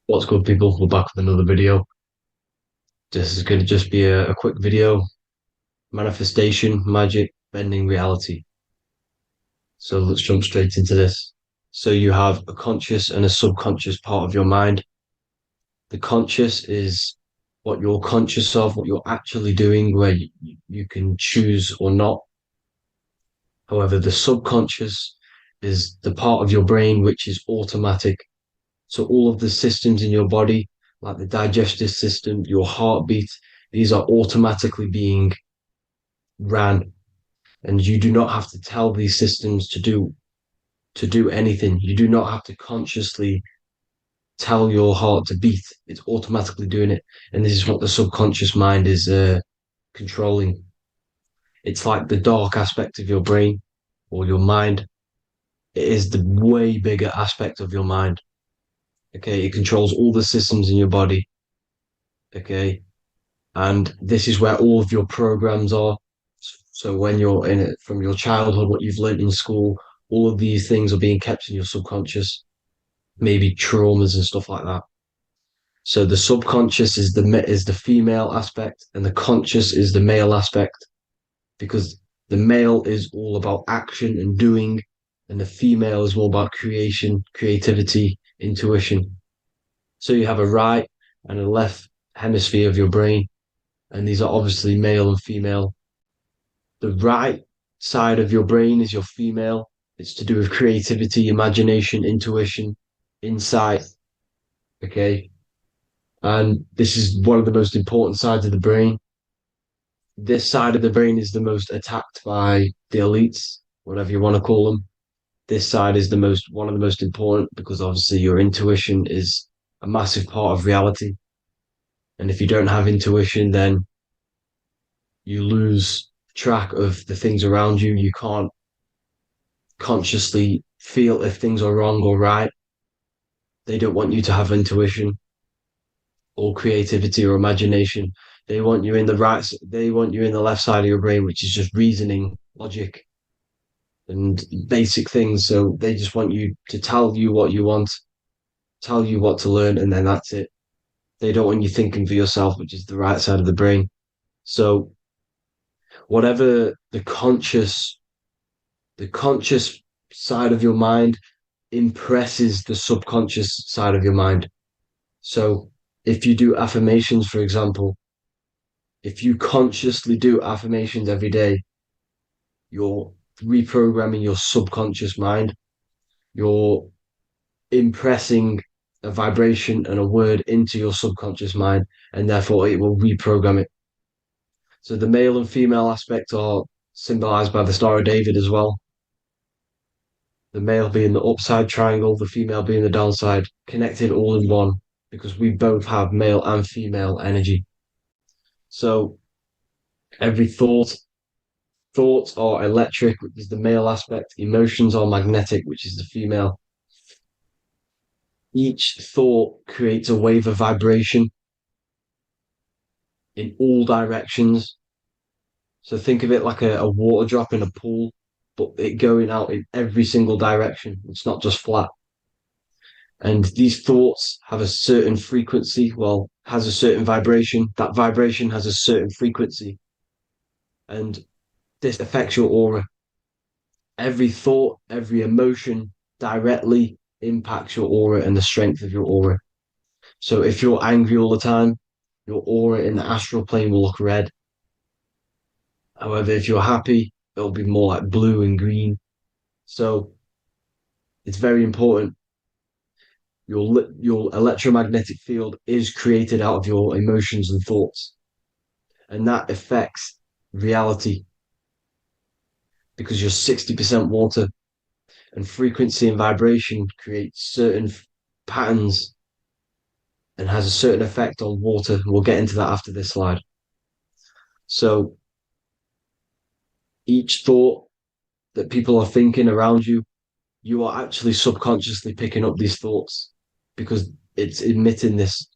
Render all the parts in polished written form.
What's good, people? We're back with another video. This is going to just be a quick video. Manifestation, magic, bending reality. So let's jump straight into this. So you have a conscious and a subconscious part of your mind. The conscious is what you're conscious of, what you're actually doing, where you can choose or not. However, the subconscious is the part of your brain which is automatic. So all of the systems in your body, like the digestive system, your heartbeat, these are automatically being ran, and you do not have to tell these systems to do anything. You do not have to consciously tell your heart to beat. It's automatically doing it, and this is what the subconscious mind is controlling. It's like the dark aspect of your brain or your mind. It is the way bigger aspect of your mind. Okay, it controls all the systems in your body. Okay, and this is where all of your programs are. So when you're in it from your childhood, what you've learned in school, all of these things are being kept in your subconscious, maybe traumas and stuff like that. So the subconscious is the female aspect, and the conscious is the male aspect, because the male is all about action and doing, and the female is all about creation, creativity, intuition. So you have a right and a left hemisphere of your brain, and these are obviously male and female. The right side of your brain is your female. It's to do with creativity, imagination, intuition, insight. Okay. And this is one of the most important sides of the brain. This side of the brain is the most attacked by the elites, whatever you want to call them. This side is the most one of the most important because obviously your intuition is a massive part of reality. And if you don't have intuition, then you lose track of the things around you. You can't consciously feel if things are wrong or right. They don't want you to have intuition or creativity or imagination. They want you in the they want you in the left side of your brain, which is just reasoning, logic, and basic things. So they just want you to tell you what you want, tell you what to learn, and then that's it. They don't want you thinking for yourself, which is the right side of the brain. So whatever the conscious side of your mind impresses the subconscious side of your mind. So if you do affirmations, for example, if you consciously do affirmations every day, you're reprogramming your subconscious mind. You're impressing a vibration and a word into your subconscious mind, and therefore it will reprogram it. So the male and female aspect are symbolized by the Star of David as well. The male being the upside triangle, the female being the downside, connected all in one because we both have male and female energy. So every thoughts are electric, which is the male aspect, emotions are magnetic, which is the female. Each thought creates a wave of vibration in all directions. So think of it like a water drop in a pool, but it going out in every single direction. It's not just flat. And these thoughts have a certain frequency, well, has a certain vibration. That vibration has a certain frequency. And this affects your aura. Every thought, every emotion directly impacts your aura and the strength of your aura. So if you're angry all the time, your aura in the astral plane will look red. However, if you're happy, it'll be more like blue and green. So it's very important. Your electromagnetic field is created out of your emotions and thoughts, and that affects reality because you're 60% water, and frequency and vibration create certain patterns and has a certain effect on water. We'll get into that after this slide. So each thought that people are thinking around you, you are actually subconsciously picking up these thoughts because it's emitting this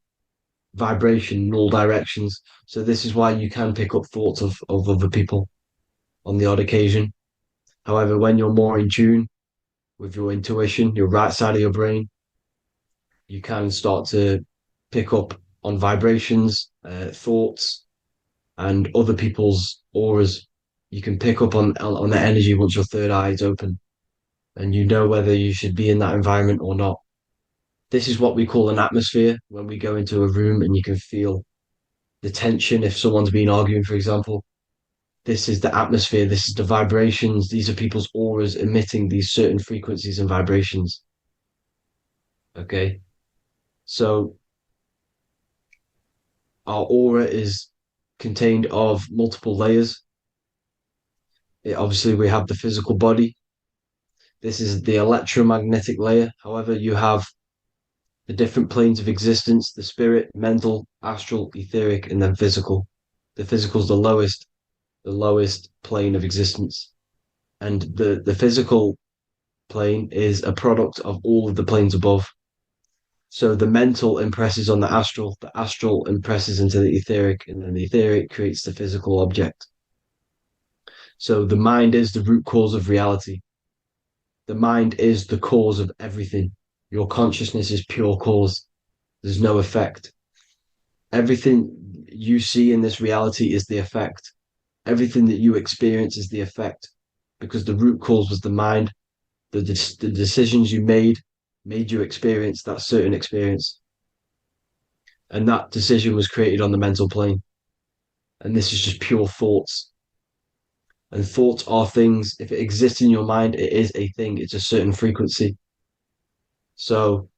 vibration in all directions. So this is why you can pick up thoughts of other people on the odd occasion. However, when you're more in tune with your intuition, your right side of your brain, You can start to pick up on vibrations, thoughts, and other people's auras. You can pick up on the energy once your third eye is open, and you know whether you should be in that environment or not. This is what we call an atmosphere when we go into a room and you can feel the tension if someone's been arguing, for example. This is the atmosphere, this is the vibrations, these are people's auras emitting these certain frequencies and vibrations. Okay. So our aura is contained of multiple layers. Obviously, we have the physical body. This is the electromagnetic layer. However, you have the different planes of existence, the spirit, mental, astral, etheric, and then physical. The physical is the lowest plane of existence. And the physical plane is a product of all of the planes above. So the mental impresses on the astral impresses into the etheric, and then the etheric creates the physical object. So the mind is the root cause of reality. The mind is the cause of everything. Your consciousness is pure cause. There's no effect. Everything you see in this reality is the effect. Everything that you experience is the effect because the root cause was the mind. The decisions you made you experience that certain experience. And that decision was created on the mental plane. And this is just pure thoughts. And thoughts are things. If it exists in your mind, it is a thing. It's a certain frequency. So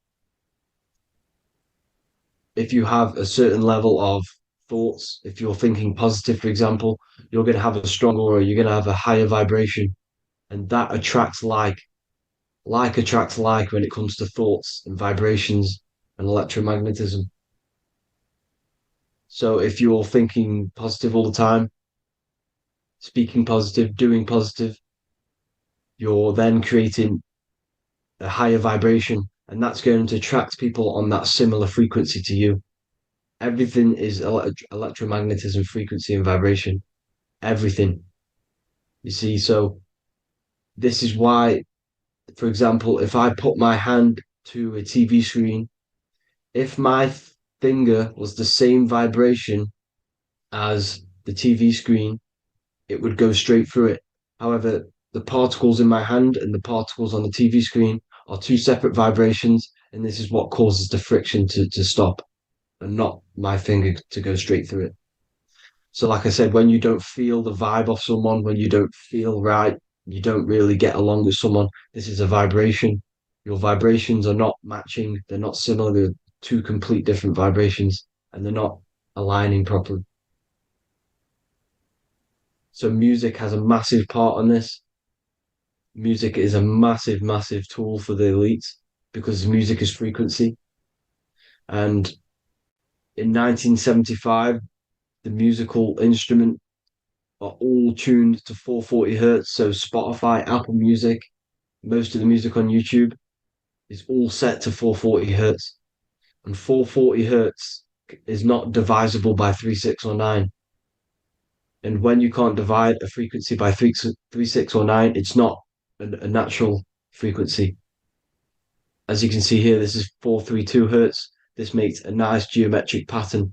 if you have a certain level of thoughts, if you're thinking positive, for example, you're going to have a strong aura, you're going to have a higher vibration. And that attracts like. Like attracts like when it comes to thoughts and vibrations and electromagnetism. So if you're thinking positive all the time, speaking positive, doing positive, you're then creating a higher vibration, and that's going to attract people on that similar frequency to you. Everything is electromagnetism, frequency, and vibration. Everything. You see, so this is why, for example, if I put my hand to a TV screen, if my finger was the same vibration as the TV screen, it would go straight through it. However, the particles in my hand and the particles on the TV screen are two separate vibrations, and this is what causes the friction to stop and not my finger to go straight through it. So, like I said, when you don't feel the vibe of someone, when you don't feel right, you don't really get along with someone, this is a vibration. Your vibrations are not matching, they're not similar, they're two complete different vibrations, and they're not aligning properly. So music has a massive part on this. Music is a massive, massive tool for the elites because music is frequency. And in 1975, the musical instrument are all tuned to 440 hertz. So Spotify, Apple Music, most of the music on YouTube is all set to 440 hertz. And 440 hertz is not divisible by 3, 6, or 9. And when you can't divide a frequency by 3, 6, or 9, it's not a natural frequency. As you can see here, this is 432 hertz. This makes a nice geometric pattern.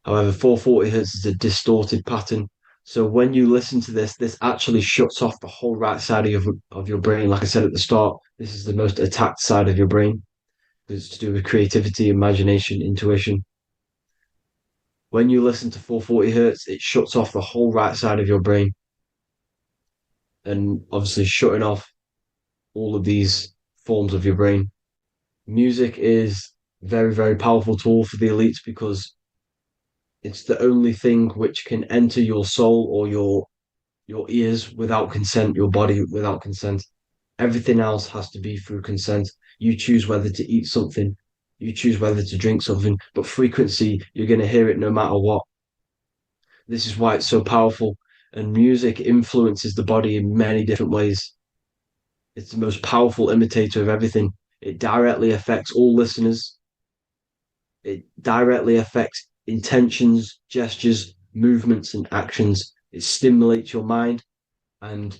However, 440 hertz is a distorted pattern. So when you listen to this, this actually shuts off the whole right side of your brain. Like I said at the start, this is the most attacked side of your brain. It's to do with creativity, imagination, intuition. When you listen to 440 hertz, it shuts off the whole right side of your brain. And obviously shutting off all of these forms of your brain. Music is a very, very powerful tool for the elites because it's the only thing which can enter your soul or your ears without consent, your body without consent. Everything else has to be through consent. You choose whether to eat something, you choose whether to drink something, but frequency, you're going to hear it no matter what. This is why it's so powerful. And music influences the body in many different ways. It's the most powerful imitator of everything. It directly affects all listeners. It directly affects intentions, gestures, movements, and actions. It stimulates your mind, and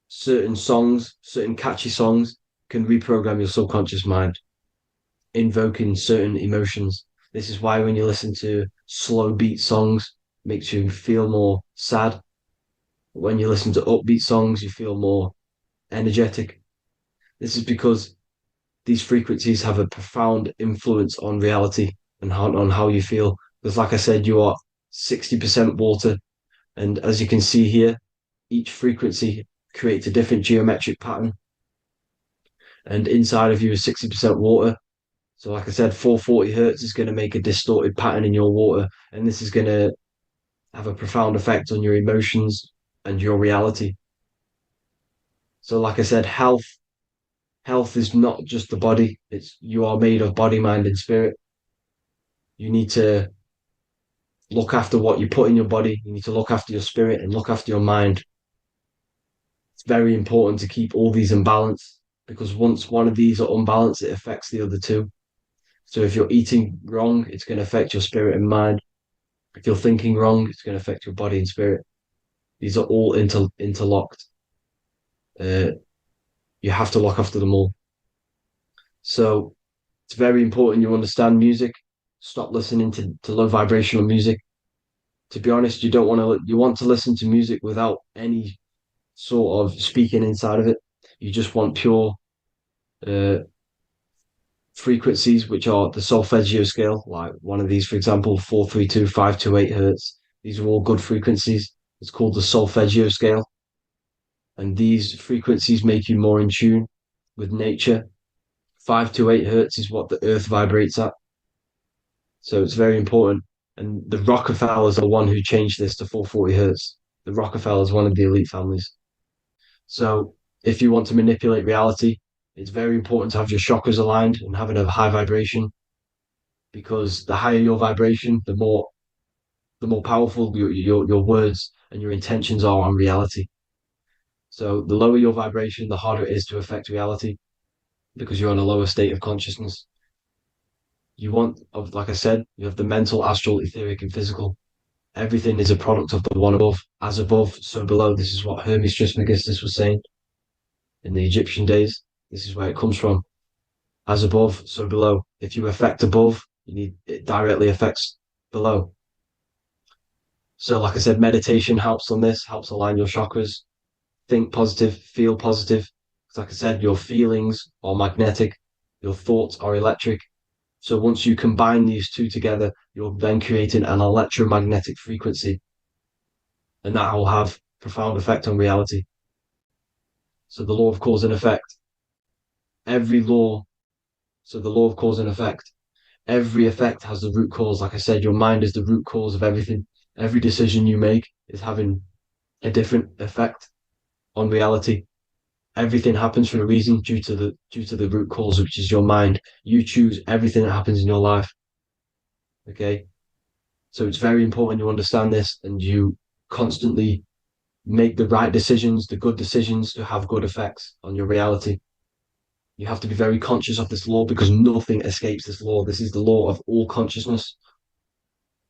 certain songs, certain catchy songs, can reprogram your subconscious mind. invoking certain emotions. This is why when you listen to slow beat songs, it makes you feel more sad. When you listen to upbeat songs, you feel more energetic. This is because these frequencies have a profound influence on reality and on how you feel. Because, like I said, you are 60% water. And as you can see here, each frequency creates a different geometric pattern. And inside of you is 60% water. So, like I said, 440 hertz is going to make a distorted pattern in your water. And this is going to have a profound effect on your emotions and your reality. So, like I said, health is not just the body. It's you are made of body, mind, and spirit. You need to look after what you put in your body. You need to look after your spirit and look after your mind. It's very important to keep all these in balance because once one of these are unbalanced, it affects the other two. So if you're eating wrong, it's going to affect your spirit and mind. If you're thinking wrong, it's going to affect your body and spirit. These are all interlocked. Uh, you have to look after them all. So it's very important you understand music. Stop listening to low vibrational music. To be honest, you want to listen to music without any sort of speaking inside of it. You just want pure uh, frequencies, which are the solfeggio scale, like one of these, for example, 432, 528 hertz. These are all good frequencies. It's called the solfeggio scale. And these frequencies make you more in tune with nature. 528 hertz is what the earth vibrates at. So it's very important. And the Rockefellers are the one who changed this to 440 hertz. The Rockefellers, one of the elite families. So if you want to manipulate reality, it's very important to have your chakras aligned and having a high vibration because the higher your vibration, the more powerful your words and your intentions are on reality. So the lower your vibration, the harder it is to affect reality because you're on a lower state of consciousness. Like I said, you have the mental, astral, etheric, and physical. Everything is a product of the one above. As above, so below. This is what Hermes Trismegistus was saying in the Egyptian days. This is where it comes from. As above, so below. If you affect above, it directly affects below. So, like I said, meditation helps on this, helps align your chakras. Think positive, feel positive. Like I said, your feelings are magnetic, your thoughts are electric. So once you combine these two together, you're then creating an electromagnetic frequency, and that will have profound effect on reality. So the law of cause and effect, every law, so the law of cause and effect, every effect has the root cause. Like I said, your mind is the root cause of everything. Every decision you make is having a different effect on reality. Everything happens for a reason due to the root cause, which is your mind. You choose everything that happens in your life. Okay. So it's very important you understand this and you constantly make the right decisions, the good decisions to have good effects on your reality. You have to be very conscious of this law because nothing escapes this law. This is the law of all consciousness.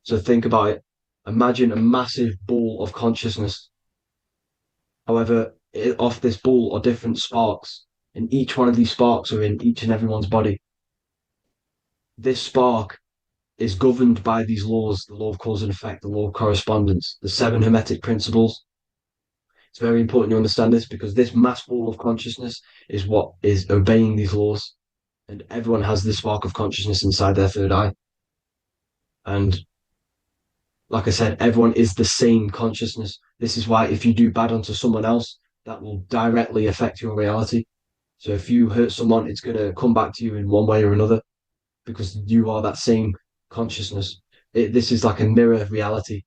So think about it. Imagine a massive ball of consciousness. However, off this ball are different sparks, and each one of these sparks are in each and everyone's body. This spark is governed by these laws, the law of cause and effect, the law of correspondence, the seven hermetic principles. It's very important you understand this because this mass ball of consciousness is what is obeying these laws. And everyone has this spark of consciousness inside their third eye. And like I said, everyone is the same consciousness. This is why if you do bad onto someone else, that will directly affect your reality. So if you hurt someone, it's going to come back to you in one way or another because you are that same consciousness. This is like a mirror reality,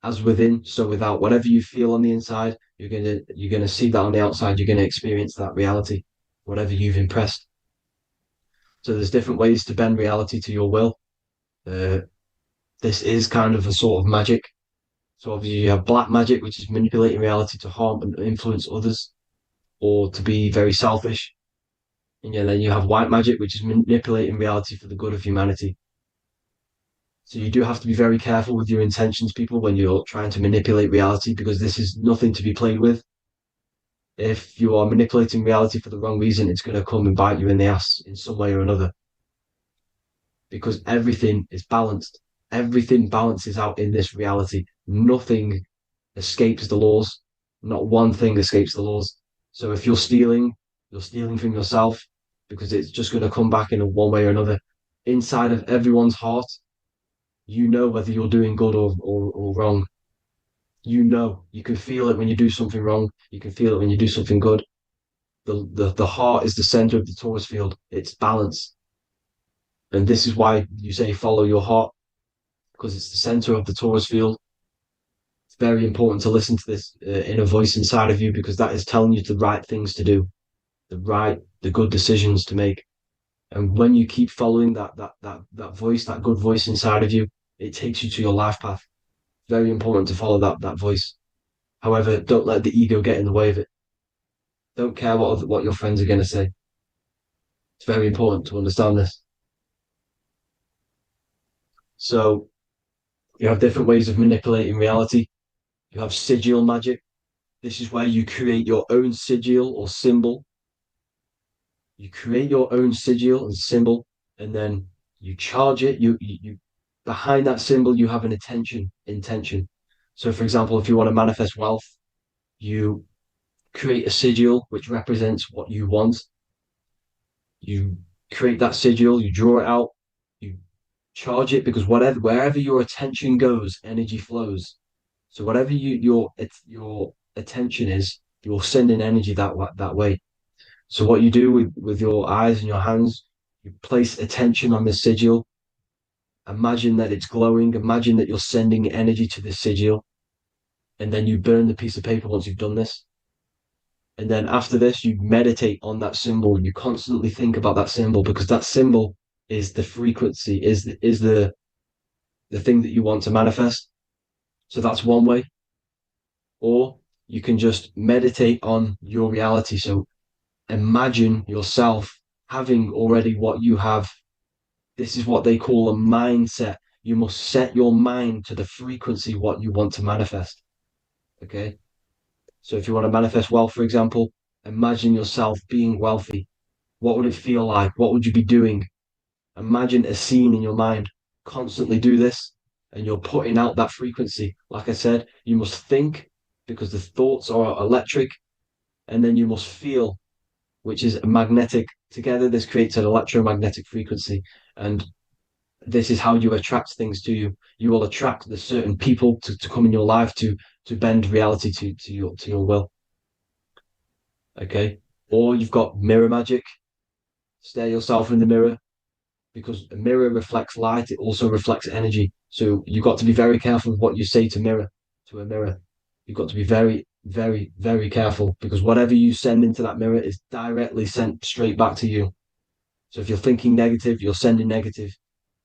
as within, so without. Whatever you feel on the inside, you're gonna see that on the outside. You're gonna experience that reality, whatever you've impressed. So there's different ways to bend reality to your will. Uh, this is kind of a sort of magic. So obviously you have black magic, which is manipulating reality to harm and influence others, or to be very selfish. And yeah, then you have white magic, which is manipulating reality for the good of humanity. So you do have to be very careful with your intentions, people, when you're trying to manipulate reality, because this is nothing to be played with. If you are manipulating reality for the wrong reason, it's going to come and bite you in the ass in some way or another. because everything is balanced. Everything balances out in this reality. Nothing escapes the laws. Not one thing escapes the laws. So if you're stealing from yourself because it's just going to come back in one way or another. Inside of everyone's heart, you know whether you're doing good or wrong. You know, you can feel it when you do something wrong. You can feel it when you do something good. The heart is the center of the torus field. It's balance. And this is why you say follow your heart, because it's the center of the torus field. It's very important to listen to this inner voice inside of you, because that is telling you the right things to do, the good decisions to make. And when you keep following that voice, that good voice inside of you, it takes you to your life path. Very important to follow that voice. However, don't let the ego get in the way of it. Don't care what your friends are going to say. It's very important to understand this. So you have different ways of manipulating reality. You have sigil magic. This is where you create your own sigil or symbol. You create your own sigil and symbol, and then you charge it. You behind that symbol you have an intention. So, for example, if you want to manifest wealth, you create a sigil which represents what you want. You create that sigil, you draw it out, you charge it, because wherever your attention goes, energy flows. So whatever your attention is, you're sending energy that way. So what you do with your eyes and your hands, you place attention on the sigil. Imagine that it's glowing. Imagine that you're sending energy to the sigil, and then you burn the piece of paper once you've done this. And then after this, you meditate on that symbol. You constantly think about that symbol, because that symbol is the frequency, is the thing that you want to manifest. So that's one way. Or you can just meditate on your reality. So imagine yourself having already what you have. This is what they call a mindset. You must set your mind to the frequency what you want to manifest. Okay. So if you want to manifest wealth, for example, imagine yourself being wealthy. What would it feel like? What would you be doing? Imagine a scene in your mind. Constantly do this, and you're putting out that frequency. Like I said, you must think, because the thoughts are electric, and then you must feel, which is magnetic. Together, this creates an electromagnetic frequency. And this is how you attract things to you. You will attract the certain people to come in your life to bend reality to your will. Okay. Or you've got mirror magic. Stare yourself in the mirror, because a mirror reflects light, it also reflects energy. So you've got to be very careful with what you say to a mirror. You've got to be very, very, very careful, because whatever you send into that mirror is directly sent straight back to you. So if you're thinking negative, you're sending negative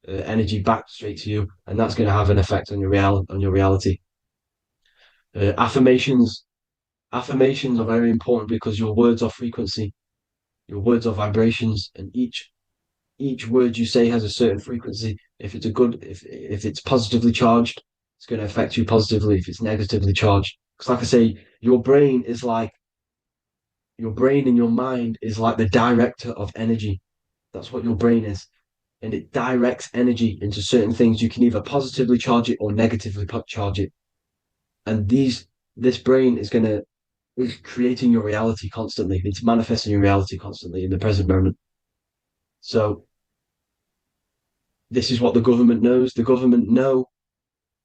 energy back straight to you, and that's going to have an effect on your reality. Affirmations. Affirmations are very important, because your words are frequency, your words are vibrations, and each word you say has a certain frequency. If it's if it's positively charged, it's going to affect you positively. If it's negatively charged, because like I say, your brain and your mind is like the director of energy. That's what your brain is, and it directs energy into certain things. You can either positively charge it or negatively charge it, and this brain is creating your reality constantly. It's manifesting your reality constantly in the present moment. So this is what the government knows. The government know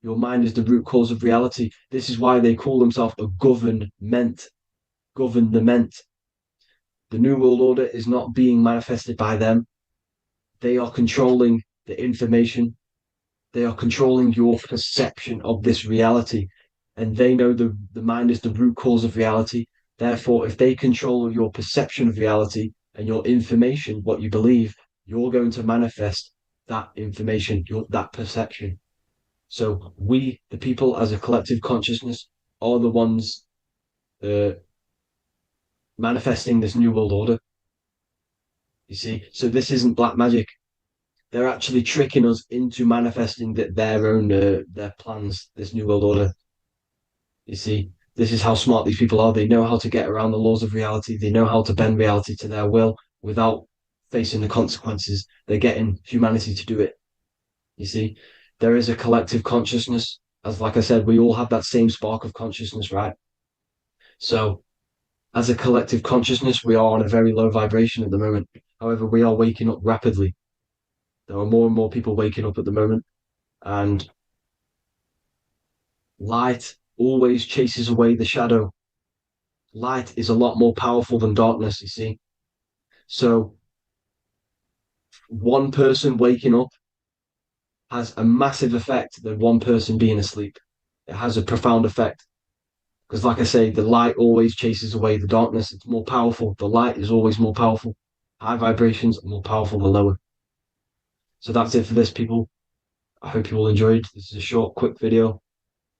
your mind is the root cause of reality. This is why they call themselves a government. Government. The New World Order is not being manifested by them. They are controlling the information. They are controlling your perception of this reality. And they know the mind is the root cause of reality. Therefore, if they control your perception of reality and your information, what you believe, you're going to manifest that information, that perception. So we, the people, as a collective consciousness, are the ones uh, manifesting this new world order. You see, so this isn't black magic. They're actually tricking us into manifesting their own their plans. This new world order. You see, this is how smart these people are. They know how to get around the laws of reality. They know how to bend reality to their will without facing the consequences. They're getting humanity to do it. You see, there is a collective consciousness. As like I said, we all have that same spark of consciousness, right? So as a collective consciousness, we are on a very low vibration at the moment. However, we are waking up rapidly. There are more and more people waking up at the moment, and light always chases away the shadow. Light is a lot more powerful than darkness, you see. So one person waking up has a massive effect than one person being asleep. It has a profound effect. Because, like I say, the light always chases away the darkness. It's more powerful. The light is always more powerful. High vibrations are more powerful than lower. So that's it for this, people. I hope you all enjoyed. This is a short, quick video.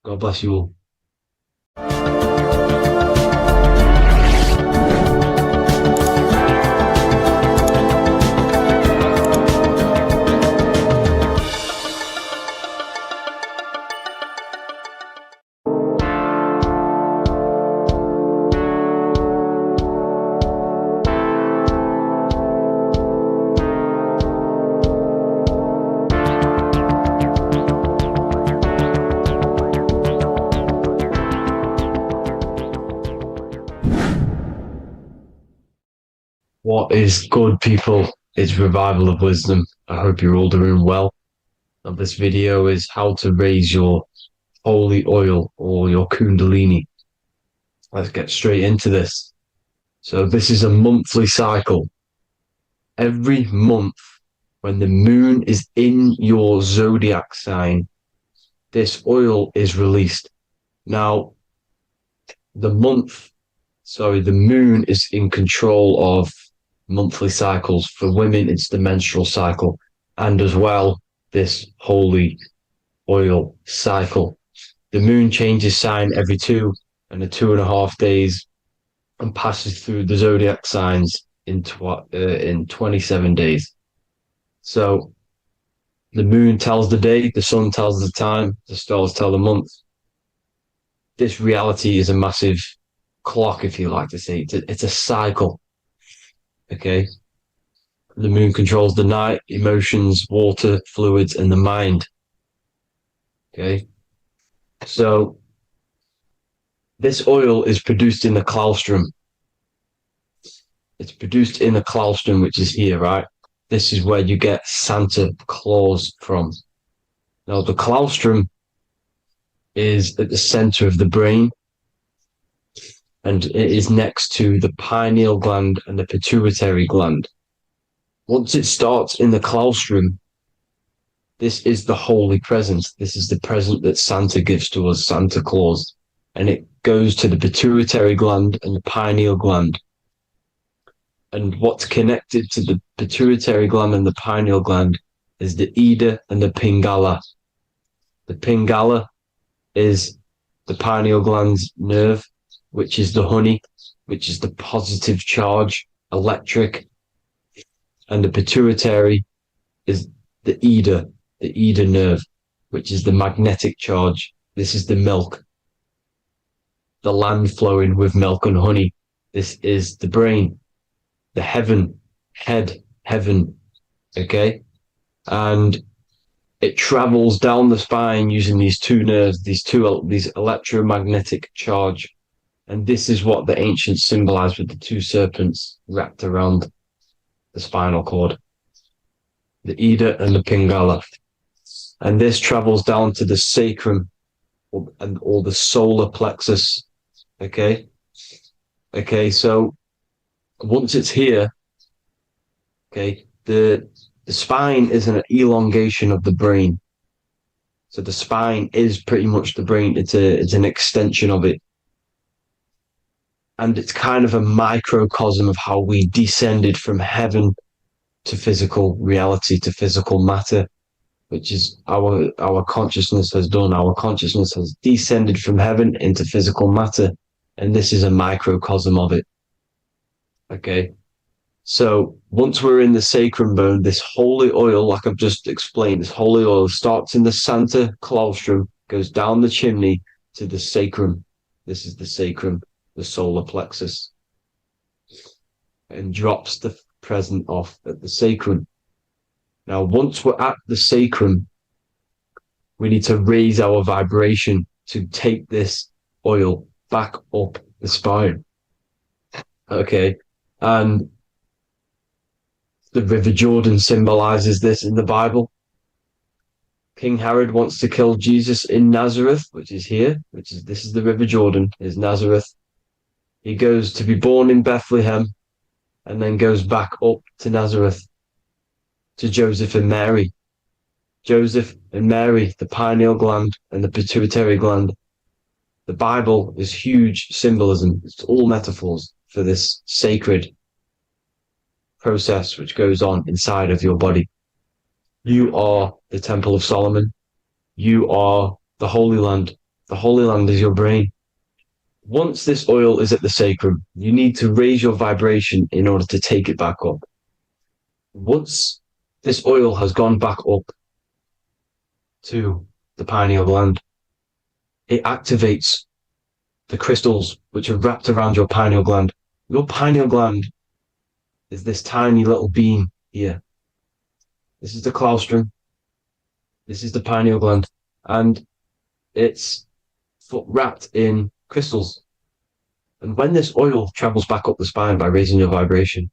God bless you all. What is good, people? It's Revival of Wisdom. I hope you're all doing well. And this video is how to raise your holy oil or your kundalini. Let's get straight into this. So this is a monthly cycle. Every month, when the moon is in your zodiac sign, this oil is released. Now, the moon is in control of monthly cycles. For women, it's the menstrual cycle, and as well, this holy oil cycle. The moon changes sign every 2.5 days and passes through the zodiac signs in 27 days. So the moon tells the day, the sun tells the time, the stars tell the month. This reality is a massive clock, if you like to say. It's a cycle. Okay. The moon controls the night, emotions, water, fluids, and the mind. Okay. So this oil is produced in the claustrum. It's produced in the claustrum, which is here, right? This is where you get Santa Claus from. Now, the claustrum is at the center of the brain, and it is next to the pineal gland and the pituitary gland. Once it starts in the claustrum, this is the holy present. This is the present that Santa gives to us, Santa Claus. And it goes to the pituitary gland and the pineal gland. And what's connected to the pituitary gland and the pineal gland is the Ida and the Pingala. The Pingala is the pineal gland's nerve, which is the honey, which is the positive charge, electric. And the pituitary is the Ida nerve, which is the magnetic charge. This is the milk, the land flowing with milk and honey. This is the brain, the heaven, okay? And it travels down the spine using these two nerves, these electromagnetic charge. And this is what the ancients symbolized with the two serpents wrapped around the spinal cord, the Ida and the Pingala. And this travels down to the sacrum or the solar plexus. Okay. So once it's here, okay, the spine is an elongation of the brain. So the spine is pretty much the brain. It's an extension of it. And it's kind of a microcosm of how we descended from heaven to physical reality, to physical matter, which is our consciousness has done. Our consciousness has descended from heaven into physical matter. And this is a microcosm of it. Okay. So once we're in the sacrum bone, this holy oil, like I've just explained, this holy oil starts in the Santa claustrum, goes down the chimney to the sacrum. This is the sacrum, the solar plexus, and drops present off at the sacrum. Now, once we're at the sacrum, we need to raise our vibration to take this oil back up the spine. Okay. And the River Jordan symbolizes this in the Bible. King Herod wants to kill Jesus in Nazareth, which is here, this is the River Jordan, is Nazareth. He goes to be born in Bethlehem and then goes back up to Nazareth to Joseph and Mary. Joseph and Mary, the pineal gland and the pituitary gland. The Bible is huge symbolism. It's all metaphors for this sacred process which goes on inside of your body. You are the Temple of Solomon. You are the Holy Land. The Holy Land is your brain. Once this oil is at the sacrum, you need to raise your vibration in order to take it back up. Once this oil has gone back up to the pineal gland, it activates the crystals which are wrapped around your pineal gland. Your pineal gland is this tiny little beam here. This is the claustrum. This is the pineal gland. And it's wrapped in crystals. And when this oil travels back up the spine by raising your vibration,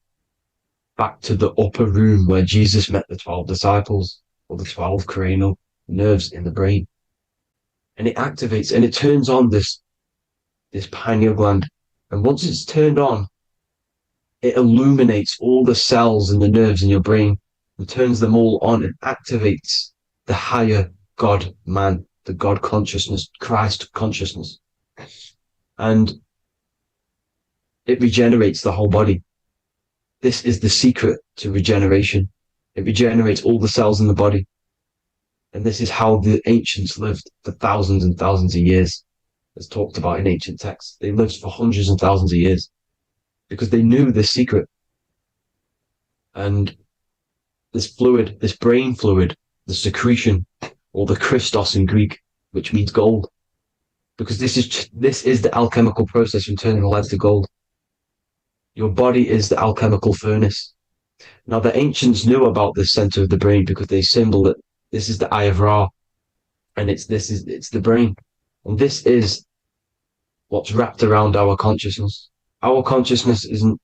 back to the upper room where Jesus met the 12 disciples, or the 12 cranial nerves in the brain, and it activates and it turns on this pineal gland. And once it's turned on, it illuminates all the cells and the nerves in your brain and turns them all on and activates the higher God man, the God consciousness, Christ consciousness. And it regenerates the whole body. This is the secret to regeneration. It regenerates all the cells in the body. And this is how the ancients lived for thousands and thousands of years, as talked about in ancient texts. They lived for hundreds and thousands of years because they knew this secret. And this fluid, this brain fluid, the secretion, or the Christos in Greek, which means gold, because this is the alchemical process from turning lead to gold. Your body is the alchemical furnace. Now, the ancients knew about this center of the brain because they symboled it. This is the Eye of Ra, and it's the brain. And this is what's wrapped around our consciousness. Our consciousness isn't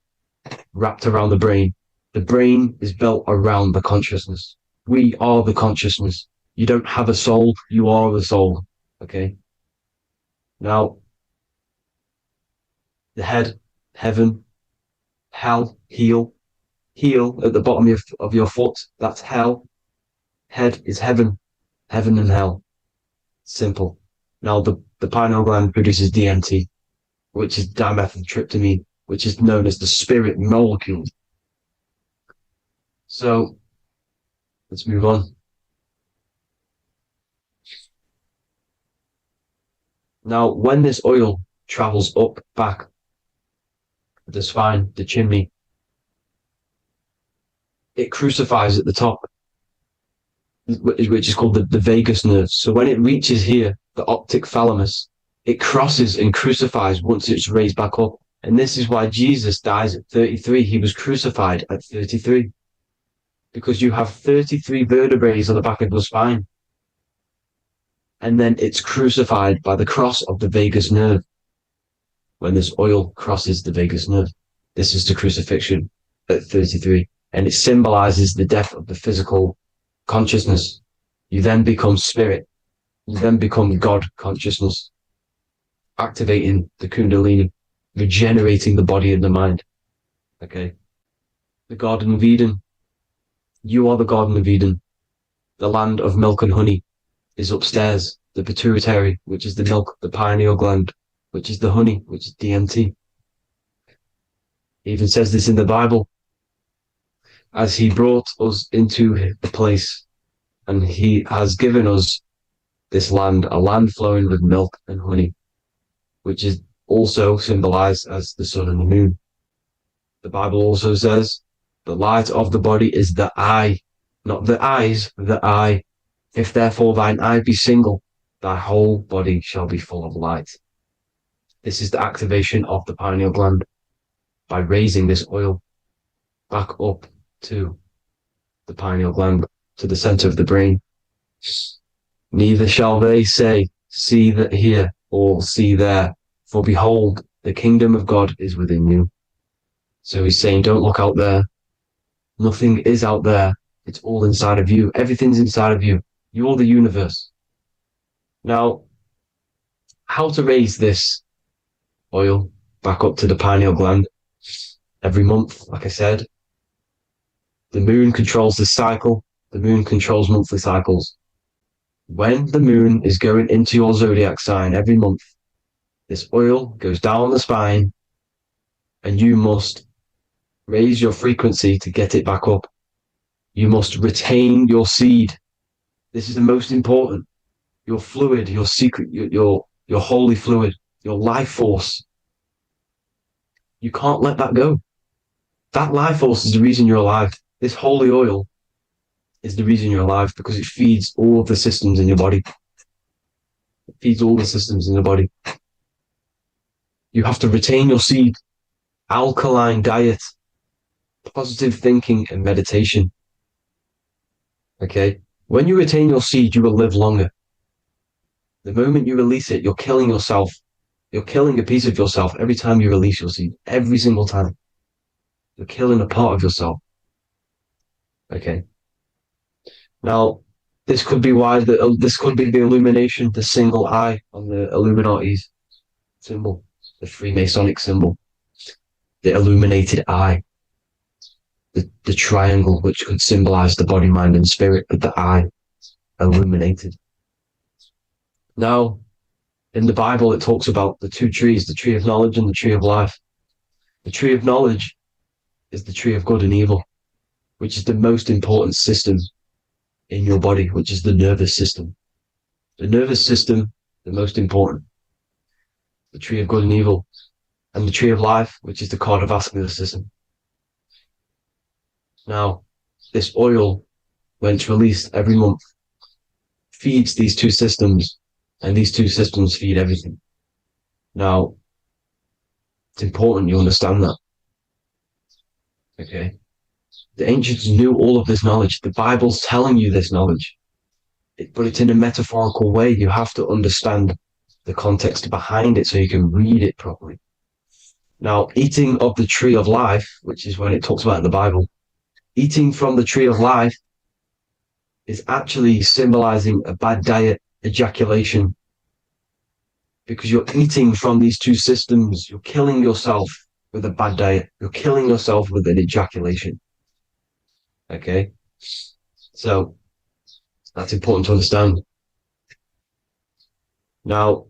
wrapped around the brain. The brain is built around the consciousness. We are the consciousness. You don't have a soul, you are the soul. Okay? Now, the head, heaven, hell, heel at the bottom of your foot, that's hell. Head is heaven and hell. Simple. Now, the pineal gland produces DMT, which is dimethyltryptamine, which is known as the spirit molecule. So, let's move on. Now, when this oil travels up, back, the spine, the chimney, it crucifies at the top, which is called the vagus nerve. So when it reaches here, the optic thalamus, it crosses and crucifies once it's raised back up. And this is why Jesus dies at 33. He was crucified at 33. Because you have 33 vertebrae on the back of the spine. And then it's crucified by the cross of the vagus nerve. When this oil crosses the vagus nerve, this is the crucifixion at 33. And it symbolizes the death of the physical consciousness. You then become spirit. You then become God consciousness, activating the Kundalini, regenerating the body and the mind. Okay. The Garden of Eden. You are the Garden of Eden. The land of milk and honey is upstairs. The pituitary, which is the milk, the pineal gland, which is the honey, which is DMT. It even says this in the Bible. As he brought us into the place, and he has given us this land, a land flowing with milk and honey, which is also symbolized as the sun and the moon. The Bible also says, the light of the body is the eye, not the eyes, the eye. If therefore thine eye be single, thy whole body shall be full of light. This is the activation of the pineal gland by raising this oil back up to the pineal gland, to the center of the brain. Neither shall they say, see that here, or see there, for behold, the kingdom of God is within you. So he's saying, don't look out there. Nothing is out there. It's all inside of you. Everything's inside of you. You're the universe. Now, how to raise this oil back up to the pineal gland? Every month, like I said, the moon controls the cycle. The moon controls monthly cycles. When the moon is going into your zodiac sign every month, this oil goes down the spine and you must raise your frequency to get it back up. You must retain your seed. This is the most important. Your fluid, your secret, your holy fluid, your life force. You can't let that go. That life force is the reason you're alive. This holy oil is the reason you're alive, because it feeds all of the systems in your body. It feeds all the systems in your body. You have to retain your seed, alkaline diet, positive thinking, and meditation. Okay? When you retain your seed, you will live longer. The moment you release it, you're killing yourself. You're killing a piece of yourself every time you release your seed. Every single time. You're killing a part of yourself. Okay? Now, this could be why this could be the illumination, the single eye on the Illuminati's symbol, the Freemasonic symbol, the illuminated eye, the triangle, which could symbolize the body, mind, and spirit, but the eye illuminated. Now, in the Bible, it talks about the two trees, the tree of knowledge and the tree of life. The tree of knowledge is the tree of good and evil, which is the most important system in your body, which is the nervous system. The nervous system, the most important. The tree of good and evil. And the tree of life, which is the cardiovascular system. Now, this oil, when it's released every month, feeds these two systems, and these two systems feed everything. Now, it's important you understand that. Okay? The ancients knew all of this knowledge. The Bible's telling you this knowledge. But it's in a metaphorical way. You have to understand the context behind it so you can read it properly. Now, eating of the tree of life, which is when it talks about in the Bible, eating from the tree of life is actually symbolizing a bad diet, ejaculation. Because you're eating from these two systems, you're killing yourself with a bad diet. You're killing yourself with an ejaculation. Okay? So, that's important to understand. Now,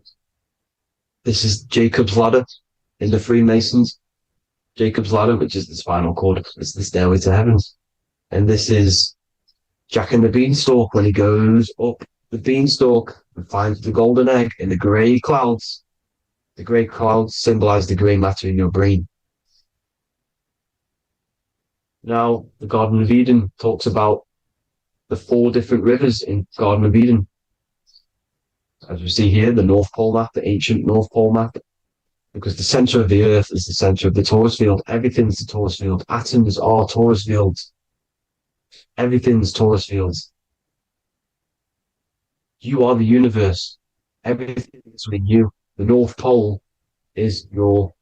this is Jacob's ladder in the Freemasons. Jacob's ladder, which is the spinal cord, it's the stairway to heaven. And this is Jack and the Beanstalk when he goes up the beanstalk and finds the golden egg in the grey clouds. The grey clouds symbolize the grey matter in your brain. Now, the Garden of Eden talks about the 4 different rivers in Garden of Eden. As we see here, the North Pole map, the ancient North Pole map, because the center of the earth is the center of the torus field. Everything's the torus field. Atoms are torus fields. Everything's torus fields. You are the universe. Everything is within you. The North Pole is your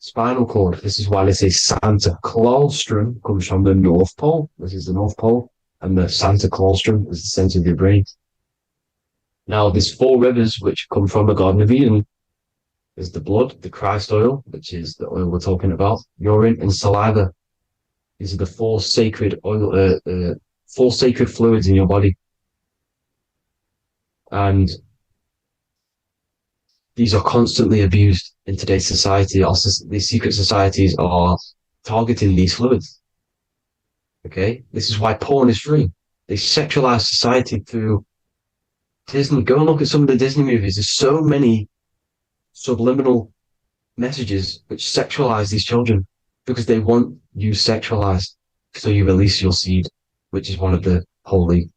spinal cord. This is why they say Santa Claustrum comes from the North Pole. This is the North Pole. And the Santa Claustrum is the center of your brain. Now, there's 4 rivers which come from the Garden of Eden. There's the blood, the Christ oil, which is the oil we're talking about, urine, and saliva. These are the 4 sacred oil, 4 sacred fluids in your body. And these are constantly abused in today's society. Also, these secret societies are targeting these fluids. Okay? This is why porn is free. They sexualize society through Disney. Go and look at some of the Disney movies. There's so many subliminal messages which sexualize these children because they want you sexualized. So you release your seed, which is one of the holy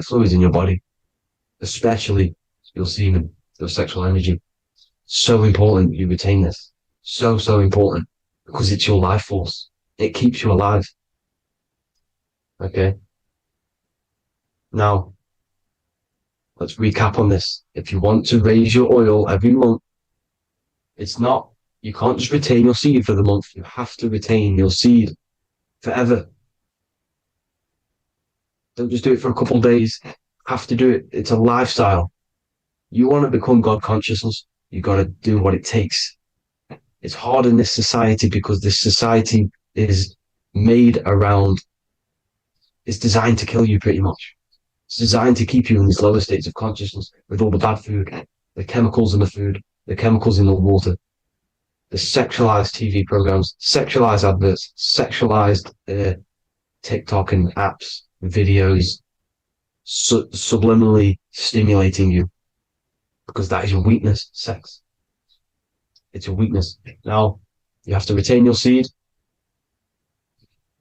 fluids in your body, especially your semen, your sexual energy. So important you retain this. So important because it's your life force. It keeps you alive. Okay. Now, let's recap on this. If you want to raise your oil every month, it's not, you can't just retain your seed for the month. You have to retain your seed forever. Don't just do it for a couple of days. You have to do it. It's a lifestyle. You want to become God consciousness, you got to do what it takes. It's hard in this society because this society is made around, it's designed to kill you pretty much. It's designed to keep you in these lower states of consciousness with all the bad food, the chemicals in the food, the chemicals in the water, the sexualized TV programs, sexualized adverts, sexualized TikTok and apps, videos, subliminally stimulating you because that is your weakness, sex. It's your weakness. Now, you have to retain your seed,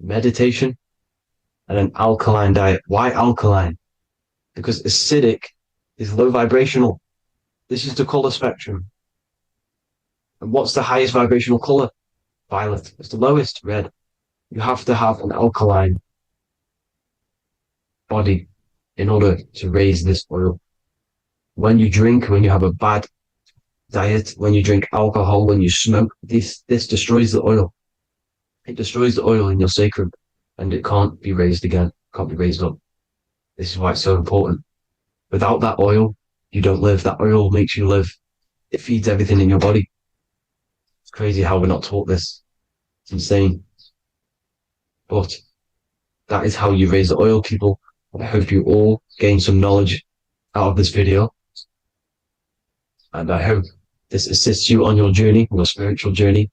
meditation, and an alkaline diet. Why alkaline? Because acidic is low vibrational. This is the color spectrum. And what's the highest vibrational color? Violet. It's the lowest, red. You have to have an alkaline body in order to raise this oil. When you drink, when you have a bad diet, when you drink alcohol, when you smoke, this destroys the oil. It destroys the oil in your sacrum and it can't be raised again, can't be raised up. This is why it's so important. Without that oil, you don't live. That oil makes you live. It feeds everything in your body. It's crazy how we're not taught this. It's insane. But that is how you raise the oil, people. I hope you all gain some knowledge out of this video. And I hope this assists you on your journey, your spiritual journey.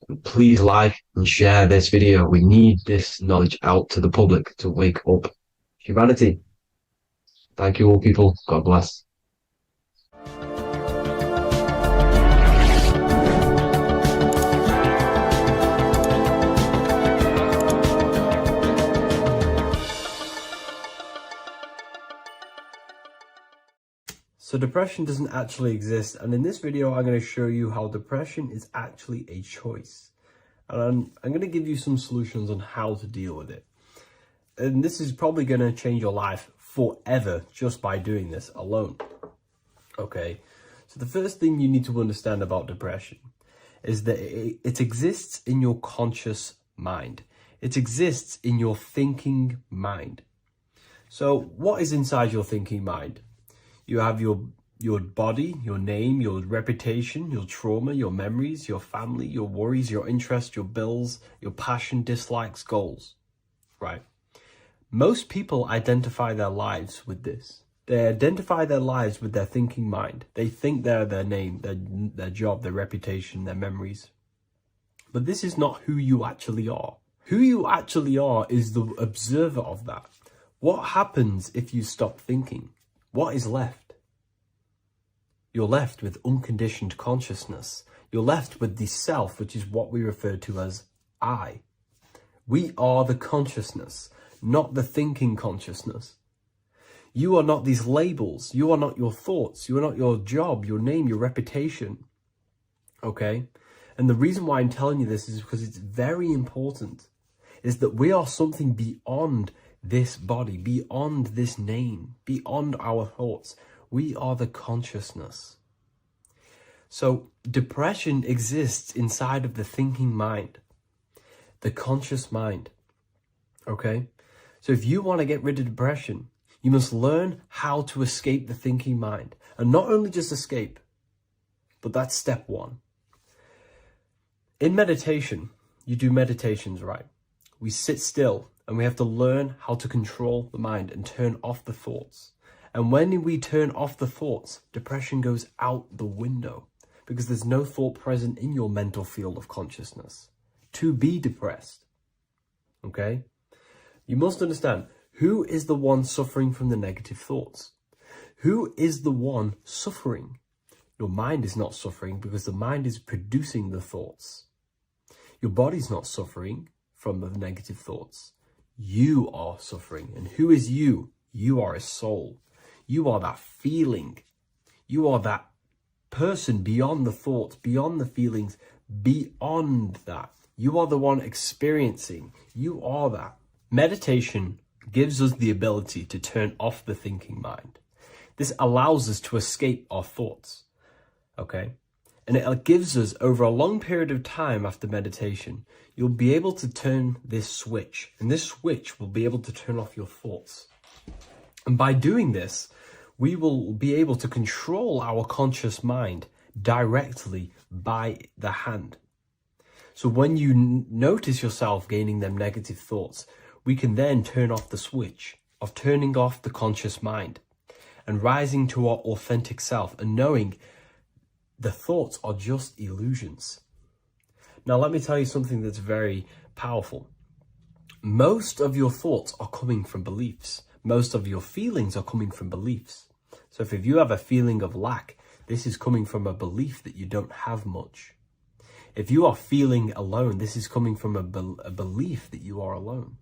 And please like and share this video. We need this knowledge out to the public to wake up humanity. Thank you all, people. God bless. So depression doesn't actually exist, and in this video I'm going to show you how depression is actually a choice. And I'm going to give you some solutions on how to deal with it. And this is probably going to change your life forever just by doing this alone. Okay, so the first thing you need to understand about depression is that it exists in your conscious mind. It exists in your thinking mind. So what is inside your thinking mind? You have your body, your name, your reputation, your trauma, your memories, your family, your worries, your interests, your bills, your passion, dislikes, goals, right? Most people identify their lives with this. They identify their lives with their thinking mind. They think they're their name, their job, their reputation, their memories. But this is not who you actually are. Who you actually are is the observer of that. What happens if you stop thinking? What is left? You're left with unconditioned consciousness. You're left with the self, which is what we refer to as I. We are the consciousness, not the thinking consciousness. You are not these labels. You are not your thoughts. You are not your job, your name, your reputation. Okay? And the reason why I'm telling you this is because it's very important, is that we are something beyond this body, beyond this name, beyond our thoughts. We are the consciousness. So depression exists inside of the thinking mind, the conscious mind. Okay? So if you want to get rid of depression, you must learn how to escape the thinking mind. And not only just escape, but that's step one. In meditation, you do meditations, right? We sit still and we have to learn how to control the mind and turn off the thoughts. And when we turn off the thoughts, depression goes out the window because there's no thought present in your mental field of consciousness to be depressed. Okay? You must understand, who is the one suffering from the negative thoughts? Who is the one suffering? Your mind is not suffering because the mind is producing the thoughts. Your body's not suffering from the negative thoughts. You are suffering. And who is you? You are a soul. You are that feeling. You are that person beyond the thoughts, beyond the feelings, beyond that. You are the one experiencing. You are that. Meditation gives us the ability to turn off the thinking mind. This allows us to escape our thoughts, okay? And it gives us, over a long period of time after meditation, you'll be able to turn this switch, and this switch will be able to turn off your thoughts. And by doing this, we will be able to control our conscious mind directly by the hand. So when you notice yourself gaining them negative thoughts, we can then turn off the switch of turning off the conscious mind and rising to our authentic self and knowing the thoughts are just illusions. Now, let me tell you something that's very powerful. Most of your thoughts are coming from beliefs. Most of your feelings are coming from beliefs. So if you have a feeling of lack, this is coming from a belief that you don't have much. If you are feeling alone, this is coming from a belief that you are alone.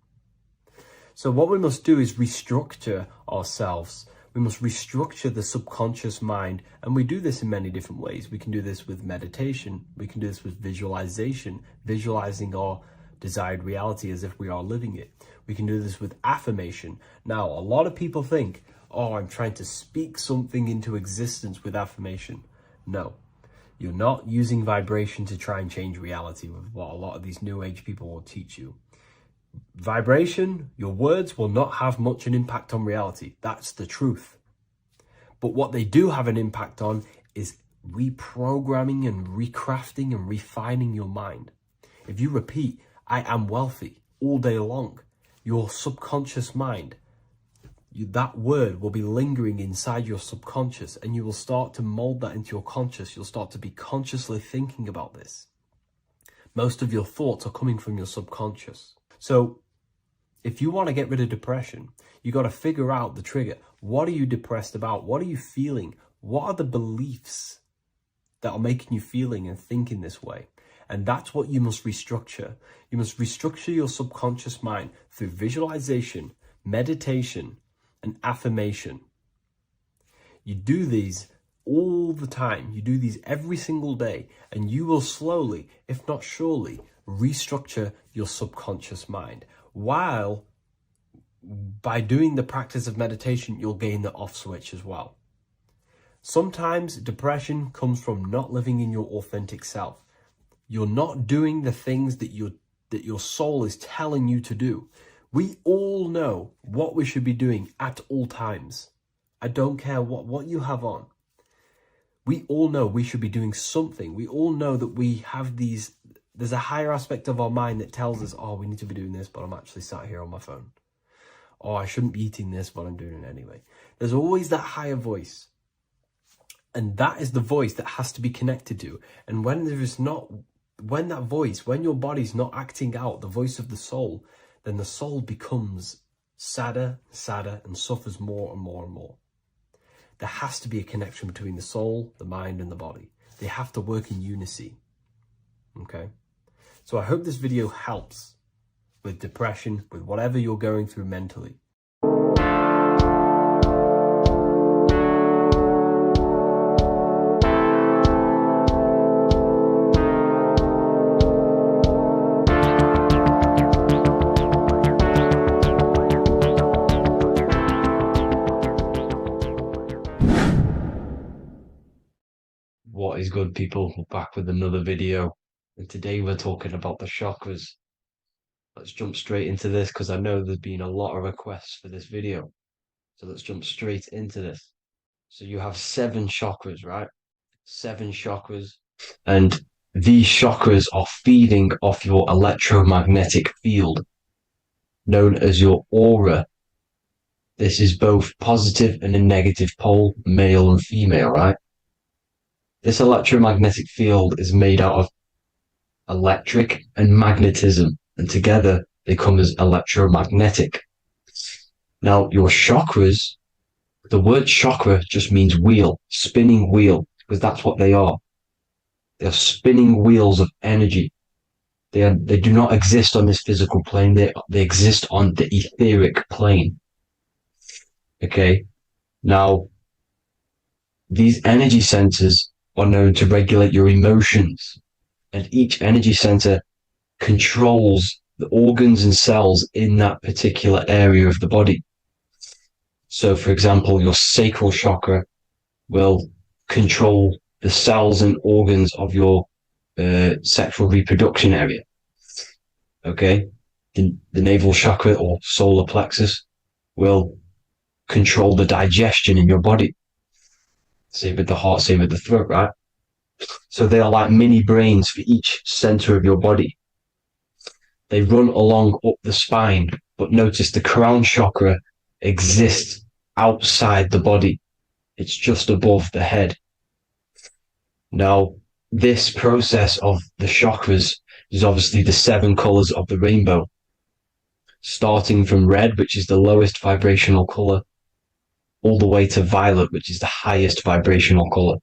So what we must do is restructure ourselves. We must restructure the subconscious mind, and we do this in many different ways. We can do this with meditation. We can do this with visualization, visualizing our desired reality as if we are living it. We can do this with affirmation. Now, a lot of people think, oh, I'm trying to speak something into existence with affirmation. No, you're not using vibration to try and change reality with what a lot of these new age people will teach you. Vibration, your words will not have much an impact on reality. That's the truth. But what they do have an impact on is reprogramming and recrafting and refining your mind. If you repeat, I am wealthy all day long, your subconscious mind, that word will be lingering inside your subconscious, and you will start to mold that into your conscious. You'll start to be consciously thinking about this. Most of your thoughts are coming from your subconscious. So if you want to get rid of depression, you got to figure out the trigger. What are you depressed about? What are you feeling? What are the beliefs that are making you feeling and thinking this way? And that's what you must restructure. You must restructure your subconscious mind through visualization, meditation, and affirmation. You do these all the time. You do these every single day, and you will slowly, if not surely, restructure your subconscious mind. While by doing the practice of meditation, you'll gain the off switch as well. Sometimes depression comes from not living in your authentic self. You're not doing the things that your soul is telling you to do. We all know what we should be doing at all times. I don't care what you have on. We all know we should be doing something. We all know that we have there's a higher aspect of our mind that tells us, oh, we need to be doing this, but I'm actually sat here on my phone. Oh, I shouldn't be eating this, but I'm doing it anyway. There's always that higher voice. And that is the voice that has to be connected to. And when your body's not acting out the voice of the soul, then the soul becomes sadder, and suffers more and more and more. There has to be a connection between the soul, the mind, and the body. They have to work in unity. Okay? So I hope this video helps with depression, with whatever you're going through mentally. What is good, people? We're back with another video, and today we're talking about the chakras. Let's jump straight into this because I know there's been a lot of requests for this video. So let's jump straight into this. So you have 7 chakras, right? 7 chakras, and these chakras are feeding off your electromagnetic field, known as your aura. This is both positive and a negative pole, male and female, right? This electromagnetic field is made out of electric and magnetism, and together they come as electromagnetic. Now, your chakras, the word chakra just means wheel, spinning wheel, because that's what they are. They are spinning wheels of energy. They do not exist on this physical plane. They exist on the etheric plane. Okay? Now, these energy centers are known to regulate your emotions, and each energy center controls the organs and cells in that particular area of the body. So, for example, your sacral chakra will control the cells and organs of your sexual reproduction area. Okay, the navel chakra or solar plexus will control the digestion in your body. Same with the heart, same with the throat, right? So they are like mini brains for each center of your body. They run along up the spine, but notice the crown chakra exists outside the body. It's just above the head. Now, this process of the chakras is obviously the 7 colors of the rainbow, starting from red, which is the lowest vibrational color, all the way to violet, which is the highest vibrational color.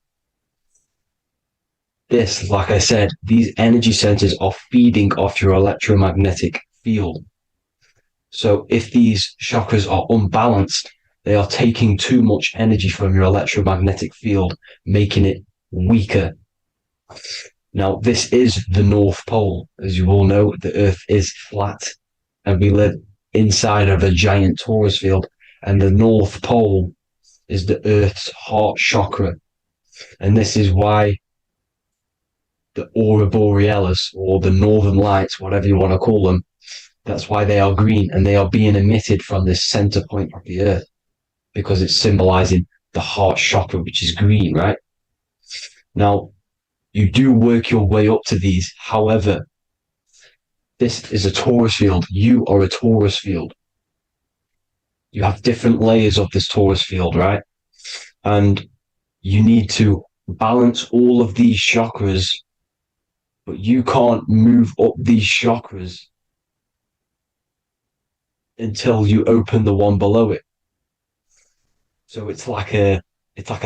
This, like I said, these energy centers are feeding off your electromagnetic field. So if these chakras are unbalanced, they are taking too much energy from your electromagnetic field, making it weaker. Now, this is the North Pole. As you all know, the Earth is flat, and we live inside of a giant torus field, and the North Pole is the Earth's heart chakra. And this is why the aurora borealis, or the northern lights, whatever you want to call them, that's why they are green, and they are being emitted from the center point of the Earth, because it's symbolizing the heart chakra, which is green, right? Now, you do work your way up to these. However, this is a torus field. You are a torus field. You have different layers of this torus field, right? And you need to balance all of these chakras, but you can't move up these chakras until you open the one below it. So it's like a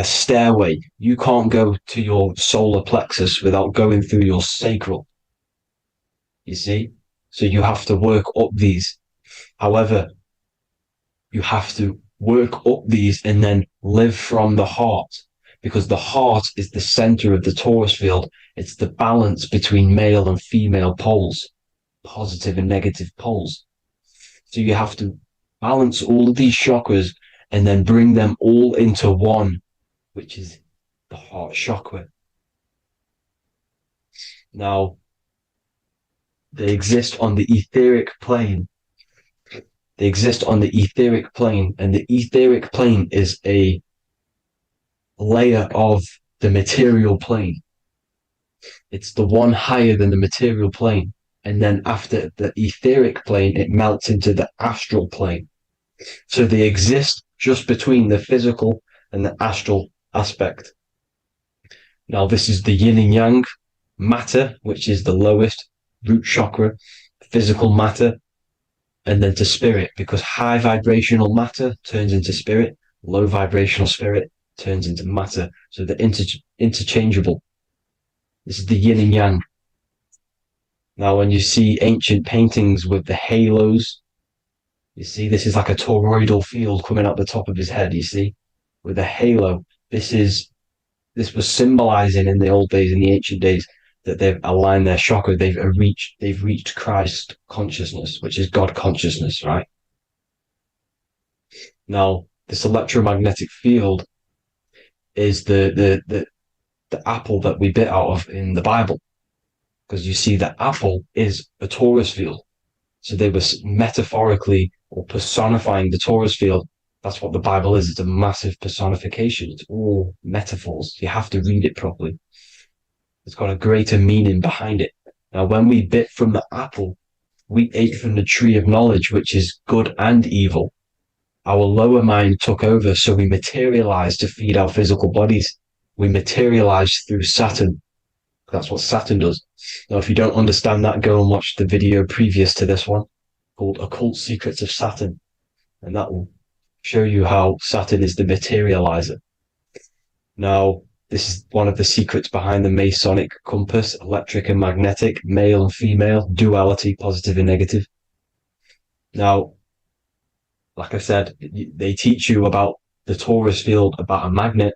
stairway. You can't go to your solar plexus without going through your sacral. You see? So you have to work up these. However, you have to work up these and then live from the heart, because the heart is the center of the torus field. It's the balance between male and female poles, positive and negative poles. So you have to balance all of these chakras and then bring them all into one, which is the heart chakra. Now, they exist on the etheric plane. They exist on the etheric plane, and the etheric plane is a layer of the material plane. It's the one higher than the material plane. And then after the etheric plane, it melts into the astral plane. So they exist just between the physical and the astral aspect. Now, this is the yin and yang matter, which is the lowest root chakra, physical matter, and then to spirit, because high vibrational matter turns into spirit, low vibrational spirit turns into matter. So they're interchangeable. This is the yin and yang. Now, when you see ancient paintings with the halos, you see this is like a toroidal field coming out the top of his head, you see, with a halo. This was symbolizing in the old days, in the ancient days, that they've aligned their chakra, they've reached Christ consciousness, which is God consciousness, right? Now, this electromagnetic field is the apple that we bit out of in the Bible, because you see the apple is a torus field. So they were metaphorically or personifying the torus field. That's what the Bible is. It's a massive personification. It's all metaphors. You have to read it properly. It's got a greater meaning behind it. Now, when we bit from the apple, we ate from the tree of knowledge, which is good and evil. Our lower mind took over, so we materialized to feed our physical bodies. We materialized through Saturn. That's what Saturn does. Now, if you don't understand that, go and watch the video previous to this one called Occult Secrets of Saturn. And that will show you how Saturn is the materializer. Now, this is one of the secrets behind the Masonic compass, electric and magnetic, male and female, duality, positive and negative. Now, like I said, they teach you about the torus field, about a magnet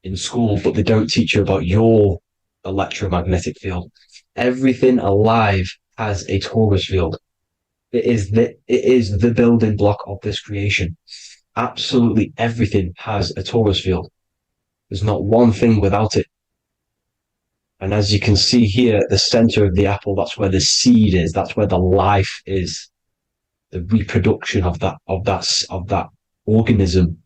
in school, but they don't teach you about your electromagnetic field. Everything alive has a torus field. It is the building block of this creation. Absolutely everything has a torus field. There's not one thing without it. And as you can see here at the center of the apple, that's where the seed is. That's where the life is. The reproduction of that organism.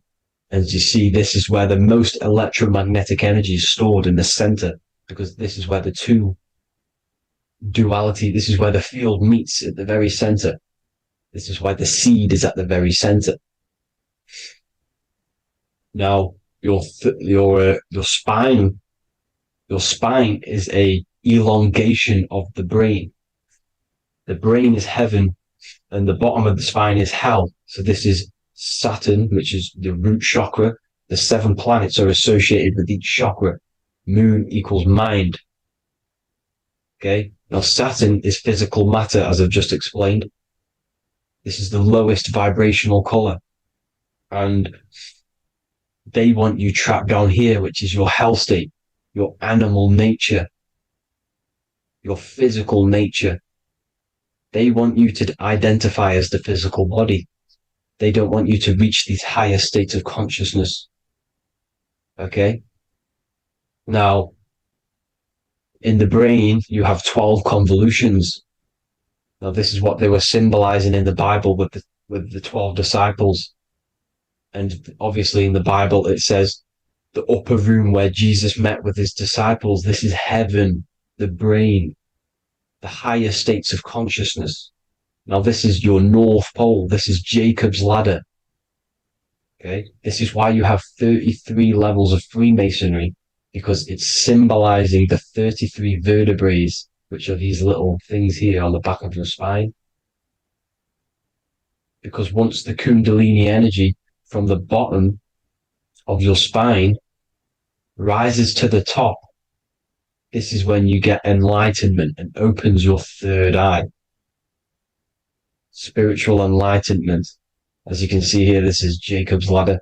As you see, this is where the most electromagnetic energy is stored, in the center, because this is where the two duality, this is where the field meets at the very center. This is why the seed is at the very center. Now, your spine is a elongation of the brain. The brain is heaven, and the bottom of the spine is hell. So this is Saturn, which is the root chakra. The 7 planets are associated with each chakra. Moon equals mind. Okay. Now Saturn is physical matter, as I've just explained. This is the lowest vibrational color. And they want you trapped down here, which is your hell state, your animal nature, your physical nature. They want you to identify as the physical body. They don't want you to reach these higher states of consciousness. Okay? Now, in the brain, you have 12 convolutions. Now, this is what they were symbolizing in the Bible with the 12 disciples. And obviously in the Bible, it says the upper room where Jesus met with his disciples. This is heaven, the brain, the higher states of consciousness. Now, this is your North Pole. This is Jacob's ladder. Okay. This is why you have 33 levels of Freemasonry, because it's symbolizing the 33 vertebrae, which are these little things here on the back of your spine. Because once the Kundalini energy from the bottom of your spine rises to the top, this is when you get enlightenment and opens your third eye. Spiritual enlightenment. As you can see here, this is Jacob's ladder.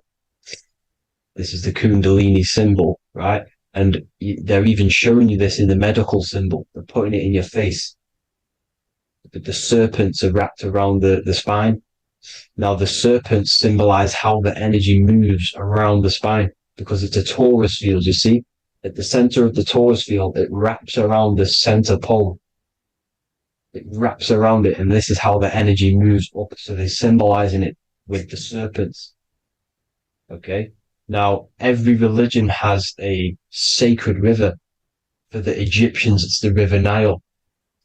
This is the Kundalini symbol, right? And they're even showing you this in the medical symbol. They're putting it in your face. The serpents are wrapped around the spine. Now, the serpents symbolize how the energy moves around the spine, because it's a torus field, you see? At the center of the torus field, it wraps around the center pole. It wraps around it, and this is how the energy moves up. So they're symbolizing it with the serpents. Okay? Now, every religion has a sacred river. For the Egyptians, it's the River Nile.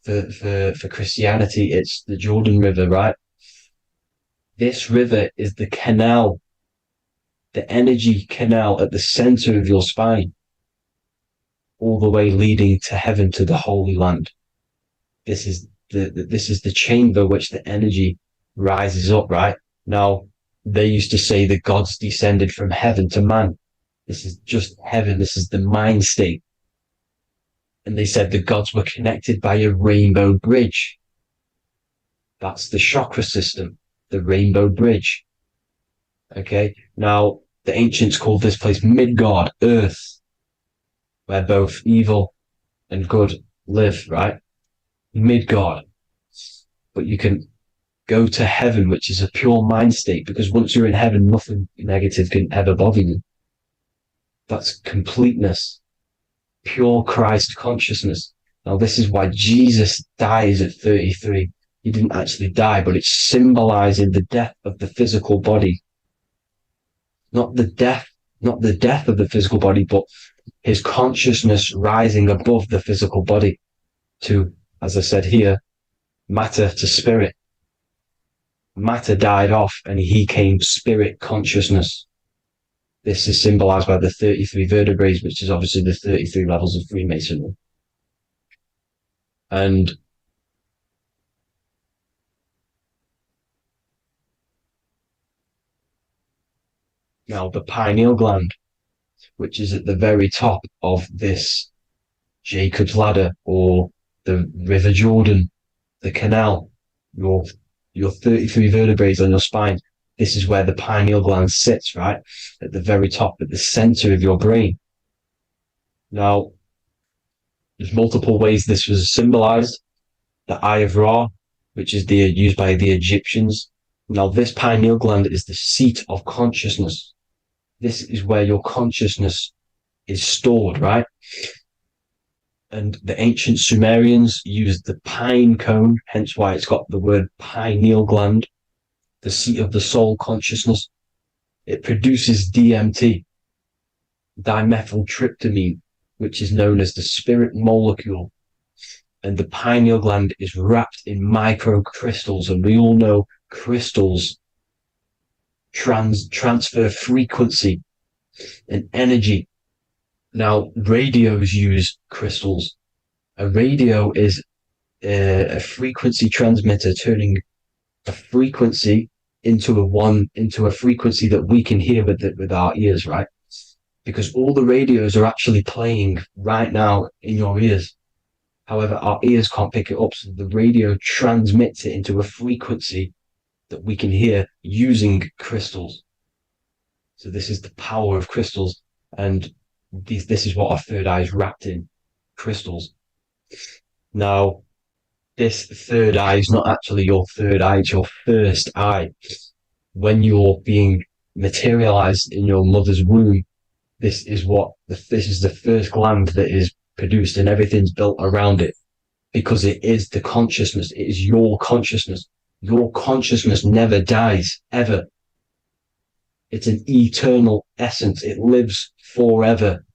For Christianity, it's the Jordan River, right? This river is the canal, the energy canal at the center of your spine, all the way leading to heaven, to the Holy Land. This is the chamber which the energy rises up, right? Now, they used to say the gods descended from heaven to man. This is just heaven. This is the mind state. And they said the gods were connected by a rainbow bridge. That's the chakra system, the rainbow bridge. Okay. Now, the ancients called this place Midgard, Earth, where both evil and good live, right? Midgard. But you can go to heaven, which is a pure mind state, because once you're in heaven, nothing negative can ever bother you. That's completeness, pure Christ consciousness. Now, this is why Jesus dies at 33. He didn't actually die, but it's symbolizing the death of the physical body. Not the death of the physical body, but his consciousness rising above the physical body to, as I said here, matter to spirit. Matter died off and he came spirit consciousness. This is symbolized by the 33 vertebrae, which is obviously the 33 levels of Freemasonry. And now the pineal gland, which is at the very top of this Jacob's ladder, or the River Jordan, the canal, your 33 vertebrae on your spine. This is where the pineal gland sits, right? At the very top, at the center of your brain. Now, There's multiple ways this was symbolized. The Eye of Ra, which is used by the Egyptians. Now, this pineal gland is the seat of consciousness. This is where your consciousness is stored, right? And the ancient Sumerians used the pine cone, hence why it's got the word pineal gland, the seat of the soul consciousness. It produces DMT, dimethyltryptamine, which is known as the spirit molecule. And the pineal gland is wrapped in microcrystals, and we all know crystals transfer frequency and energy. Now, radios use crystals. A radio is a frequency transmitter, turning a frequency into a frequency that we can hear with our ears, right? Because all the radios are actually playing right now in your ears. However, our ears can't pick it up, so the radio transmits it into a frequency that we can hear using crystals. So this is the power of crystals, and this is what our third eye is wrapped in, crystals. Now, this third eye is not actually your third eye, it's your first eye. When you're being materialized in your mother's womb, this is the first gland that is produced, and everything's built around it, because it is the consciousness. It is your consciousness. Your consciousness never dies, ever. It's an eternal essence. It lives forever.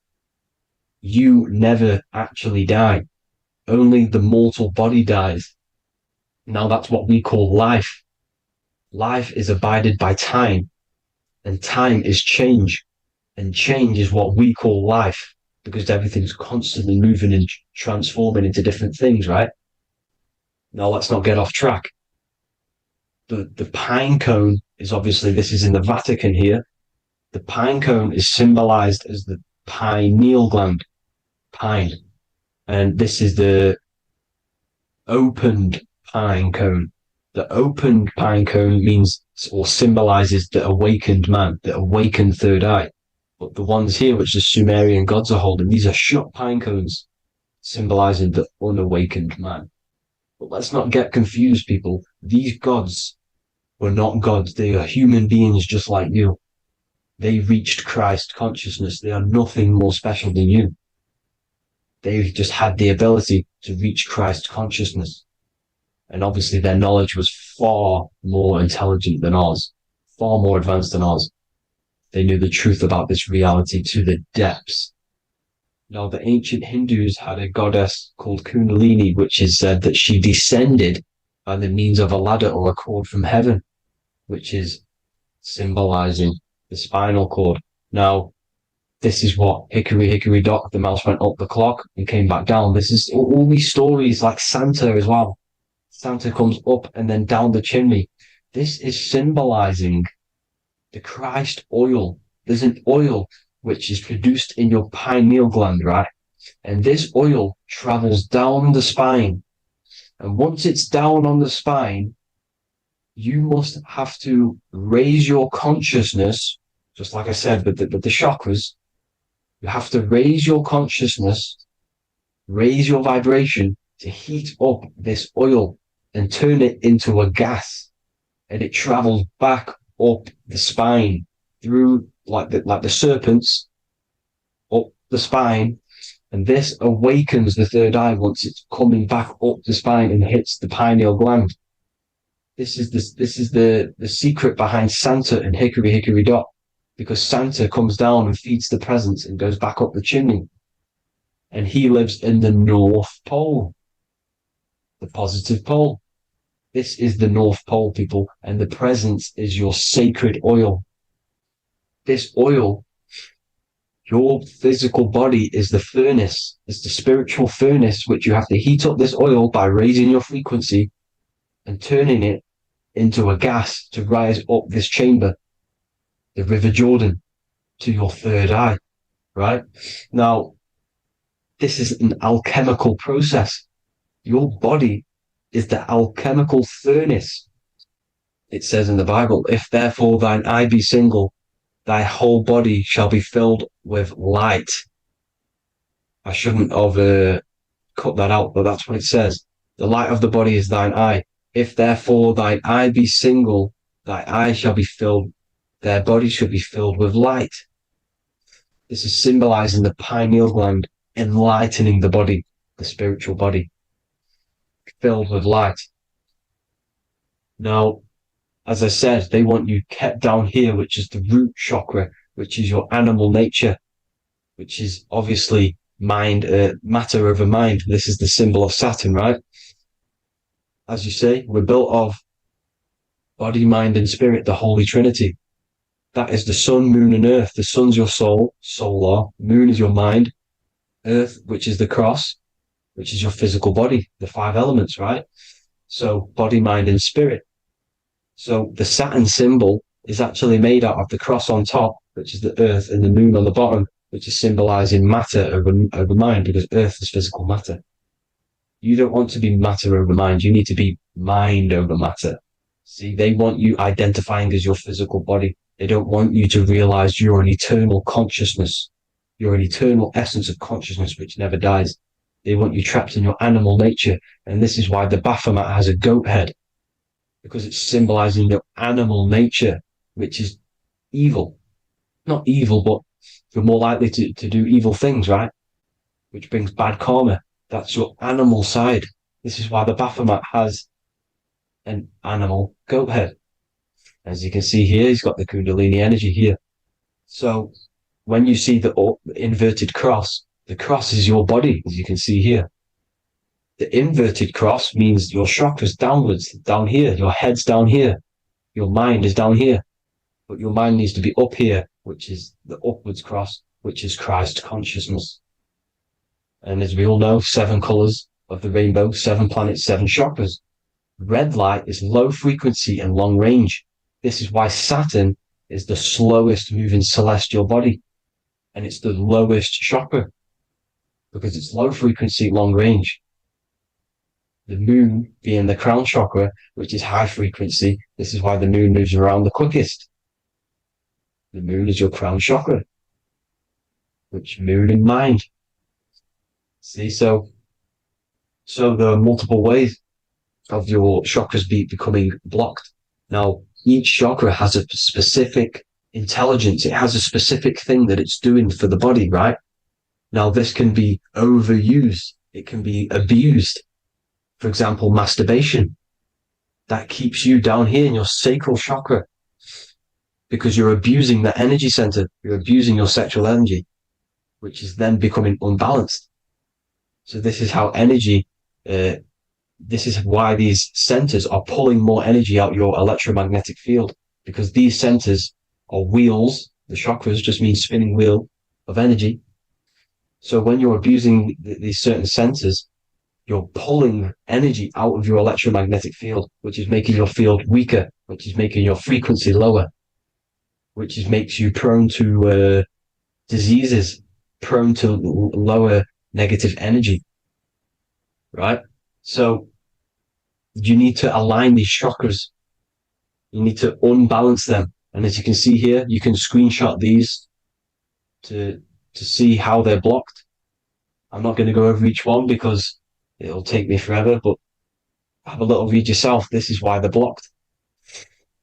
You never actually die. Only the mortal body dies. Now that's what we call life. Life is abided by time, and time is change. And change is what we call life, because everything's constantly moving and transforming into different things, right? Now let's not get off track. The pine cone is obviously, this is in the Vatican here. The pine cone is symbolized as the pineal gland, pine. And this is the opened pine cone. The opened pine cone means, or symbolizes, the awakened man, the awakened third eye. But the ones here, which the Sumerian gods are holding, these are shut pine cones, symbolizing the unawakened man. But let's not get confused, people. These gods were not gods. They are human beings just like you. They reached Christ consciousness. They are nothing more special than you. They've just had the ability to reach Christ consciousness. And obviously their knowledge was far more intelligent than ours, far more advanced than ours. They knew the truth about this reality to the depths. Now, the ancient Hindus had a goddess called Kundalini, which is said that she descended by the means of a ladder or a cord from heaven, which is symbolizing the spinal cord. Now, this is what hickory, hickory dock, the mouse went up the clock and came back down. This is all these stories, like Santa as well. Santa comes up and then down the chimney. This is symbolizing the Christ oil. There's an oil which is produced in your pineal gland, right? And this oil travels down the spine. And once it's down on the spine, you must have to raise your consciousness, just like I said, with the chakras. You have to raise your consciousness, raise your vibration to heat up this oil and turn it into a gas. And it travels back up the spine through like the serpents up the spine, and this awakens the third eye once it's coming back up the spine and hits the pineal gland. This is the secret behind Santa and hickory hickory dock, because Santa comes down and feeds the presents and goes back up the chimney, and he lives in the North Pole, the positive pole. This is the North Pole, people, and the presence is your sacred oil. This oil, your physical body is the furnace. It's the spiritual furnace, which you have to heat up this oil by raising your frequency and turning it into a gas to rise up this chamber, the River Jordan, to your third eye, right? Now, this is an alchemical process. Your body is the alchemical furnace. It says in the Bible, if therefore thine eye be single, thy whole body shall be filled with light. I shouldn't have cut that out, but that's what it says. The light of the body is thine eye. If therefore thine eye be single, thy eye shall be filled, their body shall be filled with light. This is symbolizing the pineal gland, enlightening the body, the spiritual body, filled with light. Now, as I said, they want you kept down here, which is the root chakra, which is your animal nature, which is obviously mind, matter over mind. This is the symbol of Saturn, right? As you say, we're built of body, mind, and spirit, the Holy Trinity. That is the sun, moon, and earth. The sun's your soul, solar. Moon is your mind. Earth, which is the cross, which is your physical body, the 5 elements, right? So body, mind, and spirit. So the Saturn symbol is actually made out of the cross on top, which is the earth, and the moon on the bottom, which is symbolizing matter over mind, because earth is physical matter. You don't want to be matter over mind. You need to be mind over matter. See, they want you identifying as your physical body. They don't want you to realize you're an eternal consciousness. You're an eternal essence of consciousness which never dies. They want you trapped in your animal nature. And this is why the Baphomet has a goat head, because it's symbolizing your animal nature, which is evil. Not evil, but you're more likely to do evil things, right? Which brings bad karma. That's your animal side. This is why the Baphomet has an animal goat head. As you can see here, he's got the Kundalini energy here. So when you see the inverted cross, the cross is your body, as you can see here. The inverted cross means your chakras downwards, down here. Your head's down here. Your mind is down here. But your mind needs to be up here, which is the upwards cross, which is Christ consciousness. And as we all know, 7 colors of the rainbow, 7 planets, 7 chakras. Red light is low frequency and long range. This is why Saturn is the slowest moving celestial body. And it's the lowest chakra, because it's low frequency, long range. The moon being the crown chakra, which is high frequency. This is why the moon moves around the quickest. The moon is your crown chakra, which moon in mind. See, so there are multiple ways of your chakras becoming blocked. Now, each chakra has a specific intelligence. It has a specific thing that it's doing for the body, right? Now, this can be overused. It can be abused. For example, masturbation. That keeps you down here in your sacral chakra, because you're abusing the energy center. You're abusing your sexual energy, which is then becoming unbalanced. So this is how energy, this is why these centers are pulling more energy out your electromagnetic field, because these centers are wheels. The chakras just mean spinning wheel of energy. So when you're abusing these certain centers, you're pulling energy out of your electromagnetic field, which is making your field weaker, which is making your frequency lower, which makes you prone to diseases, prone to lower negative energy, right? So you need to align these chakras. You need to unbalance them. And as you can see here, you can screenshot these to see how they're blocked. I'm not going to go over each one because it'll take me forever, but have a little read yourself. This is why they're blocked.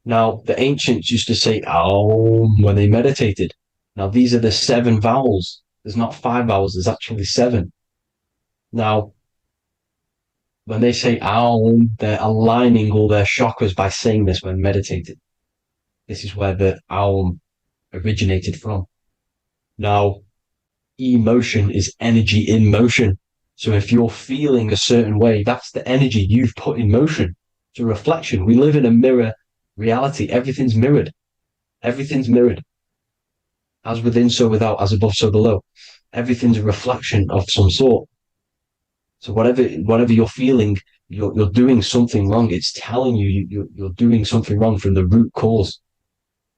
Now, the ancients used to say Aum when they meditated. Now, these are the 7 vowels. There's not 5 vowels, there's actually 7. Now, when they say Aum, they're aligning all their chakras by saying this when meditated. This is where the Aum originated from. Now, emotion is energy in motion. So if you're feeling a certain way, that's the energy you've put in motion. It's a reflection. We live in a mirror reality. Everything's mirrored. Everything's mirrored. As within, so without, as above, so below. Everything's a reflection of some sort. So whatever you're feeling, you're doing something wrong. It's telling you you're doing something wrong from the root cause,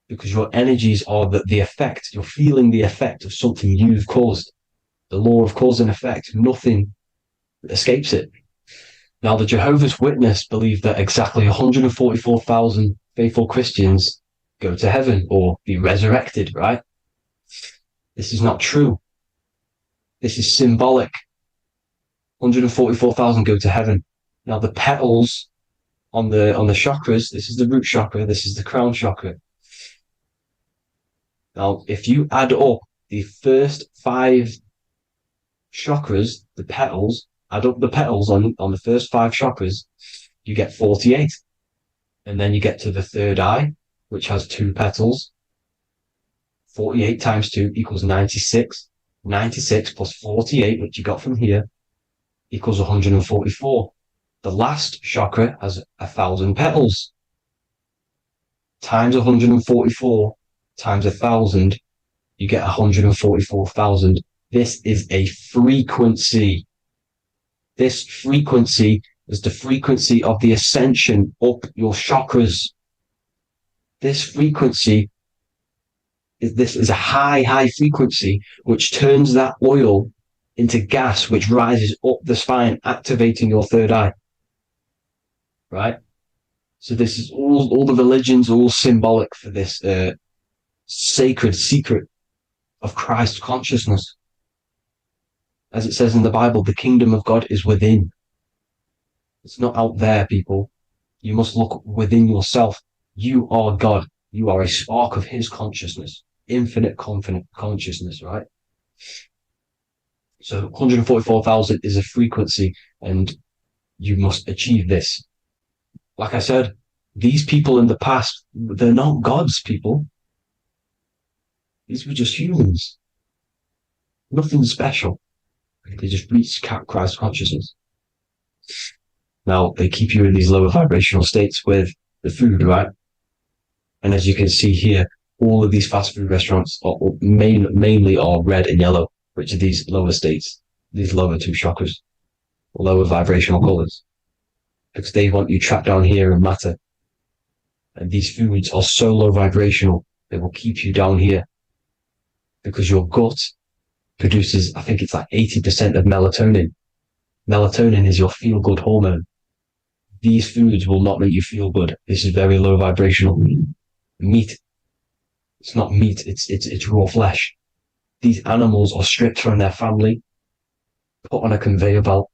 because your energies are the effect. You're feeling the effect of something you've caused. The law of cause and effect. Nothing escapes it. Now, the Jehovah's Witness believe that exactly 144,000 faithful Christians go to heaven or be resurrected, right? This is not true. This is symbolic. 144,000 go to heaven. Now the petals on the chakras, this is the root chakra, this is the crown chakra. Now, if you add up the first 5 chakras, the petals, add up the petals on the first 5 chakras, you get 48. And then you get to the third eye, which has 2 petals. 48 times 2 equals 96. 96 plus 48, which you got from here, equals 144. The last chakra has 1,000 petals. Times 144 times 1,000, you get 144,000. This is a frequency. This frequency is the frequency of the ascension up your chakras. This frequency is a high frequency, which turns that oil into gas, which rises up the spine, activating your third eye. Right? So this is all the religions are all symbolic for this sacred secret of Christ consciousness. As it says in the Bible, the kingdom of God is within. It's not out there, people. You must look within yourself. You are God. You are a spark of his consciousness, infinite consciousness, right? So 144,000 is a frequency, and you must achieve this. Like I said, these people in the past, they're not gods, people. These were just humans. Nothing special. They just reached Christ consciousness. Now, they keep you in these lower vibrational states with the food, right? And as you can see here, all of these fast food restaurants are mainly are red and yellow, which are these lower states, these lower 2 chakras, lower vibrational colors, because they want you trapped down here in matter. And these foods are so low vibrational, they will keep you down here, because your gut produces, I think it's like 80% of melatonin. Melatonin is your feel-good hormone. These foods will not make you feel good. This is very low vibrational. Meat. It's not meat, it's raw flesh. These animals are stripped from their family, put on a conveyor belt,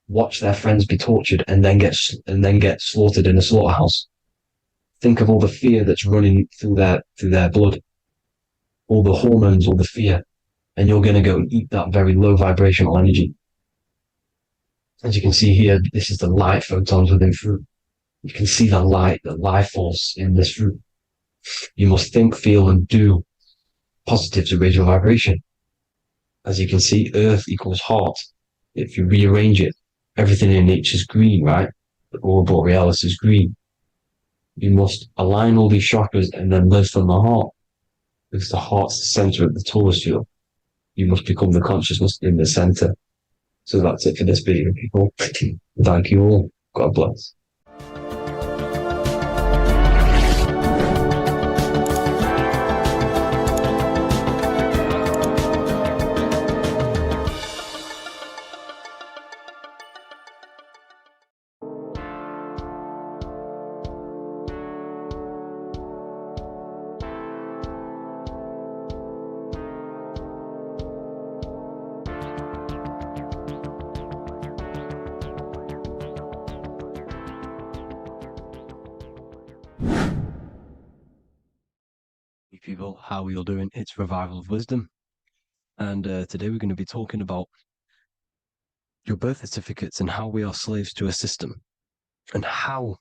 watch their friends be tortured, and then get slaughtered in a slaughterhouse. Think of all the fear that's running through their blood, all the hormones, all the fear, and you're going to go and eat that very low vibrational energy. As you can see here, this is the light photons within fruit. You can see the life force in this fruit. You must think, feel, and do positive to raise your vibration. As you can see, earth equals heart. If you rearrange it, everything in nature is green, right? The aurora borealis is green. You must align all these chakras and then live from the heart, because the heart's the center of the Taurus field. You must become the consciousness in the center. So that's it for this video, people. Thank you all. God bless. People, how are you all doing? It's Revival of Wisdom, and today we're going to be talking about your birth certificates and how we are slaves to a system and how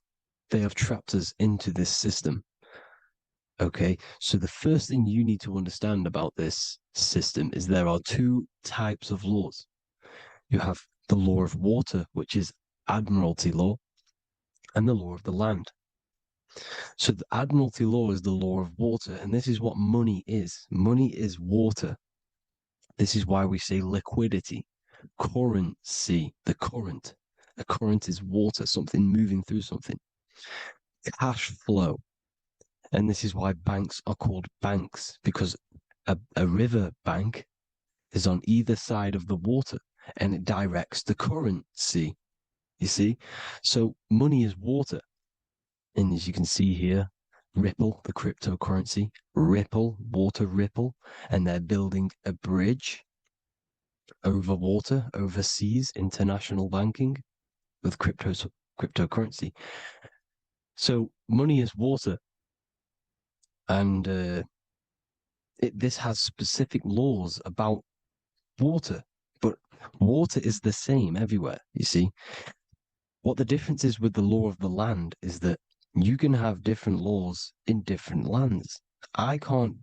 they have trapped us into this system. Okay, so the first thing you need to understand about this system is there are 2 types of laws. You have the law of water, which is Admiralty law, and the law of the land. So the Admiralty law is the law of water, and this is what money is. Money is water. This is why we say liquidity, currency, the current. A current is water, something moving through something. Cash flow. And this is why banks are called banks, because a river bank is on either side of the water, and it directs the currency. You see? So money is water. And as you can see here, Ripple, the cryptocurrency, Ripple, water Ripple, and they're building a bridge over water, overseas, international banking with cryptocurrency. So money is water, and this has specific laws about water, but water is the same everywhere. You see, what the difference is with the law of the land is that you can have different laws in different lands. I can't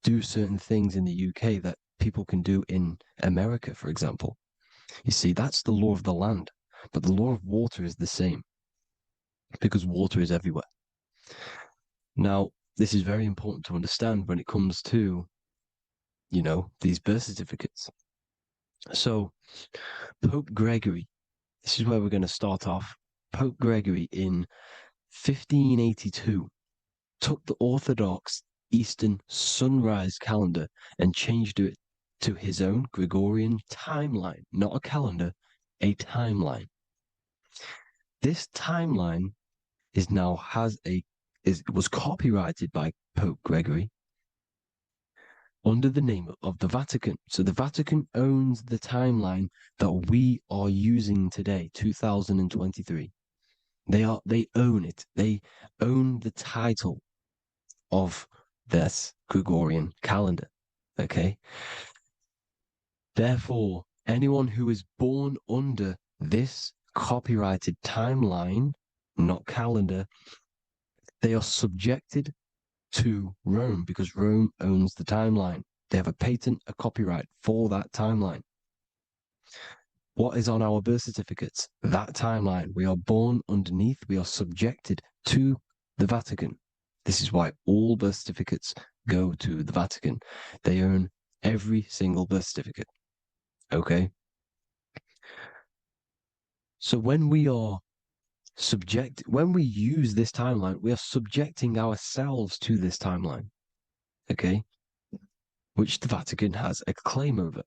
do certain things in the UK that people can do in America, for example. You see, that's the law of the land, but the law of water is the same because water is everywhere. Now, this is very important to understand when it comes to, these birth certificates. So, Pope Gregory, this is where we're going to start off. Pope Gregory in 1582 took the Orthodox Eastern sunrise calendar and changed it to his own Gregorian timeline, not a calendar, a timeline. This timeline was copyrighted by Pope Gregory under the name of the Vatican. So the Vatican owns the timeline that we are using today, 2023. They own it. They own the title of this Gregorian calendar. Okay. Therefore, anyone who is born under this copyrighted timeline, not calendar, they are subjected to Rome because Rome owns the timeline. They have a patent, a copyright for that timeline. What is on our birth certificates? That timeline. We are born underneath, we are subjected to the Vatican. This is why all birth certificates go to the Vatican. They own every single birth certificate. Okay? So when we use this timeline, we are subjecting ourselves to this timeline. Okay? Which the Vatican has a claim over.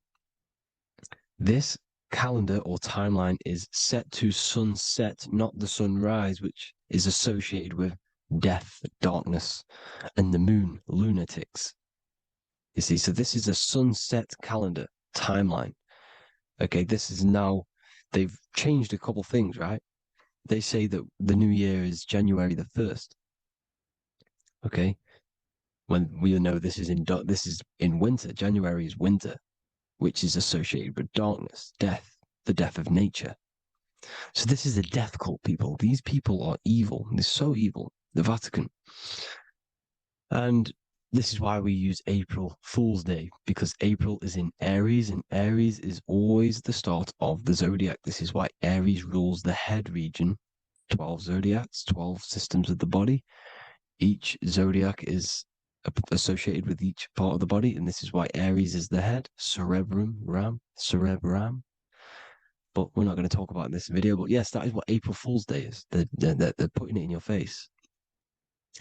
This calendar or timeline is set to sunset, not the sunrise, which is associated with death, darkness, and the moon, lunatics. You see, so this is a sunset calendar timeline. Okay, they've changed a couple things, right? They say that the new year is January the 1st. Okay, when we know this is in winter. January is winter, which is associated with darkness, death, the death of nature. So this is a death cult, people. These people are evil. They're so evil. The Vatican. And this is why we use April Fool's Day, because April is in Aries, and Aries is always the start of the zodiac. This is why Aries rules the head region. 12 zodiacs, 12 systems of the body. Each zodiac is associated with each part of the body, and this is why Aries is the head, cerebrum. But we're not going to talk about in this video. But yes, that is what April Fool's Day is. They're putting it in your face.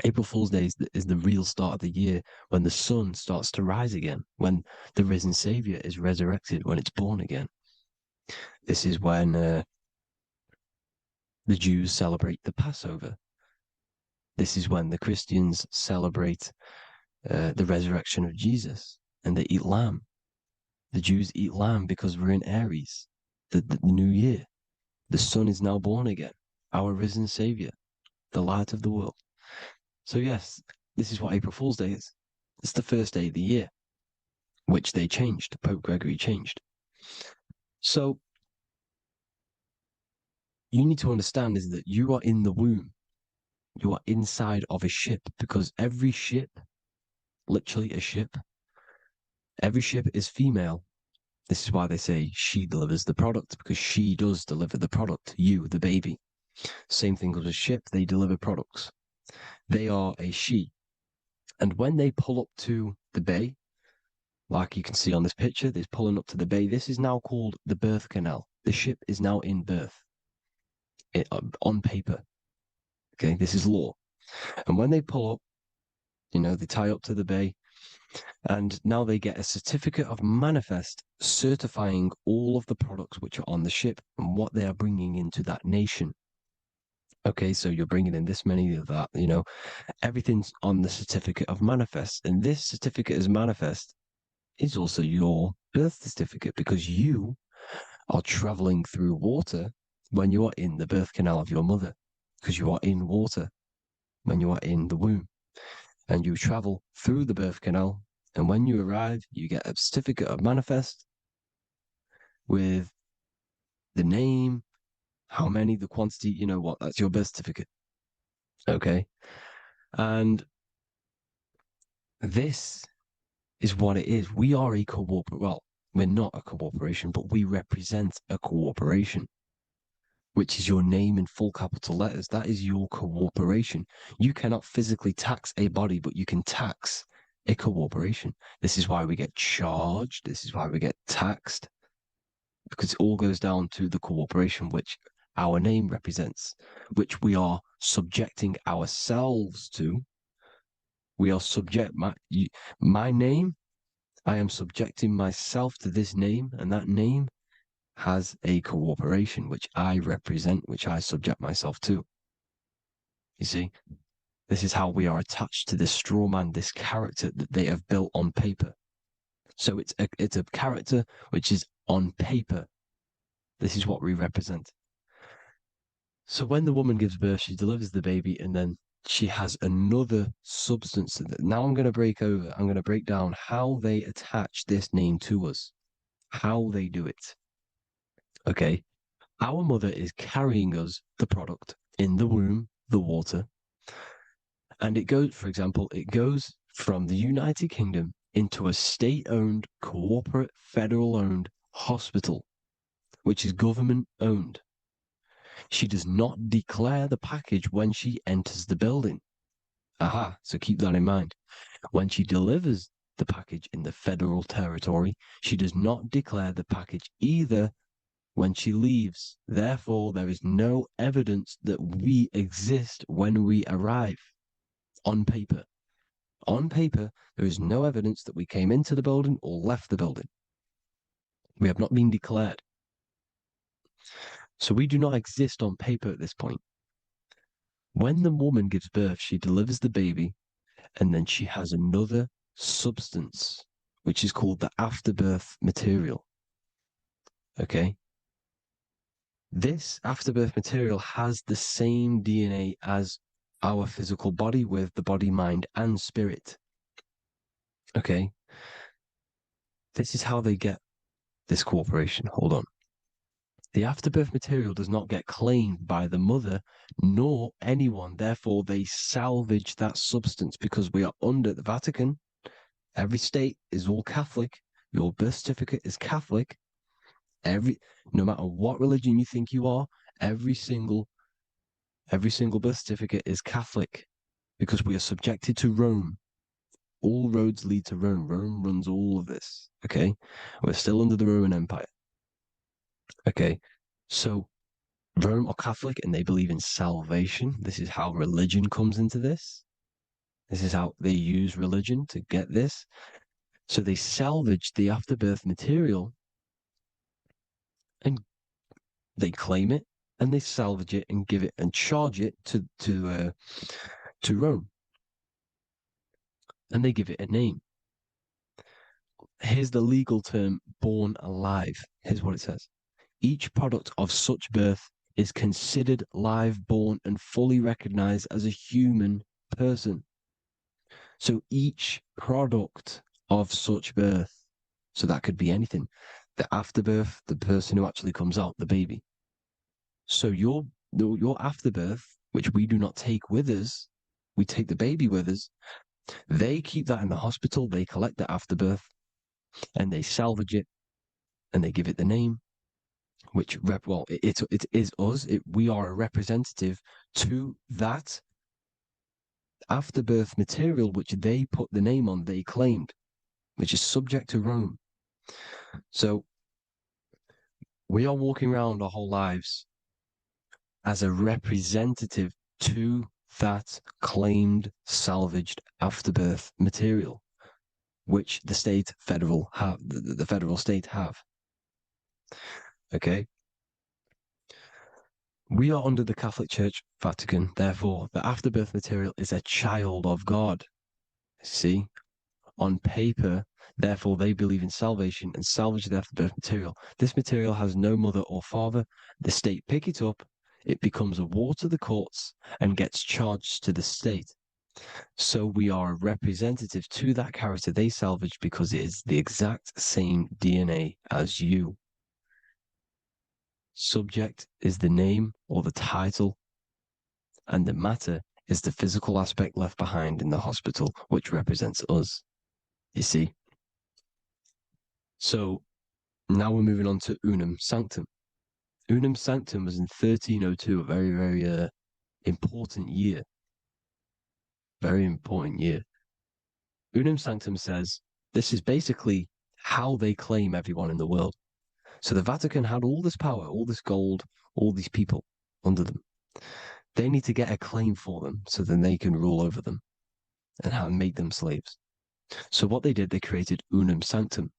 April Fool's Day is the real start of the year, when the sun starts to rise again, when the risen Savior is resurrected, when it's born again. This is when the Jews celebrate the Passover. This is when the Christians celebrate the resurrection of Jesus, and they eat lamb. The Jews eat lamb because we're in Aries, the new year. The sun is now born again, our risen Savior, the light of the world. So yes, this is what April Fool's Day is. It's the first day of the year, which they changed. Pope Gregory changed. So you need to understand is that you are in the womb. You are inside of a ship, because every ship, literally a ship, every ship is female. This is why they say she delivers the product, because she does deliver the product, you, the baby. Same thing with a ship, they deliver products. They are a she. And when they pull up to the bay, like you can see on this picture, they're pulling up to the bay. This is now called the birth canal. The ship is now in birth on paper. Okay, this is law. And when they pull up, they tie up to the bay, and now they get a certificate of manifest certifying all of the products which are on the ship and what they are bringing into that nation. Okay, so you're bringing in this many of that, everything's on the certificate of manifest. And this certificate of manifest is also your birth certificate, because you are traveling through water when you are in the birth canal of your mother, because you are in water when you are in the womb, and you travel through the birth canal, and when you arrive, you get a certificate of manifest with the name, how many, the quantity, you know what, that's your birth certificate. Okay. And this is what it is. We are a well, we're not a corporation, but we represent a corporation, which is your name in full capital letters. That is your corporation. You cannot physically tax a body, but you can tax a corporation. This is why we get charged. This is why we get taxed, because it all goes down to the corporation which our name represents, which we are subjecting ourselves to. We are subject, my name, I am subjecting myself to this name, and that name has a corporation which I represent, which I subject myself to. You see, this is how we are attached to this straw man, this character that they have built on paper. So it's a character which is on paper. This is what we represent. So when the woman gives birth, she delivers the baby, and then she has another substance. Now I'm going to break down how they attach this name to us, how they do it. Okay. Our mother is carrying us the product in the womb, the water. And it goes, for example, it goes from the United Kingdom into a state-owned, corporate, federal-owned hospital, which is government-owned. She does not declare the package when she enters the building. Aha, so keep that in mind. When she delivers the package in the federal territory, she does not declare the package either when she leaves. Therefore, there is no evidence that we exist when we arrive. On paper. On paper, there is no evidence that we came into the building or left the building. We have not been declared. So we do not exist on paper at this point. When the woman gives birth, she delivers the baby, and then she has another substance, which is called the afterbirth material. Okay? This afterbirth material has the same DNA as our physical body, with the body, mind, and spirit. Okay? This is how they get this corporation. Hold on. The afterbirth material does not get claimed by the mother nor anyone. Therefore, they salvage that substance, because we are under the Vatican. Every state is all Catholic. Your birth certificate is Catholic. No matter what religion you think you are, every single birth certificate is Catholic, because we are subjected to Rome. All roads lead to Rome. Rome runs all of this. Okay, we're still under the Roman Empire. Okay, so Rome are Catholic and they believe in salvation. This is how religion comes into this. This is how they use religion to get this. So they salvage the afterbirth material and they claim it, and they salvage it and give it and charge it to Rome, and they give it a name. Here's the legal term: born alive. Here's what it says: each product of such birth is considered live, born, and fully recognized as a human person. So each product of such birth, so that could be anything, the afterbirth, the person who actually comes out, the baby. So your afterbirth, which we do not take with us, we take the baby with us. They keep that in the hospital. They collect the afterbirth, and they salvage it, and they give it the name, which it is us. We are a representative to that afterbirth material, which they put the name on. They claimed, which is subject to Rome. So we are walking around our whole lives as a representative to that claimed salvaged afterbirth material, which the federal state have. Okay. We are under the Catholic Church, Vatican. Therefore, the afterbirth material is a child of God. See, on paper. Therefore, they believe in salvation and salvage the afterbirth material. This material has no mother or father. The state pick it up. It becomes a war to the courts and gets charged to the state. So we are a representative to that character they salvage because it is the exact same DNA as you. Subject is the name or the title, and the matter is the physical aspect left behind in the hospital, which represents us. You see? So now we're moving on to Unum Sanctum. Unum Sanctum was in 1302, a very, very important year. Very important year. Unum Sanctum says this is basically how they claim everyone in the world. So the Vatican had all this power, all this gold, all these people under them. They need to get a claim for them so then they can rule over them and make them slaves. So what they did, they created Unum Sanctum.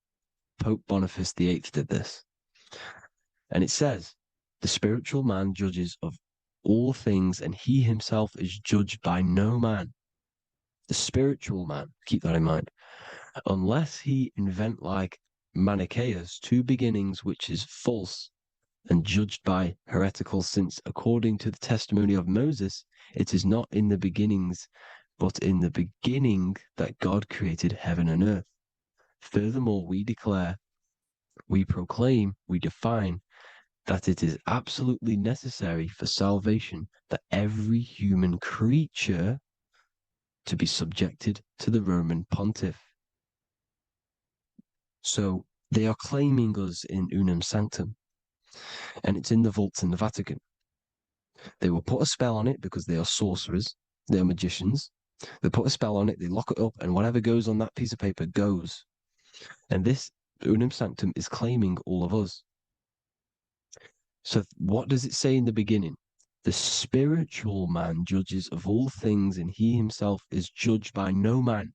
Pope Boniface VIII did this. And it says, the spiritual man judges of all things, and he himself is judged by no man. The spiritual man, keep that in mind, unless he invent like Manichaeus, two beginnings, which is false and judged by heretical, since according to the testimony of Moses, it is not in the beginnings, but in the beginning that God created heaven and earth. Furthermore, we declare, we proclaim, we define that it is absolutely necessary for salvation that every human creature to be subjected to the Roman pontiff. So they are claiming us in Unum Sanctum, and it's in the vaults in the Vatican. They will put a spell on it because they are sorcerers, they are magicians. They put a spell on it, they lock it up, and whatever goes on that piece of paper goes. And this Unum Sanctum is claiming all of us. So what does it say in the beginning? The spiritual man judges of all things, and he himself is judged by no man.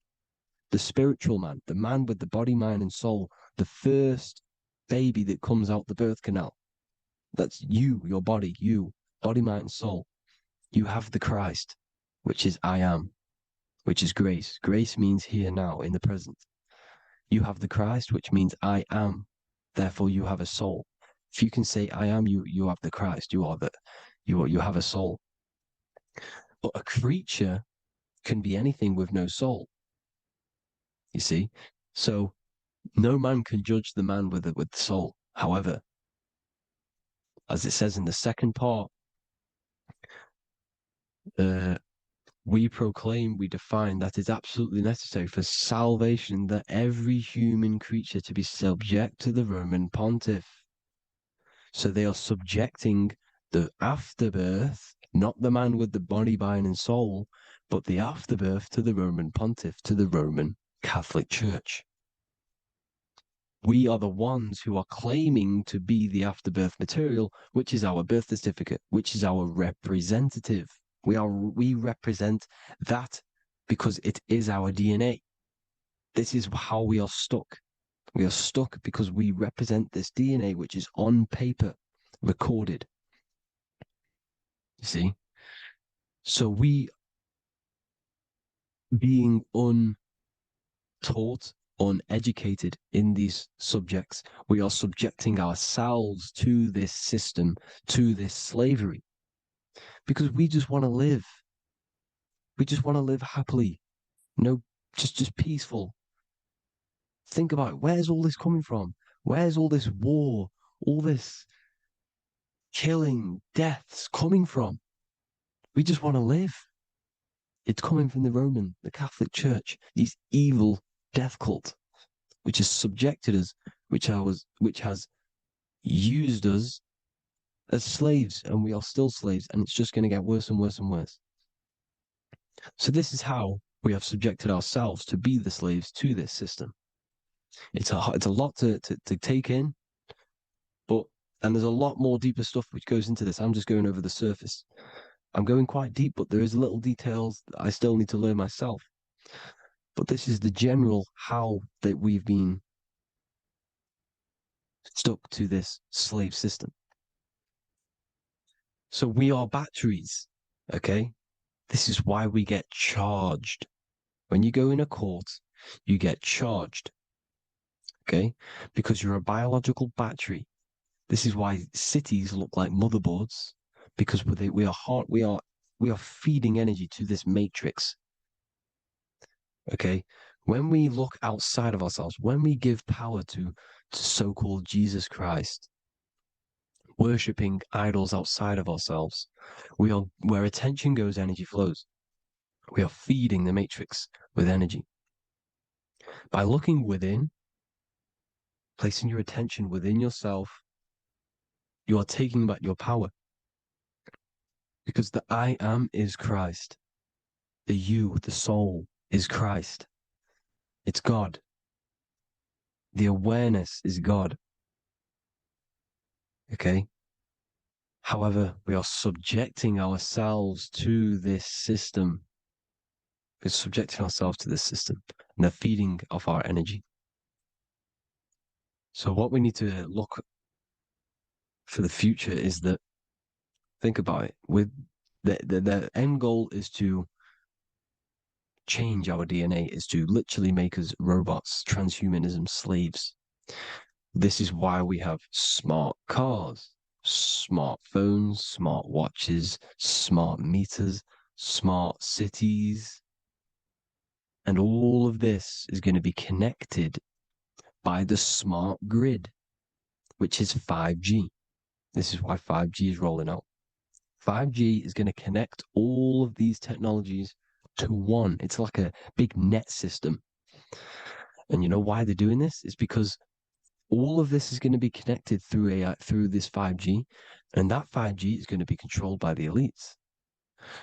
The spiritual man, the man with the body, mind, and soul, the first baby that comes out the birth canal. That's you, your body, you, body, mind, and soul. You have the Christ, which is I am, which is grace. Grace means here, now, in the present. You have the Christ, which means I am. Therefore, you have a soul. If you can say I am, you have the Christ. You have a soul. But a creature can be anything with no soul. You see? So no man can judge the man with the soul. However, as it says in the second part, we proclaim, we define that it's absolutely necessary for salvation that every human creature to be subject to the Roman pontiff. So they are subjecting the afterbirth, not the man with the body, mind, and soul, but the afterbirth to the Roman pontiff, to the Roman Catholic Church. We are the ones who are claiming to be the afterbirth material, which is our birth certificate, which is our representative. We represent that because it is our DNA. This is how we are stuck. We are stuck because we represent this DNA, which is on paper, recorded. You see? So we, being untaught, uneducated in these subjects, we are subjecting ourselves to this system, to this slavery, because we just want to live. We just want to live happily, just peaceful. Think about it. Where's all this coming from? Where's all this war, all this killing, deaths coming from? We just want to live. It's coming from the Catholic Church, these evil death cult, which has subjected us, which has used us as slaves, and we are still slaves, and it's just going to get worse and worse and worse. So this is how we have subjected ourselves to be the slaves to this system. It's a lot to take in, and there's a lot more deeper stuff which goes into this. I'm just going over the surface. I'm going quite deep, but there is little details that I still need to learn myself. But this is the general how that we've been stuck to this slave system. So we are batteries, okay? This is why we get charged. When you go in a court you get charged. Okay? Because you're a biological battery. This is why cities look like motherboards, because we are feeding energy to this matrix. Okay? When we look outside of ourselves, when we give power to so-called Jesus Christ, worshipping idols outside of ourselves, where attention goes, energy flows. We are feeding the matrix with energy. By looking within, placing your attention within yourself, you are taking back your power. Because the I am is Christ. The you, the soul, is Christ. It's God. The awareness is God. Okay? However, we are subjecting ourselves to this system. We're subjecting ourselves to this system and the feeding of our energy. So what we need to look for the future is that, think about it, with the end goal is to change our DNA, is to literally make us robots, transhumanism slaves. This is why we have smart cars, smartphones, smart watches, smart meters, smart cities. And all of this is going to be connected by the smart grid, which is 5G. This is why 5G is rolling out. 5G is going to connect all of these technologies to one. It's like a big net system. And you know why they're doing this? It's because all of this is going to be connected through AI, through this 5G, and that 5G is going to be controlled by the elites.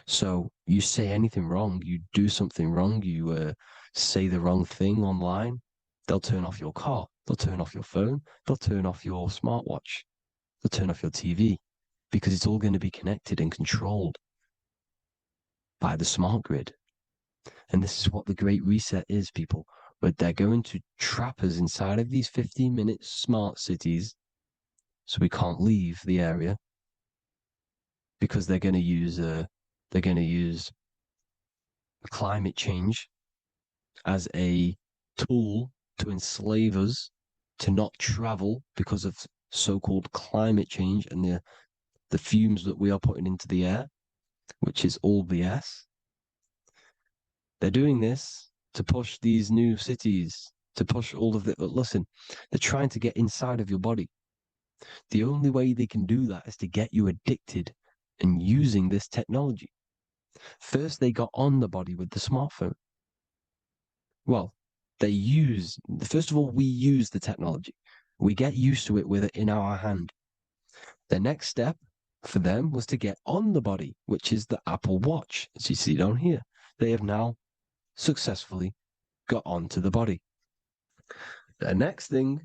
So you say anything wrong, you do something wrong, you say the wrong thing online, they'll turn off your car, they'll turn off your phone, they'll turn off your smartwatch, they'll turn off your TV, because it's all going to be connected and controlled by the smart grid. And this is what the Great Reset is, people. But they're going to trap us inside of these 15-minute smart cities so we can't leave the area, because they're going to use climate change as a tool to enslave us to not travel because of so-called climate change and the fumes that we are putting into the air, which is all BS. They're doing this to push these new cities, to push all of it. But listen, they're trying to get inside of your body. The only way they can do that is to get you addicted and using this technology. First, they got on the body with the smartphone. Well, first of all, we use the technology. We get used to it with it in our hand. The next step for them was to get on the body, which is the Apple Watch, as you see down here. They have now successfully got onto the body. The next thing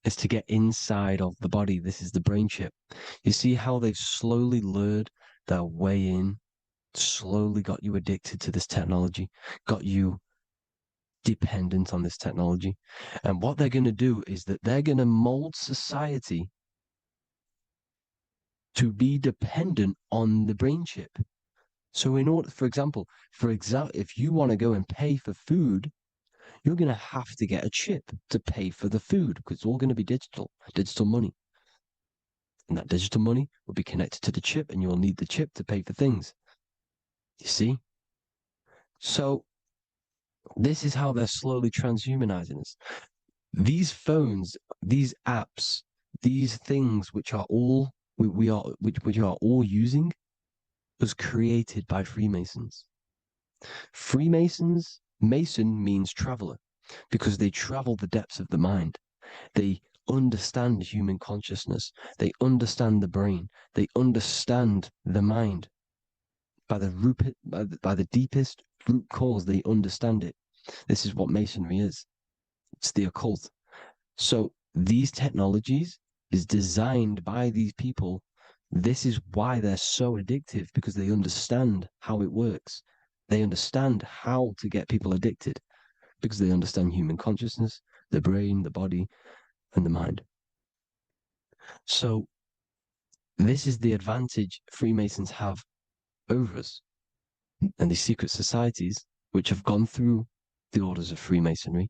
is to get inside of the body. This is the brain chip. You see how they've slowly lured their way in, slowly got you addicted to this technology, got you dependent on this technology. And what they're going to do is that they're going to mold society to be dependent on the brain chip. So in order, for example, if you want to go and pay for food, you're going to have to get a chip to pay for the food, because it's all going to be digital money. And that digital money will be connected to the chip, and you'll need the chip to pay for things. You see? So this is how they're slowly transhumanizing us. These phones, these apps, these things which are all we are all using was created by Freemasons. Mason means traveler, because they travel the depths of the mind. They understand human consciousness. They understand the brain. They understand the mind. By the deepest root cause, they understand it. This is what Masonry is. It's the occult. So these technologies is designed by these people. This is why they're so addictive, because they understand how it works. They understand how to get people addicted, because they understand human consciousness, the brain, the body, and the mind. So this is the advantage Freemasons have over us and these secret societies, which have gone through the orders of Freemasonry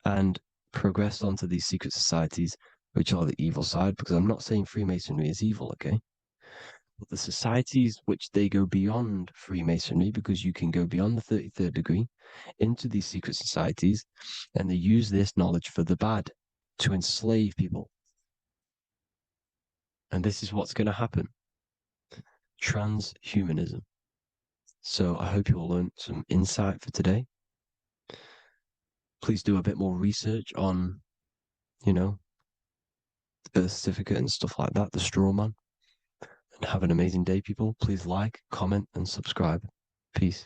and progressed onto these secret societies, which are the evil side, because I'm not saying Freemasonry is evil, okay? But the societies which they go beyond Freemasonry, because you can go beyond the 33rd degree into these secret societies, and they use this knowledge for the bad, to enslave people. And this is what's going to happen. Transhumanism. So I hope you all learned some insight for today. Please do a bit more research on, the birth certificate and stuff like that, the straw man. And have an amazing day, people. Please like, comment, and subscribe. Peace.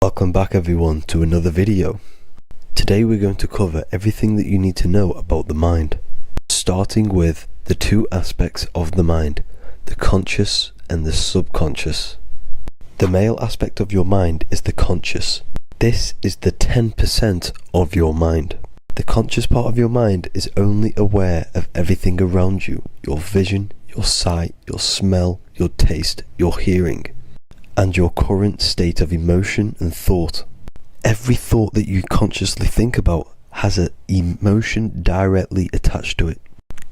Welcome back everyone to another video. Today we're going to cover everything that you need to know about the mind, starting with the two aspects of the mind, the conscious and the subconscious. The male aspect of your mind is the conscious. This is the 10% of your mind. The conscious part of your mind is only aware of everything around you, your vision, your sight, your smell, your taste, your hearing, and your current state of emotion and thought. Every thought that you consciously think about has an emotion directly attached to it.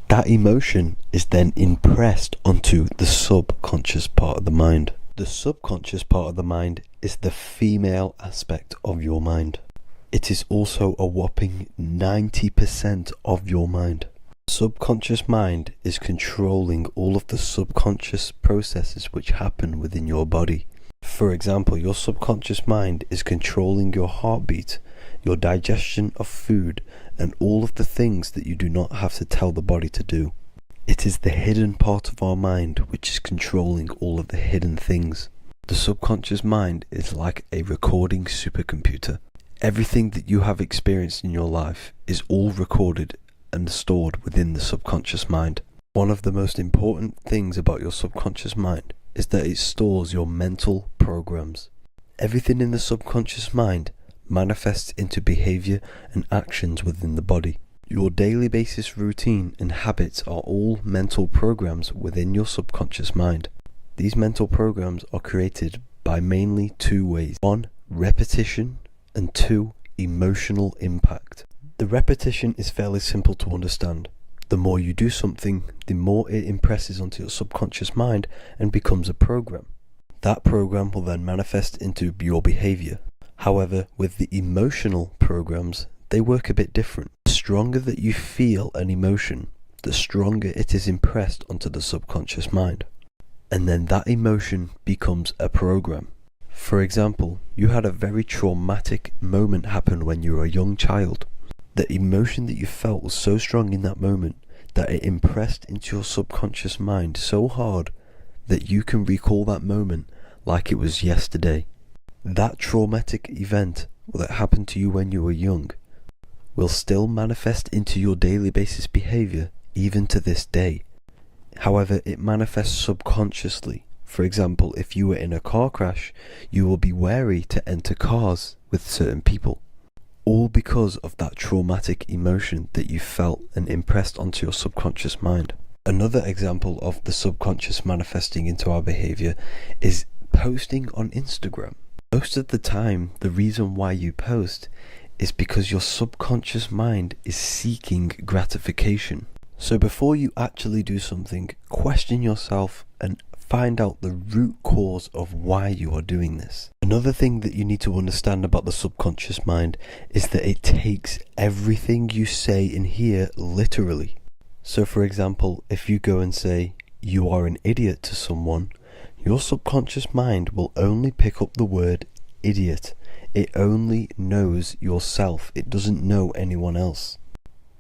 That emotion is then impressed onto the subconscious part of the mind. The subconscious part of the mind is the female aspect of your mind. It is also a whopping 90% of your mind. Subconscious mind is controlling all of the subconscious processes which happen within your body. For example, your subconscious mind is controlling your heartbeat, your digestion of food, and all of the things that you do not have to tell the body to do. It is the hidden part of our mind which is controlling all of the hidden things. The subconscious mind is like a recording supercomputer. Everything that you have experienced in your life is all recorded and stored within the subconscious mind. One of the most important things about your subconscious mind is that it stores your mental programs. Everything in the subconscious mind manifests into behavior and actions within the body. Your daily basis routine and habits are all mental programs within your subconscious mind. These mental programs are created by mainly two ways. 1, repetition, and 2, emotional impact. The repetition is fairly simple to understand. The more you do something, the more it impresses onto your subconscious mind and becomes a program. That program will then manifest into your behavior. However, with the emotional programs, they work a bit different. The stronger that you feel an emotion, the stronger it is impressed onto the subconscious mind. And then that emotion becomes a program. For example, you had a very traumatic moment happen when you were a young child. The emotion that you felt was so strong in that moment that it impressed into your subconscious mind so hard that you can recall that moment like it was yesterday. That traumatic event that happened to you when you were young will still manifest into your daily basis behavior even to this day. However, it manifests subconsciously. For example, if you were in a car crash, you will be wary to enter cars with certain people. All because of that traumatic emotion that you felt and impressed onto your subconscious mind. Another example of the subconscious manifesting into our behavior is posting on Instagram. Most of the time, the reason why you post is because your subconscious mind is seeking gratification. So before you actually do something, question yourself and find out the root cause of why you are doing this. Another thing that you need to understand about the subconscious mind is that it takes everything you say and hear literally. So for example, if you go and say, "You are an idiot" to someone, your subconscious mind will only pick up the word idiot. It only knows yourself. It doesn't know anyone else.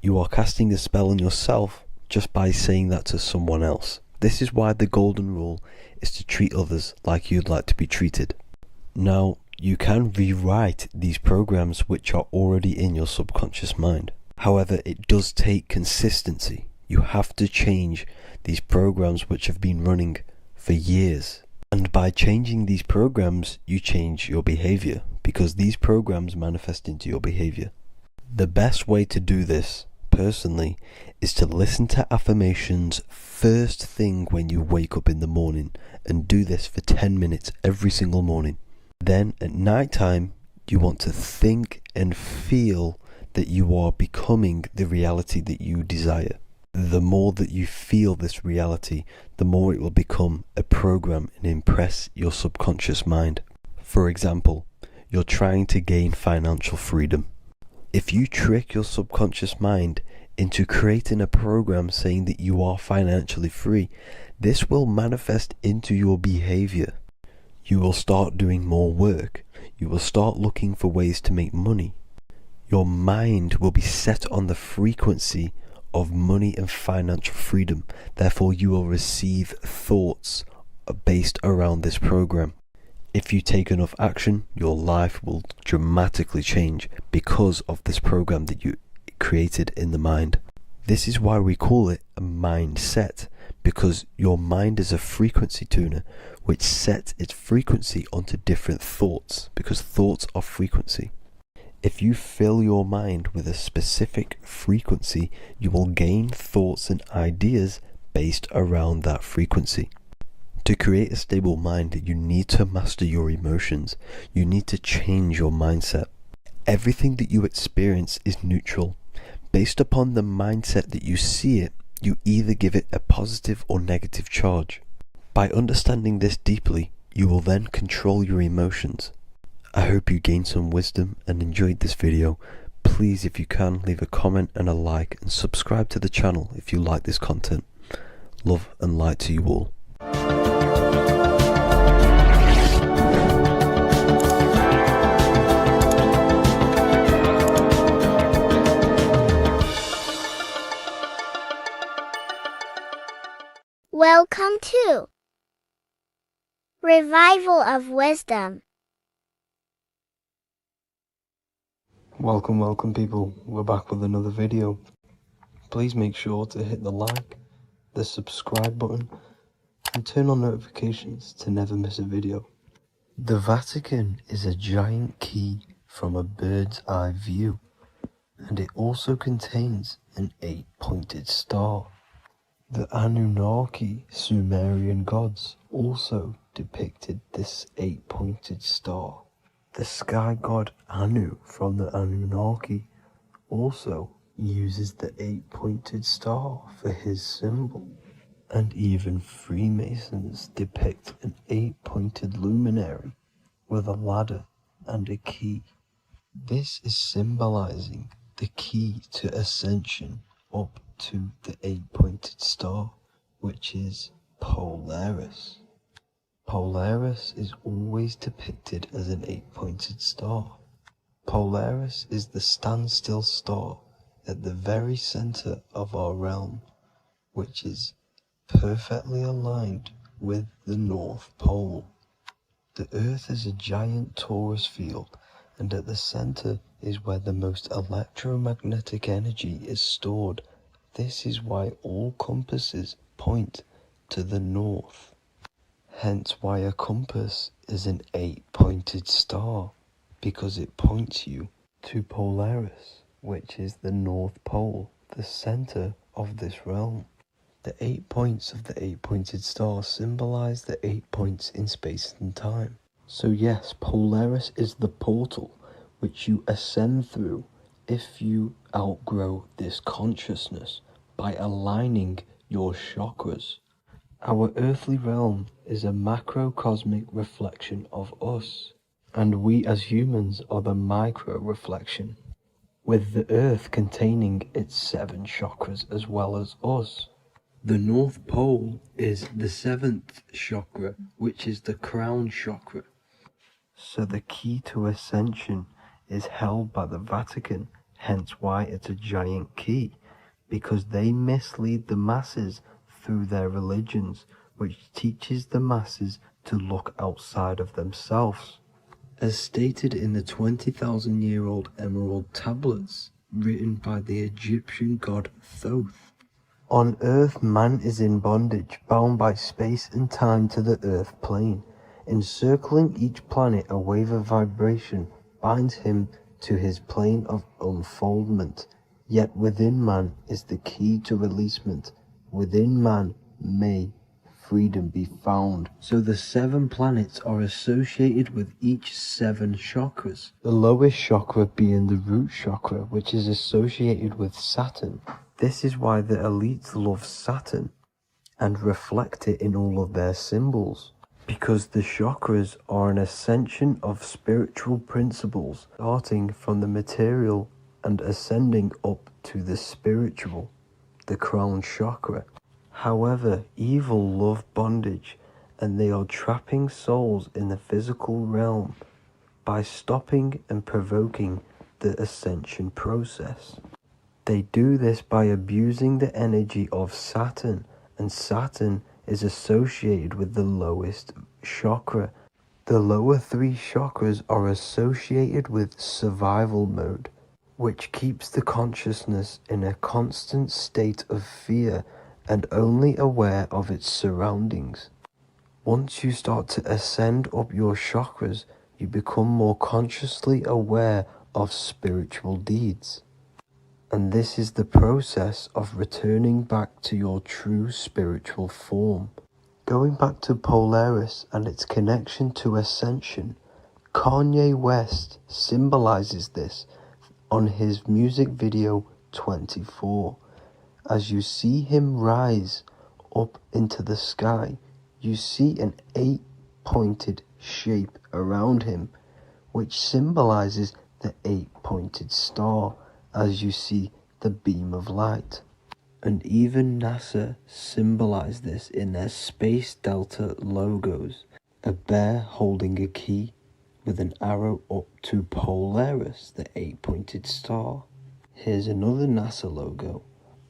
You are casting a spell on yourself just by saying that to someone else. This is why the golden rule is to treat others like you'd like to be treated. Now, you can rewrite these programs which are already in your subconscious mind. However, it does take consistency. You have to change these programs which have been running for years. And by changing these programs, you change your behavior, because these programs manifest into your behavior. The best way to do this, personally, is to listen to affirmations first thing when you wake up in the morning, and do this for 10 minutes every single morning. Then at night time, you want to think and feel that you are becoming the reality that you desire. The more that you feel this reality, the more it will become a program and impress your subconscious mind. For example, you're trying to gain financial freedom. If you trick your subconscious mind into creating a program saying that you are financially free, this will manifest into your behavior. You will start doing more work. You will start looking for ways to make money. Your mind will be set on the frequency of money and financial freedom. Therefore, you will receive thoughts based around this program. If you take enough action, your life will dramatically change because of this program that you created in the mind. This is why we call it a mindset, because your mind is a frequency tuner which sets its frequency onto different thoughts, because thoughts are frequency. If you fill your mind with a specific frequency, you will gain thoughts and ideas based around that frequency. To create a stable mind, you need to master your emotions. You need to change your mindset. Everything that you experience is neutral. Based upon the mindset that you see it, you either give it a positive or negative charge. By understanding this deeply, you will then control your emotions. I hope you gained some wisdom and enjoyed this video. Please, if you can, leave a comment and a like, and subscribe to the channel if you like this content. Love and light to you all. Welcome to Revival of Wisdom. Welcome people, we're back with another video. Please make sure to hit the like, the subscribe button, and turn on notifications to never miss a video. The Vatican is a giant key from a bird's eye view, and it also contains an 8-pointed star. The Anunnaki Sumerian gods also depicted this 8-pointed star. The sky god Anu from the Anunnaki also uses the 8-pointed star for his symbol. And even Freemasons depict an 8-pointed luminary with a ladder and a key. This is symbolizing the key to ascension up to the 8-pointed star, which is Polaris. Polaris is always depicted as an 8-pointed star. Polaris is the standstill star at the very center of our realm, which is perfectly aligned with the North Pole. The Earth is a giant torus field, and at the center is where the most electromagnetic energy is stored. This is why all compasses point to the north. Hence why a compass is an 8-pointed star, because it points you to Polaris, which is the North Pole, the center of this realm. The 8 points of the 8-pointed star symbolize the 8 points in space and time. So yes, Polaris is the portal which you ascend through if you outgrow this consciousness by aligning your chakras. Our earthly realm is a macrocosmic reflection of us, and we as humans are the micro reflection, with the earth containing its 7 chakras as well as us. The North Pole is the 7th chakra, which is the crown chakra. So the key to ascension is held by the Vatican, hence why it's a giant key, because they mislead the masses through their religions, which teaches the masses to look outside of themselves. As stated in the 20,000-year-old emerald tablets written by the Egyptian god Thoth. On Earth, man is in bondage, bound by space and time to the Earth plane. Encircling each planet, a wave of vibration binds him to his plane of unfoldment. Yet within man is the key to releasement. Within man may freedom be found. So the 7 planets are associated with each 7 chakras. The lowest chakra being the root chakra, which is associated with Saturn. This is why the elites love Saturn and reflect it in all of their symbols. Because the chakras are an ascension of spiritual principles, starting from the material and ascending up to the spiritual, the crown chakra. However, evil love bondage, and they are trapping souls in the physical realm by stopping and provoking the ascension process. They do this by abusing the energy of Saturn, and Saturn is associated with the lowest chakra. The lower 3 chakras are associated with survival mode, which keeps the consciousness in a constant state of fear and only aware of its surroundings. Once you start to ascend up your chakras, you become more consciously aware of spiritual deeds. And this is the process of returning back to your true spiritual form. Going back to Polaris and its connection to ascension, Kanye West symbolizes this on his music video 24. As you see him rise up into the sky, you see an 8-pointed shape around him, which symbolizes the 8-pointed star, as you see the beam of light. And even NASA symbolize this in their Space Delta logos, a bear holding a key with an arrow up to Polaris, the 8-pointed star. Here's another NASA logo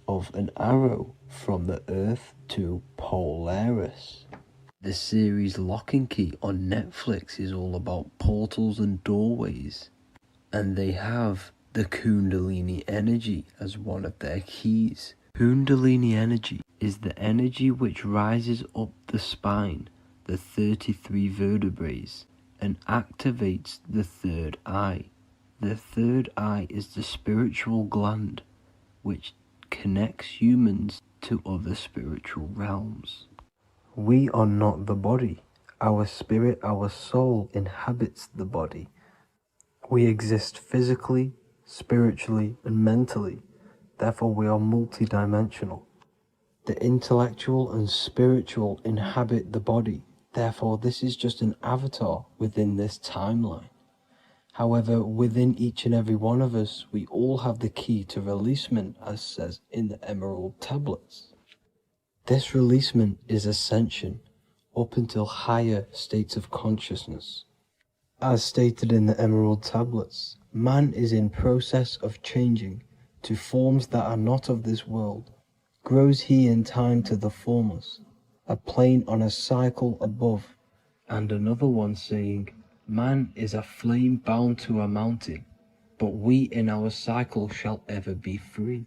of an arrow from the Earth to Polaris. The series Lock and Key on Netflix is all about portals and doorways, and they have the Kundalini energy as one of their keys. Kundalini energy is the energy which rises up the spine, the 33 vertebrae, and activates the third eye. The third eye is the spiritual gland, which connects humans to other spiritual realms. We are not the body. Our spirit, our soul inhabits the body. We exist physically, spiritually, and mentally. Therefore, we are multidimensional. The intellectual and spiritual inhabit the body. Therefore, this is just an avatar within this timeline. However, within each and every one of us, we all have the key to releasement, as says in the Emerald Tablets. This releasement is ascension, up until higher states of consciousness. As stated in the Emerald Tablets, man is in process of changing to forms that are not of this world. Grows he in time to the formless, a plane on a cycle above, and another one saying, man is a flame bound to a mountain, but we in our cycle shall ever be free.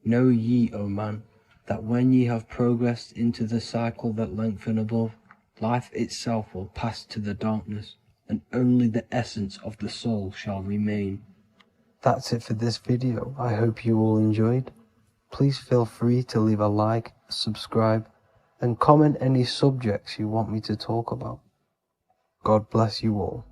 Know ye, O man, that when ye have progressed into the cycle that lengthen above, life itself will pass to the darkness, and only the essence of the soul shall remain. That's it for this video. I hope you all enjoyed. Please feel free to leave a like, subscribe, and comment any subjects you want me to talk about. God bless you all.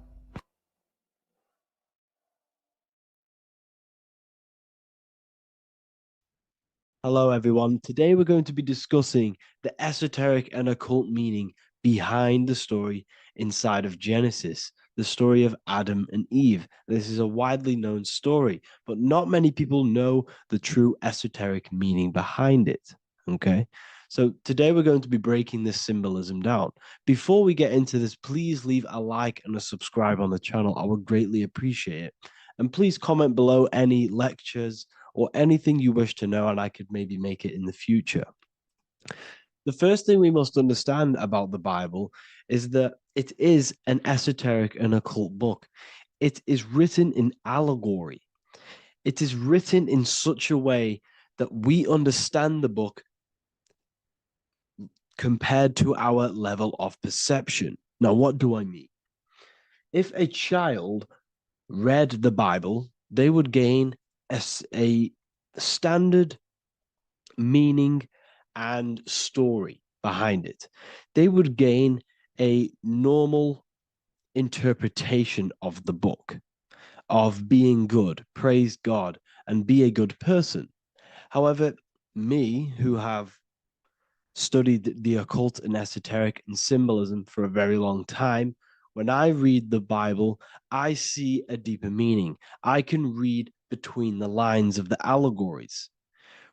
Hello, everyone. Today we're going to be discussing the esoteric and occult meaning behind the story inside of Genesis, the story of Adam and Eve. This is a widely known story, but not many people know the true esoteric meaning behind it. Okay, so today we're going to be breaking this symbolism down. Before we get into this, please leave a like and a subscribe on the channel. I would greatly appreciate it. And please comment below any lectures or anything you wish to know, and I could maybe make it in the future. The first thing we must understand about the Bible is that It is an esoteric and occult book. It is written in allegory. It is written in such a way that we understand the book compared to our level of perception. Now, what do I mean? If a child read the Bible, they would gain a standard meaning and story behind it. They would gain a normal interpretation of the book, of being good, praise God, and be a good person. However, me, who have studied the occult and esoteric and symbolism for a very long time, when I read the Bible, I see a deeper meaning. I can read between the lines of the allegories,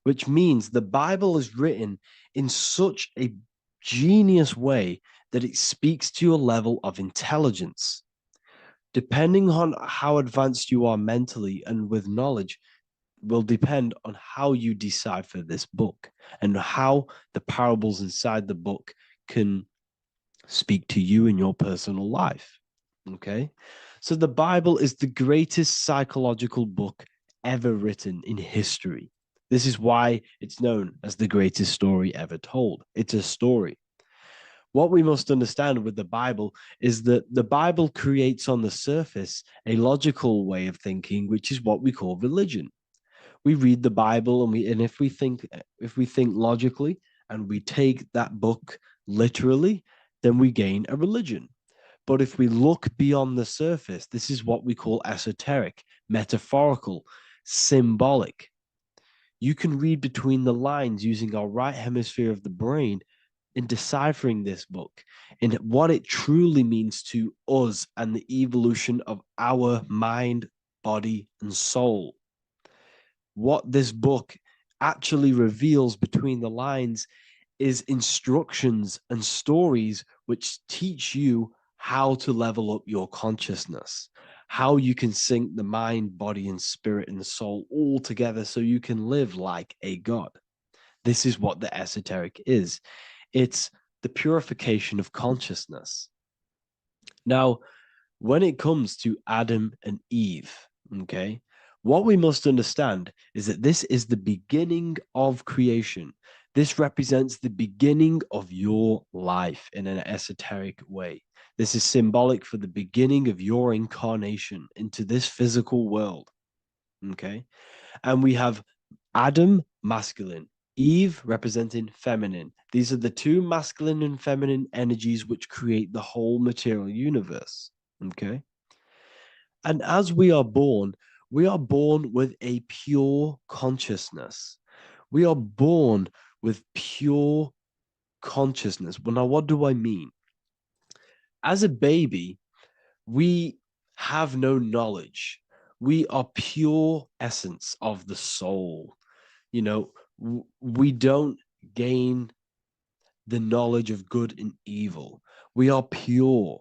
which means the Bible is written in such a genius way that it speaks to your level of intelligence. Depending on how advanced you are mentally and with knowledge, will depend on how you decipher this book and how the parables inside the book can speak to you in your personal life. Okay. So the Bible is the greatest psychological book ever written in history. This is why it's known as the greatest story ever told. It's a story. What we must understand with the Bible is that the Bible creates on the surface a logical way of thinking, which is what we call religion. We read the Bible and if we think logically and we take that book literally, then we gain a religion. But if we look beyond the surface, this is what we call esoteric, metaphorical, symbolic. You can read between the lines using our right hemisphere of the brain in deciphering this book and what it truly means to us and the evolution of our mind, body, and soul. What this book actually reveals between the lines is instructions and stories which teach you how to level up your consciousness, how you can sync the mind, body, and spirit and the soul all together so you can live like a god. This is what the esoteric is. It's the purification of consciousness. Now, when it comes to Adam and Eve, okay, what we must understand is that this is the beginning of creation. This represents the beginning of your life in an esoteric way. This is symbolic for the beginning of your incarnation into this physical world. Okay. And we have Adam, masculine, Eve representing feminine. These are the two masculine and feminine energies which create the whole material universe. Okay. And as we are born with a pure consciousness. We are born with pure consciousness. Well, now, what do I mean? As a baby, we have no knowledge. We are pure essence of the soul. You know, we don't gain the knowledge of good and evil. We are pure.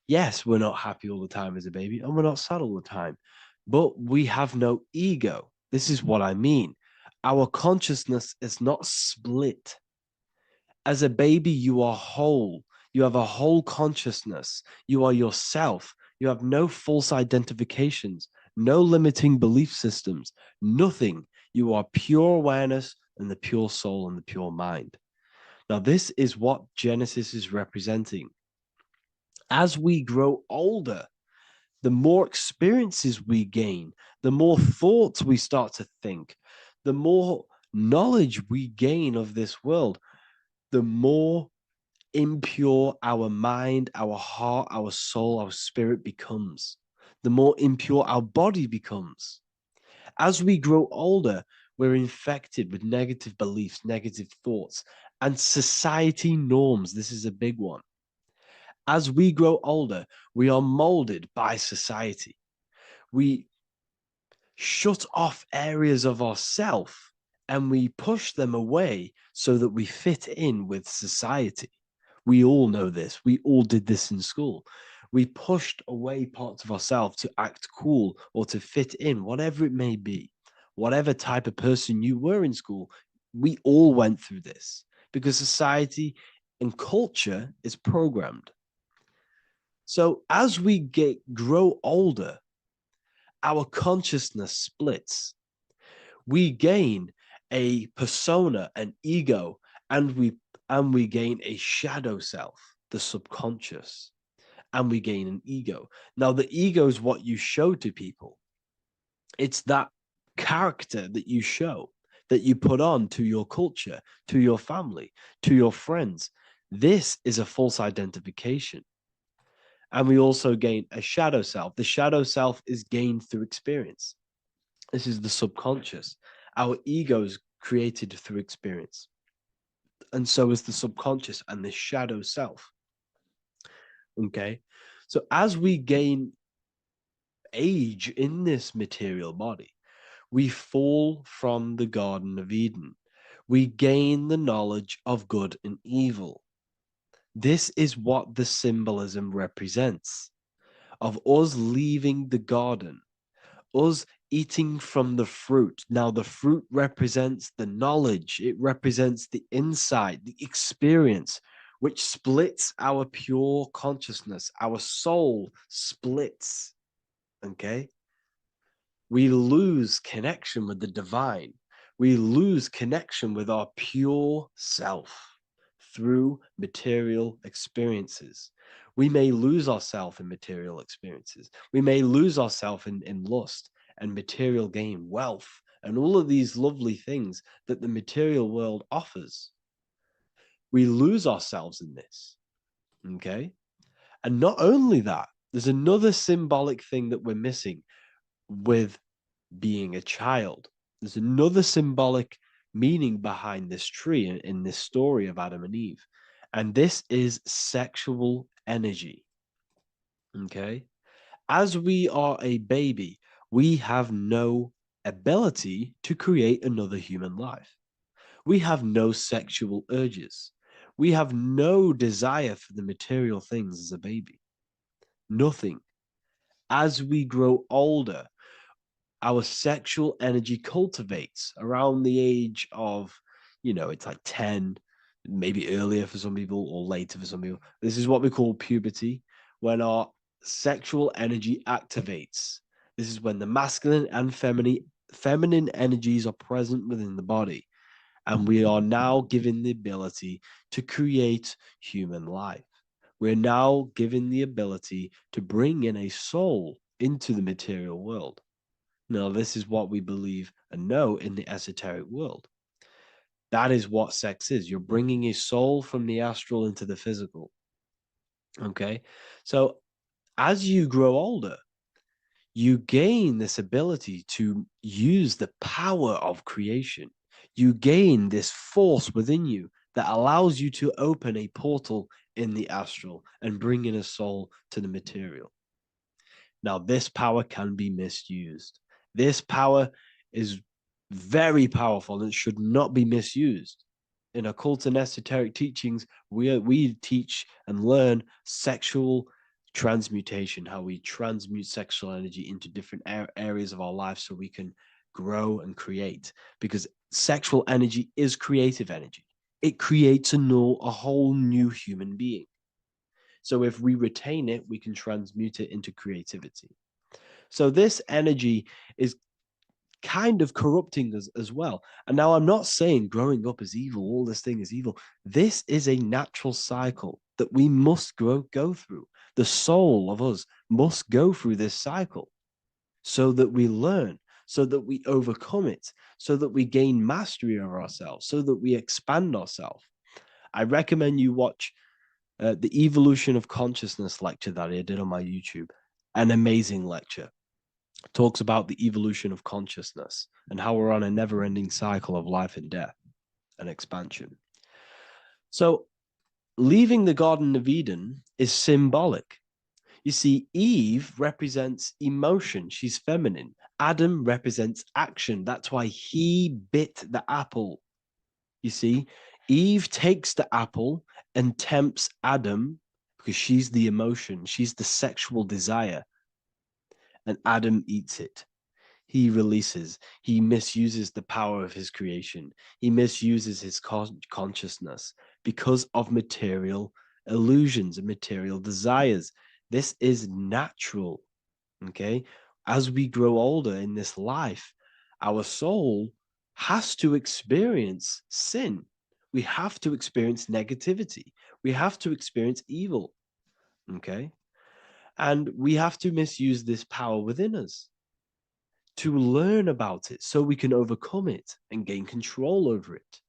Yes, we're not happy all the time as a baby, and we're not sad all the time, but we have no ego. This is what I mean. Our consciousness is not split. As a baby, you are whole. You have a whole consciousness. You are yourself. You have no false identifications, no limiting belief systems, nothing. You are pure awareness and the pure soul and the pure mind. Now, this is what Genesis is representing. As we grow older, the more experiences we gain, the more thoughts we start to think, the more knowledge we gain of this world, the more impure our mind, our heart, our soul, our spirit becomes, the more impure our body becomes. As we grow older, we're infected with negative beliefs, negative thoughts, and society norms. This is a big one. As we grow older, we are molded by society. We shut off areas of ourself and we push them away so that we fit in with society. We all know this. We all did this in school. We pushed away parts of ourselves to act cool or to fit in, whatever it may be. Whatever type of person you were in school, we all went through this because society and culture is programmed. So as we grow older, our consciousness splits. We gain a persona, an ego, and we gain a shadow self, the subconscious, and we gain an ego. Now, the ego is what you show to people. It's that character that you show, that you put on to your culture, to your family, to your friends. This is a false identification. And we also gain a shadow self. The shadow self is gained through experience. This is the subconscious. Our ego is created through experience. And so is the subconscious and the shadow self. Okay. So as we gain age in this material body, we fall from the Garden of Eden. We gain the knowledge of good and evil. This is what the symbolism represents of us leaving the garden, us eating from the fruit. Now, the fruit represents the knowledge, it represents the insight, the experience, which splits our pure consciousness. Our soul splits. Okay? We lose connection with the divine. We lose connection with our pure self through material experiences. We may lose ourselves in material experiences. We may lose ourselves in lust and material gain, wealth, and all of these lovely things that the material world offers. We lose ourselves in this. Okay? And not only that, there's another symbolic thing that we're missing with being a child. There's another symbolic meaning behind this tree in this story of Adam and Eve. And this is sexual energy. Okay? As we are a baby, we have no ability to create another human life. We have no sexual urges. We have no desire for the material things as a baby. Nothing. As we grow older, our sexual energy cultivates around the age of, it's like 10, maybe earlier for some people or later for some people. This is what we call puberty, when our sexual energy activates. This is when the masculine and feminine energies are present within the body. And we are now given the ability to create human life. We're now given the ability to bring in a soul into the material world. Now, this is what we believe and know in the esoteric world. That is what sex is. You're bringing a soul from the astral into the physical. Okay? So as you grow older, you gain this ability to use the power of creation. You gain this force within you that allows you to open a portal in the astral and bring in a soul to the material. Now, this power can be misused. This power is very powerful and it should not be misused. In occult and esoteric teachings, we teach and learn sexual transmutation, how we transmute sexual energy into different areas of our life so we can grow and create. Because sexual energy is creative energy. It creates a whole new human being. So if we retain it, we can transmute it into creativity. So this energy is kind of corrupting us as well. And now I'm not saying growing up is evil, all this thing is evil. This is a natural cycle that we must go through. The soul of us must go through this cycle so that we learn, so that we overcome it, so that we gain mastery of ourselves, so that we expand ourselves. I recommend you watch the Evolution of Consciousness lecture that I did on my YouTube. An amazing lecture. Talks about the evolution of consciousness and how we're on a never-ending cycle of life and death and expansion. So leaving the Garden of Eden is symbolic. You see, Eve represents emotion. She's feminine. Adam represents action. That's why he bit the apple. You see, Eve takes the apple and tempts Adam because she's the emotion. She's the sexual desire. And Adam eats it. He releases. He misuses the power of his creation. He misuses his consciousness because of material illusions and material desires. This is natural. Okay. As we grow older in this life, our soul has to experience sin. We have to experience negativity. We have to experience evil. Okay. And we have to misuse this power within us to learn about it so we can overcome it and gain control over it.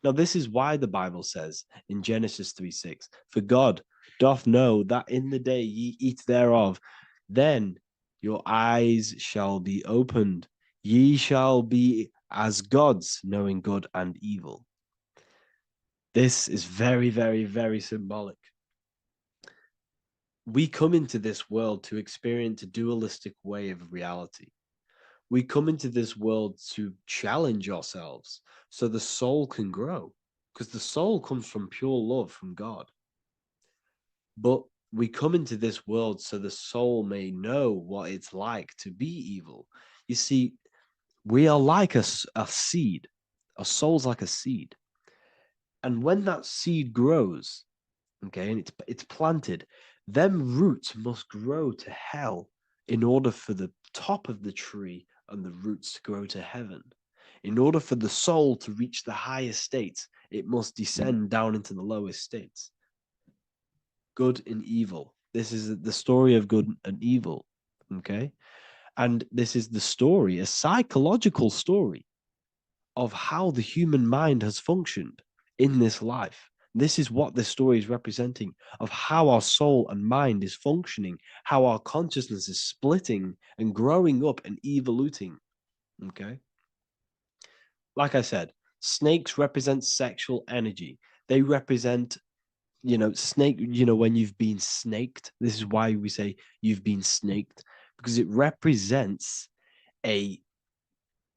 Now, this is why the Bible says in Genesis 3:6, for God doth know that in the day ye eat thereof, then your eyes shall be opened. Ye shall be as gods, knowing good and evil. This is very, very, very symbolic. We come into this world to experience a dualistic way of reality. We come into this world to challenge ourselves so the soul can grow, because the soul comes from pure love from God. But we come into this world so the soul may know what it's like to be evil. You see, we are like a seed. Our soul's like a seed. And when that seed grows, okay, and it's planted, them roots must grow to hell in order for the top of the tree and the roots to grow to heaven. In order for the soul to reach the highest states, it must descend down into the lowest states. Good and evil. This is the story of good and evil, okay? And this is the story, a psychological story of how the human mind has functioned in this life. This is what this story is representing of how our soul and mind is functioning, how our consciousness is splitting and growing up and evoluting. Okay. Like I said, snakes represent sexual energy. They represent, snake, when you've been snaked. This is why we say you've been snaked, because it represents a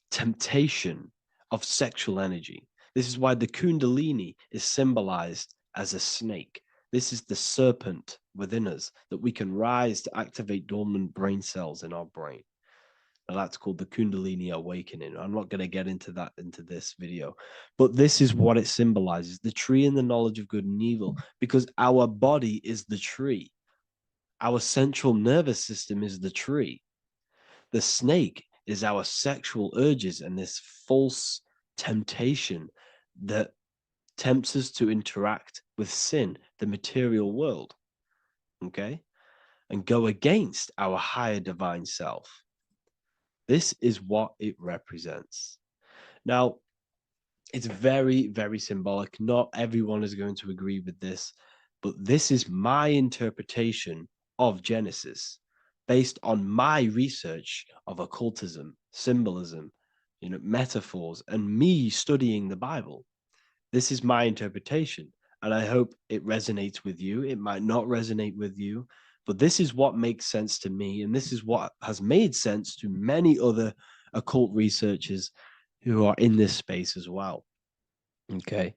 temptation of sexual energy. This is why the Kundalini is symbolized as a snake. This is the serpent within us that we can rise to activate dormant brain cells in our brain. Now that's called the Kundalini awakening. I'm not going to get into that into this video, but this is what it symbolizes, the tree and the knowledge of good and evil, because our body is the tree. Our central nervous system is the tree. The snake is our sexual urges and this false temptation that tempts us to interact with sin, the material world, okay, and go against our higher divine self. This is what it represents. Now, it's very, very symbolic. Not everyone is going to agree with this, but this is my interpretation of Genesis based on my research of occultism, symbolism, metaphors, and me studying the Bible. This is my interpretation, and I hope it resonates with you. It might not resonate with you, but this is what makes sense to me, and this is what has made sense to many other occult researchers who are in this space as well. Okay.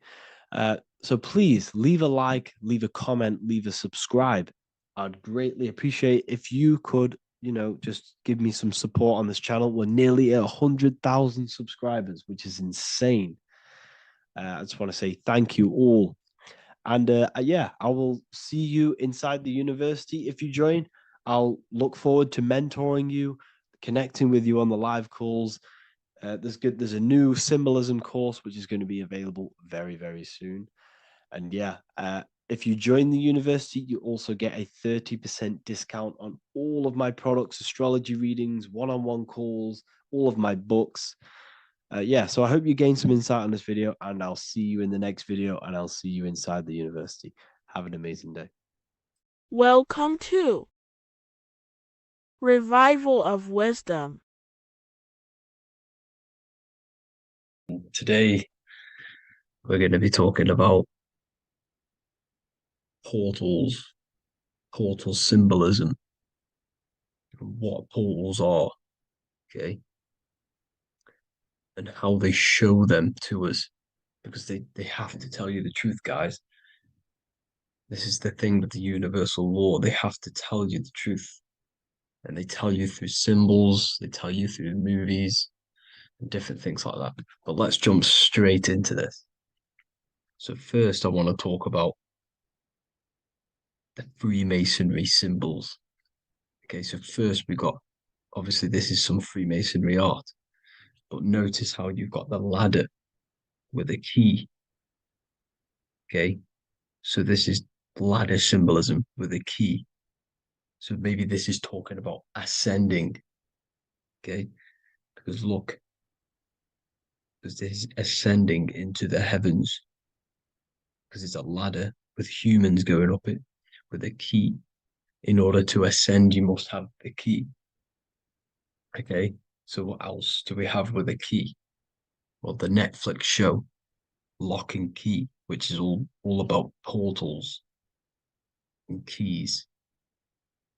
So please leave a like, leave a comment, leave a subscribe. I'd greatly appreciate if you could, just give me some support on this channel. We're nearly at 100,000 subscribers, which is insane. I just want to say thank you all. And yeah, I will see you inside the university. If you join, I'll look forward to mentoring you, connecting with you on the live calls. There's a new symbolism course which is going to be available very, very soon. And yeah, if you join the university, you also get a 30% discount on all of my products, astrology readings, one-on-one calls, all of my books. Yeah, so I hope you gain some insight on this video, and I'll see you in the next video, and I'll see you inside the university. Have an amazing day. Welcome to Revival of Wisdom. Today, we're going to be talking about portal symbolism, what portals are, okay, and how they show them to us, because they have to tell you the truth, guys. This is the thing with the universal law. They have to tell you the truth. And they tell you through symbols, they tell you through movies, and different things like that. But let's jump straight into this. So first, I want to talk about the Freemasonry symbols. Okay, so first we got, obviously this is some Freemasonry art, but notice how you've got the ladder with a key. Okay, so this is ladder symbolism with a key. So maybe this is talking about ascending. Okay, because look, because this is ascending into the heavens, because it's a ladder with humans going up it with a key. In order to ascend, you must have the key. Okay, so what else do we have with a key? Well, the Netflix show Lock and Key, which is all about portals and keys.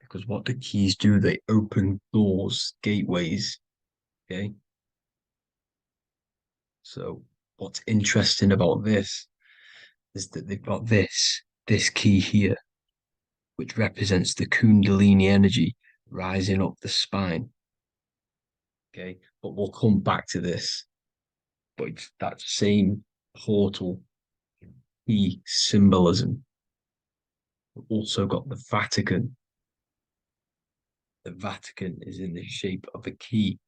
Because what do keys do? They open doors, gateways. Okay. So what's interesting about this is that they've got this key here, which represents the Kundalini energy rising up the spine. Okay, but we'll come back to this. But it's that same portal key symbolism. We've also got the Vatican. The Vatican is in the shape of a key.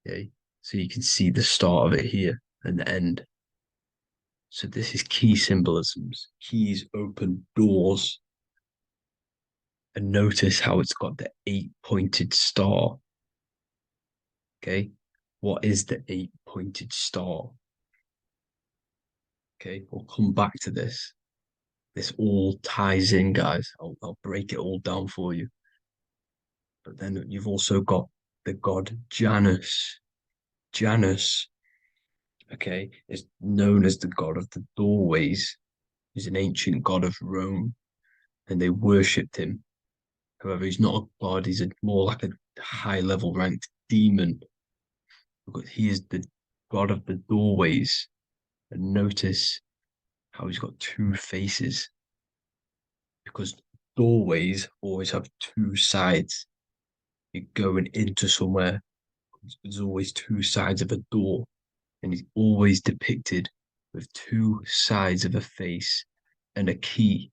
Okay, so you can see the start of it here and the end. So this is key symbolisms. Keys open doors. And notice how it's got the 8-pointed star. Okay, what is the 8-pointed star? Okay, we'll come back to this. This all ties in, guys. I'll break it all down for you. But then you've also got the god Janus. Janus, okay, is known as the god of the doorways. He's an ancient god of Rome, and they worshipped him. However, he's not a god, he's more like a high-level ranked demon. Because he is the god of the doorways. And notice how he's got two faces. Because doorways always have two sides. You're going into somewhere, there's always two sides of a door. And he's always depicted with two sides of a face and a key,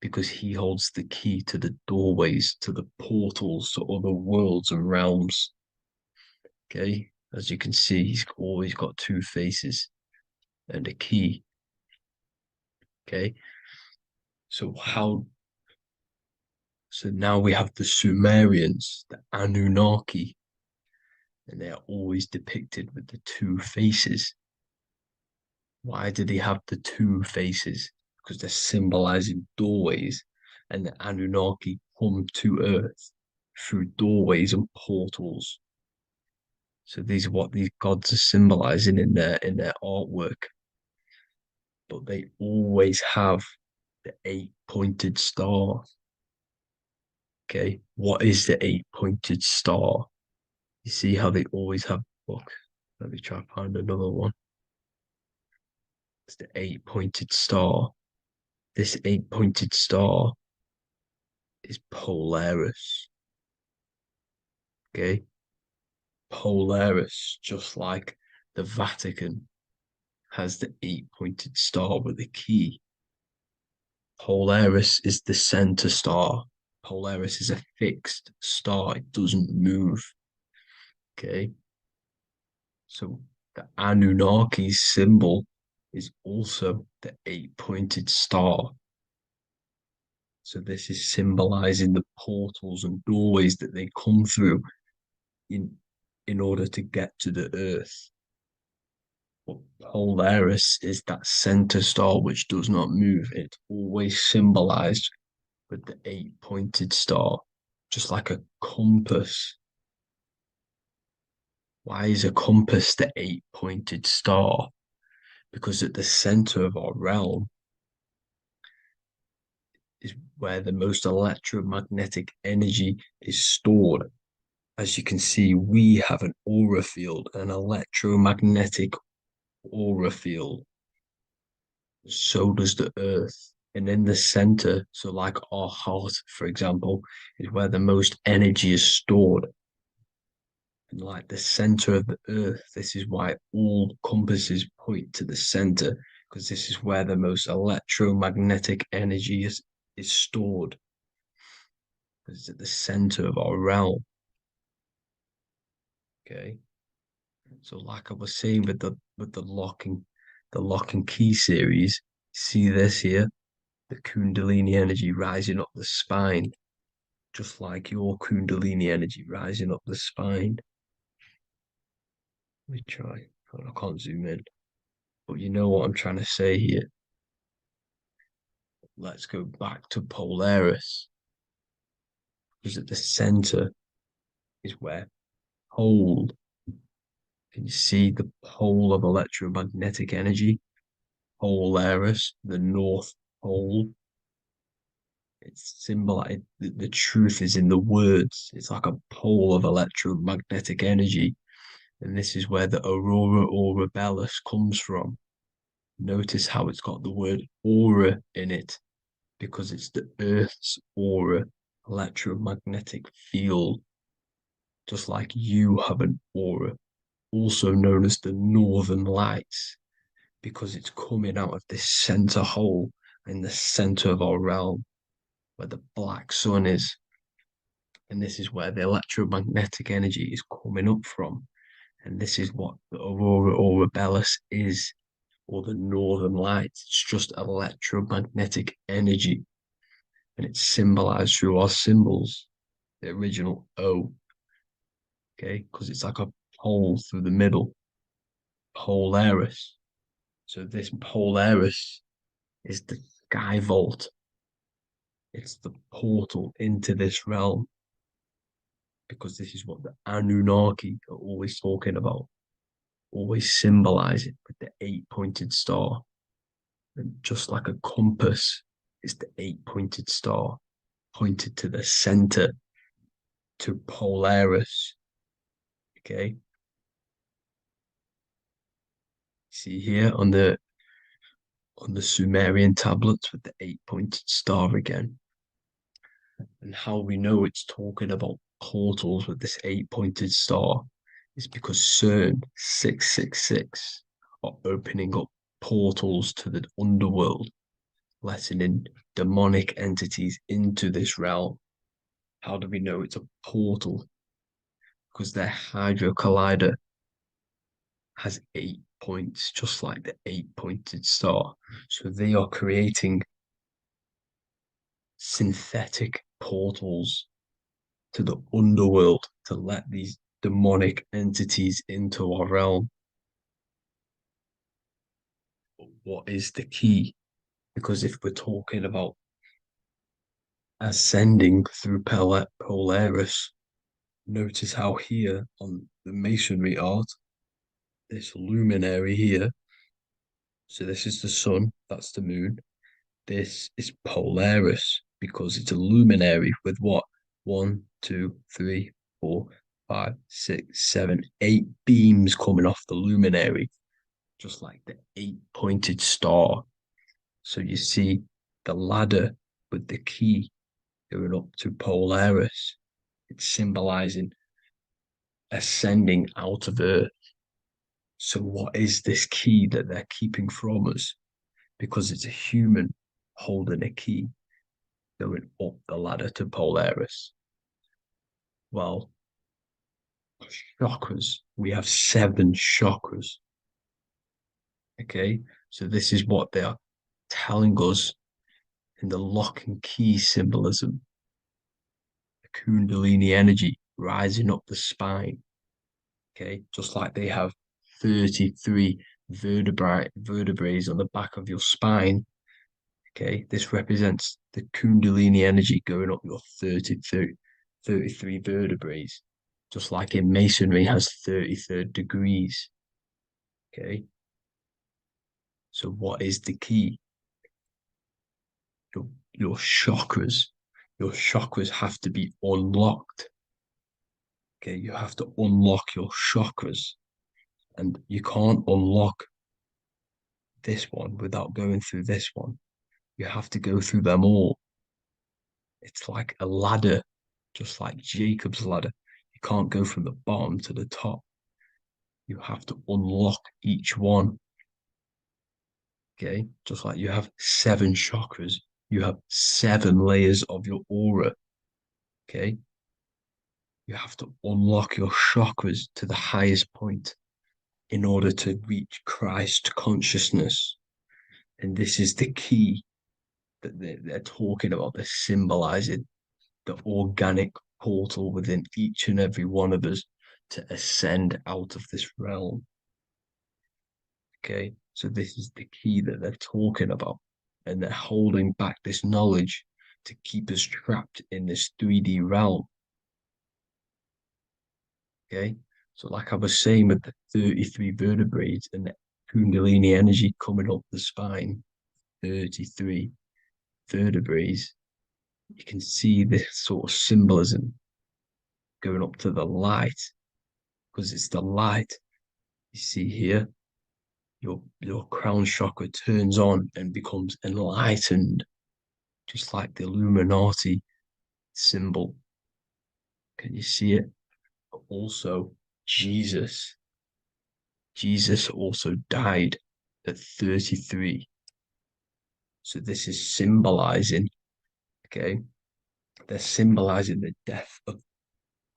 because he holds the key to the doorways, to the portals, to other worlds and realms. Okay, as you can see, he's always got two faces and a key. Okay, so now we have the Sumerians, the Anunnaki, and they are always depicted with the two faces. Why do they have the two faces? Because they're symbolizing doorways, and the Anunnaki come to Earth through doorways and portals. So these are what these gods are symbolizing in their artwork. But they always have the 8-pointed star. Okay, what is the 8-pointed star? You see how they always have, look, let me try to find another one. It's the 8-pointed star. This 8-pointed star is Polaris. Okay, Polaris, just like the Vatican has the 8-pointed star with a key. Polaris is the center star. Polaris is a fixed star, it doesn't move. Okay, so the Anunnaki's symbol is also the 8-pointed star. So this is symbolizing the portals and doorways that they come through in order to get to the earth. But Polaris is that center star which does not move. It's always symbolized with the 8-pointed star, just like a compass. Why is a compass the 8-pointed star? Because at the center of our realm is where the most electromagnetic energy is stored. As you can see, we have an aura field, an electromagnetic aura field. So does the earth. And in the center, so like our heart, for example, is where the most energy is stored. And like the center of the earth, this is why all compasses point to the center, because this is where the most electromagnetic energy is stored. It's at the center of our realm. Okay. So like I was saying with the lock and key series, see this here? The Kundalini energy rising up the spine, just like your Kundalini energy rising up the spine. Let me try. I can't zoom in. But you know what I'm trying to say here. Let's go back to Polaris. Because at the center is where pole. Can you see the pole of electromagnetic energy? Polaris, the North Pole. It's symbolized. The truth is in the words. It's like a pole of electromagnetic energy. And this is where the aurora borealis comes from. Notice how it's got the word aura in it, because it's the Earth's aura, electromagnetic field, just like you have an aura, also known as the northern lights, because it's coming out of this center hole in the center of our realm, where the black sun is. And this is where the electromagnetic energy is coming up from. And this is what the aurora borealis is, or the northern lights. It's just electromagnetic energy. And it's symbolized through our symbols, the original O, okay? Because it's like a pole through the middle, Polaris. So this Polaris is the sky vault. It's the portal into this realm, because this is what the Anunnaki are always talking about, always symbolize it with the 8-pointed star. And just like a compass, it's the 8-pointed star pointed to the center, to Polaris. Okay. See here on the Sumerian tablets with the 8-pointed star again. And how we know it's talking about portals with this 8-pointed star is because CERN 666 are opening up portals to the underworld, letting in demonic entities into this realm. How do we know it's a portal? Because their Hydro Collider has 8 points, just like the 8-pointed star. So they are creating synthetic portals to the underworld to let these demonic entities into our realm. But what is the key? Because if we're talking about ascending through Polaris, notice how here on the masonry art, this luminary here, so this is the sun, that's the moon, this is Polaris, because it's a luminary with what? 1, 2, 3, 4, 5, 6, 7, 8 beams coming off the luminary, just like the 8-pointed star. So you see the ladder with the key going up to Polaris. It's symbolizing ascending out of Earth. So what is this key that they're keeping from us? Because it's a human holding a key going up the ladder to Polaris. Well, chakras. We have 7 chakras. Okay, so this is what they are telling us in the lock and key symbolism. The Kundalini energy rising up the spine. Okay, just like they have 33 vertebrae on the back of your spine. Okay, this represents the Kundalini energy going up your 33 vertebrae, just like in Masonry has 33rd degrees. Okay, so what is the key? Your chakras. Your chakras have to be unlocked. Okay, you have to unlock your chakras, and you can't unlock this one without going through this one. You have to go through them all. It's like a ladder, just like Jacob's ladder. You can't go from the bottom to the top. You have to unlock each one. Okay, just like you have 7 chakras, you have 7 layers of your aura. Okay, you have to unlock your chakras to the highest point in order to reach Christ consciousness. And this is the key that they're talking about. They're symbolizing the organic portal within each and every one of us to ascend out of this realm. Okay, so this is the key that they're talking about, and they're holding back this knowledge to keep us trapped in this 3D realm. Okay, so like I was saying with the 33 vertebrae and the Kundalini energy coming up the spine, 33 vertebrae, you can see this sort of symbolism going up to the light, because it's the light you see here. Your crown chakra turns on and becomes enlightened, just like the Illuminati symbol. Can you see it? But also, Jesus also died at 33. So this is symbolizing, okay? They're symbolizing the death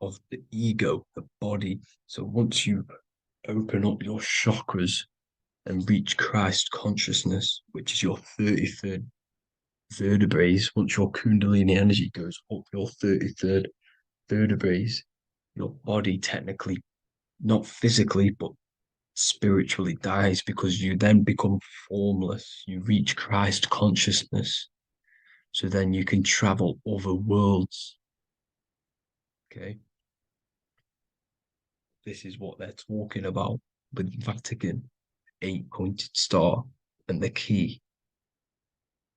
of the ego, the body. So once you open up your chakras and reach Christ consciousness, which is your 33rd vertebrae, once your Kundalini energy goes up your 33rd vertebrae, your body technically, not physically, but spiritually dies, because you then become formless. You reach Christ consciousness. So then you can travel other worlds. Okay. This is what they're talking about with Vatican, 8-pointed star, and the key.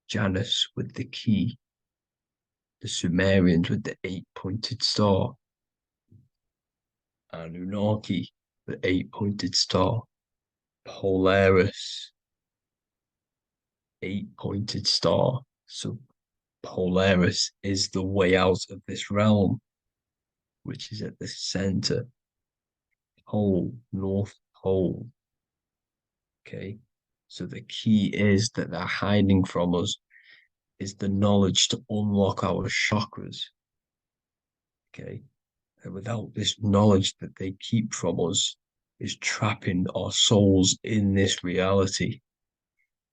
Janus with the key. The Sumerians with the 8-pointed star. Anunnaki, the 8-pointed star. Polaris, 8-pointed star. So Polaris is the way out of this realm, which is at the center. Pole, North Pole. Okay. So the key is that they're hiding from us is the knowledge to unlock our chakras. Okay. And without this knowledge that they keep from us, is trapping our souls in this reality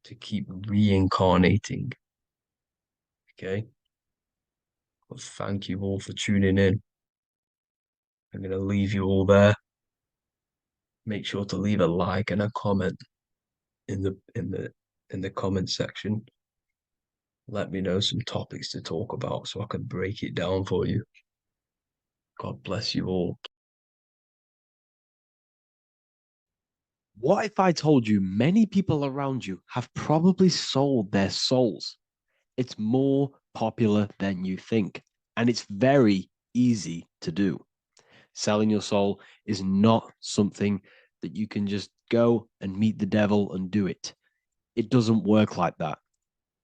to keep reincarnating. Okay. Well, thank you all for tuning in. I'm going to leave you all there. Make sure to leave a like and a comment in the comment section. Let me know some topics to talk about so I can break it down for you. God bless you all. What if I told you many people around you have probably sold their souls? It's more popular than you think, and it's very easy to do. Selling your soul is not something that you can just go and meet the devil and do it. It doesn't work like that.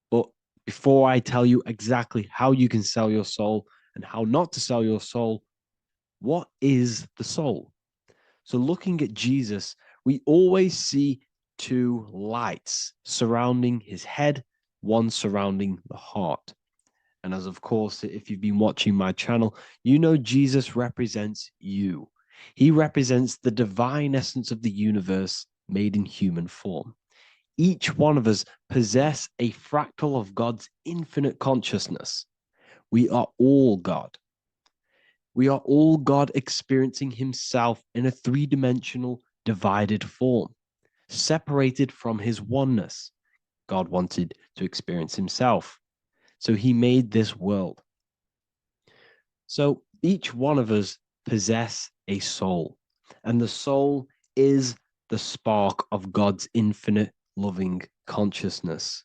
But before I tell you exactly how you can sell your soul and how not to sell your soul, what is the soul? So looking at Jesus, we always see 2 lights surrounding his head, one surrounding the heart. And as of course, if you've been watching my channel, you know Jesus represents you. He represents the divine essence of the universe made in human form. Each one of us possess a fractal of God's infinite consciousness. We are all God. We are all God experiencing himself in a 3-dimensional divided form, separated from his oneness. God wanted to experience himself, so he made this world. So each one of us possess a soul, and the soul is the spark of God's infinite loving consciousness,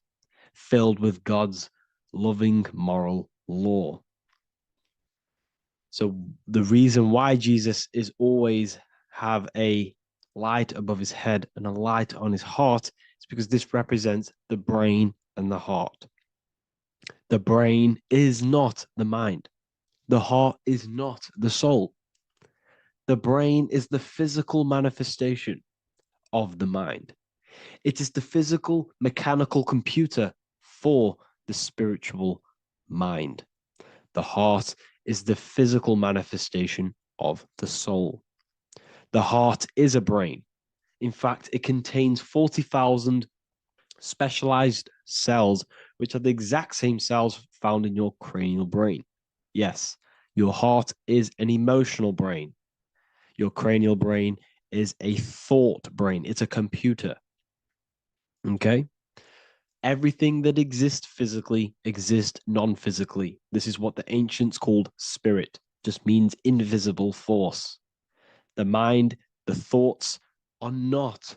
filled with God's loving moral law. So the reason why Jesus is always have a light above his head and a light on his heart is because this represents the brain and the heart. The brain is not the mind. The heart is not the soul. The brain is the physical manifestation of the mind. It is the physical, mechanical computer for the spiritual mind. The heart is the physical manifestation of the soul. The heart is a brain. In fact, it contains 40,000 specialized cells, which are the exact same cells found in your cranial brain. Yes, your heart is an emotional brain. Your cranial brain is a thought brain. It's a computer. Okay? Everything that exists physically exists non-physically. This is what the ancients called spirit, just means invisible force. The mind, the thoughts are not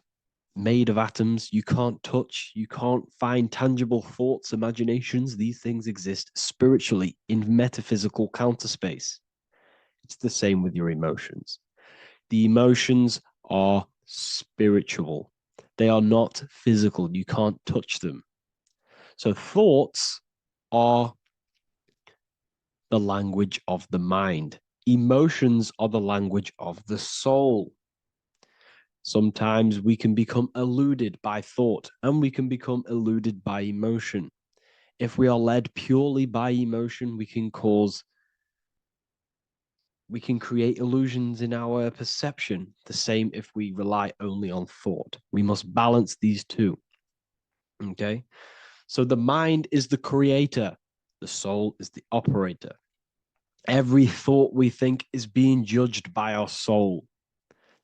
made of atoms. You can't touch, you can't find tangible thoughts, imaginations. These things exist spiritually in metaphysical counterspace. It's the same with your emotions. The emotions are spiritual. They are not physical. You can't touch them. So thoughts are the language of the mind. Emotions are the language of the soul. Sometimes we can become eluded by thought and we can become eluded by emotion. If we are led purely by emotion, we can create illusions in our perception. The same if we rely only on thought. We must balance these two. Okay? So the mind is the creator. The soul is the operator. Every thought we think is being judged by our soul.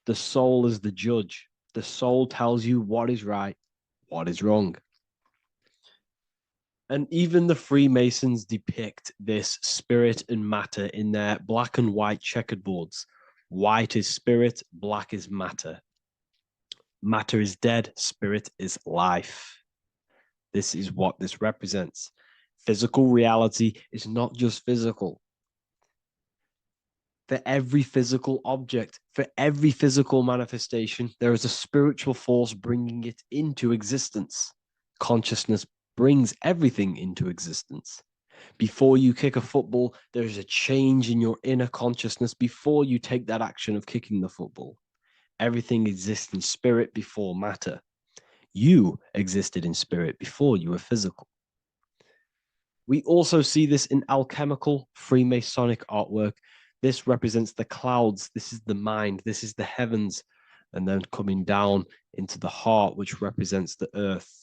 The soul is the judge. The soul tells you what is right, what is wrong. And even the Freemasons depict this spirit and matter in their black and white checkerboards. White is spirit, black is matter. Matter is dead, spirit is life. This is what this represents. Physical reality is not just physical. For every physical object, for every physical manifestation, there is a spiritual force bringing it into existence. Consciousness brings everything into existence. Before you kick a football, there is a change in your inner consciousness before you take that action of kicking the football. Everything exists in spirit before matter. You existed in spirit before you were physical. We also see this in alchemical Freemasonic artwork. This represents the clouds. This is the mind. This is the heavens. And then coming down into the heart, which represents the earth.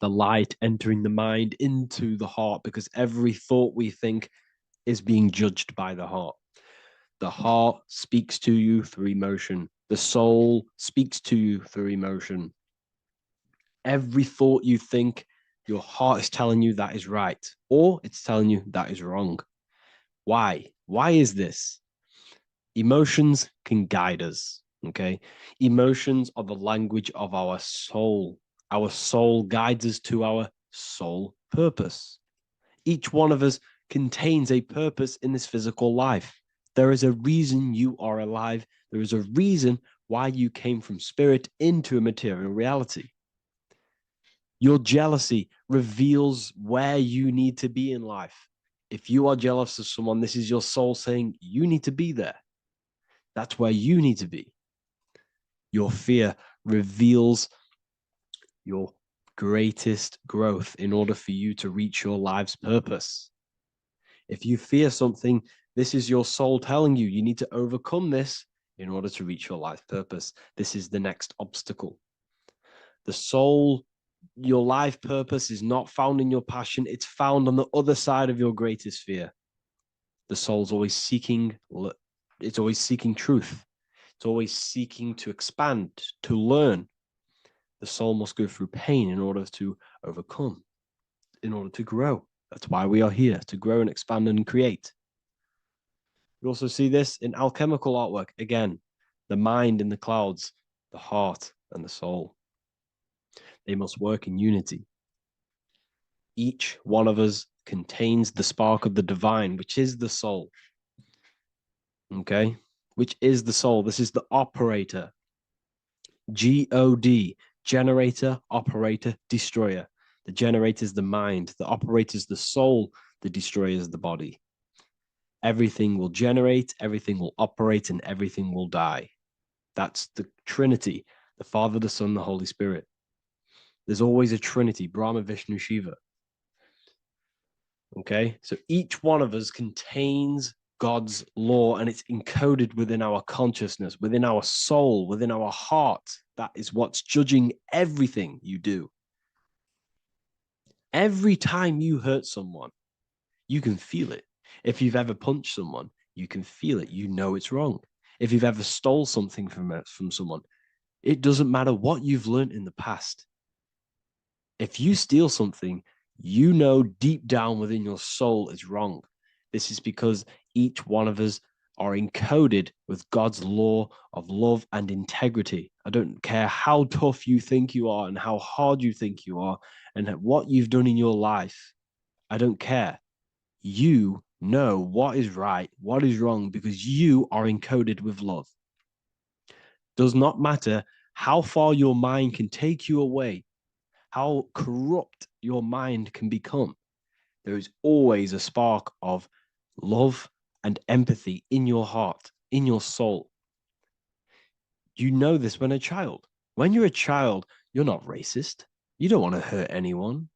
The light entering the mind into the heart, because every thought we think is being judged by the heart. The heart speaks to you through emotion. The soul speaks to you through emotion. Every thought you think, your heart is telling you that is right, or it's telling you that is wrong. Why? Why is this? Emotions can guide us, okay? Emotions are the language of our soul. Our soul guides us to our soul purpose. Each one of us contains a purpose in this physical life. There is a reason you are alive. There is a reason why you came from spirit into a material reality. Your jealousy reveals where you need to be in life. If you are jealous of someone, this is your soul saying you need to be there. That's where you need to be. Your fear reveals your greatest growth in order for you to reach your life's purpose. If you fear something, this is your soul telling you need to overcome this in order to reach your life purpose. This is the next obstacle. The soul, your life purpose is not found in your passion. It's found on the other side of your greatest fear. The soul's always seeking, it's always seeking truth. It's always seeking to expand, to learn. The soul must go through pain in order to overcome, in order to grow. That's why we are here, to grow and expand and create. We also see this in alchemical artwork. Again, the mind in the clouds, the heart and the soul. They must work in unity. Each one of us contains the spark of the divine, which is the soul. Okay? Which is the soul. This is the operator. G-O-D, generator, operator, destroyer. The generator is the mind. The operator is the soul. The destroyer is the body. Everything will generate, everything will operate, and everything will die. That's the Trinity. the Father, the Son, the Holy Spirit. There's always a Trinity, Brahma, Vishnu, Shiva. Okay, so each one of us contains God's law, and it's encoded within our consciousness, within our soul, within our heart. That is what's judging everything you do. Every time you hurt someone, you can feel it. If you've ever punched someone, you can feel it. You know it's wrong. If you've ever stole something from someone, it doesn't matter what you've learned in the past. If you steal something, you know deep down within your soul is wrong. This is because each one of us are encoded with God's law of love and integrity. I don't care how tough you think you are and how hard you think you are and what you've done in your life. I don't care. You know what is right, what is wrong, because you are encoded with love. Does not matter how far your mind can take you away, how corrupt your mind can become. There is always a spark of love and empathy in your heart, in your soul. You know this when a child. When you're a child, you're not racist. You don't want to hurt anyone.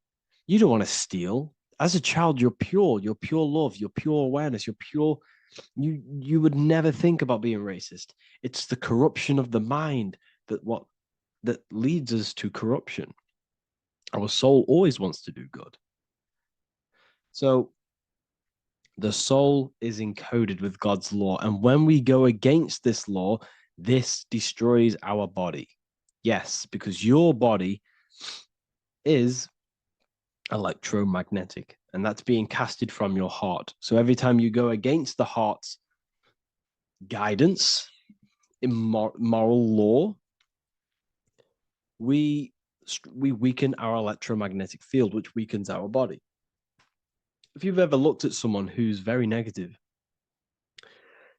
You don't want to steal. As a child, you're pure love, you're pure awareness, you're pure. You would never think about being racist. It's the corruption of the mind that leads us to corruption. Our soul always wants to do good. So the soul is encoded with God's law. And when we go against this law, this destroys our body. Yes, because your body is electromagnetic, and that's being casted from your heart. So every time you go against the heart's guidance in moral law, we weaken our electromagnetic field, which weakens our body. If you've ever looked at someone who's very negative,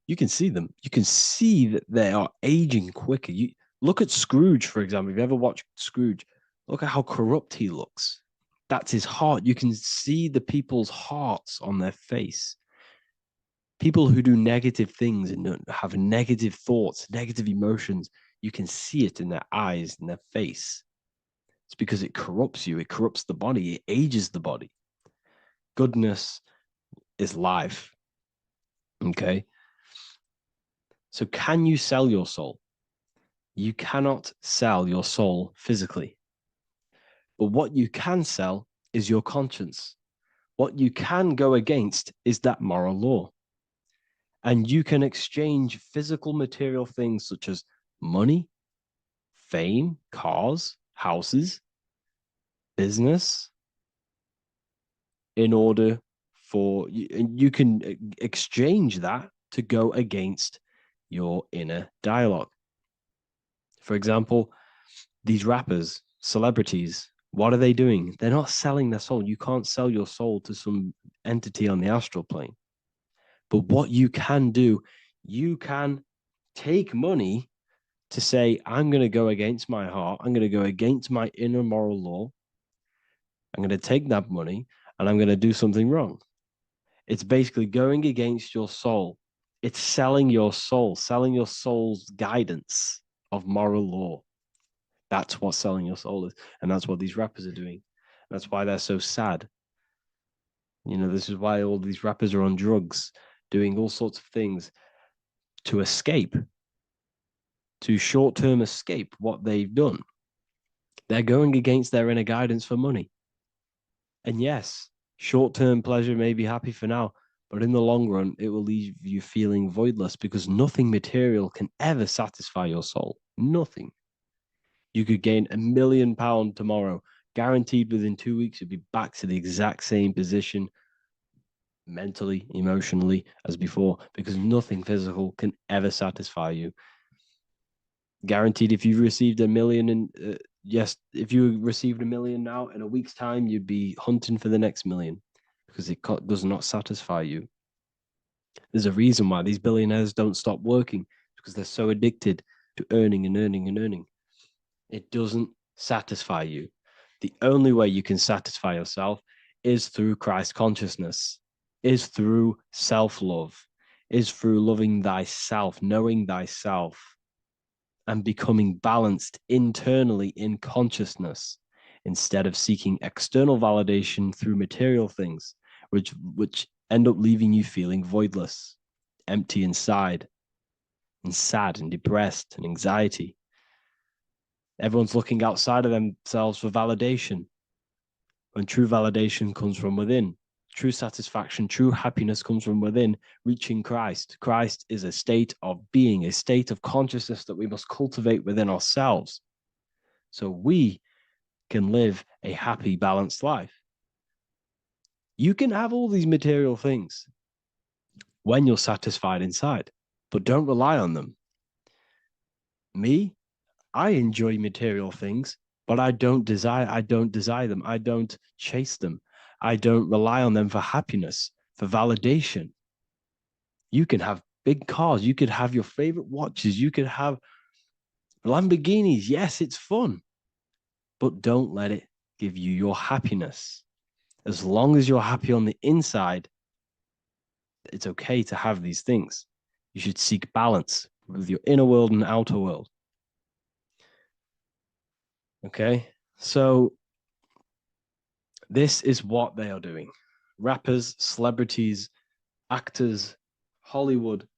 you can see them. You can see that they are aging quicker. You look at Scrooge, for example. If you ever watched Scrooge, look at how corrupt he looks. That's his heart. You can see the people's hearts on their face. People who do negative things and have negative thoughts, negative emotions, you can see it in their eyes and their face. It's because it corrupts you. It corrupts the body. It ages the body. Goodness is life. Okay? So can you sell your soul? You cannot sell your soul physically. But what you can sell is your conscience. What you can go against is that moral law. And you can exchange physical material things such as money, fame, cars, houses, business, in order for you can exchange that to go against your inner dialogue. For example, these rappers, celebrities, what are they doing? They're not selling their soul. You can't sell your soul to some entity on the astral plane. But what you can do, you can take money to say, I'm going to go against my heart. I'm going to go against my inner moral law. I'm going to take that money and I'm going to do something wrong. It's basically going against your soul. It's selling your soul, selling your soul's guidance of moral law. That's what selling your soul is. And that's what these rappers are doing. That's why they're so sad. You know, this is why all these rappers are on drugs, doing all sorts of things to escape, to short-term escape what they've done. They're going against their inner guidance for money. And yes, short-term pleasure may be happy for now, but in the long run, it will leave you feeling voidless because nothing material can ever satisfy your soul. Nothing. You could gain £1 million tomorrow, guaranteed within 2 weeks, you'd be back to the exact same position mentally, emotionally as before, because nothing physical can ever satisfy you. Guaranteed, if you received $1 million yes, if you received $1 million now, in a week's time, you'd be hunting for the next million because it does not satisfy you. There's a reason why these billionaires don't stop working, because they're so addicted to earning and earning and earning. It doesn't satisfy you. The only way you can satisfy yourself is through Christ consciousness, is through self-love, is through loving thyself, knowing thyself. and becoming balanced internally in consciousness instead of seeking external validation through material things, which end up leaving you feeling voidless, empty inside, and sad and depressed and anxiety. Everyone's looking outside of themselves for validation, when true validation comes from within. True satisfaction, true happiness comes from within, reaching Christ. Christ is a state of being, a state of consciousness that we must cultivate within ourselves so we can live a happy, balanced life. You can have all these material things when you're satisfied inside, but don't rely on them. Me, I enjoy material things, but I don't desire them. I don't chase them. I don't rely on them for happiness, for validation. You can have big cars. You could have your favorite watches. You could have Lamborghinis. Yes, it's fun, but don't let it give you your happiness. As long as you're happy on the inside, it's okay to have these things. You should seek balance with your inner world and outer world. Okay, so this is what they are doing. Rappers, celebrities, actors, Hollywood.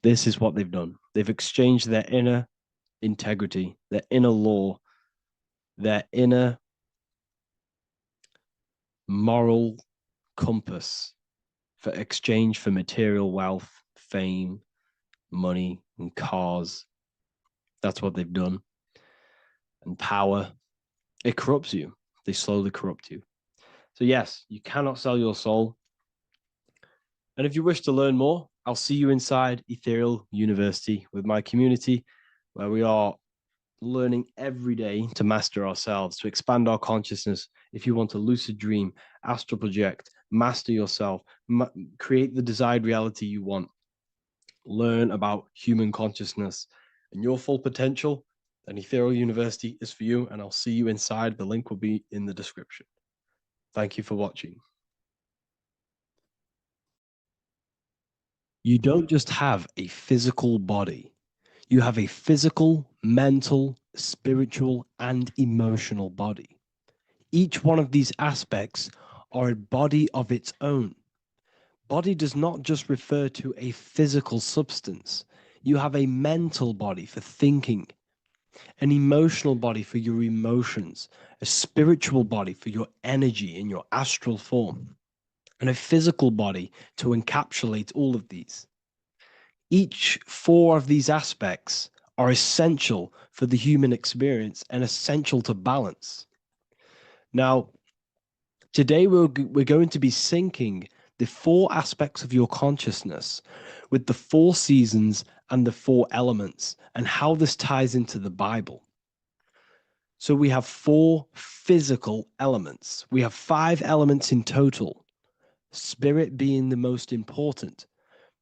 This is what they've done. They've exchanged their inner integrity, their inner law, their inner moral compass for exchange for material wealth, fame, money, and cars. That's what they've done. And power. It corrupts you. They slowly corrupt you. So yes, you cannot sell your soul. And if you wish to learn more, I'll see you inside Ethereal University with my community, where we are learning every day to master ourselves, to expand our consciousness. If you want to lucid dream, astral project, master yourself, create the desired reality you want, learn about human consciousness and your full potential, then Ethereal University is for you, and I'll see you inside. The link will be in the description. Thank you for watching. You don't just have a physical body. You have a physical, mental, spiritual, and emotional body. Each one of these aspects are a body of its own. Body does not just refer to a physical substance. You have a mental body for thinking, an emotional body for your emotions, a spiritual body for your energy in your astral form, and a physical body to encapsulate all of these. Each four of these aspects are essential for the human experience and essential to balance. Now, today we're going to be syncing the four aspects of your consciousness with the four seasons and the four elements and how this ties into the Bible. So we have four physical elements. We have 5 elements in total, spirit being the most important,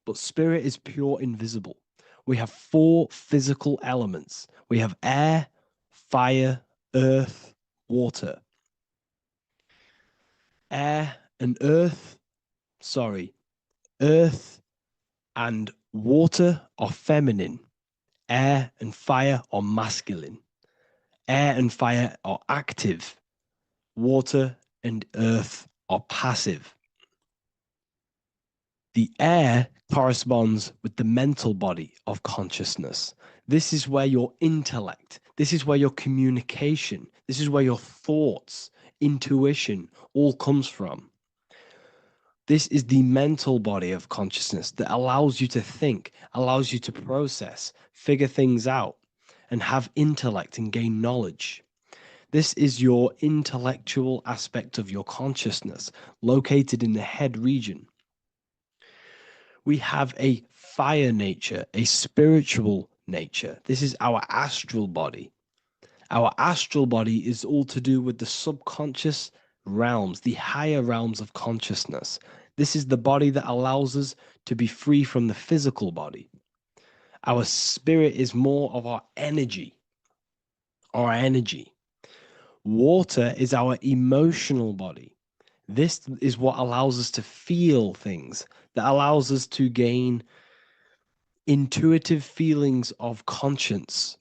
but spirit is pure invisible. We have 4 physical elements. We have air, fire, earth, water. Earth and water are feminine. Air and fire are masculine. Air and fire are active. Water and earth are passive. The air corresponds with the mental body of consciousness. This is where your intellect, this is where your communication, this is where your thoughts, intuition all comes from. This is the mental body of consciousness that allows you to think, allows you to process, figure things out, and have intellect and gain knowledge. This is your intellectual aspect of your consciousness, located in the head region. We have a fire nature, a spiritual nature. This is our astral body. Our astral body is all to do with the subconscious realms, the higher realms of consciousness. This is the body that allows us to be free from the physical body. Our spirit is more of our energy. Water is our emotional body. This is what allows us to feel things, that allows us to gain intuitive feelings of conscience.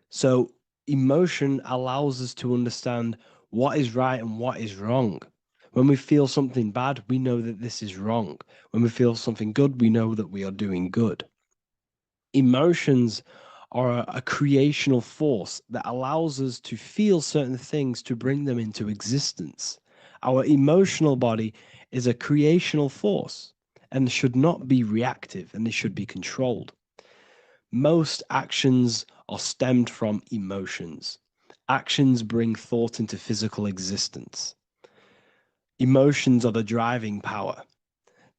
So emotion allows us to understand what is right and what is wrong. When we feel something bad, we know that this is wrong. When we feel something good, we know that we are doing good. Emotions are a creational force that allows us to feel certain things to bring them into existence. Our emotional body is a creational force and should not be reactive, and they should be controlled. Most actions are stemmed from emotions. Actions bring thought into physical existence. Emotions are the driving power.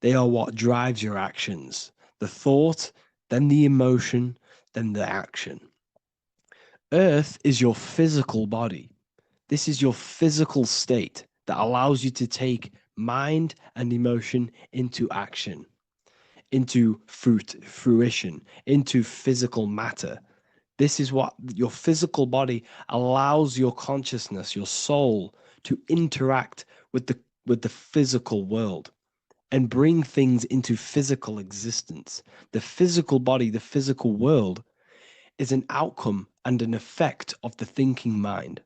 They are what drives your actions. The thought, then the emotion, then the action. Earth is your physical body. This is your physical state that allows you to take mind and emotion into action, into fruition, into physical matter. This is what your physical body allows your consciousness, your soul, to interact with the physical world and bring things into physical existence. The physical body, the physical world, is an outcome and an effect of the thinking mind.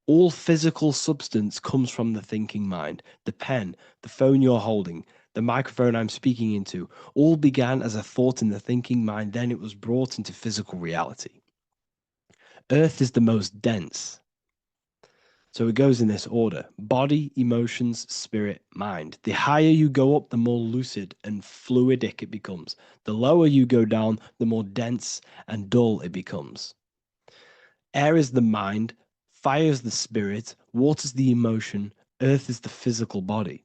All physical substance comes from the thinking mind. The pen, the phone you're holding, the microphone I'm speaking into, all began as a thought in the thinking mind, then it was brought into physical reality. Earth is the most dense. So it goes in this order: body, emotions, spirit, mind. The higher you go up, the more lucid and fluidic it becomes. The lower you go down, the more dense and dull it becomes. Air is the mind, fire is the spirit, water is the emotion, earth is the physical body.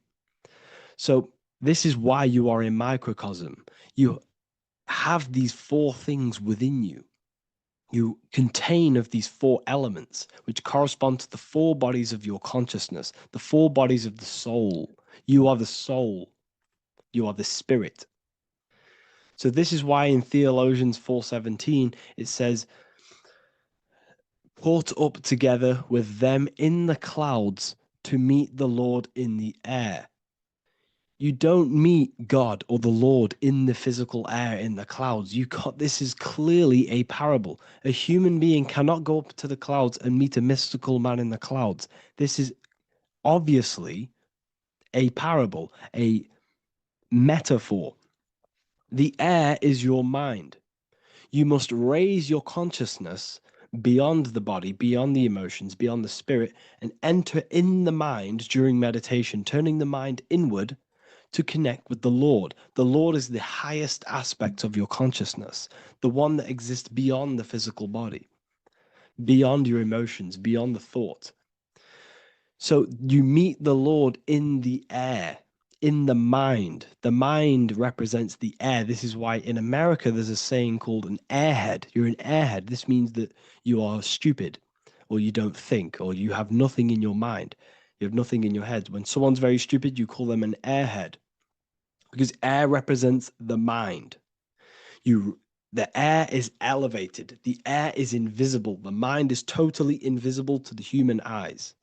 So this is why you are a microcosm. You have these four things within you. You contain of these four elements, which correspond to the four bodies of your consciousness, the four bodies of the soul. You are the soul. You are the spirit. So this is why in Theologians 4:17 it says, "Caught up together with them in the clouds to meet the Lord in the air." You don't meet God or the Lord in the physical air, in the clouds. This is clearly a parable. A human being cannot go up to the clouds and meet a mystical man in the clouds. This is obviously a parable, a metaphor. The air is your mind. You must raise your consciousness beyond the body, beyond the emotions, beyond the spirit, and enter in the mind during meditation, turning the mind inward to connect with the Lord. The Lord is the highest aspect of your consciousness, the one that exists beyond the physical body, beyond your emotions, beyond the thought. So you meet the Lord in the air, in the mind. The mind represents the air. This is why in America there's a saying called an airhead. You're an airhead. This means that you are stupid, or you don't think, or you have nothing in your mind. You have nothing in your head. When someone's very stupid, you call them an airhead, because air represents the mind. The air is elevated. The air is invisible. The mind is totally invisible to the human eyes.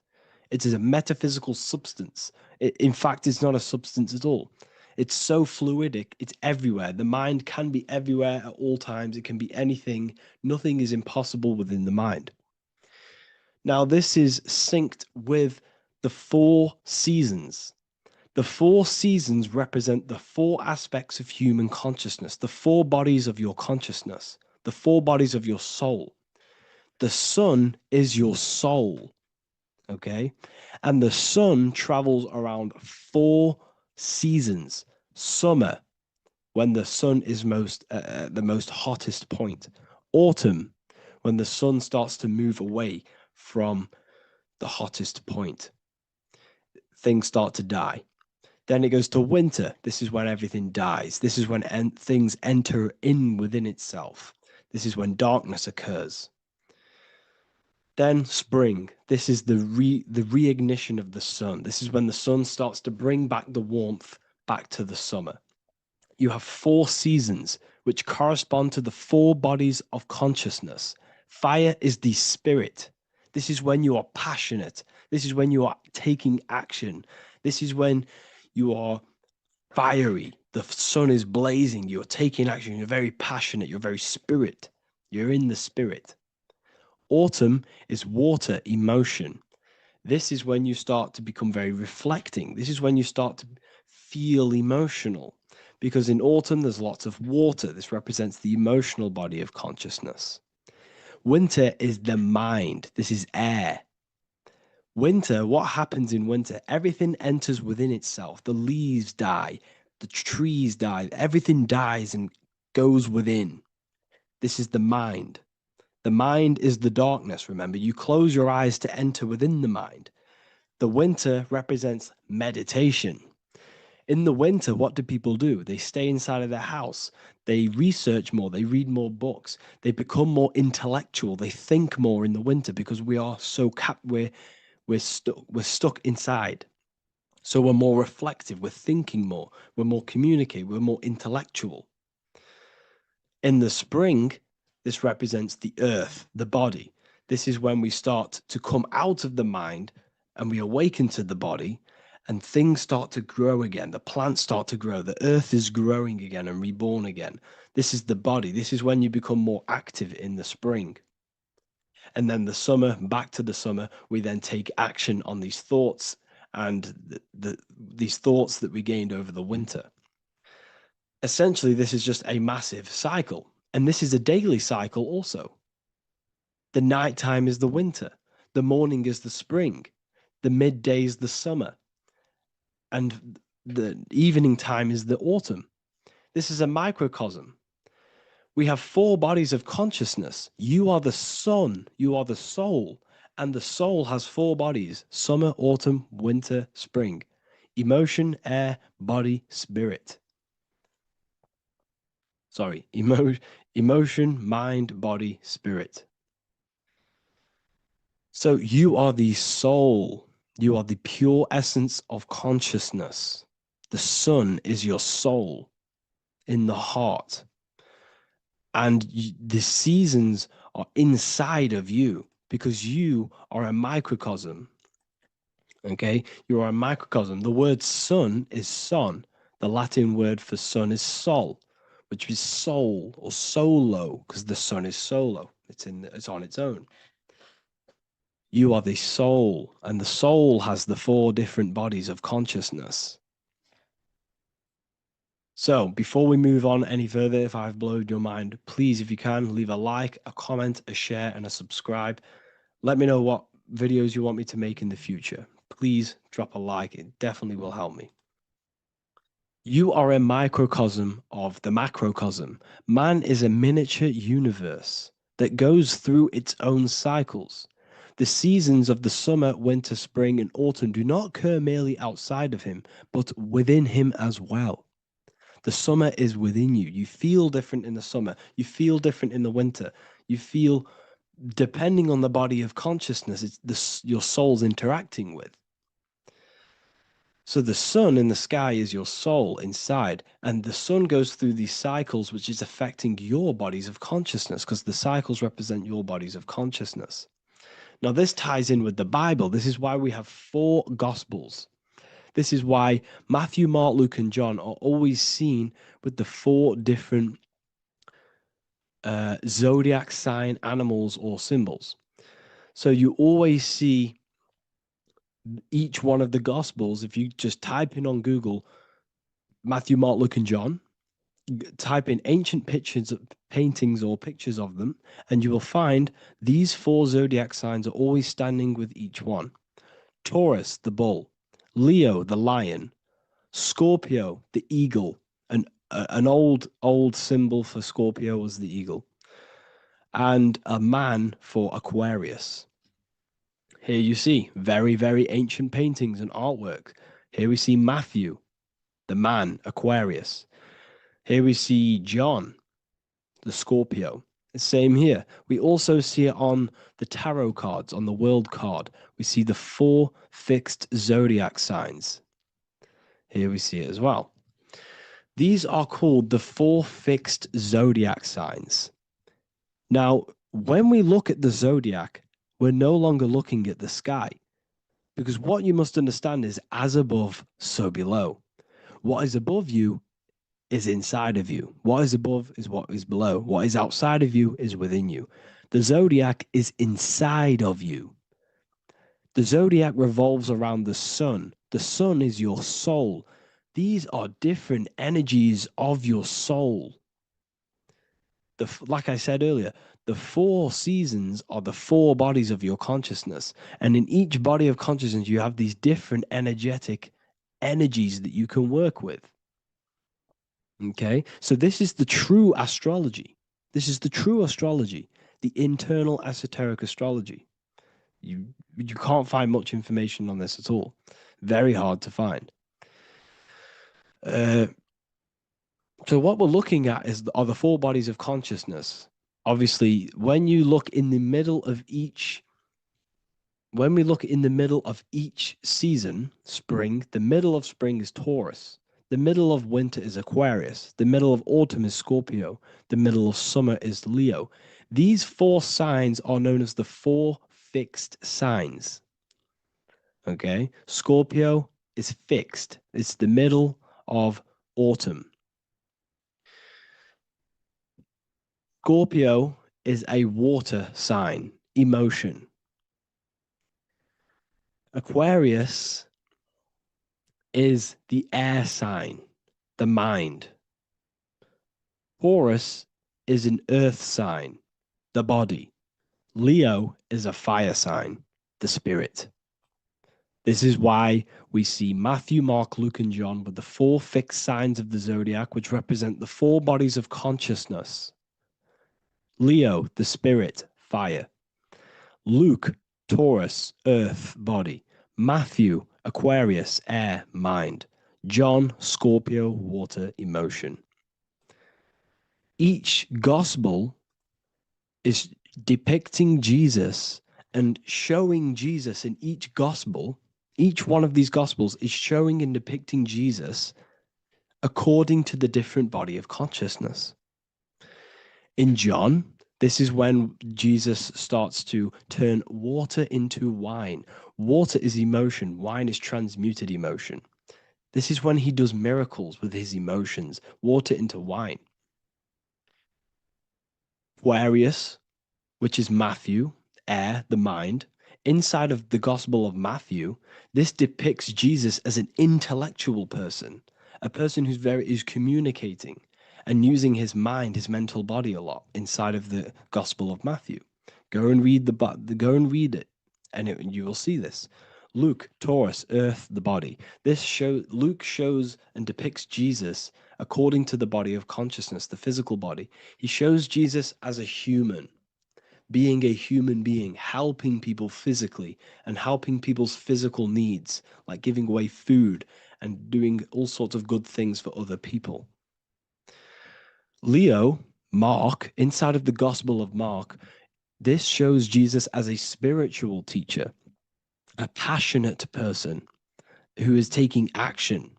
It is a metaphysical substance. In fact, it's not a substance at all. It's so fluidic. It's everywhere. The mind can be everywhere at all times. It can be anything. Nothing is impossible within the mind. Now, this is synced with the four seasons. The four seasons represent the four aspects of human consciousness, the four bodies of your consciousness, the four bodies of your soul. The sun is your soul, okay? And the sun travels around four seasons. Summer, when the sun is the most hottest point. Autumn, when the sun starts to move away from the hottest point. Things start to die. Then it goes to winter. This is when everything dies. This is when things enter in within itself. This is when darkness occurs. Then spring. This is the reignition of the sun. This is when the sun starts to bring back the warmth back to the summer. You have four seasons which correspond to the four bodies of consciousness. Fire is the spirit. This is when you are passionate. This is when you are taking action. This is when you are fiery. The sun is blazing. You're taking action. You're very passionate. You're very spirit. You're in the spirit. Autumn is water, emotion. This is when you start to become very reflecting. This is when you start to feel emotional. Because in autumn, there's lots of water. This represents the emotional body of consciousness. Winter is the mind. This is air. Winter, what happens in winter? Everything enters within itself. The leaves die, the trees die, everything dies and goes within. This is the mind. The mind is the darkness, remember. You close your eyes to enter within the mind. The winter represents meditation. In the winter, what do people do? They stay inside of their house. They research more. They read more books. They become more intellectual. They think more in the winter because we are so we're stuck inside. So we're more reflective. We're thinking more. We're more communicative. We're more intellectual. In the spring, this represents the earth, the body. This is when we start to come out of the mind and we awaken to the body, and things start to grow again. The plants start to grow. The earth is growing again and reborn again. This is the body. This is when you become more active in the spring. And then the summer, back to the summer, we then take action on these thoughts and these thoughts that we gained over the winter. Essentially, this is just a massive cycle. And this is a daily cycle also. The nighttime is the winter. The morning is the spring. The midday is the summer. And the evening time is the autumn. This is a microcosm. We have 4 bodies of consciousness. You are the sun, you are the soul, and the soul has 4 bodies: summer, autumn, winter, spring. Emotion, air, body, spirit. Sorry, emotion, mind, body, spirit. So you are the soul. You are the pure essence of consciousness. The sun is your soul in the heart. And the seasons are inside of you because you are a microcosm. Okay? You are a microcosm. The word sun is son. The Latin word for sun is sol, which is soul or solo, because the sun is solo. It's on its own. You are the soul, and the soul has the 4 different bodies of consciousness. So before we move on any further, if I've blown your mind, please, if you can, leave a like, a comment, a share, and a subscribe. Let me know what videos you want me to make in the future. Please drop a like. It definitely will help me. You are a microcosm of the macrocosm. Man is a miniature universe that goes through its own cycles. The seasons of the summer, winter, spring, and autumn do not occur merely outside of him, but within him as well. The summer is within you. You feel different in the summer. You feel different in the winter. You feel, depending on the body of consciousness, it's your soul's interacting with. So the sun in the sky is your soul inside, and the sun goes through these cycles, which is affecting your bodies of consciousness, because the cycles represent your bodies of consciousness. Now, this ties in with the Bible. This is why we have 4 Gospels. This is why Matthew, Mark, Luke, and John are always seen with the 4 different zodiac sign animals or symbols. So you always see each one of the Gospels. If you just type in on Google Matthew, Mark, Luke, and John, type in ancient pictures, paintings or pictures of them, and you will find these 4 zodiac signs are always standing with each one. Taurus, the bull; Leo, the lion; Scorpio, the eagle. An old symbol for Scorpio was the eagle, and a man for Aquarius. Here you see very, very ancient paintings and artwork. Here we see Matthew, the man, Aquarius. Here we see John, the Scorpio. Same here. We also see it on the tarot cards, on the world card. We see the 4 fixed zodiac signs. Here we see it as well. These are called the 4 fixed zodiac signs. Now, when we look at the zodiac, we're no longer looking at the sky, because what you must understand is as above, so below. What is above you is inside of you. What is above is what is below. What is outside of you is within you. The zodiac is inside of you. The zodiac revolves around the sun. The sun is your soul. These are different energies of your soul. Like I said earlier, the 4 seasons are the 4 bodies of your consciousness. And in each body of consciousness, you have these different energetic energies that you can work with. Okay, so this is the true astrology. This is the true astrology, the internal esoteric astrology. You can't find much information on this at all. Very hard to find. So what we're looking at are the 4 bodies of consciousness. Obviously, when you look in the middle of each, when we look in the middle of each season, spring, the middle of spring is Taurus. The middle of winter is Aquarius. The middle of autumn is Scorpio. The middle of summer is Leo. These 4 signs are known as the 4 fixed signs. Okay, Scorpio is fixed. It's the middle of autumn. Scorpio is a water sign, emotion. Aquarius is the air sign, the mind. Taurus is an earth sign, the body. Leo is a fire sign, the spirit. This is why we see Matthew, Mark, Luke, and John with the 4 fixed signs of the zodiac, which represent the 4 bodies of consciousness. Leo, the spirit, fire. Luke, Taurus, earth, body. Matthew, Aquarius, air, mind. John, Scorpio, water, emotion. Each gospel is depicting Jesus and showing Jesus in each gospel. Each one of these gospels is showing and depicting Jesus according to the different body of consciousness. In John, this is when Jesus starts to turn water into wine. Water is emotion. Wine is transmuted emotion. This is when he does miracles with his emotions, water into wine. Aquarius, which is Matthew, air, the mind. Inside of the Gospel of Matthew, this depicts Jesus as an intellectual person, a person who's communicating and using his mind, his mental body a lot inside of the Gospel of Matthew. Go and read it, and you will see this. Luke, Taurus, earth, the body. Luke shows and depicts Jesus according to the body of consciousness, the physical body. He shows Jesus as a human, being a human being, helping people physically and helping people's physical needs, like giving away food and doing all sorts of good things for other people. Leo, Mark, inside of the Gospel of Mark, this shows Jesus as a spiritual teacher, a passionate person who is taking action.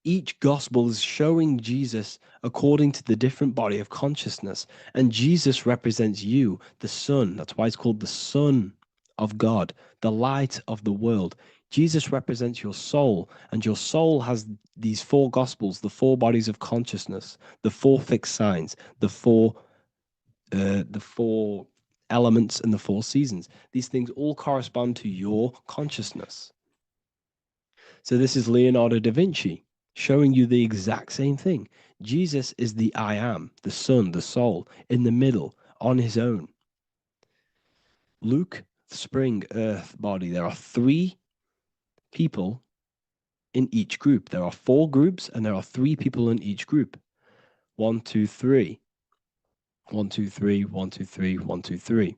Each gospel is showing Jesus according to the different body of consciousness. And Jesus represents you, the sun. That's why it's called the Son of God, the light of the world. Jesus represents your soul, and your soul has these 4 gospels, the 4 bodies of consciousness, the 4 fixed signs, the 4 elements, and the 4 seasons. These things all correspond to your consciousness. So this is Leonardo da Vinci showing you the exact same thing. Jesus is the I am, the sun, the soul, in the middle, on his own. Luke, spring, earth, body. There are 3 people in each group. There are 4 groups, and there are 3 people in each group. 1, 2, 3. 1, 2, 3, 1, 2, 3, 1, 2, 3.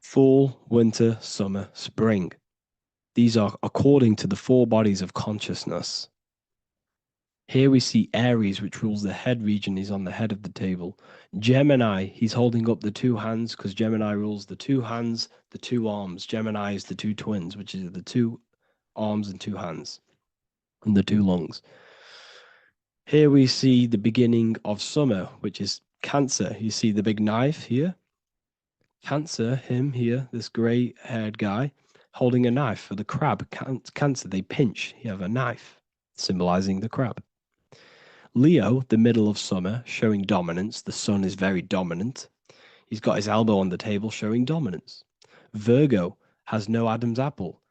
Fall, winter, summer, spring. These are according to the 4 bodies of consciousness. Here we see Aries, which rules the head region. He's on the head of the table. Gemini, he's holding up the 2 hands because Gemini rules the 2 hands, the 2 arms. Gemini is the 2 twins, which is the 2 arms and 2 hands, and the 2 lungs. Here we see the beginning of summer, which is Cancer. You see the big knife here. Cancer, him here, this gray-haired guy, holding a knife for the crab. Cancer, they pinch. You have a knife, symbolizing the crab. Leo, the middle of summer, showing dominance. The sun is very dominant. He's got his elbow on the table, showing dominance. Virgo has no Adam's apple.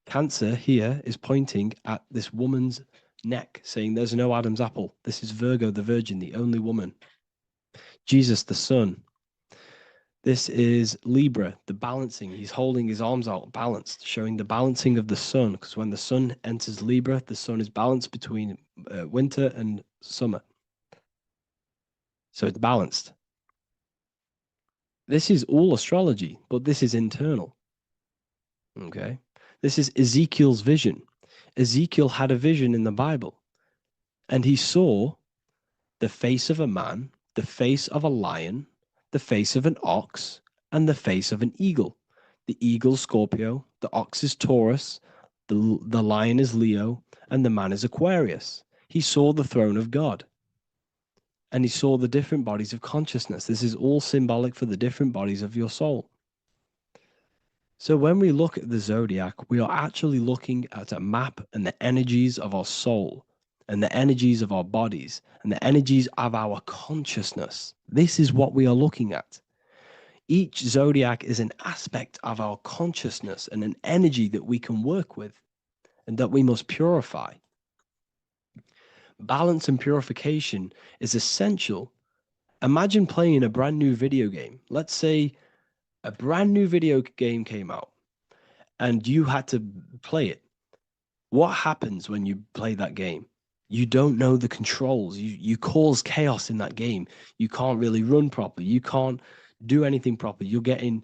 Cancer here is pointing at this woman's neck, saying there's no Adam's apple. This is Virgo, the virgin, the only woman. Jesus, the sun. This is Libra, the balancing. He's holding his arms out balanced, showing the balancing of the sun, because when the sun enters Libra, the sun is balanced between winter and summer. So it's balanced. This is all astrology, but this is internal. Okay. This is Ezekiel's vision. Ezekiel had a vision in the Bible, and he saw the face of a man, the face of a lion, the face of an ox, and the face of an eagle. The eagle is Scorpio, the ox is Taurus, the lion is Leo, and the man is Aquarius. He saw the throne of God, and he saw the different bodies of consciousness. This is all symbolic for the different bodies of your soul. So when we look at the zodiac, we are actually looking at a map and the energies of our soul and the energies of our bodies and the energies of our consciousness. This is what we are looking at. Each zodiac is an aspect of our consciousness and an energy that we can work with and that we must purify. Balance and purification is essential. Imagine playing a brand new video game. Let's say a brand new video game came out and you had to play it. What happens when you play that game? You don't know the controls. You cause chaos in that game. You can't really run properly. You can't do anything properly. You're getting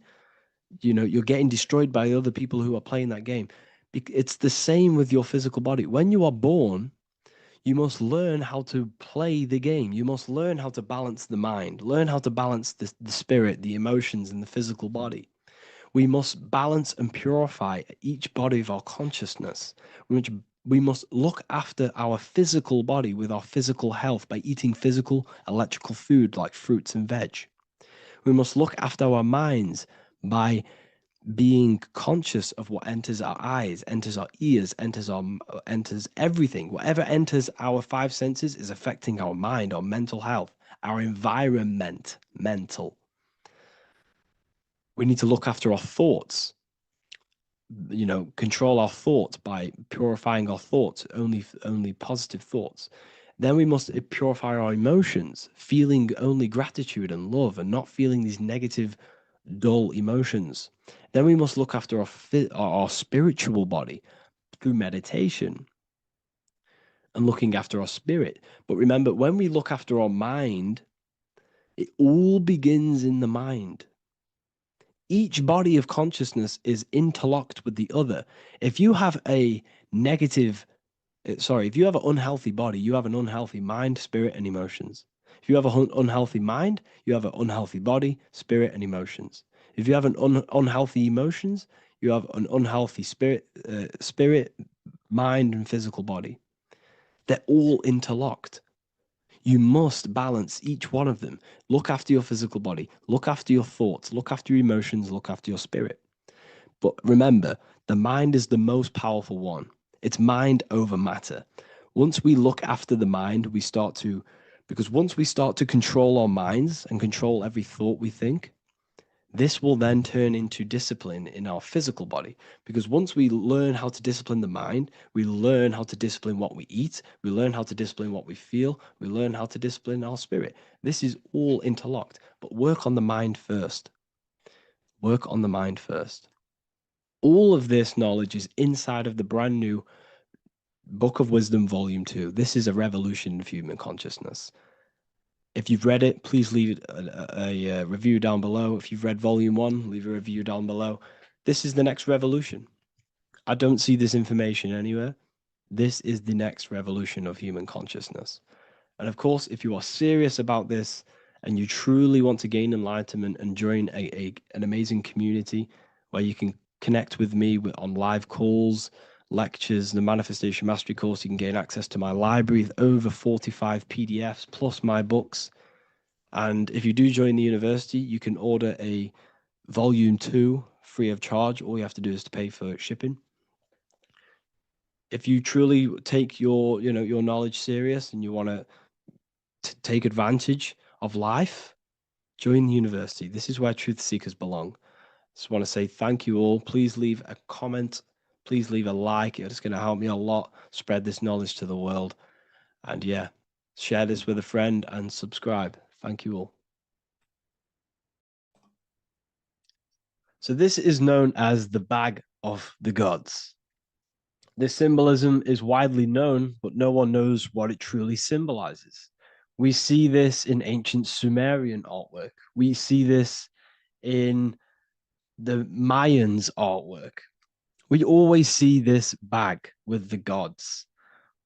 destroyed by other people who are playing that game. It's the same with your physical body. When you are born, you must learn how to play the game. You must learn how to balance the mind, learn how to balance the spirit, the emotions, and the physical body. We must balance and purify each body of our consciousness. We must look after our physical body with our physical health by eating physical, electrical food like fruits and veg. We must look after our minds by being conscious of what enters our eyes, enters our ears, enters everything. Whatever enters our five senses is affecting our mind, our mental health, our environment, mental. We need to look after our thoughts, control our thoughts by purifying our thoughts, only positive thoughts. Then we must purify our emotions, feeling only gratitude and love and not feeling these negative, dull emotions. Then we must look after our spiritual body through meditation and looking after our spirit. But remember, when we look after our mind, it all begins in the mind. Each body of consciousness is interlocked with the other. If you have an unhealthy body, you have an unhealthy mind, spirit, and emotions. If you have an unhealthy mind, you have an unhealthy body, spirit, and emotions. If you have an unhealthy emotions, you have an unhealthy spirit, mind, and physical body. They're all interlocked. You must balance each one of them. Look after your physical body, look after your thoughts, look after your emotions, look after your spirit. But remember, the mind is the most powerful one. It's mind over matter. Once we look after the mind, because once we start to control our minds and control every thought we think, this will then turn into discipline in our physical body. Because once we learn how to discipline the mind, we learn how to discipline what we eat, we learn how to discipline what we feel, we learn how to discipline our spirit. This is all interlocked, but work on the mind first. Work on the mind first. All of this knowledge is inside of the brand new Book of Wisdom, Volume 2. This is a revolution of human consciousness. If you've read it, please leave a review down below. If you've read Volume 1, leave a review down below. This is the next revolution. I don't see this information anywhere. This is the next revolution of human consciousness. And of course, if you are serious about this and you truly want to gain enlightenment and join an amazing community where you can connect with me on live calls, lectures, the Manifestation Mastery course, you can gain access to my library with over 45 PDFs plus my books. And if you do join the university, you can order a Volume 2 free of charge. All you have to do is to pay for shipping. If you truly take your knowledge serious and you want to take advantage of life, join the university. This is where truth seekers belong. Just want to say thank you all. Please leave a comment. Please leave a like. It's going to help me a lot spread this knowledge to the world. And yeah, share this with a friend and subscribe. Thank you all. So this is known as the bag of the gods. This symbolism is widely known, but no one knows what it truly symbolizes. We see this in ancient Sumerian artwork. We see this in the Mayans' artwork. We always see this bag with the gods.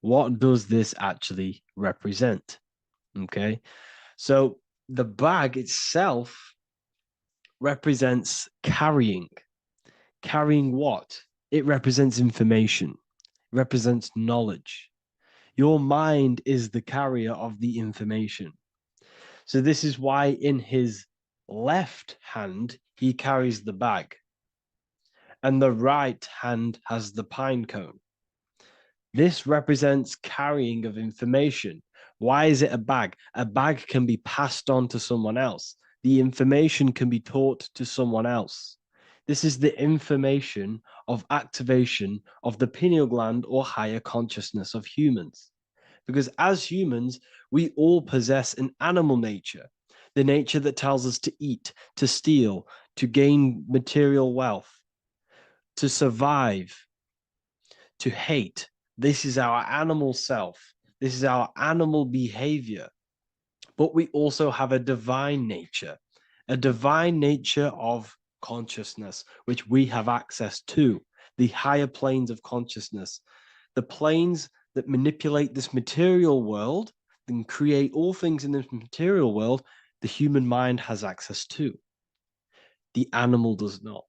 What does this actually represent? Okay, so the bag itself represents carrying. Carrying what? It represents information, represents knowledge. Your mind is the carrier of the information. So this is why in his left hand, he carries the bag, and the right hand has the pine cone. This represents carrying of information. Why is it a bag? A bag can be passed on to someone else. The information can be taught to someone else. This is the information of activation of the pineal gland or higher consciousness of humans. Because as humans, we all possess an animal nature, the nature that tells us to eat, to steal, to gain material wealth, to survive, to hate. This is our animal self. This is our animal behavior. But we also have a divine nature of consciousness, which we have access to, the higher planes of consciousness, the planes that manipulate this material world and create all things in this material world. The human mind has access to. The animal does not.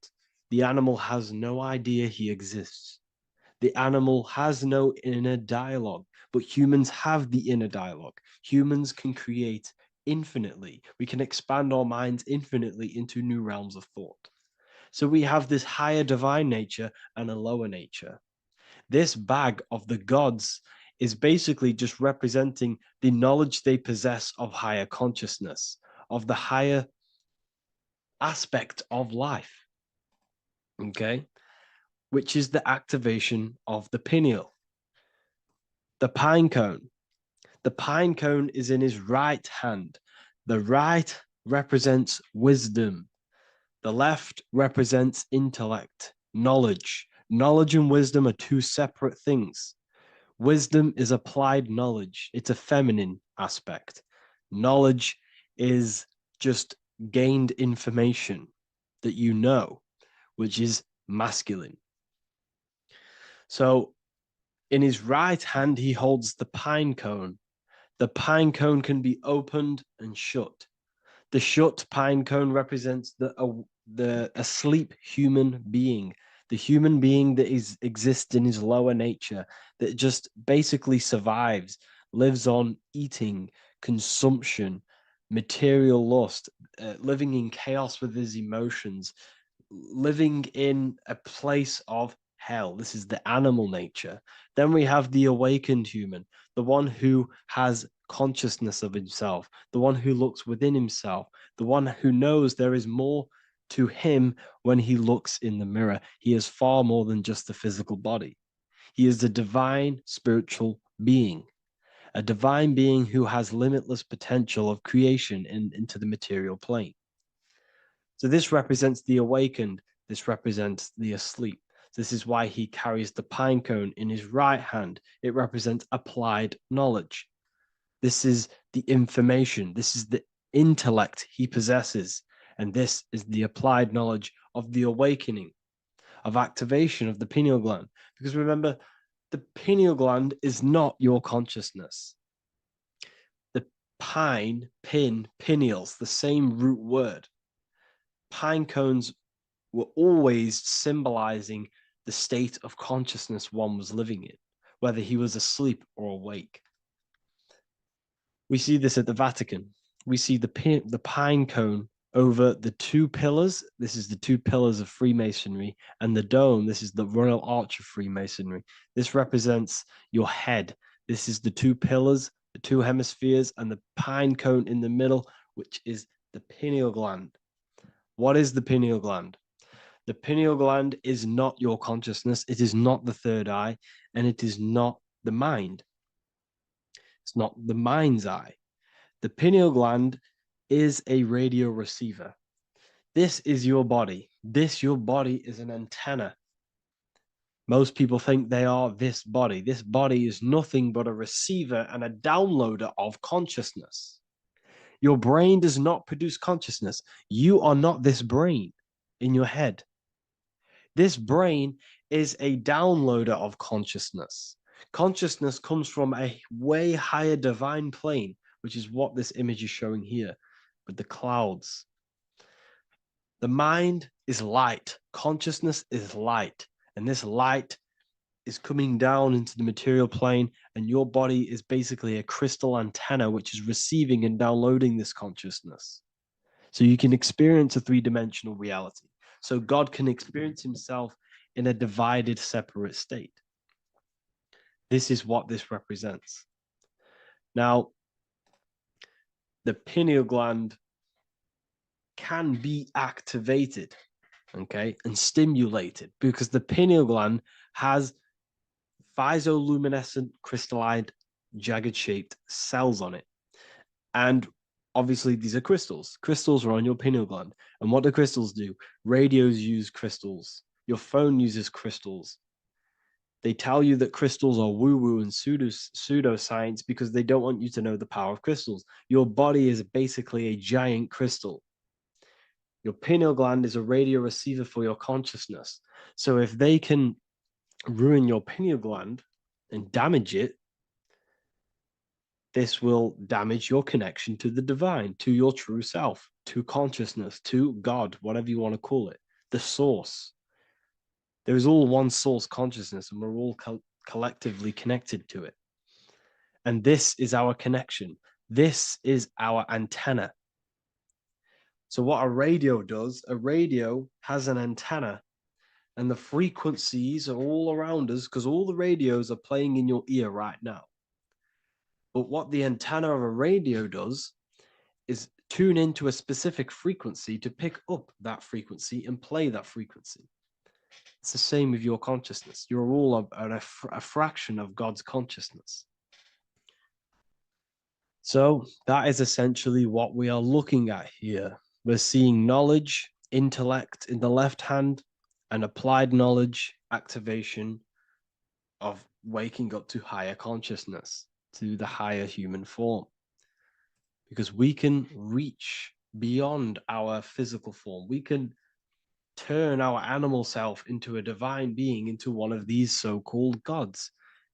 The animal has no idea he exists. The animal has no inner dialogue, but humans have the inner dialogue. Humans can create infinitely. We can expand our minds infinitely into new realms of thought. So we have this higher divine nature and a lower nature. This bag of the gods is basically just representing the knowledge they possess of higher consciousness, of the higher aspect of life, okay? Which is the activation of the pineal. The pine cone. The pine cone is in his right hand. The right represents wisdom. The left represents intellect, knowledge. Knowledge and wisdom are two separate things. Wisdom is applied knowledge. It's a feminine aspect. Knowledge is just gained information that you know, which is masculine. So in his right hand, he holds the pine cone. The pine cone can be opened and shut. The shut pine cone represents the asleep human being, the human being that exists in his lower nature, that just basically survives, lives on eating, consumption, material lust, living in chaos with his emotions, living in a place of hell. This is the animal nature. Then we have the awakened human, the one who has consciousness of himself, the one who looks within himself, the one who knows there is more to him when he looks in the mirror. He is far more than just the physical body. He is a divine spiritual being, a divine being who has limitless potential of creation into the material plane. So this represents the awakened. This represents the asleep. This is why he carries the pine cone in his right hand. It represents applied knowledge. This is the information. This is the intellect he possesses. And this is the applied knowledge of the awakening, of activation of the pineal gland. Because remember, the pineal gland is not your consciousness. The pine, pin, pineals, the same root word. Pine cones were always symbolizing the state of consciousness one was living in, whether he was asleep or awake. We see this at the Vatican. We see the pine cone over the two pillars. This is the two pillars of Freemasonry, and the dome. This is the Royal Arch of Freemasonry. This represents your head. This is the two pillars the two hemispheres, and the pine cone in the middle, which is the pineal gland. What is the pineal gland? The pineal gland is not your consciousness. It is not the third eye, and it is not the mind. It's not the mind's eye. The pineal gland is a radio receiver. This is your body. Your body is an antenna. Most people think they are this body. This body is nothing but a receiver and a downloader of consciousness. Your brain does not produce consciousness. You are not this brain in your head. This brain is a downloader of consciousness. Consciousness comes from a way higher divine plane, which is what this image is showing here with the clouds. The mind is light. Consciousness is light. And this light is coming down into the material plane, and your body is basically a crystal antenna which is receiving and downloading this consciousness. So you can experience a three-dimensional reality. So God can experience himself in a divided, separate state. This is what this represents. Now, the pineal gland can be activated, okay, and stimulated, because the pineal gland has physioluminescent crystalline jagged shaped cells on it. And obviously these are crystals. Crystals are on your pineal gland. And what do crystals do? Radios use crystals. Your phone uses crystals. They tell you that crystals are woo-woo and pseudoscience because they don't want you to know the power of crystals. Your body is basically a giant crystal. Your pineal gland is a radio receiver for your consciousness. So if they can ruin your pineal gland and damage it, this will damage your connection to the divine, to your true self, to consciousness, to God, whatever you want to call it, the source. There is all one source consciousness, and we're all collectively connected to it. And this is our connection. This is our antenna. So what a radio does, a radio has an antenna, and the frequencies are all around us because all the radios are playing in your ear right now. But what the antenna of a radio does is tune into a specific frequency to pick up that frequency and play that frequency. It's the same with your consciousness. You're all a fraction of God's consciousness. So that is essentially what we are looking at here. We're seeing knowledge, intellect in the left hand, and applied knowledge, activation of waking up to higher consciousness, to the higher human form. Because we can reach beyond our physical form. We can turn our animal self into a divine being, into one of these so-called gods.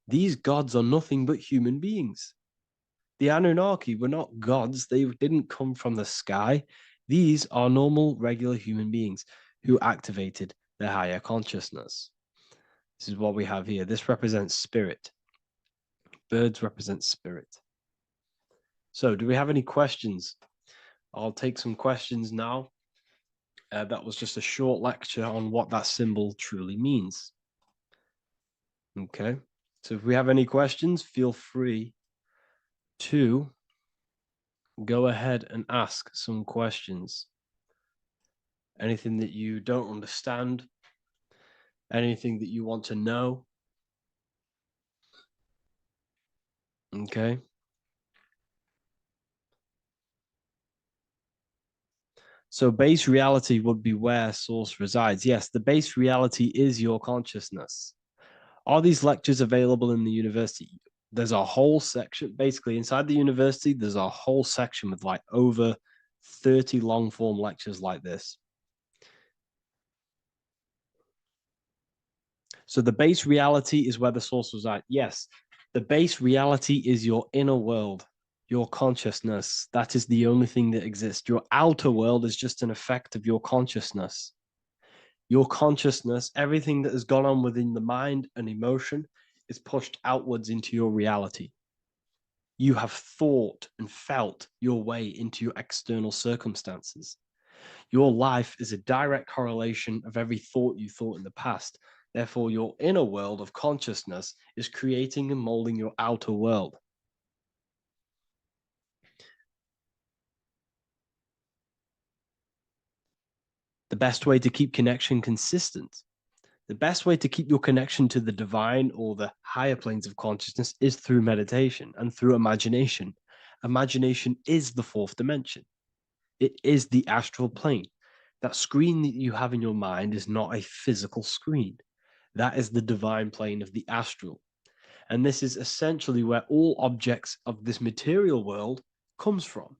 These gods are nothing but human beings. The Anunnaki were not gods. They didn't come from the sky. These are normal, regular human beings who activated their higher consciousness. This is what we have here. This represents spirit. Birds represent spirit. So do we have any questions? I'll take some questions now. That was just a short lecture on what that symbol truly means. Okay. So if we have any questions, feel free to go ahead and ask some questions. Anything that you don't understand, anything that you want to know. Okay. So base reality would be where source resides. Yes, the base reality is your consciousness. Are these lectures available in the university? There's a whole section, basically inside the university, there's a whole section with like over 30 long form lectures like this. So the base reality is where the source resides. Yes, the base reality is your inner world, your consciousness. That is the only thing that exists. Your outer world is just an effect of your consciousness. Your consciousness, everything that has gone on within the mind and emotion is pushed outwards into your reality. You have thought and felt your way into your external circumstances. Your life is a direct correlation of every thought you thought in the past. Therefore, your inner world of consciousness is creating and molding your outer world. The best way to keep connection consistent, the best way to keep your connection to the divine or the higher planes of consciousness is through meditation and through imagination. Imagination is the fourth dimension. It is the astral plane. That screen that you have in your mind is not a physical screen. That is the divine plane of the astral. And this is essentially where all objects of this material world comes from.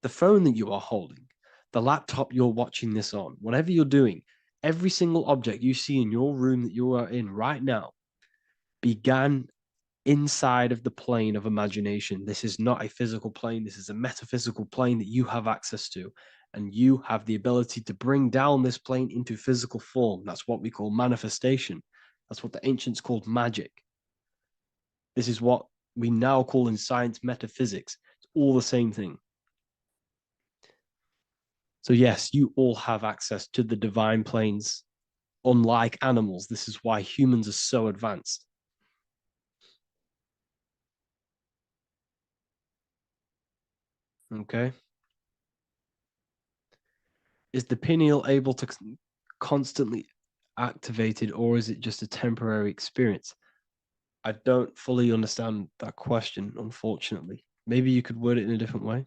The phone that you are holding, the laptop you're watching this on, whatever you're doing, every single object you see in your room that you are in right now began inside of the plane of imagination. This is not a physical plane. This is a metaphysical plane that you have access to. And you have the ability to bring down this plane into physical form. That's what we call manifestation. That's what the ancients called magic. This is what we now call in science metaphysics. It's all the same thing. So yes, you all have access to the divine planes. Unlike animals, this is why humans are so advanced. Okay. Is the pineal able to constantly activated, or is it just a temporary experience? I don't fully understand that question, unfortunately. Maybe you could word it in a different way.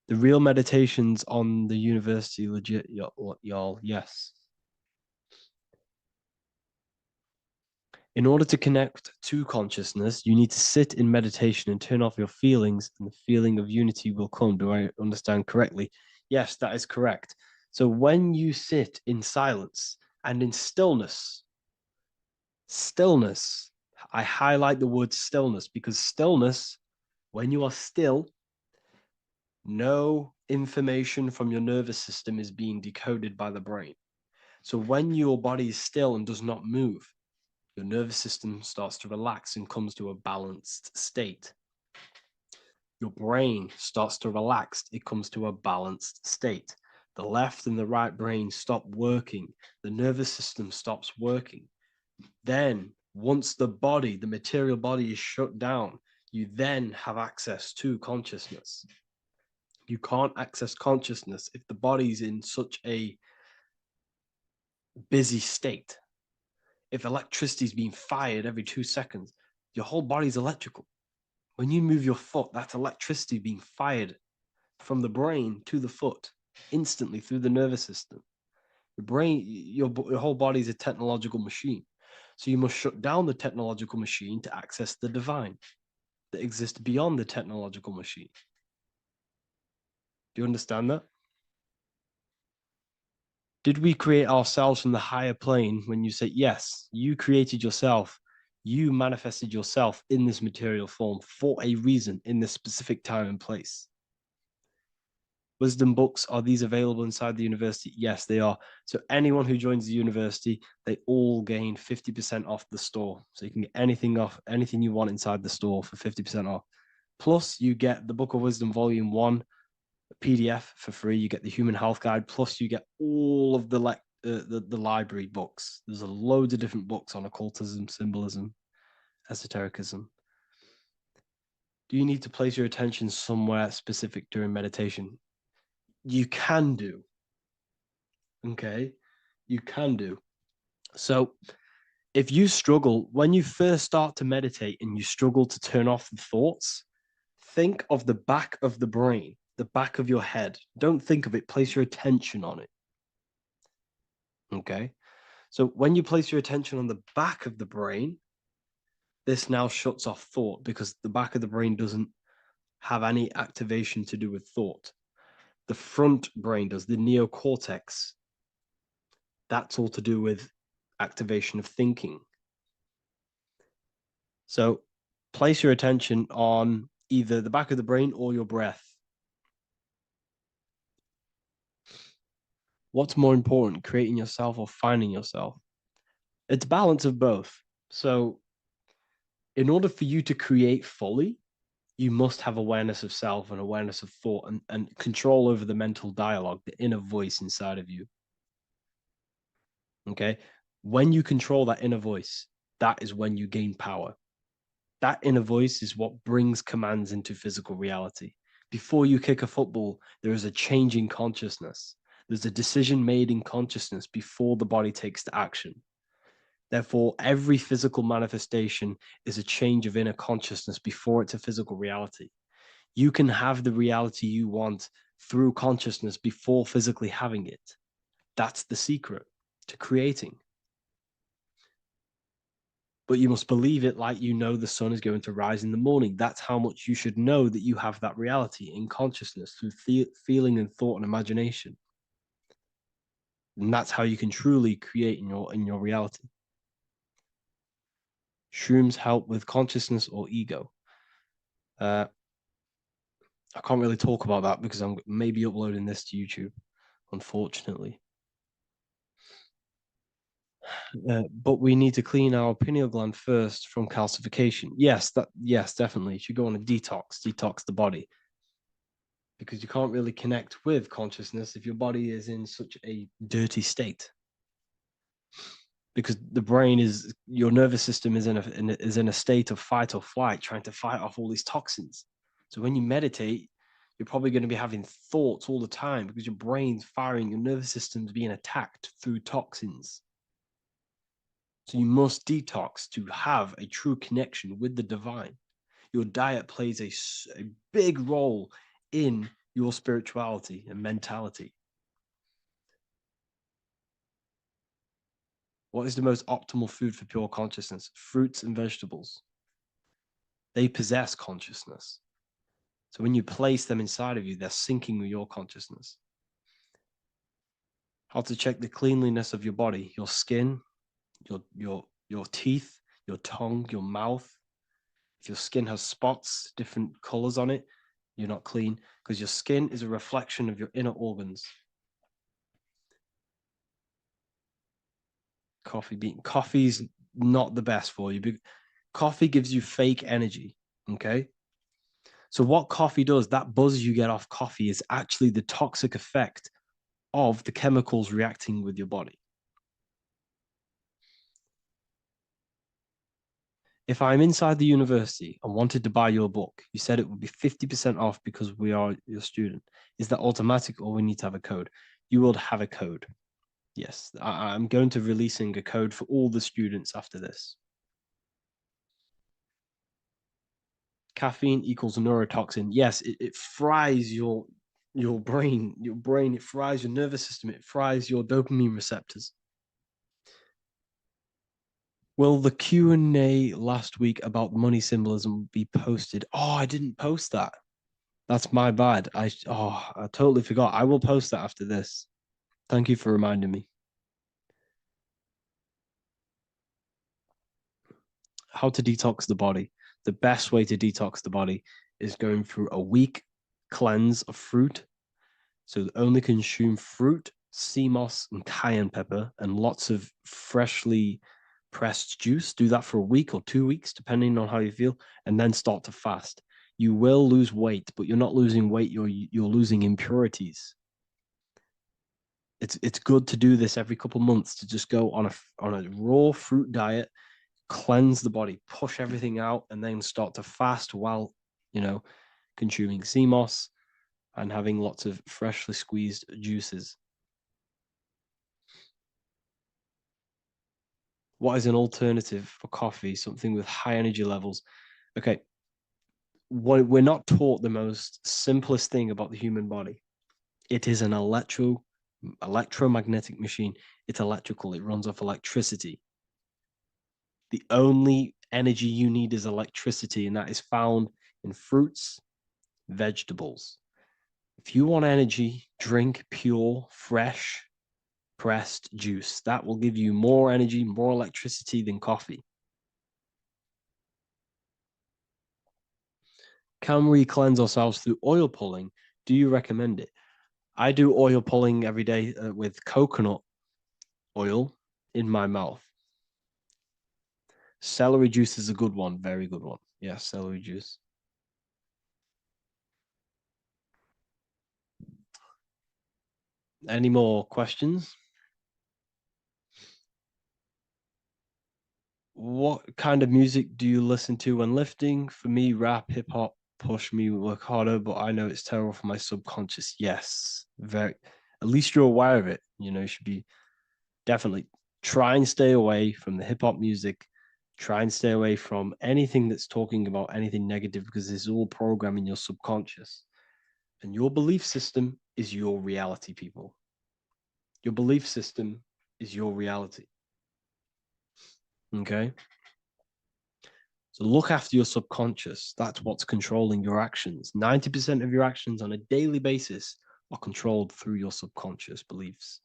The real meditations on the university, legit, y'all, yes. In order to connect to consciousness, you need to sit in meditation and turn off your feelings, and the feeling of unity will come. Do I understand correctly? Yes, that is correct. So when you sit in silence and in stillness, I highlight the word stillness because stillness, when you are still, no information from your nervous system is being decoded by the brain. So when your body is still and does not move, your nervous system starts to relax and comes to a balanced state. Your brain starts to relax, it comes to a balanced state. The left and the right brain stop working, the nervous system stops working. Then, once the body, the material body is shut down, you then have access to consciousness. You can't access consciousness if the body's in such a busy state. If electricity is being fired every 2 seconds, your whole body's electrical. When you move your foot, that's electricity being fired from the brain to the foot instantly through the nervous system. Your brain, your whole body is a technological machine. So you must shut down the technological machine to access the divine that exists beyond the technological machine. Do you understand that? Did we create ourselves from the higher plane? When you say yes, you created yourself, you manifested yourself in this material form for a reason in this specific time and place. Wisdom books, are these available inside the university? Yes, they are. So anyone who joins the university, they all gain 50% off the store. So you can get anything off, anything you want inside the store for 50% off. Plus, you get the Book of Wisdom Volume 1 PDF for free. You get the Human Health Guide. Plus, you get all of the library books. There's a load of different books on occultism, symbolism, esotericism. Do you need to place your attention somewhere specific during meditation? You can do. Okay, you can do. So if you struggle, when you first start to meditate and you struggle to turn off the thoughts, think of the back of the brain, the back of your head. Don't think of it, place your attention on it. Okay, so when you place your attention on the back of the brain, this now shuts off thought because the back of the brain doesn't have any activation to do with thought. The front brain does, the neocortex. That's all to do with activation of thinking. So place your attention on either the back of the brain or your breath. What's more important, creating yourself or finding yourself? It's balance of both. So in order for you to create fully, you must have awareness of self and awareness of thought and control over the mental dialogue, the inner voice inside of you. Okay? When you control that inner voice, that is when you gain power. That inner voice is what brings commands into physical reality. Before you kick a football, there is a change in consciousness. There's a decision made in consciousness before the body takes the action. Therefore, every physical manifestation is a change of inner consciousness before it's a physical reality. You can have the reality you want through consciousness before physically having it. That's the secret to creating. But you must believe it like you know the sun is going to rise in the morning. That's how much you should know that you have that reality in consciousness through feeling and thought and imagination. And that's how you can truly create in your reality. Shrooms help with consciousness or ego. I can't really talk about that because I'm maybe uploading this to YouTube, unfortunately. But we need to clean our pineal gland first from calcification. Yes, definitely. You should go on a detox the body. Because you can't really connect with consciousness if your body is in such a dirty state. Because the brain is, your nervous system is in a state of fight or flight, trying to fight off all these toxins. So when you meditate, you're probably going to be having thoughts all the time because your brain's firing, your nervous system's being attacked through toxins. So you must detox to have a true connection with the divine. Your diet plays a big role in your spirituality and mentality. What is the most optimal food for pure consciousness? Fruits and vegetables. They possess consciousness. So when you place them inside of you, they're syncing with your consciousness. How to check the cleanliness of your body, your skin, your teeth, your tongue, your mouth. If your skin has spots, different colors on it, you're not clean because your skin is a reflection of your inner organs. Coffee's not the best for you. Coffee gives you fake energy. Okay. So what coffee does, that buzz you get off coffee is actually the toxic effect of the chemicals reacting with your body. If I'm inside the university and wanted to buy your book, you said it would be 50% off because we are your student. Is that automatic or we need to have a code? You will have a code. Yes, I'm going to releasing a code for all the students after this. Caffeine equals neurotoxin. Yes, it fries your brain. It fries your nervous system. It fries your dopamine receptors. Will the Q&A last week about money symbolism be posted? Oh, I didn't post that. That's my bad. I totally forgot. I will post that after this. Thank you for reminding me. How to detox the body. The best way to detox the body is going through a week cleanse of fruit. So only consume fruit, sea moss, and cayenne pepper, and lots of freshly pressed juice. Do that for a week or 2 weeks, depending on how you feel, and then start to fast. You will lose weight, but you're not losing weight. You're losing impurities. It's good to do this every couple months, to just go on a raw fruit diet, cleanse the body, push everything out, and then start to fast while consuming sea moss and having lots of freshly squeezed juices. What is an alternative for coffee? Something with high energy levels. Okay. We're not taught the most simplest thing about the human body. It is an electromagnetic machine. It's electrical. It runs off electricity. The only energy you need is electricity, and that is found in fruits, vegetables. If you want energy, drink pure, fresh, pressed juice. That will give you more energy, more electricity than coffee. Can we cleanse ourselves through oil pulling? Do you recommend it? I do oil pulling every day with coconut oil in my mouth. Celery juice is a good one, very good one. Yeah, celery juice. Any more questions? What kind of music do you listen to when lifting? For me, rap, hip hop, push me, work harder, but I know it's terrible for my subconscious. Yes, very. At least you're aware of it. You know, you should be definitely try and stay away from the hip hop music. Try and stay away from anything that's talking about anything negative because it's all programming your subconscious. And your belief system is your reality, people. Your belief system is your reality. Okay? So look after your subconscious. That's what's controlling your actions. 90% of your actions on a daily basis are controlled through your subconscious beliefs.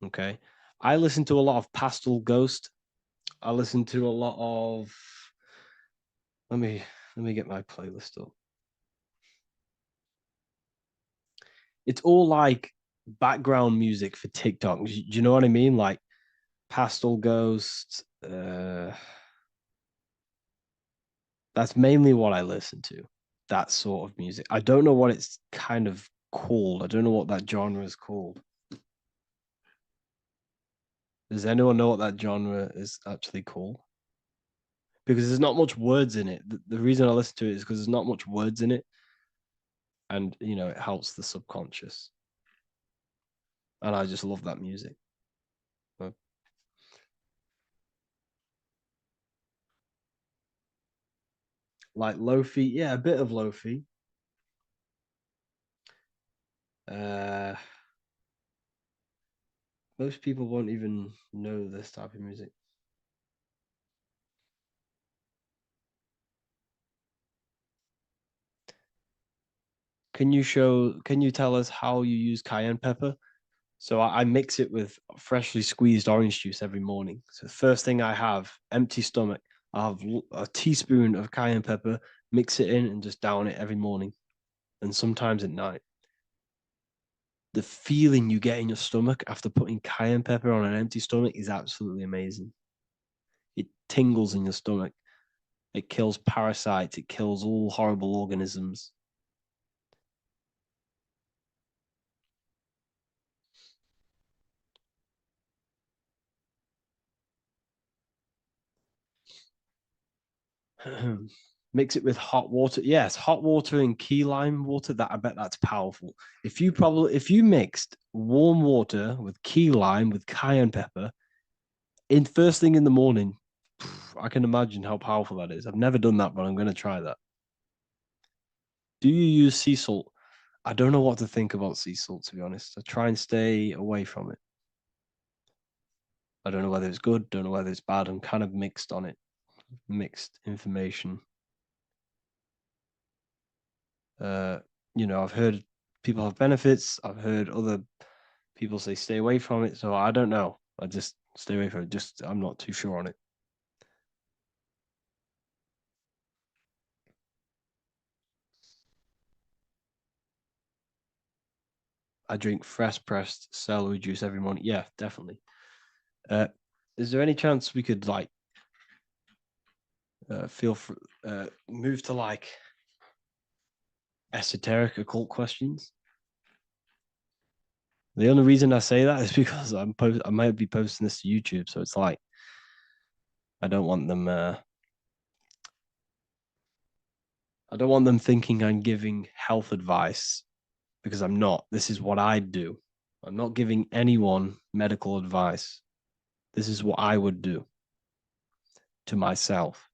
Okay? I listen to a lot of Pastel Ghost. I listen to a lot of let me get my playlist up. It's all like background music for TikTok. Do you know what I mean? Like Pastel Ghost. That's mainly what I listen to. That sort of music. I don't know what it's kind of called. I don't know what that genre is called. Does anyone know what that genre is actually called? Because there's not much words in it. The reason I listen to it is because there's not much words in it. And, you know, it helps the subconscious. And I just love that music. Like lo-fi, yeah, a bit of lo-fi. Most people won't even know this type of music. Can you tell us how you use cayenne pepper? So I mix it with freshly squeezed orange juice every morning. So the first thing I have, empty stomach, I have a teaspoon of cayenne pepper, mix it in and just down it every morning. And sometimes at night. The feeling you get in your stomach after putting cayenne pepper on an empty stomach is absolutely amazing. It tingles in your stomach. It kills parasites. It kills all horrible organisms. Mix it with hot water. Yes, hot water and key lime water. That I bet that's powerful. If you mixed warm water with key lime with cayenne pepper in first thing in the morning, I can imagine how powerful that is. I've never done that, but I'm going to try that. Do you use sea salt? I don't know what to think about sea salt, to be honest. I try and stay away from it. I don't know whether it's good, don't know whether it's bad. I'm kind of mixed on it. Mixed information. You know, I've heard people have benefits. I've heard other people say stay away from it. So I don't know. I just stay away from it. Just I'm not too sure on it. I drink fresh pressed celery juice every morning. Yeah, definitely. Is there any chance we could like move to like esoteric occult questions? The only reason I say that is because I might be posting this to YouTube, so it's like I don't want them thinking I'm giving health advice because I'm not. This is what I do. I'm not giving anyone medical advice. This is what I would do to myself.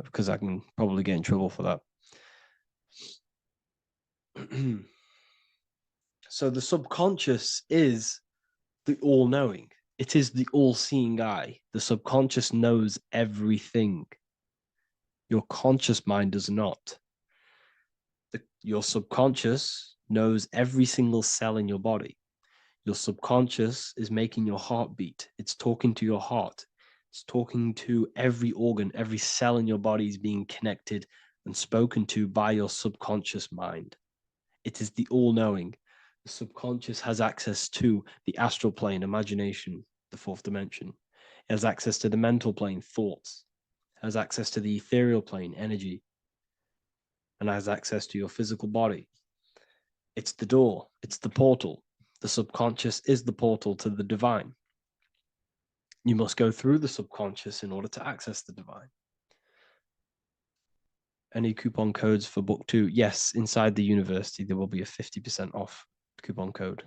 Because I can probably get in trouble for that. So the subconscious is the all-knowing. It is the all-seeing eye. The subconscious knows everything. Your conscious mind does not. Your subconscious knows every single cell in your body. Your subconscious is making your heart beat. It's talking to your heart. It's talking to every organ, every cell in your body is being connected and spoken to by your subconscious mind. It is the all-knowing. The subconscious has access to the astral plane, imagination, the fourth dimension. It has access to the mental plane, thoughts. It has access to the ethereal plane, energy. And has access to your physical body. It's the door. It's the portal. The subconscious is the portal to the divine. You must go through the subconscious in order to access the divine. Any coupon codes for book 2? Yes, inside the university, there will be a 50% off coupon code.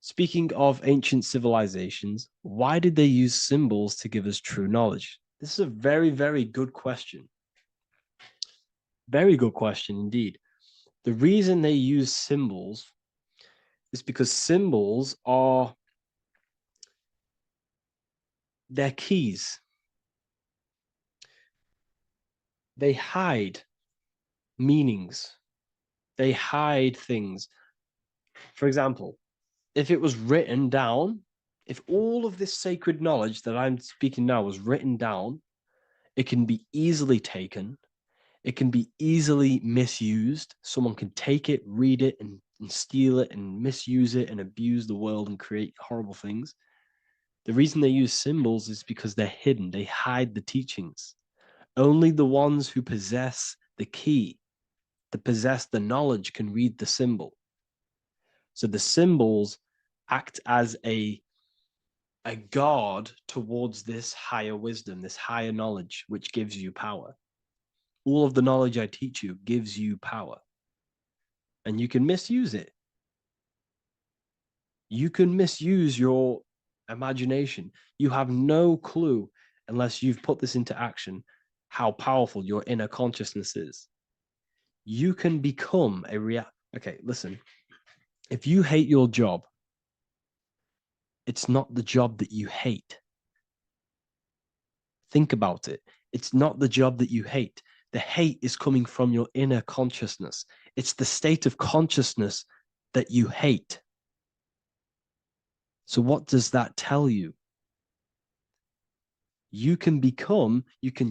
Speaking of ancient civilizations, why did they use symbols to give us true knowledge? This is a very, very good question. Very good question indeed. The reason they use symbols is because symbols are their keys. They hide meanings. They hide things. For example, if it was written down, if all of this sacred knowledge that I'm speaking now was written down, it can be easily taken. It can be easily misused. Someone can take it, read it, and steal it and misuse it and abuse the world and create horrible things. The reason they use symbols is because they're hidden. They hide the teachings. Only the ones who possess the key, that possess the knowledge, can read the symbol. So the symbols act as a guard towards this higher wisdom, this higher knowledge, which gives you power. All of the knowledge I teach you gives you power. And you can misuse it. You can misuse your imagination. You have no clue, unless you've put this into action, how powerful your inner consciousness is. You can become a Okay, listen. If you hate your job, it's not the job that you hate. Think about it. It's not the job that you hate. The hate is coming from your inner consciousness. It's the state of consciousness that you hate. So what does that tell you? You can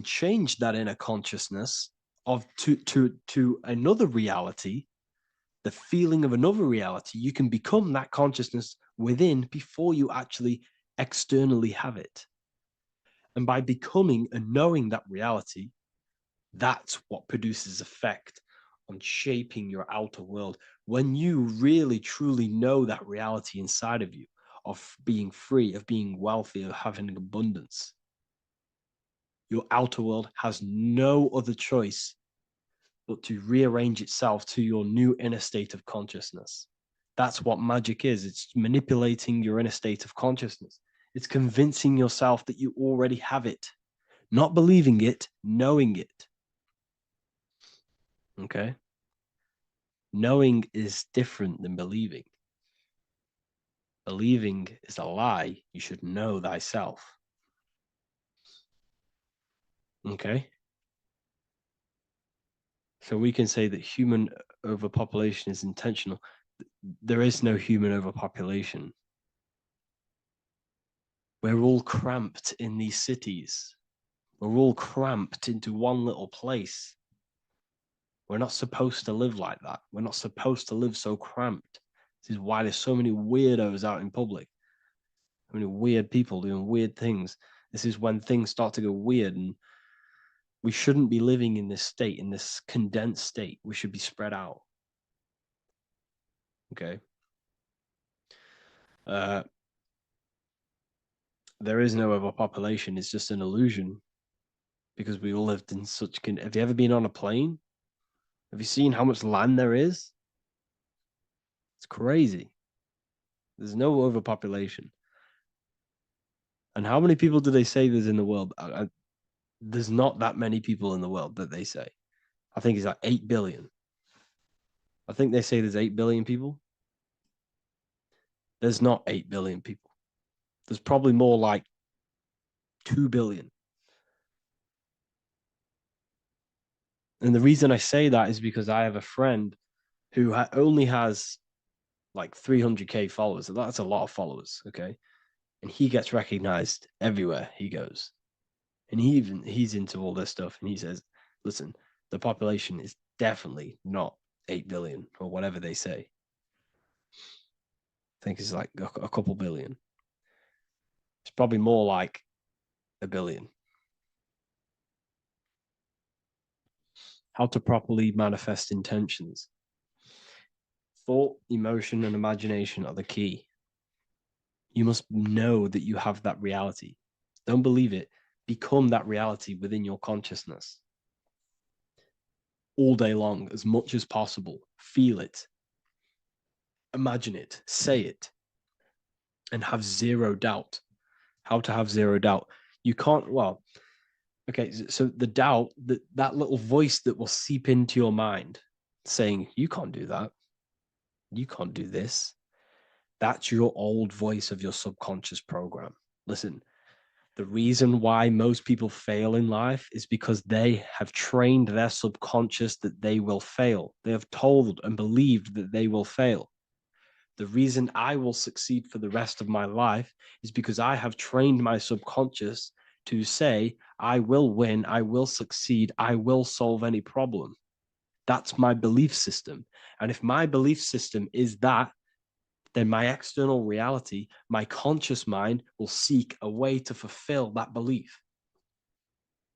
change that inner consciousness to another reality, the feeling of another reality. You can become that consciousness within before you actually externally have it. And by becoming and knowing that reality, that's what produces effect on shaping your outer world. When you really, truly know that reality inside of you, of being free, of being wealthy, of having abundance, your outer world has no other choice but to rearrange itself to your new inner state of consciousness. That's what magic is. It's manipulating your inner state of consciousness. It's convincing yourself that you already have it, not believing it, knowing it. Okay? Knowing is different than believing. Believing is a lie. You should know thyself. Okay? So we can say that human overpopulation is intentional. There is no human overpopulation. We're all cramped in these cities. We're all cramped into one little place. We're not supposed to live like that. We're not supposed to live so cramped. This is why there's so many weirdos out in public. So many weird people doing weird things. This is when things start to go weird, and we shouldn't be living in this state, in this condensed state. We should be spread out. Okay? There is no overpopulation. It's just an illusion, because we all lived in such... Have you ever been on a plane? Have you seen how much land there is? It's crazy. There's no overpopulation. And how many people do they say there's in the world? There's not that many people in the world that they say. I think it's like 8 billion. I think they say there's 8 billion people. There's not 8 billion people. There's probably more like 2 billion. And the reason I say that is because I have a friend who only has like 300K followers. That's a lot of followers, okay? And he gets recognized everywhere he goes. And he's into all this stuff. And he says, listen, the population is definitely not 8 billion or whatever they say. I think it's like a couple billion. It's probably more like 1 billion. How to properly manifest intentions. Thought, emotion, and imagination are the key. You must know that you have that reality. Don't believe it. Become that reality within your consciousness all day long, as much as possible. Feel it, imagine it, say it, and have zero doubt. How to have zero doubt? You can't, well, okay, so the doubt, that little voice that will seep into your mind saying, you can't do that, you can't do this, that's your old voice of your subconscious program. Listen, the reason why most people fail in life is because they have trained their subconscious that they will fail. They have told and believed that they will fail. The reason I will succeed for the rest of my life is because I have trained my subconscious to say, I will win, I will succeed, I will solve any problem. That's my belief system. And if my belief system is that, then my external reality, my conscious mind, will seek a way to fulfill that belief.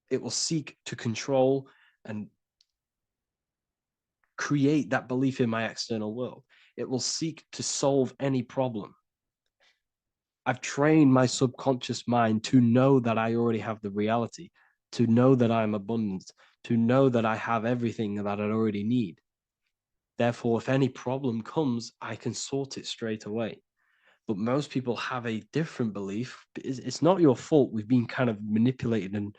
It will seek to control and create that belief in my external world. It will seek to solve any problem. I've trained my subconscious mind to know that I already have the reality, to know that I'm abundant, to know that I have everything that I already need. Therefore, if any problem comes, I can sort it straight away. But most people have a different belief. It's not your fault. We've been kind of manipulated and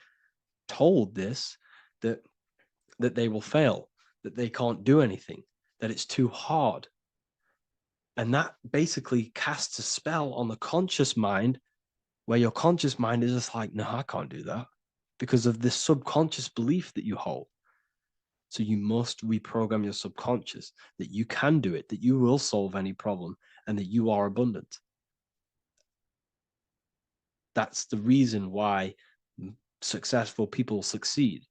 told this, that they will fail, that they can't do anything, that it's too hard. And that basically casts a spell on the conscious mind, where your conscious mind is just like, no, I can't do that, because of this subconscious belief that you hold. So you must reprogram your subconscious that you can do it, that you will solve any problem, and that you are abundant. That's the reason why successful people succeed.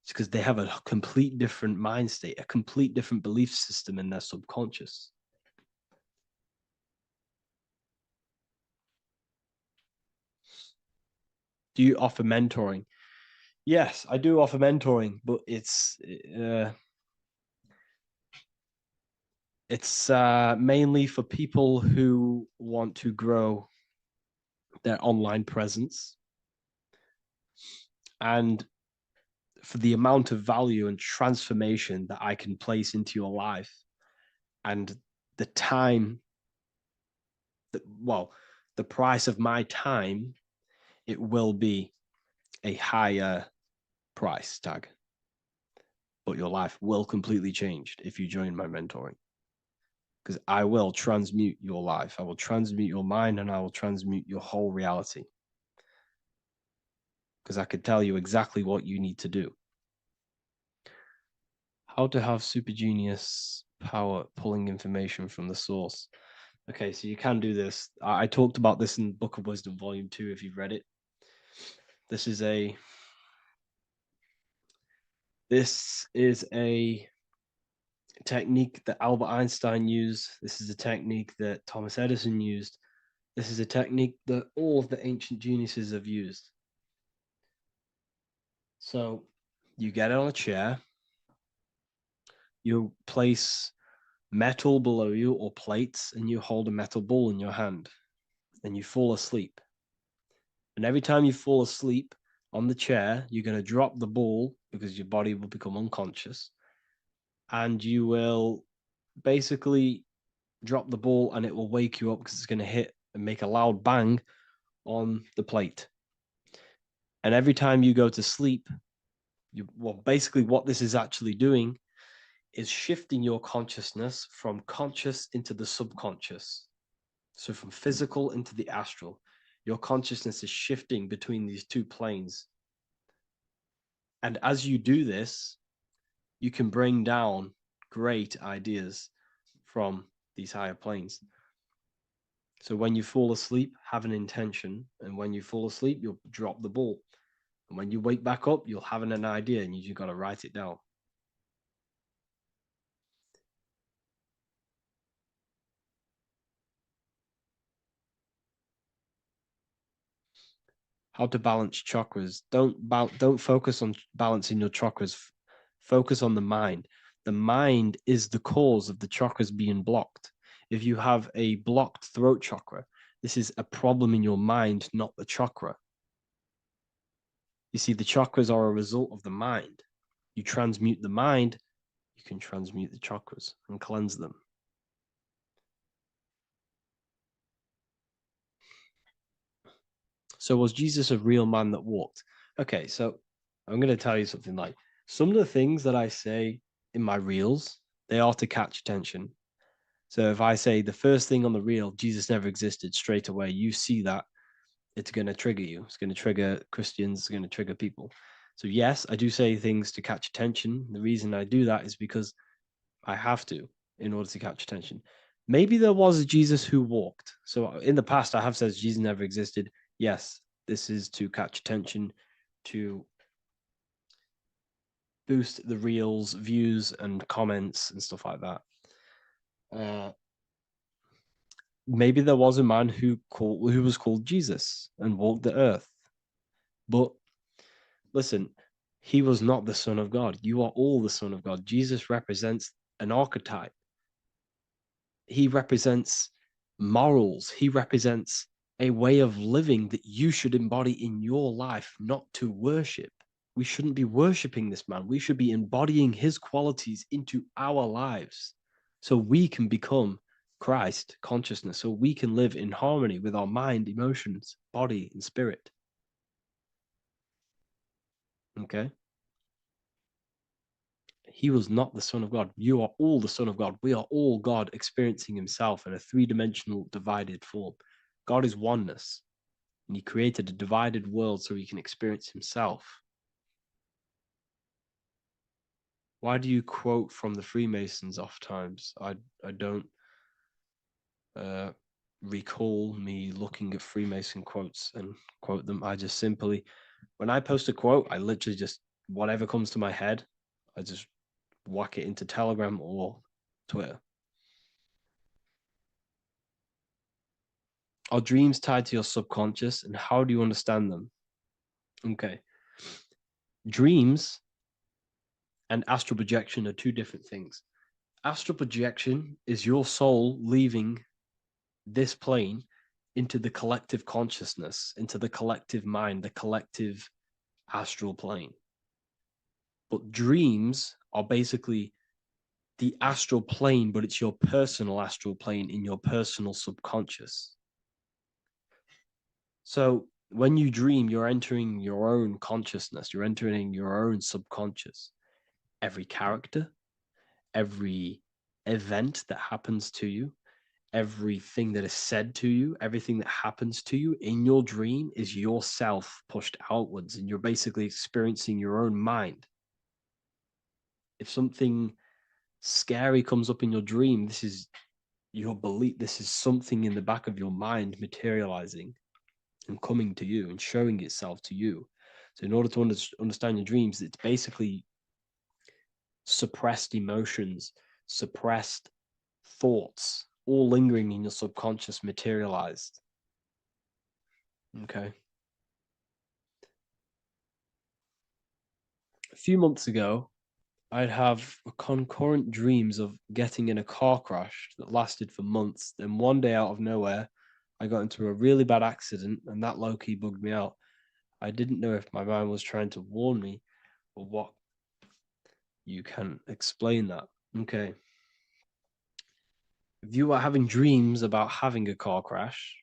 It's because they have a complete different mind state, a complete different belief system in their subconscious. Do you offer mentoring? Yes, I do offer mentoring, but it's mainly for people who want to grow their online presence, and for the amount of value and transformation that I can place into your life, and the time that, well, the price of my time, it will be a higher price tag, but your life will completely change if you join my mentoring, because I will transmute your life. I will transmute your mind, and I will transmute your whole reality, because I could tell you exactly what you need to do. How to have super genius power pulling information from the source. Okay, so you can do this. I talked about this in Book of Wisdom Volume 2, if you've read it. This is a technique that Albert Einstein used. This is a technique that Thomas Edison used. This is a technique that all of the ancient geniuses have used. So you get on a chair, you place metal below you or plates, and you hold a metal ball in your hand, and you fall asleep. And every time you fall asleep on the chair, you're going to drop the ball, because your body will become unconscious, and you will basically drop the ball, and it will wake you up because it's going to hit and make a loud bang on the plate. And every time you go to sleep, basically what this is actually doing is shifting your consciousness from conscious into the subconscious. So from physical into the astral. Your consciousness is shifting between these two planes. And as you do this, you can bring down great ideas from these higher planes. So when you fall asleep, have an intention. And when you fall asleep, you'll drop the ball. And when you wake back up, you'll have an idea, and you just got to write it down. How to balance chakras. Don't focus on balancing your chakras. Focus on the mind. The mind is the cause of the chakras being blocked. If you have a blocked throat chakra, This is a problem in your mind, not the chakra. You see, the chakras are a result of the mind. You transmute the mind, you can transmute the chakras and cleanse them. So was Jesus a real man that walked? Okay, so I'm going to tell you something. Like, some of the things that I say in my reels, they are to catch attention. So if I say the first thing on the reel, Jesus never existed, straight away, you see that, it's going to trigger you. It's going to trigger Christians, it's going to trigger people. So yes, I do say things to catch attention. The reason I do that is because I have to in order to catch attention. Maybe there was a Jesus who walked. So in the past, I have said Jesus never existed. Yes, this is to catch attention, to boost the reels, views, and comments and stuff like that. Maybe there was a man who was called Jesus and walked the earth. But listen, he was not the Son of God. You are all the Son of God. Jesus represents an archetype. He represents morals. He represents a way of living that you should embody in your life, not to worship. We shouldn't be worshiping this man. We should be embodying his qualities into our lives so we can become Christ consciousness, so we can live in harmony with our mind, emotions, body, and spirit. Okay? He was not the Son of God. You are all the Son of God. We are all God experiencing himself in a three-dimensional divided form. God is oneness, and he created a divided world so he can experience himself. Why do you quote from the Freemasons oft times? I don't recall me looking at Freemason quotes and quote them. I just simply, when I post a quote, I literally just, whatever comes to my head, I just whack it into Telegram or Twitter. Are dreams tied to your subconscious, and how do you understand them? Okay. Dreams and astral projection are two different things. Astral projection is your soul leaving this plane into the collective consciousness, into the collective mind, the collective astral plane. But dreams are basically the astral plane, but it's your personal astral plane in your personal subconscious. So when you dream, you're entering your own consciousness, you're entering your own subconscious. Every character, every event that happens to you, everything that is said to you, everything that happens to you in your dream is yourself pushed outwards, and you're basically experiencing your own mind. If something scary comes up in your dream, this is your belief, this is something in the back of your mind materializing and coming to you and showing itself to you. So in order to understand your dreams, it's basically suppressed emotions, suppressed thoughts, all lingering in your subconscious materialized. Okay. A few months ago, I'd have concurrent dreams of getting in a car crash that lasted for months. Then one day out of nowhere, I got into a really bad accident, and that low-key bugged me out. I didn't know if my mind was trying to warn me or what. You can explain that. Okay. If you are having dreams about having a car crash,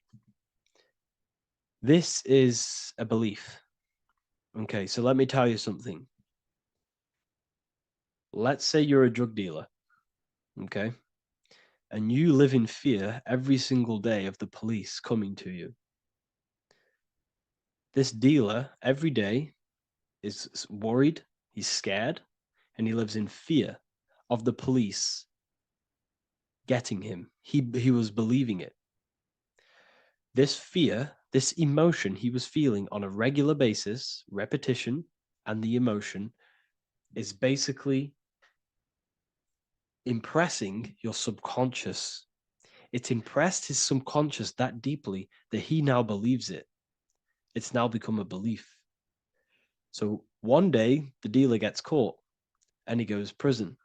this is a belief. Okay, so let me tell you something. Let's say you're a drug dealer, okay? And you live in fear every single day of the police coming to you. This dealer, every day, is worried, he's scared, and he lives in fear of the police getting him. He was believing it. This fear, this emotion he was feeling on a regular basis, repetition, and the emotion is basically impressing your subconscious. It's impressed his subconscious that deeply that he now believes it. It's now become a belief. So one day the dealer gets caught and he goes to prison.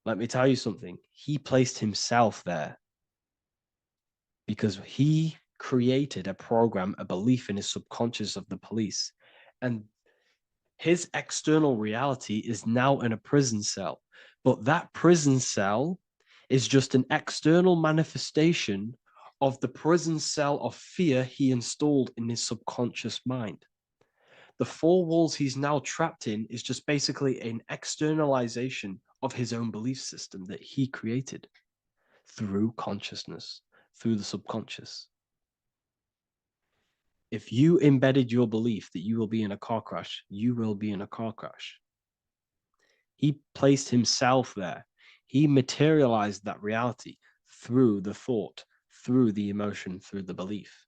Let me tell you something. He placed himself there. because he created a program, a belief in his subconscious of the police. And his external reality is now in a prison cell. But that prison cell is just an external manifestation of the prison cell of fear he installed in his subconscious mind. The four walls he's now trapped in is just basically an externalization of his own belief system that he created through consciousness, through the subconscious. If you embedded your belief that you will be in a car crash, you will be in a car crash. He placed himself there. He materialized that reality through the thought, through the emotion, through the belief.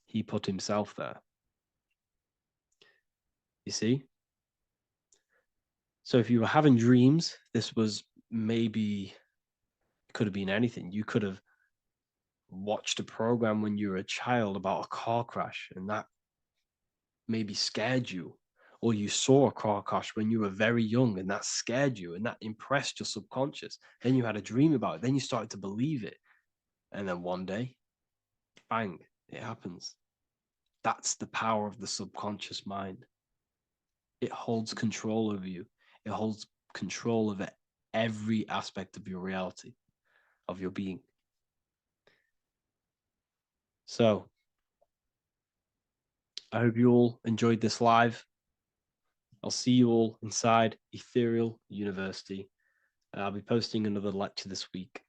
He put himself there. You see? So if you were having dreams, this was maybe, it could have been anything. You could have watched a program when you were a child about a car crash, and that maybe scared you. Or you saw a car crash when you were very young, and that scared you, and that impressed your subconscious. Then you had a dream about it. Then you started to believe it. And then one day, bang, it happens. That's the power of the subconscious mind. It holds control over you. It holds control over every aspect of your reality, of your being. So, I hope you all enjoyed this live. I'll see you all inside Ethereal University. I'll be posting another lecture this week.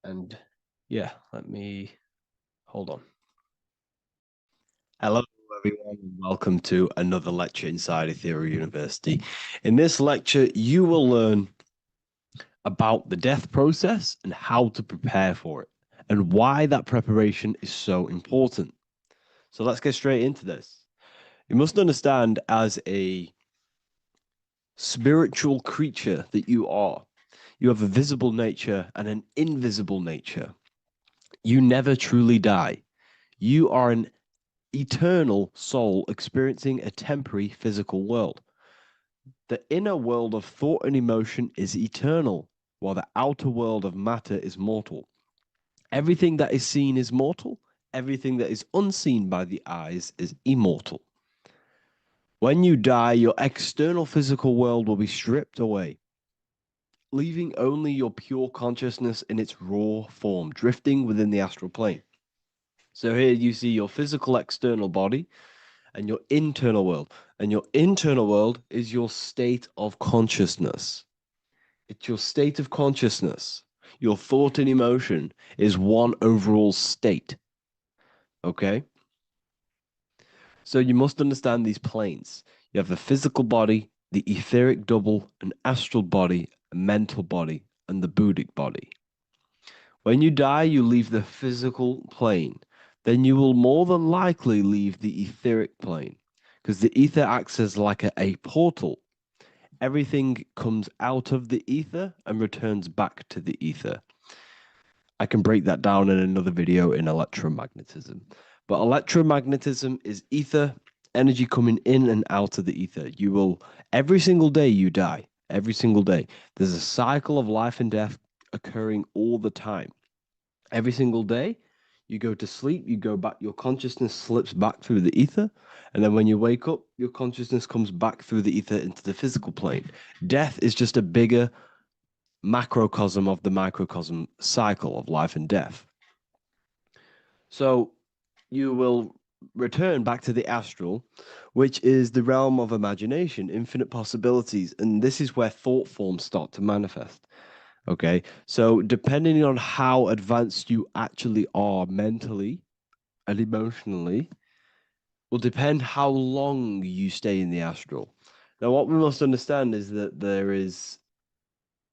And yeah, let me hold on. Hello, everyone, and welcome to another lecture inside Ethereal University. In this lecture, you will learn about the death process and how to prepare for it, and why that preparation is so important. So let's get straight into this. You must understand, as a spiritual creature that you are, you have a visible nature and an invisible nature. You never truly die. You are an eternal soul experiencing a temporary physical world. The inner world of thought and emotion is eternal, while the outer world of matter is mortal. Everything that is seen is mortal. Everything that is unseen by the eyes is immortal. When you die, your external physical world will be stripped away, leaving only your pure consciousness in its raw form, drifting within the astral plane. So here you see your physical external body and your internal world. And your internal world is your state of consciousness. It's your state of consciousness. Your thought and emotion is one overall state. Okay? So you must understand these planes. You have the physical body, the etheric double, an astral body, a mental body, and the Buddhic body. When you die, you leave the physical plane. Then you will more than likely leave the etheric plane, because the ether acts as like a portal. Everything comes out of the ether and returns back to the ether. I can break that down in another video in electromagnetism. But electromagnetism is ether, energy coming in and out of the ether. You will, every single day you die, every single day. There's a cycle of life and death occurring all the time. Every single day, you go to sleep, you go back, your consciousness slips back through the ether. And then when you wake up, your consciousness comes back through the ether into the physical plane. Death is just a bigger macrocosm of the microcosm cycle of life and death. So you will return back to the astral, which is the realm of imagination, infinite possibilities. And this is where thought forms start to manifest. Okay, so depending on how advanced you actually are mentally and emotionally, will depend how long you stay in the astral. Now, what we must understand is that there is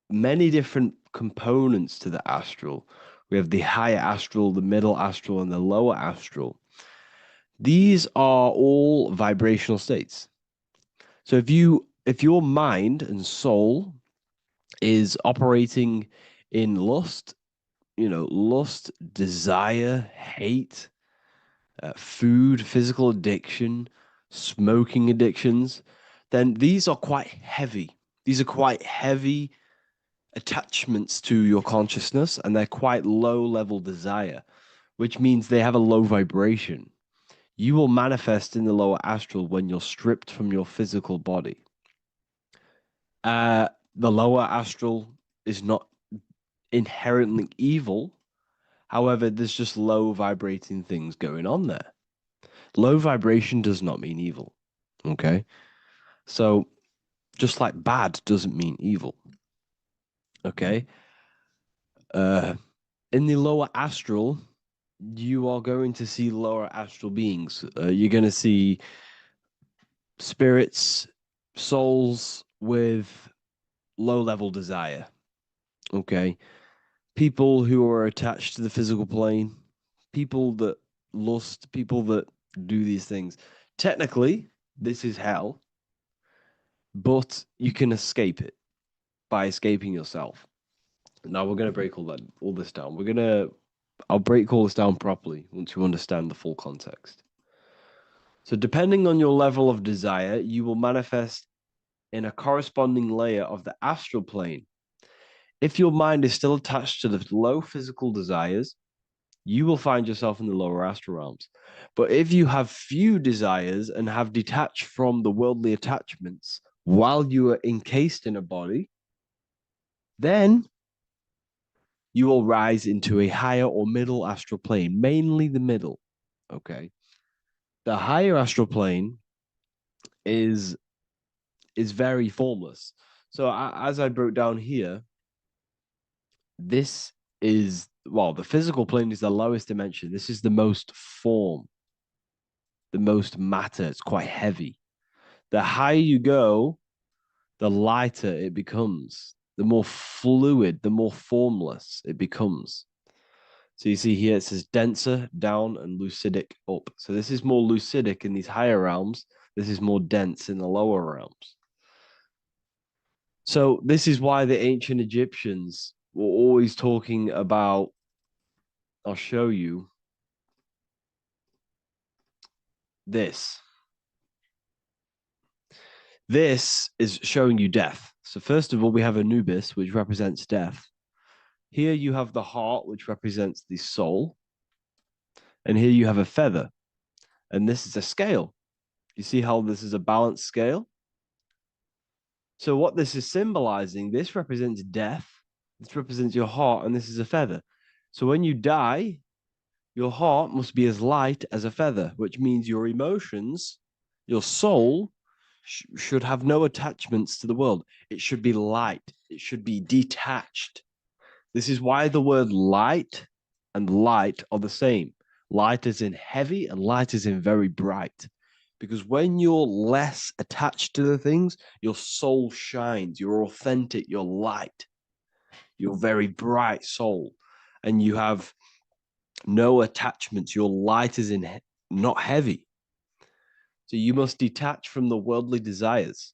many different components to the astral. We have the higher astral, the middle astral, and the lower astral. These are all vibrational states. So if your mind and soul is operating in lust, lust, desire, hate, food, physical addiction, smoking addictions, then these are quite heavy. These are quite heavy attachments to your consciousness, and they're quite low level desire, which means they have a low vibration. You will manifest in the lower astral when you're stripped from your physical body. The lower astral is not inherently evil. However, there's just low vibrating things going on there. Low vibration does not mean evil. Okay. So just like bad doesn't mean evil. Okay. In the lower astral, you are going to see lower astral beings. You're going to see spirits, souls with low level desire. Okay. People who are attached to the physical plane, people that lust, people that do these things. Technically, this is hell, but you can escape it by escaping yourself. Now we're going to break all this down. I'll break all this down properly once you understand the full context. So depending on your level of desire, you will manifest in a corresponding layer of the astral plane. If your mind is still attached to the low physical desires, you will find yourself in the lower astral realms. But if you have few desires and have detached from the worldly attachments while you are encased in a body, then you will rise into a higher or middle astral plane, mainly the middle. Okay. The higher astral plane is very formless. So as I broke down here, this is, well, the physical plane is the lowest dimension. This is the most form, the most matter. It's quite heavy. The higher you go, the lighter it becomes, the more fluid, the more formless it becomes. So you see here it says denser down and lucidic up. So this is more lucidic in these higher realms. This is more dense in the lower realms. So this is why the ancient Egyptians were always talking about, I'll show you this. This is showing you death. So first of all, we have Anubis, which represents death. Here you have the heart, which represents the soul. And here you have a feather. And this is a scale. You see how this is a balanced scale? So what this is symbolizing, this represents death. This represents your heart, and this is a feather. So when you die, your heart must be as light as a feather, which means your emotions, your soul, should have no attachments to the world. It should be light. It should be detached. This is why the word light and light are the same. Light is in heavy and light is in very bright. Because when you're less attached to the things, your soul shines. You're authentic. You're light. You're very bright soul. And you have no attachments. Your light is in not heavy. So you must detach from the worldly desires.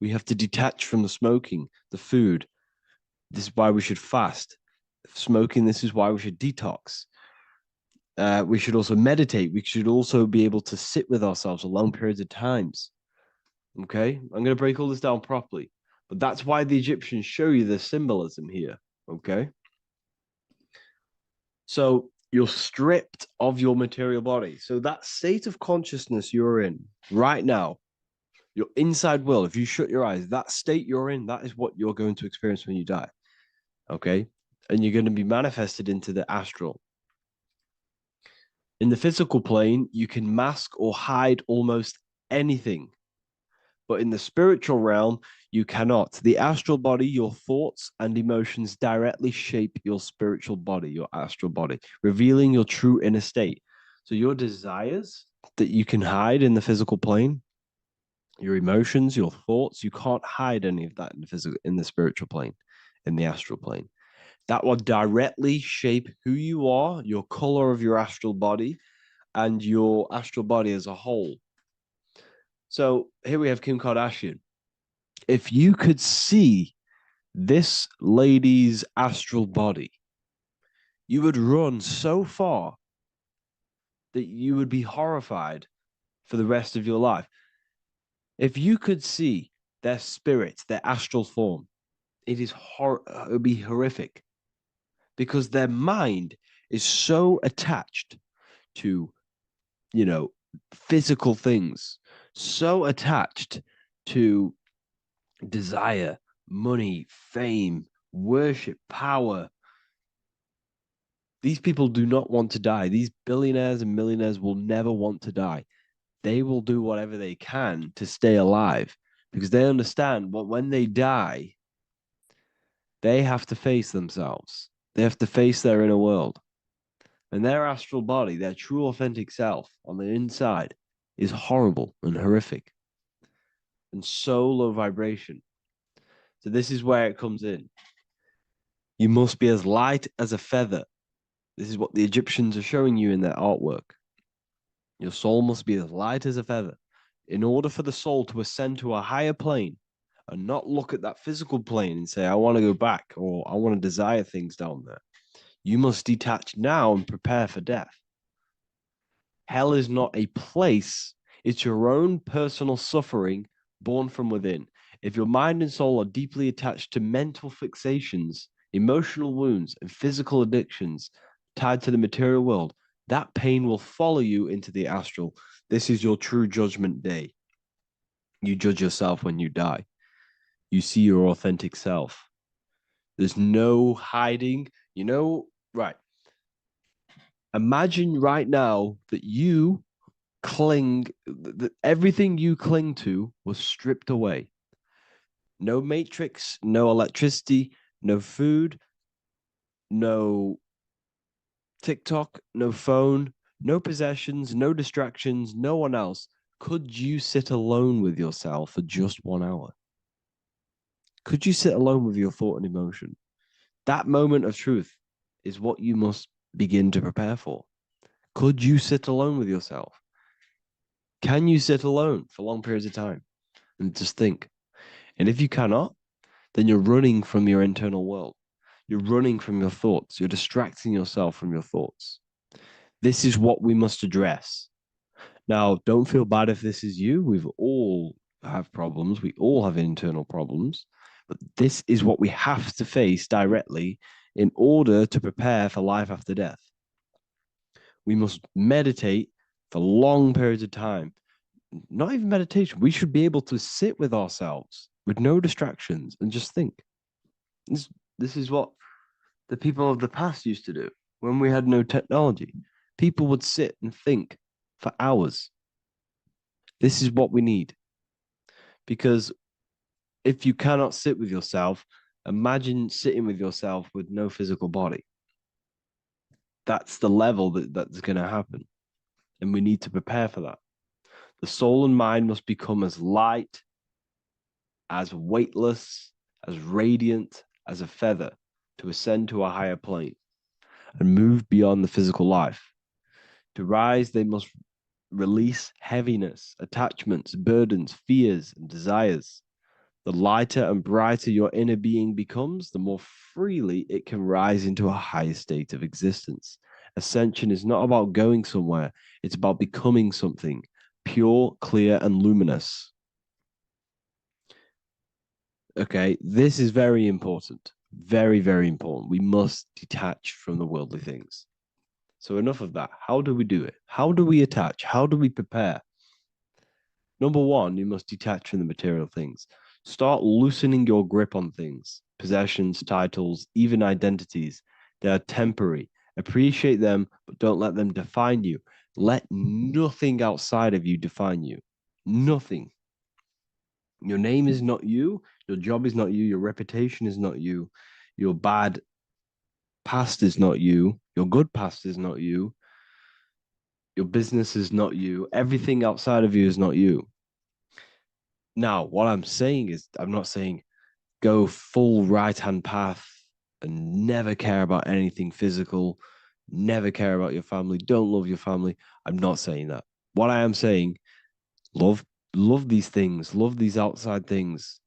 We have to detach from the smoking, the food. This is why we should fast. Smoking, this is why we should detox. We should also meditate. We should also be able to sit with ourselves for long periods of times. Okay, I'm going to break all this down properly. But that's why the Egyptians show you the symbolism here. Okay. So you're stripped of your material body. So that state of consciousness you're in right now, your inside world, if you shut your eyes, that state you're in, that is what you're going to experience when you die. Okay. And you're going to be manifested into the astral. In the physical plane, you can mask or hide almost anything. But in the spiritual realm, you cannot. The astral body, your thoughts and emotions directly shape your spiritual body, your astral body, revealing your true inner state. So your desires that you can hide in the physical plane, your emotions, your thoughts, you can't hide any of that in the spiritual plane, in the astral plane. That will directly shape who you are, your color of your astral body, and your astral body as a whole. So here we have Kim Kardashian. If you could see this lady's astral body, you would run so far that you would be horrified for the rest of your life. If you could see their spirit, their astral form, it would be horrific, because their mind is so attached to, physical things, so attached to desire, money, fame, worship, power. These people do not want to die. These billionaires and millionaires will never want to die. They will do whatever they can to stay alive, because they understand what when they die, they have to face themselves. They have to face their inner world. And their astral body, their true authentic self on the inside, is horrible and horrific and so low vibration. So this is where it comes in. You must be as light as a feather. This is what the Egyptians are showing you in their artwork. Your soul must be as light as a feather. In order for the soul to ascend to a higher plane and not look at that physical plane and say, I want to go back, or I want to desire things down there, you must detach now and prepare for death. Hell is not a place. It's your own personal suffering born from within. If your mind and soul are deeply attached to mental fixations, emotional wounds, and physical addictions tied to the material world, that pain will follow you into the astral. This is your true judgment day. You judge yourself when you die. You see your authentic self. There's no hiding. Right. Imagine right now that you that everything you cling to was stripped away. No matrix, no electricity, no food, no TikTok, no phone, no possessions, no distractions, no one else. Could you sit alone with yourself for just 1 hour? Could you sit alone with your thought and emotion? That moment of truth is what you must begin to prepare for. Could you sit alone with yourself? Can you sit alone for long periods of time and just think? And if you cannot, then you're running from your internal world. You're running from your thoughts. You're distracting yourself from your thoughts. This is what we must address. Now, don't feel bad if this is you. We've all have problems. We all have internal problems. But this is what we have to face directly in order to prepare for life after death. We must meditate for long periods of time. Not even meditation. We should be able to sit with ourselves with no distractions and just think. This is what the people of the past used to do when we had no technology. People would sit and think for hours. This is what we need. Because if you cannot sit with yourself, imagine sitting with yourself with no physical body. That's the level that's going to happen. And we need to prepare for that. The soul and mind must become as light, as weightless, as radiant as a feather to ascend to a higher plane and move beyond the physical life. To rise, they must release heaviness, attachments, burdens, fears, and desires. The lighter and brighter your inner being becomes, the more freely it can rise into a higher state of existence. Ascension is not about going somewhere, it's about becoming something pure, clear, and luminous. Okay, this is very important. Very, very important. We must detach from the worldly things. So enough of that. How do we do it? How do we attach? How do we prepare? Number one, you must detach from the material things. Start loosening your grip on things, possessions, titles, even identities. They are temporary. Appreciate them, but don't let them define you. Let nothing outside of you define you. Nothing. Your name is not you. Your job is not you. Your reputation is not you. Your bad past is not you. Your good past is not you. Your business is not you. Everything outside of you is not you. Now, what I'm saying is, I'm not saying go full right-hand path and never care about anything physical, never care about your family, don't love your family. I'm not saying that. What I am saying, love these things, love these outside things,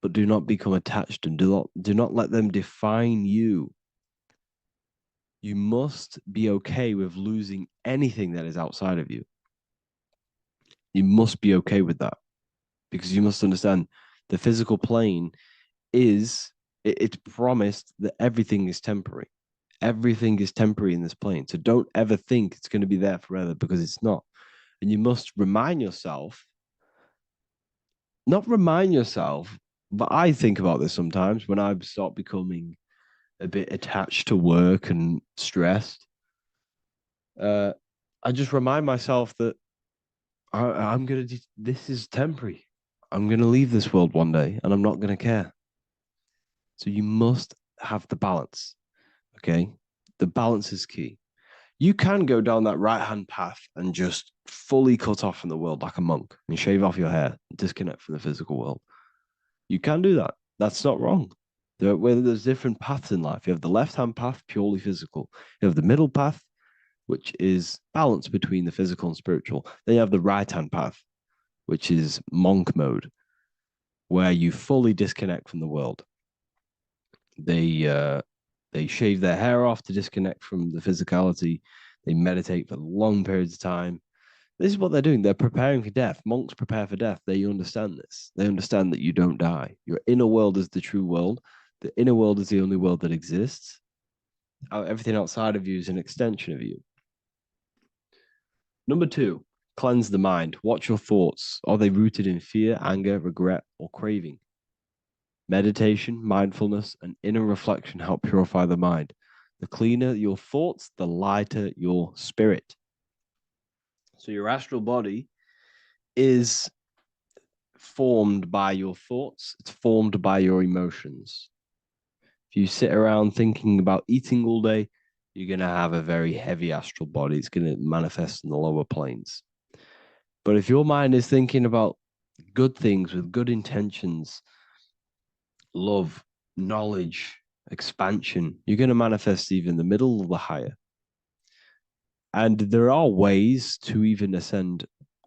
but do not become attached and do not let them define you. You must be okay with losing anything that is outside of you. You must be okay with that, because you must understand the physical plane is It's promised that everything is temporary. Everything is temporary in this plane. So don't ever think it's going to be there forever, because it's not. And you must remind yourself, not remind yourself, but I think about this sometimes when I start becoming a bit attached to work and stressed. I just remind myself that I'm going to, this is temporary. I'm going to leave this world one day and I'm not going to care. So you must have the balance. Okay. The balance is key. You can go down that right hand path and just fully cut off from the world like a monk and shave off your hair, disconnect from the physical world. You can do that. That's not wrong. There's different paths in life. You have the left hand path, purely physical. You have the middle path, which is balance between the physical and spiritual. Then you have the right hand path, which is monk mode, where you fully disconnect from the world. They shave their hair off to disconnect from the physicality. They meditate for long periods of time. This is what they're doing. They're preparing for death. Monks prepare for death. They understand this. They understand that you don't die. Your inner world is the true world. The inner world is the only world that exists. Everything outside of you is an extension of you. Number 2, cleanse the mind. Watch your thoughts. Are they rooted in fear, anger, regret, or craving? Meditation, mindfulness, and inner reflection help purify the mind. The cleaner your thoughts, the lighter your spirit. So your astral body is formed by your thoughts. It's formed by your emotions. If you sit around thinking about eating all day, you're going to have a very heavy astral body. It's going to manifest in the lower planes. But if your mind is thinking about good things with good intentions, love, knowledge, expansion, you're going to manifest even the middle or the higher. And there are ways to even ascend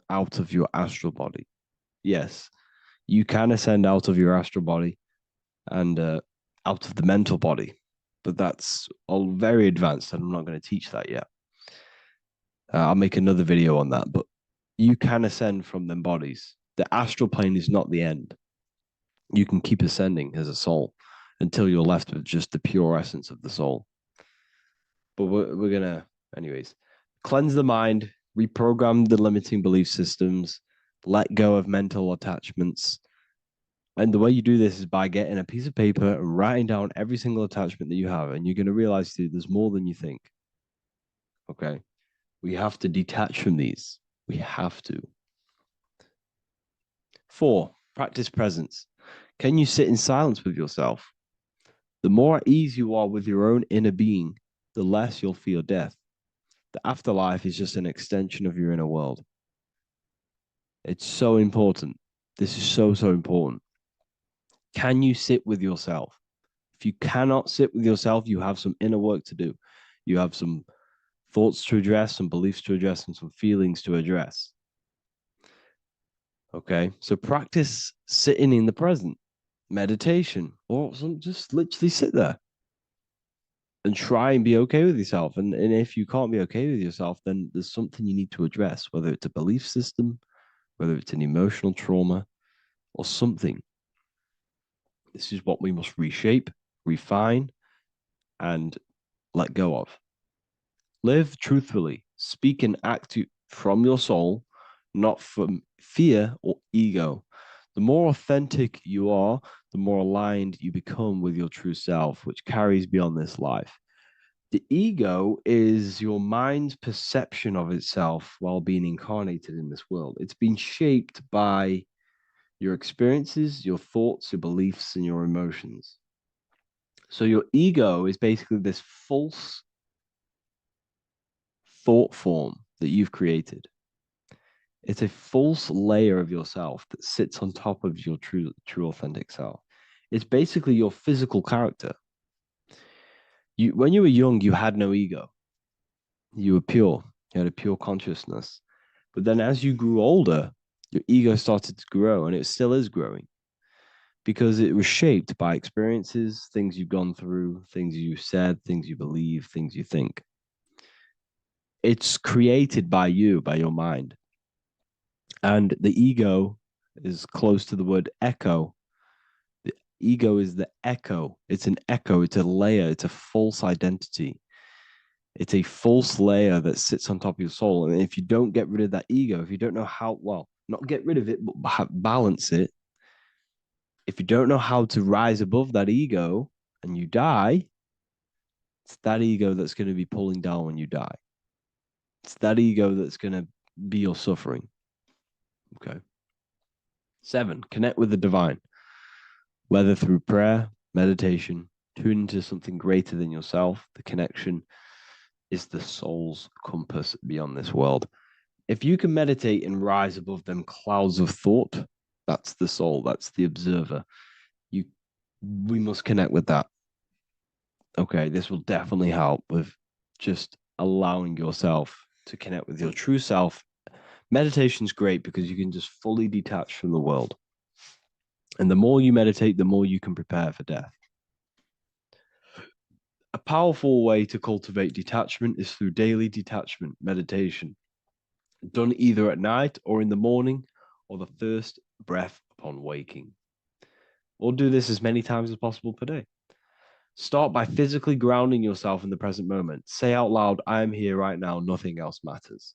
out of your astral body. Yes, you can ascend out of your astral body and out of the mental body, but that's all very advanced, and I'm not going to teach that yet. I'll make another video on that, but you can ascend from them bodies. The astral plane is not the end. You can keep ascending as a soul until you're left with just the pure essence of the soul. But we're going to, anyways, cleanse the mind, reprogram the limiting belief systems, let go of mental attachments. And the way you do this is by getting a piece of paper and writing down every single attachment that you have. And you're going to realize, dude, there's more than you think. Okay. We have to detach from these. We have to. 4, practice presence. Can you sit in silence with yourself? The more at ease you are with your own inner being, the less you'll feel death. The afterlife is just an extension of your inner world. It's so important. This is so, so important. Can you sit with yourself? If you cannot sit with yourself, you have some inner work to do. You have some thoughts to address, some beliefs to address, and some feelings to address. Okay, so practice sitting in the present, meditation, or just literally sit there and try and be okay with yourself. And if you can't be okay with yourself, then there's something you need to address, whether it's a belief system, whether it's an emotional trauma, or something. This is what we must reshape, refine, and let go of. Live truthfully. Speak and act from your soul, not from fear or ego. The more authentic you are, the more aligned you become with your true self, which carries beyond this life. The ego is your mind's perception of itself while being incarnated in this world. It's been shaped by your experiences, your thoughts, your beliefs, and your emotions. So your ego is basically this false thought form that you've created. It's a false layer of yourself that sits on top of your true authentic self. It's basically your physical character. When you were young, you had no ego. You were pure. You had a pure consciousness. But then as you grew older, your ego started to grow, and it still is growing because it was shaped by experiences, things you've gone through, things you've said, things you believe, things you think. It's created by you, by your mind. And the ego is close to the word echo. Ego is the echo. It's an echo. It's a layer. It's a false identity. It's a false layer that sits on top of your soul. And if you don't get rid of that ego, if you don't know how, well, not get rid of it, but balance it, if you don't know how to rise above that ego and you die, it's that ego that's going to be pulling down when you die. It's that ego that's going to be your suffering. Okay. 7, connect with the divine, whether through prayer, meditation, tune into something greater than yourself. The connection is the soul's compass beyond this world. If you can meditate and rise above them clouds of thought, that's the soul, that's the observer. We must connect with that. Okay, this will definitely help with just allowing yourself to connect with your true self. Meditation's great because you can just fully detach from the world. And the more you meditate, the more you can prepare for death. A powerful way to cultivate detachment is through daily detachment meditation, done either at night or in the morning or the first breath upon waking. Or do this as many times as possible per day. Start by physically grounding yourself in the present moment. Say out loud, I am here right now, nothing else matters.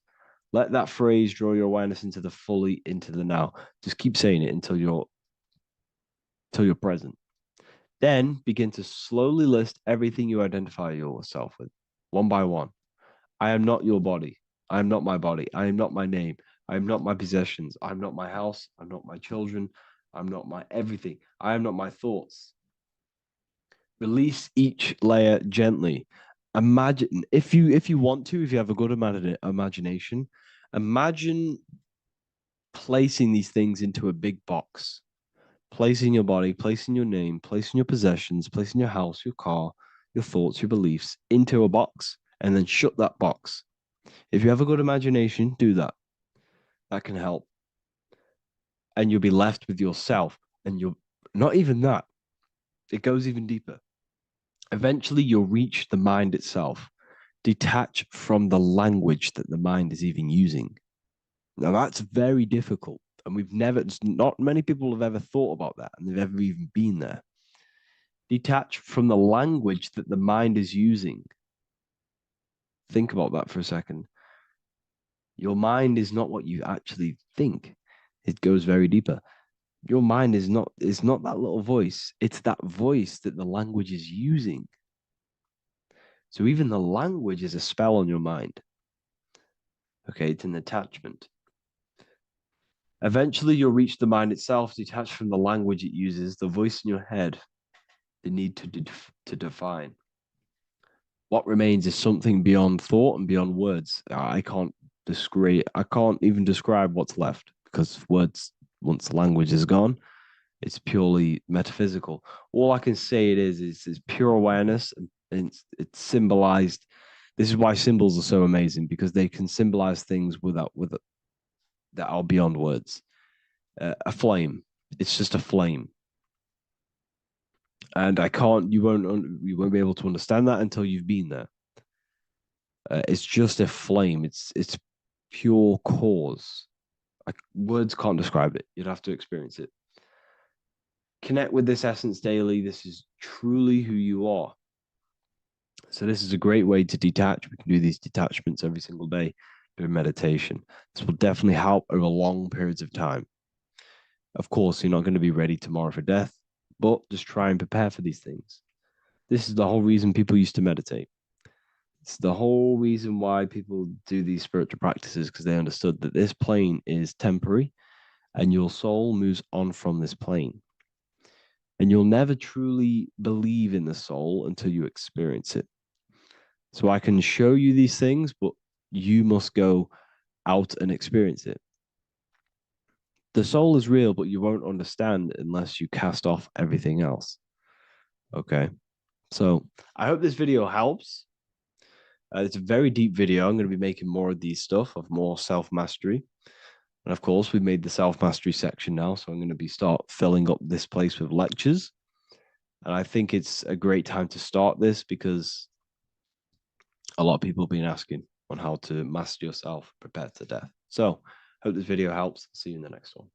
Let that phrase draw your awareness into the now. Just keep saying it until you're present. Then begin to slowly list everything you identify yourself with, one by one. I am not your body. I am not my body. I am not my name. I am not my possessions. I am not my house. I'm not my children. I'm not my everything. I am not my thoughts. Release each layer gently. Imagine, if you want to, if you have a good imagination, imagine placing these things into a big box. Placing your body, placing your name, placing your possessions, placing your house, your car, your thoughts, your beliefs into a box, and then shut that box. If you have a good imagination, do that. That can help. And you'll be left with yourself. And you're not even that. It goes even deeper. Eventually, you'll reach the mind itself. Detach from the language that the mind is even using. Now, that's very difficult. And not many people have ever thought about that, and they've ever even been there. Detach from the language that the mind is using. Think about that for a second. Your mind is not what you actually think. It goes very deeper. Your mind is not that little voice. It's that voice that the language is using. So even the language is a spell on your mind. Okay, it's an attachment. Eventually, you'll reach the mind itself, detached from the language it uses, the voice in your head, the need to define. What remains is something beyond thought and beyond words. I can't even describe what's left, because words, once the language is gone, it's purely metaphysical. All I can say it is pure awareness, and it's symbolized. This is why symbols are so amazing, because they can symbolize things that are beyond words. A flame, it's just a flame. And you won't be able to understand that until you've been there. It's just a flame. It's pure cause. Words can't describe it. You'd have to experience it. Connect with this essence daily. This is truly who you are. So this is a great way to detach. We can do these detachments every single day during meditation. This will definitely help over long periods of time. Of course, you're not going to be ready tomorrow for death, but just try and prepare for these things. This is the whole reason people used to meditate. It's the whole reason why people do these spiritual practices, because they understood that this plane is temporary and your soul moves on from this plane. And you'll never truly believe in the soul until you experience it. So I can show you these things, but you must go out and experience it. The soul is real, but you won't understand unless you cast off everything else. Okay. So I hope this video helps. It's a very deep video. I'm going to be making more of these stuff, of more self-mastery. And of course, we've made the self-mastery section now. So I'm going to start filling up this place with lectures. And I think it's a great time to start this, because a lot of people have been asking on how to master yourself, prepare to death. So hope this video helps. See you in the next one.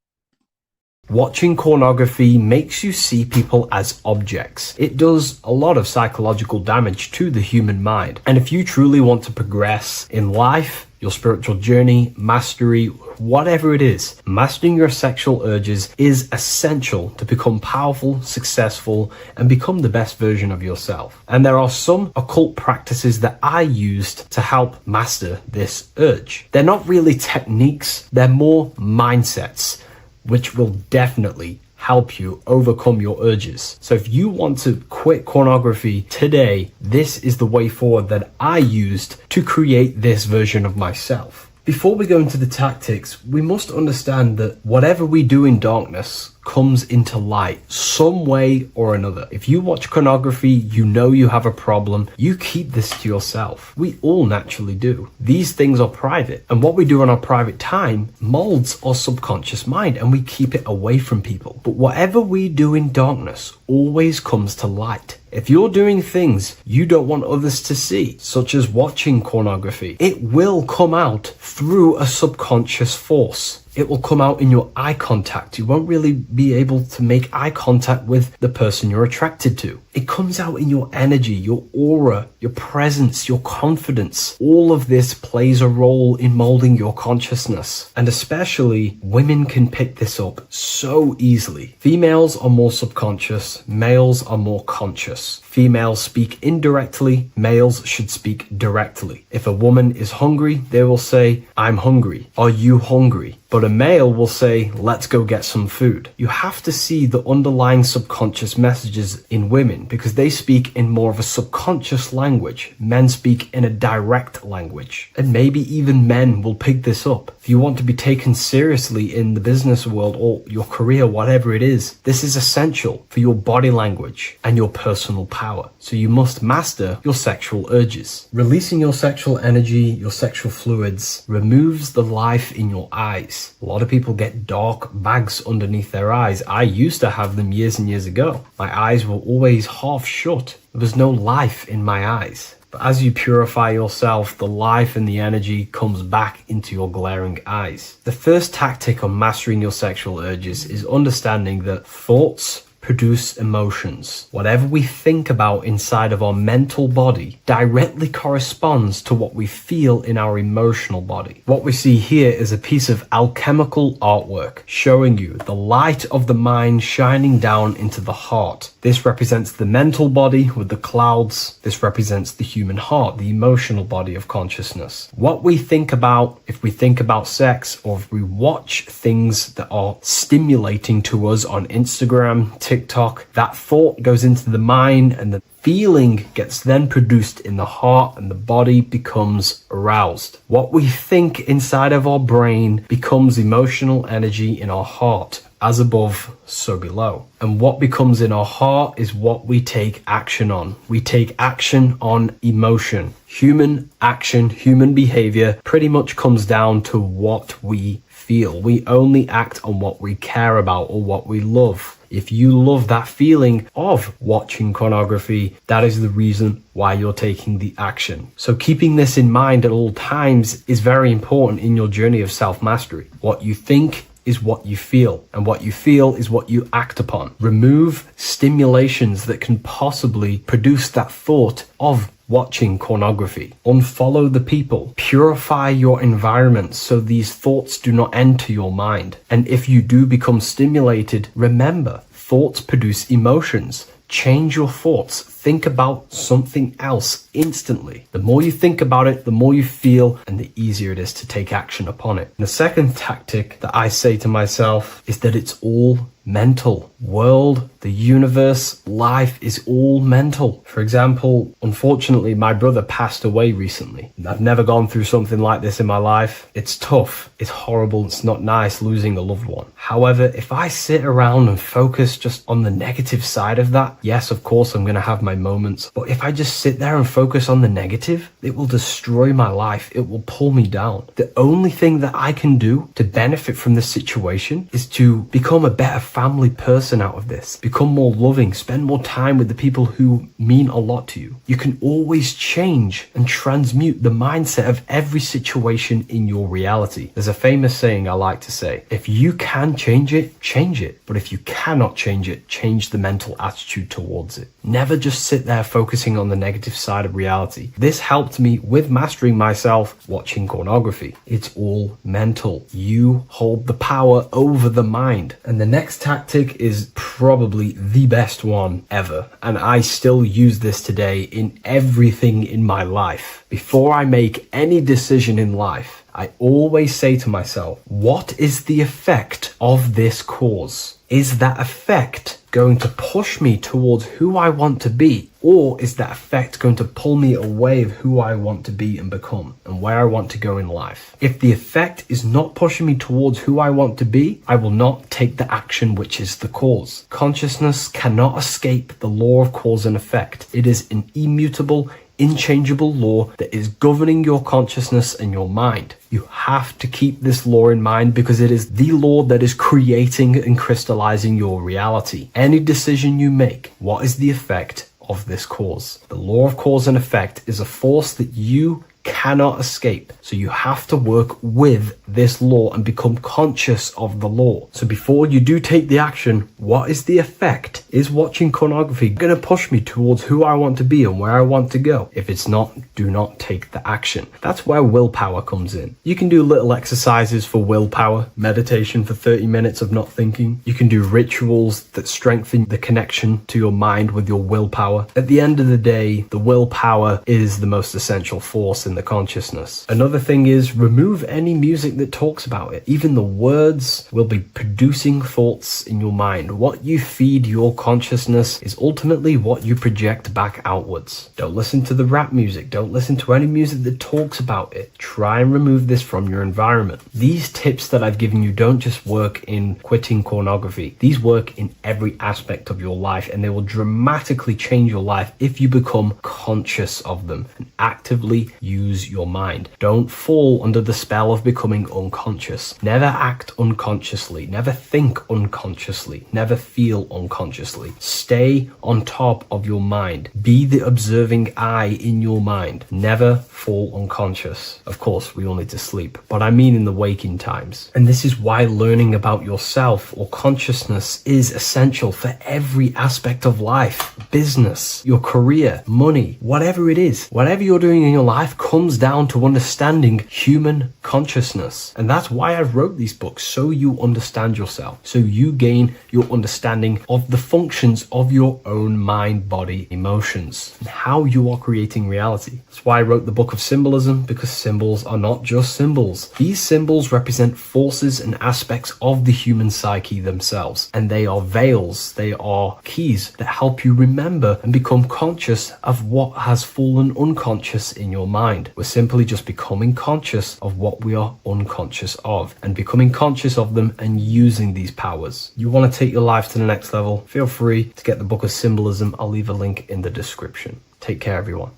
Watching pornography makes you see people as objects. It does a lot of psychological damage to the human mind. And if you truly want to progress in life, your spiritual journey, mastery, whatever it is, mastering your sexual urges is essential to become powerful, successful, and become the best version of yourself. And there are some occult practices that I used to help master this urge. They're not really techniques, they're more mindsets, which will definitely help you overcome your urges. So if you want to quit pornography today, this is the way forward that I used to create this version of myself. Before we go into the tactics, we must understand that whatever we do in darkness comes into light some way or another. If you watch pornography, you know you have a problem, you keep this to yourself. We all naturally do. These things are private, and what we do in our private time molds our subconscious mind, and we keep it away from people. But whatever we do in darkness always comes to light. If you're doing things you don't want others to see, such as watching pornography, it will come out through a subconscious force. It will come out in your eye contact. You won't really be able to make eye contact with the person you're attracted to. It comes out in your energy, your aura, your presence, your confidence. All of this plays a role in molding your consciousness. And especially women can pick this up so easily. Females are more subconscious, males are more conscious. Females speak indirectly, males should speak directly. If a woman is hungry, they will say, "I'm hungry." "Are you hungry?" But a male will say, "Let's go get some food." You have to see the underlying subconscious messages in women because they speak in more of a subconscious language. Men speak in a direct language. And maybe even men will pick this up. If you want to be taken seriously in the business world or your career, whatever it is, this is essential for your body language and your personal power. So you must master your sexual urges. Releasing your sexual energy, your sexual fluids, removes the life in your eyes. A lot of people get dark bags underneath their eyes. I used to have them years and years ago. My eyes were always half shut. There was no life in my eyes. But as you purify yourself, the life and the energy comes back into your glaring eyes. The first tactic on mastering your sexual urges is understanding that thoughts produce emotions. Whatever we think about inside of our mental body directly corresponds to what we feel in our emotional body. What we see here is a piece of alchemical artwork showing you the light of the mind shining down into the heart. This represents the mental body with the clouds. This represents the human heart, the emotional body of consciousness. What we think about, if we think about sex, or if we watch things that are stimulating to us on Instagram, TikTok, that thought goes into the mind and the feeling gets then produced in the heart and the body becomes aroused. What we think inside of our brain becomes emotional energy in our heart. As above, so below. And what becomes in our heart is what we take action on. We take action on emotion. Human action, human behavior pretty much comes down to what we feel. We only act on what we care about or what we love. If you love that feeling of watching pornography, that is the reason why you're taking the action. So keeping this in mind at all times is very important in your journey of self-mastery. What you think is what you feel, and what you feel is what you act upon. Remove stimulations that can possibly produce that thought of watching pornography. Unfollow the people. Purify your environment so these thoughts do not enter your mind. And if you do become stimulated, remember, thoughts produce emotions. Change your thoughts. Think about something else instantly. The more you think about it, the more you feel, and the easier it is to take action upon it. And the second tactic that I say to myself is that it's all mental. World, the universe, life is all mental. For example, unfortunately, my brother passed away recently. I've never gone through something like this in my life. It's tough. It's horrible. It's not nice losing a loved one. However, if I sit around and focus just on the negative side of that, yes, of course, I'm going to have my moments. But if I just sit there and focus on the negative, it will destroy my life. It will pull me down. The only thing that I can do to benefit from this situation is to become a better family person out of this. become more loving, spend more time with the people who mean a lot to you. You can always change and transmute the mindset of every situation in your reality. There's a famous saying I like to say, if you can change it, change it. But if you cannot change it, change the mental attitude towards it. Never just sit there focusing on the negative side of reality. This helped me with mastering myself watching pornography. It's all mental. You hold the power over the mind. And the next tactic is probably the best one ever. And I still use this today in everything in my life. Before I make any decision in life, I always say to myself, what is the effect of this cause? Is that effect going to push me towards who I want to be? Or is that effect going to pull me away of who I want to be and become and where I want to go in life? If the effect is not pushing me towards who I want to be, I will not take the action which is the cause. Consciousness cannot escape the law of cause and effect. It is an immutable, inchangeable law that is governing your consciousness and your mind. You have to keep this law in mind because it is the law that is creating and crystallizing your reality. Any decision you make, what is the effect of this cause? The law of cause and effect is a force that you cannot escape. So you have to work with this law and become conscious of the law. So before you do take the action, what is the effect? Is watching pornography going to push me towards who I want to be and where I want to go? If it's not, do not take the action. That's where willpower comes in. You can do little exercises for willpower, meditation for 30 minutes of not thinking. You can do rituals that strengthen the connection to your mind with your willpower. At the end of the day, the willpower is the most essential force in the consciousness. Another thing is remove any music that talks about it. Even the words will be producing thoughts in your mind. What you feed your consciousness is ultimately what you project back outwards. Don't listen to the rap music. Don't listen to any music that talks about it. Try and remove this from your environment. These tips that I've given you don't just work in quitting pornography. These work in every aspect of your life, and they will dramatically change your life if you become conscious of them and actively use your mind. Don't fall under the spell of becoming unconscious. Never act unconsciously. Never think unconsciously. Never feel unconsciously. Stay on top of your mind. Be the observing eye in your mind. Never fall unconscious. Of course, we all need to sleep, but I mean in the waking times. And this is why learning about yourself or consciousness is essential for every aspect of life. Business, your career, money, whatever it is. Whatever you're doing in your life comes down to understanding human consciousness. And that's why I wrote these books, so you understand yourself, so you gain your understanding of the functions of your own mind, body, emotions, and how you are creating reality. That's why I wrote the book of Symbolism, because symbols are not just symbols. These symbols represent forces and aspects of the human psyche themselves, and they are veils, they are keys that help you remember and become conscious of what has fallen unconscious in your mind. We're simply just becoming conscious of what we are unconscious of and becoming conscious of them and using these powers. You want to take your life to the next level? Feel free to get the book of Symbolism. I'll leave a link in the description. Take care, everyone.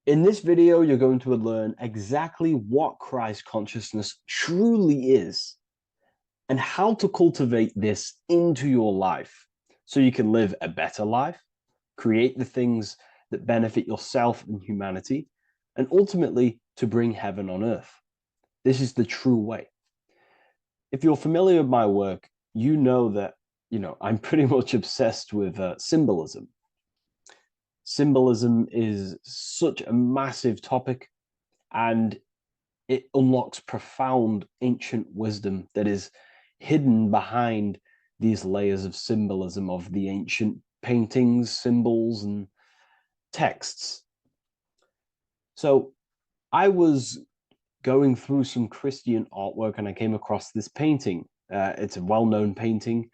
In this video, you're going to learn exactly what Christ consciousness truly is and how to cultivate this into your life so you can live a better life, create the things that benefit yourself and humanity, and ultimately to bring heaven on earth. This is the true way. If you're familiar with my work, you know that, I'm pretty much obsessed with symbolism. Symbolism is such a massive topic, and it unlocks profound ancient wisdom that is hidden behind these layers of symbolism of the ancient paintings, symbols, and texts. So I was going through some Christian artwork and I came across this painting. It's a well-known painting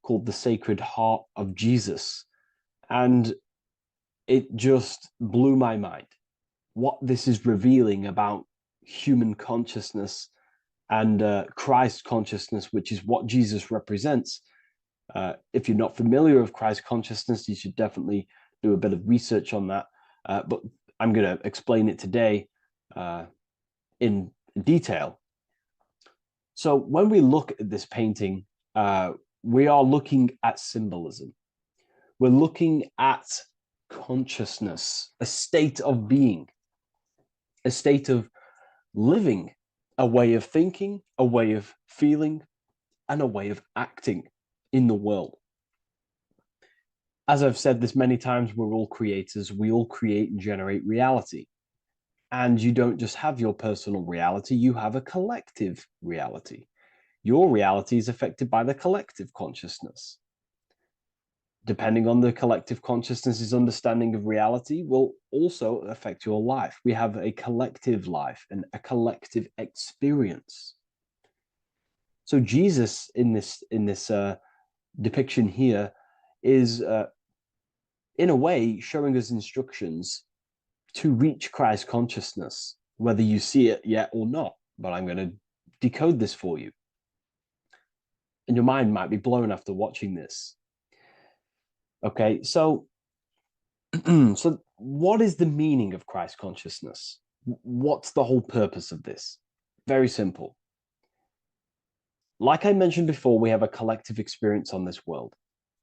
called The Sacred Heart of Jesus. And it just blew my mind. What this is revealing about human consciousness and Christ consciousness, which is what Jesus represents. If you're not familiar with Christ consciousness, you should definitely do a bit of research on that. But I'm going to explain it today in detail. So when we look at this painting, we are looking at symbolism. We're looking at consciousness, a state of being, a state of living, a way of thinking, a way of feeling, and a way of acting in the world. As I've said this many times, we're all creators. We all create and generate reality. And you don't just have your personal reality, you have a collective reality. Your reality is affected by the collective consciousness. Depending on the collective consciousness's understanding of reality will also affect your life. We have a collective life and a collective experience. So Jesus in this depiction here is in a way showing us instructions to reach Christ consciousness, whether you see it yet or not. But I'm going to decode this for you. And your mind might be blown after watching this. Okay, so so what is the meaning of Christ consciousness? What's the whole purpose of this? Very simple. Like I mentioned before, we have a collective experience on this world.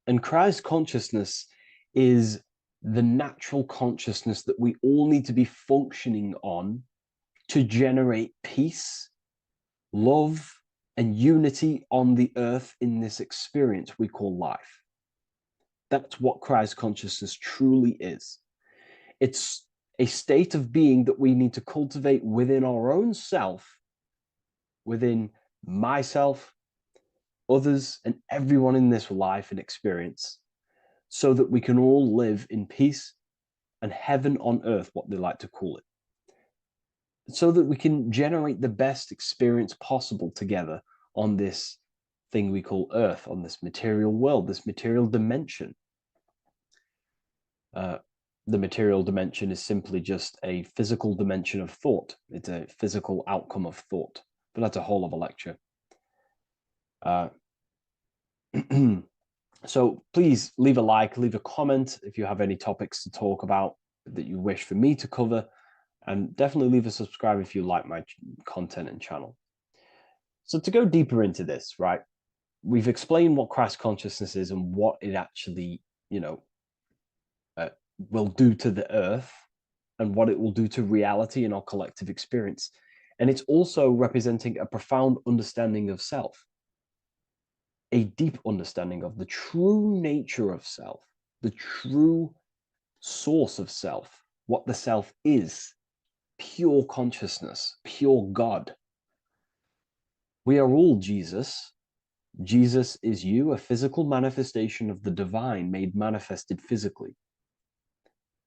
And Christ consciousness is the natural consciousness that we all need to be functioning on to generate peace, love, and unity on the earth in this experience we call life. That's what Christ consciousness truly is. It's a state of being that we need to cultivate within our own self, within myself, others, and everyone in this life and experience, so that we can all live in peace and heaven on earth, what they like to call it, so that we can generate the best experience possible together on this thing we call earth, on this material world, this material dimension. The material dimension is simply just a physical dimension of thought. It's a physical outcome of thought, but that's a whole other lecture. So please leave a like, leave a comment if you have any topics to talk about that you wish for me to cover, and definitely leave a subscribe if you like my content and channel. So to go deeper into this, right, we've explained what Christ consciousness is and what it actually, will do to the earth and what it will do to reality in our collective experience. And it's also representing a profound understanding of self, a deep understanding of the true nature of self, the true source of self, what the self is, pure consciousness, pure God. We are all Jesus. Jesus is you, a physical manifestation of the divine made manifested physically.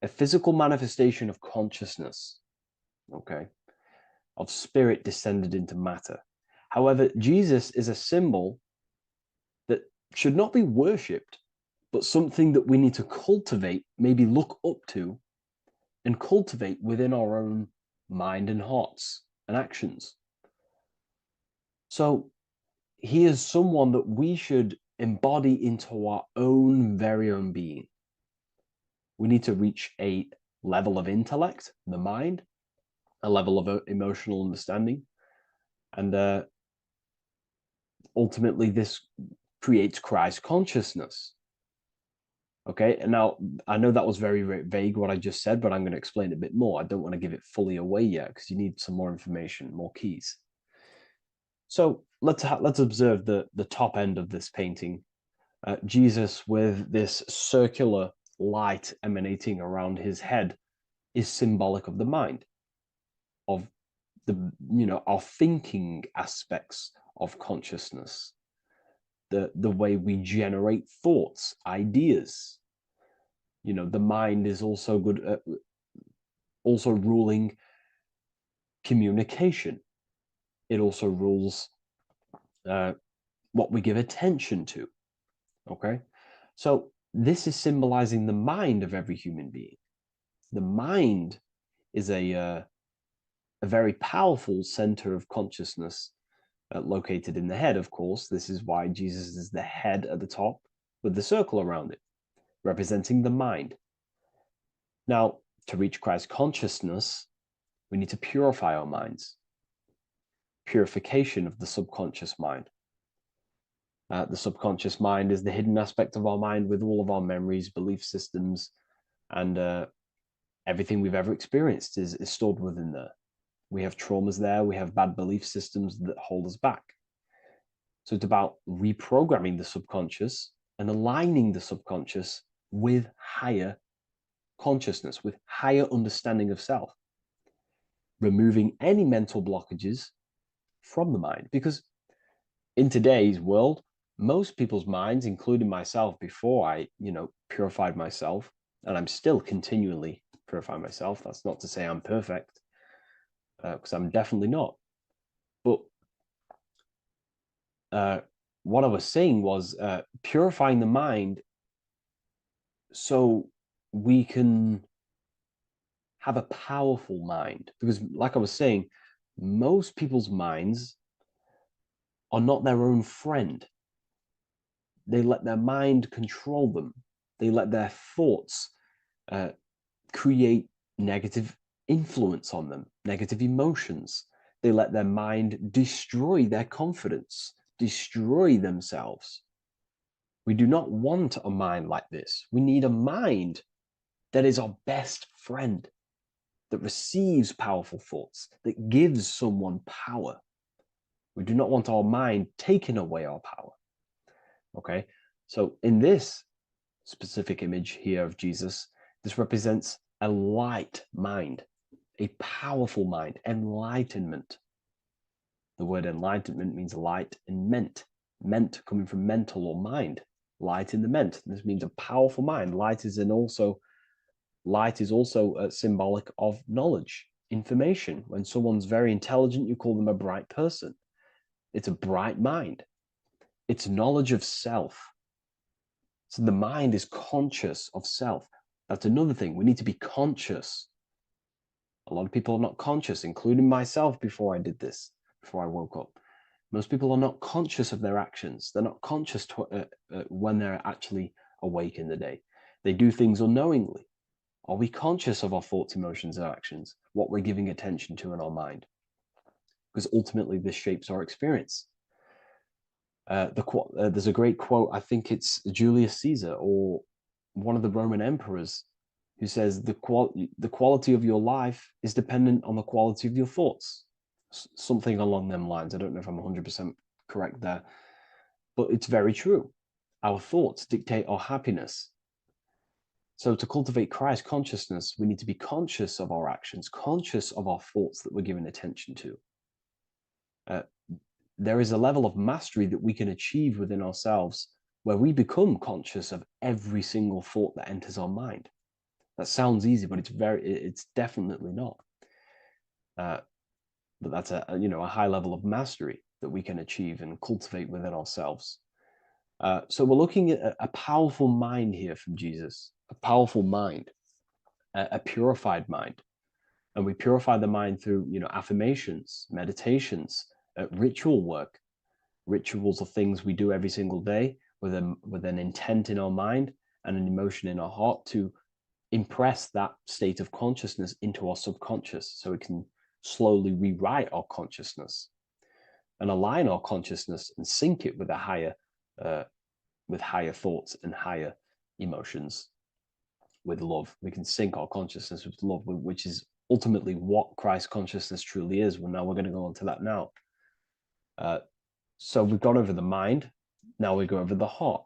A physical manifestation of consciousness, okay, of spirit descended into matter. However, Jesus is a symbol that should not be worshipped, but something that we need to cultivate, maybe look up to, and cultivate within our own mind and hearts and actions. So he is someone that we should embody into our own very own being. We need to reach a level of intellect, the mind, a level of emotional understanding, and ultimately this creates Christ consciousness. Okay, and now I know that was very, very vague what I just said, but I'm going to explain it a bit more. I don't want to give it fully away yet because you need some more information, more keys. So let's observe the top end of this painting. Jesus with this circular light emanating around his head is symbolic of the mind, of the our thinking aspects of consciousness, the way we generate thoughts, ideas. The mind is also good at also ruling communication. It also rules what we give attention to. Okay, so this is symbolizing the mind of every human being. The mind is a very powerful center of consciousness located in the head, of course. This is why Jesus is the head at the top with the circle around it, representing the mind. Now, to reach Christ consciousness, we need to purify our minds. Purification of the subconscious mind. The subconscious mind is the hidden aspect of our mind with all of our memories, belief systems, and everything we've ever experienced is stored within there. We have traumas there. We have bad belief systems that hold us back. So it's about reprogramming the subconscious and aligning the subconscious with higher consciousness, with higher understanding of self, removing any mental blockages from the mind. Because in today's world, most people's minds, including myself, before I, purified myself, and I'm still continually purifying myself. That's not to say I'm perfect, because I'm definitely not. But what I was saying was purifying the mind so we can have a powerful mind. Because like I was saying, most people's minds are not their own friend. They let their mind control them. They let their thoughts create negative influence on them, negative emotions. They let their mind destroy their confidence, destroy themselves. We do not want a mind like this. We need a mind that is our best friend, that receives powerful thoughts, that gives someone power. We do not want our mind taking away our power. Okay, so in this specific image here of Jesus, this represents a light mind, a powerful mind, enlightenment. The word enlightenment means light and ment coming from mental or mind, light in the ment. This means a powerful mind. Light is also symbolic of knowledge, information. When someone's very intelligent, you call them a bright person. It's a bright mind. It's knowledge of self. So the mind is conscious of self. That's another thing. We need to be conscious. A lot of people are not conscious, including myself before I did this, before I woke up. Most people are not conscious of their actions. They're not conscious when they're actually awake in the day. They do things unknowingly. Are we conscious of our thoughts, emotions, and actions, what we're giving attention to in our mind? Because ultimately this shapes our experience. There's a great quote, I think it's Julius Caesar or one of the Roman emperors, who says the quality of your life is dependent on the quality of your thoughts. Something along them lines. I don't know if I'm 100% correct there, but it's very true. Our thoughts dictate our happiness. So to cultivate Christ consciousness, we need to be conscious of our actions, conscious of our thoughts that we're giving attention to. There is a level of mastery that we can achieve within ourselves where we become conscious of every single thought that enters our mind. That sounds easy, but it's definitely not. But that's a high level of mastery that we can achieve and cultivate within ourselves. So we're looking at a powerful mind here from Jesus, a powerful mind, a purified mind. And we purify the mind through, affirmations, meditations, ritual work. Rituals are things we do every single day with an intent in our mind and an emotion in our heart to impress that state of consciousness into our subconscious, so it can slowly rewrite our consciousness and align our consciousness and sync it with higher thoughts and higher emotions, with love. We can sync our consciousness with love, which is ultimately what Christ consciousness truly is. Well, now we're going to go on to that now. So we've gone over the mind. Now we go over the heart.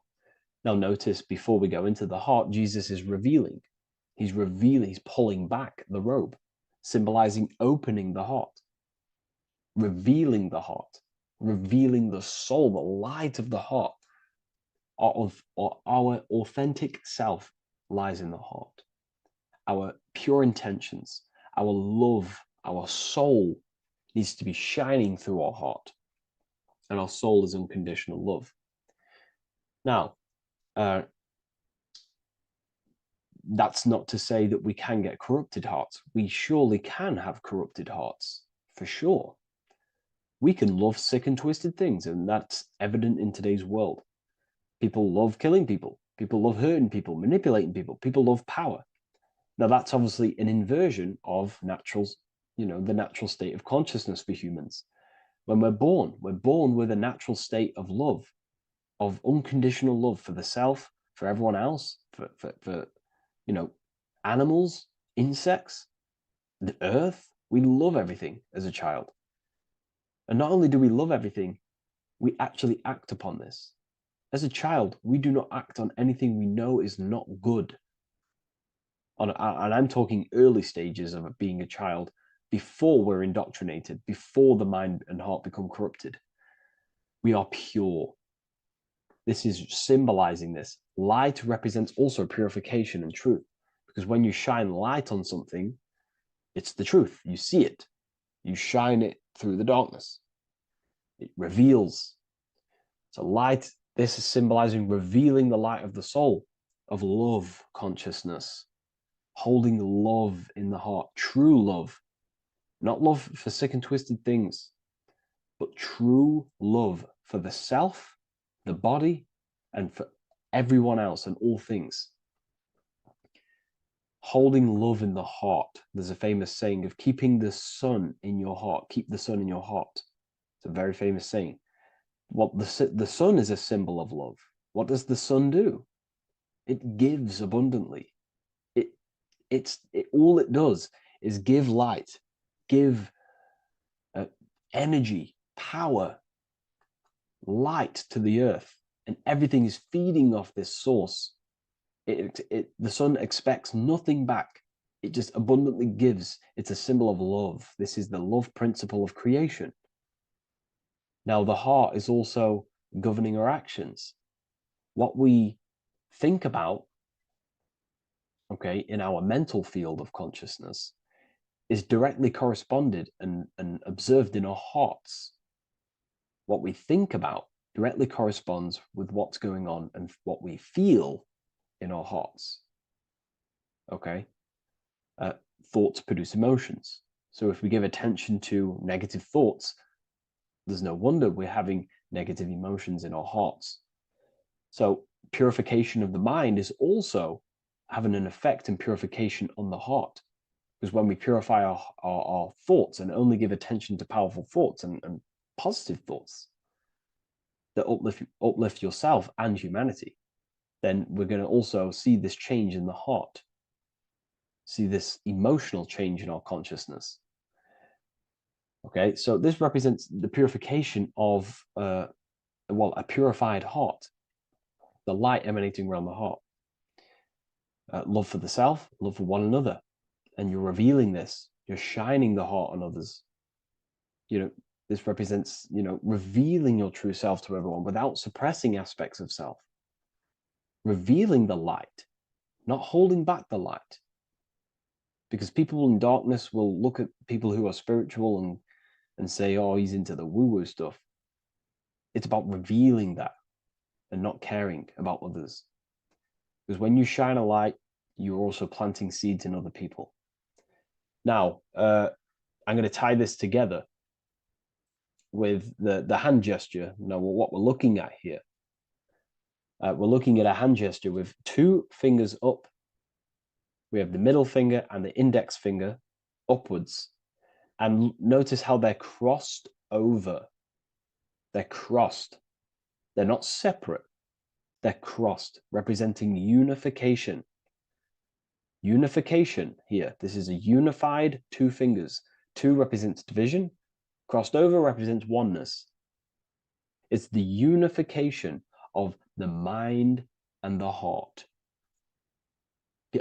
Now notice, before we go into the heart, Jesus is revealing. He's pulling back the robe, symbolizing opening the heart, revealing the heart, revealing the soul, the light of the heart. Our authentic self lies in the heart. Our pure intentions, our love, our soul needs to be shining through our heart. And our soul is unconditional love. Now, that's not to say that we can get corrupted hearts. We surely can have corrupted hearts, for sure. We can love sick and twisted things, and that's evident in today's world. People love killing people. People love hurting people, manipulating people. People love power. Now, that's obviously an inversion of the natural state of consciousness for humans. When we're born with a natural state of love, of unconditional love for the self, for everyone else, for you know, animals, insects, the earth. We love everything as a child. And not only do we love everything, we actually act upon this. As a child, we do not act on anything we know is not good. And I'm talking early stages of being a child, before we're indoctrinated, before the mind and heart become corrupted. We are pure. This is symbolizing this. Light represents also purification and truth, because when you shine light on something, it's the truth. You see it. You shine it through the darkness. It reveals. So light, this is symbolizing revealing the light of the soul, of love consciousness, holding love in the heart, true love, not love for sick and twisted things, but true love for the self, the body, and for everyone else and all things. Holding love in the heart. There's a famous saying of keeping the sun in your heart. Keep the sun in your heart. It's a very famous saying. What the sun is a symbol of love. What does the sun do? It gives abundantly. All it does is give light, give energy, power, light to the earth, and everything is feeding off this source. The sun expects nothing back. It just abundantly gives. It's a symbol of love. This is the love principle of creation. Now, the heart is also governing our actions. What we think about, okay, in our mental field of consciousness is directly corresponded and observed in our hearts. What we think about directly corresponds with what's going on and what we feel in our hearts. Okay? Thoughts produce emotions. So if we give attention to negative thoughts, there's no wonder we're having negative emotions in our hearts. So purification of the mind is also having an effect in purification on the heart. Because when we purify our thoughts and only give attention to powerful thoughts and positive thoughts that uplift yourself and humanity, then we're going to also see this change in the heart, see this emotional change in our consciousness. Okay, so this represents the purification of, a purified heart, the light emanating around the heart. Love for the self, love for one another. And you're revealing this, you're shining the heart on others. You know, this represents, revealing your true self to everyone without suppressing aspects of self. Revealing the light, not holding back the light. Because people in darkness will look at people who are spiritual and say, oh, he's into the woo-woo stuff. It's about revealing that and not caring about others. Because when you shine a light, you're also planting seeds in other people. Now, I'm going to tie this together with the hand gesture. Now, what we're looking at here, we're looking at a hand gesture with two fingers up. We have the middle finger and the index finger upwards. And notice how they're crossed over. They're crossed. They're not separate. They're crossed, representing unification. Unification here. This is a unified two fingers. Two represents division. Crossed over represents oneness. It's the unification of the mind and the heart.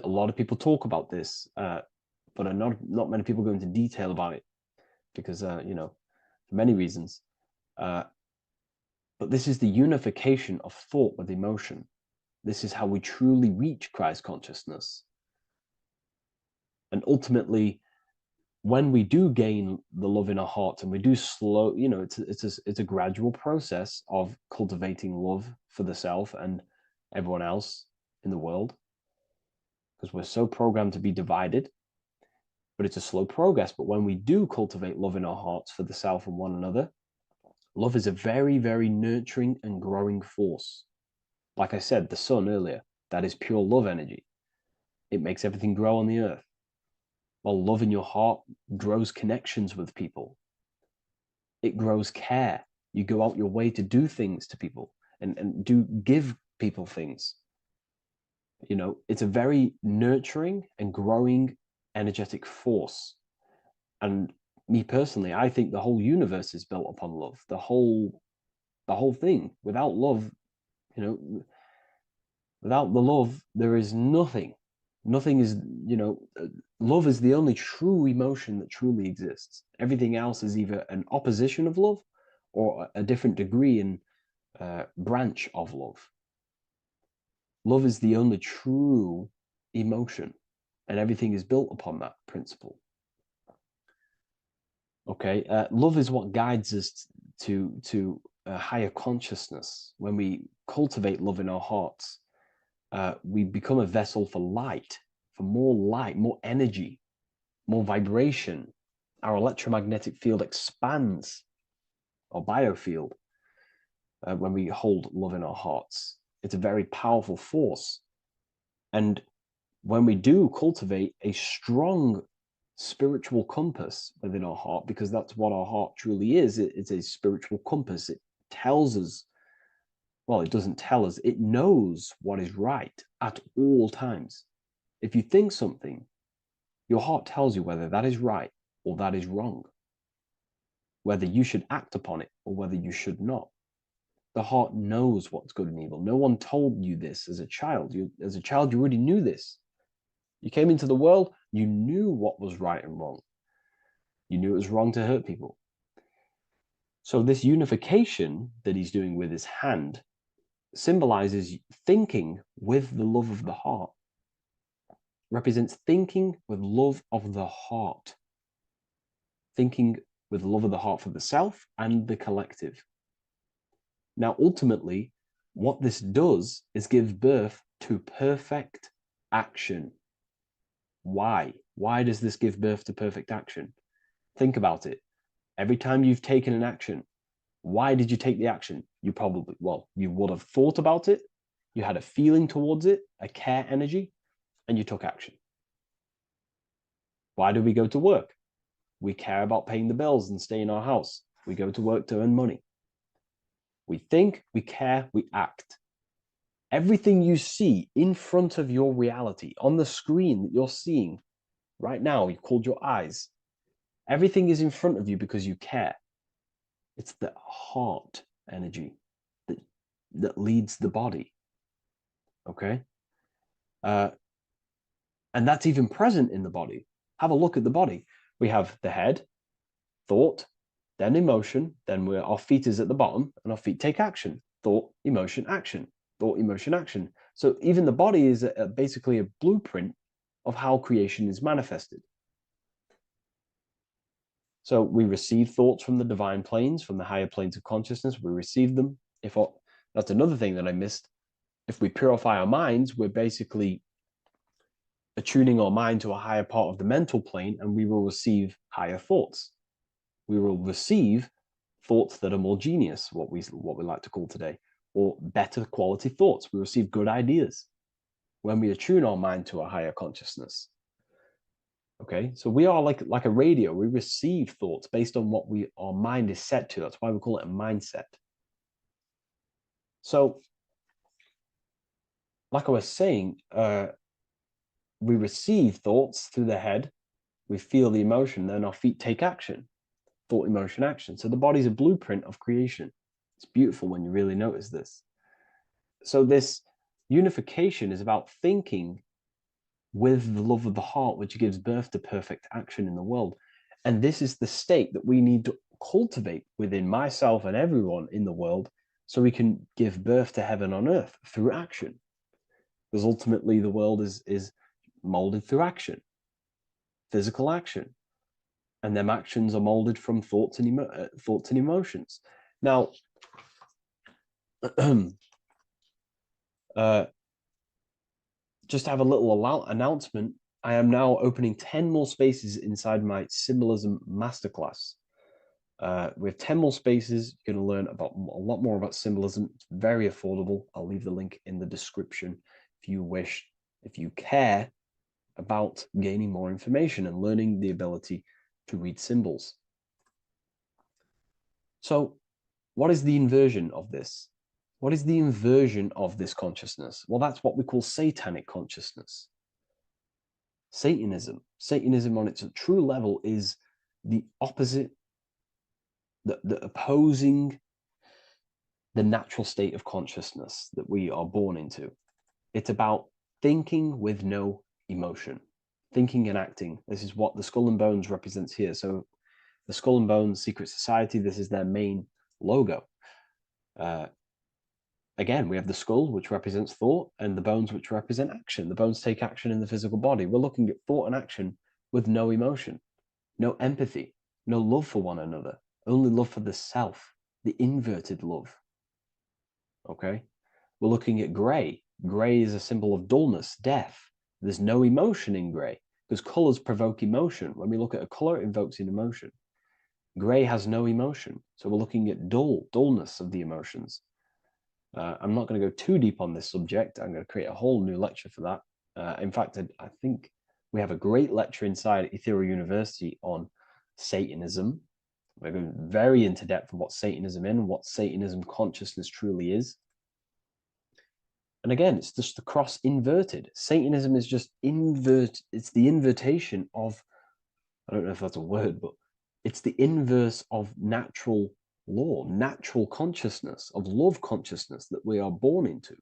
A lot of people talk about this, but not many people go into detail about it because, for many reasons. But this is the unification of thought with emotion. This is how we truly reach Christ consciousness. And ultimately, when we do gain the love in our hearts and we do slow, it's a gradual process of cultivating love for the self and everyone else in the world, because we're so programmed to be divided. But it's a slow progress. But when we do cultivate love in our hearts for the self and one another, love is a very, very nurturing and growing force. Like I said, the sun earlier, that is pure love energy. It makes everything grow on the earth. While love in your heart grows connections with people. It grows care. You go out your way to do things to people. and do give people things. You know, it's a very nurturing and growing energetic force. And me personally, I think the whole universe is built upon love. The whole thing. Without love, you know, without the love, there is nothing. Nothing is, you know, love is the only true emotion that truly exists. Everything else is either an opposition of love or a different degree and branch of love. Love is the only true emotion, and everything is built upon that principle. Okay, love is what guides us to a higher consciousness. When we cultivate love in our hearts, we become a vessel for light, more energy, more vibration. Our electromagnetic field expands, or biofield, when we hold love in our hearts. It's a very powerful force. And when we do cultivate a strong spiritual compass within our heart, because that's what our heart truly is, it's a spiritual compass. It tells us, well, it doesn't tell us, it knows what is right at all times. If you think something, your heart tells you whether that is right or that is wrong, whether you should act upon it or whether you should not. The heart knows what's good and evil. No one told you this as a child. As a child, you already knew this. You came into the world, you knew what was right and wrong. You knew it was wrong to hurt people. So this unification that he's doing with his hand symbolizes thinking with the love of the heart. Represents thinking with love of the heart. Thinking with love of the heart for the self and the collective. Now, ultimately, what this does is give birth to perfect action. Why? Why does this give birth to perfect action? Think about it. Every time you've taken an action, why did you take the action? You probably, well, you would have thought about it, you had a feeling towards it, a care energy, and you took action. Why do we go to work? We care about paying the bills and staying in our house. We go to work to earn money. We think, we care, we act. Everything you see in front of your reality, on the screen that you're seeing right now, you've called your eyes. Everything is in front of you because you care. It's the heart energy that leads the body. Okay? And that's even present in the body. Have a look at the body. We have the head, thought, then emotion, then our feet is at the bottom, and our feet take action. Thought, emotion, action. Thought, emotion, action. So even the body is basically a blueprint of how creation is manifested. So we receive thoughts from the divine planes, from the higher planes of consciousness. We receive them. That's another thing that I missed. If we purify our minds, we're basically attuning our mind to a higher part of the mental plane, and we will receive higher thoughts. We will receive thoughts that are more genius, what we like to call today, or better quality thoughts. We receive good ideas when we attune our mind to a higher consciousness. Okay, so we are like a radio. We receive thoughts based on what our mind is set to. That's why we call it a mindset. So, like I was saying, we receive thoughts through the head. We feel the emotion, then our feet take action. Thought, emotion, action. So the body's a blueprint of creation. It's beautiful when you really notice this. So this unification is about thinking with the love of the heart, which gives birth to perfect action in the world. And this is the state that we need to cultivate within myself and everyone in the world so we can give birth to heaven on earth through action. Because ultimately the world is molded through action, physical action. And them actions are molded from thoughts and emotions. Now, just to have a little announcement, I am now opening 10 more spaces inside my Symbolism Masterclass. We have 10 more spaces. You're going to learn about a lot more about symbolism. It's very affordable. I'll leave the link in the description if you wish, if you care about gaining more information and learning the ability to read symbols. So what is the inversion of this? What is the inversion of this consciousness? Well, that's what we call satanic consciousness. Satanism. Satanism on its true level is the opposite, the opposing the natural state of consciousness that we are born into. It's about thinking with no emotion, thinking and acting. This is what the Skull and Bones represents here. So the Skull and Bones Secret Society, this is their main logo. Again, we have the skull, which represents thought, and the bones, which represent action. The bones take action in the physical body. We're looking at thought and action with no emotion, no empathy, no love for one another, only love for the self, the inverted love. Okay? We're looking at gray. Gray is a symbol of dullness, death. There's no emotion in gray because colors provoke emotion. When we look at a color, it invokes an emotion. Gray has no emotion. So we're looking at dullness of the emotions. I'm not going to go too deep on this subject. I'm going to create a whole new lecture for that. In fact, I think we have a great lecture inside Ethereal University on Satanism. We're going very into depth of what Satanism is and what Satanism consciousness truly is. And again, it's just the cross inverted. Satanism is just it's the invertation of, I don't know if that's a word, but it's the inverse of natural law, natural consciousness, of love consciousness that we are born into.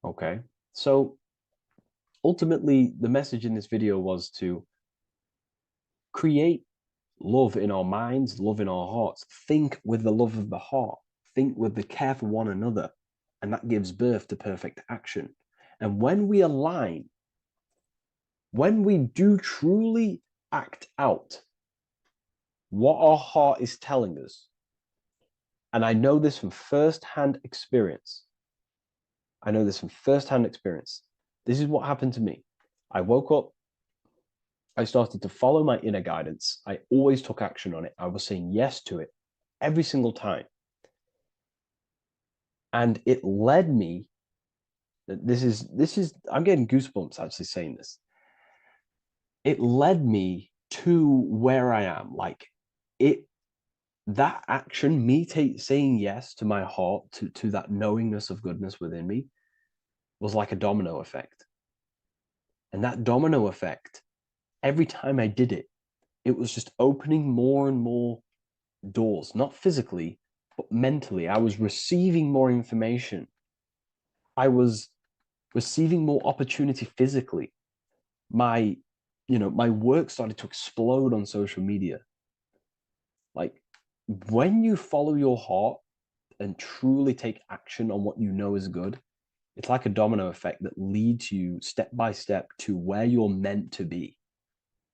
Okay, so ultimately the message in this video was to create love in our minds, love in our hearts, think with the love of the heart, think with the care for one another, and that gives birth to perfect action. And when we align, when we do truly act out what our heart is telling us, and I know this from first-hand experience. This is what happened to me. I woke up, I started to follow my inner guidance. I always took action on it. I was saying yes to it every single time. And it led me, this is, I'm getting goosebumps actually saying this. It led me to where I am. Like that action, me saying yes to my heart, to that knowingness of goodness within me, was like a domino effect. And that domino effect, every time I did it, it was just opening more and more doors, not physically, but mentally. I was receiving more information. I was receiving more opportunity physically. My work started to explode on social media. Like, when you follow your heart and truly take action on what you know is good, it's like a domino effect that leads you step by step to where you're meant to be.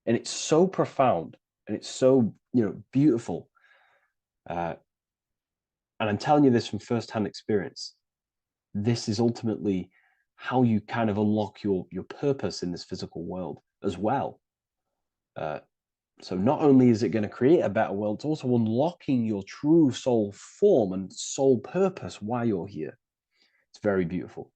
And it's so profound and it's so, beautiful. And I'm telling you this from firsthand experience. This is ultimately how you kind of unlock your purpose in this physical world as well. So not only is it going to create a better world, it's also unlocking your true soul form and soul purpose while you're here. It's very beautiful.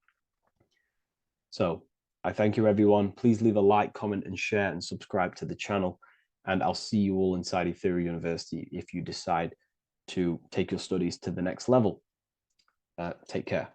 So I thank you, everyone. Please leave a like, comment, and share, and subscribe to the channel. And I'll see you all inside Ethereal University if you decide to take your studies to the next level. Take care.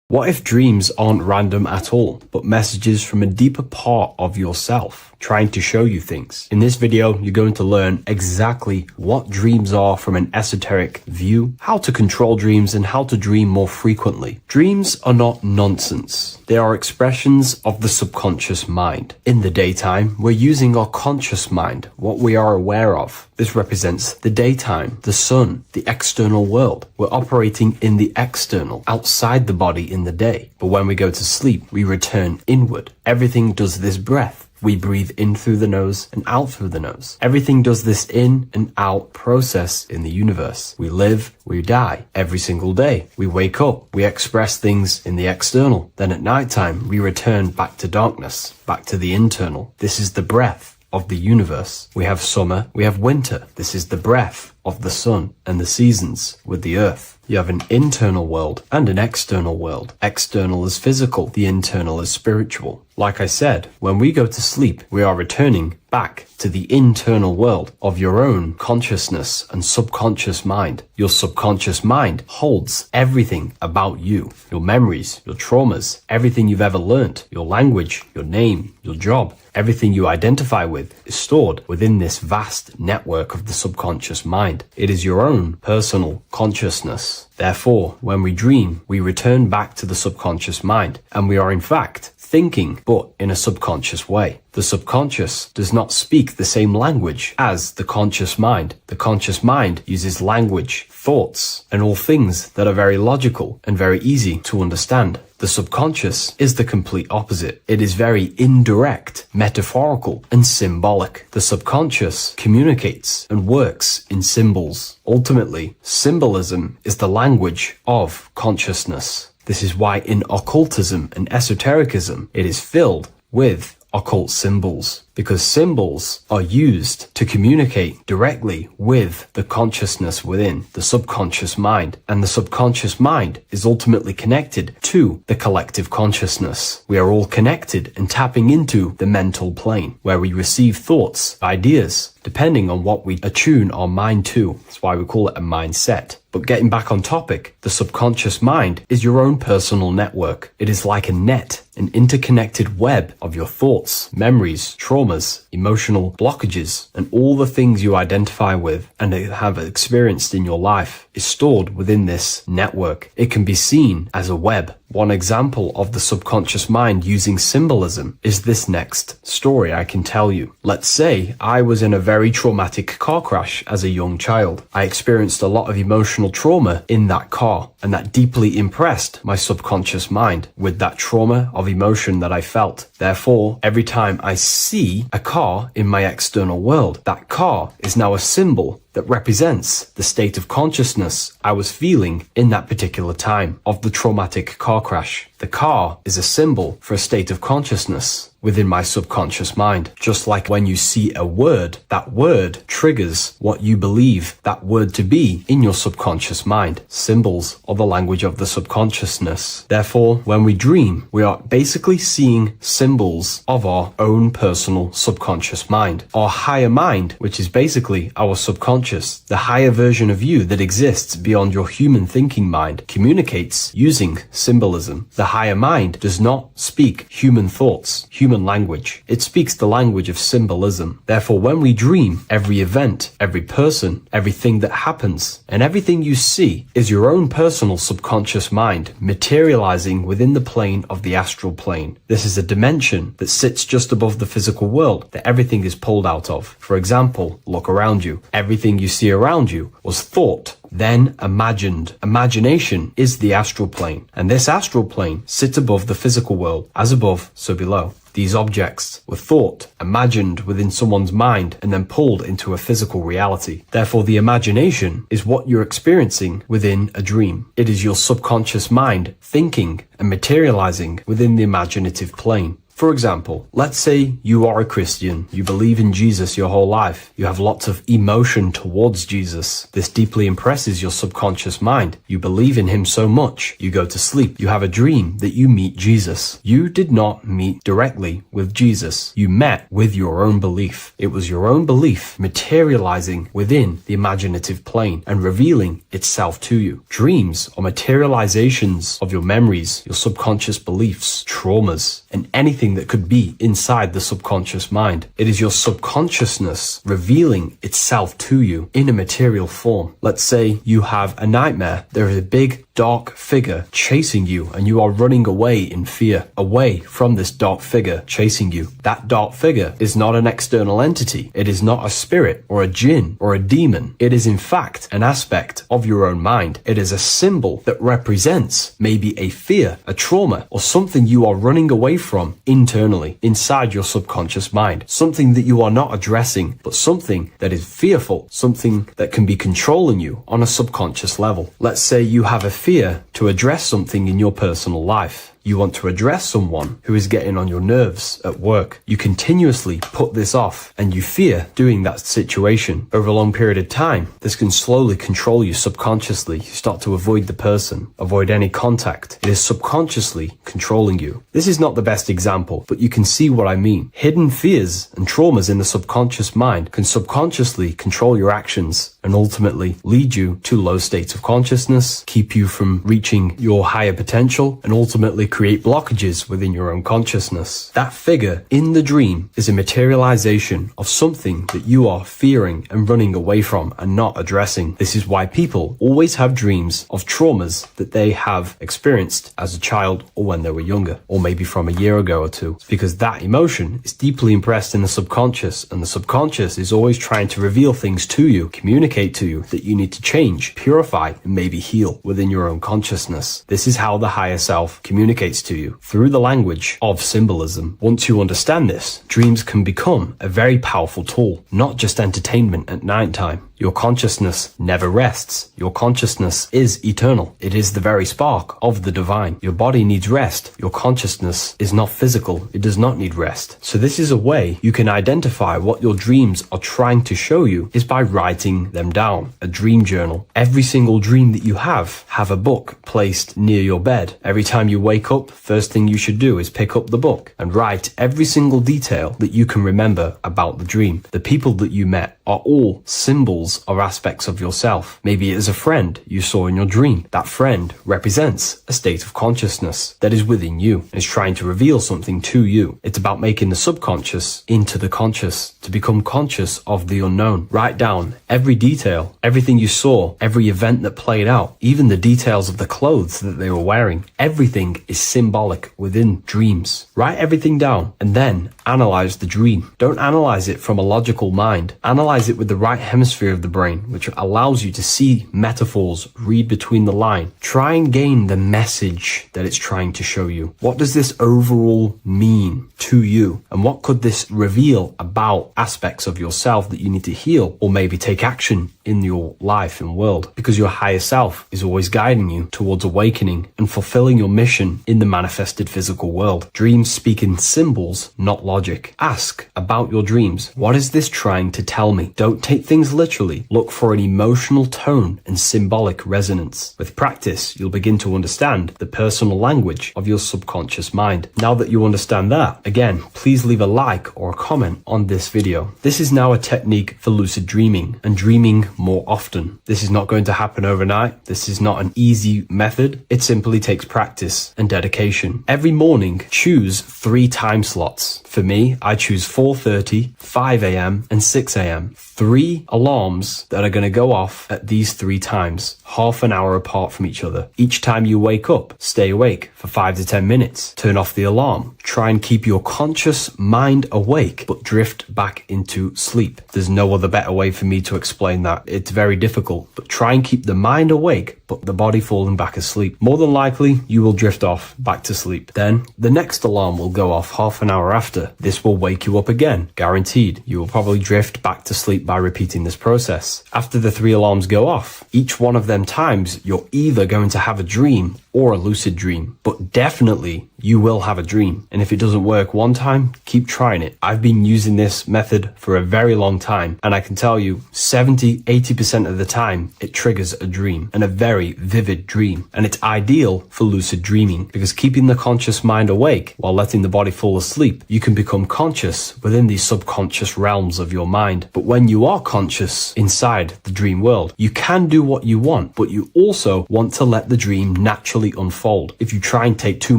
What if dreams aren't random at all, but messages from a deeper part of yourself trying to show you things? In this video, you're going to learn exactly what dreams are from an esoteric view, how to control dreams, and how to dream more frequently. Dreams are not nonsense. They are expressions of the subconscious mind. In the daytime, we're using our conscious mind, what we are aware of. This represents the daytime, the sun, the external world. We're operating in the external, outside the body in the day. But when we go to sleep, we return inward. Everything does this breath. We breathe in through the nose and out through the nose. Everything does this in and out process in the universe. We live, we die every single day. We wake up, we express things in the external. Then at nighttime, we return back to darkness, back to the internal. This is the breath of the universe. We have summer, we have winter. This is the breath of the sun and the seasons with the earth. You have an internal world and an external world. External is physical, the internal is spiritual. Like I said, when we go to sleep, we are returning back to the internal world of your own consciousness and subconscious mind. Your subconscious mind holds everything about you, your memories, your traumas, everything you've ever learnt, your language, your name, your job. Everything you identify with is stored within this vast network of the subconscious mind. It is your own personal consciousness. Therefore, when we dream, we return back to the subconscious mind, and we are in fact thinking, but in a subconscious way. The subconscious does not speak the same language as the conscious mind. The conscious mind uses language, thoughts, and all things that are very logical and very easy to understand. The subconscious is the complete opposite. It is very indirect, metaphorical, and symbolic. The subconscious communicates and works in symbols. Ultimately, symbolism is the language of consciousness. This is why in occultism and esotericism, it is filled with occult symbols, because symbols are used to communicate directly with the consciousness within the subconscious mind, and the subconscious mind is ultimately connected to the collective consciousness. We are all connected and tapping into the mental plane, where we receive thoughts, ideas, depending on what we attune our mind to. That's why we call it a mindset. But getting back on topic, the subconscious mind is your own personal network. It is like a net, an interconnected web of your thoughts, memories, traumas, emotional blockages, and all the things you identify with and have experienced in your life is stored within this network. It can be seen as a web. One example of the subconscious mind using symbolism is this next story I can tell you. Let's say I was in a very traumatic car crash as a young child. I experienced a lot of emotional trauma in that car, and that deeply impressed my subconscious mind with that trauma of emotion that I felt. Therefore, every time I see a car in my external world, that car is now a symbol that represents the state of consciousness I was feeling in that particular time of the traumatic car crash. The car is a symbol for a state of consciousness within my subconscious mind. Just like when you see a word, that word triggers what you believe that word to be in your subconscious mind. Symbols are the language of the subconsciousness. Therefore, when we dream, we are basically seeing symbols of our own personal subconscious mind. Our higher mind, which is basically our subconscious, the higher version of you that exists beyond your human thinking mind, communicates using symbolism. The higher mind does not speak human thoughts, human language. It speaks the language of symbolism. Therefore, when we dream, every event, every person, everything that happens, and everything you see is your own personal subconscious mind materializing within the plane of the astral plane. This is a dimension that sits just above the physical world that everything is pulled out of. For example, look around you. Everything you see around you was thought, then imagined. Imagination is the astral plane, and this astral plane sits above the physical world. As above, so below. These objects were thought, imagined within someone's mind, and then pulled into a physical reality. Therefore, the imagination is what you're experiencing within a dream. It is your subconscious mind thinking and materializing within the imaginative plane. For example, let's say you are a Christian, you believe in Jesus your whole life, you have lots of emotion towards Jesus. This deeply impresses your subconscious mind. You believe in him so much, you go to sleep, you have a dream that you meet Jesus. You did not meet directly with Jesus. You met with your own belief. It was your own belief materializing within the imaginative plane and revealing itself to you. Dreams are materializations of your memories, your subconscious beliefs, traumas, and anything that could be inside the subconscious mind. It is your subconsciousness revealing itself to you in a material form. Let's say you have a nightmare. There is a big dark figure chasing you and you are running away in fear, away from this dark figure chasing you. That dark figure is not an external entity. It is not a spirit or a jinn or a demon. It is in fact an aspect of your own mind. It is a symbol that represents maybe a fear, a trauma, or something you are running away from internally, inside your subconscious mind. Something that you are not addressing, but something that is fearful, something that can be controlling you on a subconscious level. Let's say you have a fear to address something in your personal life. You want to address someone who is getting on your nerves at work. You continuously put this off and you fear doing that situation. Over a long period of time, this can slowly control you subconsciously. You start to avoid the person, avoid any contact. It is subconsciously controlling you. This is not the best example, but you can see what I mean. Hidden fears and traumas in the subconscious mind can subconsciously control your actions and ultimately lead you to low states of consciousness, keep you from reaching your higher potential, and ultimately create blockages within your own consciousness. That figure in the dream is a materialization of something that you are fearing and running away from and not addressing. This is why people always have dreams of traumas that they have experienced as a child or when they were younger, or maybe from a year ago or two. It's because that emotion is deeply impressed in the subconscious, and the subconscious is always trying to reveal things to you, communicate to you that you need to change, purify, and maybe heal within your own consciousness. This is how the higher self communicates to you, through the language of symbolism. Once you understand this, dreams can become a very powerful tool, not just entertainment at night time. Your consciousness never rests. Your consciousness is eternal. It is the very spark of the divine. Your body needs rest. Your consciousness is not physical. It does not need rest. So this is a way you can identify what your dreams are trying to show you, is by writing them down. A dream journal. Every single dream that you have a book placed near your bed. Every time you wake up, first thing you should do is pick up the book and write every single detail that you can remember about the dream. The people that you met are all symbols or aspects of yourself. Maybe it is a friend you saw in your dream. That friend represents a state of consciousness that is within you and is trying to reveal something to you. It's about making the subconscious into the conscious, to become conscious of the unknown. Write down every detail, everything you saw, every event that played out, even the details of the clothes that they were wearing. Everything is symbolic within dreams. Write everything down and then analyze the dream. Don't analyze it from a logical mind. Analyze it with the right hemisphere of the brain, which allows you to see metaphors, read between the line. Try and gain the message that it's trying to show you. What does this overall mean to you? And what could this reveal about aspects of yourself that you need to heal or maybe take action in your life and world? Because your higher self is always guiding you towards awakening and fulfilling your mission in the manifested physical world. Dreams speak in symbols, not logic. Ask about your dreams. What is this trying to tell me? Don't take things literally. Look for an emotional tone and symbolic resonance. With practice, you'll begin to understand the personal language of your subconscious mind. Now that you understand that, again, please leave a like or a comment on this video. This is now a technique for lucid dreaming and dreaming more often. This is not going to happen overnight. This is not an easy method. It simply takes practice and dedication. Every morning, choose 3 time slots. For me, I choose 4:30, 5 a.m. and 6 a.m. 3 alarms that are going to go off at these 3 times, half an hour apart from each other. Each time you wake up, stay awake for 5 to 10 minutes. Turn off the alarm. Try and keep your conscious mind awake, but drift back into sleep. There's no other better way for me to explain that. It's very difficult, but try and keep the mind awake, but the body falling back asleep. More than likely, you will drift off back to sleep. Then the next alarm will go off half an hour after. This will wake you up again. Guaranteed. You will probably drift back to sleep by repeating this process. After the 3 alarms go off, each one of them times, you're either going to have a dream or a lucid dream, but definitely you will have a dream. And if it doesn't work one time, keep trying it. I've been using this method for a very long time, and I can tell you 70-80% of the time it triggers a dream, and a very vivid dream. And it's ideal for lucid dreaming because keeping the conscious mind awake while letting the body fall asleep, you can become conscious within these subconscious realms of your mind. But when you are conscious inside the dream world, you can do what you want, but you also want to let the dream naturally unfold. If you try and take too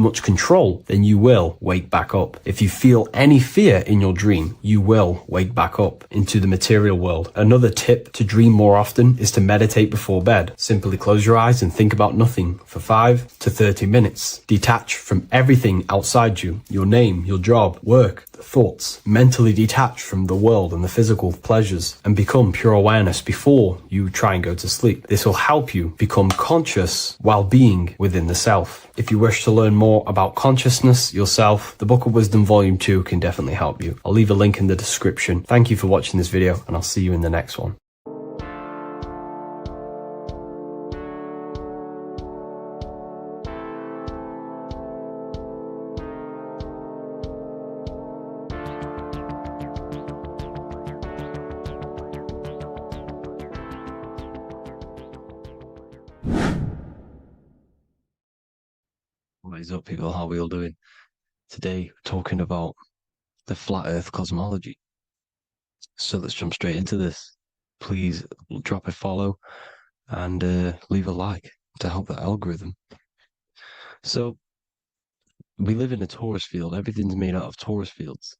much control, then you will wake back up. If you feel any fear in your dream, you will wake back up into the material world. Another tip to dream more often is to meditate before bed. Simply close your eyes and think about nothing for 5 to 30 minutes. Detach from everything outside you, your name, your job, work, thoughts. Mentally detach from the world and the physical pleasures and become pure awareness before you try and go to sleep. This will help you become conscious while being within the self. If you wish to learn more about consciousness, yourself, the Book of Wisdom Volume 2 can definitely help you. I'll leave a link in the description. Thank you for watching this video, and I'll see you in the next one. What is up, people? How are we all doing? Today, we're talking about the flat earth cosmology. So let's jump straight into this. Please drop a follow and leave a like to help the algorithm. So, we live in a torus field. Everything's made out of torus fields.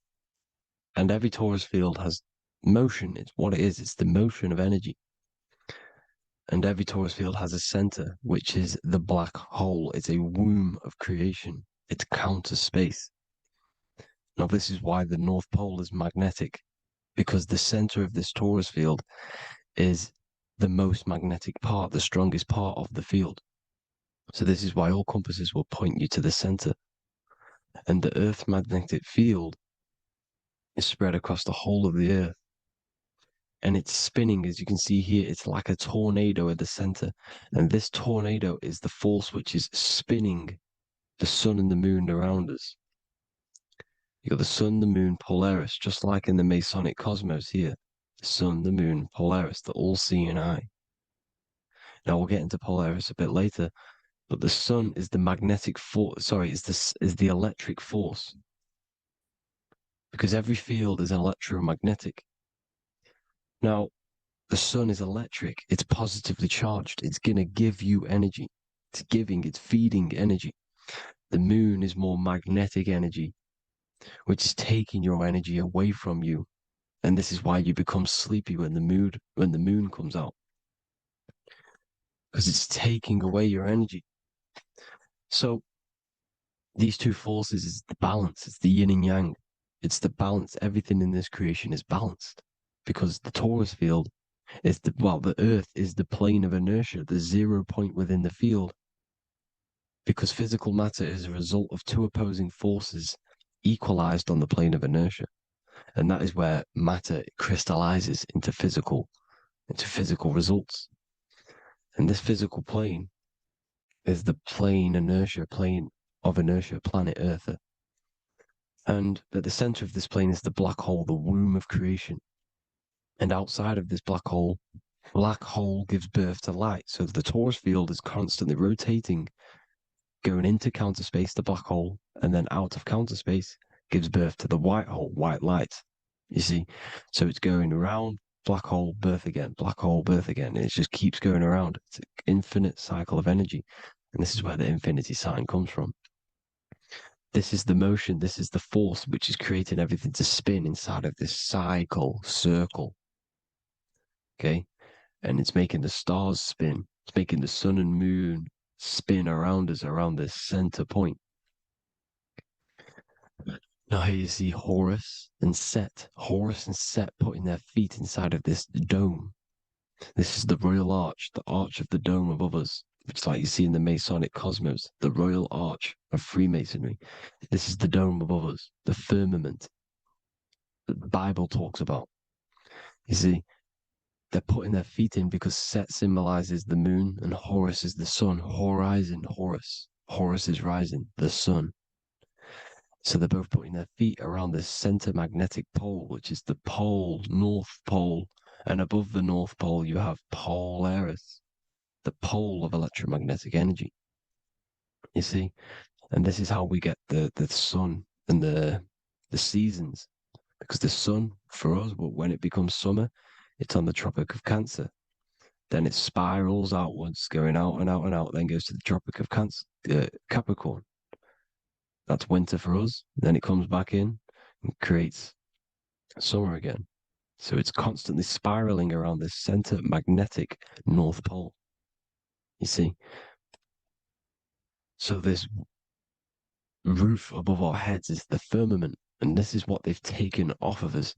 And every torus field has motion. It's what it is. It's the motion of energy. And every torus field has a center, which is the black hole. It's a womb of creation. It's counter space. Now, this is why the North Pole is magnetic, because the center of this torus field is the most magnetic part, the strongest part of the field. So this is why all compasses will point you to the center. And the Earth's magnetic field is spread across the whole of the Earth. And it's spinning, as you can see here, it's like a tornado at the center. And this tornado is the force which is spinning the sun and the moon around us. You got the sun, the moon, Polaris, just like in the Masonic cosmos here. The sun, the moon, Polaris, the all-seeing eye. Now we'll get into Polaris a bit later, but the sun is the magnetic force. Sorry, is the electric force, because every field is electromagnetic. Now, the sun is electric. It's positively charged. It's gonna give you energy. It's feeding energy. The moon is more magnetic energy, which is taking your energy away from you. And this is why you become sleepy when the moon comes out. Because it's taking away your energy. So these two forces is the balance. It's the yin and yang. It's the balance. Everything in this creation is balanced. Because the torus field is the Earth is the plane of inertia, the 0 point within the field. Because physical matter is a result of two opposing forces equalized on the plane of inertia. And that is where matter crystallizes into physical results. And this physical plane is the plane of inertia, planet Earth. And at the center of this plane is the black hole, the womb of creation. And outside of this black hole gives birth to light. So the torus field is constantly rotating, going into counter space, the black hole, and then out of counter space gives birth to the white hole, white light. You see? So it's going around, black hole, birth again, black hole, birth again. And it just keeps going around. It's an infinite cycle of energy. And this is where the infinity sign comes from. This is the motion, this is the force which is creating everything to spin inside of this circle. Okay? And it's making the stars spin. It's making the sun and moon spin around us, around this center point. Now here you see Horus and Set. Horus and Set putting their feet inside of this dome. This is the royal arch, the arch of the dome above us, which is like you see in the Masonic cosmos, the royal arch of Freemasonry. This is the dome above us, the firmament that the Bible talks about. You see, they're putting their feet in because Set symbolizes the moon and Horus is the sun. Horizon, Horus. Horus is rising, the sun. So they're both putting their feet around this center magnetic pole, which is the pole, North Pole. And above the North Pole, you have Polaris, the pole of electromagnetic energy. You see? And this is how we get the sun and the seasons. Because the sun, for us, when it becomes summer, it's on the Tropic of Cancer. Then it spirals outwards, going out and out and out, then goes to the Tropic of Capricorn. That's winter for us. Then it comes back in and creates summer again. So it's constantly spiraling around this center magnetic North Pole. You see? So this roof above our heads is the firmament. And this is what they've taken off of us.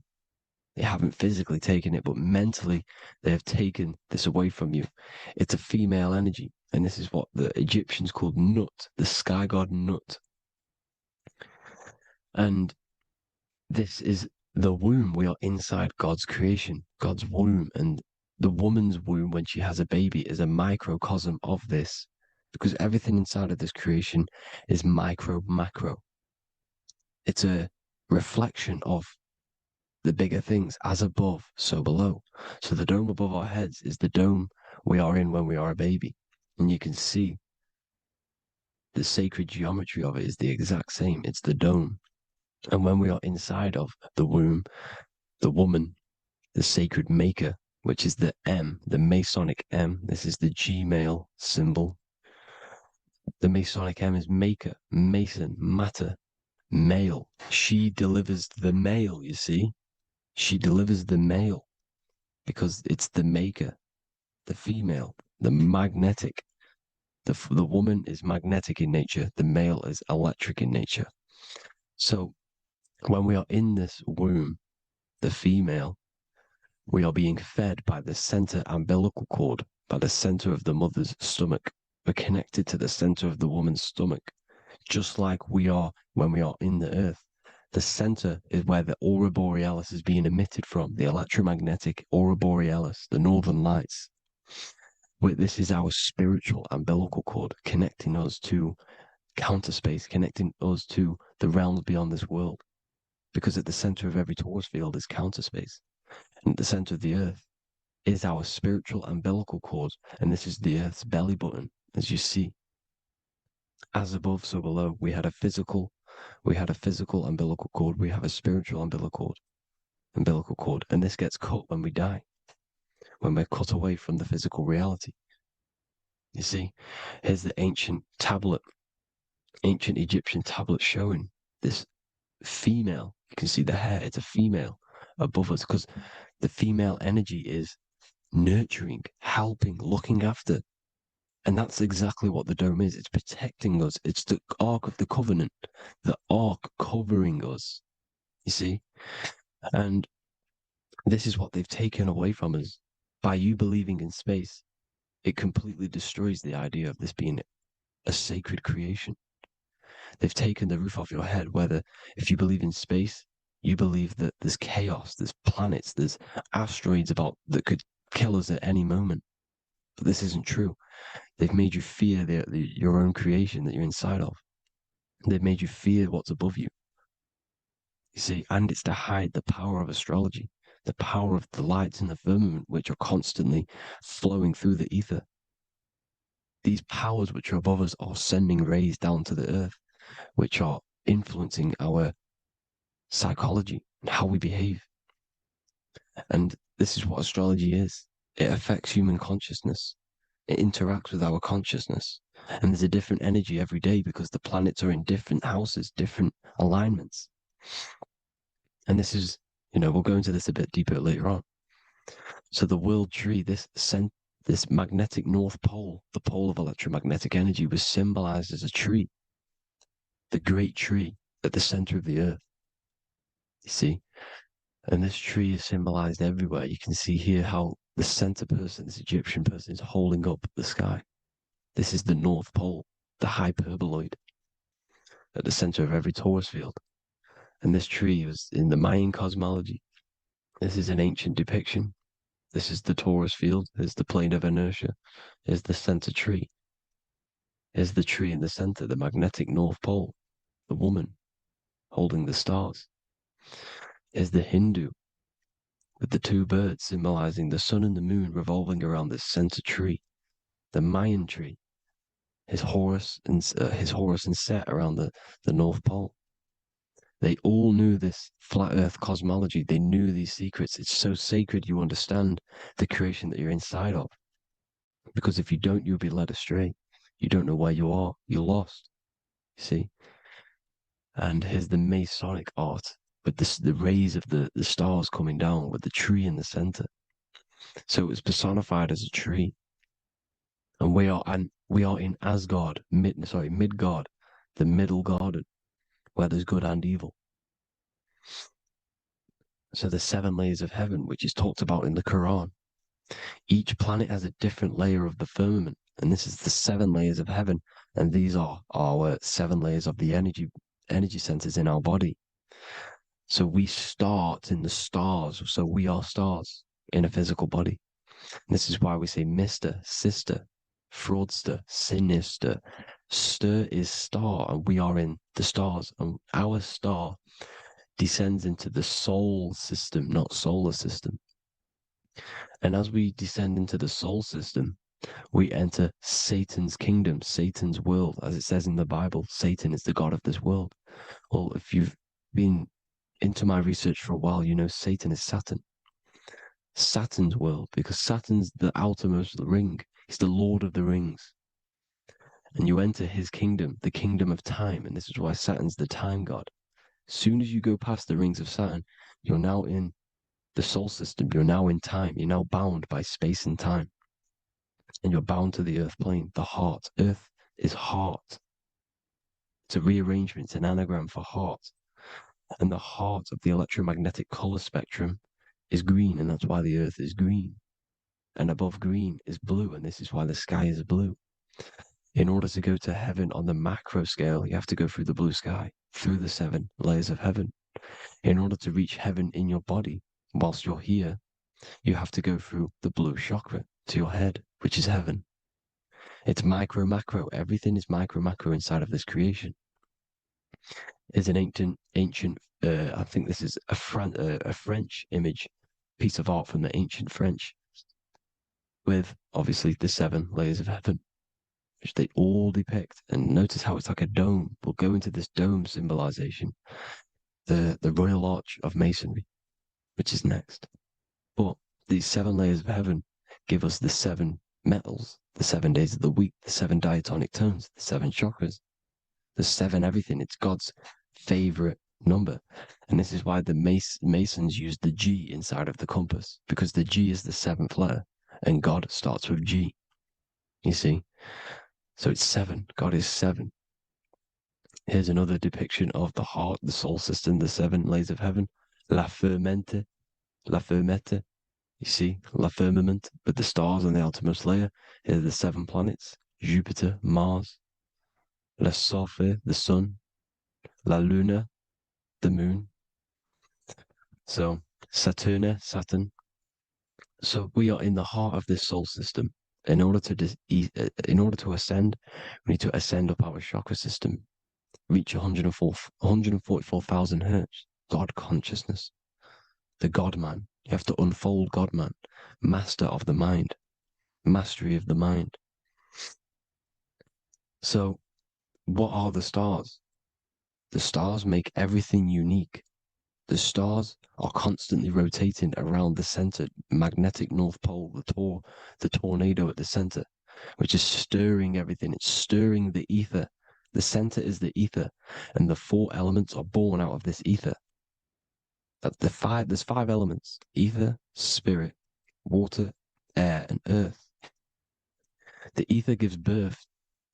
They haven't physically taken it, but mentally they have taken this away from you. It's a female energy. And this is what the Egyptians called Nut, the sky god Nut. And this is the womb. We are inside God's creation, God's womb. And the woman's womb, when she has a baby, is a microcosm of this. Because everything inside of this creation is macro. It's a reflection of the bigger things, as above, so below. So the dome above our heads is the dome we are in when we are a baby. And you can see the sacred geometry of it is the exact same. It's the dome. And when we are inside of the womb, the woman, the sacred maker, which is the M, the Masonic M, this is the G male symbol. The Masonic M is maker, mason, matter, male. She delivers the male, you see. She delivers the male because it's the maker, the female, the magnetic. The woman is magnetic in nature, the male is electric in nature. So when we are in this womb, the female, we are being fed by the center umbilical cord, by the center of the mother's stomach. We're connected to the center of the woman's stomach, just like we are when we are in the earth. The center is where the aurora borealis is being emitted from, the electromagnetic aurora borealis, the northern lights. This is our spiritual umbilical cord, connecting us to counter space, connecting us to the realms beyond this world. Because at the center of every torus field is counter space. And at the center of the earth is our spiritual umbilical cord. And this is the earth's belly button, as you see. As above, so below. We had a physical umbilical cord. We have a spiritual umbilical cord. And this gets cut when we die, when we're cut away from the physical reality. You see, here's the ancient Egyptian tablet showing this female. You can see the hair, it's a female above us because the female energy is nurturing, helping, looking after. And that's exactly what the dome is. It's protecting us. It's the Ark of the Covenant, the Ark covering us, you see? And this is what they've taken away from us. By you believing in space, it completely destroys the idea of this being a sacred creation. They've taken the roof off your head, whether if you believe in space, you believe that there's chaos, there's planets, there's asteroids that could kill us at any moment. But this isn't true. They've made you fear your own creation that you're inside of. They've made you fear what's above you. You see, and it's to hide the power of astrology, the power of the lights in the firmament, which are constantly flowing through the ether. These powers which are above us are sending rays down to the earth, which are influencing our psychology and how we behave. And this is what astrology is. It affects human consciousness. It interacts with our consciousness. And there's a different energy every day because the planets are in different houses, different alignments. And this is, we'll go into this a bit deeper later on. So the world tree, this magnetic north pole, the pole of electromagnetic energy, was symbolized as a tree, the great tree at the center of the earth. You see? And this tree is symbolized everywhere. You can see here how the center person, this Egyptian person, is holding up the sky. This is the North Pole, the hyperboloid, at the center of every torus field. And this tree was in the Mayan cosmology. This is an ancient depiction. This is the torus field. There's the plane of inertia. Here's the center tree. Here's the tree in the center, the magnetic North Pole, the woman holding the stars. Here's the Hindu with the two birds symbolizing the sun and the moon revolving around this center tree. The Mayan tree, his Horus and Set around the North Pole. They all knew this flat earth cosmology. They knew these secrets. It's so sacred you understand the creation that you're inside of. Because if you don't, you'll be led astray. You don't know where you are. You're lost. You see? And here's the Masonic art with the rays of the stars coming down with the tree in the center. So it was personified as a tree. And we are in Asgard, Midgard, the middle garden, where there's good and evil. So the 7 layers of heaven, which is talked about in the Quran. Each planet has a different layer of the firmament, and this is the 7 layers of heaven, and these are our 7 layers of the energy centers in our body. So we start in the stars, so we are stars in a physical body. And this is why we say Mr., Sister, Fraudster, Sinister. Stir is star, and we are in the stars, and our star descends into the soul system, not solar system. And as we descend into the soul system, We enter Satan's kingdom, Satan's world. As it says in the Bible, Satan is the god of this world. Well, if you've been into my research for a while, you know Satan is Saturn. Saturn's world, because Saturn's the outermost ring. He's the Lord of the Rings. And you enter his kingdom, the kingdom of time, and this is why Saturn's the time god. As soon as you go past the rings of Saturn, you're now in the soul system. You're now in time. You're now bound by space and time. And you're bound to the earth plane, the heart. Earth is heart. It's a rearrangement, it's an anagram for heart. And the heart of the electromagnetic color spectrum is green, and that's why the earth is green. And above green is blue, and this is why the sky is blue. In order to go to heaven on the macro scale, you have to go through the blue sky, through the 7 layers of heaven. In order to reach heaven in your body, whilst you're here, you have to go through the blue chakra to your head, which is heaven. It's micro, macro. Everything is micro, macro inside of this creation. Is an ancient. I think this is a French image, piece of art from the ancient French, with obviously the 7 layers of heaven, which they all depict. And notice how it's like a dome. We'll go into this dome symbolization, the Royal Arch of Masonry, which is next. But these 7 layers of heaven give us the 7 metals, the 7 days of the week, the 7 diatonic tones, the 7 chakras, the 7 everything. It's God's favorite number. And this is why the Masons use the G inside of the compass, because the G is the 7th letter and God starts with G. You see? So it's 7. God is 7. Here's another depiction of the heart, the soul system, the 7 layers of heaven. La fermente. You see, la firmament, with the stars on the outermost layer. Here are the 7 planets: Jupiter, Mars, la Sophie, the sun, la Luna, the moon. So Saturn. So we are in the heart of this soul system. In order to ascend, we need to ascend up our chakra system, reach 144,000 hertz, God consciousness, the God man. You have to unfold God man, master of the mind, mastery of the mind. So what are the stars? The stars make everything unique. The stars are constantly rotating around the center, magnetic North Pole, the tornado at the center, which is stirring everything. It's stirring the ether. The center is the ether, and the 4 elements are born out of this ether. There's 5 elements: ether, spirit, water, air, and earth. The ether gives birth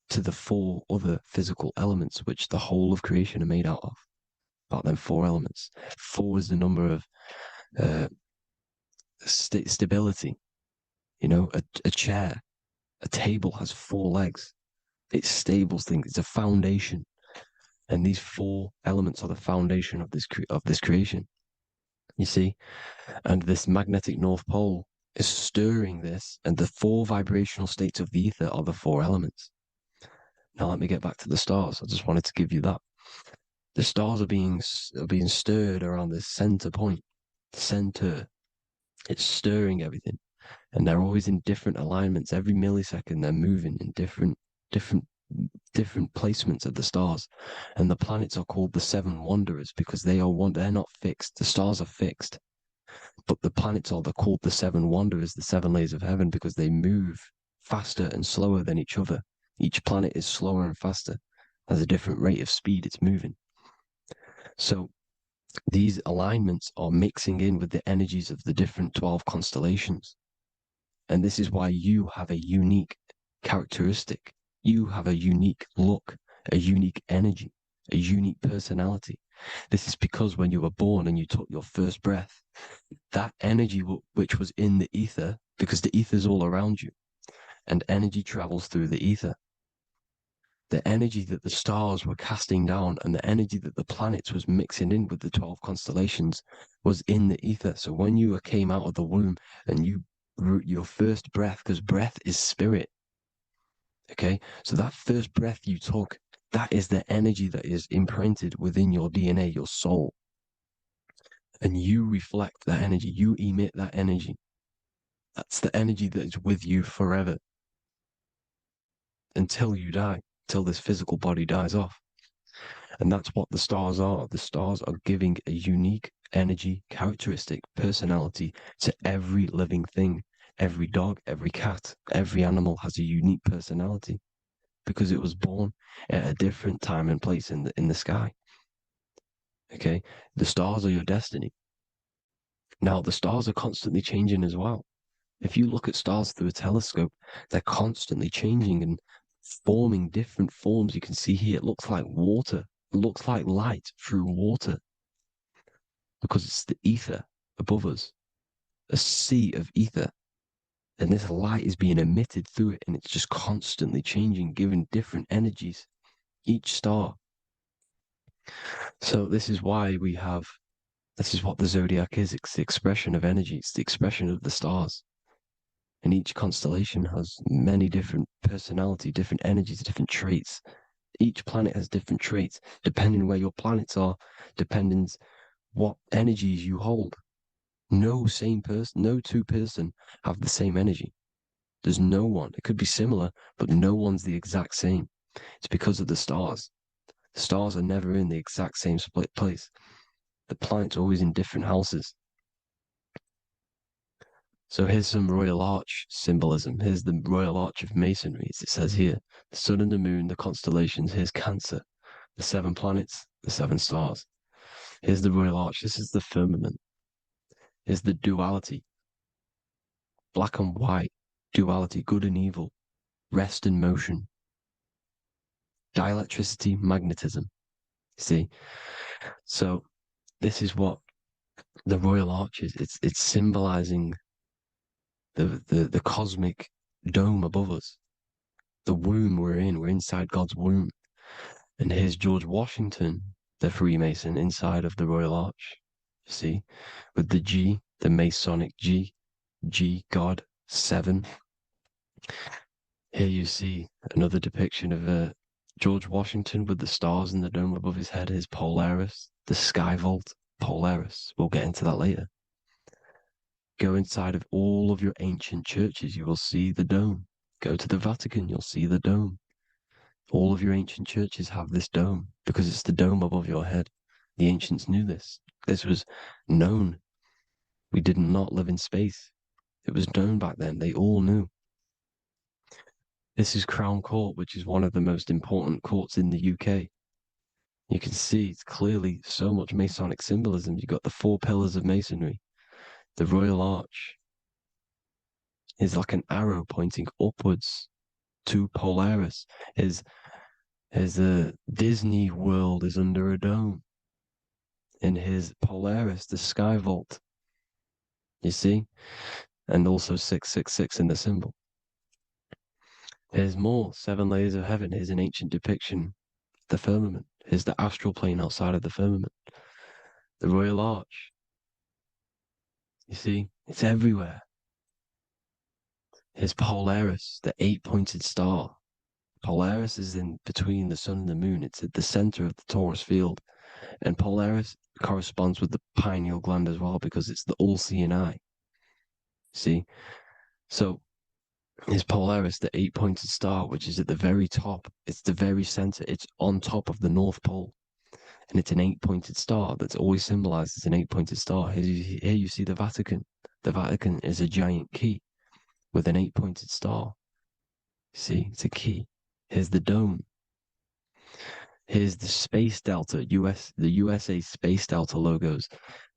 to the 4 other physical elements, which the whole of creation are made out of. About them 4 elements. 4 is the number of stability. You know, a chair, a table has 4 legs. It stables things. It's a foundation, and these 4 elements are the foundation of this creation. You see, and this magnetic North Pole is stirring this, and the 4 vibrational states of the ether are the 4 elements. Now let me get back to the stars. I just wanted to give you that. The stars are being stirred around this center point, center. It's stirring everything, and they're always in different alignments. Every millisecond, they're moving in different placements of the stars. And the planets are called the 7 wanderers because they're not fixed. The stars are fixed, but the planets are called the 7 wanderers, the 7 layers of heaven, because they move faster and slower than each other. Each planet is slower and faster, has a different rate of speed it's moving. So these alignments are mixing in with the energies of the different 12 constellations. And this is why you have a unique characteristic. You have a unique look, a unique energy, a unique personality. This is because when you were born and you took your first breath, that energy which was in the ether, because the ether is all around you, and energy travels through the ether. The energy that the stars were casting down and the energy that the planets was mixing in with the 12 constellations was in the ether. So when you came out of the womb and your first breath, because breath is spirit, okay? So that first breath you took, that is the energy that is imprinted within your DNA, your soul. And you reflect that energy, you emit that energy. That's the energy that is with you forever. until you die, till this physical body dies off. And that's what the stars are. The stars are giving a unique energy, characteristic, personality to every living thing. Every dog, every cat, every animal has a unique personality because it was born at a different time and place in the sky. Okay, the stars are your destiny. Now, the stars are constantly changing as well. If you look at stars through a telescope, they're constantly changing and forming different forms. You can see here, it looks like water. It looks like light through water because it's the ether above us, a sea of ether. And this light is being emitted through it, and it's just constantly changing, giving different energies, each star. So this is why this is what the zodiac is. It's the expression of energy. It's the expression of the stars. And each constellation has many different personality, different energies, different traits. Each planet has different traits, depending where your planets are, depending what energies you hold. No two person have the same energy. There's no one. It could be similar, but no one's the exact same. It's because of the stars. The stars are never in the exact same split place. The planets are always in different houses. So here's some Royal Arch symbolism. Here's the Royal Arch of Masonry, as it says here. The sun and the moon, the constellations. Here's Cancer, the 7 planets, the 7 stars. Here's the Royal Arch. This is the firmament. Here's the duality. Black and white, duality, good and evil, rest and motion, dielectricity, magnetism. See? So this is what the Royal Arch is. It's symbolizing the cosmic dome above us. The womb we're in. We're inside God's womb. And here's George Washington, the Freemason, inside of the Royal Arch. See? With the G, the Masonic G, God, 7. Here you see another depiction of George Washington with the stars in the dome above his head, his Polaris, the sky vault, Polaris. We'll get into that later. Go inside of all of your ancient churches, you will see the dome. Go to the Vatican, you'll see the dome. All of your ancient churches have this dome because it's the dome above your head. The ancients knew this. This was known. We did not live in space. It was known back then. They all knew. This is Crown Court, which is one of the most important courts in the UK. You can see it's clearly so much Masonic symbolism. You've got the 4 pillars of Masonry. The Royal Arch is like an arrow pointing upwards to Polaris. His Disney World is under a dome. In his Polaris, the sky vault. You see? And also 666 in the symbol. Here's more 7 layers of heaven. Here's an ancient depiction. The firmament. Here's the astral plane outside of the firmament. The Royal Arch. You see? It's everywhere. Here's Polaris, the 8-pointed star. Polaris is in between the sun and the moon. It's at the center of the Taurus field. And Polaris corresponds with the pineal gland as well because it's the all-seeing eye. See? So is Polaris, the 8-pointed star, which is at the very top. It's the very center. It's on top of the North Pole. And it's an 8-pointed star that's always symbolized as an 8-pointed star. Here you see the Vatican. The Vatican is a giant key with an 8-pointed star. See, it's a key. Here's the dome. Here's the Space Delta, the USA Space Delta logos.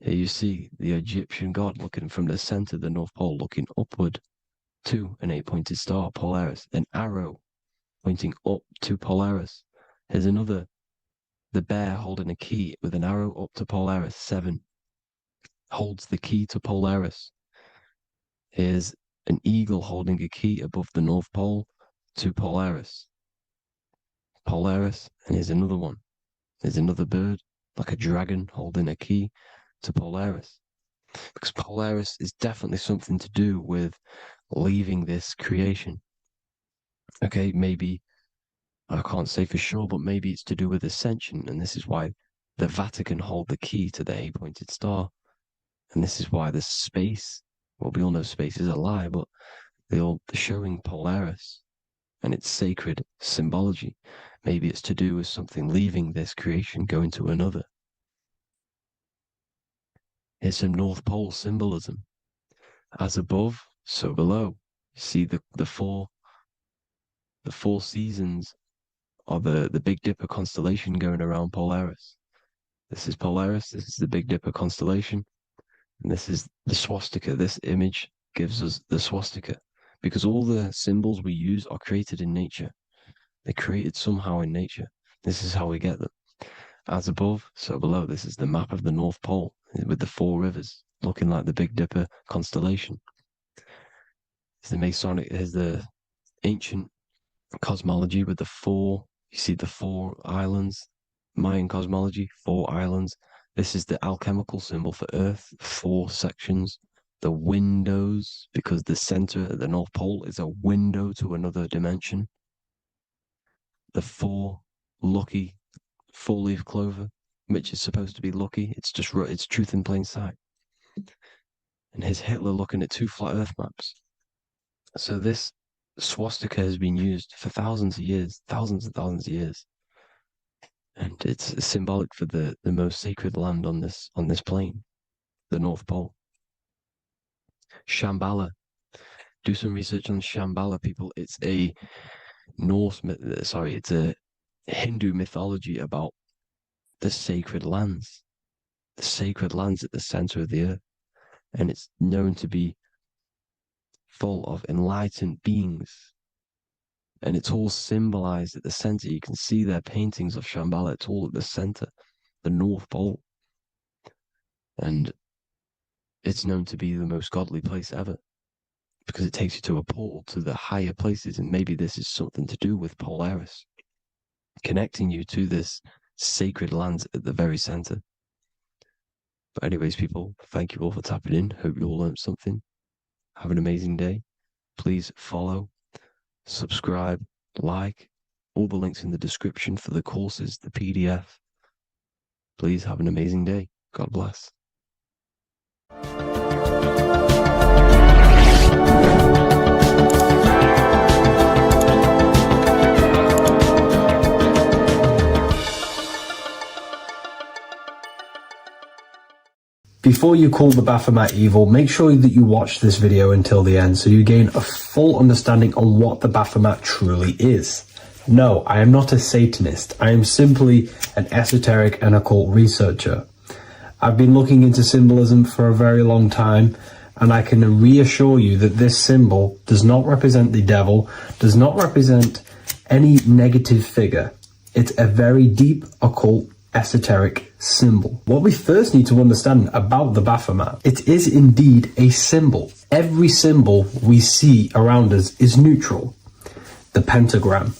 Here you see the Egyptian god looking from the center of the North Pole, looking upward to an 8-pointed star, Polaris. An arrow pointing up to Polaris. Here's another, the bear holding a key with an arrow up to Polaris, 7. Holds the key to Polaris. Here's an eagle holding a key above the North Pole to Polaris. Polaris, and here's another one. There's another bird, like a dragon, holding a key to Polaris. Because Polaris is definitely something to do with leaving this creation. Okay, maybe, I can't say for sure, but maybe it's to do with ascension, and this is why the Vatican hold the key to the 8-pointed star. And this is why the space, well, we all know space is a lie, but they're showing Polaris and it's sacred symbology. Maybe it's to do with something leaving this creation, going to another. Here's some North Pole symbolism. As above, so below. You see the four seasons of the Big Dipper constellation going around Polaris. This is Polaris, this is the Big Dipper constellation, and this is the swastika. This image gives us the swastika, because all the symbols we use are created in nature. They're created somehow in nature. This is how we get them. As above, so below. This is the map of the North Pole with the 4 rivers, looking like the Big Dipper constellation. It's the Masonic, here's the ancient cosmology with the 4, you see the 4 islands, Mayan cosmology, 4 islands. This is the alchemical symbol for Earth, 4 sections. The windows, because the center at the North Pole is a window to another dimension. The 4 lucky 4-leaf clover, which is supposed to be lucky. It's truth in plain sight. And here's Hitler looking at 2 flat Earth maps. So this swastika has been used for thousands of years, thousands and thousands of years. And it's symbolic for the most sacred land on this plane, the North Pole. Shambhala. Do some research on Shambhala, people. It's a it's a Hindu mythology about the sacred lands at the center of the earth. And it's known to be full of enlightened beings. And it's all symbolized at the center. You can see their paintings of Shambhala. It's all at the center, the North Pole. And it's known to be the most godly place ever, because it takes you to a portal to the higher places. And maybe this is something to do with Polaris, connecting you to this sacred land at the very center. But anyways, people, thank you all for tapping in. Hope you all learned something. Have an amazing day. Please follow, subscribe, like, all the links in the description for the courses, the PDF. Please have an amazing day. God bless. Before you call the Baphomet evil, make sure that you watch this video until the end so you gain a full understanding on what the Baphomet truly is. No, I am not a Satanist. I am simply an esoteric and occult researcher. I've been looking into symbolism for a very long time, and I can reassure you that this symbol does not represent the devil, does not represent any negative figure. It's a very deep occult esoteric symbol. What we first need to understand about the Baphomet, it is indeed a symbol. Every symbol we see around us is neutral. The pentagram,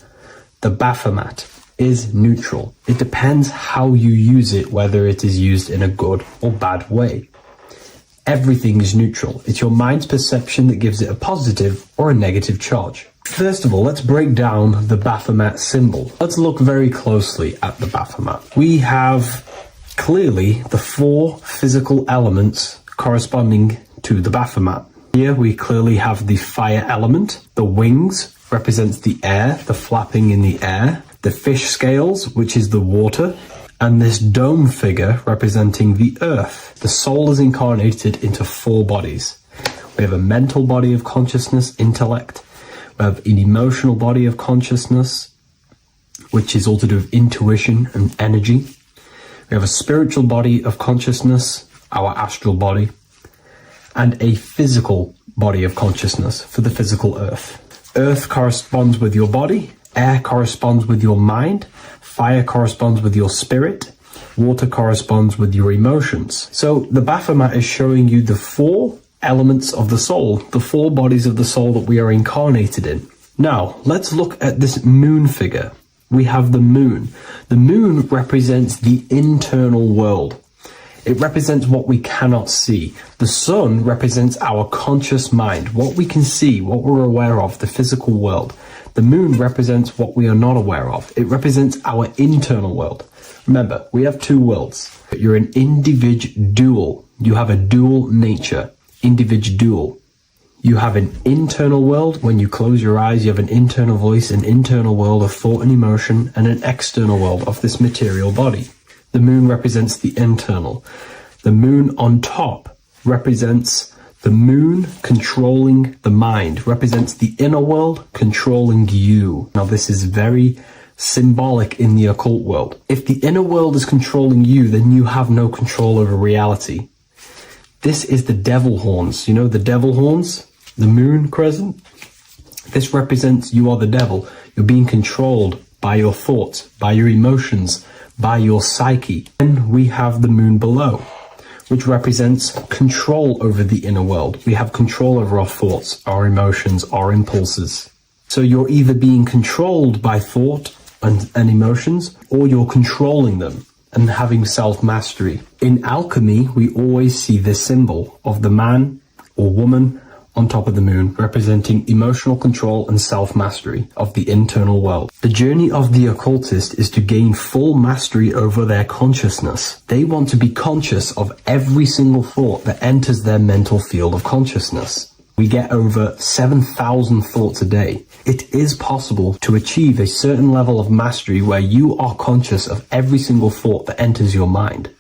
the Baphomet is neutral. It depends how you use it, whether it is used in a good or bad way. Everything is neutral. It's your mind's perception that gives it a positive or a negative charge. First of all, let's break down the Baphomet symbol. Let's look very closely at the Baphomet. We have clearly the 4 physical elements corresponding to the Baphomet. Here we clearly have the fire element. The wings represents the air, the flapping in the air. The fish scales, which is the water. And this dome figure representing the earth. The soul is incarnated into 4 bodies. We have a mental body of consciousness, intellect. We have an emotional body of consciousness, which is all to do with intuition and energy. We have a spiritual body of consciousness, our astral body, and a physical body of consciousness for the physical earth. Earth corresponds with your body, air corresponds with your mind, fire corresponds with your spirit, water corresponds with your emotions. So the Baphomet is showing you the 4 elements of the soul, the 4 bodies of the soul that we are incarnated in. Now, let's look at this moon figure. We have the moon. The moon represents the internal world. It represents what we cannot see. The sun represents our conscious mind, what we can see, what we're aware of, the physical world. The moon represents what we are not aware of. It represents our internal world. Remember, we have 2 worlds. You're an individual. You have a dual nature. Individual. You have an internal world. When you close your eyes, you have an internal voice, an internal world of thought and emotion, and an external world of this material body. The moon represents the internal. The moon on top represents the moon controlling the mind, represents the inner world controlling you. Now this is very symbolic in the occult world. If the inner world is controlling you, then you have no control over reality. This is the devil horns. You know the devil horns? The moon crescent? This represents you are the devil. You're being controlled by your thoughts, by your emotions, by your psyche. Then we have the moon below, which represents control over the inner world. We have control over our thoughts, our emotions, our impulses. So you're either being controlled by thought and emotions, or you're controlling them and having self-mastery. In alchemy, we always see this symbol of the man or woman on top of the moon, representing emotional control and self-mastery of the internal world. The journey of the occultist is to gain full mastery over their consciousness. They want to be conscious of every single thought that enters their mental field of consciousness. We get over 7,000 thoughts a day. It is possible to achieve a certain level of mastery where you are conscious of every single thought that enters your mind.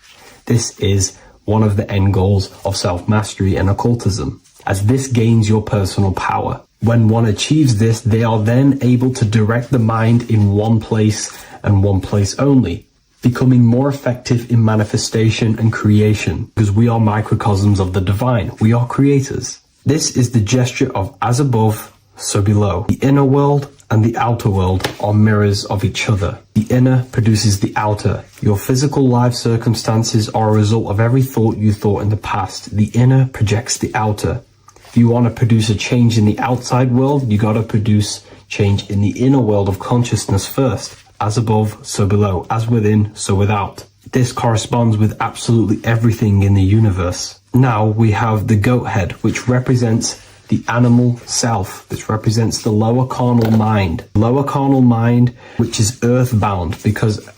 This is one of the end goals of self-mastery and occultism, as this gains your personal power. When one achieves this, they are then able to direct the mind in one place and one place only, becoming more effective in manifestation and creation, because we are microcosms of the divine. We are creators. This is the gesture of as above, so below. The inner world and the outer world are mirrors of each other. The inner produces the outer. Your physical life circumstances are a result of every thought you thought in the past. The inner projects the outer. If you want to produce a change in the outside world, you got to produce change in the inner world of consciousness first. As above, so below. As within, so without. This corresponds with absolutely everything in the universe. Now we have the goat head, which represents the animal self. This represents the lower carnal mind. Lower carnal mind, which is earthbound, because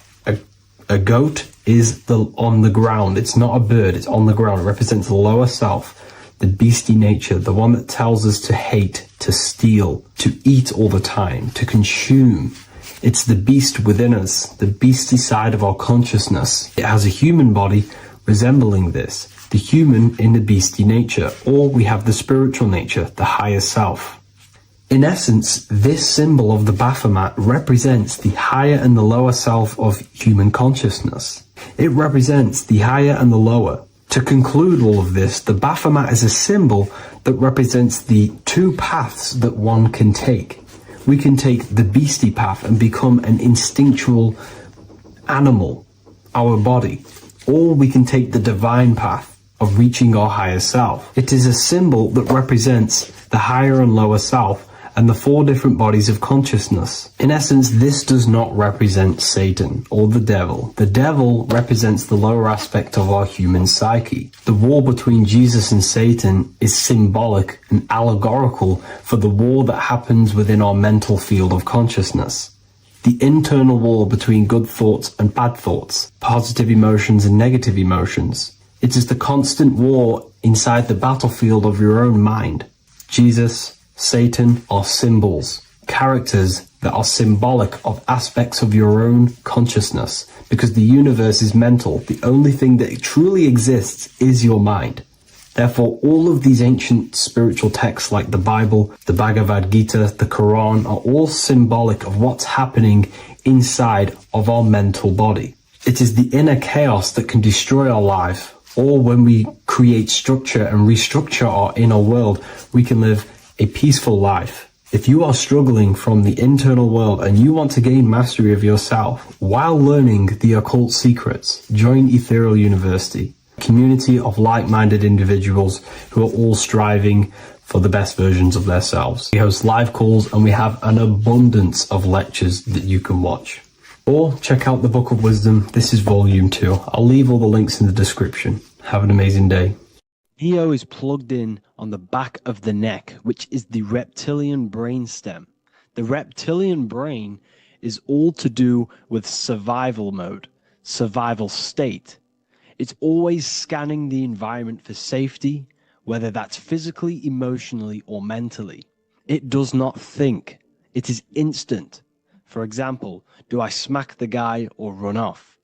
a goat is on the ground. It's not a bird, it's on the ground. It represents the lower self, the beastie nature, the one that tells us to hate, to steal, to eat all the time, to consume. It's the beast within us, the beastie side of our consciousness. It has a human body resembling this, the human in the beastie nature, or we have the spiritual nature, the higher self. In essence, this symbol of the Baphomet represents the higher and the lower self of human consciousness. It represents the higher and the lower. To conclude all of this, the Baphomet is a symbol that represents the two paths that one can take. We can take the beastie path and become an instinctual animal, our body, or we can take the divine path of reaching our higher self. It is a symbol that represents the higher and lower self and the four different bodies of consciousness. In essence, this does not represent Satan or the devil. The devil represents the lower aspect of our human psyche. The war between Jesus and Satan is symbolic and allegorical for the war that happens within our mental field of consciousness. The internal war between good thoughts and bad thoughts, positive emotions and negative emotions. It is the constant war inside the battlefield of your own mind. Jesus, Satan are symbols, characters that are symbolic of aspects of your own consciousness, because the universe is mental. The only thing that truly exists is your mind. Therefore, all of these ancient spiritual texts like the Bible, the Bhagavad Gita, the Quran are all symbolic of what's happening inside of our mental body. It is the inner chaos that can destroy our life, or when we create structure and restructure our inner world, we can live a peaceful life. If you are struggling from the internal world and you want to gain mastery of yourself while learning the occult secrets, join Ethereal University, a community of like-minded individuals who are all striving for the best versions of themselves. We host live calls and we have an abundance of lectures that you can watch. Or check out the Book of Wisdom. This is volume 2. I'll leave all the links in the description. Have an amazing day. Neo is plugged in on the back of the neck, which is the reptilian brainstem. The reptilian brain is all to do with survival mode, survival state. It's always scanning the environment for safety, whether that's physically, emotionally, or mentally. It does not think. It is instant. For example, do I smack the guy or run off?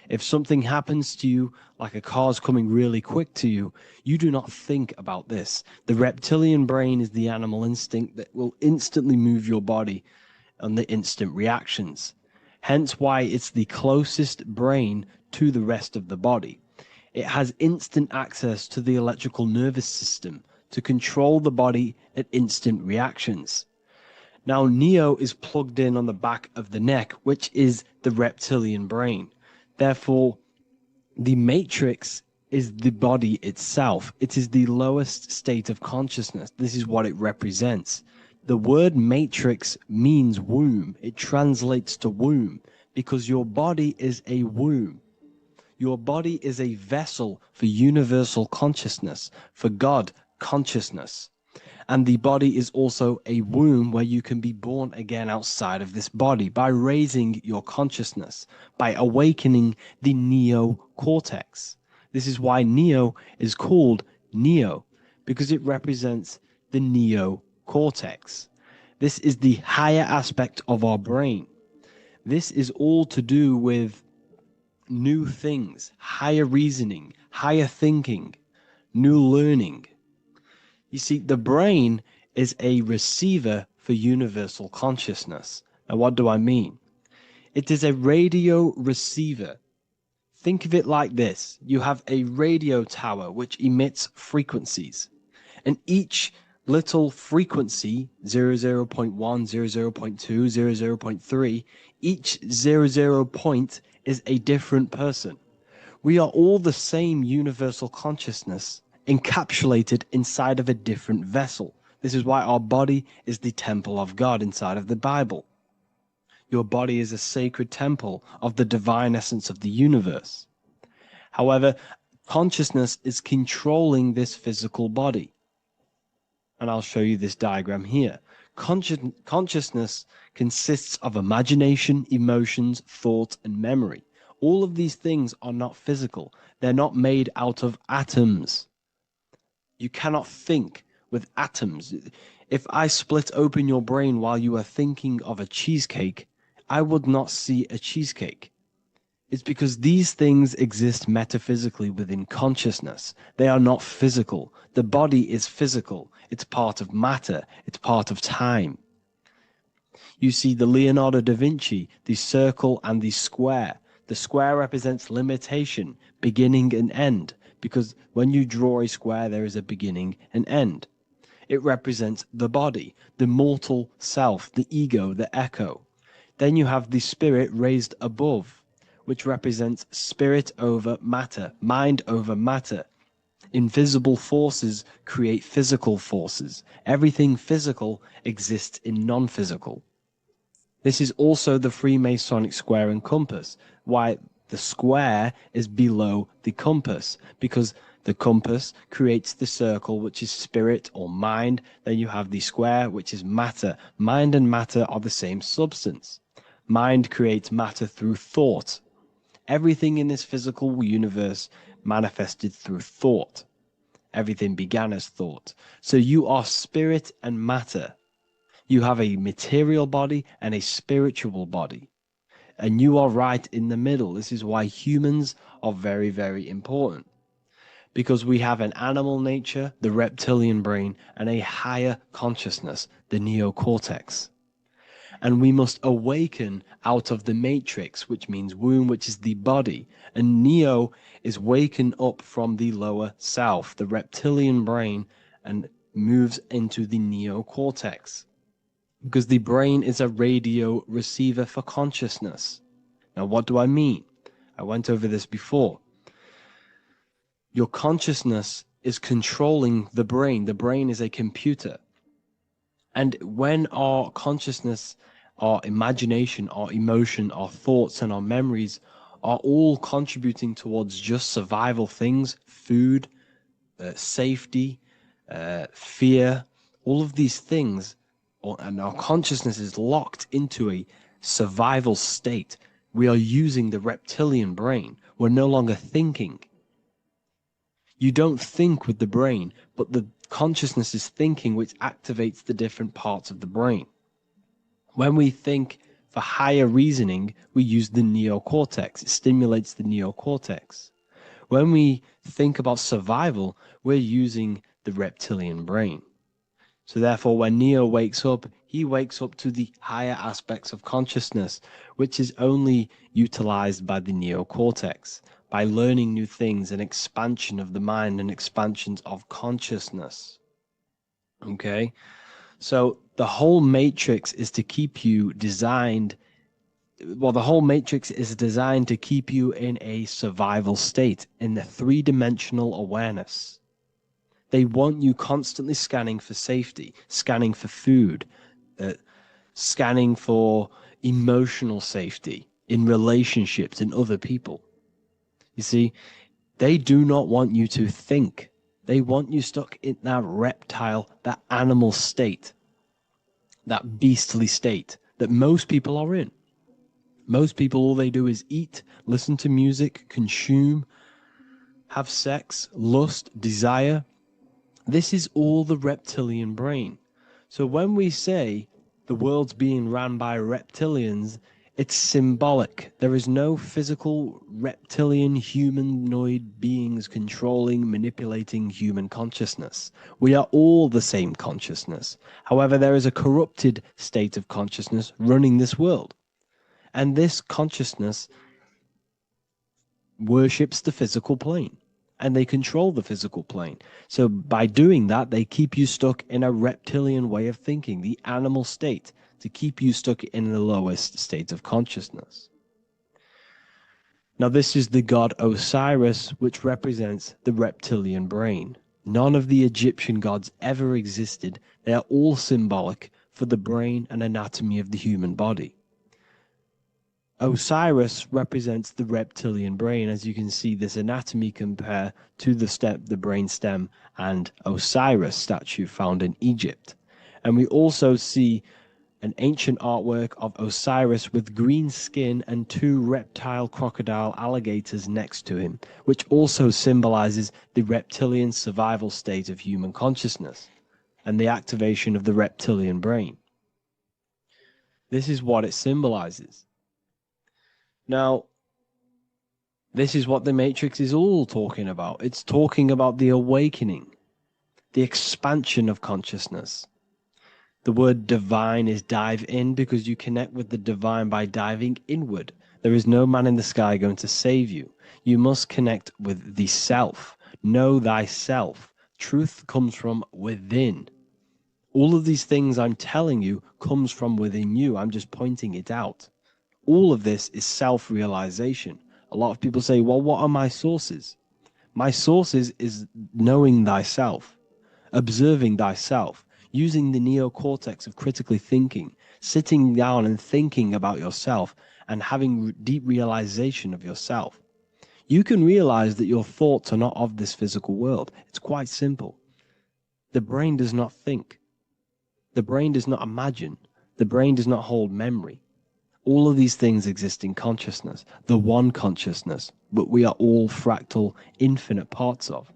If something happens to you, like a car's coming really quick to you, you do not think about this. The reptilian brain is the animal instinct that will instantly move your body on the instant reactions. Hence why it's the closest brain to the rest of the body. It has instant access to the electrical nervous system to control the body at instant reactions. Now, Neo is plugged in on the back of the neck, which is the reptilian brain. Therefore, the matrix is the body itself. It is the lowest state of consciousness. This is what it represents. The word matrix means womb. It translates to womb because your body is a womb. Your body is a vessel for universal consciousness, for God consciousness. And the body is also a womb where you can be born again outside of this body by raising your consciousness, by awakening the neocortex. This is why Neo is called Neo, because it represents the neocortex. This is the higher aspect of our brain. This is all to do with new things, higher reasoning, higher thinking, new learning. You see, the brain is a receiver for universal consciousness. Now, what do I mean? It is a radio receiver. Think of it like this. You have a radio tower which emits frequencies. And each little frequency, 00.1, 00.2, 00.3, each 00 point is a different person. We are all the same universal consciousness, encapsulated inside of a different vessel. This is why our body is the temple of God inside of the Bible. Your body is a sacred temple of the divine essence of the universe. However, consciousness is controlling this physical body. And I'll show you this diagram here. Consciousness consists of imagination, emotions, thought, and memory. All of these things are not physical. They're not made out of atoms. You cannot think with atoms. If I split open your brain while you are thinking of a cheesecake, I would not see a cheesecake. It's because these things exist metaphysically within consciousness. They are not physical. The body is physical. It's part of matter. It's part of time. You see the Leonardo da Vinci, the circle and the square. The square represents limitation, beginning and end, because when you draw a square, there is a beginning and end. It represents the body, the mortal self, the ego, the echo. Then you have the spirit raised above, which represents spirit over matter, mind over matter. Invisible forces create physical forces. Everything physical exists in non-physical. This is also the Freemasonic square and compass, why the square is below the compass, because the compass creates the circle, which is spirit or mind. Then you have the square, which is matter. Mind and matter are the same substance. Mind creates matter through thought. Everything in this physical universe manifested through thought. Everything began as thought. So you are spirit and matter. You have a material body and a spiritual body. And you are right in the middle. This is why humans are very, very important. Because we have an animal nature, the reptilian brain, and a higher consciousness, the neocortex. And we must awaken out of the matrix, which means womb, which is the body. And Neo is waken up from the lower self, the reptilian brain, and moves into the neocortex. Because the brain is a radio receiver for consciousness. Now, what do I mean? I went over this before. Your consciousness is controlling the brain. The brain is a computer. And when our consciousness, our imagination, our emotion, our thoughts, and our memories are all contributing towards just survival things, food, safety, fear, all of these things, and our consciousness is locked into a survival state, we are using the reptilian brain. We're no longer thinking. You don't think with the brain, but the consciousness is thinking, which activates the different parts of the brain. When we think for higher reasoning, we use the neocortex. It stimulates the neocortex. When we think about survival, we're using the reptilian brain. So therefore, when Neo wakes up, he wakes up to the higher aspects of consciousness, which is only utilized by the neocortex, by learning new things and expansion of the mind and expansions of consciousness. Okay? So the whole matrix is to keep you designed, well, the whole matrix is designed to keep you in a survival state, in the three-dimensional awareness. They want you constantly scanning for safety, scanning for food, scanning for emotional safety in relationships and other people. You see, they do not want you to think. They want you stuck in that reptile, that animal state, that beastly state that most people are in. Most people, all they do is eat, listen to music, consume, have sex, lust, desire. This is all the reptilian brain. So when we say the world's being ran by reptilians, it's symbolic. There is no physical reptilian humanoid beings controlling, manipulating human consciousness. We are all the same consciousness. However, there is a corrupted state of consciousness running this world. And this consciousness worships the physical plane. And they control the physical plane. So by doing that, they keep you stuck in a reptilian way of thinking, the animal state, to keep you stuck in the lowest state of consciousness. Now, this is the god Osiris, which represents the reptilian brain. None of the Egyptian gods ever existed. They are all symbolic for the brain and anatomy of the human body. Osiris represents the reptilian brain, as you can see this anatomy compare to the brain stem and Osiris statue found in Egypt. And we also see an ancient artwork of Osiris with green skin and two reptile crocodile alligators next to him, which also symbolizes the reptilian survival state of human consciousness and the activation of the reptilian brain. This is what it symbolizes. Now, this is what the Matrix is all talking about. It's talking about the awakening, the expansion of consciousness. The word divine is dive in because you connect with the divine by diving inward. There is no man in the sky going to save you. You must connect with the self. Know thyself. Truth comes from within. All of these things I'm telling you comes from within you. I'm just pointing it out. All of this is self-realization. A lot of people say, well, what are my sources? My sources is knowing thyself, observing thyself, using the neocortex of critically thinking, sitting down and thinking about yourself and having deep realization of yourself. You can realize that your thoughts are not of this physical world. It's quite simple. The brain does not think. The brain does not imagine. The brain does not hold memory. All of these things exist in consciousness, the one consciousness, but we are all fractal, infinite parts of.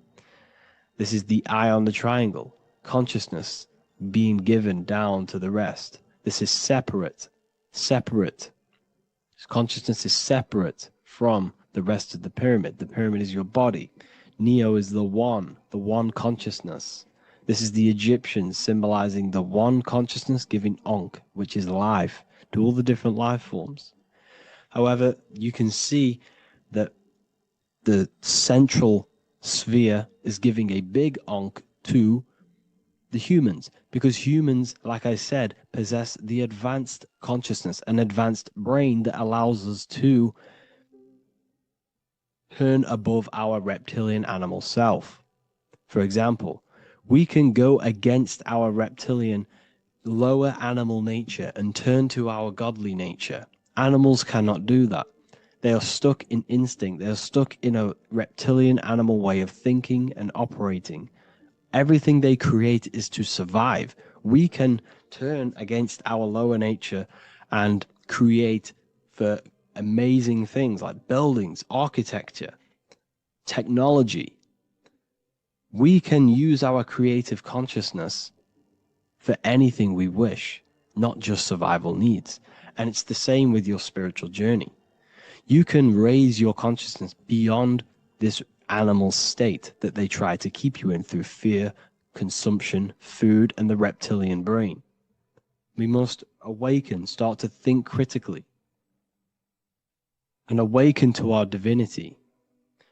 This is the eye on the triangle, consciousness being given down to the rest. This is separate. Consciousness is separate from the rest of the pyramid. The pyramid is your body. Neo is the one consciousness. This is the Egyptians symbolizing the one consciousness giving Ankh, which is life, to all the different life forms. However, you can see that the central sphere is giving a big Ankh to the humans, because humans, like I said, possess the advanced consciousness, an advanced brain that allows us to turn above our reptilian animal self. For example, we can go against our reptilian lower animal nature and turn to our godly nature. Animals cannot do that. They are stuck in instinct. They are stuck in a reptilian animal way of thinking and operating. Everything they create is to survive. We can turn against our lower nature and create for amazing things like buildings, architecture, technology. We can use our creative consciousness for anything we wish, not just survival needs. And it's the same with your spiritual journey. You can raise your consciousness beyond this animal state that they try to keep you in through fear, consumption, food, and the reptilian brain. We must awaken, start to think critically, and awaken to our divinity.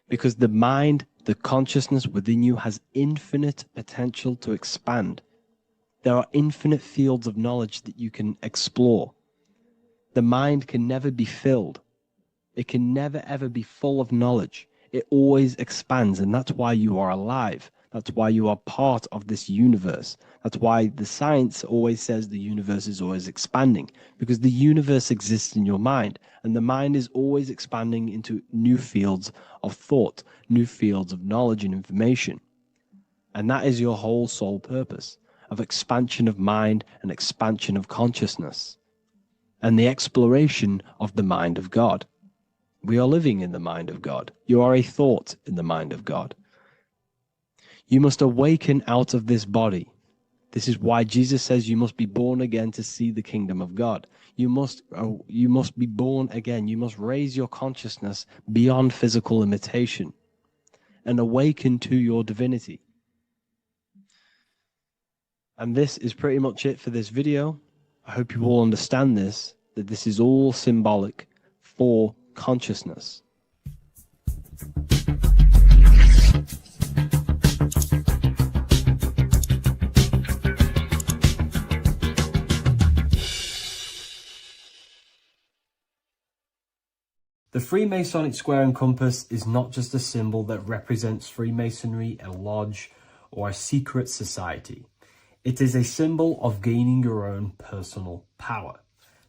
Because the mind, the consciousness within you has infinite potential to expand. There are infinite fields of knowledge that you can explore. The mind can never be filled. It can never ever be full of knowledge. It always expands, and that's why you are alive. That's why you are part of this universe. That's why the science always says the universe is always expanding, because the universe exists in your mind, and the mind is always expanding into new fields of thought, new fields of knowledge and information. And that is your whole sole purpose, of expansion of mind and expansion of consciousness, and the exploration of the mind of God. We are living in the mind of God. You are a thought in the mind of God. You must awaken out of this body. This is why Jesus says you must be born again to see the kingdom of God. You must be born again. You must raise your consciousness beyond physical limitation and awaken to your divinity. And this is pretty much it for this video. I hope you all understand this, that this is all symbolic for consciousness. The Freemasonic square and compass is not just a symbol that represents Freemasonry, a lodge, or a secret society. It is a symbol of gaining your own personal power.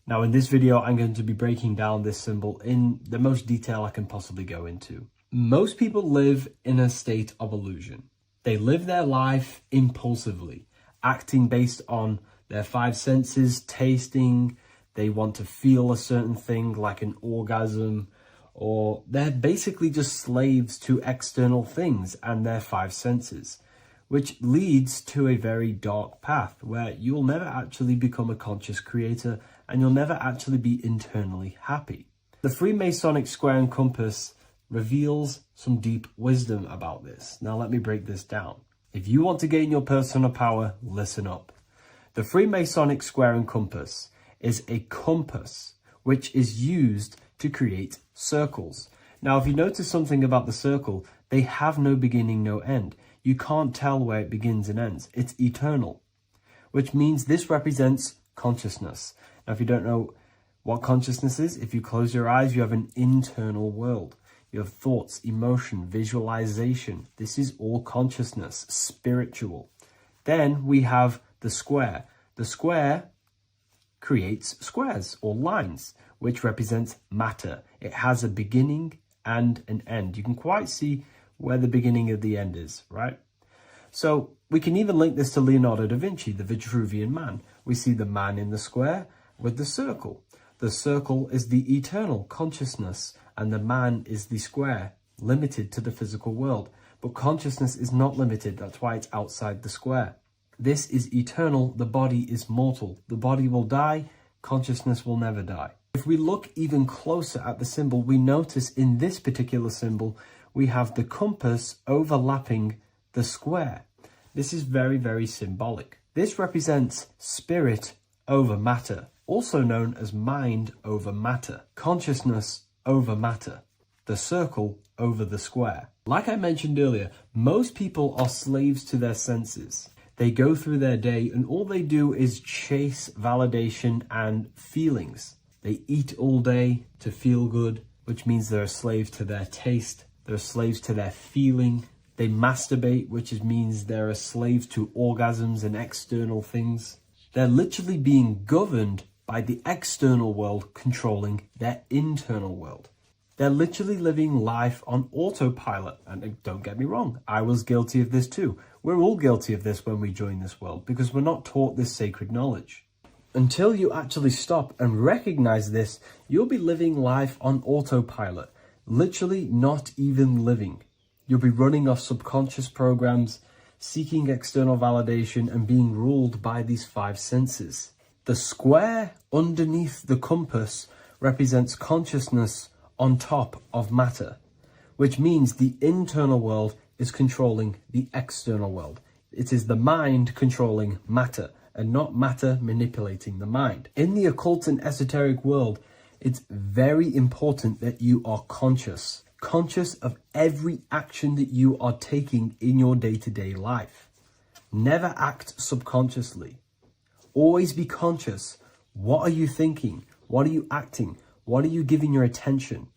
Now, in this video, I'm going to be breaking down this symbol in the most detail I can possibly go into. Most people live in a state of illusion. They live their life impulsively, acting based on their five senses, tasting. They want to feel a certain thing like an orgasm, or they're basically just slaves to external things and their five senses, which leads to a very dark path where you'll never actually become a conscious creator and you'll never actually be internally happy. The Freemasonic square and compass reveals some deep wisdom about this. Now let me break this down. If you want to gain your personal power, listen up. The Freemasonic square and compass is a compass which is used to create circles. Now, if you notice something about the circle, they have no beginning, no end. You can't tell where it begins and ends. It's eternal, which means this represents consciousness. Now, if you don't know what consciousness is, if you close your eyes, you have an internal world. You have thoughts, emotion, visualization. This is all consciousness, spiritual. Then we have the square. The square creates squares or lines, which represents matter. It has a beginning and an end. You can quite see where the beginning of the end is, right? So we can even link this to Leonardo da Vinci, the Vitruvian Man. We see the man in the square with the circle. The circle is the eternal consciousness, and the man is the square, limited to the physical world. But consciousness is not limited. That's why it's outside the square. This is eternal. The body is mortal. The body will die. Consciousness will never die. If we look even closer at the symbol, we notice in this particular symbol, we have the compass overlapping the square. This is very, very symbolic. This represents spirit over matter, also known as mind over matter, consciousness over matter, the circle over the square. Like I mentioned earlier, most people are slaves to their senses. They go through their day and all they do is chase validation and feelings. They eat all day to feel good, which means they're a slave to their taste. They're slaves to their feeling. They masturbate, which means they're a slave to orgasms and external things. They're literally being governed by the external world controlling their internal world. They're literally living life on autopilot. And don't get me wrong, I was guilty of this too. We're all guilty of this when we join this world because we're not taught this sacred knowledge. Until you actually stop and recognize this, you'll be living life on autopilot, literally not even living. You'll be running off subconscious programs, seeking external validation and being ruled by these 5 senses. The square underneath the compass represents consciousness on top of matter, which means the internal world is controlling the external world. It is the mind controlling matter and not matter manipulating the mind. In the occult and esoteric world, it's very important that you are conscious of every action that you are taking in your day-to-day life. Never act subconsciously. Always be conscious. What are you thinking? What are you acting? What are you giving your attention?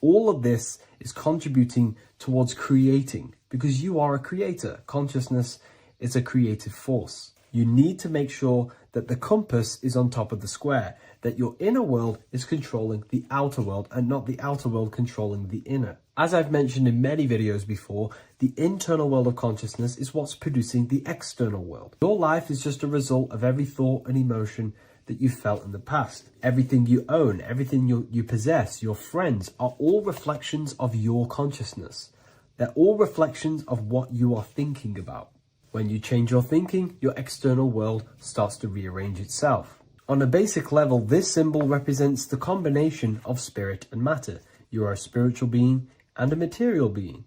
All of this is contributing towards creating, because you are a creator. Consciousness is a creative force. You need to make sure that the compass is on top of the square, that your inner world is controlling the outer world and not the outer world controlling the inner. As I've mentioned in many videos before, the internal world of consciousness is what's producing the external world. Your life is just a result of every thought and emotion that you felt in the past. Everything you own, everything you possess, your friends, are all reflections of your consciousness. They're all reflections of what you are thinking about. When you change your thinking, your external world starts to rearrange itself. On a basic level, this symbol represents the combination of spirit and matter. You are a spiritual being and a material being.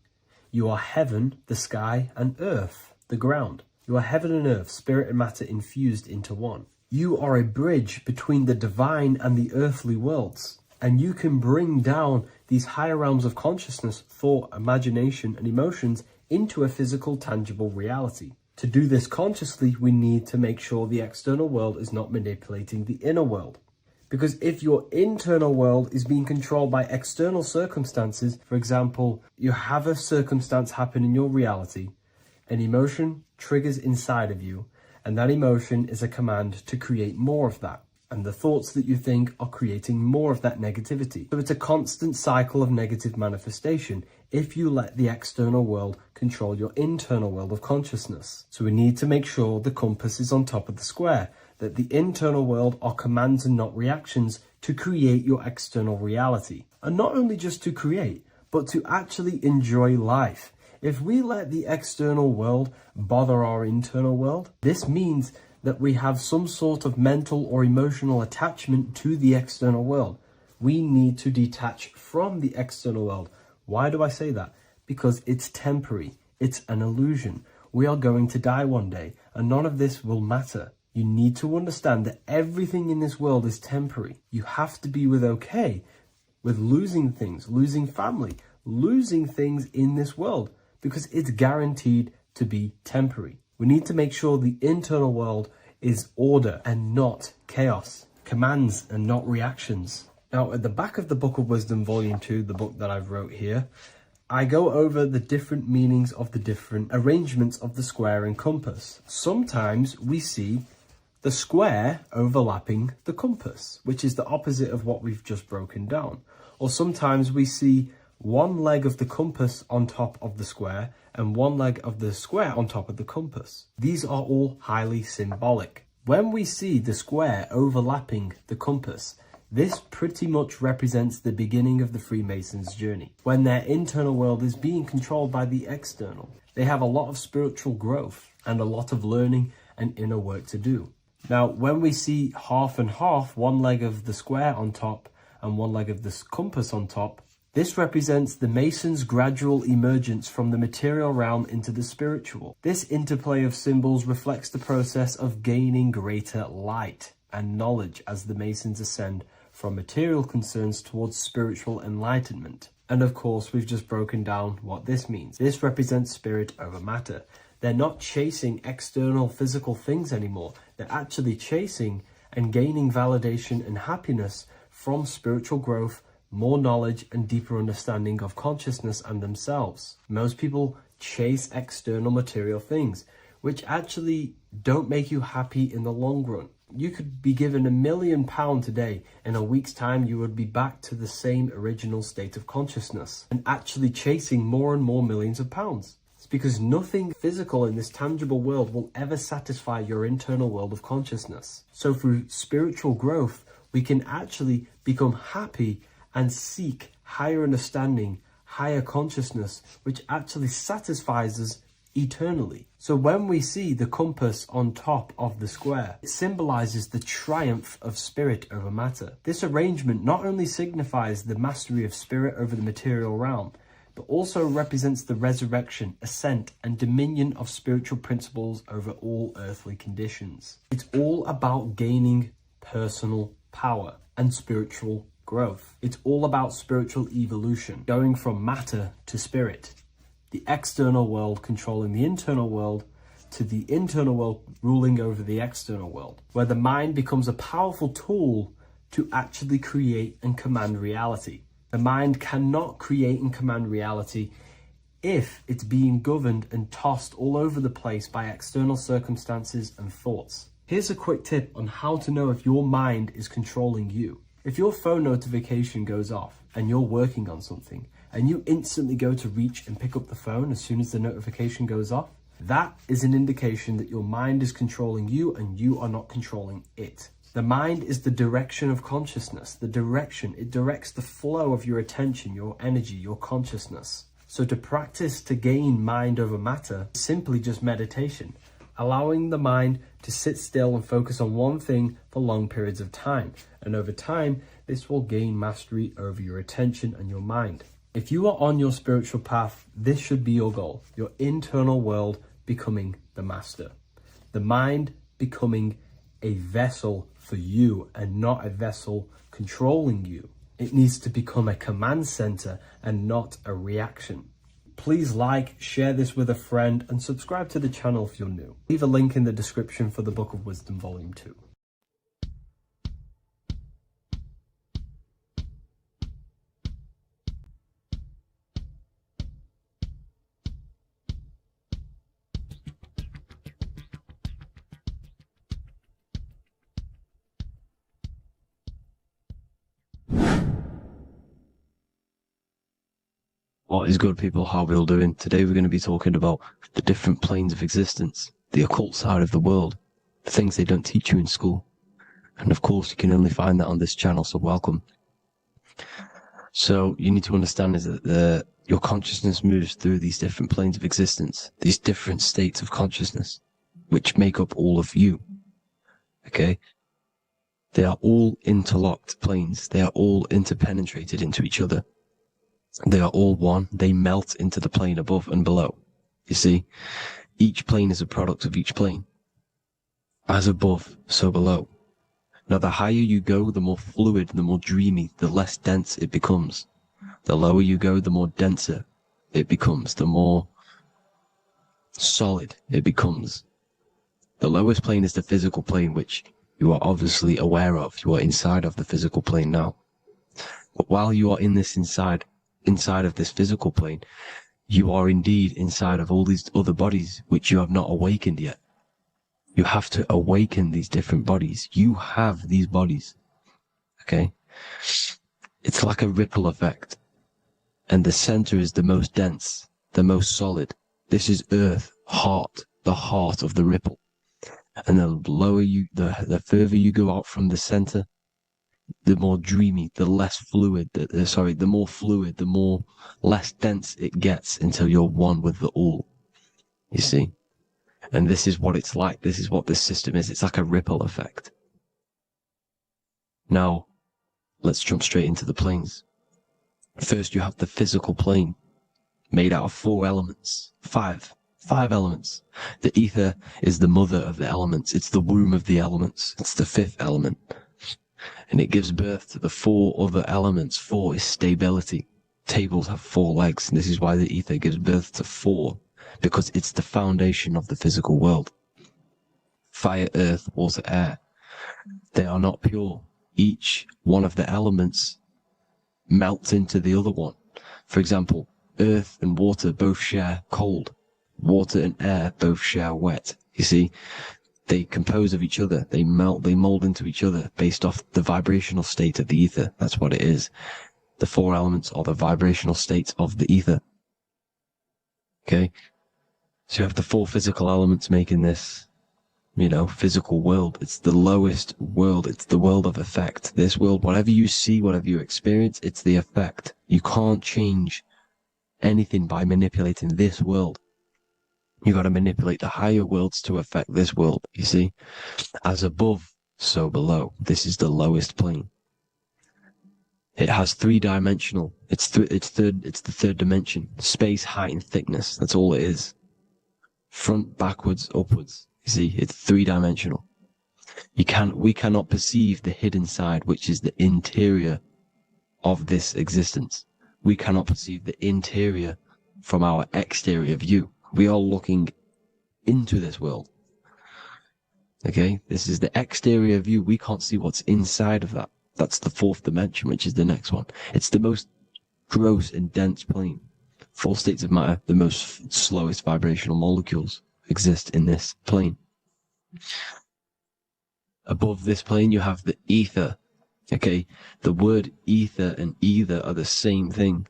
You are heaven, the sky, and earth, the ground. You are heaven and earth, spirit and matter infused into one. You are a bridge between the divine and the earthly worlds, and you can bring down these higher realms of consciousness, thought, imagination, and emotions into a physical, tangible reality. To do this consciously, we need to make sure the external world is not manipulating the inner world. Because if your internal world is being controlled by external circumstances, for example, you have a circumstance happen in your reality, an emotion triggers inside of you, and that emotion is a command to create more of that. And the thoughts that you think are creating more of that negativity. So it's a constant cycle of negative manifestation if you let the external world control your internal world of consciousness. So we need to make sure the compass is on top of the square, that the internal world are commands and not reactions to create your external reality. And not only just to create, but to actually enjoy life. If we let the external world bother our internal world, this means that we have some sort of mental or emotional attachment to the external world. We need to detach from the external world. Why do I say that? Because it's temporary. It's an illusion. We are going to die one day, and none of this will matter. You need to understand that everything in this world is temporary. You have to be okay with losing things, losing family, losing things in this world, because it's guaranteed to be temporary. We need to make sure the internal world is order and not chaos, commands and not reactions. Now, at the back of the Book of Wisdom, Volume 2, the book that I've wrote here, I go over the different meanings of the different arrangements of the square and compass. Sometimes we see the square overlapping the compass, which is the opposite of what we've just broken down. Or sometimes we see one leg of the compass on top of the square and one leg of the square on top of the compass. These are all highly symbolic. When we see the square overlapping the compass, this pretty much represents the beginning of the Freemasons' journey, when their internal world is being controlled by the external. They have a lot of spiritual growth and a lot of learning and inner work to do. Now, when we see half and half, one leg of the square on top and one leg of the compass on top, this represents the Masons' gradual emergence from the material realm into the spiritual. This interplay of symbols reflects the process of gaining greater light and knowledge as the Masons ascend from material concerns towards spiritual enlightenment. And of course, we've just broken down what this means. This represents spirit over matter. They're not chasing external physical things anymore. They're actually chasing and gaining validation and happiness from spiritual growth, more knowledge and deeper understanding of consciousness and themselves. Most people chase external material things, which actually don't make you happy in the long run. You could be given £1 million today. In a week's time, you would be back to the same original state of consciousness and actually chasing more and more millions of pounds. It's because nothing physical in this tangible world will ever satisfy your internal world of consciousness. So through spiritual growth, we can actually become happy and seek higher understanding, higher consciousness, which actually satisfies us eternally. So when we see the compass on top of the square, it symbolizes the triumph of spirit over matter. This arrangement not only signifies the mastery of spirit over the material realm, but also represents the resurrection, ascent, and dominion of spiritual principles over all earthly conditions. It's all about gaining personal power and spiritual growth. It's all about spiritual evolution, going from matter to spirit. The external world controlling the internal world, to the internal world ruling over the external world, where the mind becomes a powerful tool to actually create and command reality. The mind cannot create and command reality if it's being governed and tossed all over the place by external circumstances and thoughts. Here's a quick tip on how to know if your mind is controlling you. If your phone notification goes off and you're working on something, and you instantly go to reach and pick up the phone as soon as the notification goes off, that is an indication that your mind is controlling you and you are not controlling it. The mind is the direction of consciousness. The direction, it directs the flow of your attention, your energy, your consciousness. So to practice to gain mind over matter is simply just meditation, allowing the mind to sit still and focus on one thing for long periods of time. And over time, this will gain mastery over your attention and your mind. If you are on your spiritual path, this should be your goal, your internal world becoming the master. The mind becoming a vessel for you and not a vessel controlling you. It needs to become a command center and not a reaction. Please like, share this with a friend, and subscribe to the channel if you're new. Leave a link in the description for the Book of Wisdom Volume 2. What is good, people? How are we all doing? Today we're going to be talking about the different planes of existence, the occult side of the world, the things they don't teach you in school. And of course, you can only find that on this channel, so welcome. So you need to understand is that your consciousness moves through these different planes of existence, these different states of consciousness, which make up all of you. Okay? They are all interlocked planes. They are all interpenetrated into each other. They are all one. They melt into the plane above and below. You see, each plane is a product of each plane. As above, so below. Now, the higher you go, the more fluid, the more dreamy, the less dense it becomes. The lower you go, the more denser it becomes, the more solid it becomes. The lowest plane is the physical plane, which you are obviously aware of. You are inside of the physical plane now. But while you are in this inside of this physical plane, you are indeed inside of all these other bodies which you have not awakened yet. You have to awaken these different bodies. You have these bodies. Okay? It's like a ripple effect. And the center is the most dense, the most solid. This is Earth, heart, the heart of the ripple. And the lower you, the further you go out from the center, the more dreamy, the less fluid, the more fluid, the more less dense it gets until you're one with the all. You see? And this is what it's like. This is what this system is. It's like a ripple effect. Now, let's jump straight into the planes. First, you have the physical plane, made out of 4 elements. 5 elements. The ether is the mother of the elements. It's the womb of the elements. It's the 5th element. And it gives birth to the 4 other elements. 4 is stability. Tables have 4 legs, and this is why the ether gives birth to 4, because it's the foundation of the physical world. Fire, earth, water, air. They are not pure. Each one of the elements melts into the other one. For example, earth and water both share cold. Water and air both share wet. You see? They compose of each other. They melt, they mold into each other based off the vibrational state of the ether. That's what it is. The 4 elements are the vibrational states of the ether. Okay? So you have the 4 physical elements making this, physical world. It's the lowest world. It's the world of effect. This world, whatever you see, whatever you experience, it's the effect. You can't change anything by manipulating this world. You got to manipulate the higher worlds to affect this world, you see? As above, so below. This is the lowest plane. It has three-dimensional. It's the third dimension. Space, height, and thickness. That's all it is. Front, backwards, upwards. You see, it's three-dimensional. We cannot perceive the hidden side, which is the interior of this existence. We cannot perceive the interior from our exterior view. We are looking into this world. Okay, this is the exterior view. We can't see what's inside of that. That's the fourth dimension, which is the next one. It's the most gross and dense plane. Four states of matter, the most slowest vibrational molecules exist in this plane. Above this plane, you have the ether. Okay, the word ether and either are the same thing,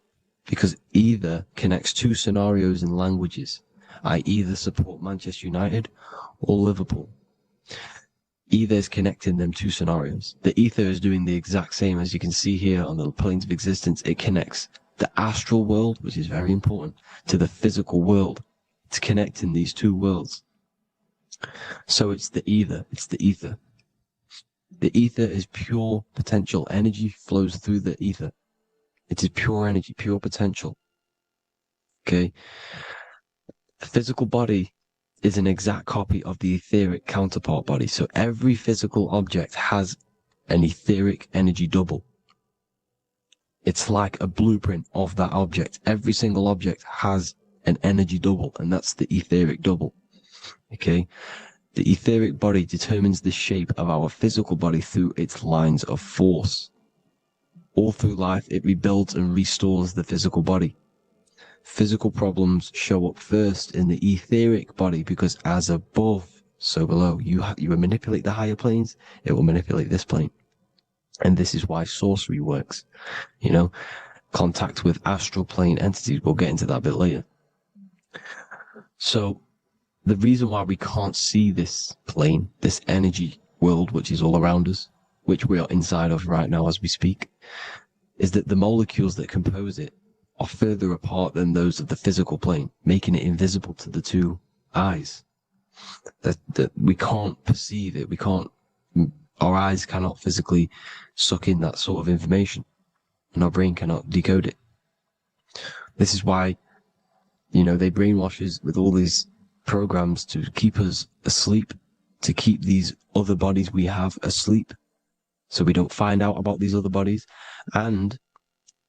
because either connects two scenarios in languages. I either support Manchester United or Liverpool. Either is connecting them two scenarios. The ether is doing the exact same, as you can see here on the planes of existence. It connects the astral world, which is very important, to the physical world. It's connecting these two worlds. So it's the ether. It's the ether. The ether is pure potential. Energy flows through the ether. It is pure energy, pure potential. Okay? The physical body is an exact copy of the etheric counterpart body. So every physical object has an etheric energy double. It's like a blueprint of that object. Every single object has an energy double, and that's the etheric double. Okay? The etheric body determines the shape of our physical body through its lines of force. All through life, it rebuilds and restores the physical body. Physical problems show up first in the etheric body, because as above, so below. You manipulate the higher planes, it will manipulate this plane. And this is why sorcery works. You know, contact with astral plane entities. We'll get into that a bit later. So, the reason why we can't see this plane, this energy world, which is all around us, which we are inside of right now as we speak, is that the molecules that compose it are further apart than those of the physical plane, making it invisible to the two eyes. That we can't perceive it. Our eyes cannot physically suck in that sort of information, and our brain cannot decode it. This is why, you know, they brainwash us with all these programs to keep us asleep, to keep these other bodies we have asleep, so we don't find out about these other bodies, and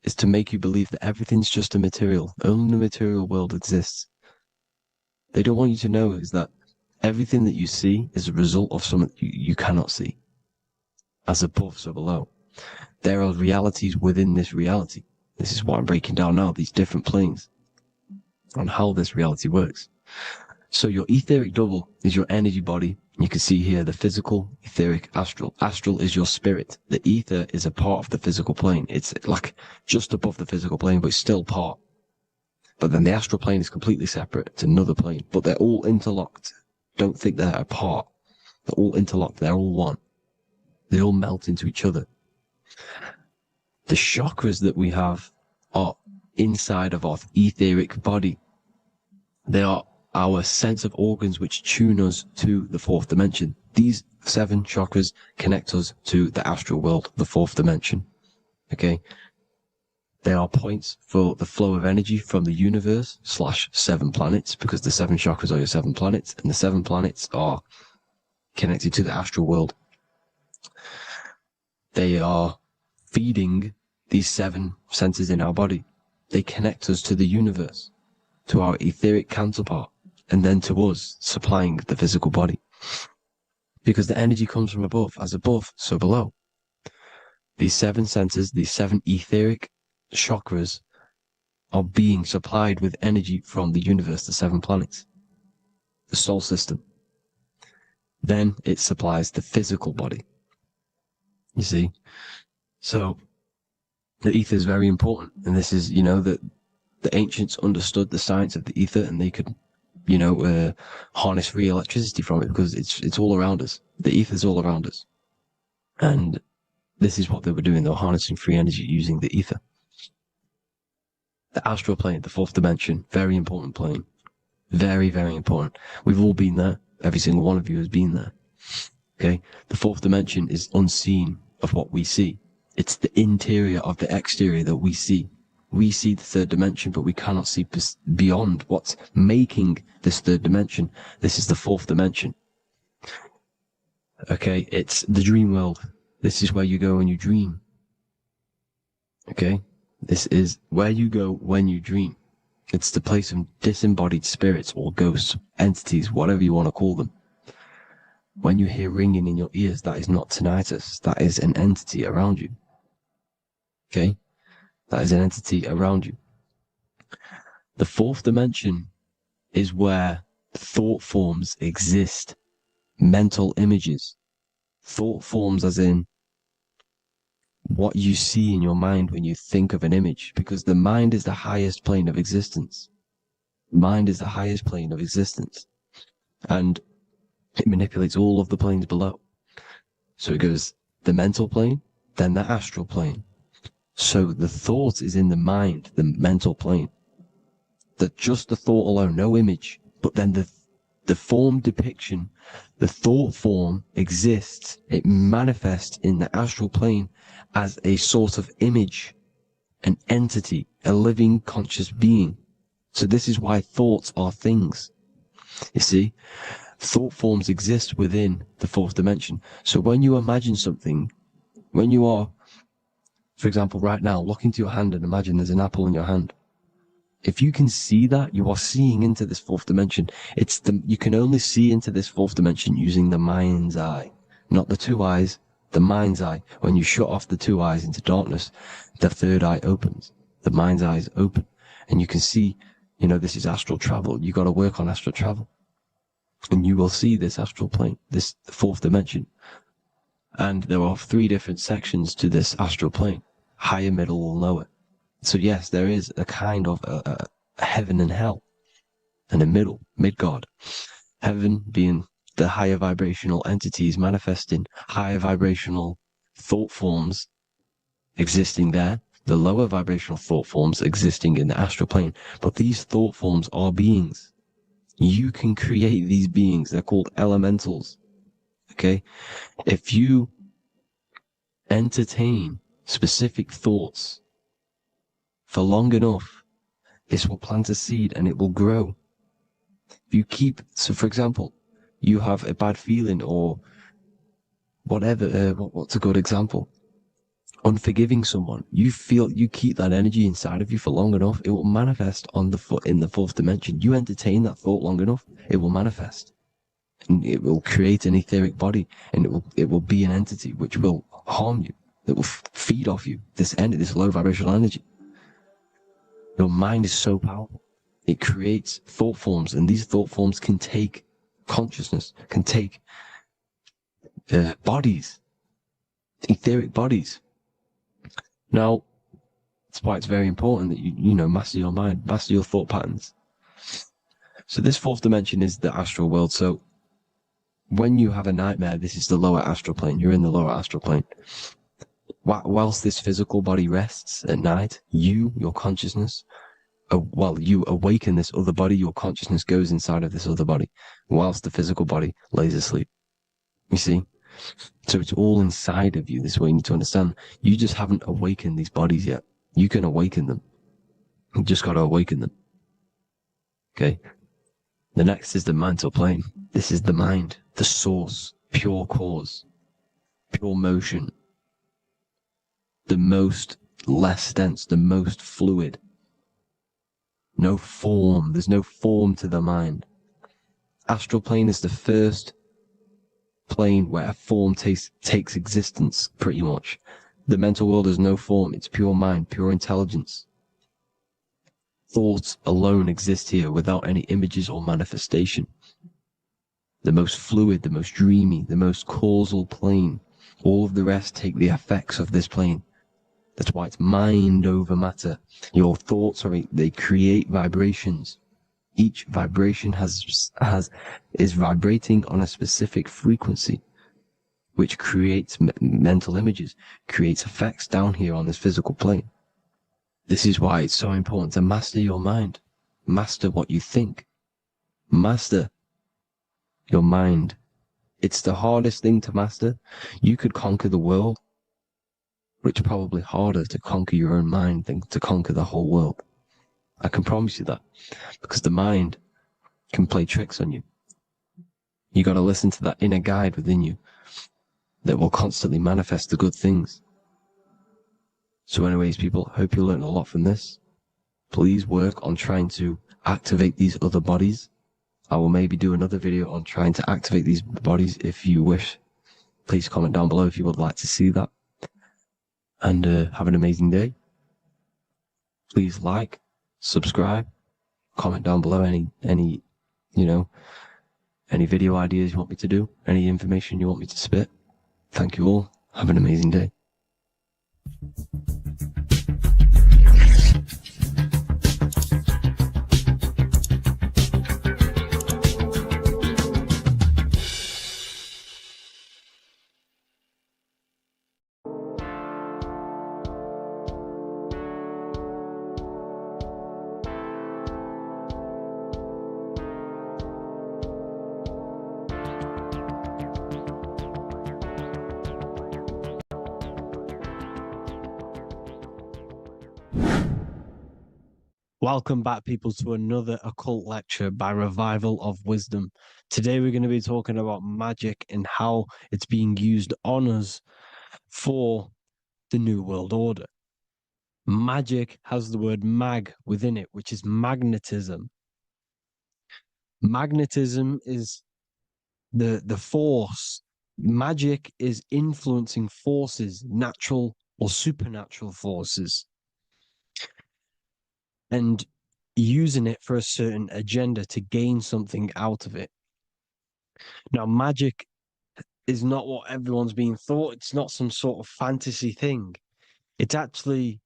is to make you believe that everything's just a material. Only the material world exists. They don't want you to know is that everything that you see is a result of something you cannot see. As above, so below. There are realities within this reality. This is what I'm breaking down now, these different planes, on how this reality works. So your etheric double is your energy body. You can see here the physical, etheric, astral. Astral is your spirit. The ether is a part of the physical plane. It's like just above the physical plane, but it's still part. But then the astral plane is completely separate. It's another plane, but they're all interlocked. Don't think they're apart. They're all interlocked. They're all one. They all melt into each other. The chakras that we have are inside of our etheric body. They are our sense of organs which tune us to the fourth dimension. These 7 chakras connect us to the astral world, the fourth dimension. Okay? They are points for the flow of energy from the universe / 7 planets, because the 7 chakras are your 7 planets, and the 7 planets are connected to the astral world. They are feeding these 7 senses in our body. They connect us to the universe, to our etheric counterpart, and then to us, supplying the physical body. Because the energy comes from above. As above, so below. These 7 senses, these 7 etheric chakras, are being supplied with energy from the universe, the 7 planets, the solar system. Then it supplies the physical body. You see? So, the ether is very important. And this is, you know, that the ancients understood the science of the ether, and they could, you know, harness free electricity from it, because it's all around us. The ether is all around us. And this is what they were doing. They were harnessing free energy using the ether. The astral plane, the fourth dimension, very important plane. Very, very important. We've all been there. Every single one of you has been there. Okay? The fourth dimension is unseen of what we see. It's the interior of the exterior that we see. We see the third dimension, but we cannot see beyond what's making this third dimension. This is the fourth dimension. Okay? It's the dream world. This is where you go when you dream. Okay? This is where you go when you dream. It's the place of disembodied spirits or ghosts, entities, whatever you want to call them. When you hear ringing in your ears, that is not tinnitus. That is an entity around you. Okay? That is an entity around you. The fourth dimension is where thought forms exist. Mental images. Thought forms as in what you see in your mind when you think of an image, because the mind is the highest plane of existence. Mind is the highest plane of existence. And it manipulates all of the planes below. So it goes the mental plane, then the astral plane. So the thought is in the mind, the mental plane. That just the thought alone, no image, but then the form depiction, the thought form exists. It manifests in the astral plane as a sort of image, an entity, a living conscious being. So this is why thoughts are things. You see, thought forms exist within the fourth dimension. So when you imagine something, when you are, for example, right now, look into your hand and imagine there's an apple in your hand. If you can see that, you are seeing into this fourth dimension. You can only see into this fourth dimension using the mind's eye, not the two eyes, the mind's eye. When you shut off the two eyes into darkness, the third eye opens. The mind's eye is open, and you can see, this is astral travel. You got to work on astral travel, and you will see this astral plane, this fourth dimension. And there are 3 different sections to this astral plane: higher, middle, or lower. So yes, there is a kind of a heaven and hell, and a middle, Midgard. Heaven being the higher vibrational entities manifesting higher vibrational thought forms existing there, the lower vibrational thought forms existing in the astral plane. But these thought forms are beings. You can create these beings. They're called elementals. Okay? If you entertain specific thoughts for long enough, this will plant a seed and it will grow. If so for example, you have a bad feeling or whatever, what's a good example? Unforgiving someone. You keep that energy inside of you for long enough, it will manifest in the fourth dimension. You entertain that thought long enough, it will manifest. And it will create an etheric body, and it will be an entity which will harm you. It will feed off you, this low vibrational energy. Your mind is so powerful. It creates thought forms, and these thought forms can take consciousness, can take bodies, etheric bodies. Now, that's why it's very important that you master your mind, master your thought patterns. So this fourth dimension is the astral world. So when you have a nightmare, this is the lower astral plane. You're in the lower astral plane. Whilst this physical body rests at night, your consciousness, you awaken this other body, your consciousness goes inside of this other body, whilst the physical body lays asleep. You see? So it's all inside of you. This is what you need to understand. You just haven't awakened these bodies yet. You can awaken them. You just got to awaken them. Okay? The next is the mental plane. This is the mind, the source, pure cause, pure motion. The most less dense, the most fluid. No form. There's no form to the mind. Astral plane is the first plane where a form takes existence, pretty much. The mental world has no form. It's pure mind, pure intelligence. Thoughts alone exist here without any images or manifestation. The most fluid, the most dreamy, the most causal plane. All of the rest take the effects of this plane. That's why it's mind over matter. Your thoughts they create vibrations. Each vibration is vibrating on a specific frequency, which creates mental images, creates effects down here on this physical plane. This is why it's so important to master your mind. Master what you think. Master your mind. It's the hardest thing to master. You could conquer the world, but it's probably harder to conquer your own mind than to conquer the whole world. I can promise you that, because the mind can play tricks on you. You got to listen to that inner guide within you that will constantly manifest the good things. So anyways, people, hope you learned a lot from this. Please work on trying to activate these other bodies. I will maybe do another video on trying to activate these bodies if you wish. Please comment down below if you would like to see that. And have an amazing day. Please like, subscribe, comment down below any video ideas you want me to do, any information you want me to spit. Thank you all. Have an amazing day. Welcome back, people, to another occult lecture by Revival of Wisdom. Today we're going to be talking about magic and how it's being used on us for the New World Order. Magic has the word mag within it, which is magnetism. Magnetism is the force. Magic is influencing forces, natural or supernatural forces, and using it for a certain agenda to gain something out of it. Now, magic is not what everyone's being thought. It's not some sort of fantasy thing. It's actually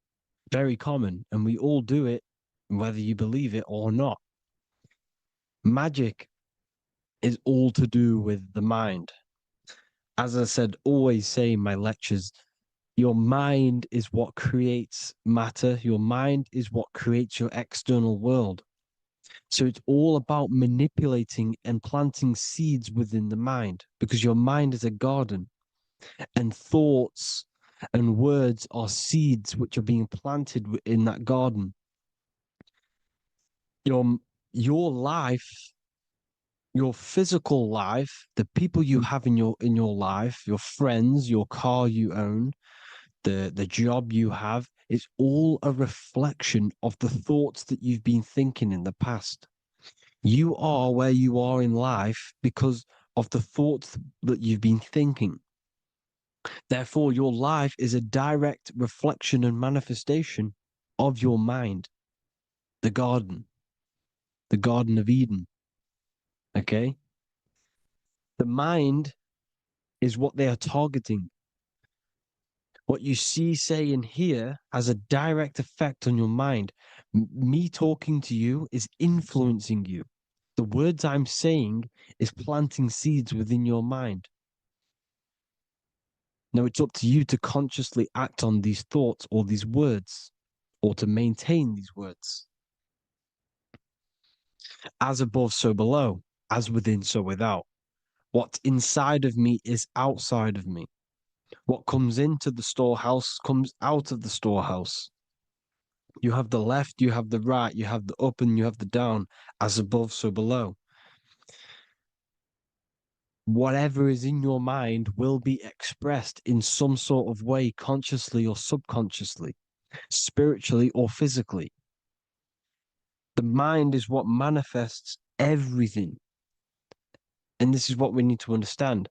very common, and we all do it, whether you believe it or not. Magic is all to do with the mind. As I said, always say in my lectures, your mind is what creates matter. Your mind is what creates your external world. So it's all about manipulating and planting seeds within the mind, because your mind is a garden, and thoughts and words are seeds which are being planted in that garden. Your life, your physical life, the people you have in your life, your friends, your car you own, the job you have, is all a reflection of the thoughts that you've been thinking in the past. You are where you are in life because of the thoughts that you've been thinking. Therefore, your life is a direct reflection and manifestation of your mind, the Garden of Eden. Okay? The mind is what they are targeting. What you see, say, and hear has a direct effect on your mind. Me talking to you is influencing you. The words I'm saying is planting seeds within your mind. Now it's up to you to consciously act on these thoughts or these words, or to maintain these words. As above, so below. As within, so without. What's inside of me is outside of me. What comes into the storehouse comes out of the storehouse. You have the left, you have the right, you have the up, and you have the down. As above, so below. Whatever is in your mind will be expressed in some sort of way, consciously or subconsciously, spiritually or physically. The mind is what manifests everything. And this is what we need to understand.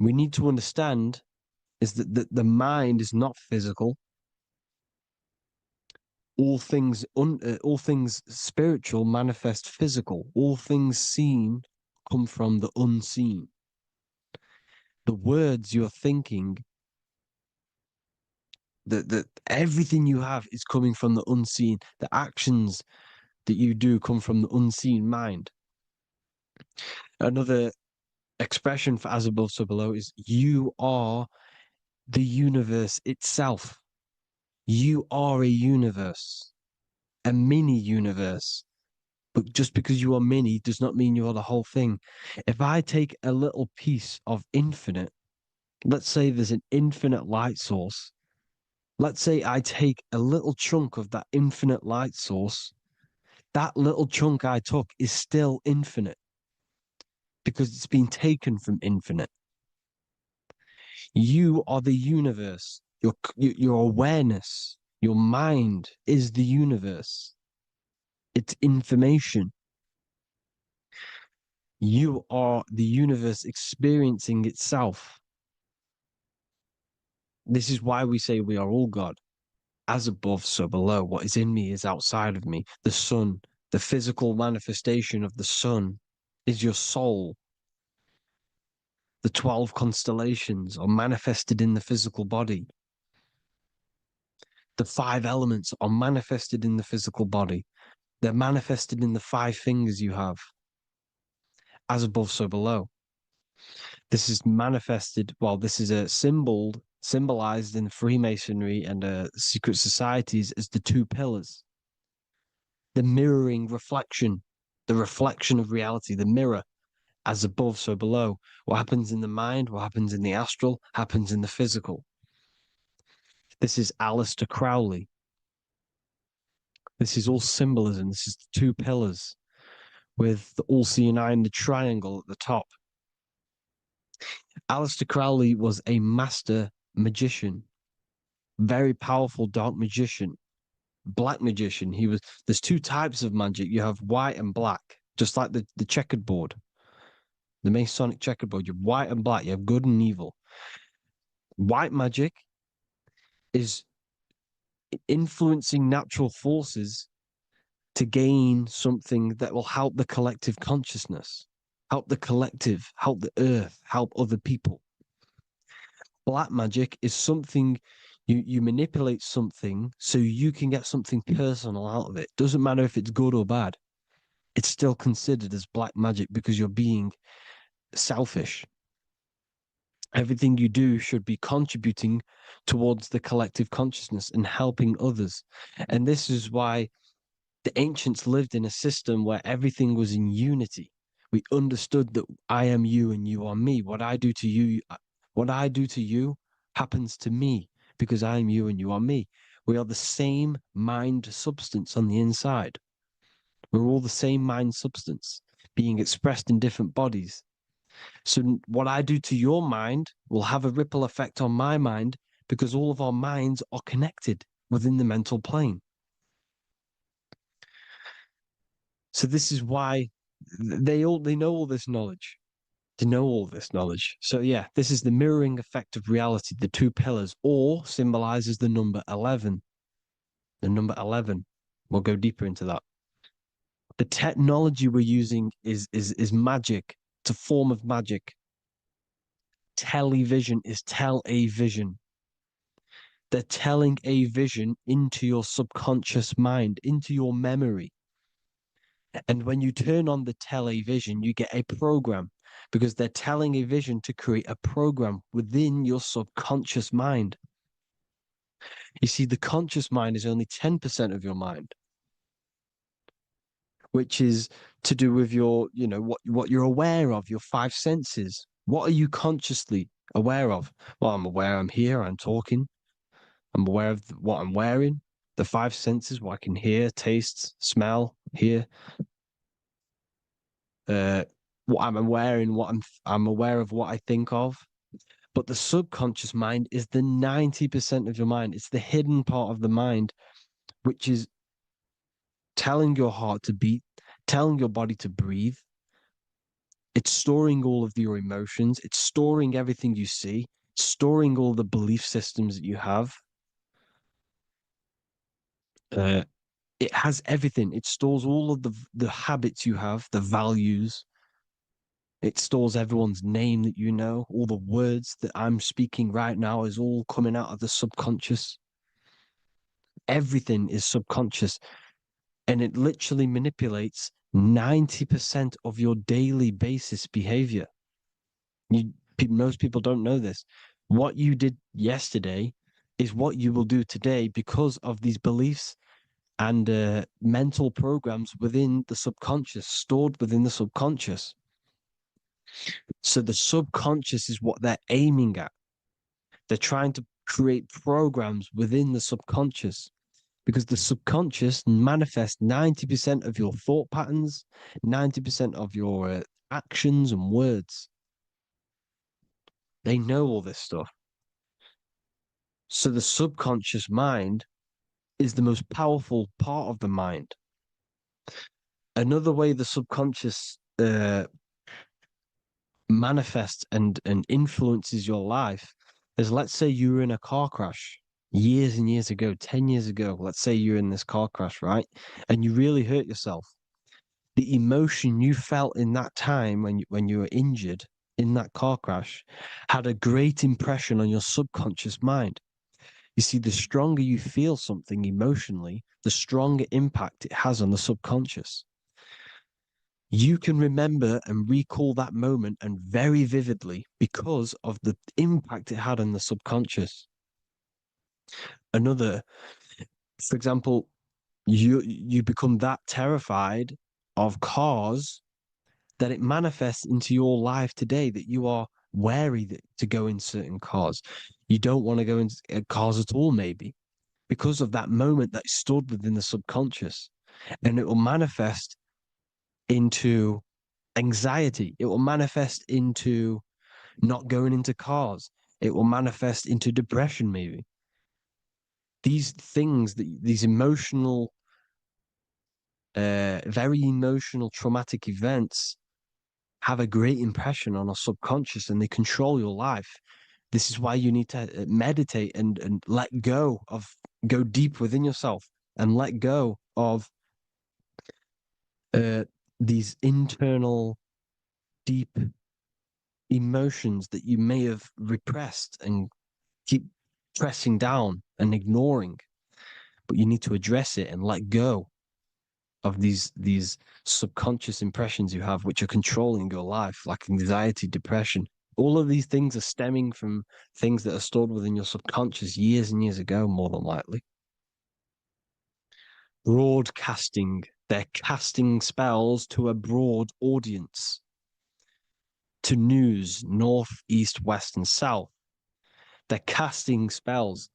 We need to understand is that the mind is not physical. All things spiritual manifest physical. All things seen come from the unseen. The words you're thinking, that everything you have is coming from the unseen. The actions that you do come from the unseen mind. Another expression for as above, so below is you are the universe itself. You are a universe, a mini universe. But just because you are mini does not mean you are the whole thing. If I take a little piece of infinite, let's say there's an infinite light source. Let's say I take a little chunk of that infinite light source. That little chunk I took is still infinite because it's been taken from infinite. You are the universe. Your awareness, your mind is the universe. It's information. You are the universe experiencing itself. This is why we say we are all God. As above, so below. What is in me is outside of me. The sun, the physical manifestation of the sun is your soul. The 12 constellations are manifested in the physical body. The 5 elements are manifested in the physical body. They're manifested in the 5 fingers you have. As above, so below. This is manifested, well, this is a symbolized in Freemasonry and secret societies as the 2 pillars. The mirroring reflection, the reflection of reality, the mirror, as above, so below. What happens in the mind, what happens in the astral, happens in the physical. This is Aleister Crowley. This is all symbolism. This is the 2 pillars with the all-seeing eye and the triangle at the top. Aleister Crowley was a master magician, very powerful dark magician, black magician. There's 2 types of magic. You have white and black, just like the checkered board, the Masonic checkerboard. You have white and black. You have good and evil. White magic is influencing natural forces to gain something that will help the collective consciousness, help the collective, help the earth, help other people. Black magic is something you manipulate something so you can get something personal out of it. Doesn't matter if it's good or bad. It's still considered as black magic because you're being selfish. Everything you do should be contributing towards the collective consciousness and helping others. And this is why the ancients lived in a system where everything was in unity. We understood that I am you and you are me. What I do to you happens to me because I am you and you are me. We are the same mind substance on the inside. We're all the same mind substance being expressed in different bodies. So what I do to your mind will have a ripple effect on my mind because all of our minds are connected within the mental plane. So this is why they know all this knowledge. They know all this knowledge. So yeah, this is the mirroring effect of reality, the 2 pillars, or symbolizes the number 11. The number 11. We'll go deeper into that. The technology we're using is magic. It's a form of magic. Television is tell a vision. They're telling a vision into your subconscious mind, into your memory. And when you turn on the television, you get a program because they're telling a vision to create a program within your subconscious mind. You see, the conscious mind is only 10% of your mind, which is to do with your, what you're aware of, your 5 senses. What are you consciously aware of? Well, I'm aware I'm here, I'm talking. I'm aware of what I'm wearing, the 5 senses, what I can hear, taste, smell, hear. What I'm wearing, I'm aware of what I think of. But the subconscious mind is the 90% of your mind. It's the hidden part of the mind, which is telling your heart to beat, telling your body to breathe. It's storing all of your emotions. It's storing everything you see, storing all the belief systems that you have. It has everything. It stores all of the habits you have, the values. It stores everyone's name that you know. All the words that I'm speaking right now is all coming out of the subconscious. Everything is subconscious. And it literally manipulates 90% of your daily basis behavior. Most people don't know this. What you did yesterday is what you will do today because of these beliefs and mental programs within the subconscious, stored within the subconscious. So the subconscious is what they're aiming at. They're trying to create programs within the subconscious because the subconscious manifests 90% of your thought patterns, 90% of your actions and words. They know all this stuff. So the subconscious mind is the most powerful part of the mind. Another way the subconscious manifests and influences your life is, let's say you were in a car crash years and years ago, 10 years ago. Let's say you're in this car crash, right? And you really hurt yourself. The emotion you felt in that time when you were injured in that car crash had a great impression on your subconscious mind. You see, the stronger you feel something emotionally, the stronger impact it has on the subconscious. You can remember and recall that moment and very vividly because of the impact it had on the subconscious. Another, for example, you become that terrified of cars that it manifests into your life today, that you are wary to go in certain cars. You don't want to go in cars at all, maybe, because of that moment that stood within the subconscious. And it will manifest into anxiety. It will manifest into not going into cars. It will manifest into depression, maybe. These things, these emotional, very emotional, traumatic events have a great impression on our subconscious and they control your life. This is why you need to meditate and let go go deep within yourself and let go of these internal, deep emotions that you may have repressed and keep pressing down and ignoring. But you need to address it and let go of these subconscious impressions you have, which are controlling your life, like anxiety, depression. All of these things are stemming from things that are stored within your subconscious years and years ago, more than likely. Broadcasting. They're casting spells to a broad audience, to news, north, east, west, and south. They're casting spells.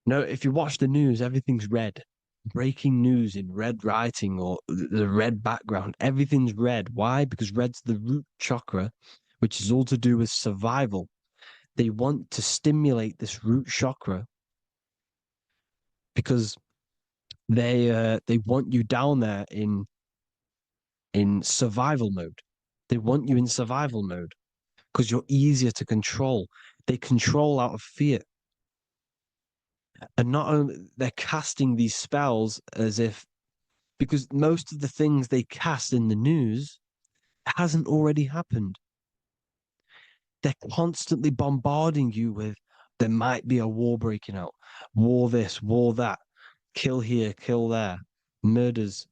No, if you watch the news, everything's red. Breaking news in red writing or the red background, everything's red. Why? Because red's the root chakra, which is all to do with survival. They want to stimulate this root chakra because they want you down there in survival mode. They want you in survival mode because you're easier to control. They control out of fear. And not only they're casting these spells as if, because most of the things they cast in the news hasn't already happened. They're constantly bombarding you with there might be a war breaking out, war this, war that, kill here, kill there, murders.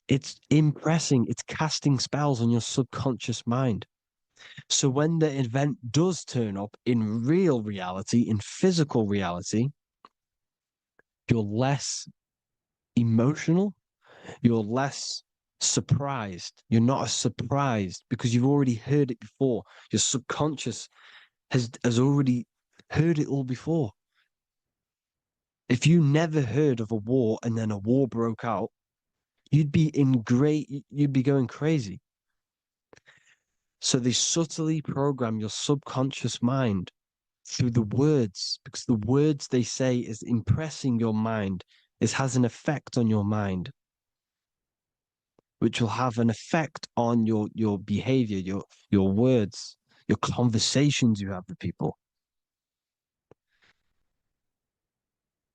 It's impressing, it's casting spells on your subconscious mind. So when the event does turn up in real reality, in physical reality, you're less emotional, you're less surprised. You're not as surprised because you've already heard it before. Your subconscious has already heard it all before. If you never heard of a war and then a war broke out, you'd be going crazy. So they subtly program your subconscious mind through the words, because the words they say is impressing your mind. It has an effect on your mind, which will have an effect on your behavior, your words, your conversations you have with people.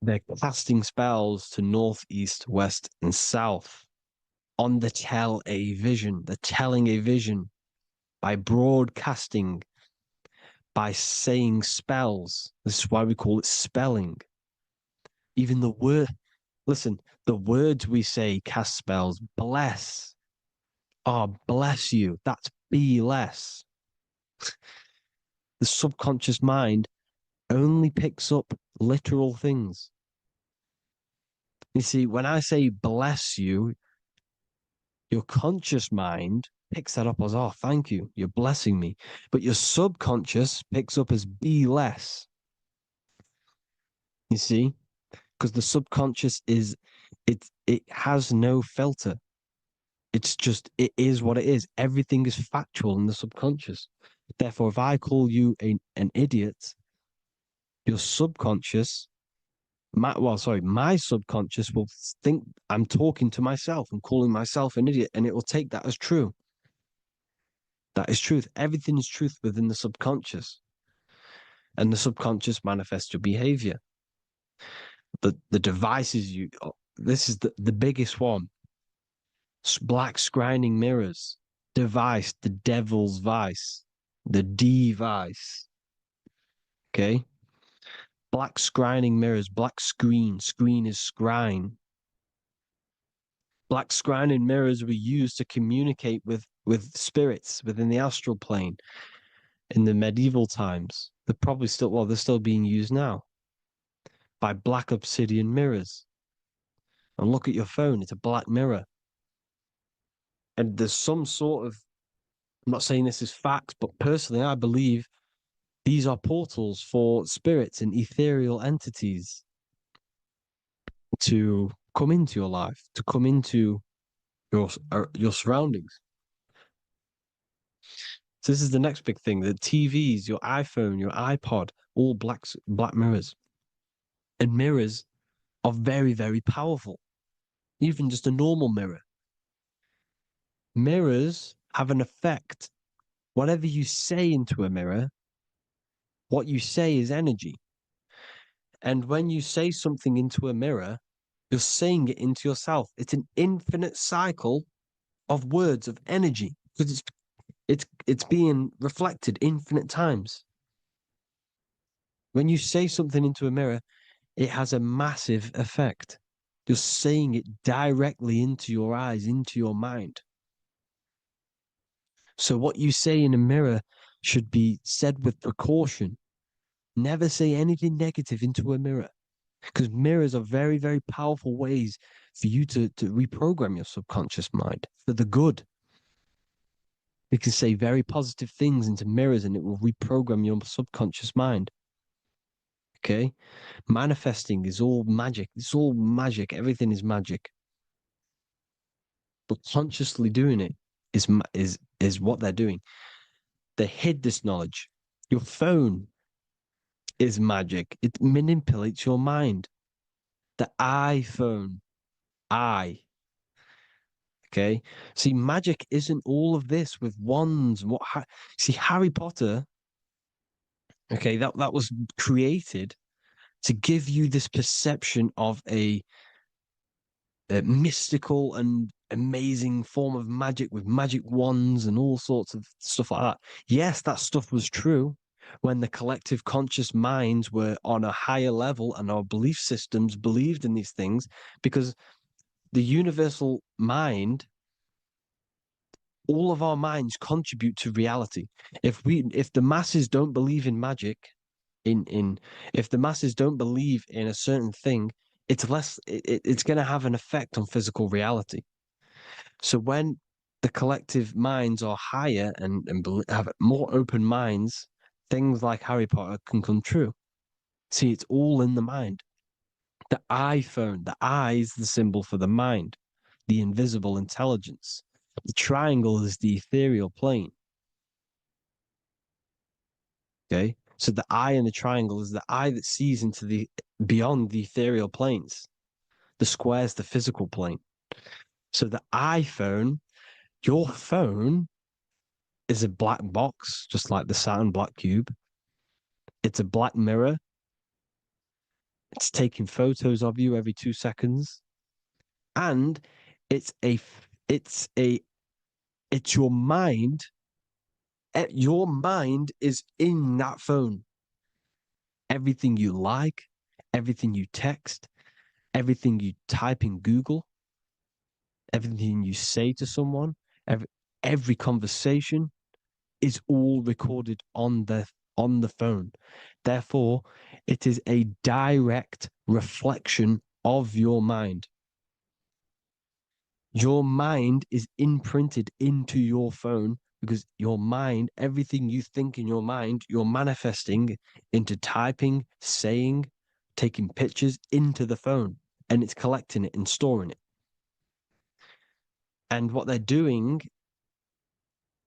They're casting spells to north, east, west, and south on the tell a vision. They're telling a vision by broadcasting, by saying spells. This is why we call it spelling. Even the word, listen, the words we say cast spells. Bless. Oh, bless you. That's be less. The subconscious mind only picks up literal things. You see, when I say bless you, your conscious mind picks that up as, oh, thank you, you're blessing me. But your subconscious picks up as be less. You see? Because the subconscious it has no filter. It's just, it is what it is. Everything is factual in the subconscious. Therefore, if I call you an idiot, your subconscious, my subconscious will think I'm talking to myself and calling myself an idiot, and it will take that as true. That is truth. Everything is truth within the subconscious, and the subconscious manifests your behavior. The devices you, this is the biggest one. Black scrying mirrors, device, the devil's vice, the device. Okay. Black scrying mirrors, black screen is scrying. Black scrying mirrors were used to communicate with spirits within the astral plane in the medieval times. They're probably still, well, they're still being used now by black obsidian mirrors. And look at your phone, it's a black mirror. And there's some sort of, I'm not saying this is fact, but personally, I believe these are portals for spirits and ethereal entities to come into your life, to come into your surroundings. So this is the next big thing: the TVs, your iPhone, your iPod, all black mirrors, and mirrors are very, very powerful. Even just a normal mirror. Mirrors have an effect. Whatever you say into a mirror, what you say is energy. And when you say something into a mirror, you're saying it into yourself. It's an infinite cycle of words of energy because it's being reflected infinite times. When you say something into a mirror, it has a massive effect. You're saying it directly into your eyes, into your mind. So what you say in a mirror should be said with precaution. Never say anything negative into a mirror, because mirrors are very, very powerful ways for you to reprogram your subconscious mind for the good. You can say very positive things into mirrors and it will reprogram your subconscious mind. Okay? Manifesting is all magic. It's all magic. Everything is magic. But consciously doing it is what they're doing. They hid this knowledge. Your phone is magic. It manipulates your mind. The iPhone, okay. See, magic isn't all of this with wands. See, Harry Potter, okay, that was created to give you this perception of a mystical and amazing form of magic with magic wands and all sorts of stuff like that. Yes, that stuff was true when the collective conscious minds were on a higher level and our belief systems believed in these things, because the universal mind, all of our minds contribute to reality. If the masses don't believe in magic, if the masses don't believe in a certain thing, it's going to have an effect on physical reality. So when the collective minds are higher and have more open minds, things like Harry Potter can come true. See, it's all in the mind. The iPhone, the eye is the symbol for the mind, the invisible intelligence. The triangle is the ethereal plane. Okay, so the eye in the triangle is the eye that sees into the beyond the ethereal planes. The square is the physical plane. So the iPhone, your phone, is a black box, just like the Saturn black cube. It's a black mirror. It's taking photos of you every 2 seconds, and it's your mind. Your mind is in that phone. Everything you like, everything you text, everything you type in Google, everything you say to someone, every conversation is all recorded on on the phone. Therefore, it is a direct reflection of your mind. Your mind is imprinted into your phone because your mind, everything you think in your mind, you're manifesting into typing, saying, taking pictures into the phone, and it's collecting it and storing it. And what they're doing,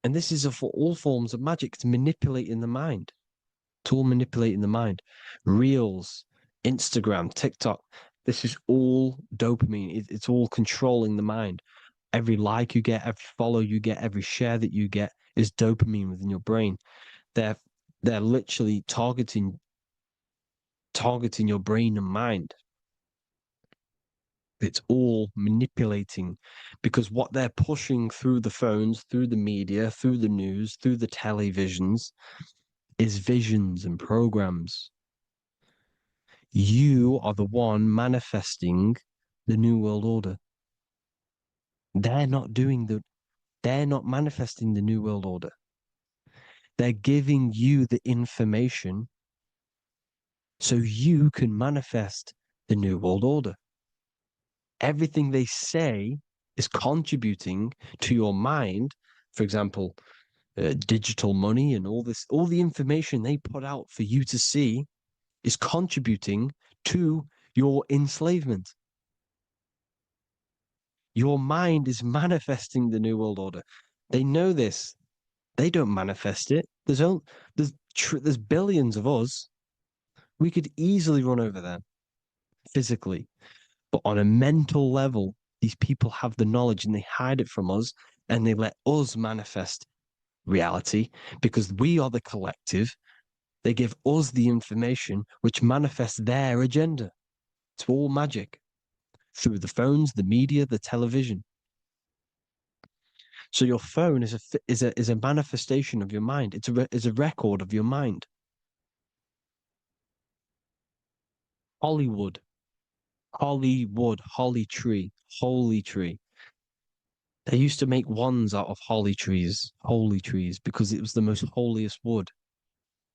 and this is for all forms of magic, it's manipulating the mind. It's all manipulating the mind. Reels, Instagram, TikTok, this is all dopamine. It's all controlling the mind. Every like you get, every follow you get, every share that you get is dopamine within your brain. They're literally targeting your brain and mind. It's all manipulating, because what they're pushing through the phones, through the media, through the news, through the televisions is visions and programs. You are the one manifesting the New World Order. They're not manifesting the New World Order. They're giving you the information so you can manifest the New World Order. Everything they say is contributing to your mind. For example, digital money and all the information they put out for you to see is contributing to your enslavement. Your mind is manifesting the New World Order. They know this. They don't manifest it. There's billions of us. We could easily run over them physically. But on a mental level, these people have the knowledge and they hide it from us, and they let us manifest reality because we are the collective. They give us the information which manifests their agenda. It's all magic through the phones, the media, the television. So your phone is a manifestation of your mind. It's a record of your mind. Hollywood, holly tree, holy tree. They used to make wands out of holy trees, because it was the most holiest wood,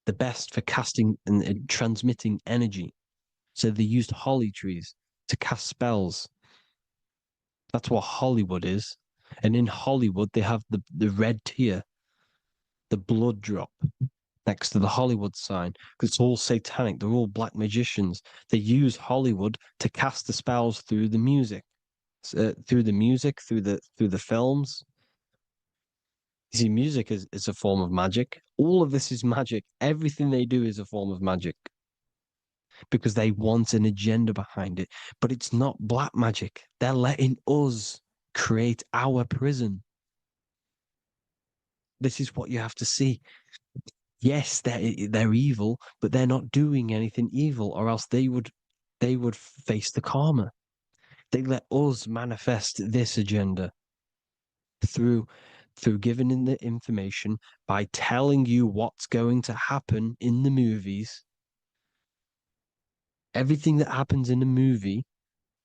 the best for casting and transmitting energy. So they used holly trees to cast spells. That's what Hollywood is. And in Hollywood, they have the red tear, the blood drop next to the Hollywood sign, because it's all satanic. They're all black magicians. They use Hollywood to cast the spells through the music, through the films. You see, music is a form of magic. All of this is magic. Everything they do is a form of magic because they want an agenda behind it. But it's not black magic. They're letting us create our prison. This is what you have to see. Yes, they're evil, but they're not doing anything evil, or else they would face the karma. They let us manifest this agenda through giving in the information, by telling you what's going to happen in the movies. Everything that happens in a movie,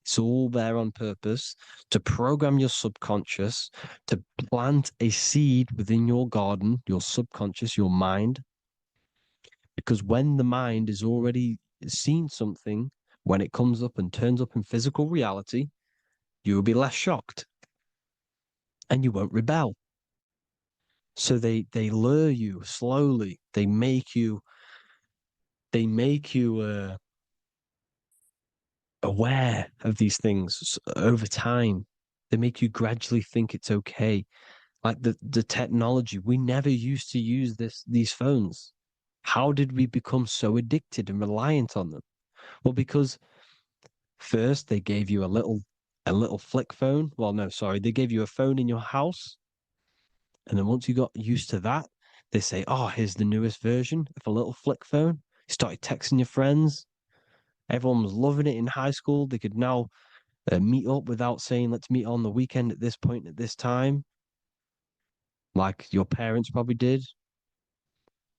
it's all there on purpose to program your subconscious, to plant a seed within your garden, your subconscious, your mind. Because when the mind has already seen something, when it comes up and turns up in physical reality, you will be less shocked and you won't rebel. So they lure you slowly. They make you aware of these things over time. They make you gradually think it's okay. Like the technology, we never used to use these phones. How did we become so addicted and reliant on them? Well, because first they gave you a little flick phone. Well, no, sorry, they gave you a phone in your house. And then once you got used to that, they say, oh, here's the newest version of a little flick phone. You started texting your friends. Everyone was loving it in high school. They could now meet up without saying, let's meet on the weekend at this point at this time, like your parents probably did.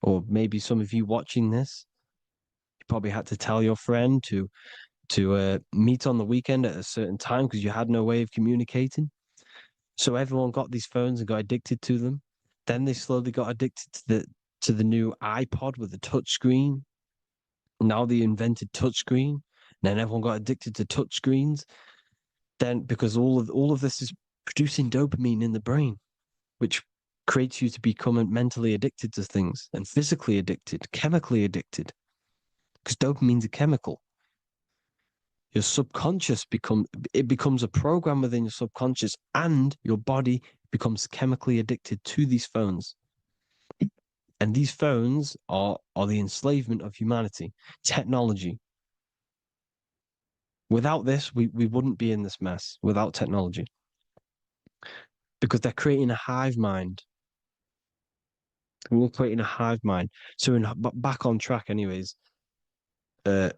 Or maybe some of you watching this, you probably had to tell your friend to meet on the weekend at a certain time because you had no way of communicating. So everyone got these phones and got addicted to them. Then they slowly got addicted to the new iPod with a touch screen. Now they invented touchscreen, then everyone got addicted to touchscreens. Then because all of this is producing dopamine in the brain, which creates you to become mentally addicted to things and physically addicted, chemically addicted. Because dopamine's a chemical. Your subconscious becomes a program within your subconscious, and your body becomes chemically addicted to these phones. And these phones are the enslavement of humanity, technology. Without this, we wouldn't be in this mess without technology. Because they're creating a hive mind. We're creating a hive mind. So back on track anyways, they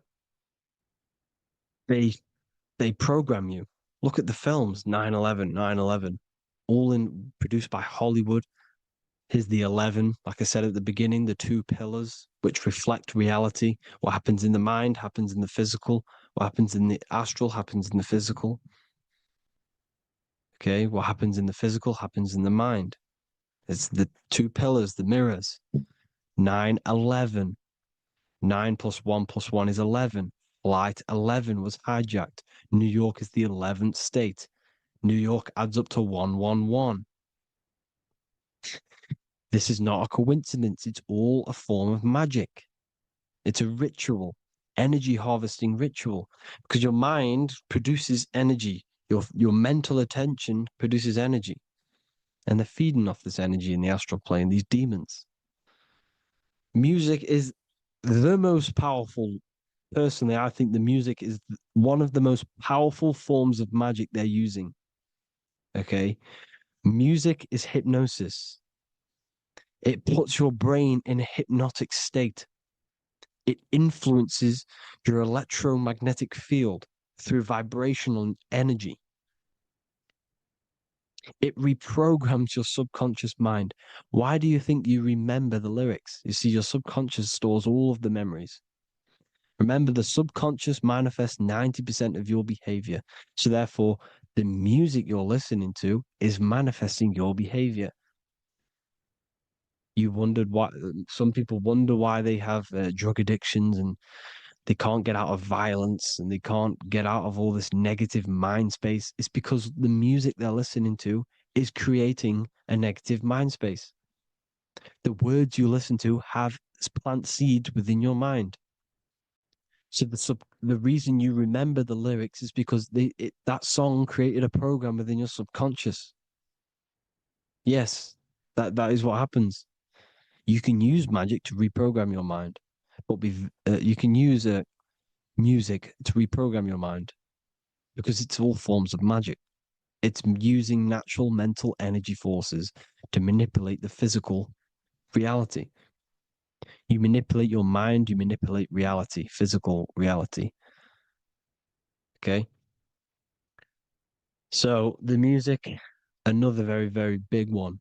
program you. Look at the films, 9/11, 9/11, all produced by Hollywood. Here's the 11, like I said at the beginning, the two pillars which reflect reality. What happens in the mind happens in the physical. What happens in the astral happens in the physical. Okay, what happens in the physical happens in the mind. It's the two pillars, the mirrors. 9/11. 9 plus 1 plus 1 is 11. Flight 11 was hijacked. New York is the 11th state. New York adds up to 111. This is not a coincidence. It's all a form of magic. It's a ritual, energy harvesting ritual, because your mind produces energy. Your mental attention produces energy. And they're feeding off this energy in the astral plane, these demons. Music is the most powerful. Personally, I think the music is one of the most powerful forms of magic they're using. Okay? Music is hypnosis. It puts your brain in a hypnotic state. It influences your electromagnetic field through vibrational energy. It reprograms your subconscious mind. Why do you think you remember the lyrics? You see, your subconscious stores all of the memories. Remember, the subconscious manifests 90% of your behavior. So therefore, the music you're listening to is manifesting your behavior. You wondered why some people wonder why they have drug addictions and they can't get out of violence and they can't get out of all this negative mind space. It's because the music they're listening to is creating a negative mind space. The words you listen to have plant seeds within your mind. So the reason you remember the lyrics is because that song created a program within your subconscious. Yes, that is what happens. You can use magic to reprogram your mind, but you can use music to reprogram your mind because it's all forms of magic. It's using natural mental energy forces to manipulate the physical reality. You manipulate your mind, you manipulate reality, physical reality. Okay? So the music, another very, very big one.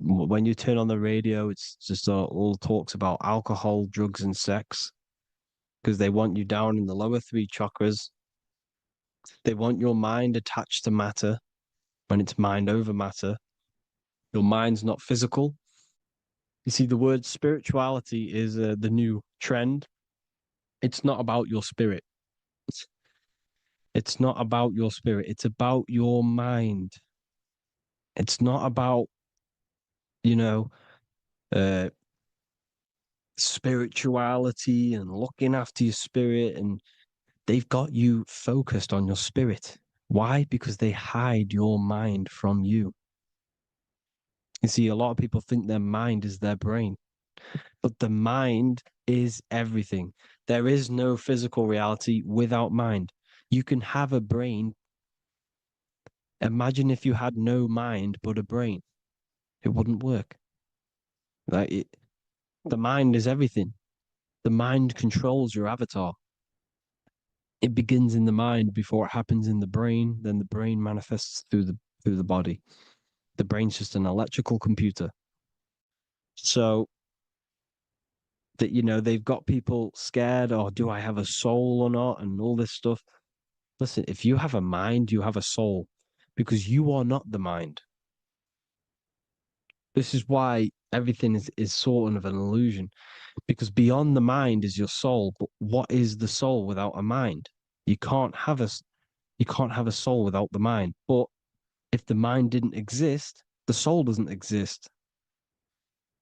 When you turn on the radio, it's just all talks about alcohol, drugs, and sex because they want you down in the lower three chakras. They want your mind attached to matter when it's mind over matter. Your mind's not physical. You see, the word spirituality is the new trend. It's not about your spirit. It's not about your spirit. It's about your mind. It's not about, you know, uh, spirituality and looking after your spirit. And they've got you focused on your spirit. Why? Because they hide your mind from you. You see, a lot of people think their mind is their brain, but the mind is everything. There is no physical reality without mind. You can have a brain. Imagine if you had no mind but a brain. It wouldn't work. The mind is everything. The mind controls your avatar. It begins in the mind before it happens in the brain. Then the brain manifests through the body. The brain's just an electrical computer. So that, they've got people scared, or do I have a soul or not, and all this stuff. Listen, if you have a mind, you have a soul, because you are not the mind. This is why everything is sort of an illusion, because beyond the mind is your soul. But what is the soul without a mind? You can't have a soul without the mind. But if the mind didn't exist, the soul doesn't exist.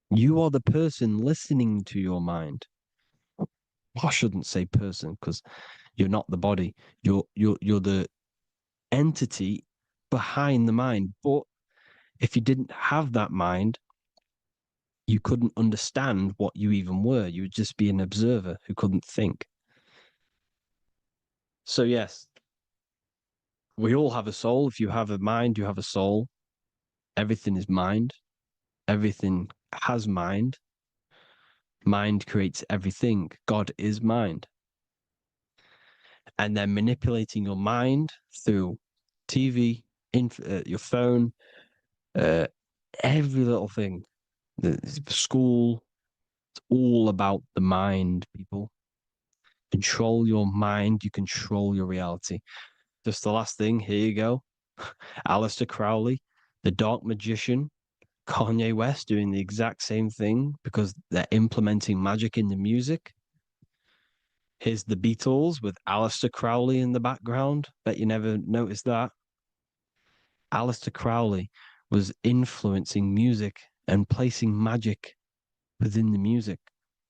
You are the person listening to your mind. I shouldn't say person because you're not the body. You're the entity behind the mind. But if you didn't have that mind, you couldn't understand what you even were. You would just be an observer who couldn't think. So yes, we all have a soul. If you have a mind, you have a soul. Everything is mind. Everything has mind. Mind creates everything. God is mind. And then manipulating your mind through TV, your phone, uh, every little thing, the school, it's all about the mind, people. Control your mind, you control your reality. Just the last thing, here you go. Aleister Crowley, the dark magician, Kanye West doing the exact same thing because they're implementing magic in the music. Here's the Beatles with Aleister Crowley in the background. Bet you never noticed that. Aleister Crowley was influencing music and placing magic within the music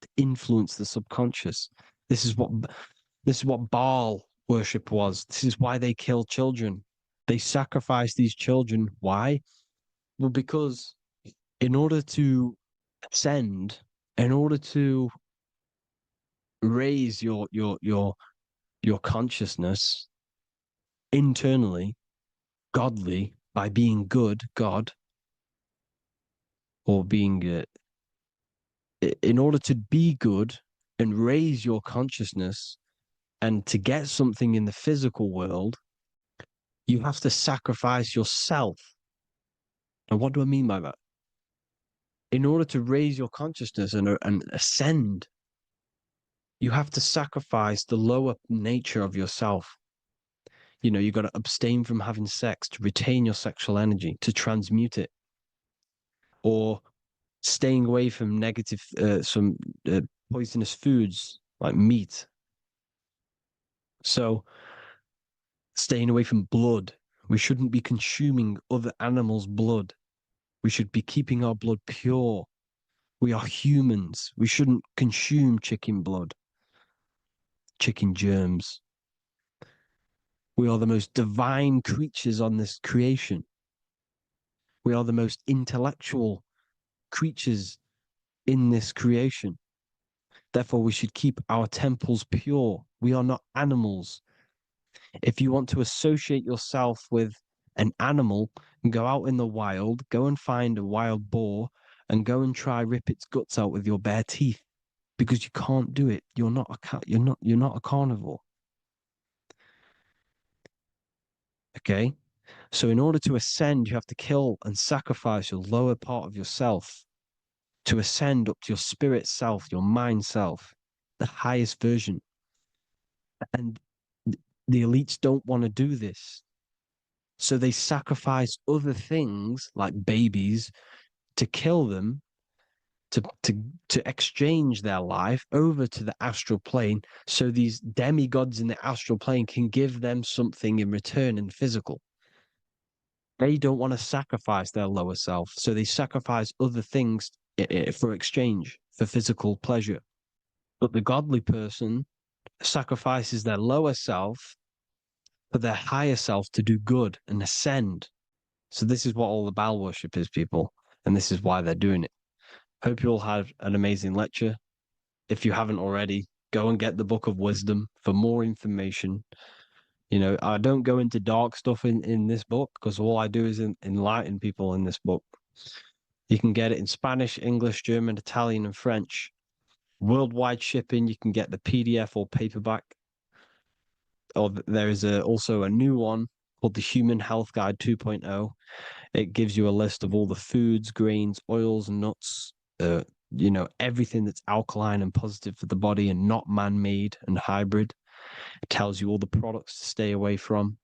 to influence the subconscious. This is what Baal worship was. This is why they killed children. They sacrificed these children. Why? Well, because in order to ascend, in order to raise your consciousness internally, godly, by being good, God, or being in order to be good and raise your consciousness and to get something in the physical world, you have to sacrifice yourself. And what do I mean by that? In order to raise your consciousness and ascend, you have to sacrifice the lower nature of yourself. You know, you've got to abstain from having sex to retain your sexual energy, to transmute it, or staying away from negative, some poisonous foods like meat. So, staying away from blood. We shouldn't be consuming other animals' blood. We should be keeping our blood pure. We are humans. We shouldn't consume chicken blood, chicken germs. We are the most divine creatures on this creation. We are the most intellectual creatures in this creation. Therefore, we should keep our temples pure. We are not animals. If you want to associate yourself with an animal, go out in the wild, go and find a wild boar and go and try rip its guts out with your bare teeth because you can't do it. You're not a carnivore. Okay? So in order to ascend, you have to kill and sacrifice your lower part of yourself to ascend up to your spirit self, your mind self, the highest version. And the elites don't want to do this. So they sacrifice other things like babies to kill them, to exchange their life over to the astral plane so these demigods in the astral plane can give them something in return in physical. They don't want to sacrifice their lower self, so they sacrifice other things for exchange, for physical pleasure. But the godly person sacrifices their lower self for their higher self to do good and ascend. So this is what all the Baal worship is, people, and this is why they're doing it. Hope you all had an amazing lecture. If you haven't already, go and get the Book of Wisdom for more information. You know, I don't go into dark stuff in this book because all I do is enlighten people in this book. You can get it in Spanish, English, German, Italian, and French. Worldwide shipping, you can get the PDF or paperback. Or there is also a new one called the Human Health Guide 2.0. It gives you a list of all the foods, grains, oils, nuts, you know, everything that's alkaline and positive for the body and not man-made and hybrid. It tells you all the products to stay away from,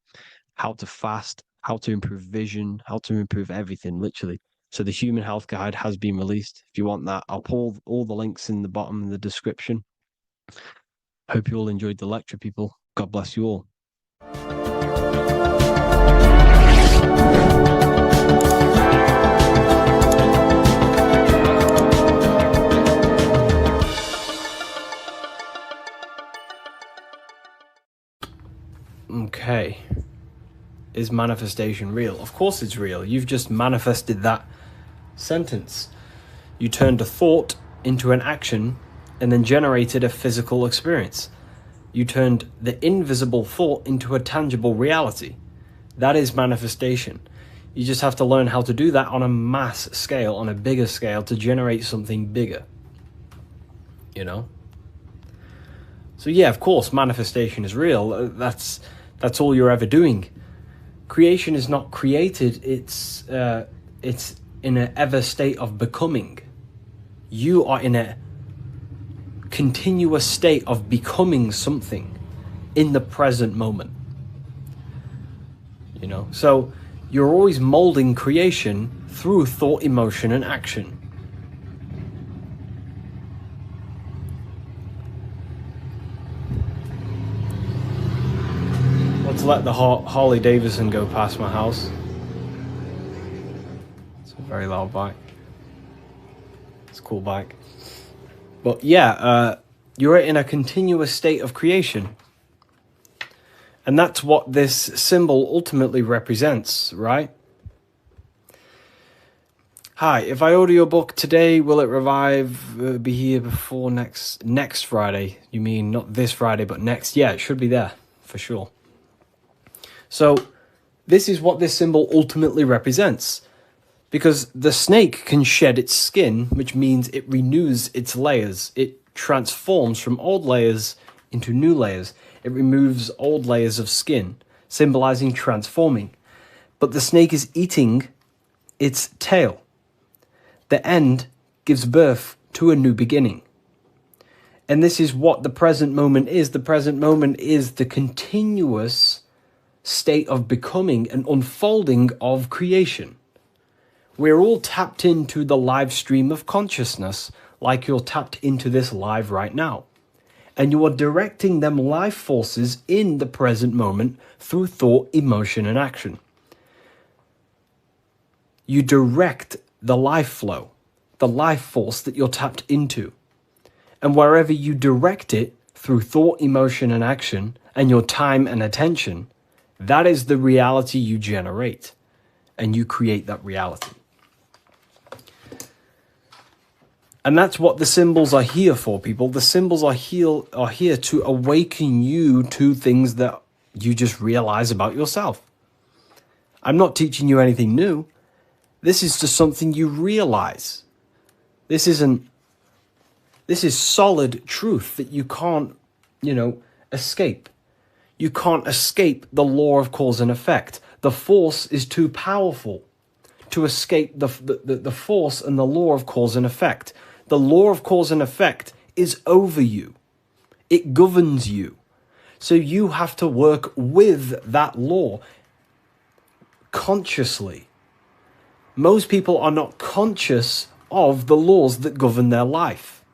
how to fast, how to improve vision, how to improve everything, literally. So the Human Health Guide has been released. If you want that, I'll pull all the links in the bottom in the description. Hope you all enjoyed the lecture, people. God bless you all. Okay. Is manifestation real? Of course it's real. You've just manifested that sentence. You turned a thought into an action and then generated a physical experience. You turned the invisible thought into a tangible reality. That is manifestation. You just have to learn how to do that on a mass scale, on a bigger scale, to generate something bigger. You know? So yeah, of course, manifestation is real. That's all you're ever doing. Creation is not created, it's in an ever state of becoming. You are in a continuous state of becoming something in the present moment. You know, so you're always molding creation through thought, emotion, and action. Let's let the Harley Davidson go past my house. It's a very loud bike. It's a cool bike. But yeah, you're in a continuous state of creation. And that's what this symbol ultimately represents, right? Hi, if I order your book today, will it be here before next Friday? You mean not this Friday, but next? Yeah, it should be there, for sure. So, this is what this symbol ultimately represents. Because the snake can shed its skin, which means it renews its layers. It transforms from old layers into new layers. It removes old layers of skin, symbolizing transforming. But the snake is eating its tail. The end gives birth to a new beginning. And this is what the present moment is. The present moment is the continuous state of becoming and unfolding of creation. We're all tapped into the live stream of consciousness, like you're tapped into this live right now. And you are directing them life forces in the present moment through thought, emotion, and action. You direct the life flow, the life force that you're tapped into. And wherever you direct it through thought, emotion, and action, and your time and attention, that is the reality you generate. And you create that reality. And that's what the symbols are here for, people. The symbols are here to awaken you to things that you just realize about yourself. I'm not teaching you anything new. This is just something you realize. This is solid truth that you can't, escape. You can't escape the law of cause and effect. The force is too powerful to escape the force and the law of cause and effect. The law of cause and effect is over you. It governs you. So you have to work with that law consciously. Most people are not conscious of the laws that govern their life.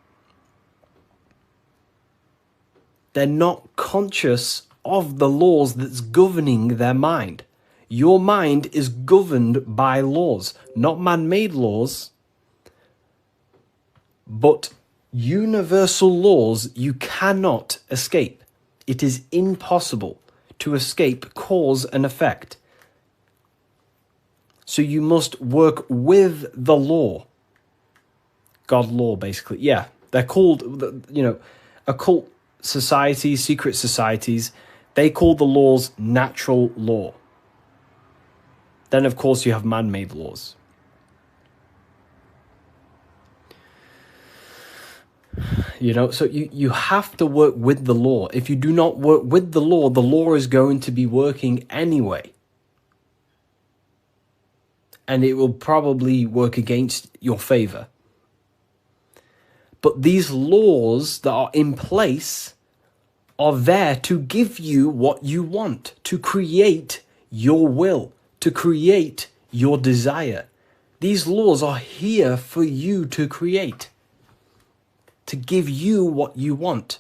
They're not conscious of the laws that's governing their mind. Your mind is governed by laws, not man-made laws, but universal laws you cannot escape. It is impossible to escape cause and effect. So you must work with the law. God law, basically. Yeah, they're called, occult societies, secret societies, they call the laws natural law. Then, of course, you have man-made laws. So you have to work with the law. If you do not work with the law is going to be working anyway. And it will probably work against your favor. But these laws that are in place are there to give you what you want, to create your will, to create your desire. These laws are here for you to create, to give you what you want.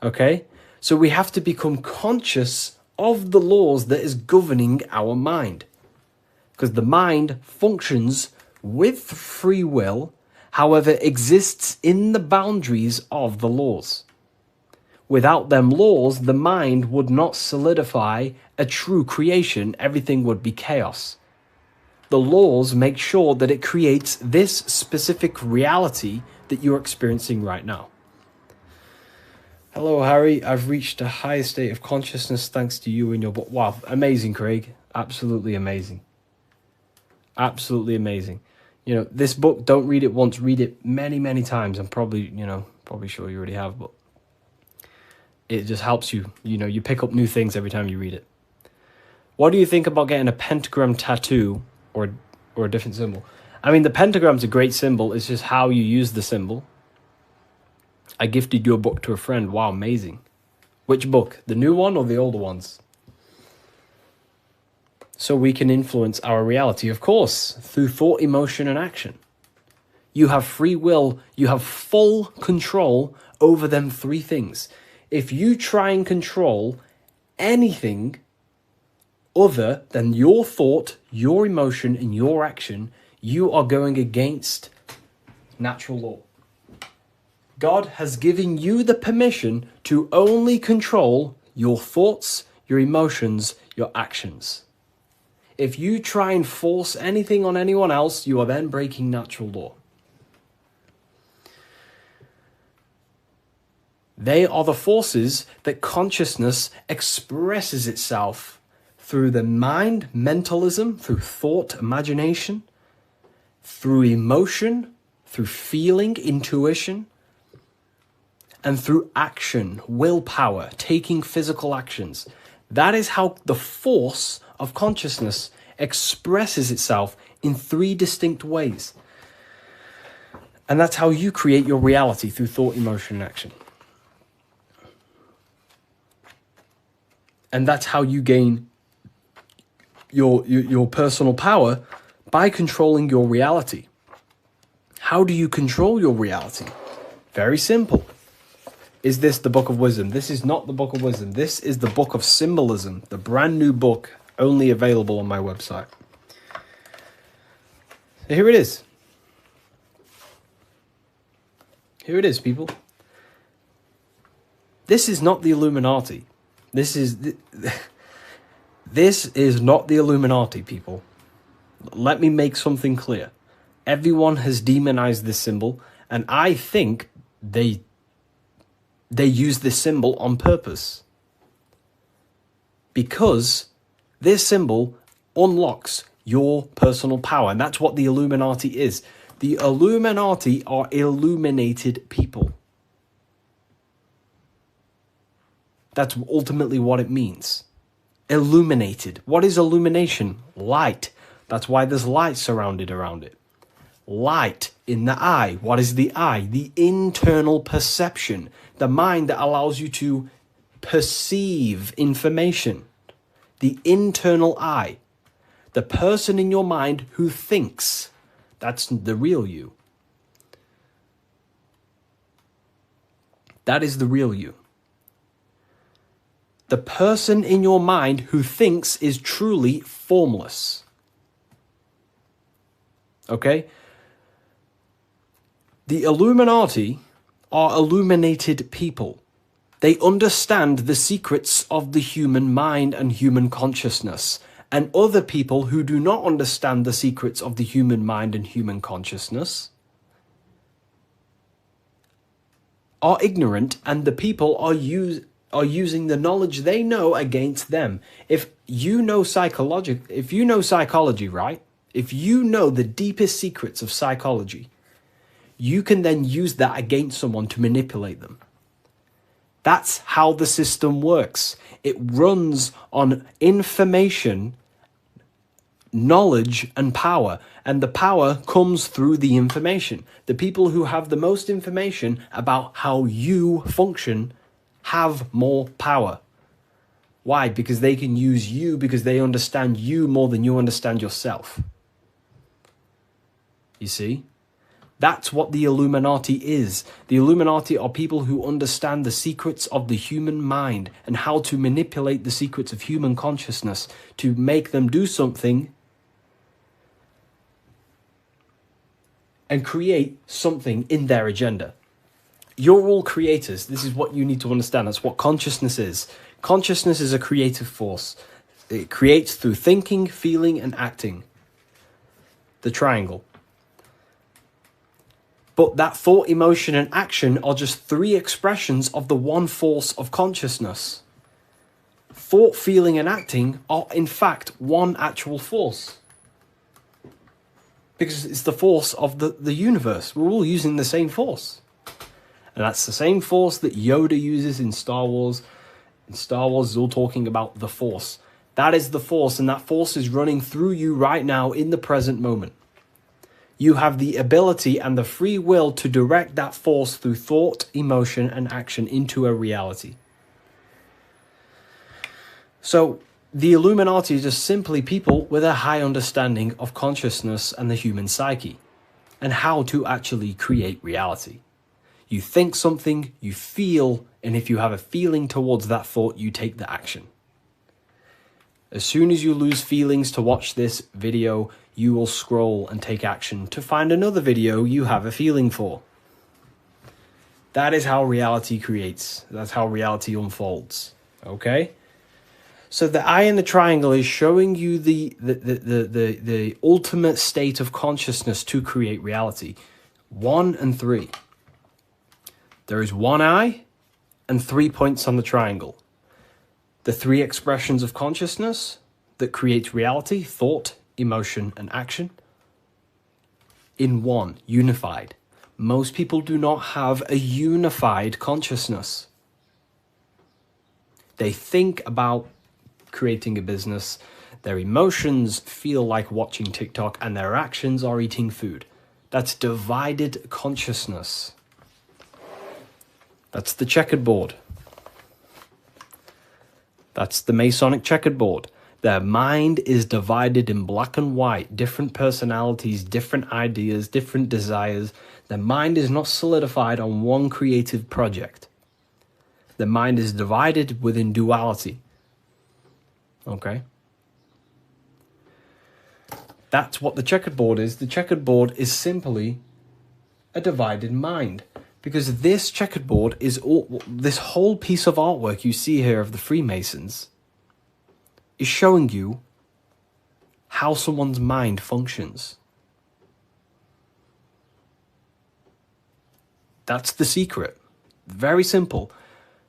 Okay? So we have to become conscious of the laws that is governing our mind. Because the mind functions with free will, however, exists in the boundaries of the laws. Without them laws, the mind would not solidify a true creation. Everything would be chaos. The laws make sure that it creates this specific reality that you're experiencing right now. Hello, Harry. I've reached a higher state of consciousness thanks to you and your book. Wow, amazing, Craig. Absolutely amazing. Absolutely amazing. You know, this book, don't read it once, read it many, many times. I'm probably sure you already have, but it just helps you. You know, you pick up new things every time you read it. What do you think about getting a pentagram tattoo or a different symbol? I mean, the pentagram's a great symbol. It's just how you use the symbol. I gifted your book to a friend. Wow, amazing. Which book? The new one or the older ones? So we can influence our reality, of course, through thought, emotion, and action. You have free will. You have full control over them three things. If you try and control anything other than your thought, your emotion, and your action, you are going against natural law. God has given you the permission to only control your thoughts, your emotions, your actions. If you try and force anything on anyone else, you are then breaking natural law. They are the forces that consciousness expresses itself through the mind, mentalism, through thought, imagination, through emotion, through feeling, intuition, and through action, willpower, taking physical actions. That is how the force of consciousness expresses itself in three distinct ways. And that's how you create your reality, through thought, emotion, and action. And that's how you gain your personal power, by controlling your reality. How do you control your reality? Very simple. Is this the Book of Wisdom? This is not the Book of Wisdom. This is the Book of Symbolism, the brand new book, only available on my website. So here it is. Here it is, people. This is not the Illuminati. This is not the Illuminati, people. Let me make something clear. Everyone has demonized this symbol, and I think they use this symbol on purpose. Because this symbol unlocks your personal power, and that's what the Illuminati is. The Illuminati are illuminated people. That's ultimately what it means. Illuminated. What is illumination? Light. That's why there's light surrounded around it. Light in the eye. What is the eye? The internal perception. The mind that allows you to perceive information. The internal eye. The person in your mind who thinks. That's the real you. That is the real you. The person in your mind who thinks is truly formless. Okay? The Illuminati are illuminated people. They understand the secrets of the human mind and human consciousness. And other people who do not understand the secrets of the human mind and human consciousness are ignorant, and the people are using the knowledge they know against them. If you know psychology, right? If you know the deepest secrets of psychology, you can then use that against someone to manipulate them. That's how the system works. It runs on information, knowledge, and power. And the power comes through the information. The people who have the most information about how you function have more power. Why? Because they can use you because they understand you more than you understand yourself. You see? That's what the Illuminati is. The Illuminati are people who understand the secrets of the human mind and how to manipulate the secrets of human consciousness to make them do something and create something in their agenda. You're all creators. This is what you need to understand. That's what consciousness is. Consciousness is a creative force. It creates through thinking, feeling, and acting. The triangle. But that thought, emotion, and action are just three expressions of the one force of consciousness. Thought, feeling, and acting are, in fact, one actual force. Because it's the force of the universe. We're all using the same force. And that's the same force that Yoda uses in Star Wars. In Star Wars, is all talking about the force. That is the force, and that force is running through you right now in the present moment. You have the ability and the free will to direct that force through thought, emotion, and action into a reality. So, the Illuminati is just simply people with a high understanding of consciousness and the human psyche, and how to actually create reality. You think something, you feel, and if you have a feeling towards that thought, you take the action. As soon as you lose feelings to watch this video, you will scroll and take action to find another video you have a feeling for. That is how reality creates. That's how reality unfolds. Okay? So the eye in the triangle is showing you the ultimate state of consciousness to create reality. 1 and 3. There is one eye and 3 points on the triangle. The three expressions of consciousness that create reality, thought, emotion, and action, in one, unified. Most people do not have a unified consciousness. They think about creating a business, their emotions feel like watching TikTok, and their actions are eating food. That's divided consciousness. That's the checkered board. That's the Masonic checkered board. Their mind is divided in black and white, different personalities, different ideas, different desires. Their mind is not solidified on one creative project. Their mind is divided within duality. Okay? That's what the checkered board is. The checkered board is simply a divided mind. Because this checkered board is all, this whole piece of artwork you see here of the Freemasons is showing you how someone's mind functions. That's the secret. Very simple.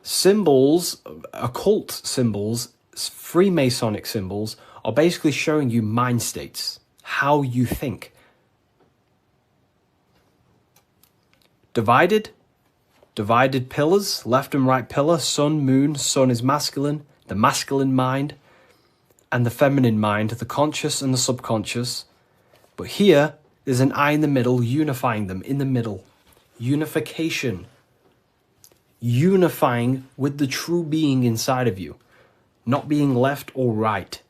Symbols, occult symbols, Freemasonic symbols are basically showing you mind states, how you think. Divided pillars, left and right pillar, sun, moon. Sun is masculine, the masculine mind, and the feminine mind, the conscious and the subconscious. But here, there's an eye in the middle, unifying them in the middle. Unification. Unifying with the true being inside of you. Not being left or right.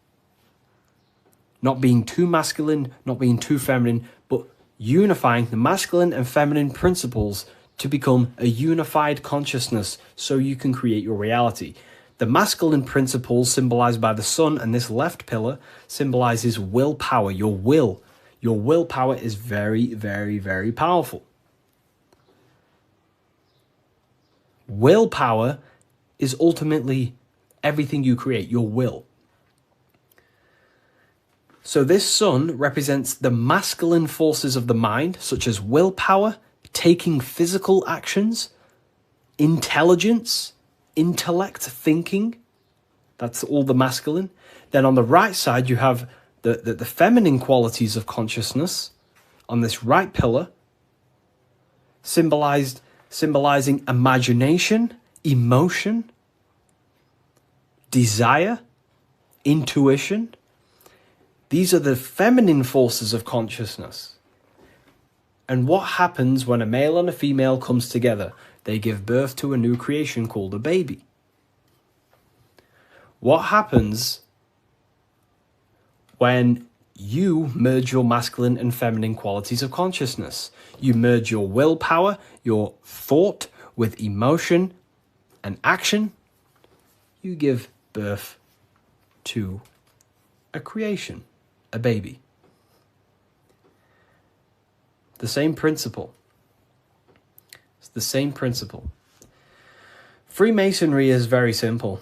Not being too masculine, not being too feminine, but unifying the masculine and feminine principles to become a unified consciousness so you can create your reality. The masculine principles symbolized by the sun and this left pillar symbolizes willpower, your will. Your willpower is very, very, very powerful. Willpower is ultimately everything you create, your will. So this sun represents the masculine forces of the mind, such as willpower, taking physical actions, intelligence, intellect, thinking. That's all the masculine. Then on the right side, you have the feminine qualities of consciousness on this right pillar, symbolizing imagination, emotion, desire, intuition. These are the feminine forces of consciousness. And what happens when a male and a female comes together? They give birth to a new creation called a baby. What happens when you merge your masculine and feminine qualities of consciousness? You merge your willpower, your thought with emotion and action. You give birth to a creation, a baby. The same principle. It's the same principle. Freemasonry is very simple.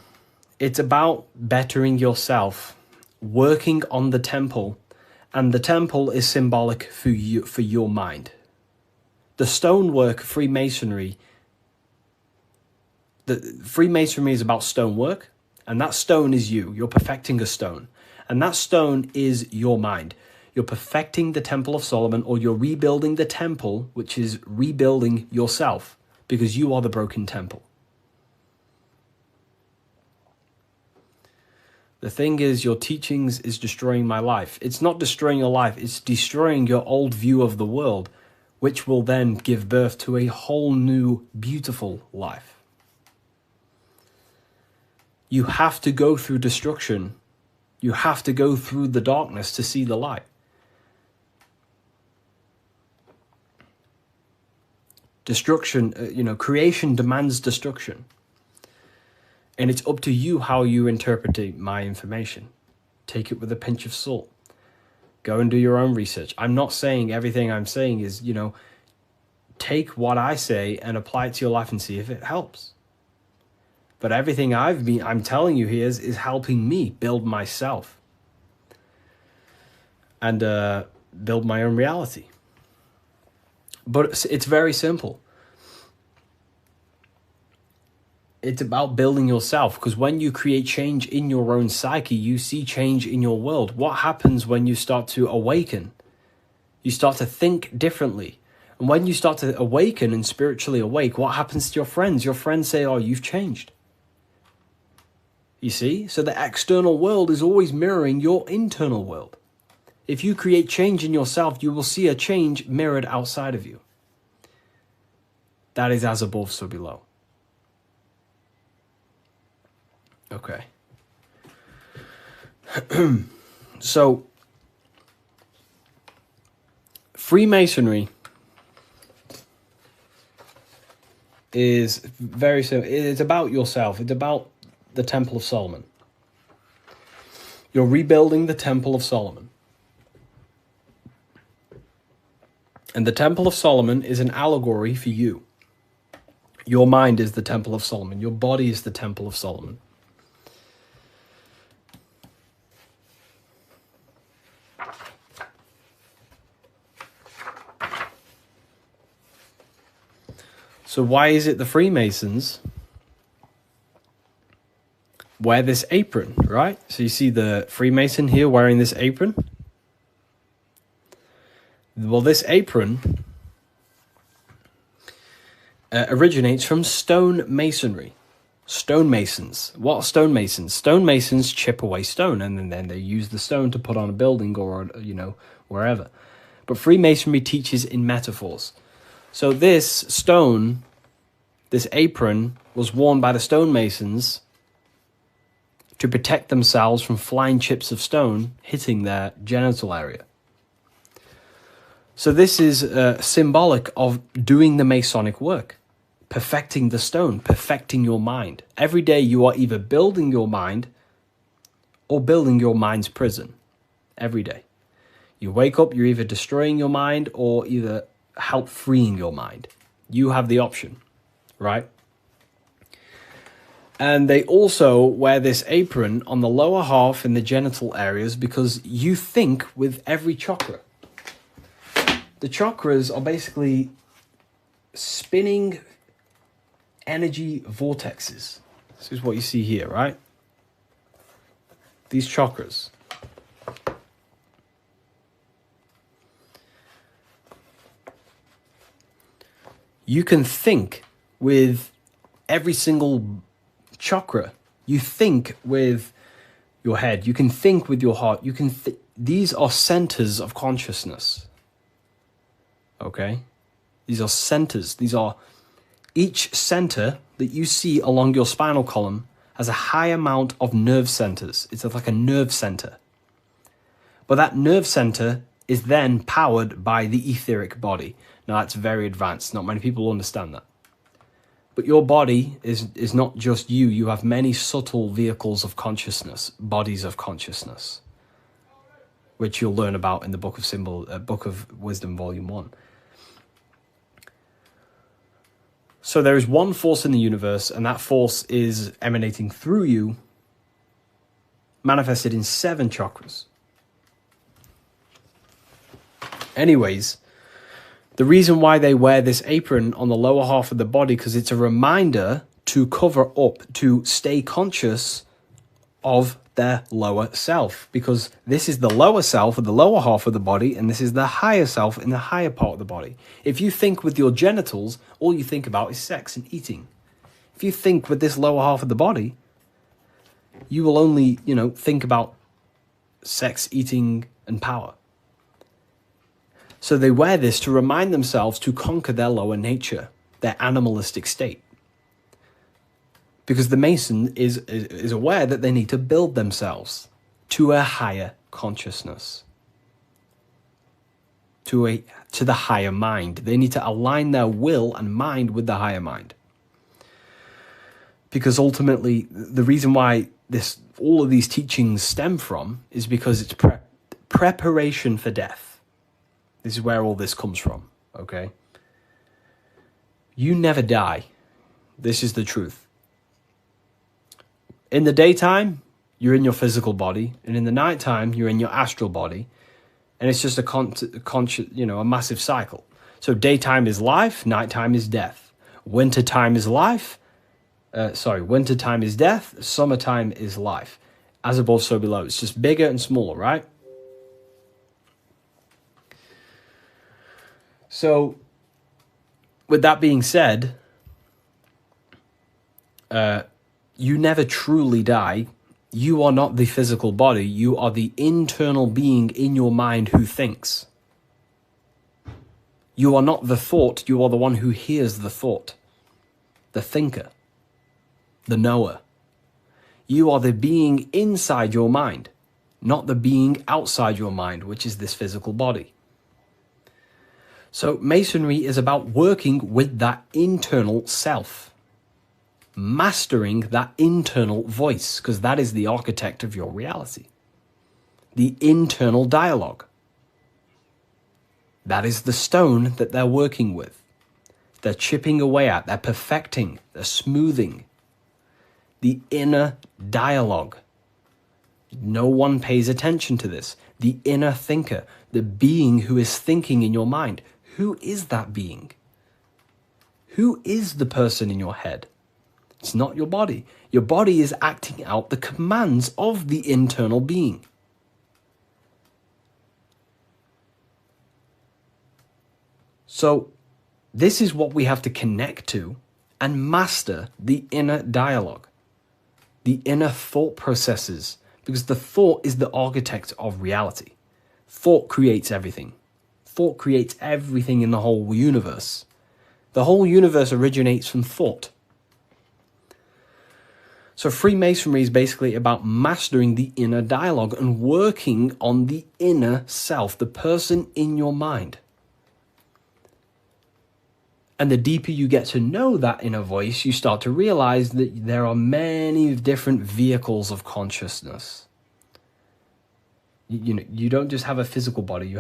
It's about bettering yourself, working on the temple, and the temple is symbolic for you, for your mind. The stonework Freemasonry, Freemasonry is about stonework, and that stone is you. You're perfecting a stone, and that stone is your mind. You're perfecting the Temple of Solomon, or you're rebuilding the temple, which is rebuilding yourself, because you are the broken temple. The thing is, your teachings is destroying my life. It's not destroying your life, it's destroying your old view of the world, which will then give birth to a whole new, beautiful life. You have to go through destruction. You have to go through the darkness to see the light. Destruction, creation demands destruction. And it's up to you how you interpret my information. Take it with a pinch of salt. Go and do your own research. I'm not saying everything I'm saying is, take what I say and apply it to your life and see if it helps. But everything I'm telling you here is helping me build myself and build my own reality. But it's very simple. It's about building yourself, because when you create change in your own psyche, you see change in your world. What happens when you start to awaken? You start to think differently. And when you start to awaken and spiritually awake, what happens to your friends? Your friends say, oh, you've changed. You see? So the external world is always mirroring your internal world. If you create change in yourself, you will see a change mirrored outside of you. That is as above, so below. Okay. So, Freemasonry is very simple. It's about yourself. It's about the Temple of Solomon. You're rebuilding the Temple of Solomon. And the Temple of Solomon is an allegory for you. Your mind is the Temple of Solomon. Your body is the Temple of Solomon. So why is it the Freemasons wear this apron, right? So you see the Freemason here wearing this apron. Well, this apron originates from stone masonry. Stonemasons. What are stonemasons? Stonemasons chip away stone, and then they use the stone to put on a building or, wherever. But Freemasonry teaches in metaphors. So this stone, this apron, was worn by the stonemasons to protect themselves from flying chips of stone hitting their genital area. So this is symbolic of doing the Masonic work, perfecting the stone, perfecting your mind. Every day you are either building your mind or building your mind's prison. Every day. You wake up, you're either destroying your mind or either help freeing your mind. You have the option, right? And they also wear this apron on the lower half in the genital areas because you think with every chakra. The chakras are basically spinning energy vortexes. This is what you see here, right? These chakras. You can think with every single chakra. You think with your head. You can think with your heart. You can. These are centers of consciousness. Okay? These are centers. These are each center that you see along your spinal column has a high amount of nerve centers. It's like a nerve center. But that nerve center is then powered by the etheric body. Now, that's very advanced. Not many people understand that. But your body is not just you. You have many subtle vehicles of consciousness, bodies of consciousness, which you'll learn about in the Book of Wisdom, Volume 1. So there is one force in the universe, and that force is emanating through you, manifested in 7 chakras. Anyways, the reason why they wear this apron on the lower half of the body, because it's a reminder to cover up, to stay conscious of their lower self, because this is the lower self of the lower half of the body, and this is the higher self in the higher part of the body. If you think with your genitals, all you think about is sex and eating. If you think with this lower half of the body, you will only, think about sex, eating, and power. So they wear this to remind themselves to conquer their lower nature, their animalistic state. Because the Mason is aware that they need to build themselves to a higher consciousness, to the higher mind. They need to align their will and mind with the higher mind. Because ultimately, the reason why all of these teachings stem from is because it's preparation for death. This is where all this comes from, okay? You never die. This is the truth. In the daytime, you're in your physical body, and in the nighttime, you're in your astral body, and it's just a massive cycle. So daytime is life, nighttime is death. Wintertime is life. Wintertime is death. Summertime is life. As above, so below. It's just bigger and smaller, right? So, with that being said, you never truly die. You are not the physical body. You are the internal being in your mind who thinks. You are not the thought. You are the one who hears the thought. The thinker. The knower. You are the being inside your mind, not the being outside your mind, which is this physical body. So Masonry is about working with that internal self, mastering that internal voice, because that is the architect of your reality. The internal dialogue. That is the stone that they're working with. They're chipping away at, they're perfecting, they're smoothing. The inner dialogue. No one pays attention to this. The inner thinker, the being who is thinking in your mind. Who is that being? Who is the person in your head? It's not your body. Your body is acting out the commands of the internal being. So, this is what we have to connect to and master the inner dialogue, the inner thought processes, because the thought is the architect of reality. Thought creates everything. Thought creates everything in the whole universe. The whole universe originates from thought. So Freemasonry is basically about mastering the inner dialogue and working on the inner self, the person in your mind. And the deeper you get to know that inner voice, you start to realize that there are many different vehicles of consciousness. You don't just have a physical body, you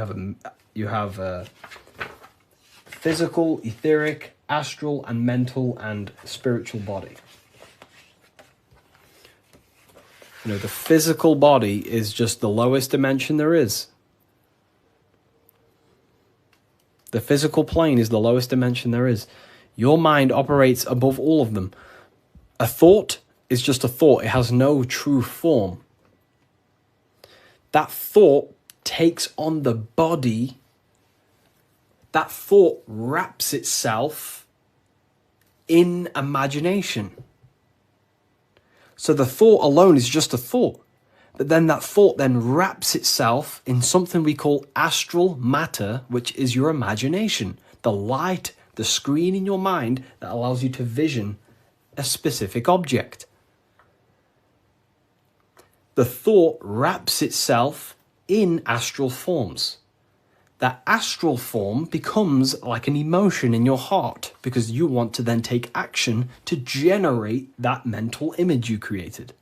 have a physical, etheric, astral, and mental and spiritual body. The physical body is just the lowest dimension there is. The physical plane is the lowest dimension there is. Your mind operates above all of them. A thought is just a thought. It has no true form. That thought takes on the body. That thought wraps itself in imagination. So the thought alone is just a thought. But then that thought then wraps itself in something we call astral matter, which is your imagination. The light, the screen in your mind that allows you to vision a specific object. the thought wraps itself in astral forms. That astral form becomes like an emotion in your heart because you want to then take action to generate that mental image you created.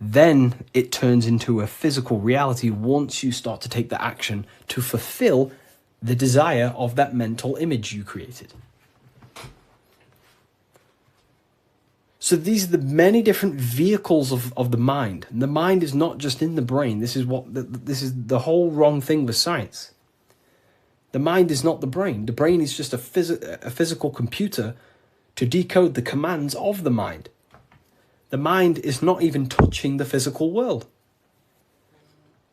Then it turns into a physical reality once you start to take the action to fulfill the desire of that mental image you created. So these are the many different vehicles of the mind. And the mind is not just in the brain. This is the whole wrong thing with science. The mind is not the brain. The brain is just a physical computer to decode the commands of the mind. The mind is not even touching the physical world.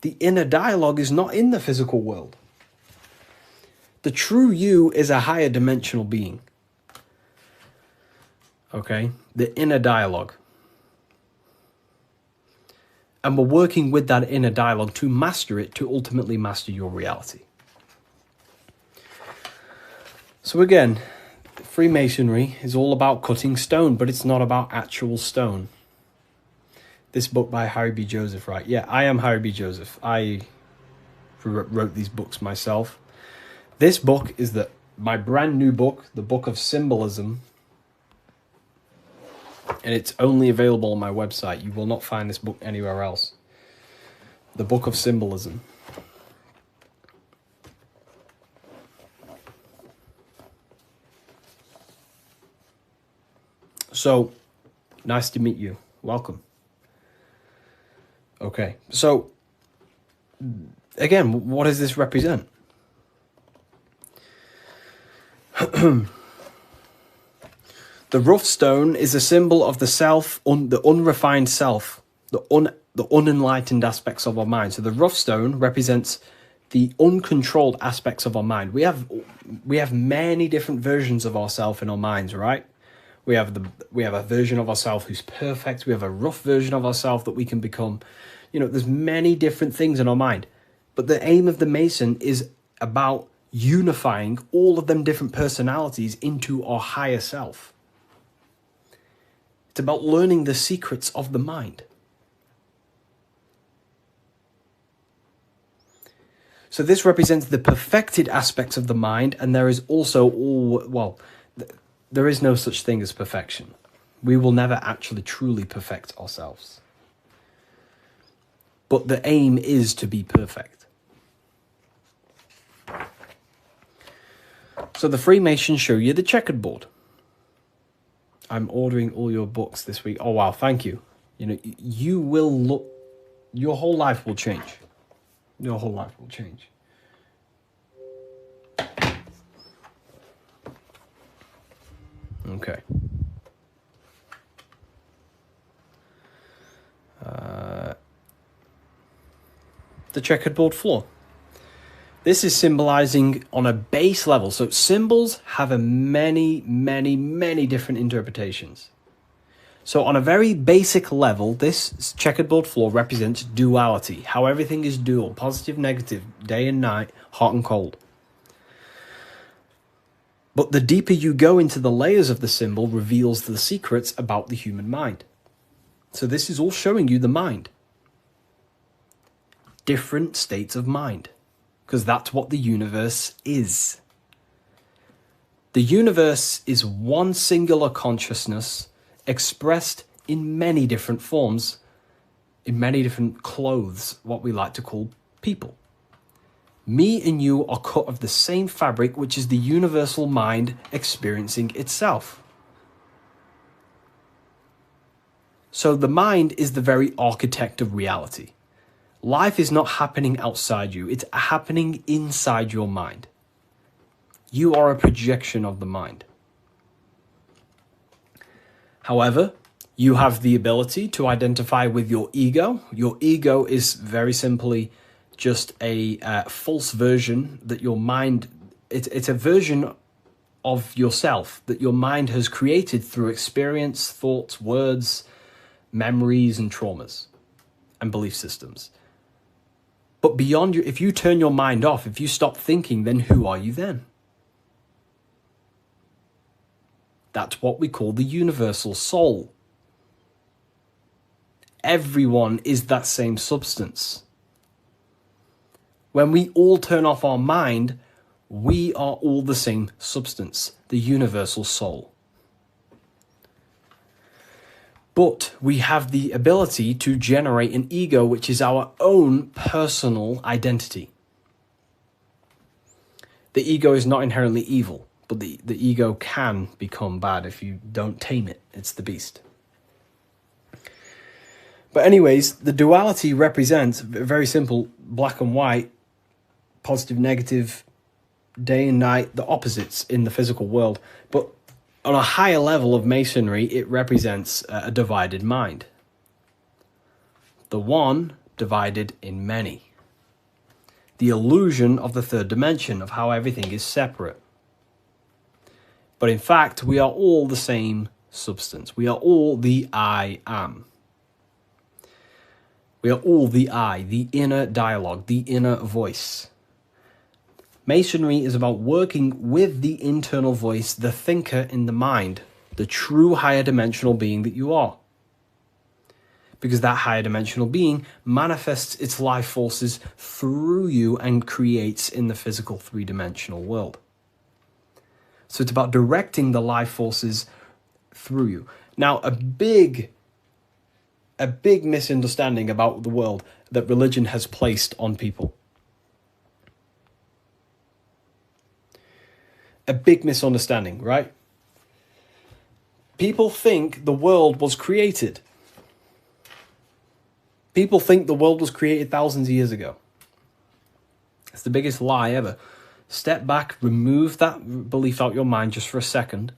The inner dialogue is not in the physical world. The true you is a higher dimensional being. Okay? The inner dialogue. And we're working with that inner dialogue to master it, to ultimately master your reality. So again, Freemasonry is all about cutting stone, but it's not about actual stone. This book by Harry B. Joseph, right? Yeah, I am Harry B. Joseph. I wrote these books myself. This book is my brand new book, the Book of Symbolism. And it's only available on my website. You will not find this book anywhere else. The Book of Symbolism. So, nice to meet you. Welcome. Okay, so, again, what does this represent? The rough stone is a symbol of the self, the unrefined self, the unenlightened aspects of our mind. So the rough stone represents the uncontrolled aspects of our mind. We have many different versions of ourselves in our minds, right? We have a version of ourselves who's perfect. We have a rough version of ourselves that we can become. You know, there's many different things in our mind. But the aim of the Mason is about unifying all of them different personalities into our higher self. It's about learning the secrets of the mind. So this represents the perfected aspects of the mind, and there is also there is no such thing as perfection. We will never actually truly perfect ourselves. But the aim is to be perfect. So the Freemasons show you the checkered board. I'm ordering all your books this week. Oh, wow, thank you. You know, you will look, your whole life will change. Your whole life will change. Okay. The checkered board floor. This is symbolizing on a base level. So symbols have many different interpretations. So on a very basic level, this checkered board floor represents duality, how everything is dual, positive, negative, day and night, hot and cold. But the deeper you go into the layers of the symbol reveals the secrets about the human mind. So this is all showing you the mind. Different states of mind. Because that's what the universe is. The universe is one singular consciousness expressed in many different forms, in many different clothes, what we like to call people. Me and you are cut of the same fabric, which is the universal mind experiencing itself. So the mind is the very architect of reality. Life is not happening outside you, it's happening inside your mind. You are a projection of the mind. However, you have the ability to identify with your ego. Your ego is very simply just a false version that your mind, it's a version of yourself that your mind has created through experience, thoughts, words, memories, and traumas, and belief systems. But beyond you, if you turn your mind off, if you stop thinking, then who are you then? That's what we call the universal soul. everyone is that same substance. When we all turn off our mind, we are all the same substance, the universal soul. But we have the ability to generate an ego, which is our own personal identity. The ego is not inherently evil, but the ego can become bad if you don't tame it. It's the beast. But anyways, the duality represents, very simple, black and white, positive, negative, day and night, the opposites in the physical world. But on a higher level of Masonry, it represents a divided mind. The one divided in many. The illusion of the third dimension, of how everything is separate. But in fact, we are all the same substance. We are all the I am. We are all the I, the inner dialogue, the inner voice. Masonry is about working with the internal voice, the thinker in the mind, the true higher dimensional being that you are. Because that higher dimensional being manifests its life forces through you and creates in the physical three-dimensional world. So it's about directing the life forces through you. Now, a big misunderstanding about the world that religion has placed on people. A big misunderstanding, right? People think the world was created. People think the world was created thousands of years ago. It's the biggest lie ever. Step back, remove that belief out your mind just for a second,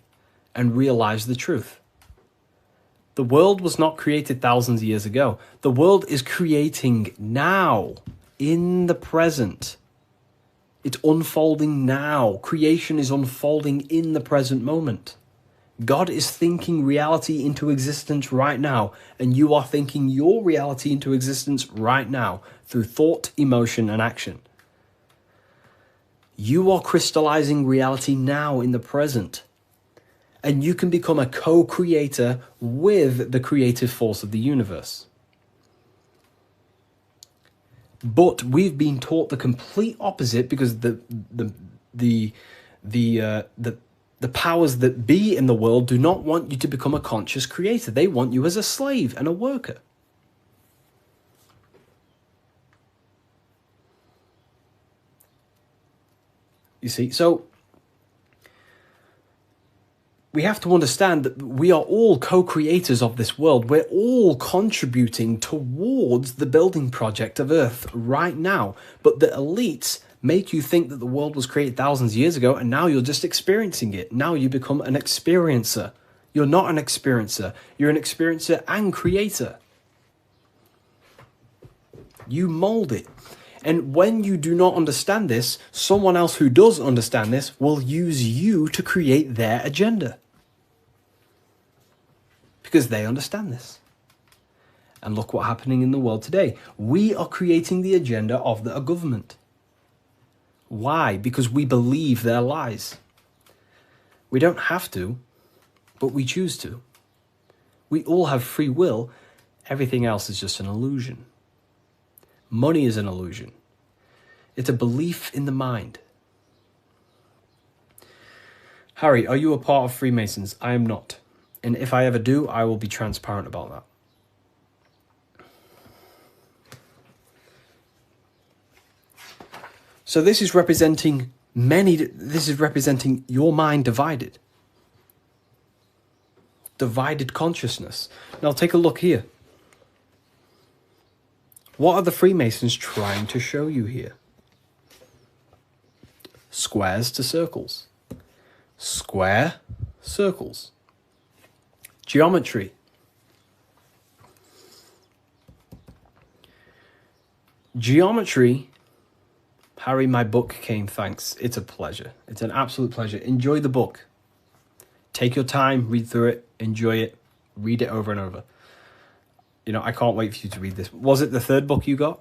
and realize the truth. The world was not created thousands of years ago. The world is creating now, in the present. It's unfolding now. Creation is unfolding in the present moment. God is thinking reality into existence right now, and you are thinking your reality into existence right now through thought, emotion, and action. You are crystallizing reality now in the present, and you can become a co-creator with the creative force of the universe. But we've been taught the complete opposite because the powers that be in the world do not want you to become a conscious creator. They want you as a slave and a worker. You see, so we have to understand that we are all co-creators of this world. We're all contributing towards the building project of Earth right now. But the elites make you think that the world was created thousands of years ago, and now you're just experiencing it. Now you become an experiencer. You're not an experiencer. You're an experiencer and creator. You mold it. And when you do not understand this, someone else who does understand this will use you to create their agenda. Because they understand this. And look what's happening in the world today. We are creating the agenda of the government. Why? Because we believe their lies. We don't have to, but we choose to. We all have free will. Everything else is just an illusion. Money is an illusion. It's a belief in the mind. Harry, are you a part of Freemasons? I am not. And if I ever do, I will be transparent about that. So this is representing your mind divided. Divided consciousness. Now take a look here. What are the Freemasons trying to show you here? Squares to circles. Square, circles. Geometry. Geometry. Harry, my book came, thanks. It's a pleasure. It's an absolute pleasure. Enjoy the book. Take your time, read through it, enjoy it, read it over and over. You know, I can't wait for you to read this. Was it the third book you got?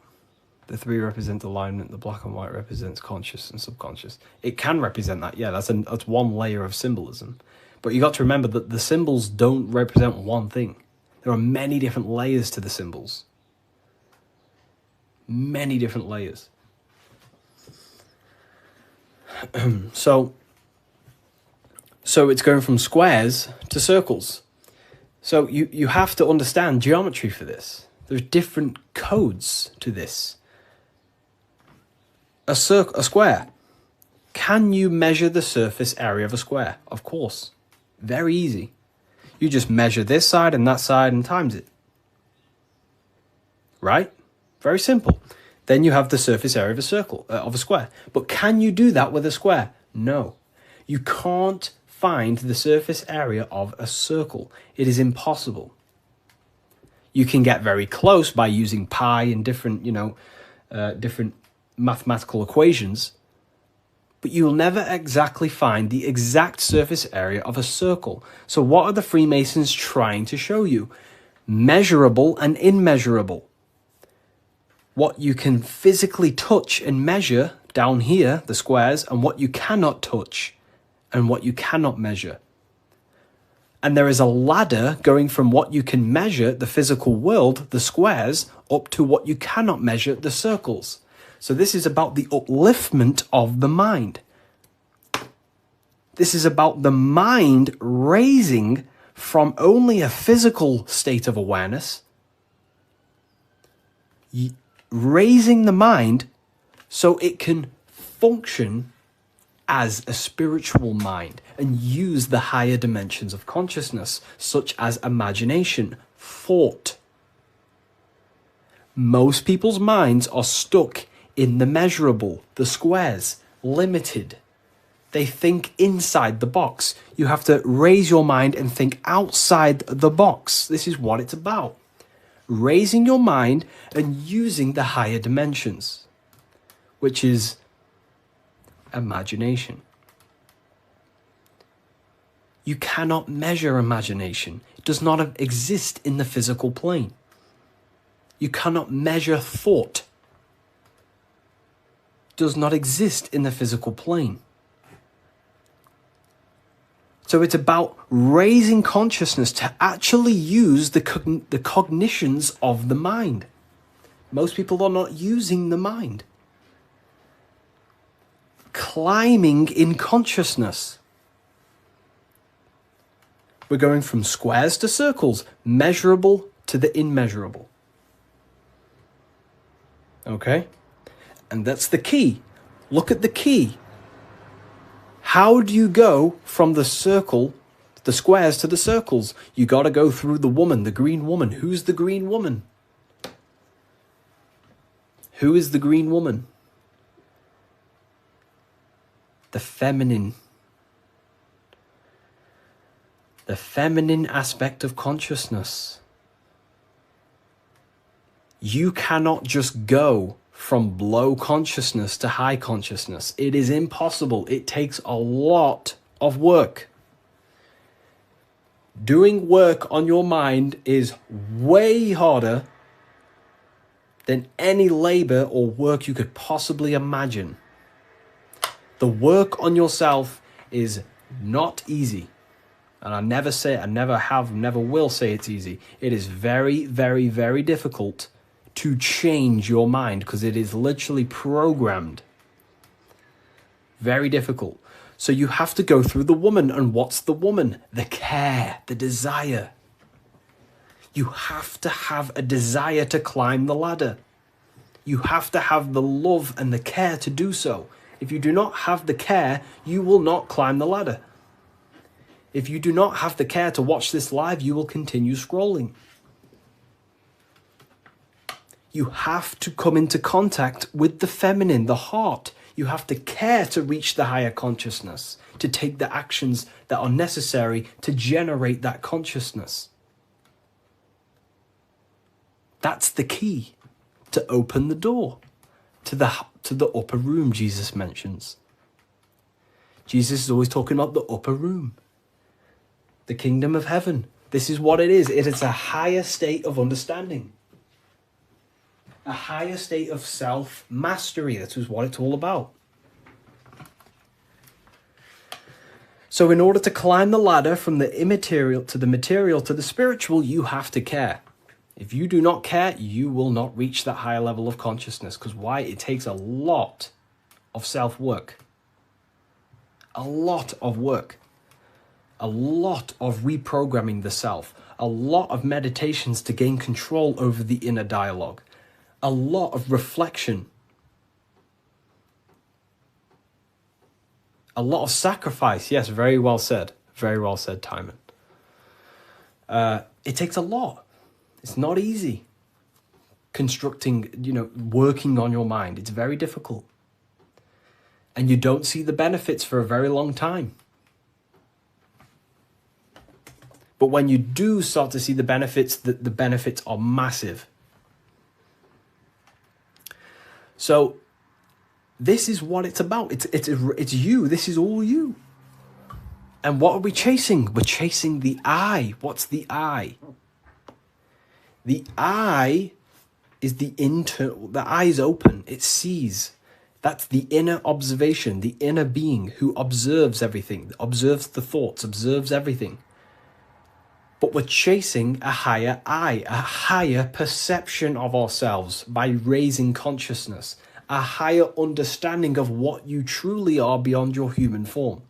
The three represent alignment, the black and white represents conscious and subconscious. It can represent that, yeah, that's one layer of symbolism. But you got to remember that the symbols don't represent one thing. There are many different layers to the symbols. Many different layers. So it's going from squares to circles. So you have to understand geometry for this. There's different codes to this. A square. Can you measure the surface area of a square? Of course. Very easy. You just measure this side and that side and times it. Right? Very simple. Then you have the surface area of a circle, of a square. But can you do that with a square? No. You can't find the surface area of a circle. It is impossible. You can get very close by using pi and different, different mathematical equations, but you will never exactly find the exact surface area of a circle. So what are the Freemasons trying to show you? Measurable and immeasurable. What you can physically touch and measure down here, the squares, and what you cannot touch and what you cannot measure. And there is a ladder going from what you can measure, the physical world, the squares, up to what you cannot measure, the circles. So this is about the upliftment of the mind. This is about the mind raising from only a physical state of awareness, raising the mind so it can function as a spiritual mind and use the higher dimensions of consciousness, such as imagination, thought. Most people's minds are stuck in the measurable, the squares, limited. They think inside the box. You have to raise your mind and think outside the box. This is what it's about. Raising your mind and using the higher dimensions, which is imagination. You cannot measure imagination. It does not exist in the physical plane. You cannot measure thought. It does not exist in the physical plane. So it's about raising consciousness to actually use the cognitions of the mind. Most people are not using the mind. Climbing in consciousness. We're going from squares to circles, measurable to the immeasurable. Okay? And that's the key. Look at the key. How do you go from the circle, the squares to the circles? You got to go through the woman, the green woman. Who's the green woman? Who is the green woman? The feminine. The feminine aspect of consciousness. You cannot just go from low consciousness to high consciousness. It is impossible. It takes a lot of work. Doing work on your mind is way harder than any labor or work you could possibly imagine. The work on yourself is not easy. And I never say it, I never have, never will say it's easy. It is very, very, very difficult to change your mind because it is literally programmed. Very difficult. So you have to go through the woman. And what's the woman? The care, the desire. You have to have a desire to climb the ladder. You have to have the love and the care to do so. If you do not have the care, you will not climb the ladder. If you do not have the care to watch this live, you will continue scrolling. You have to come into contact with the feminine, the heart. You have to care to reach the higher consciousness, to take the actions that are necessary to generate that consciousness. That's the key to open the door to the upper room Jesus mentions. Jesus is always talking about the upper room, the kingdom of heaven. This is what it is. It is a higher state of understanding. A higher state of self-mastery. That is what it's all about. So in order to climb the ladder from the immaterial to the material to the spiritual, you have to care. If you do not care, you will not reach that higher level of consciousness. Because why? It takes a lot of self-work. A lot of work. A lot of reprogramming the self. A lot of meditations to gain control over the inner dialogue. A lot of reflection. A lot of sacrifice. Yes, very well said. Very well said, Timon. It takes a lot. It's not easy. Constructing, working on your mind. It's very difficult. And you don't see the benefits for a very long time. But when you do start to see the benefits, the benefits are massive. So this is what it's about. It's you. This is all you. And what are we chasing? We're chasing the I. What's the I? The I is the eye is open. It sees. That's the inner observation, the inner being who observes everything, observes the thoughts, observes everything. But we're chasing a higher I, a higher perception of ourselves by raising consciousness, a higher understanding of what you truly are beyond your human form,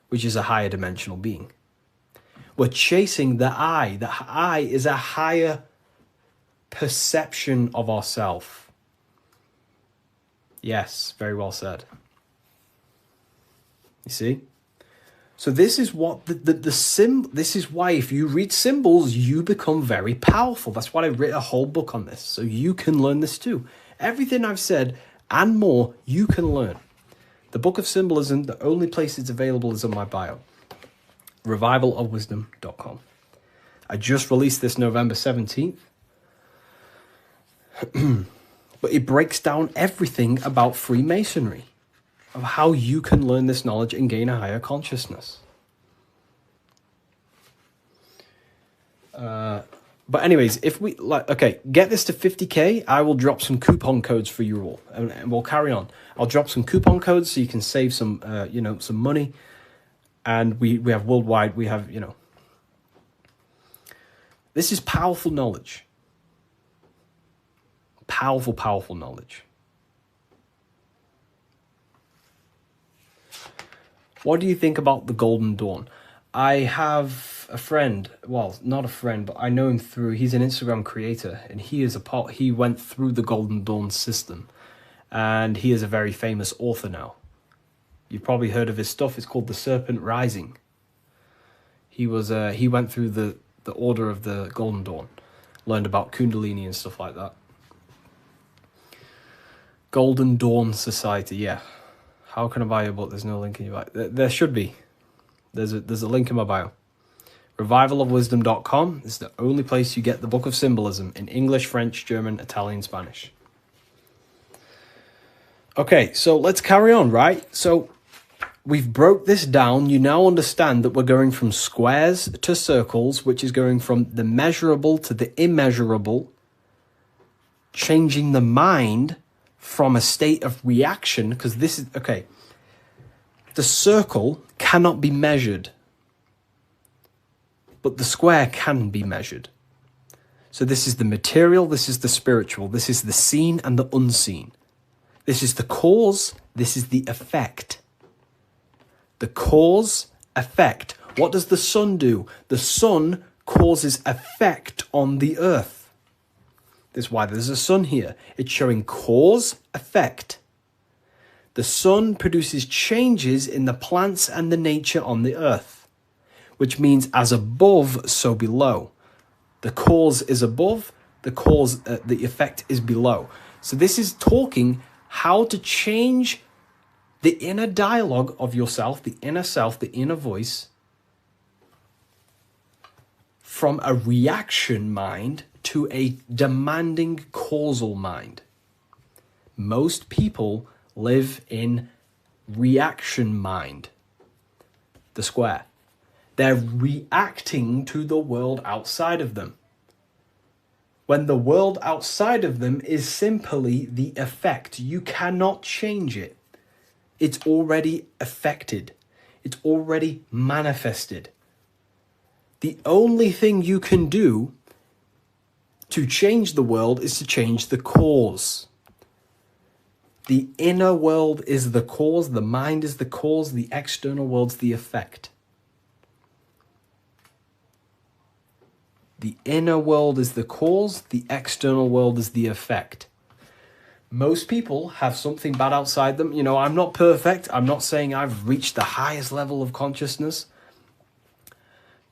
which is a higher dimensional being. We're chasing the I. The I is a higher perception of ourselves. Yes, very well said. You see? So this is what this is why if you read symbols, you become very powerful. That's why I wrote a whole book on this. So you can learn this too. Everything I've said and more, you can learn. The Book of Symbolism, the only place it's available is on my bio. revivalofwisdom.com. I just released this November 17th. But it breaks down everything about Freemasonry, of how you can learn this knowledge and gain a higher consciousness. But anyways, if we get this to 50K, I will drop some coupon codes for you all, and we'll carry on. I'll drop some coupon codes so you can save some, some money. And we have worldwide. We have, this is powerful knowledge. Powerful, powerful knowledge. What do you think about the Golden Dawn? I have a friend, well, not a friend, but I know him through, he's an Instagram creator, and he went through the Golden Dawn system, and he is a very famous author now. You've probably heard of his stuff. It's called The Serpent Rising. He went through the order of the Golden Dawn, learned about Kundalini and stuff like that. Golden Dawn Society, yeah. How can I buy your book? There's no link in your bio. There should be. There's a link in my bio. Revivalofwisdom.com is the only place you get the Book of Symbolism in English, French, German, Italian, Spanish. Okay, so let's carry on, right? So we've broke this down. You now understand that we're going from squares to circles, which is going from the measurable to the immeasurable, changing the mind from a state of reaction, because this is, okay, the circle cannot be measured, but the square can be measured. So this is the material, this is the spiritual, this is the seen and the unseen. This is the cause, this is the effect. The cause, effect. What does the sun do? The sun causes effect on the earth. That's why there's a sun here. It's showing cause, effect. The sun produces changes in the plants and the nature on the earth, which means as above, so below. The cause is above, the effect is below. So this is talking how to change the inner dialogue of yourself, the inner self, the inner voice, from a reaction mind to a demanding causal mind. Most people live in reaction mind, the square. They're reacting to the world outside of them, when the world outside of them is simply the effect. You cannot change it. It's already affected. It's already manifested. The only thing you can do to change the world is to change the cause. The inner world is the cause, the mind is the cause, the external world's the effect. The inner world is the cause, the external world is the effect. Most people have something bad outside them. You know, I'm not perfect. I'm not saying I've reached the highest level of consciousness.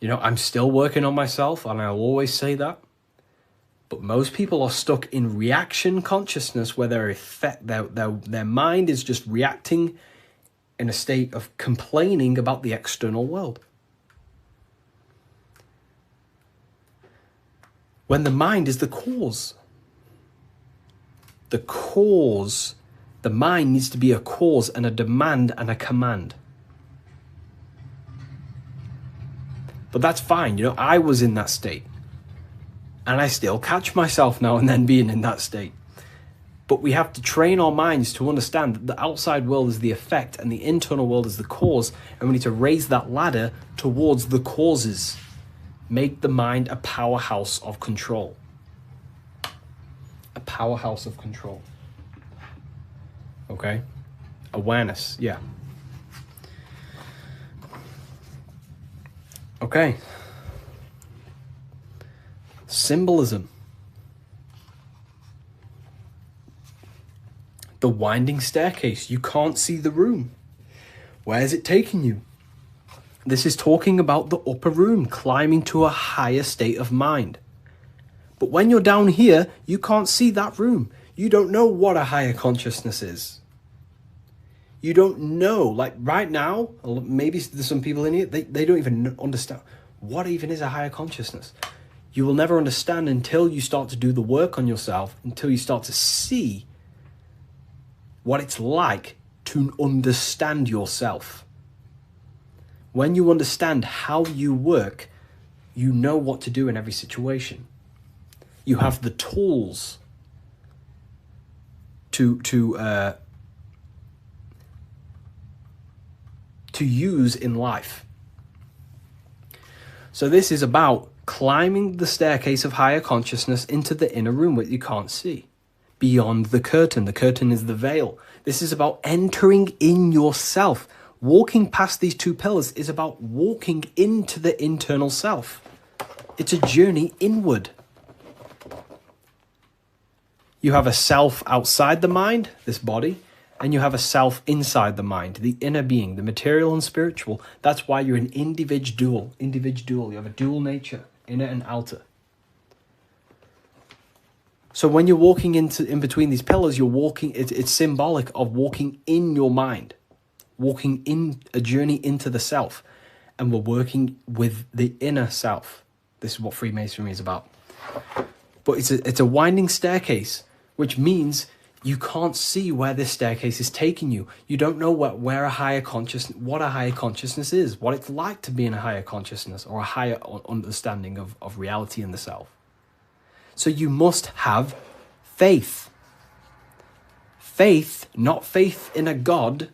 You know, I'm still working on myself, and I'll always say that. But most people are stuck in reaction consciousness, where their mind is just reacting in a state of complaining about the external world. When the mind is the cause. The cause, the mind needs to be a cause and a demand and a command. But that's fine, you know, I was in that state. And I still catch myself now and then being in that state. But we have to train our minds to understand that the outside world is the effect and the internal world is the cause. And we need to raise that ladder towards the causes. Make the mind a powerhouse of control. A powerhouse of control. Okay? Awareness, yeah. Okay. Symbolism. The winding staircase. You can't see the room. Where is it taking you? This is talking about the upper room, climbing to a higher state of mind. But when you're down here, you can't see that room. You don't know what a higher consciousness is. You don't know, like right now, maybe there's some people in here, they don't even understand what even is a higher consciousness. You will never understand until you start to do the work on yourself, until you start to see what it's like to understand yourself. When you understand how you work, you know what to do in every situation. You have the tools to use in life. So this is about climbing the staircase of higher consciousness into the inner room that you can't see. Beyond the curtain. The curtain is the veil. This is about entering in yourself. Walking past these two pillars is about walking into the internal self. It's a journey inward. You have a self outside the mind, this body, and you have a self inside the mind, the inner being, the material and spiritual. That's why you're an individual. You have a dual nature, inner and outer. So when you're walking in between these pillars, you're walking, it's symbolic of walking in your mind, walking in a journey into the self. And we're working with the inner self. This is what Freemasonry is about. But it's a winding staircase, which means you can't see where this staircase is taking you. You don't know what a higher consciousness is, what it's like to be in a higher consciousness or a higher understanding of reality in the self. So you must have faith. Faith, not faith in a God,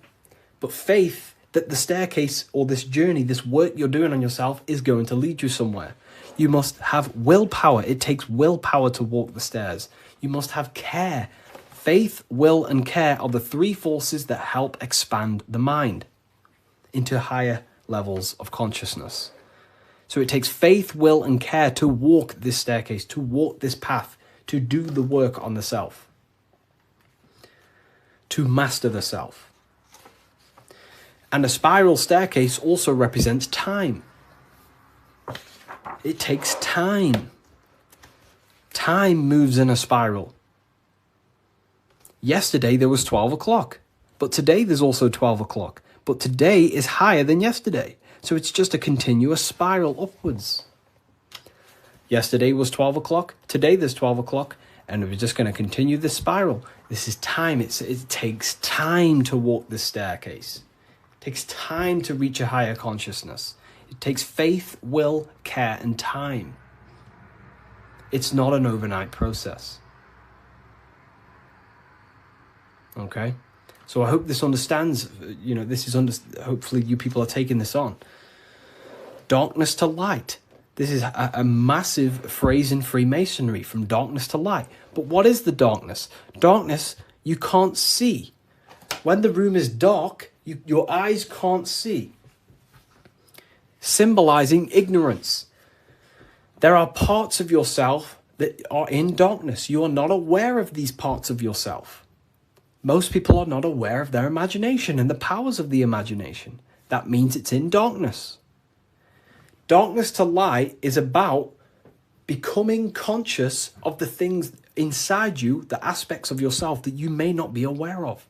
but faith that the staircase or this journey, this work you're doing on yourself is going to lead you somewhere. You must have willpower. It takes willpower to walk the stairs. You must have care. Faith, will, and care are the three forces that help expand the mind into higher levels of consciousness. So it takes faith, will, and care to walk this staircase, to walk this path, to do the work on the self, to master the self. And a spiral staircase also represents time. It takes time. Time moves in a spiral. Yesterday there was 12 o'clock, but today there's also 12 o'clock. But today is higher than yesterday. So it's just a continuous spiral upwards. Yesterday was 12 o'clock. Today there's 12 o'clock. And we're just going to continue this spiral. This is time. It takes time to walk this staircase. It takes time to reach a higher consciousness. It takes faith, will, care, and time. It's not an overnight process. Okay? So I hope this understands, you know, this is hopefully you people are taking this on. Darkness to light. This is a massive phrase in Freemasonry, from darkness to light. But what is the darkness? Darkness you can't see. When the room is dark, your eyes can't see. Symbolizing ignorance. There are parts of yourself that are in darkness. You are not aware of these parts of yourself. Most people are not aware of their imagination and the powers of the imagination. That means it's in darkness. Darkness to light is about becoming conscious of the things inside you, the aspects of yourself that you may not be aware of.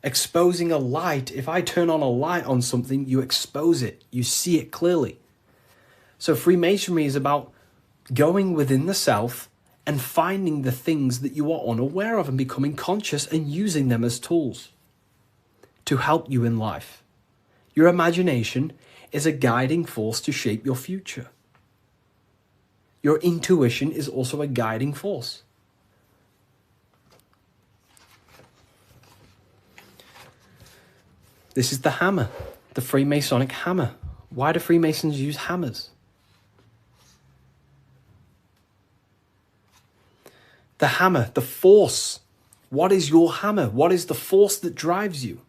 Exposing a light. If I turn on a light on something, you expose it. You see it clearly. So Freemasonry is about going within the self and finding the things that you are unaware of and becoming conscious and using them as tools to help you in life. Your imagination is a guiding force to shape your future. Your intuition is also a guiding force. This is the hammer, the Freemasonic hammer. Why do Freemasons use hammers? The hammer, the force. What is your hammer? What is the force that drives you?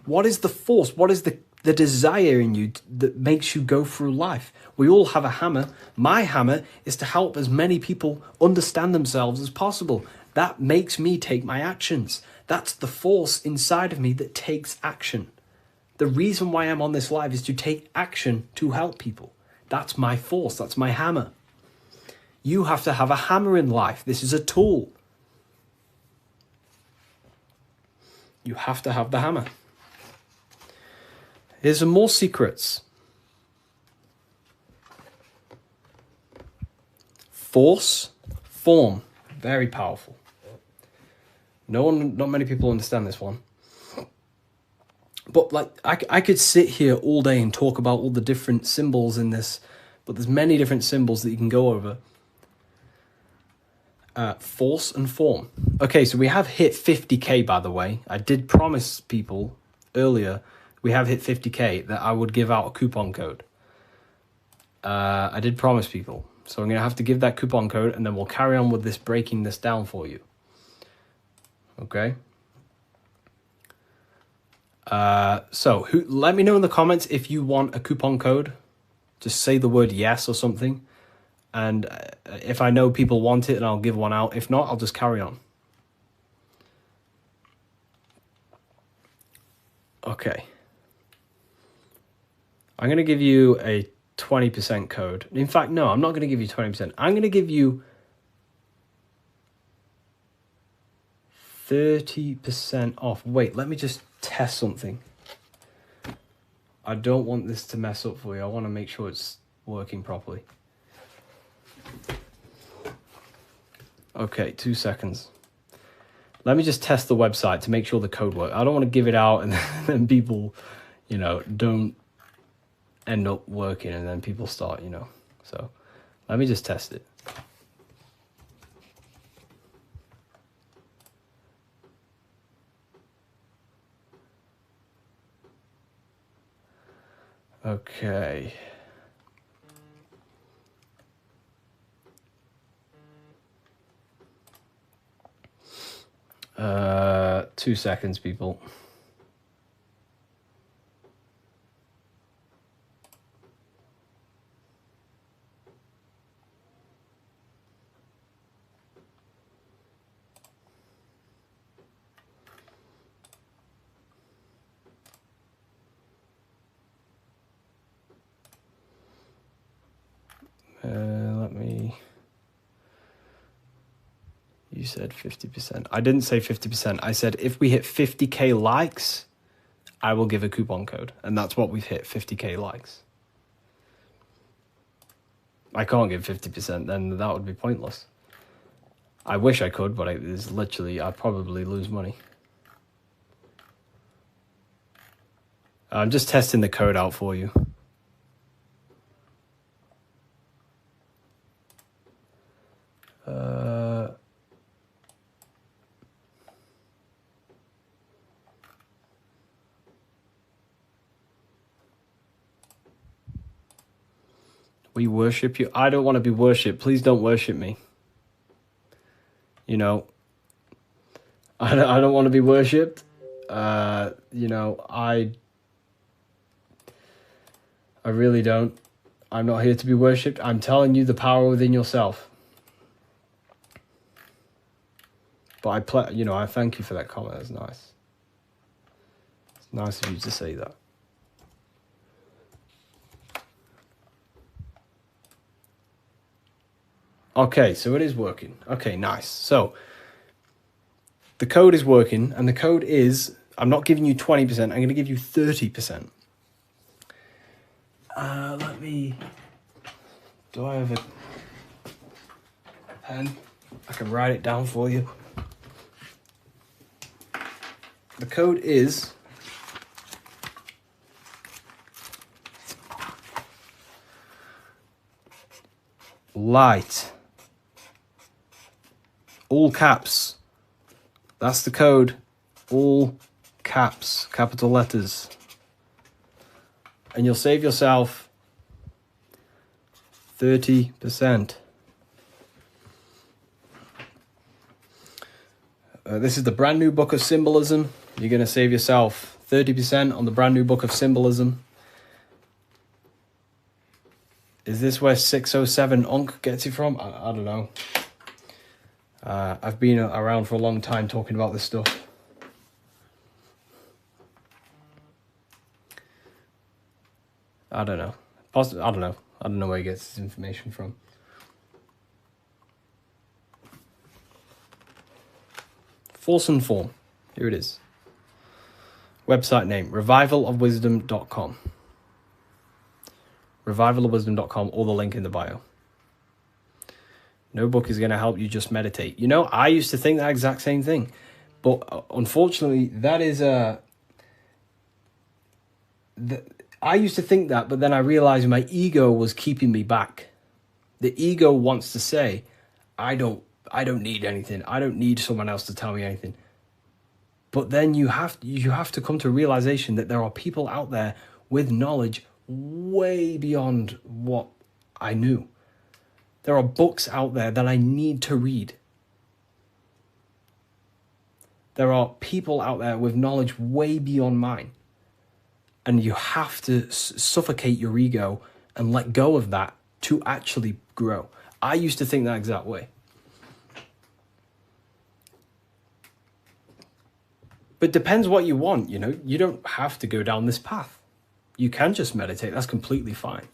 What is the force? What is the desire in you that makes you go through life? We all have a hammer. My hammer is to help as many people understand themselves as possible. That makes me take my actions. That's the force inside of me that takes action. The reason why I'm on this live is to take action to help people. That's my force. That's my hammer. You have to have a hammer in life. This is a tool. You have to have the hammer. Here's some more secrets. Force, form, very powerful. Not many people understand this one. But like, I could sit here all day and talk about all the different symbols in this, but there's many different symbols that you can go over. Force and form. Okay, so we have hit 50k, by the way. I did promise people earlier, we have hit 50k, that I would give out a coupon code. I did promise people. So I'm going to have to give that coupon code, and then we'll carry on with this, breaking this down for you. Okay? So let me know in the comments if you want a coupon code. Just say the word yes or something. And if I know people want it, then I'll give one out. If not, I'll just carry on. Okay. I'm going to give you a 20% code. In fact, no, I'm not going to give you 20%. I'm going to give you 30% off. Wait, let me just test something. I don't want this to mess up for you. I want to make sure it's working properly. Okay, 2 seconds. Let me just test the website to make sure the code works. I don't want to give it out and then people, you know, don't end up working and then people start, you know. So let me just test it. Okay. 2 seconds, people. Let me... You said 50%. I didn't say 50%. I said if we hit 50k likes, I will give a coupon code. And that's what we've hit, 50k likes. I can't give 50%, then that would be pointless. I wish I could, but it's literally, I'd probably lose money. I'm just testing the code out for you. We worship you. I don't want to be worshipped. Please don't worship me. You know, I don't want to be worshipped. You know, I really don't. I'm not here to be worshipped. I'm telling you the power within yourself. But I thank you for that comment. That's nice. It's nice of you to say that. Okay, so it is working. Okay, nice. So the code is working, and the code is, I'm not giving you 20%, I'm going to give you 30%. Do I have a pen? I can write it down for you. The code is light. All caps. That's the code. All caps, capital letters. And you'll save yourself 30%. This is the brand new book of Symbolism. You're going to save yourself 30% on the brand new book of Symbolism. Is this where 607 Unk gets it from? I don't know. I've been around for a long time talking about this stuff. I don't know. I don't know. I don't know where he gets his information from. Force and Form. Here it is. Website name, revivalofwisdom.com. Revivalofwisdom.com, or the link in the bio. No book is going to help you just meditate. You know, I used to think that exact same thing. But unfortunately, that is I used to think that, but then I realized my ego was keeping me back. The ego wants to say, I don't need anything. I don't need someone else to tell me anything. But then you have to come to a realization that there are people out there with knowledge way beyond what I knew. There are books out there that I need to read. There are people out there with knowledge way beyond mine. And you have to suffocate your ego and let go of that to actually grow. I used to think that exact way. But it depends what you want, you know. You don't have to go down this path. You can just meditate. That's completely fine.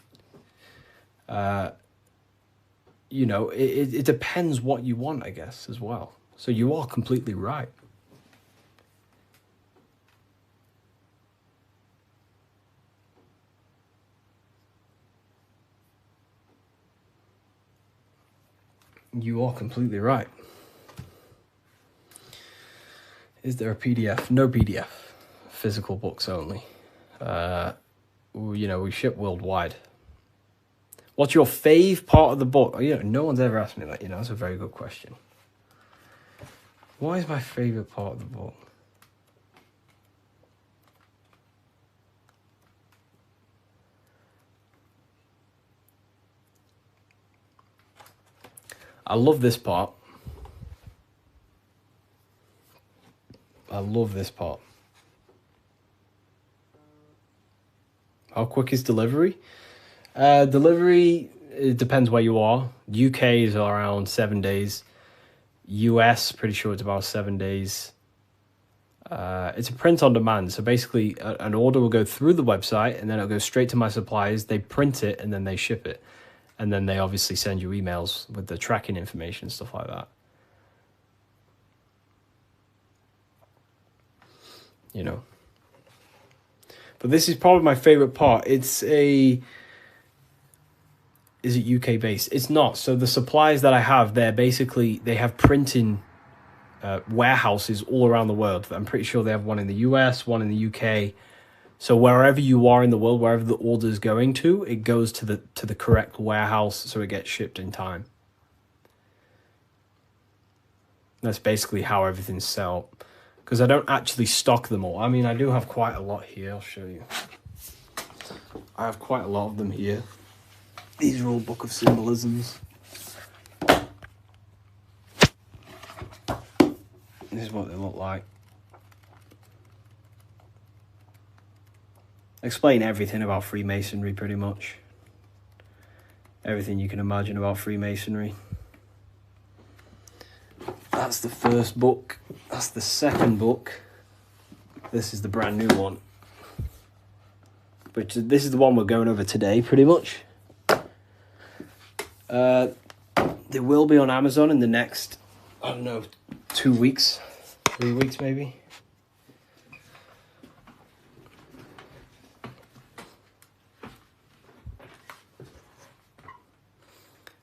You know, it depends what you want, I guess, as well. So you are completely right. You are completely right. Is there a PDF? No PDF. Physical books only. You know, we ship worldwide. What's your fave part of the book? Oh, yeah, no one's ever asked me that. You know, that's a very good question. What is my favorite part of the book? I love this part. I love this part. How quick is delivery? Delivery, it depends where you are. UK is around 7 days. US, pretty sure it's about 7 days. It's a print on demand. So basically, an order will go through the website, and then it'll go straight to my suppliers. They print it, and then they ship it. And then they obviously send you emails with the tracking information and stuff like that. You know. But this is probably my favorite part. Is it UK based? It's not. So the supplies that I have, they have printing warehouses all around the world. I'm pretty sure they have one in the US, one in the UK. So wherever you are in the world, wherever the order is going to, it goes to the correct warehouse, so it gets shipped in time. That's basically how everything's set up. Because I don't actually stock them all. I mean, I do have quite a lot here. I'll show you. I have quite a lot of them here. These are all book of symbolisms. This is what they look like. Explain everything about Freemasonry, pretty much. Everything you can imagine about Freemasonry. That's the first book. That's the second book. This is the brand new one. Which this is the one we're going over today, pretty much. They will be on Amazon in the next, I don't know, 2 weeks, 3 weeks maybe.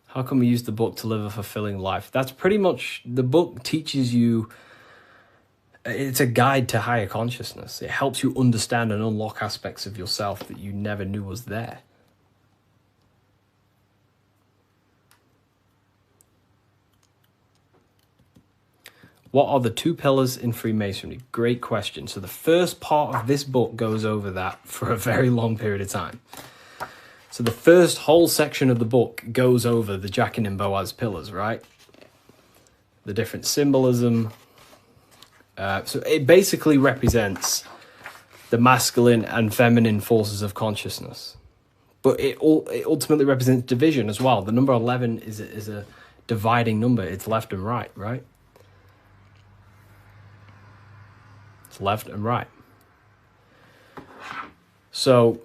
How can we use the book to live a fulfilling life? That's pretty much, the book teaches you, it's a guide to higher consciousness. It helps you understand and unlock aspects of yourself that you never knew was there. What are the 2 pillars in Freemasonry? Great question. So the first part of this book goes over that for a very long period of time. So the first whole section of the book goes over the Jachin and Boaz pillars, right? The different symbolism. So it basically represents the masculine and feminine forces of consciousness. But it ultimately represents division as well. The number 11 is a dividing number. It's left and right, right? It's left and right. So,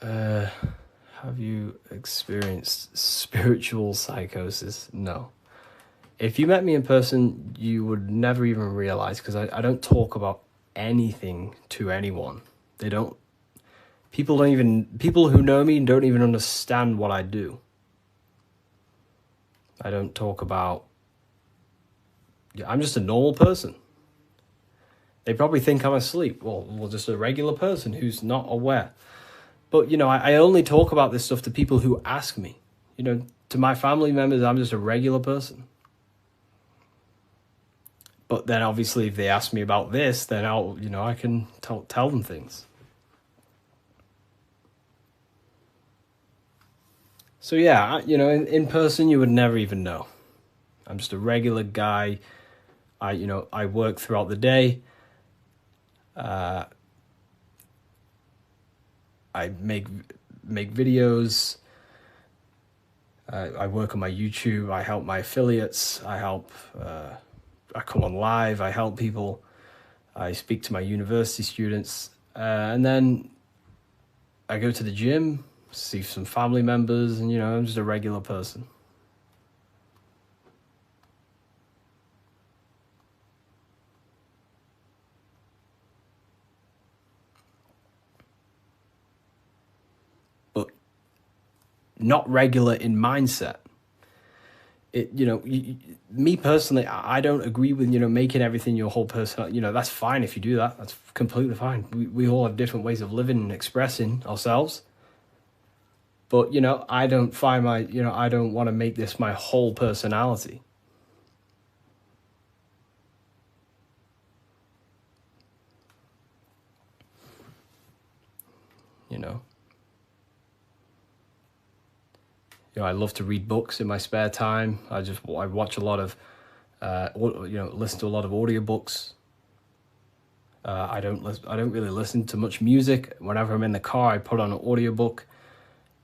have you experienced spiritual psychosis? No. If you met me in person, you would never even realize, because I don't talk about anything to anyone. People who know me don't even understand what I do. I don't talk about, I'm just a normal person. They probably think I'm asleep. Well, just a regular person who's not aware. But, I only talk about this stuff to people who ask me. To my family members, I'm just a regular person. But then obviously if they ask me about this, then I can tell them things. So yeah, in person you would never even know. I'm just a regular guy. I work throughout the day. I make videos. I work on my YouTube. I help my affiliates. I come on live. I help people. I speak to my university students. And then I go to the gym, see some family members, and, I'm just a regular person. But not regular in mindset. Me personally, I don't agree with, making everything your whole person. That's fine if you do that. That's completely fine. We all have different ways of living and expressing ourselves. But, I don't find I don't want to make this my whole personality. I love to read books in my spare time. I watch a lot of, listen to a lot of audiobooks. I don't really listen to much music. Whenever I'm in the car, I put on an audiobook.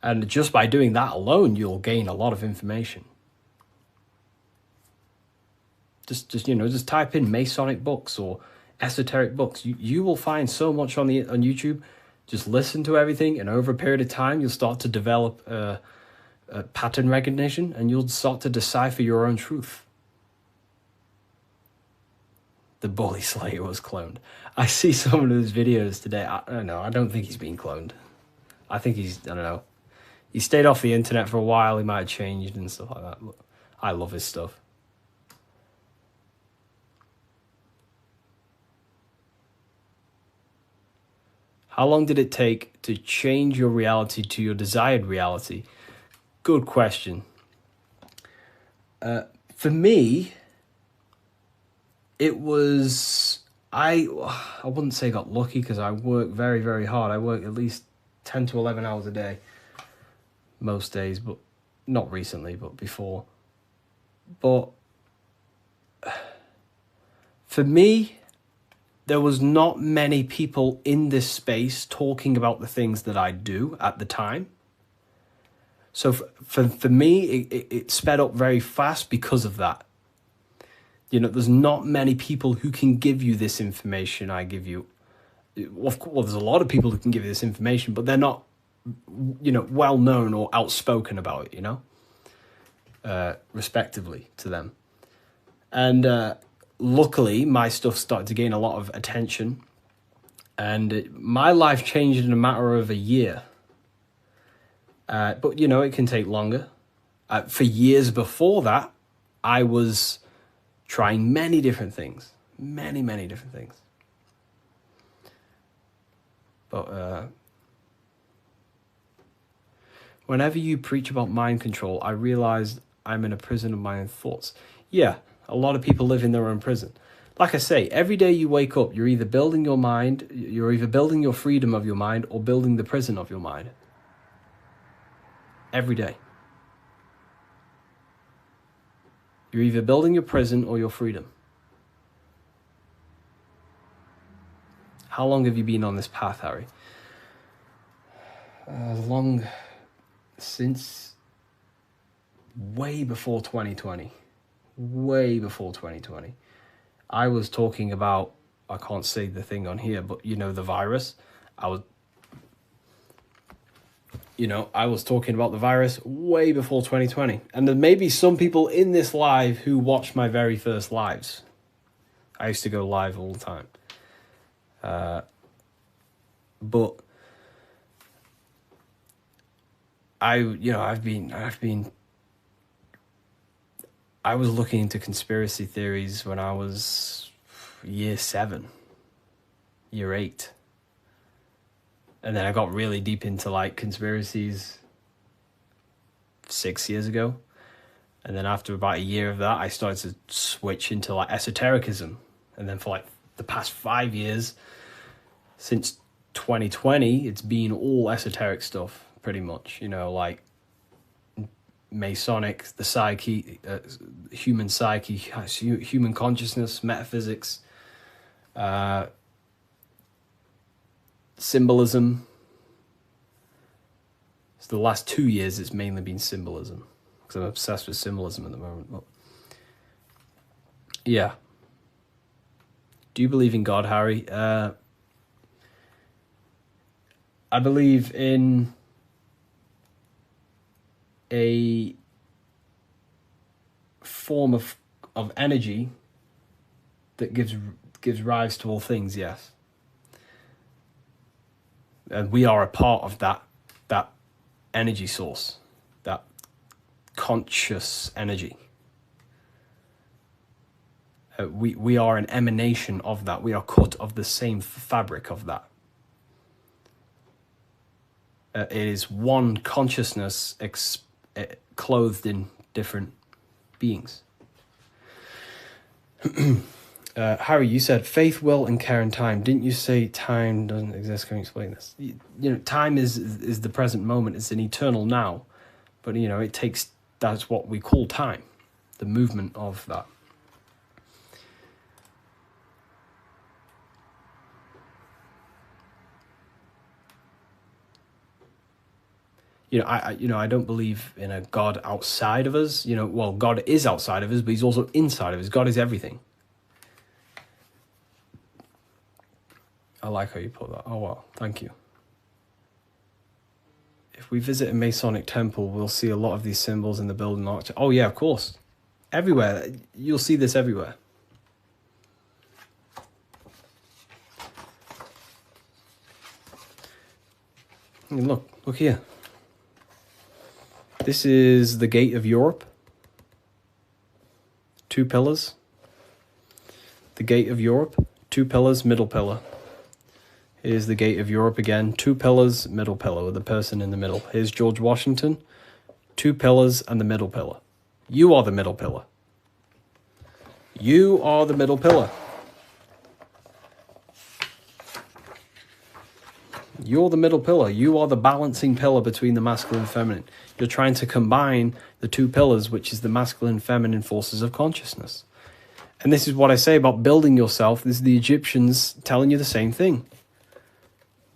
And just by doing that alone, you'll gain a lot of information. Just type in Masonic books or esoteric books. You will find so much on YouTube. Just listen to everything, and over a period of time, you'll start to develop a pattern recognition, and you'll start to decipher your own truth. The Bully Slayer was cloned. I see some of his videos today. I don't know. I don't think he's being cloned. I think I don't know. He stayed off the internet for a while. He might have changed and stuff like that. But I love his stuff. How long did it take to change your reality to your desired reality? Good question. For me, it was, I wouldn't say got lucky, because I work very, very hard. I work at least 10 to 11 hours a day most days, but not recently, but before. But for me, there was not many people in this space talking about the things that I do at the time. So for me, it sped up very fast because of that. You know, there's not many people who can give you this information I give you. Well, there's a lot of people who can give you this information, but they're not, you know, well known or outspoken about it, you know, respectively to them. And luckily, my stuff started to gain a lot of attention, and my life changed in a matter of a year. But, you know, it can take longer. For years before that, I was trying many different things. Many different things. But whenever you preach about mind control, I realized I'm in a prison of my own thoughts. Yeah, a lot of people live in their own prison. Like I say, every day you wake up, you're either building your mind, you're either building your freedom of your mind or building the prison of your mind. Every day. You're either building your prison or your freedom. How long have you been on this path, Harry? Long since way before 2020. Way before 2020. I was talking about, I can't say the thing on here, but you know, the virus. I was talking about the virus way before 2020. And there may be some people in this live who watched my very first lives. I used to go live all the time. But I was looking into conspiracy theories when I was year 7, year 8. And then I got really deep into like conspiracies 6 years ago. And then after about a year of that, I started to switch into like esotericism. And then for like the past 5 years, since 2020, it's been all esoteric stuff, pretty much. You know, like Masonic, the psyche, human psyche, human consciousness, metaphysics, symbolism. So the last 2 years, it's mainly been symbolism, because I'm obsessed with symbolism at the moment. But yeah. Do you believe in God, Harry? I believe in a form of energy that gives rise to all things, yes. And we are a part of that energy source, that conscious energy. We are an emanation of that. We are cut of the same fabric of that. It is one consciousness clothed in different beings. Harry, you said faith, will, and care and time. Didn't you say time doesn't exist? Can you explain this? You know, time is the present moment. It's an eternal now. But, you know, that's what we call time, the movement of that. I don't believe in a God outside of us. You know, well, God is outside of us, but he's also inside of us. God is everything. I like how you put that. Oh, wow. Thank you. If we visit a Masonic temple, we'll see a lot of these symbols in the building architecture. Oh, yeah, of course. Everywhere. You'll see this everywhere. And look here. This is the gate of Europe. 2 pillars. The gate of Europe, 2 pillars, middle pillar. Here's the gate of Europe again, 2 pillars, middle pillar, with the person in the middle. Here's George Washington, 2 pillars and the middle pillar. You are the middle pillar. You are the middle pillar. You're the middle pillar. You are the balancing pillar between the masculine and feminine. You're trying to combine the two pillars, which is the masculine and feminine forces of consciousness. And this is what I say about building yourself. This is the Egyptians telling you the same thing.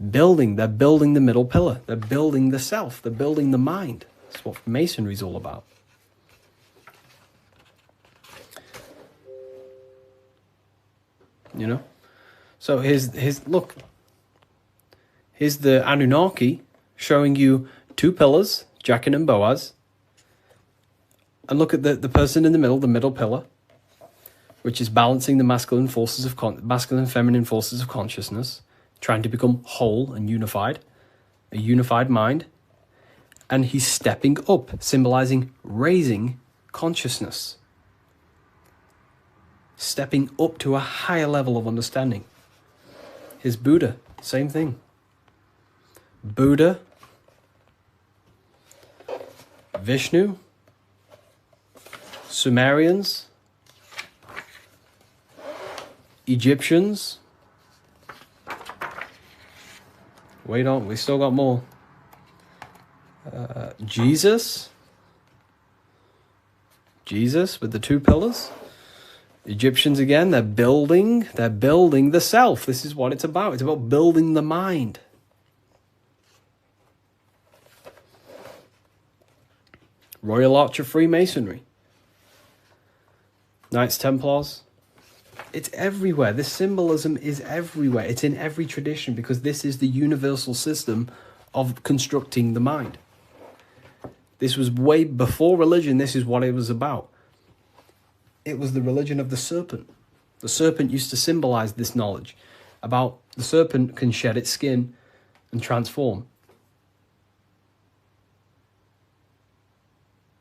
They're building the middle pillar. They're building the self. They're building the mind. That's what Masonry is all about. You know? So look. Here's the Anunnaki showing you two pillars, Jachin and Boaz. And look at the person in the middle pillar, which is balancing the masculine and feminine forces of consciousness, trying to become whole and unified, a unified mind. And he's stepping up, symbolizing raising consciousness, stepping up to a higher level of understanding. Here's Buddha, same thing. Buddha, Vishnu, Sumerians, Egyptians. Wait on, we still got more. Jesus with the two pillars. Egyptians again, they're building the self. This is what it's about. It's about building the mind. Royal Arch of Freemasonry. Knights Templars. It's everywhere. This symbolism is everywhere. It's in every tradition because this is the universal system of constructing the mind. This was way before religion. This is what it was about. It was the religion of the serpent. The serpent used to symbolize this knowledge about the serpent can shed its skin and transform.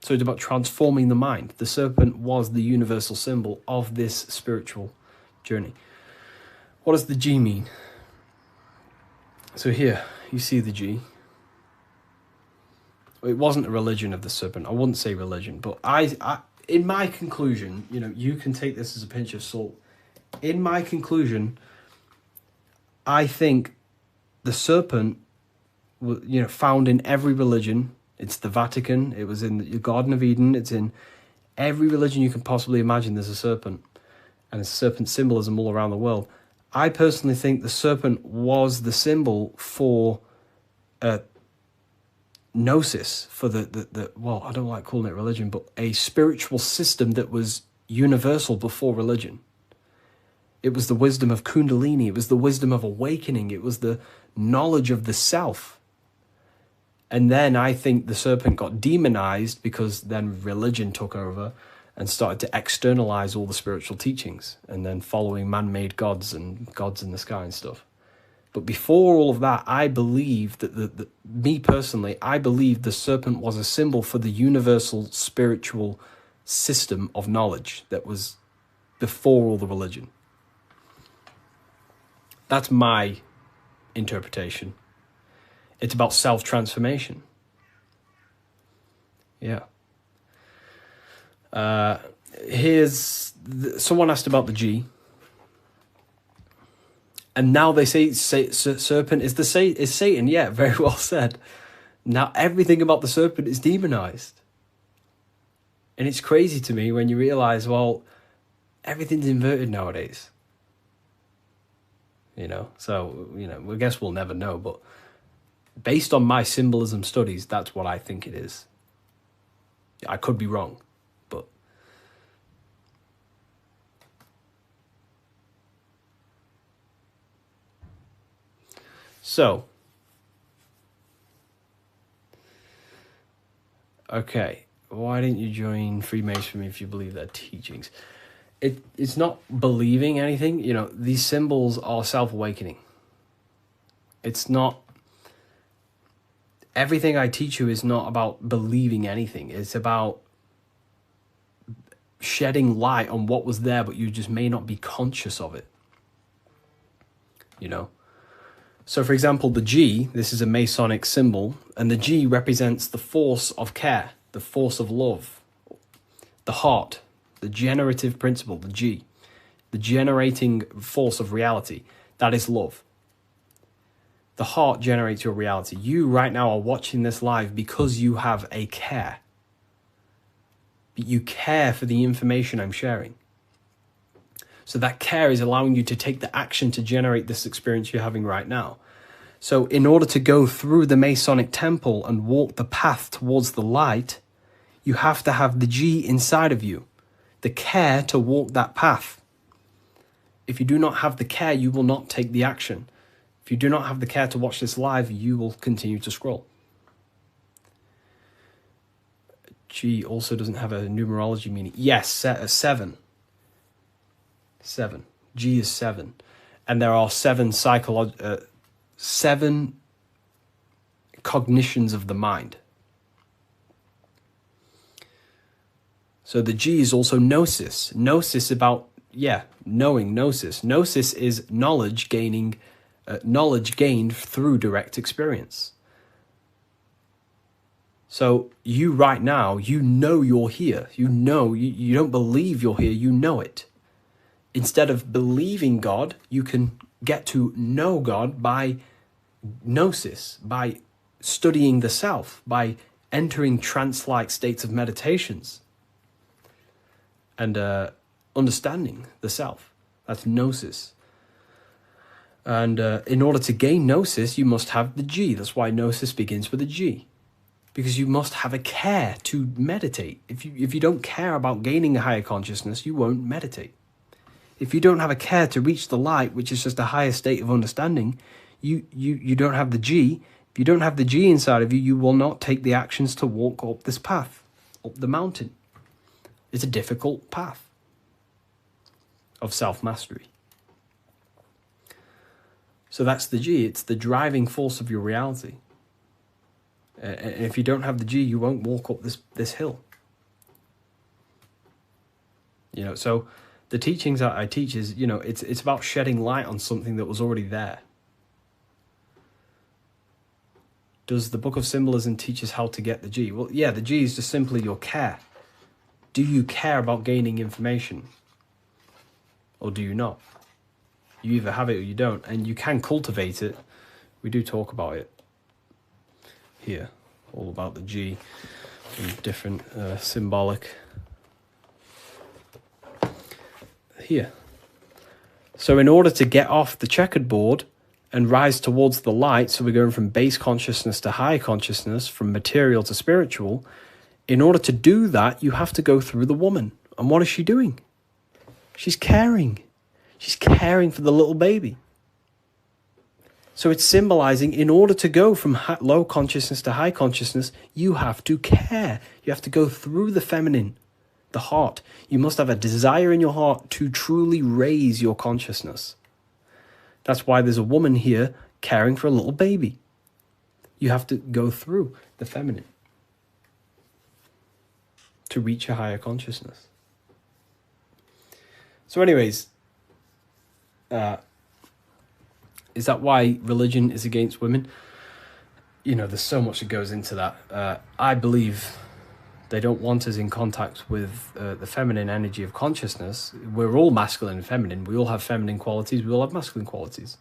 So it's about transforming the mind. The serpent was the universal symbol of this spiritual journey. What does the G mean? So here, you see the G. It wasn't a religion of the serpent. I wouldn't say religion, but I in my conclusion, you know, you can take this as a pinch of salt. In my conclusion, I think the serpent, you know, found in every religion. It's the Vatican. It was in the Garden of Eden. It's in every religion you can possibly imagine. There's a serpent, and there's serpent symbolism all around the world. I personally think the serpent was the symbol for gnosis, for the well, I don't like calling it religion, but a spiritual system that was universal before religion. It was the wisdom of Kundalini. It was the wisdom of awakening. It was the knowledge of the self. And then I think the serpent got demonized because then religion took over and started to externalize all the spiritual teachings and then following man-made gods and gods in the sky and stuff. But before all of that, I believe that me personally, I believe the serpent was a symbol for the universal spiritual system of knowledge that was before all the religion. That's my interpretation. It's about self-transformation. Yeah. Someone asked about the G. And now they say serpent is Satan. Yeah, very well said. Now everything about the serpent is demonized. And it's crazy to me when you realize, well, everything's inverted nowadays. You know, so, you know, I guess we'll never know, but based on my symbolism studies, that's what I think it is. I could be wrong, but so okay, why didn't you join Freemasonry if you believe their teachings? It's not believing anything, you know, these symbols are self-awakening. It's not, everything I teach you is not about believing anything. It's about shedding light on what was there, but you just may not be conscious of it. You know? So, for example, the G, this is a Masonic symbol, and the G represents the force of care, the force of love, the heart, the generative principle, the G, the generating force of reality. That is love. The heart generates your reality. You right now are watching this live because you have a care. You care for the information I'm sharing. So that care is allowing you to take the action to generate this experience you're having right now. So in order to go through the Masonic temple and walk the path towards the light, you have to have the G inside of you, the care to walk that path. If you do not have the care, you will not take the action. If you do not have the care to watch this live, you will continue to scroll. G also doesn't have a numerology meaning. Yes, 7. 7. G is 7. And there are 7 cognitions of the mind. So the G is also gnosis. Gnosis about, knowing, gnosis. Gnosis is knowledge gained through direct experience. So you right now, you know you're here. You know, you don't believe you're here, you know it. Instead of believing God, you can get to know God by gnosis, by studying the self, by entering trance-like states of meditations and understanding the self. That's gnosis. And in order to gain gnosis, you must have the G. That's why gnosis begins with a G. Because you must have a care to meditate. If you don't care about gaining a higher consciousness, you won't meditate. If you don't have a care to reach the light, which is just a higher state of understanding, you don't have the G. If you don't have the G inside of you, you will not take the actions to walk up this path, up the mountain. It's a difficult path of self-mastery. So that's the G. It's the driving force of your reality. And if you don't have the G, you won't walk up this hill. You know, so the teachings that I teach is, you know, it's about shedding light on something that was already there. Does the book of Symbolism teach us how to get the G? Well, yeah, the G is just simply your care. Do you care about gaining information? Or do you not? You either have it or you don't, and you can cultivate it. We do talk about it here, all about the G and different symbolic here. So in order to get off the checkered board and rise towards the light, so we're going from base consciousness to high consciousness, from material to spiritual, in order to do that, you have to go through the woman. And what is she doing? She's caring. She's caring for the little baby. So it's symbolizing, in order to go from low consciousness to high consciousness, you have to care. You have to go through the feminine, the heart. You must have a desire in your heart to truly raise your consciousness. That's why there's a woman here caring for a little baby. You have to go through the feminine to reach a higher consciousness. So anyways, is that why religion is against women? You know, there's so much that goes into that. I believe they don't want us in contact with the feminine energy of consciousness. We're all masculine and feminine. We all have feminine qualities. We all have masculine qualities.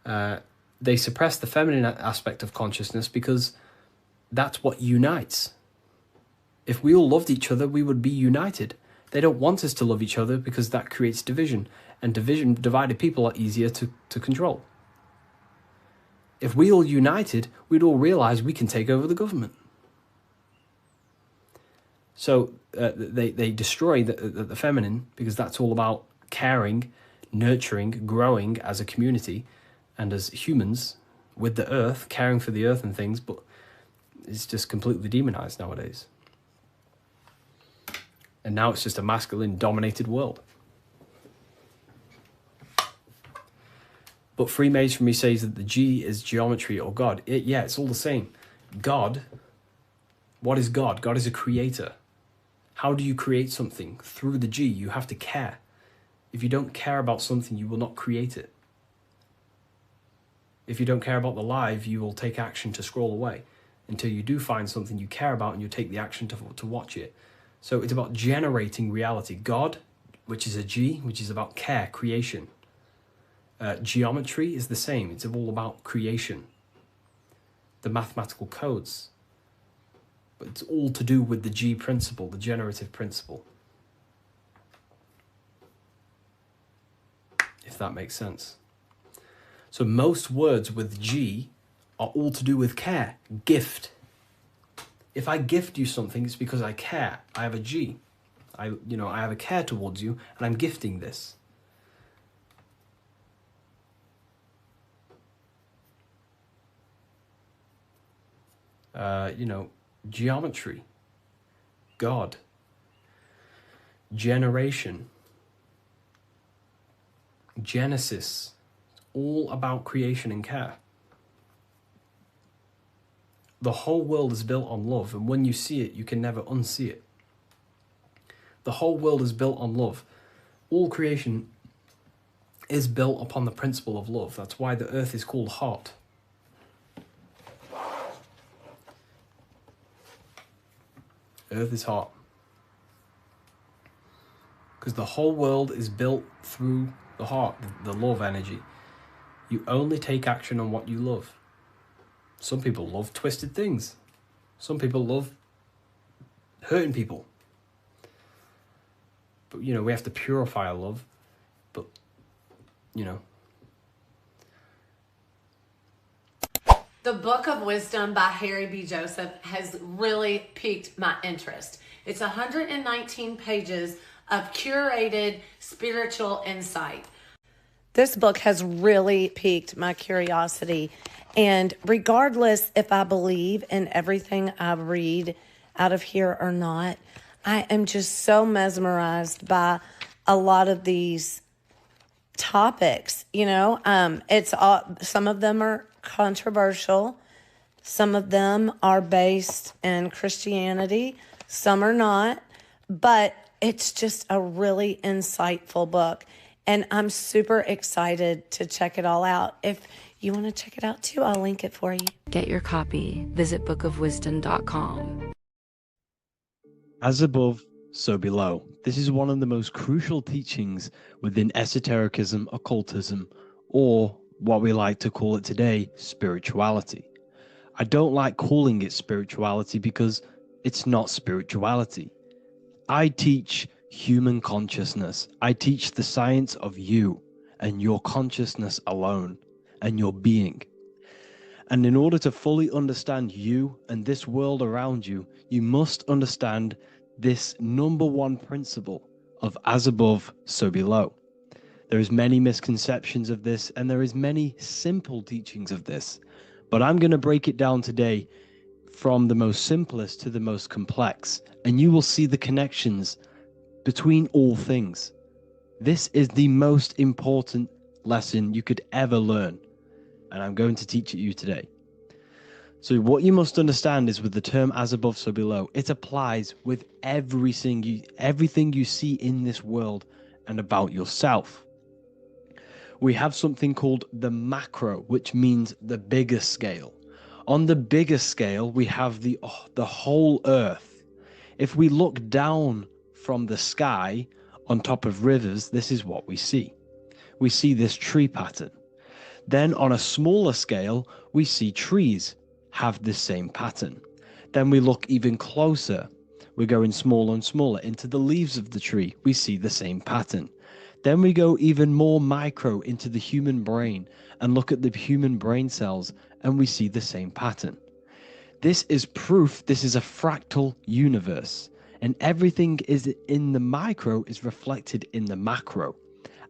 They suppress the feminine aspect of consciousness because that's what unites. If we all loved each other, we would be united. They don't want us to love each other because that creates division. And divided people are easier to control. If we all united, we'd all realize we can take over the government. So they destroy the feminine because that's all about caring, nurturing, growing as a community and as humans with the earth, caring for the earth and things, but it's just completely demonized nowadays. And now it's just a masculine-dominated world. But Freemasonry says that the G is geometry or God. It's all the same. God, what is God? God is a creator. How do you create something? Through the G, you have to care. If you don't care about something, you will not create it. If you don't care about the live, you will take action to scroll away until you do find something you care about and you take the action to watch it. So it's about generating reality. God, which is a G, which is about care, creation. Geometry is the same. It's all about creation, the mathematical codes. But it's all to do with the G principle, the generative principle. If that makes sense. So most words with G are all to do with care, gift. If I gift you something, it's because I care. I have a G. I have a care towards you, and I'm gifting this. Geometry, God, generation, Genesis, all about creation and care. The whole world is built on love, and when you see it, you can never unsee it. The whole world is built on love. All creation is built upon the principle of love. That's why the earth is called heart. Earth is heart. Because the whole world is built through the heart, the love energy. You only take action on what you love. Some people love twisted things. Some people love hurting people. But, we have to purify our love. But, The Book of Wisdom by Harry B. Joseph has really piqued my interest. It's 119 pages of curated spiritual insight. This book has really piqued my curiosity. And regardless if I believe in everything I read out of here or not, I am just so mesmerized by a lot of these topics. It's all, some of them are controversial. Some of them are based in Christianity. Some are not. But it's just a really insightful book. And I'm super excited to check it all out. If you want to check it out too, I'll link it for you. Get your copy. Visit bookofwisdom.com. As above, so below. This is one of the most crucial teachings within esotericism, occultism, or what we like to call it today, spirituality. I don't like calling it spirituality because it's not spirituality. I teach human consciousness. I teach the science of you and your consciousness alone and your being. And in order to fully understand you and this world around you, you must understand this number one principle of as above, so below. There is many misconceptions of this, and there is many simple teachings of this. But I'm going to break it down today from the most simplest to the most complex, and you will see the connections between all things. This is the most important lesson you could ever learn, and I'm going to teach it you today. So what you must understand is with the term as above, so below, it applies with everything you see in this world and about yourself. We have something called the macro, which means the bigger scale. On the bigger scale, we have the whole earth. If we look down from the sky on top of rivers, this is what we see. We see this tree pattern. Then on a smaller scale, we see trees have this same pattern. Then we look even closer. We're going smaller and smaller into the leaves of the tree. We see the same pattern. Then we go even more micro into the human brain and look at the human brain cells, and we see the same pattern. This is proof this is a fractal universe, and everything is in the micro is reflected in the macro.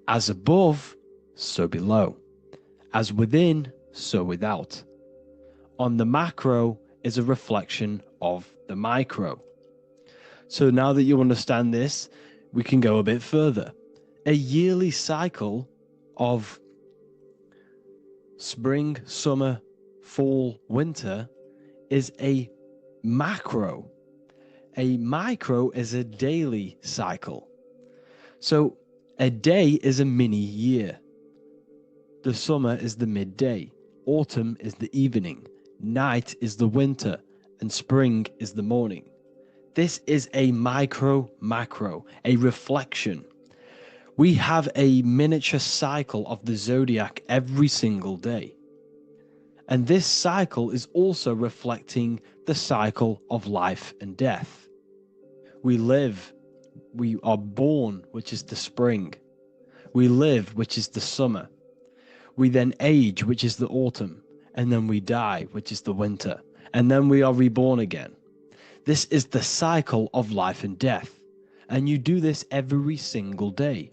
As above, so below. As within, so without. On the macro is a reflection of the micro. So now that you understand this, we can go a bit further. A yearly cycle of spring, summer, fall, winter is a macro. A micro is a daily cycle. So a day is a mini year. The summer is the midday. Autumn is the evening. Night is the winter. And spring is the morning. This is a micro, macro, a reflection. We have a miniature cycle of the zodiac every single day. And this cycle is also reflecting the cycle of life and death. We live, we are born, which is the spring. We live, which is the summer. We then age, which is the autumn. And then we die, which is the winter. And then we are reborn again. This is the cycle of life and death. And you do this every single day.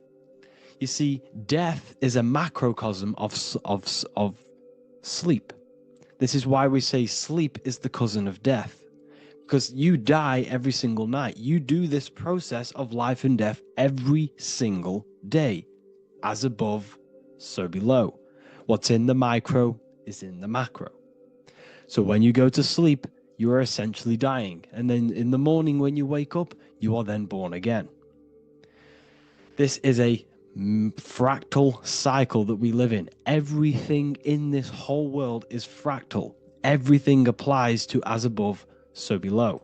You see, death is a macrocosm of sleep. This is why we say sleep is the cousin of death. Because you die every single night. You do this process of life and death every single day. As above, so below. What's in the micro is in the macro. So when you go to sleep, you are essentially dying. And then in the morning when you wake up, you are then born again. This is a fractal cycle that we live in. Everything in this whole world is fractal. Everything applies to as above, so below.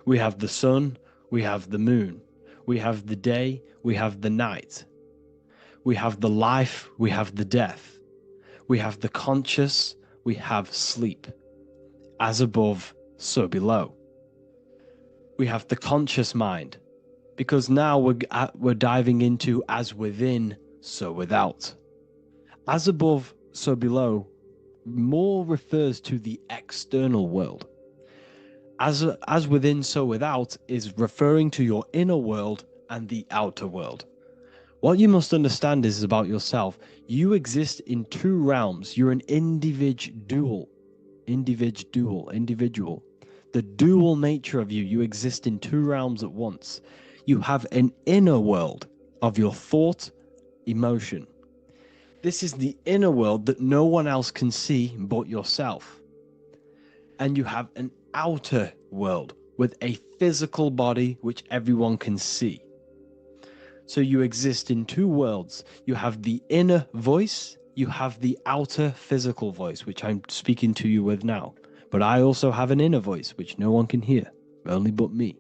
We have the sun, we have the moon, we have the day, we have the night. We have the life, we have the death. We have the conscious, we have sleep. As above, so below. We have the conscious mind, because now we're diving into as within, so without. As above, so below more refers to the external world. As within, so without is referring to your inner world and the outer world. What you must understand is about yourself. You exist in two realms. You're an individual. The dual nature of you. You exist in two realms at once. You have an inner world of your thought, emotion. This is the inner world that no one else can see but yourself. And you have an outer world with a physical body which everyone can see. So you exist in two worlds. You have the inner voice, you have the outer physical voice, which I'm speaking to you with now. But I also have an inner voice, which no one can hear, only but me.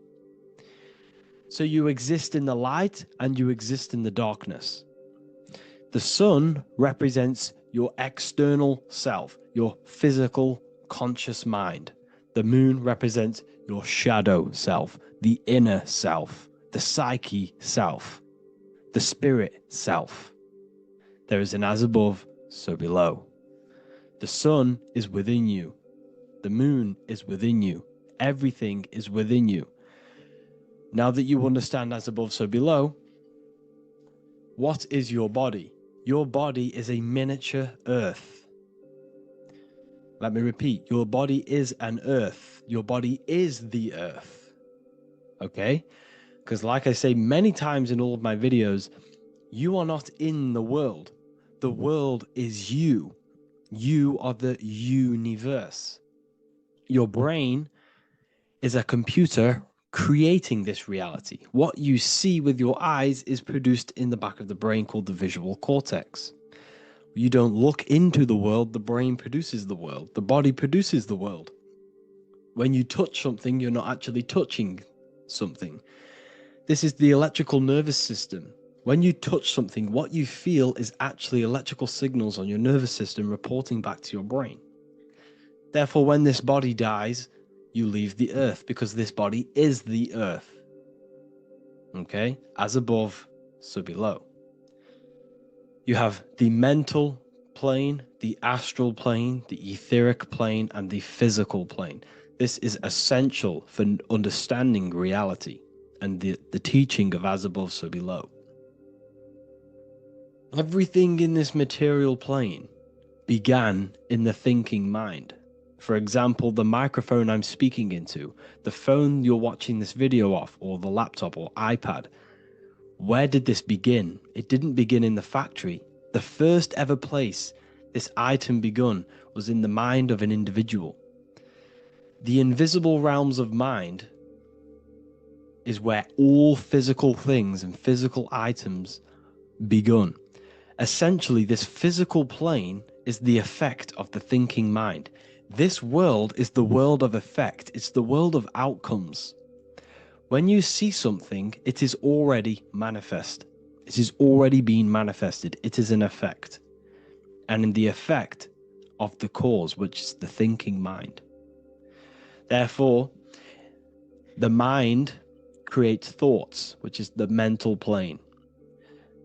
So you exist in the light and you exist in the darkness. The sun represents your external self, your physical, conscious mind. The moon represents your shadow self, the inner self, the psyche self, the spirit self. There is an as above, so below. The sun is within you. The moon is within you. Everything is within you. Now that you understand as above, so below, what is your body? Your body is a miniature earth. Let me repeat, your body is an earth. Your body is the earth. Okay? Because like I say many times in all of my videos, you are not in the world. The world is you. You are the universe. Your brain is a computer creating this reality. What you see with your eyes is produced in the back of the brain called the visual cortex. You don't look into the world, the brain produces the world. The body produces the world. When you touch something, you're not actually touching something. This is the electrical nervous system. When you touch something, what you feel is actually electrical signals on your nervous system reporting back to your brain. Therefore, when this body dies, you leave the earth because this body is the earth. Okay? As above, so below. You have the mental plane, the astral plane, the etheric plane, and the physical plane. This is essential for understanding reality and the teaching of as above, so below. Everything in this material plane began in the thinking mind. For example, the microphone I'm speaking into, the phone you're watching this video off, or the laptop or iPad. Where did this begin? It didn't begin in the factory. The first ever place this item begun was in the mind of an individual. The invisible realms of mind is where all physical things and physical items begun. Essentially, this physical plane is the effect of the thinking mind. This world is the world of effect. It's the world of outcomes. When you see something, it is already manifest. It is already being manifested. It is an effect. And in the effect of the cause, which is the thinking mind. Therefore, the mind creates thoughts, which is the mental plane.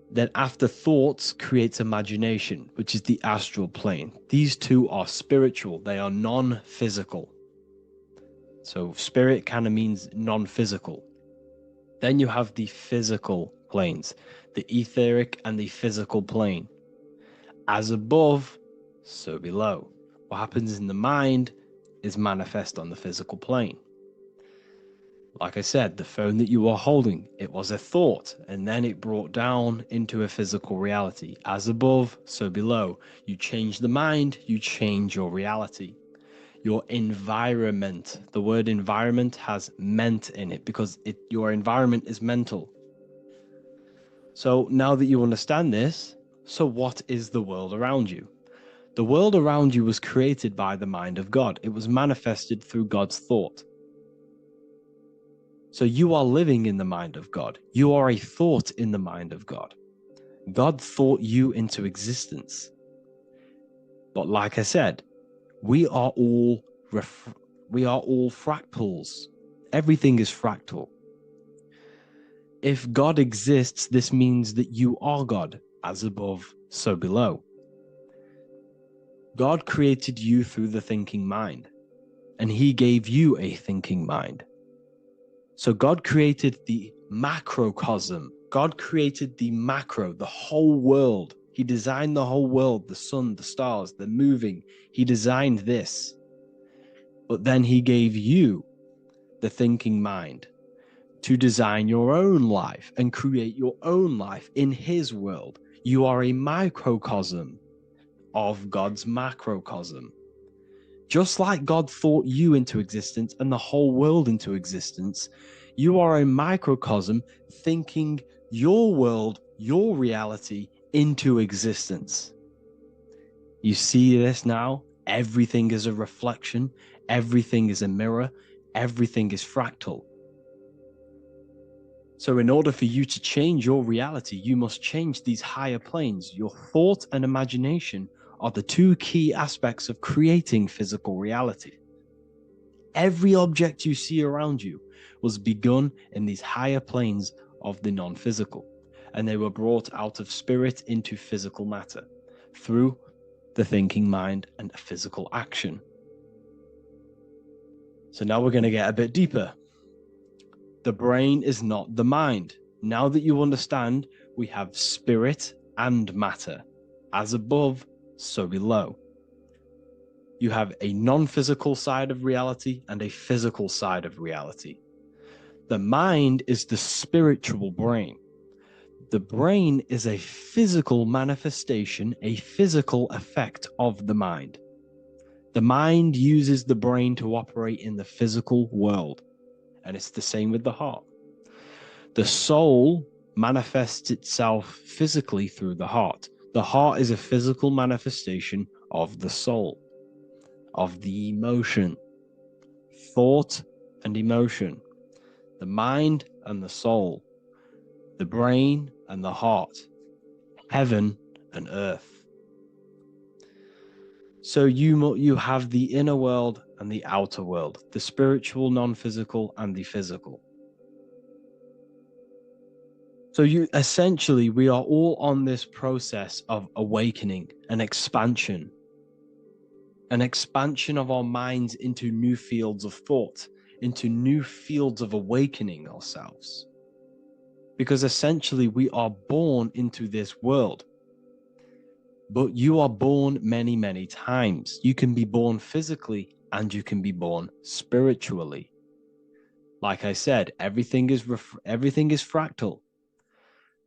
Then after thoughts creates imagination, which is the astral plane. These two are spiritual. They are non-physical. So spirit kind of means non-physical. Then you have the physical planes, the etheric and the physical plane. As above, so below. What happens in the mind is manifest on the physical plane. Like I said, the phone that you are holding, it was a thought, and then it brought down into a physical reality. As above, so below. You change the mind, you change your reality. Your environment, the word environment has ment in it because your environment is mental. So now that you understand this, so what is the world around you? The world around you was created by the mind of God. It was manifested through God's thought. So you are living in the mind of God. You are a thought in the mind of God. God thought you into existence. But like I said, we are all fractals. Everything is fractal. If God exists, this means that you are God, as above, so below. God created you through the thinking mind, and he gave you a thinking mind. So God created the macrocosm. God created the macro, the whole world. He designed the whole world, the sun, the stars, the moving. He designed this. But then he gave you the thinking mind to design your own life and create your own life in his world. You are a microcosm of God's macrocosm. Just like God thought you into existence and the whole world into existence, you are a microcosm thinking your world, your reality into existence. You see this now? Everything is a reflection. Everything is a mirror. Everything is fractal. So in order for you to change your reality, you must change these higher planes. Your thought and imagination are the two key aspects of creating physical reality. Every object you see around you was begun in these higher planes of the non-physical, and they were brought out of spirit into physical matter through the thinking mind and physical action. So now we're going to get a bit deeper. The brain is not the mind. Now that you understand, we have spirit and matter. As above, so below. You have a non-physical side of reality and a physical side of reality. The mind is the spiritual brain. The brain is a physical manifestation, a physical effect of the mind. The mind uses the brain to operate in the physical world, and it's the same with the heart. The soul manifests itself physically through the heart. The heart is a physical manifestation of the soul, of the emotion, thought and emotion, the mind and the soul, the brain and the heart, heaven and earth. So you have the inner world and the outer world, the spiritual, non-physical, and the physical. So essentially, we are all on this process of awakening, an expansion of our minds into new fields of thought, into new fields of awakening ourselves. Because essentially, we are born into this world. But you are born many, many times. You can be born physically and you can be born spiritually. Like I said, everything is fractal.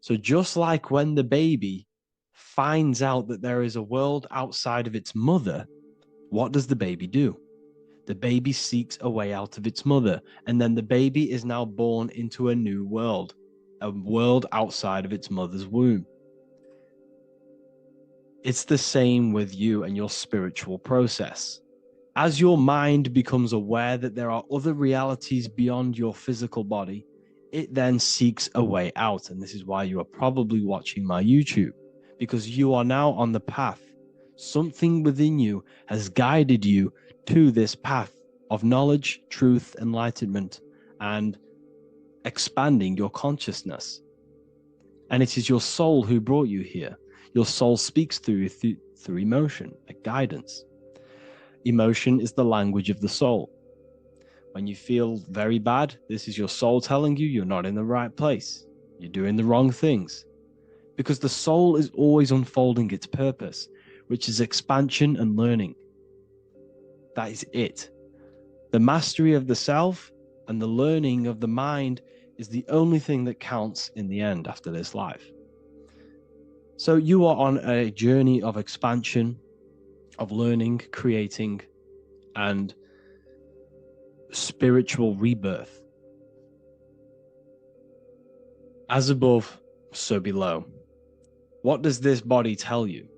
So just like when the baby finds out that there is a world outside of its mother, what does the baby do? The baby seeks a way out of its mother, and then the baby is now born into a new world, a world outside of its mother's womb. It's the same with you and your spiritual process. As your mind becomes aware that there are other realities beyond your physical body, it then seeks a way out. And this is why you are probably watching my YouTube, because you are now on the path. Something within you has guided you to this path of knowledge, truth, enlightenment, and expanding your consciousness. And it is your soul who brought you here. Your soul speaks through emotion, like guidance. Emotion is the language of the soul. When you feel very bad, this is your soul telling you you're not in the right place. You're doing the wrong things. Because the soul is always unfolding its purpose, which is expansion and learning. That is it. The mastery of the self and the learning of the mind is the only thing that counts in the end after this life. So you are on a journey of expansion, of learning, creating, and spiritual rebirth. As above, so below. What does this body tell you?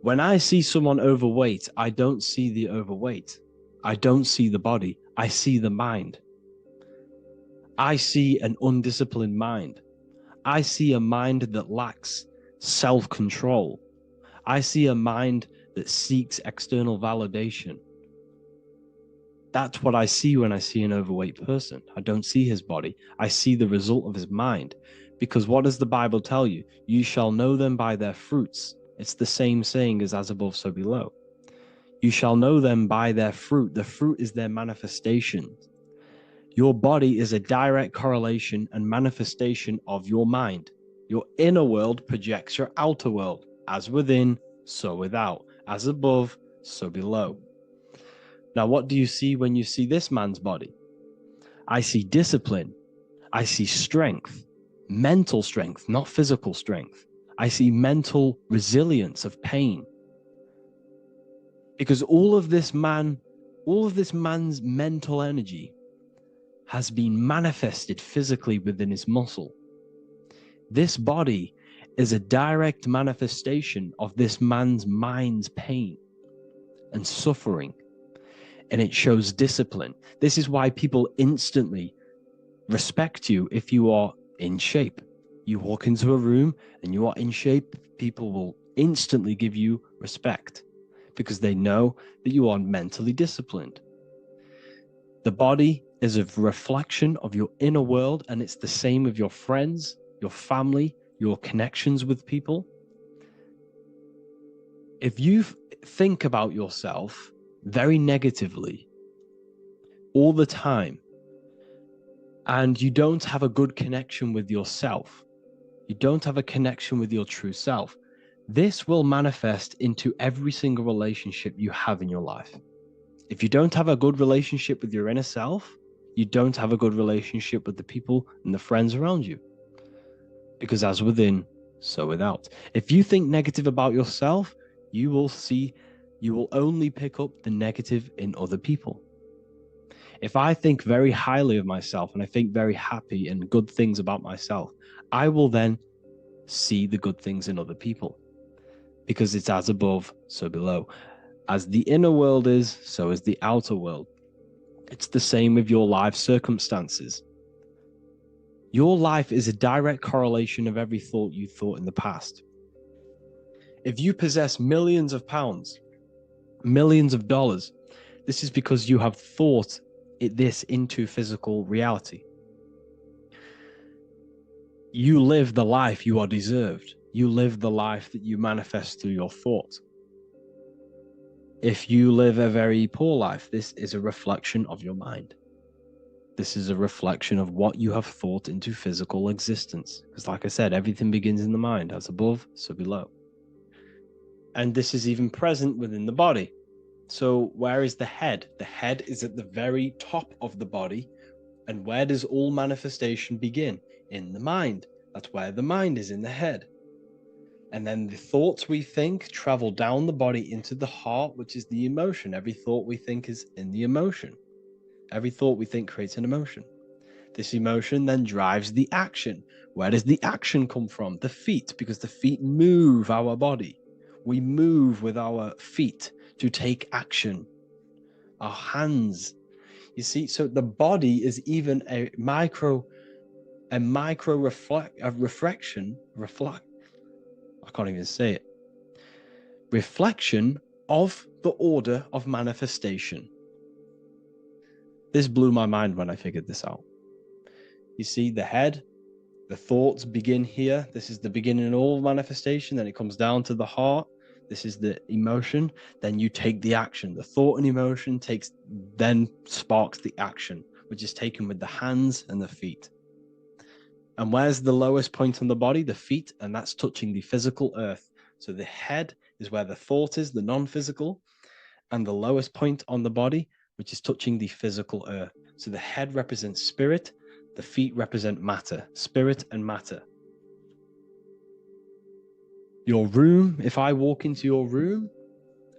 When I see someone overweight, I don't see the overweight. I don't see the body. I see the mind. I see an undisciplined mind. I see a mind that lacks self-control. I see a mind that seeks external validation. That's what I see when I see an overweight person. I don't see his body. I see the result of his mind. Because what does the Bible tell you? You shall know them by their fruits. It's the same saying as above, so below. You shall know them by their fruit. The fruit is their manifestation. Your body is a direct correlation and manifestation of your mind. Your inner world projects your outer world. As within, so without. As above, so below. Now, what do you see when you see this man's body? I see discipline. I see strength. Mental strength, not physical strength. I see mental resilience of pain. Because all of this man's mental energy has been manifested physically within his muscle. This body is a direct manifestation of this man's mind's pain and suffering, and it shows discipline. This is why people instantly respect you if you are in shape. You walk into a room and you are in shape, people will instantly give you respect because they know that you are mentally disciplined. The body is a reflection of your inner world, and it's the same with your friends, your family, your connections with people. If you think about yourself very negatively all the time, and you don't have a good connection with yourself, you don't have a connection with your true self, this will manifest into every single relationship you have in your life. If you don't have a good relationship with your inner self, you don't have a good relationship with the people and the friends around you. Because as within, so without. If you think negative about yourself, you will only pick up the negative in other people. If I think very highly of myself and I think very happy and good things about myself, I will then see the good things in other people. Because it's as above, so below. As the inner world is, so is the outer world. It's the same with your life circumstances. Your life is a direct correlation of every thought you thought in the past. If you possess millions of pounds, millions of dollars, this is because you have thought this into physical reality. You live the life you are deserved. You live the life that you manifest through your thought. If you live a very poor life, this is a reflection of your mind. This is a reflection of what you have thought into physical existence. Because like I said, everything begins in the mind. As above, so below. And this is even present within the body. So where is the head? The head is at the very top of the body. And where does all manifestation begin? In the mind. That's where the mind is, in the head. And then the thoughts we think travel down the body into the heart, which is the emotion. Every thought we think is in the emotion. Every thought we think creates an emotion. This emotion then drives the action. Where does the action come from? The feet, because the feet move our body. We move with our feet to take action. Our hands. You see, so the body is even a microcosm a reflection, I can't even say it, reflection of the order of manifestation. This blew my mind when I figured this out. You see, the head, the thoughts begin here. This is the beginning of all manifestation. Then it comes down to the heart. This is the emotion. Then you take the action. The thought and emotion then sparks the action, which is taken with the hands and the feet. And where's the lowest point on the body? The feet, and that's touching the physical earth. So the head is where the thought is, the non-physical, and the lowest point on the body, which is touching the physical earth. So the head represents spirit, the feet represent matter, spirit and matter. Your room, if I walk into your room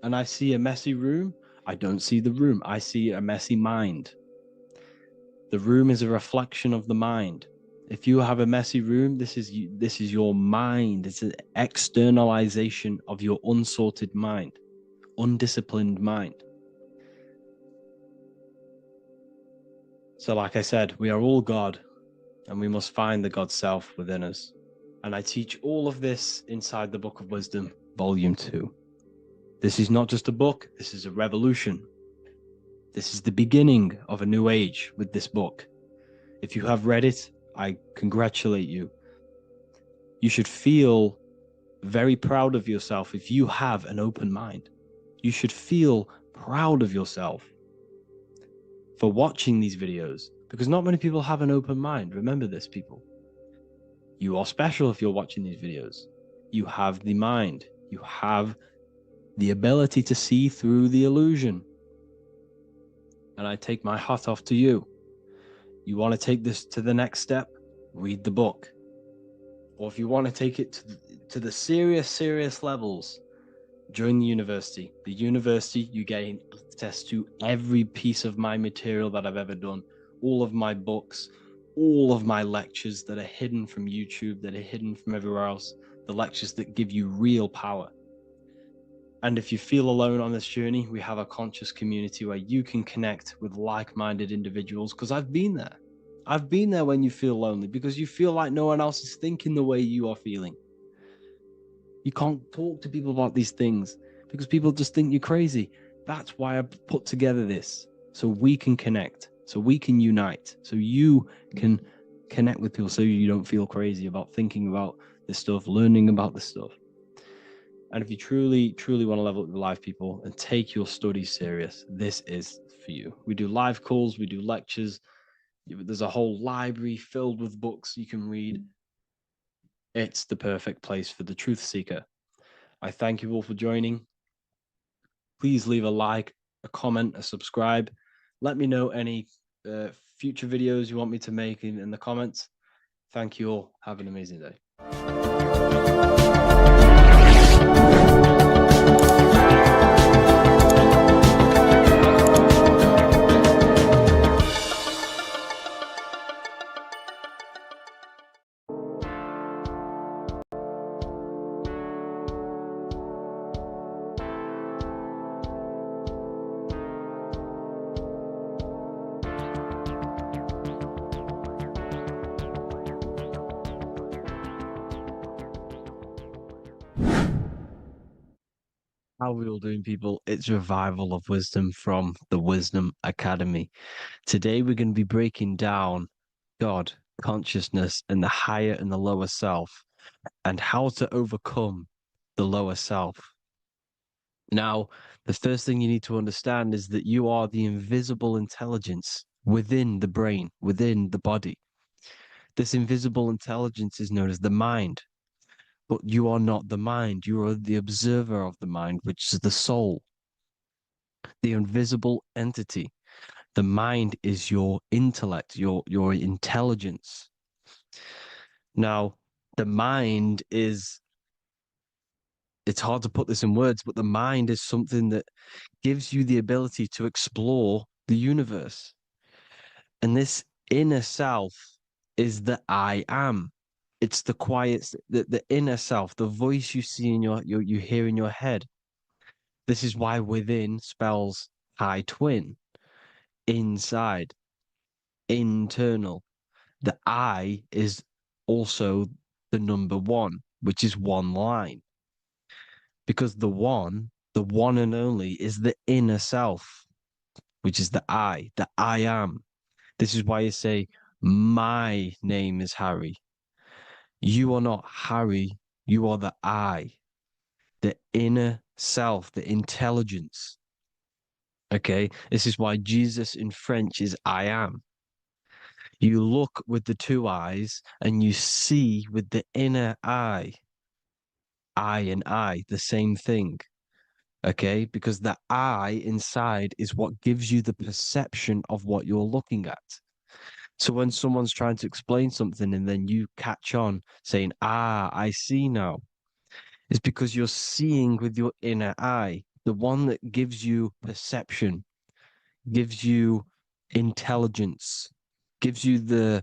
and I see a messy room, I don't see the room, I see a messy mind. The room is a reflection of the mind. If you have a messy room, this is your mind. It's an externalization of your unsorted mind, undisciplined mind. So like I said, we are all God, and we must find the God self within us. And I teach all of this inside the Book of Wisdom, Volume 2. This is not just a book, this is a revolution. This is the beginning of a new age with this book. If you have read it, I congratulate you. You should feel very proud of yourself if you have an open mind. You should feel proud of yourself for watching these videos, because not many people have an open mind. Remember this, people. You are special if you're watching these videos. You have the mind. You have the ability to see through the illusion. And I take my hat off to you. You want to take this to the next step? Read the book. Or if you want to take it to the serious levels, join the university. The university, you gain access to every piece of my material that I've ever done, all of my books, all of my lectures that are hidden from YouTube, that are hidden from everywhere else, the lectures that give you real power. And if you feel alone on this journey, we have a conscious community where you can connect with like-minded individuals, because I've been there. I've been there when you feel lonely, because you feel like no one else is thinking the way you are feeling. You can't talk to people about these things because people just think you're crazy. That's why I put together this, so we can connect, so we can unite, so you can connect with people, so you don't feel crazy about thinking about this stuff, learning about this stuff. And if you truly want to level up your life, people, and take your studies serious, this is for you. We do live calls, we do lectures. There's a whole library filled with books you can read. It's the perfect place for the truth seeker. I thank you all for joining. Please leave a like, a comment, a subscribe. Let me know any future videos you want me to make in the comments. Thank you all. Have an amazing day. How are we all doing, people? It's Revival of Wisdom from the Wisdom Academy. Today we're going to be breaking down God, consciousness, and the higher and the lower self, and how to overcome the lower self. Now, the first thing you need to understand is that you are the invisible intelligence within the brain, within the body. This invisible intelligence is known as the mind. But you are not the mind. You are the observer of the mind, which is the soul, the invisible entity. The mind is your intellect, your intelligence. Now, the mind is, it's hard to put this in words, but the mind is something that gives you the ability to explore the universe. And this inner self is the I am. It's the quiet, the inner self, the voice you see in you hear in your head. This is why within spells high twin, inside, internal. the I is also the number one, which is one line. Because the one and only, is the inner self, which is the I am. This is why you say, my name is Harry. You are not Harry, you are the I, the inner self, the intelligence. Okay, this is why Jesus in French is I am. You look with the two eyes and you see with the inner eye. I and I, the same thing. Okay, because the I inside is what gives you the perception of what you're looking at. So when someone's trying to explain something and then you catch on saying, I see now, it's because you're seeing with your inner eye, the one that gives you perception, gives you intelligence, gives you the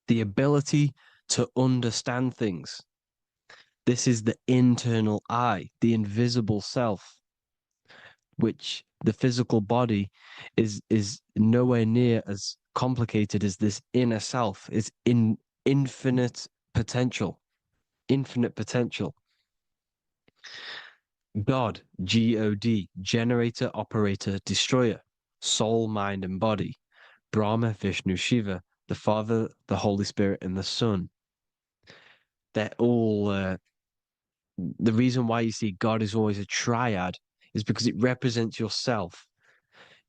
ability to understand things. This is the internal eye, the invisible self, which the physical body is nowhere near as complicated as this inner self. Is in infinite potential, infinite potential. God, God, generator, operator, destroyer, soul, mind, and body. Brahma, Vishnu, Shiva, the Father, the Holy Spirit, and the Son. They're all the reason why you see God is always a triad is because it represents yourself.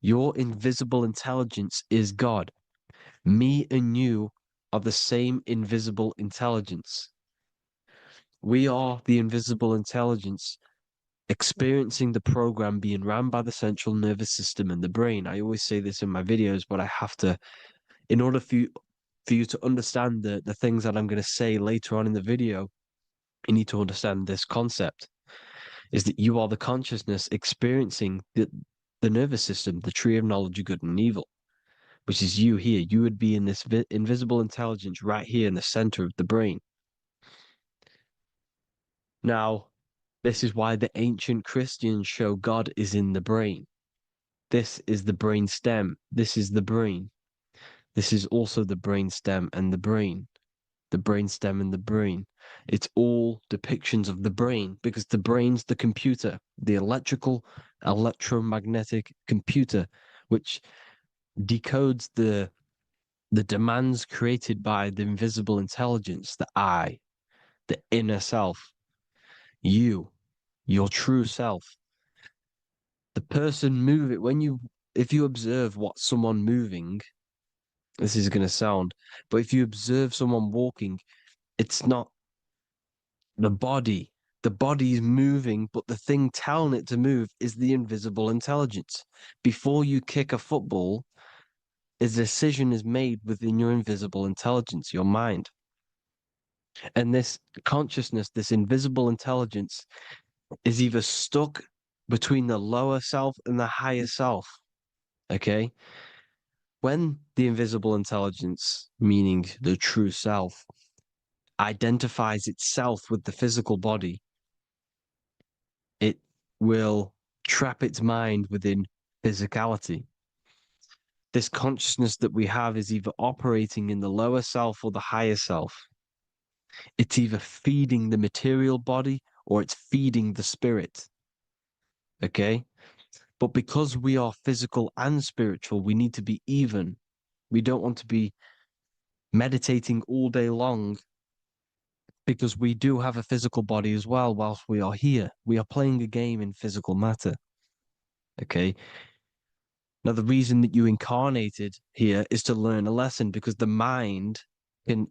Your invisible intelligence is God. Me and you are the same invisible intelligence. We are the invisible intelligence experiencing the program being ran by the central nervous system and the brain. I always say this in my videos, but I have to, in order for you to understand the things that I'm going to say later on in the video, you need to understand this concept, is that you are the consciousness experiencing the nervous system, the tree of knowledge of good and evil, which is you here. You would be in this invisible intelligence right here in the center of the brain. Now, this is why the ancient Christians show God is in the brain. This is the brain stem. This is the brain. This is also the brain stem and the brain. The brain stem and the brain. It's all depictions of the brain because the brain's the computer, the electromagnetic computer, which decodes the demands created by the invisible intelligence, the I, the inner self, you, your true self. The person moving, if you observe what someone moving, this is going to sound, but if you observe someone walking, it's not the body. The body is moving, but the thing telling it to move is the invisible intelligence. Before you kick a football, a decision is made within your invisible intelligence, your mind. And this consciousness, this invisible intelligence, is either stuck between the lower self and the higher self. Okay? When the invisible intelligence, meaning the true self, identifies itself with the physical body, it will trap its mind within physicality. This consciousness that we have is either operating in the lower self or the higher self. It's either feeding the material body or it's feeding the spirit. Okay? But because we are physical and spiritual, we need to be even. We don't want to be meditating all day long because we do have a physical body as well whilst we are here. We are playing a game in physical matter. Okay? Now, the reason that you incarnated here is to learn a lesson because the mind can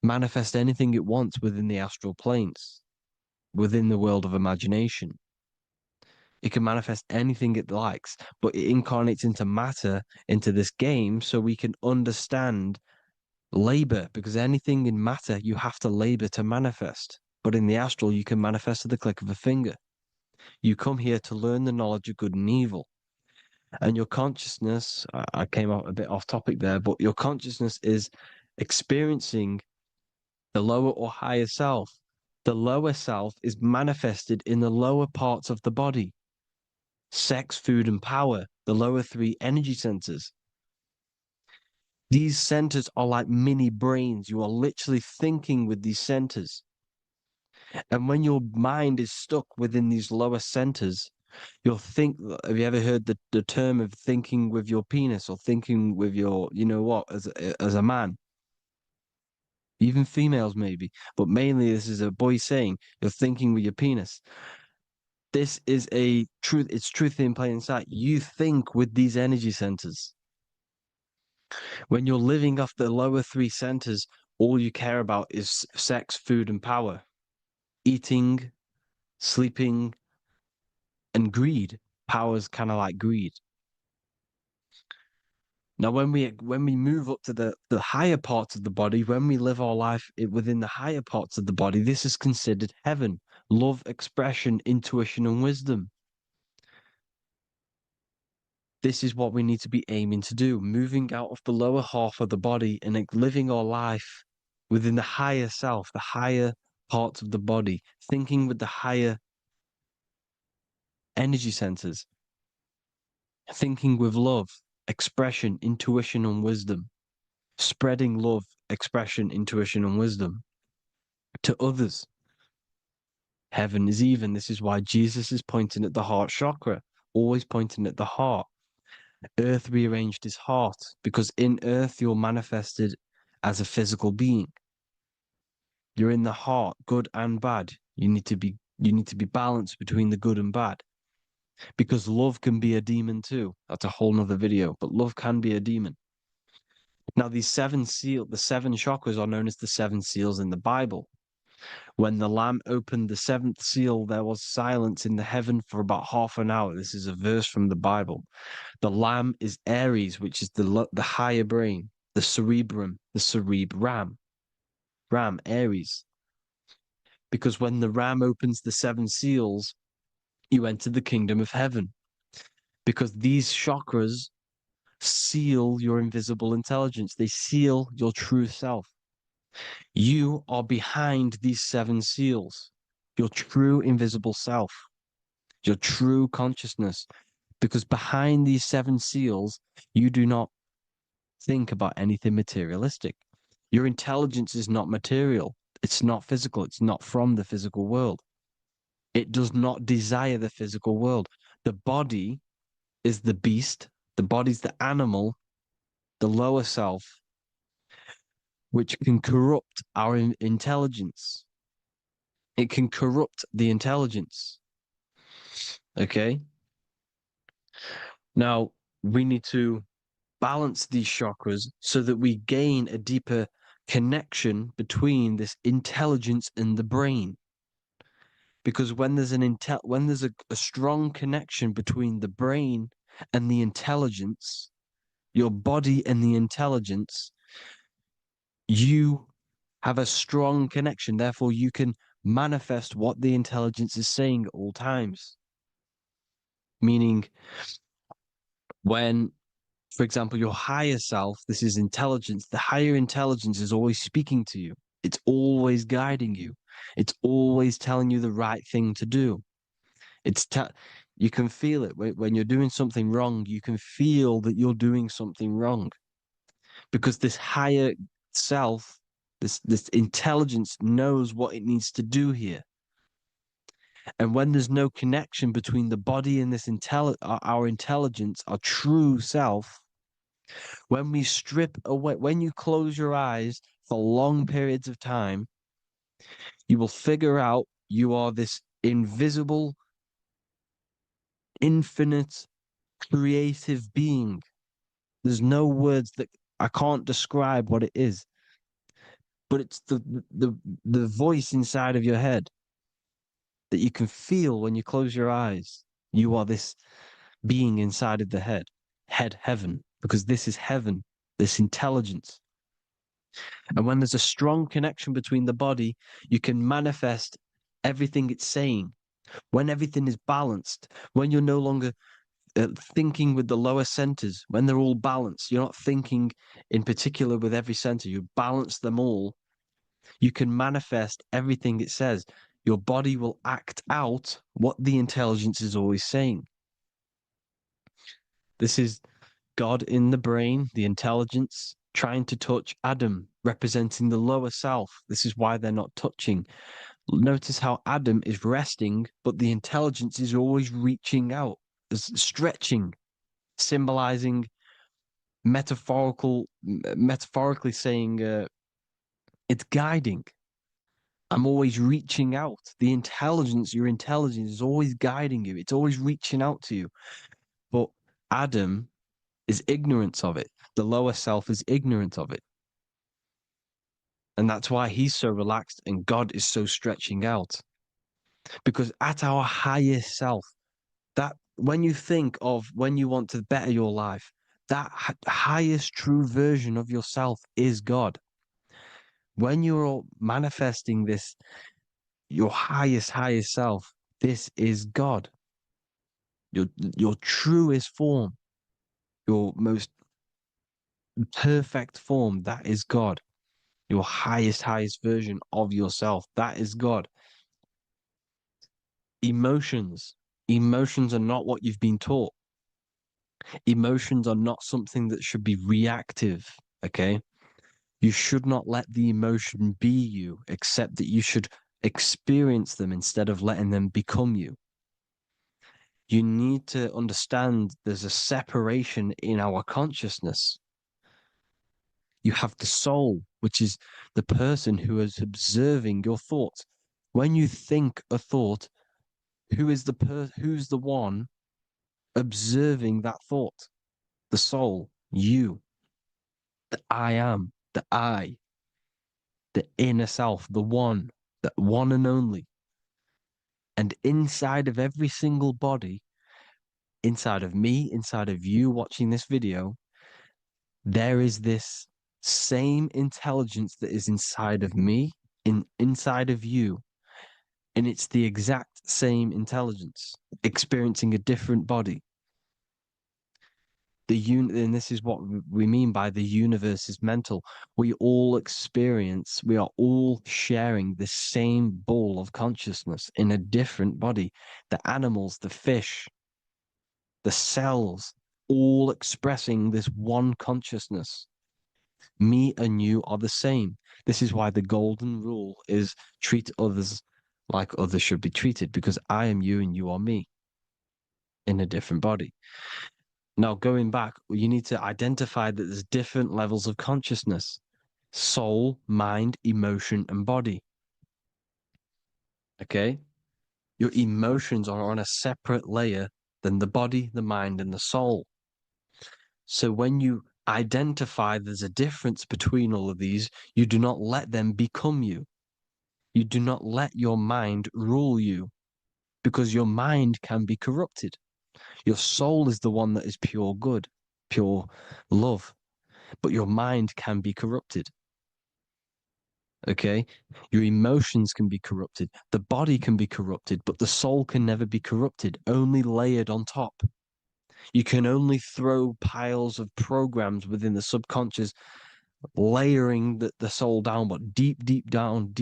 manifest anything it wants within the astral planes, within the world of imagination. It can manifest anything it likes, but it incarnates into matter, into this game, so we can understand labor, because anything in matter, you have to labor to manifest. But in the astral, you can manifest at the click of a finger. You come here to learn the knowledge of good and evil. And your consciousness, I came out a bit off topic there, but your consciousness is experiencing the lower or higher self. The lower self is manifested in the lower parts of the body. Sex, food, and power, the lower three energy centers. These centers are like mini brains. You are literally thinking with these centers. And when your mind is stuck within these lower centers, you'll think. Have you ever heard the term of thinking with your penis or thinking with your, you know what, as a man? Even females maybe, but mainly this is a boy saying you're thinking with your penis. This is a truth. It's truth in plain sight. You think with these energy centers. When you're living off the lower three centers, all you care about is sex, food, and power, eating, sleeping, and greed. Power's kind of like greed. Now, when we move up to the higher parts of the body, when we live our life within the higher parts of the body, this is considered heaven, love, expression, intuition, and wisdom. This is what we need to be aiming to do, moving out of the lower half of the body and living our life within the higher self, the higher parts of the body, thinking with the higher energy centers, thinking with love, expression, intuition, and wisdom, spreading love, expression, intuition, and wisdom to others. Heaven is even. This is why Jesus is pointing at the heart chakra, always pointing at the heart. Earth rearranged his heart because in earth you're manifested as a physical being. You're in the heart, good and bad. You need to be balanced between the good and bad. Because love can be a demon too. That's a whole nother video, but love can be a demon. Now, the seven chakras are known as the seven seals in the Bible. When the Lamb opened the seventh seal, there was silence in the heaven for about half an hour. This is a verse from the Bible. The Lamb is Aries, which is the higher brain, the cerebrum, the cerebram. Ram, Aries. Because when the Ram opens the seven seals, you enter the kingdom of heaven. Because these chakras seal your invisible intelligence. They seal your true self. You are behind these seven seals, your true invisible self, your true consciousness. Because behind these seven seals, you do not think about anything materialistic. Your intelligence is not material. It's not physical. It's not from the physical world. It does not desire the physical world. The body is the beast. The body's the animal, the lower self, which can corrupt our intelligence. It can corrupt the intelligence. Okay? Now, we need to balance these chakras so that we gain a deeper connection between this intelligence and the brain. Because when there's a strong connection between the brain and the intelligence, your body and the intelligence, you have a strong connection. Therefore, you can manifest what the intelligence is saying at all times. Meaning, when, for example, your higher self, this is intelligence, the higher intelligence is always speaking to you. It's always guiding you. It's always telling you the right thing to do. You can feel it when you're doing something wrong. You can feel that you're doing something wrong because this higher self, this intelligence knows what it needs to do here. And when there's no connection between the body and this our intelligence, our true self, when we strip away, when you close your eyes for long periods of time, you will figure out you are this invisible, infinite, creative being. There's no words that I can't describe what it is, but it's the voice inside of your head that you can feel when you close your eyes. You are this being inside of the heaven, because this is heaven, this intelligence. And when there's a strong connection between the body, you can manifest everything it's saying. When everything is balanced, when you're no longer thinking with the lower centers, when they're all balanced, you're not thinking in particular with every center, you balance them all, you can manifest everything it says. Your body will act out what the intelligence is always saying. This is God in the brain, the intelligence, trying to touch Adam, representing the lower self. This is why they're not touching. Notice how Adam is resting, but the intelligence is always reaching out, stretching, symbolizing metaphorically saying it's guiding. I'm always reaching out. The intelligence, your intelligence is always guiding you. It's always reaching out to you. But Adam is ignorance of it. The lower self is ignorant of it. And that's why he's so relaxed and God is so stretching out. Because at our highest self, that when you think of when you want to better your life, that highest true version of yourself is God. When you're manifesting this, your highest self, this is God. Your truest form, your most perfect form, that is God. Your highest version of yourself, that is God. Emotions are not what you've been taught. Emotions are not something that should be reactive, okay? You should not let the emotion be you, except that you should experience them instead of letting them become you. You need to understand there's a separation in our consciousness. You have the soul, which is the person who is observing your thoughts. When you think a thought, who's the one observing that thought? The soul, you, the I am, the I, the inner self, the one and only. And inside of every single body, inside of me, inside of you watching this video, there is this same intelligence that is inside of me, inside of you. And it's the exact same intelligence, experiencing a different body. And this is what we mean by the universe is mental. We are all sharing the same ball of consciousness in a different body. The animals, the fish, the cells, all expressing this one consciousness. Me and you are the same. This is why the golden rule is treat others like others should be treated, because I am you and you are me in a different body. Now, going back, you need to identify that there's different levels of consciousness: soul, mind, emotion, and body. Okay? Your emotions are on a separate layer than the body, the mind, and the soul. So when you identify there's a difference between all of these, you do not let them become you. You do not let your mind rule you, because your mind can be corrupted. Your soul is the one that is pure good, pure love, but your mind can be corrupted. Okay? Your emotions can be corrupted. The body can be corrupted, but the soul can never be corrupted, only layered on top. You can only throw piles of programs within the subconscious, layering the soul down, but deep down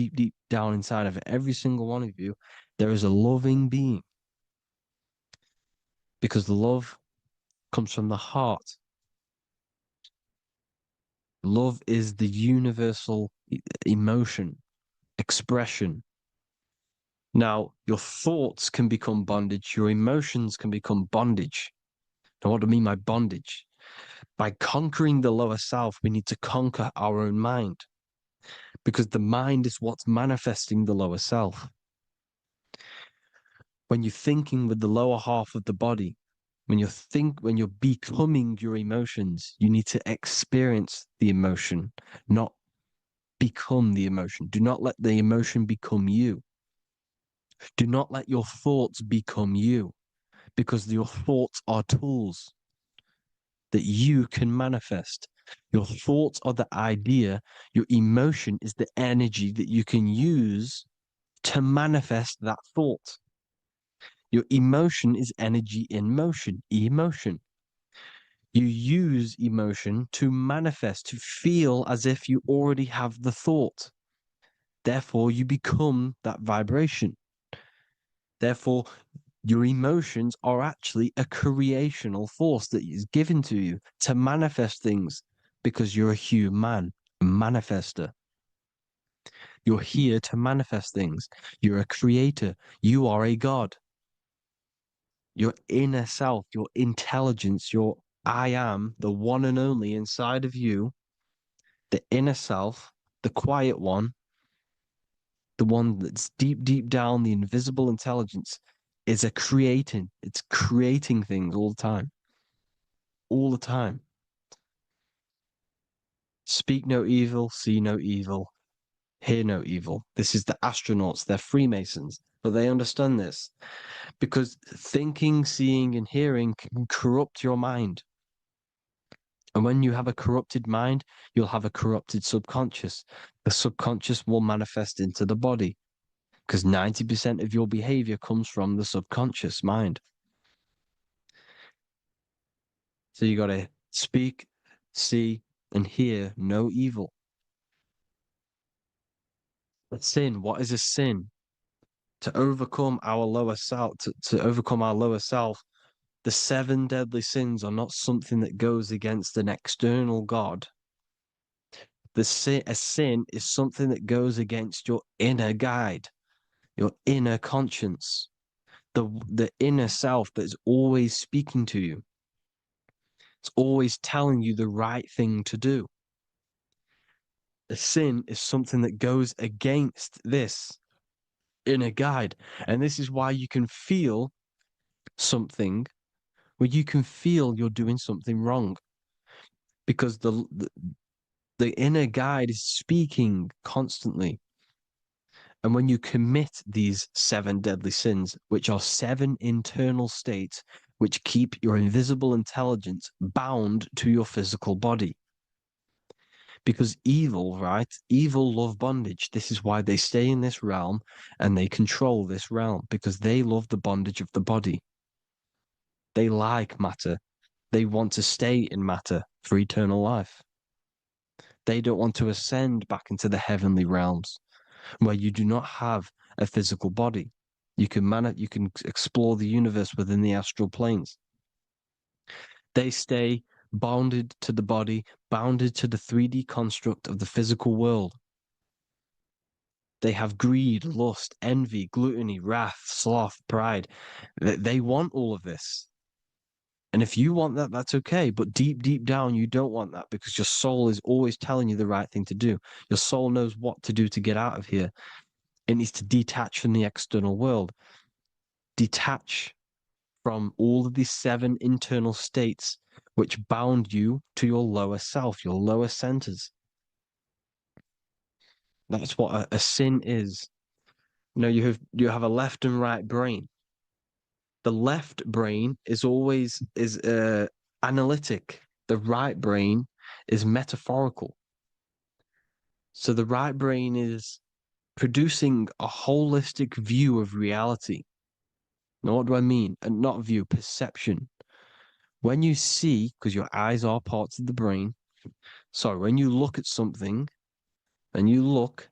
inside of it, every single one of you, there is a loving being. Because the love comes from the heart. Love is the universal emotion, expression. Now, your thoughts can become bondage, your emotions can become bondage. Now, what do I mean by bondage? By conquering the lower self, we need to conquer our own mind, because the mind is what's manifesting the lower self. When you're thinking with the lower half of the body, when you're becoming your emotions, you need to experience the emotion, not become the emotion. Do not let the emotion become you. Do not let your thoughts become you, because your thoughts are tools that you can manifest. Your thoughts are the idea. Your emotion is the energy that you can use to manifest that thought. Your emotion is energy in motion, emotion. You use emotion to manifest, to feel as if you already have the thought. Therefore, you become that vibration. Therefore, your emotions are actually a creational force that is given to you to manifest things because you're a human, a manifester. You're here to manifest things. You're a creator. You are a god. Your inner self, your intelligence, your I am, the one and only inside of you, the inner self, the quiet one, the one that's deep, deep down, the invisible intelligence, is it's creating things all the time. All the time. Speak no evil, see no evil, hear no evil. This is the astronauts, they're Freemasons, but they understand this because thinking, seeing, and hearing can corrupt your mind. And when you have a corrupted mind, you'll have a corrupted subconscious. The subconscious will manifest into the body because 90% of your behavior comes from the subconscious mind. So you got to speak, see, and hear no evil. A sin, what is a sin? To overcome our lower self, to overcome our lower self, the 7 deadly sins are not something that goes against an external God. A sin is something that goes against your inner guide, your inner conscience, the inner self that's always speaking to you. It's always telling you the right thing to do. A sin is something that goes against this inner guide. And this is why you can feel something where you can feel you're doing something wrong. Because the inner guide is speaking constantly. And when you commit these 7 deadly sins, which are 7 internal states which keep your invisible intelligence bound to your physical body. Because evil, right? Evil love bondage. This is why they stay in this realm and they control this realm, because they love the bondage of the body. They like matter. They want to stay in matter for eternal life. They don't want to ascend back into the heavenly realms where you do not have a physical body. You can explore the universe within the astral planes. They stay bounded to the body, bounded to the 3D construct of the physical world. They have greed, lust, envy, gluttony, wrath, sloth, pride. They want all of this. And if you want that, that's okay. But deep, deep down, you don't want that because your soul is always telling you the right thing to do. Your soul knows what to do to get out of here. It needs to detach from the external world. Detach from all of these 7 internal states which bound you to your lower self, your lower centers. That's what a sin is. You know, you have a left and right brain. The left brain is always analytic. The right brain is metaphorical. So the right brain is producing a holistic view of reality. Now, what do I mean? And not view, perception. When you see, because your eyes are parts of the brain, sorry, when you look at something and you look,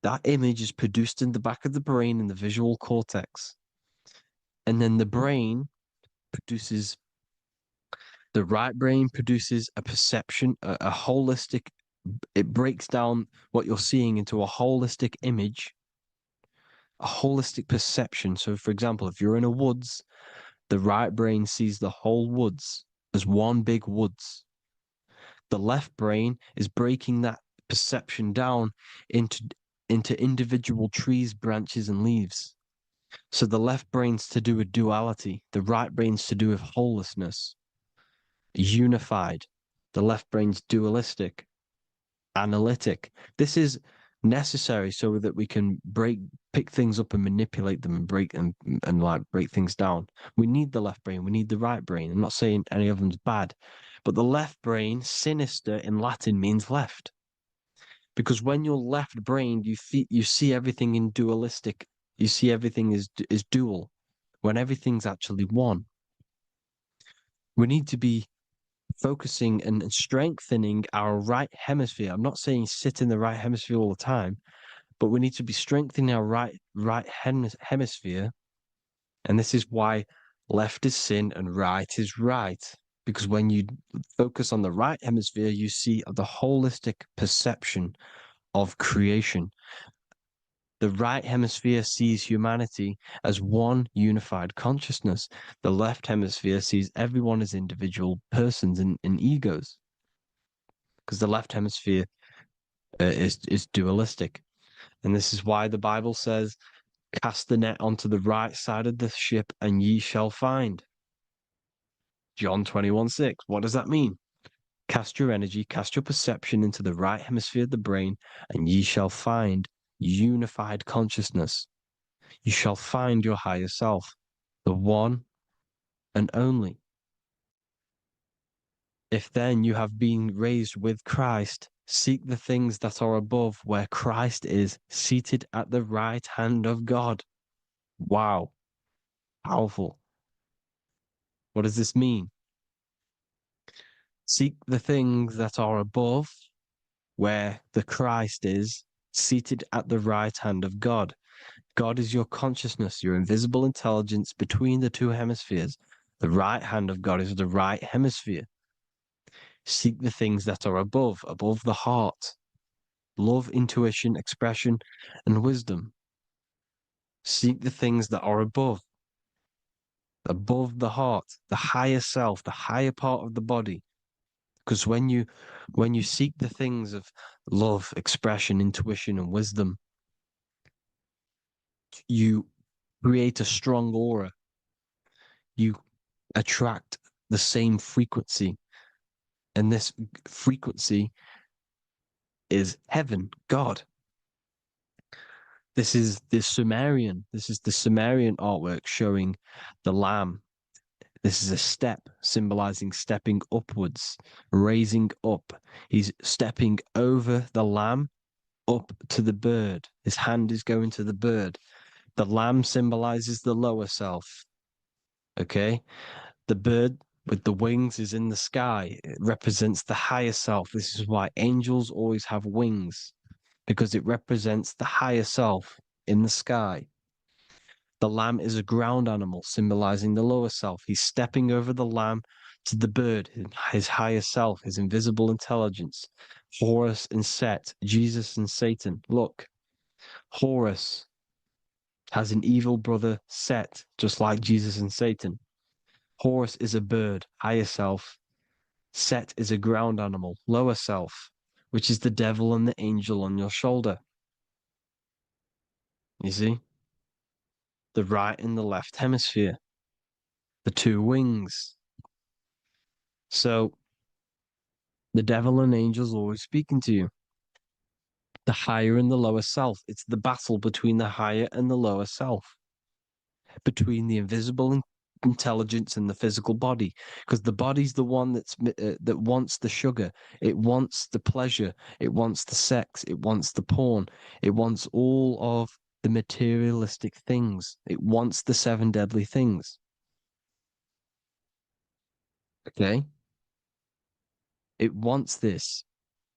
that image is produced in the back of the brain in the visual cortex. And then the right brain produces a perception, a holistic, it breaks down what you're seeing into a holistic image, a holistic perception. So, for example, if you're in a woods, the right brain sees the whole woods as one big woods. The left brain is breaking that perception down into individual trees, branches, and leaves. So the left brain's to do with duality, the right brain's to do with wholeness, unified. The left brain's dualistic, analytic. This is necessary so that we can pick things up and manipulate them and break things down. We need the left brain. We need the right brain. I'm not saying any of them's bad, but the left brain, sinister in Latin, means left. Because when you're left-brained, you see everything in dualistic. You see everything is dual, when everything's actually one. We need to be focusing and strengthening our right hemisphere. I'm not saying sit in the right hemisphere all the time, but we need to be strengthening our right hemisphere. And this is why left is sin and right is right, because when you focus on the right hemisphere, you see the holistic perception of creation. The right hemisphere sees humanity as one unified consciousness. The left hemisphere sees everyone as individual persons and egos, because the left hemisphere is dualistic. And this is why the Bible says, cast the net onto the right side of the ship and ye shall find. John 21:6. What does that mean? Cast your energy, cast your perception into the right hemisphere of the brain, and ye shall find unified consciousness. You shall find your higher self, the one and only. If then you have been raised with Christ, seek the things that are above, where Christ is seated at the right hand of God. Wow. Powerful. What does this mean? Seek the things that are above, where the Christ is seated at the right hand of God. God is your consciousness, your invisible intelligence between the two hemispheres. The right hand of God is the right hemisphere. Seek the things that are above the heart. Love, intuition, expression, and wisdom. Seek the things that are above the heart, the higher self, the higher part of the body. Because when you seek the things of love, expression, intuition, and wisdom, you create a strong aura. You attract the same frequency. And this frequency is heaven, God. This is the Sumerian artwork showing the Lamb. This is a step symbolizing stepping upwards, raising up. He's stepping over the Lamb up to the bird. His hand is going to the bird. The Lamb symbolizes the lower self. Okay? The bird with the wings is in the sky. It represents the higher self. This is why angels always have wings, because it represents the higher self in the sky. The lamb is a ground animal, symbolizing the lower self. He's stepping over the lamb to the bird, his higher self, his invisible intelligence. Horus and Set, Jesus and Satan. Look, Horus has an evil brother, Set, just like Jesus and Satan. Horus is a bird, higher self. Set is a ground animal, lower self, which is the devil and the angel on your shoulder. You see? The right and the left hemisphere, the two wings. So the devil and angels always speaking to you. The higher and the lower self. It's the battle between the higher and the lower self, between the invisible intelligence and the physical body, because the body's the one that wants the sugar, it wants the pleasure, it wants the sex, it wants the porn, it wants all of the materialistic things, it wants the 7 deadly things. Okay, it wants this.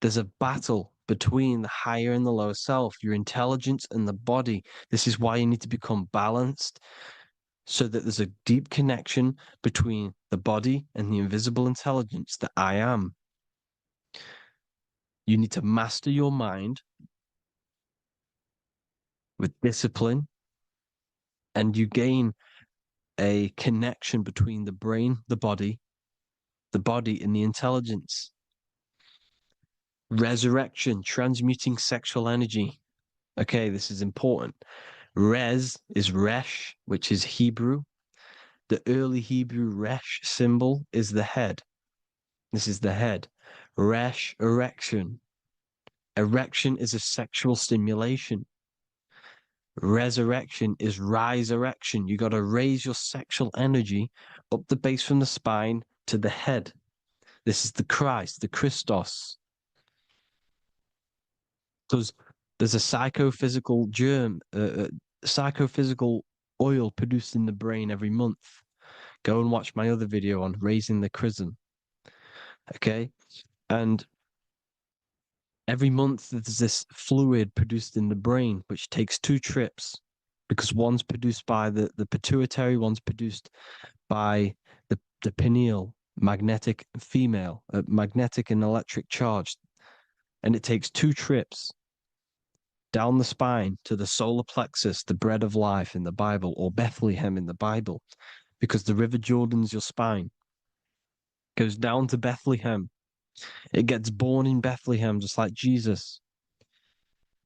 There's a battle between the higher and the lower self, your intelligence and the body. This is why you need to become balanced, so that there's a deep connection between the body and the invisible intelligence, the I am. You need to master your mind with discipline, and you gain a connection between the brain, the body and the intelligence. Resurrection, transmuting sexual energy. Okay, this is important. Res is Resh, which is Hebrew. The early Hebrew Resh symbol is the head. This is the head. Resh, erection. Erection is a sexual stimulation. Resurrection is rise erection. You got to raise your sexual energy up the base from the spine to the head. This is the Christ, the Christos. There's a psychophysical germ, psychophysical oil produced in the brain every month. Go and watch my other video on raising the chrism. Okay? And every month there's this fluid produced in the brain, which takes 2 trips, because one's produced by the pituitary, one's produced by the pineal magnetic female, magnetic and electric charge. And it takes 2 trips down the spine to the solar plexus, the bread of life in the Bible, or Bethlehem in the Bible, because the River Jordan's your spine. Goes down to Bethlehem. It gets born in Bethlehem, just like Jesus.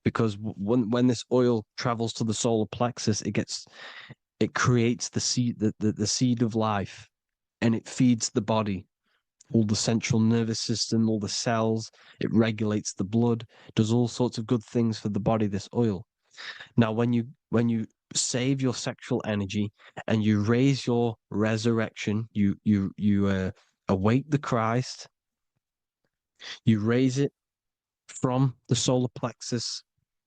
Because when this oil travels to the solar plexus, it creates the seed, the seed of life, and it feeds the body, all the central nervous system, all the cells. It regulates the blood, does all sorts of good things for the body, this oil. Now, when you save your sexual energy and you raise your resurrection, you awake the Christ, you raise it from the solar plexus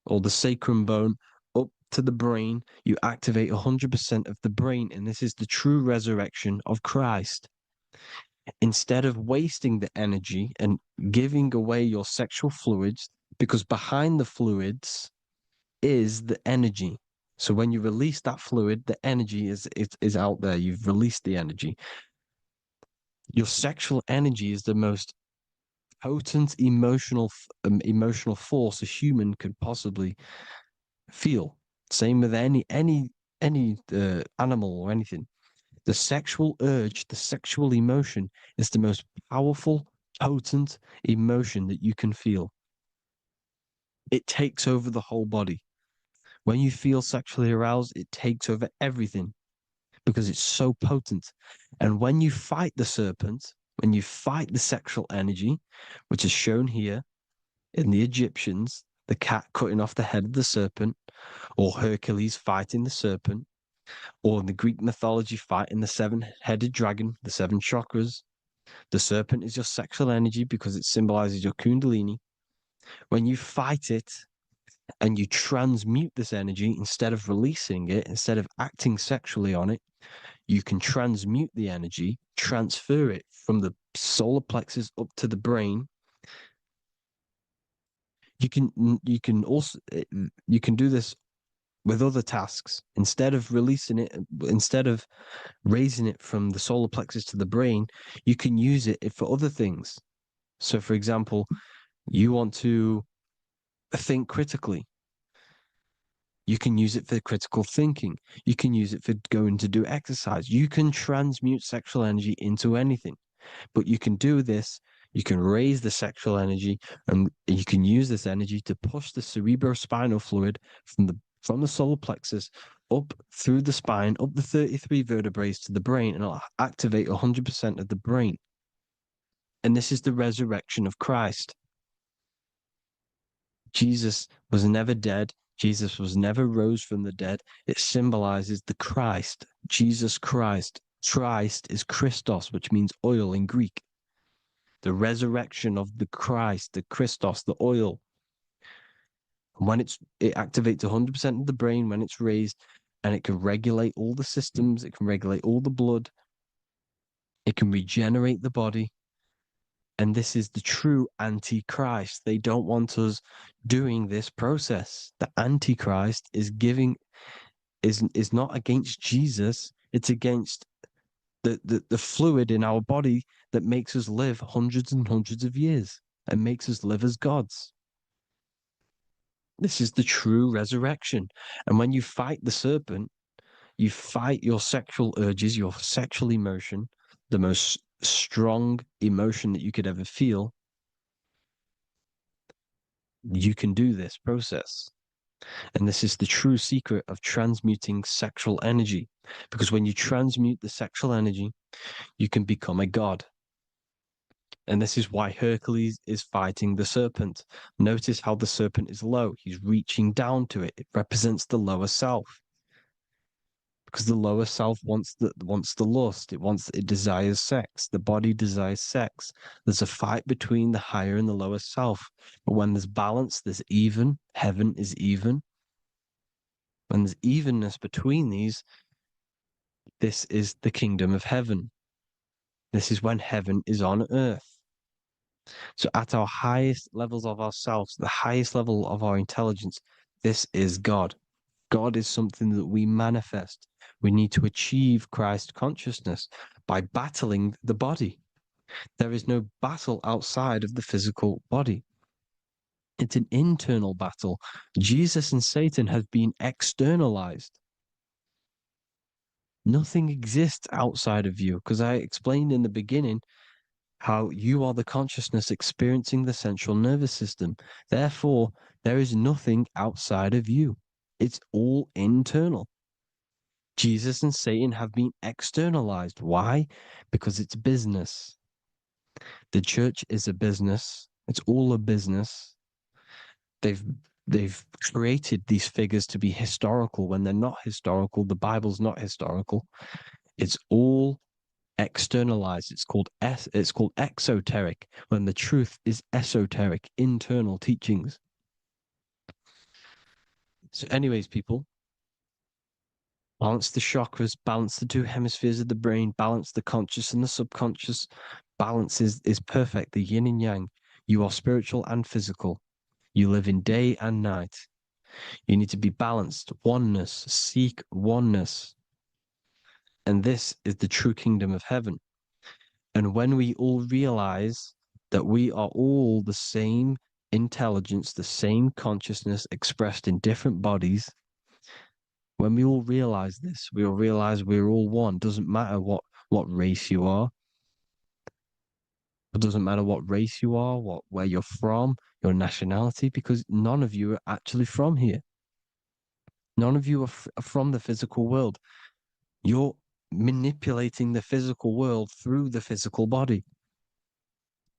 or the sacrum bone up to the brain, you activate 100% of the brain, and this is the true resurrection of Christ. Instead of wasting the energy and giving away your sexual fluids, because behind the fluids is the energy. So when you release that fluid, the energy is out there. You've released the energy. Your sexual energy is the most potent emotional force a human could possibly feel. Same with any animal or anything. The sexual urge, the sexual emotion is the most powerful, potent emotion that you can feel. It takes over the whole body. When you feel sexually aroused, it takes over everything because it's so potent. And when you fight the serpent, when you fight the sexual energy, which is shown here in the Egyptians, the cat cutting off the head of the serpent, or Hercules fighting the serpent, or in the Greek mythology fighting the 7-headed dragon, the 7 chakras. The serpent is your sexual energy because it symbolizes your kundalini. When you fight it and you transmute this energy, instead of releasing it, instead of acting sexually on it, you can transmute the energy, transfer it from the solar plexus up to the brain. You can also do this with other tasks. Instead of releasing it, instead of raising it from the solar plexus to the brain, you can use it for other things. So, for example, you want to think critically. You can use it for critical thinking. You can use it for going to do exercise. You can transmute sexual energy into anything. But you can do this. You can raise the sexual energy, and you can use this energy to push the cerebrospinal fluid from the solar plexus up through the spine, up the 33 vertebrae to the brain, and it'll activate 100% of the brain. And this is the resurrection of Christ. Jesus was never dead. Jesus was never rose from the dead. It symbolizes the Christ, Jesus Christ. Christ is Christos, which means oil in Greek. The resurrection of the Christ, the Christos, the oil. When it activates 100% of the brain when it's raised, and it can regulate all the systems, it can regulate all the blood, it can regenerate the body. And this is the true Antichrist. They don't want us doing this process. The Antichrist is not against Jesus, it's against the fluid in our body that makes us live hundreds and hundreds of years and makes us live as gods. This is the true resurrection. And when you fight the serpent, you fight your sexual urges, your sexual emotion, the most strong emotion that you could ever feel. You can do this process. And this is the true secret of transmuting sexual energy. Because when you transmute the sexual energy, you can become a god. And this is why Hercules is fighting the serpent. Notice how the serpent is low. He's reaching down to it. It represents the lower self. Because the lower self wants the lust. It desires sex. The body desires sex. There's a fight between the higher and the lower self. But when there's balance, there's even. Heaven is even. When there's evenness between these, this is the kingdom of heaven. This is when heaven is on earth. So at our highest levels of ourselves, the highest level of our intelligence, this is God. God is something that we manifest. We need to achieve Christ consciousness by battling the body. There is no battle outside of the physical body. It's an internal battle. Jesus and Satan have been externalized. Nothing exists outside of you, because I explained in the beginning how you are the consciousness experiencing the central nervous system. Therefore, there is nothing outside of you. It's all internal. Jesus and Satan have been externalized. Why? Because it's business. The church is a business. It's all a business. They've created these figures to be historical when they're not historical. The Bible's not historical. It's all externalized. It's called exoteric, when the truth is esoteric, internal teachings. So, anyways, people, balance the chakras, balance the two hemispheres of the brain, balance the conscious and the subconscious. Balance is perfect, the yin and yang. You are spiritual and physical. You live in day and night. You need to be balanced. Oneness. Seek oneness. And this is the true kingdom of heaven. And when we all realize that we are all the same intelligence, the same consciousness expressed in different bodies, when we all realize this, we all realize we're all one. Doesn't matter what race you are. It doesn't matter what race you are, where you're from, your nationality, because none of you are actually from here. None of you are from the physical world. You're manipulating the physical world through the physical body.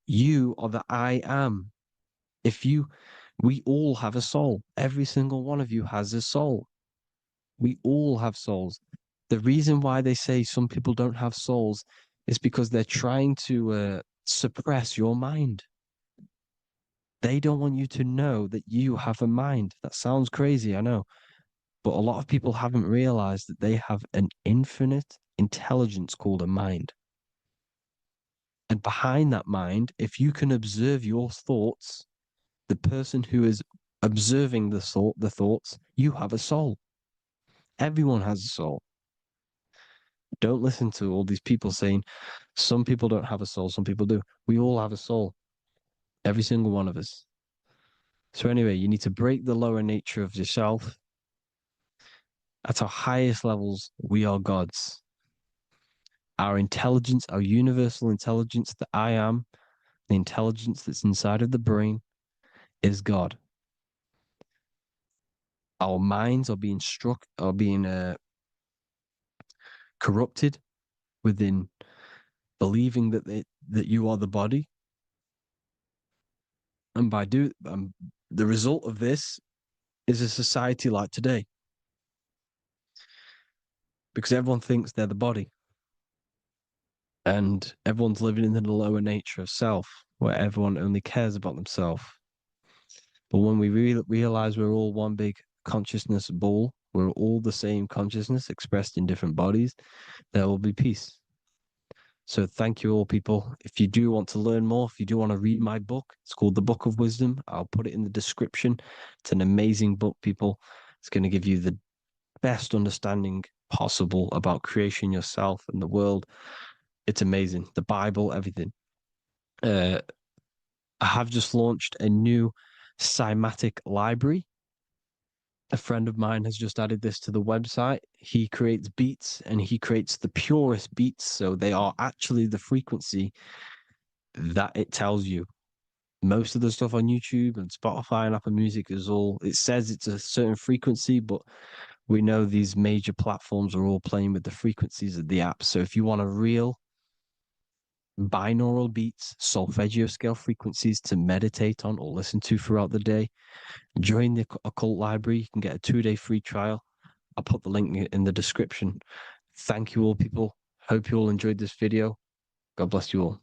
You are the I am. We all have a soul. Every single one of you has a soul. We all have souls. The reason why they say some people don't have souls is because they're trying to suppress your mind. They don't want you to know that you have a mind. That sounds crazy, I know. But a lot of people haven't realized that they have an infinite intelligence called a mind. And behind that mind, if you can observe your thoughts, the person who is observing the thoughts, you have a soul. Everyone has a soul. Don't listen to all these people saying some people don't have a soul, some people do. We all have a soul. Every single one of us. So anyway, you need to break the lower nature of yourself. At our highest levels, we are gods. Our intelligence, our universal intelligence, the I am, the intelligence that's inside of the brain, is God. Our minds are being corrupted within believing that you are the body, and the result of this is a society like today, because everyone thinks they're the body, and everyone's living in the lower nature of self, where everyone only cares about themselves. But when we realize we're all one big consciousness ball, we're all the same consciousness expressed in different bodies, there will be peace. So thank you all, people. If you do want to learn more, if you do want to read my book, it's called The Book of Wisdom. I'll put it in the description. It's an amazing book, people. It's going to give you the best understanding possible about creation, yourself, and the world. It's amazing. The Bible, everything. I have just launched a new cymatic library. A friend of mine has just added this to the website. He creates beats, and he creates the purest beats. So they are actually the frequency that it tells you. Most of the stuff on YouTube and Spotify and Apple Music it says it's a certain frequency, but we know these major platforms are all playing with the frequencies of the app. So if you want a real binaural beats, solfeggio scale frequencies to meditate on or listen to throughout the day, join the Occult Library. You can get a 2-day free trial. I'll put the link in the description. Thank you all, people. Hope you all enjoyed this video. God bless you all.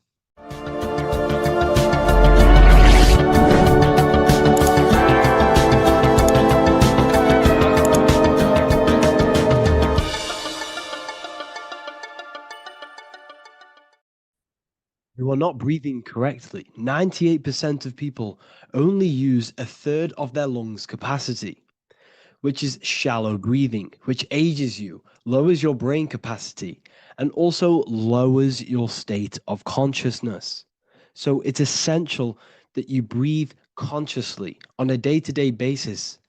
You are not breathing correctly. 98% of people only use a third of their lungs capacity, which is shallow breathing, which ages you, lowers your brain capacity, and also lowers your state of consciousness. So it's essential that you breathe consciously on a day-to-day basis,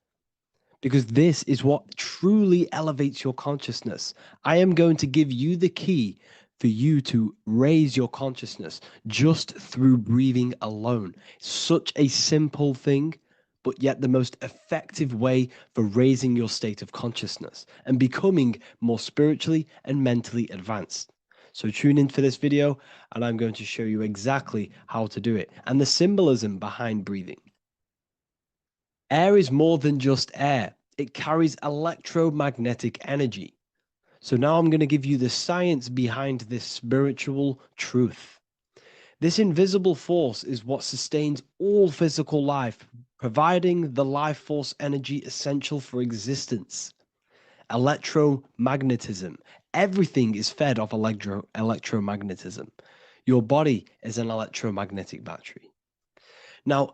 because this is what truly elevates your consciousness. I am going to give you the key for you to raise your consciousness just through breathing alone. Such a simple thing, but yet the most effective way for raising your state of consciousness and becoming more spiritually and mentally advanced. So tune in for this video, and I'm going to show you exactly how to do it and the symbolism behind breathing. Air is more than just air. It carries electromagnetic energy. So now I'm going to give you the science behind this spiritual truth. This invisible force is what sustains all physical life, providing the life force energy essential for existence. Electromagnetism. Everything is fed off electromagnetism. Your body is an electromagnetic battery. Now,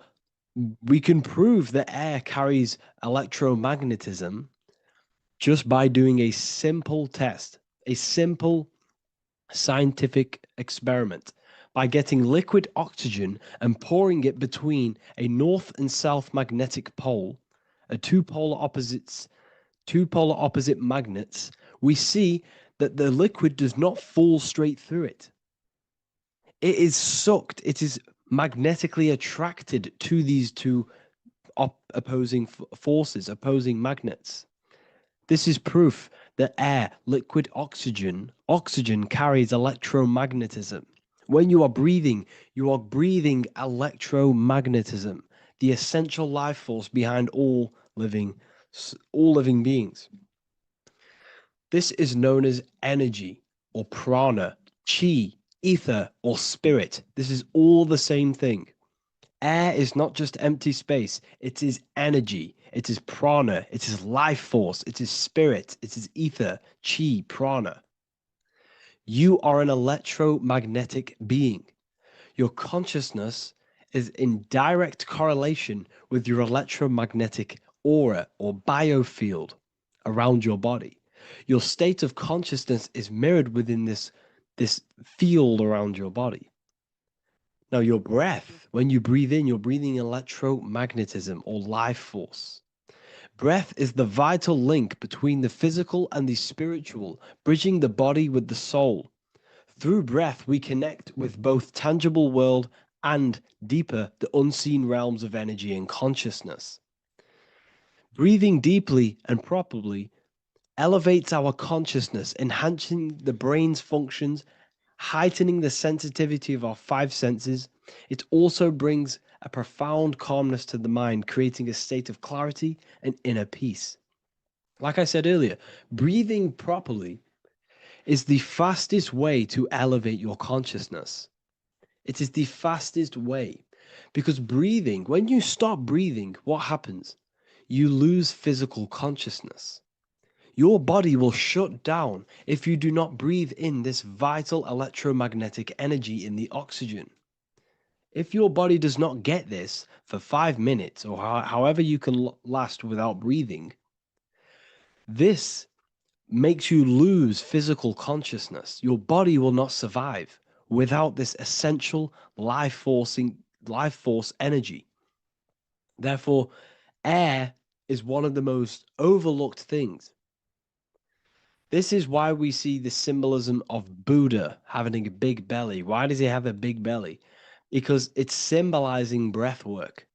we can prove that air carries electromagnetism just by doing a simple test, a simple scientific experiment, by getting liquid oxygen and pouring it between a north and south magnetic pole, two polar opposite magnets. We see that the liquid does not fall straight through it. It is sucked, it is magnetically attracted to these two opposing forces, opposing magnets. This is proof that air, liquid oxygen carries electromagnetism. When you are breathing electromagnetism, the essential life force behind all living beings. This is known as energy or prana, chi, ether, or spirit. This is all the same thing. Air is not just empty space. It is energy. It is prana. It is life force. It is spirit. It is ether, chi, prana. You are an electromagnetic being. Your consciousness is in direct correlation with your electromagnetic aura or biofield around your body. Your state of consciousness is mirrored within this field around your body. Now, your breath, when you breathe in, you're breathing electromagnetism or life force. Breath is the vital link between the physical and the spiritual, bridging the body with the soul. Through breath, we connect with both tangible world and deeper, the unseen realms of energy and consciousness. Breathing deeply and properly elevates our consciousness, enhancing the brain's functions, heightening the sensitivity of our five senses. It also brings a profound calmness to the mind, creating a state of clarity and inner peace. Like I said earlier, breathing properly is the fastest way to elevate your consciousness. It is the fastest way, because breathing, when you stop breathing, what happens? You lose physical consciousness. Your body will shut down if you do not breathe in this vital electromagnetic energy in the oxygen. If your body does not get this for 5 minutes or however you can last without breathing, this makes you lose physical consciousness. Your body will not survive without this essential life force energy. Therefore, air is one of the most overlooked things. This is why we see the symbolism of Buddha having a big belly. Why does he have a big belly? Because it's symbolizing breath work,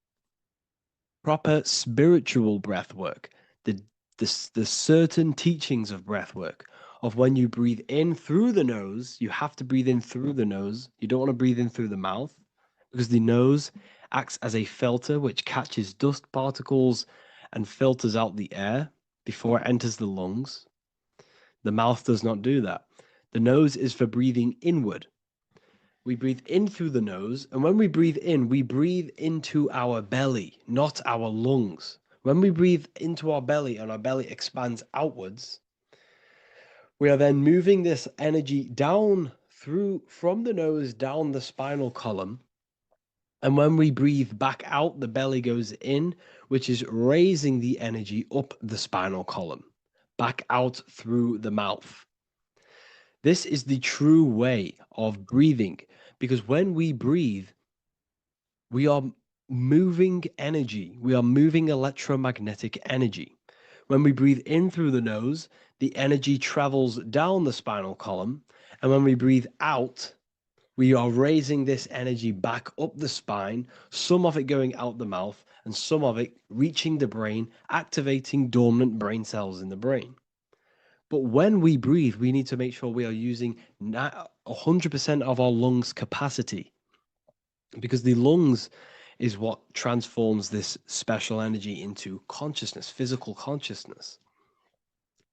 proper spiritual breath work, the certain teachings of breath work, of when you breathe in through the nose, you have to breathe in through the nose. You don't want to breathe in through the mouth, because the nose acts as a filter which catches dust particles and filters out the air before it enters the lungs. The mouth does not do that. The nose is for breathing inward. We breathe in through the nose, and when we breathe in, we breathe into our belly, not our lungs. When we breathe into our belly and our belly expands outwards, we are then moving this energy down from the nose, down the spinal column, And when we breathe back out, the belly goes in, which is raising the energy up the spinal column, back out through the mouth. This is the true way of breathing, because when we breathe, we are moving energy. We are moving electromagnetic energy. When we breathe in through the nose, the energy travels down the spinal column. And when we breathe out, we are raising this energy back up the spine, some of it going out the mouth, and some of it reaching the brain, activating dormant brain cells in the brain. But when we breathe, we need to make sure we are using 100% of our lungs' capacity, because the lungs is what transforms this special energy into consciousness, physical consciousness.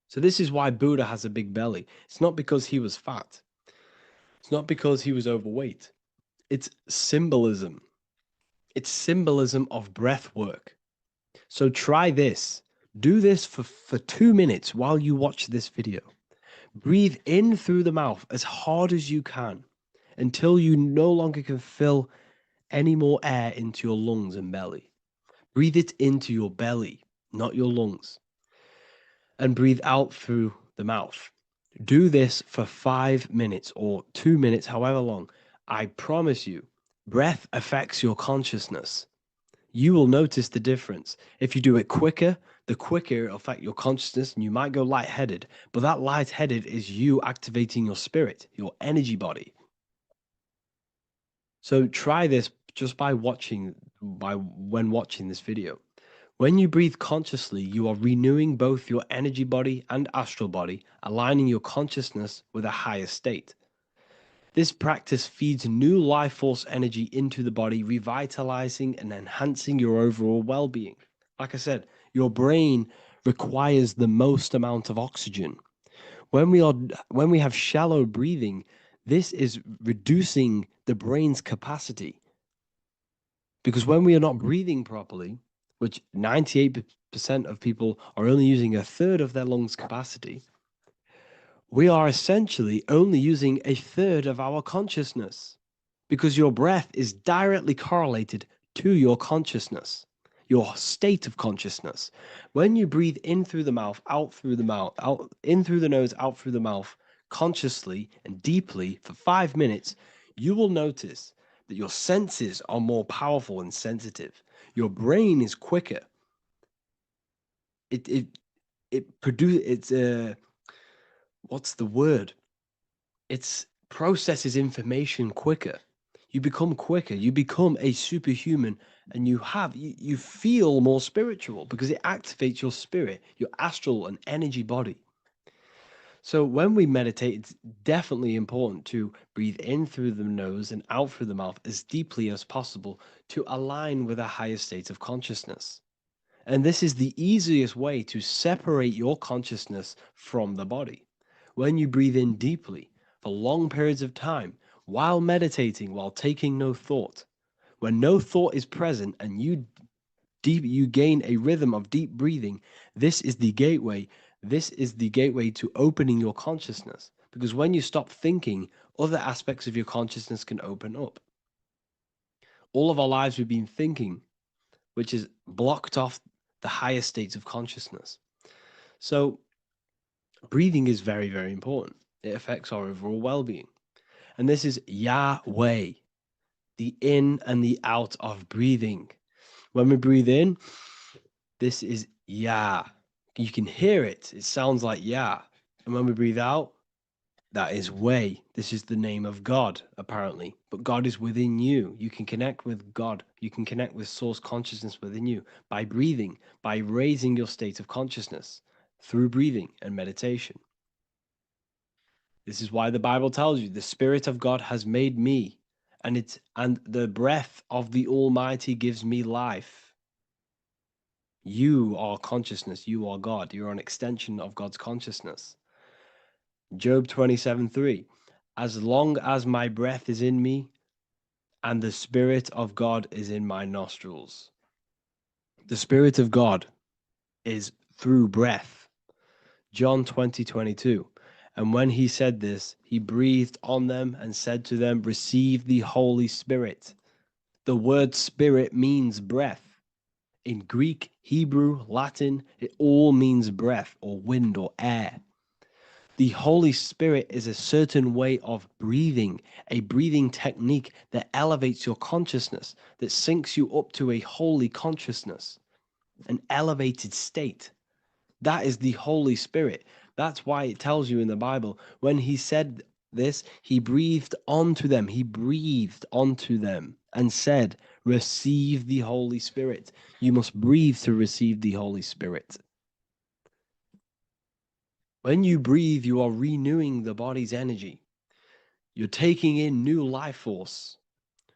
So this is why Buddha has a big belly. It's not because he was fat. It's not because he was overweight. It's symbolism. It's symbolism of breath work. So try this. Do this for 2 minutes while you watch this video. Breathe in through the mouth as hard as you can until you no longer can fill any more air into your lungs and belly. Breathe it into your belly, not your lungs. And breathe out through the mouth. Do this for 5 minutes or 2 minutes, however long. I promise you, breath affects your consciousness. You will notice the difference. If you do it quicker, the quicker it'll affect your consciousness, and you might go lightheaded. But that lightheaded is you activating your spirit, your energy body. So try this just when watching this video. When you breathe consciously, you are renewing both your energy body and astral body, aligning your consciousness with a higher state. This practice feeds new life force energy into the body, revitalizing and enhancing your overall well-being. Like I said, your brain requires the most amount of oxygen. When we have shallow breathing, this is reducing the brain's capacity. Because when we are not breathing properly, which 98% of people are only using a third of their lungs capacity, we are essentially only using a third of our consciousness, because your breath is directly correlated to your consciousness, your state of consciousness. When you breathe in through the mouth, out through the mouth, out in through the nose, out through the mouth, consciously and deeply for 5 minutes, you will notice that your senses are more powerful and sensitive. Your brain is quicker. What's the word? It processes information quicker. You become quicker. You become a superhuman, and you feel more spiritual because it activates your spirit, your astral and energy body. So when we meditate, it's definitely important to breathe in through the nose and out through the mouth as deeply as possible to align with a higher state of consciousness. And this is the easiest way to separate your consciousness from the body. When you breathe in deeply for long periods of time, while meditating, while taking no thought, when no thought is present and you gain a rhythm of deep breathing, this is the gateway. This is the gateway to opening your consciousness. Because when you stop thinking, other aspects of your consciousness can open up. All of our lives we've been thinking, which is blocked off the higher states of consciousness. So breathing is very, very important. It affects our overall well-being. And this is Yahweh, the in and the out of breathing. When we breathe in, this is Yah. You can hear it. It sounds like Yah. And when we breathe out, that is Way. This is the name of God, apparently. But God is within you. You can connect with God. You can connect with source consciousness within you by breathing, by raising your state of consciousness through breathing and meditation. This is why the Bible tells you the Spirit of God has made me, and the breath of the Almighty gives me life. You are consciousness. You are God. You're an extension of God's consciousness. Job 27:3. As long as my breath is in me and the Spirit of God is in my nostrils. The Spirit of God is through breath. John 20:22. And when he said this, he breathed on them and said to them, receive the Holy Spirit. The word spirit means breath. In Greek, Hebrew, Latin, it all means breath or wind or air. The Holy Spirit is a certain way of breathing, a breathing technique that elevates your consciousness, that syncs you up to a holy consciousness, an elevated state. That is the Holy Spirit. That's why it tells you in the Bible, when he said this, he breathed onto them. He breathed onto them and said, receive the Holy Spirit. You must breathe to receive the Holy Spirit. When you breathe, you are renewing the body's energy. You're taking in new life force,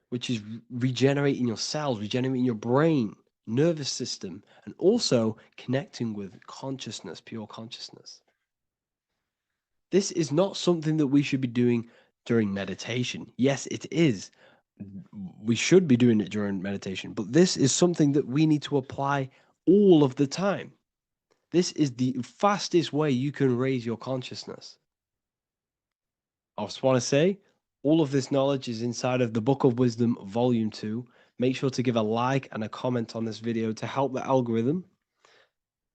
which is regenerating your cells, regenerating your brain, nervous system, and also connecting with consciousness, pure consciousness. This is not something that we should be doing during meditation. Yes, it is. We should be doing it during meditation, but this is something that we need to apply all of the time. This is the fastest way you can raise your consciousness. I just want to say, all of this knowledge is inside of the Book of Wisdom, Volume 2. Make sure to give a like and a comment on this video to help the algorithm.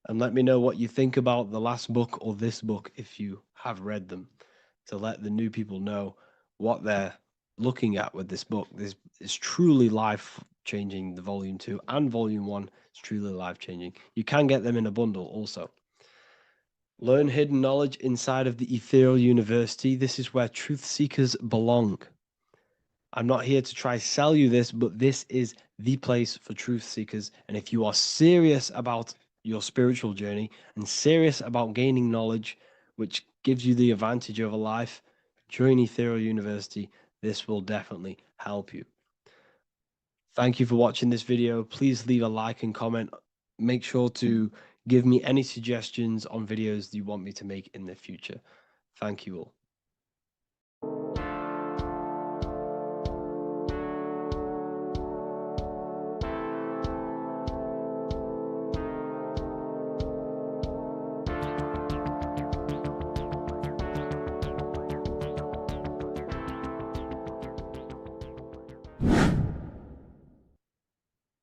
And let me know what you think about the last book or this book if you have read them, to let the new people know what they're looking at with this book. This is truly life-changing, the Volume 2 and Volume 1 is truly life-changing. You can get them in a bundle also. Learn hidden knowledge inside of the Ethereal University. This is where truth seekers belong. I'm not here to try sell you this, but this is the place for truth seekers. And if you are serious about your spiritual journey and serious about gaining knowledge, which gives you the advantage over life, join Ethereal University. This will definitely help you. Thank you for watching this video. Please leave a like and comment. Make sure to give me any suggestions on videos you want me to make in the future. Thank you all.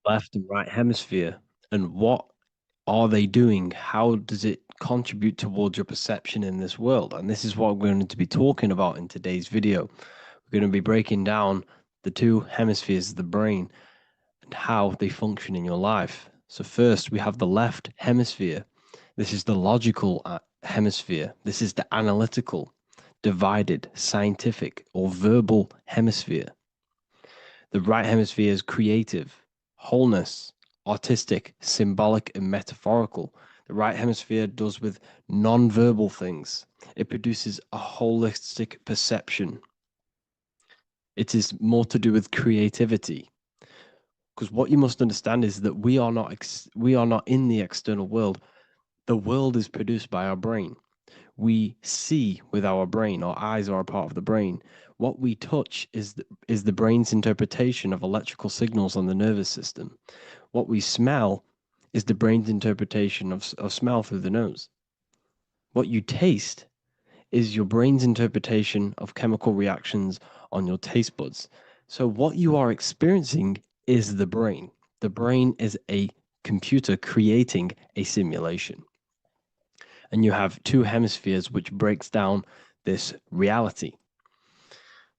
Left and right hemisphere, and what are they doing? How does it contribute towards your perception in this world? And this is what we're going to be talking about in today's video. We're going to be breaking down the two hemispheres of the brain and how they function in your life. So first, we have the left hemisphere. This is the logical hemisphere. This is the analytical, divided, scientific, or verbal hemisphere. The right hemisphere is creative, wholeness, artistic, symbolic, and metaphorical. The right hemisphere does with non-verbal things. It produces a holistic perception. It is more to do with creativity. Because what you must understand is that we are not in the external world. The world is produced by our brain. We see with our brain. Our eyes are a part of the brain. What we touch is the brain's interpretation of electrical signals on the nervous system. What we smell is the brain's interpretation of smell through the nose. What you taste is your brain's interpretation of chemical reactions on your taste buds. So what you are experiencing is the brain. The brain is a computer creating a simulation. And you have two hemispheres which breaks down this reality.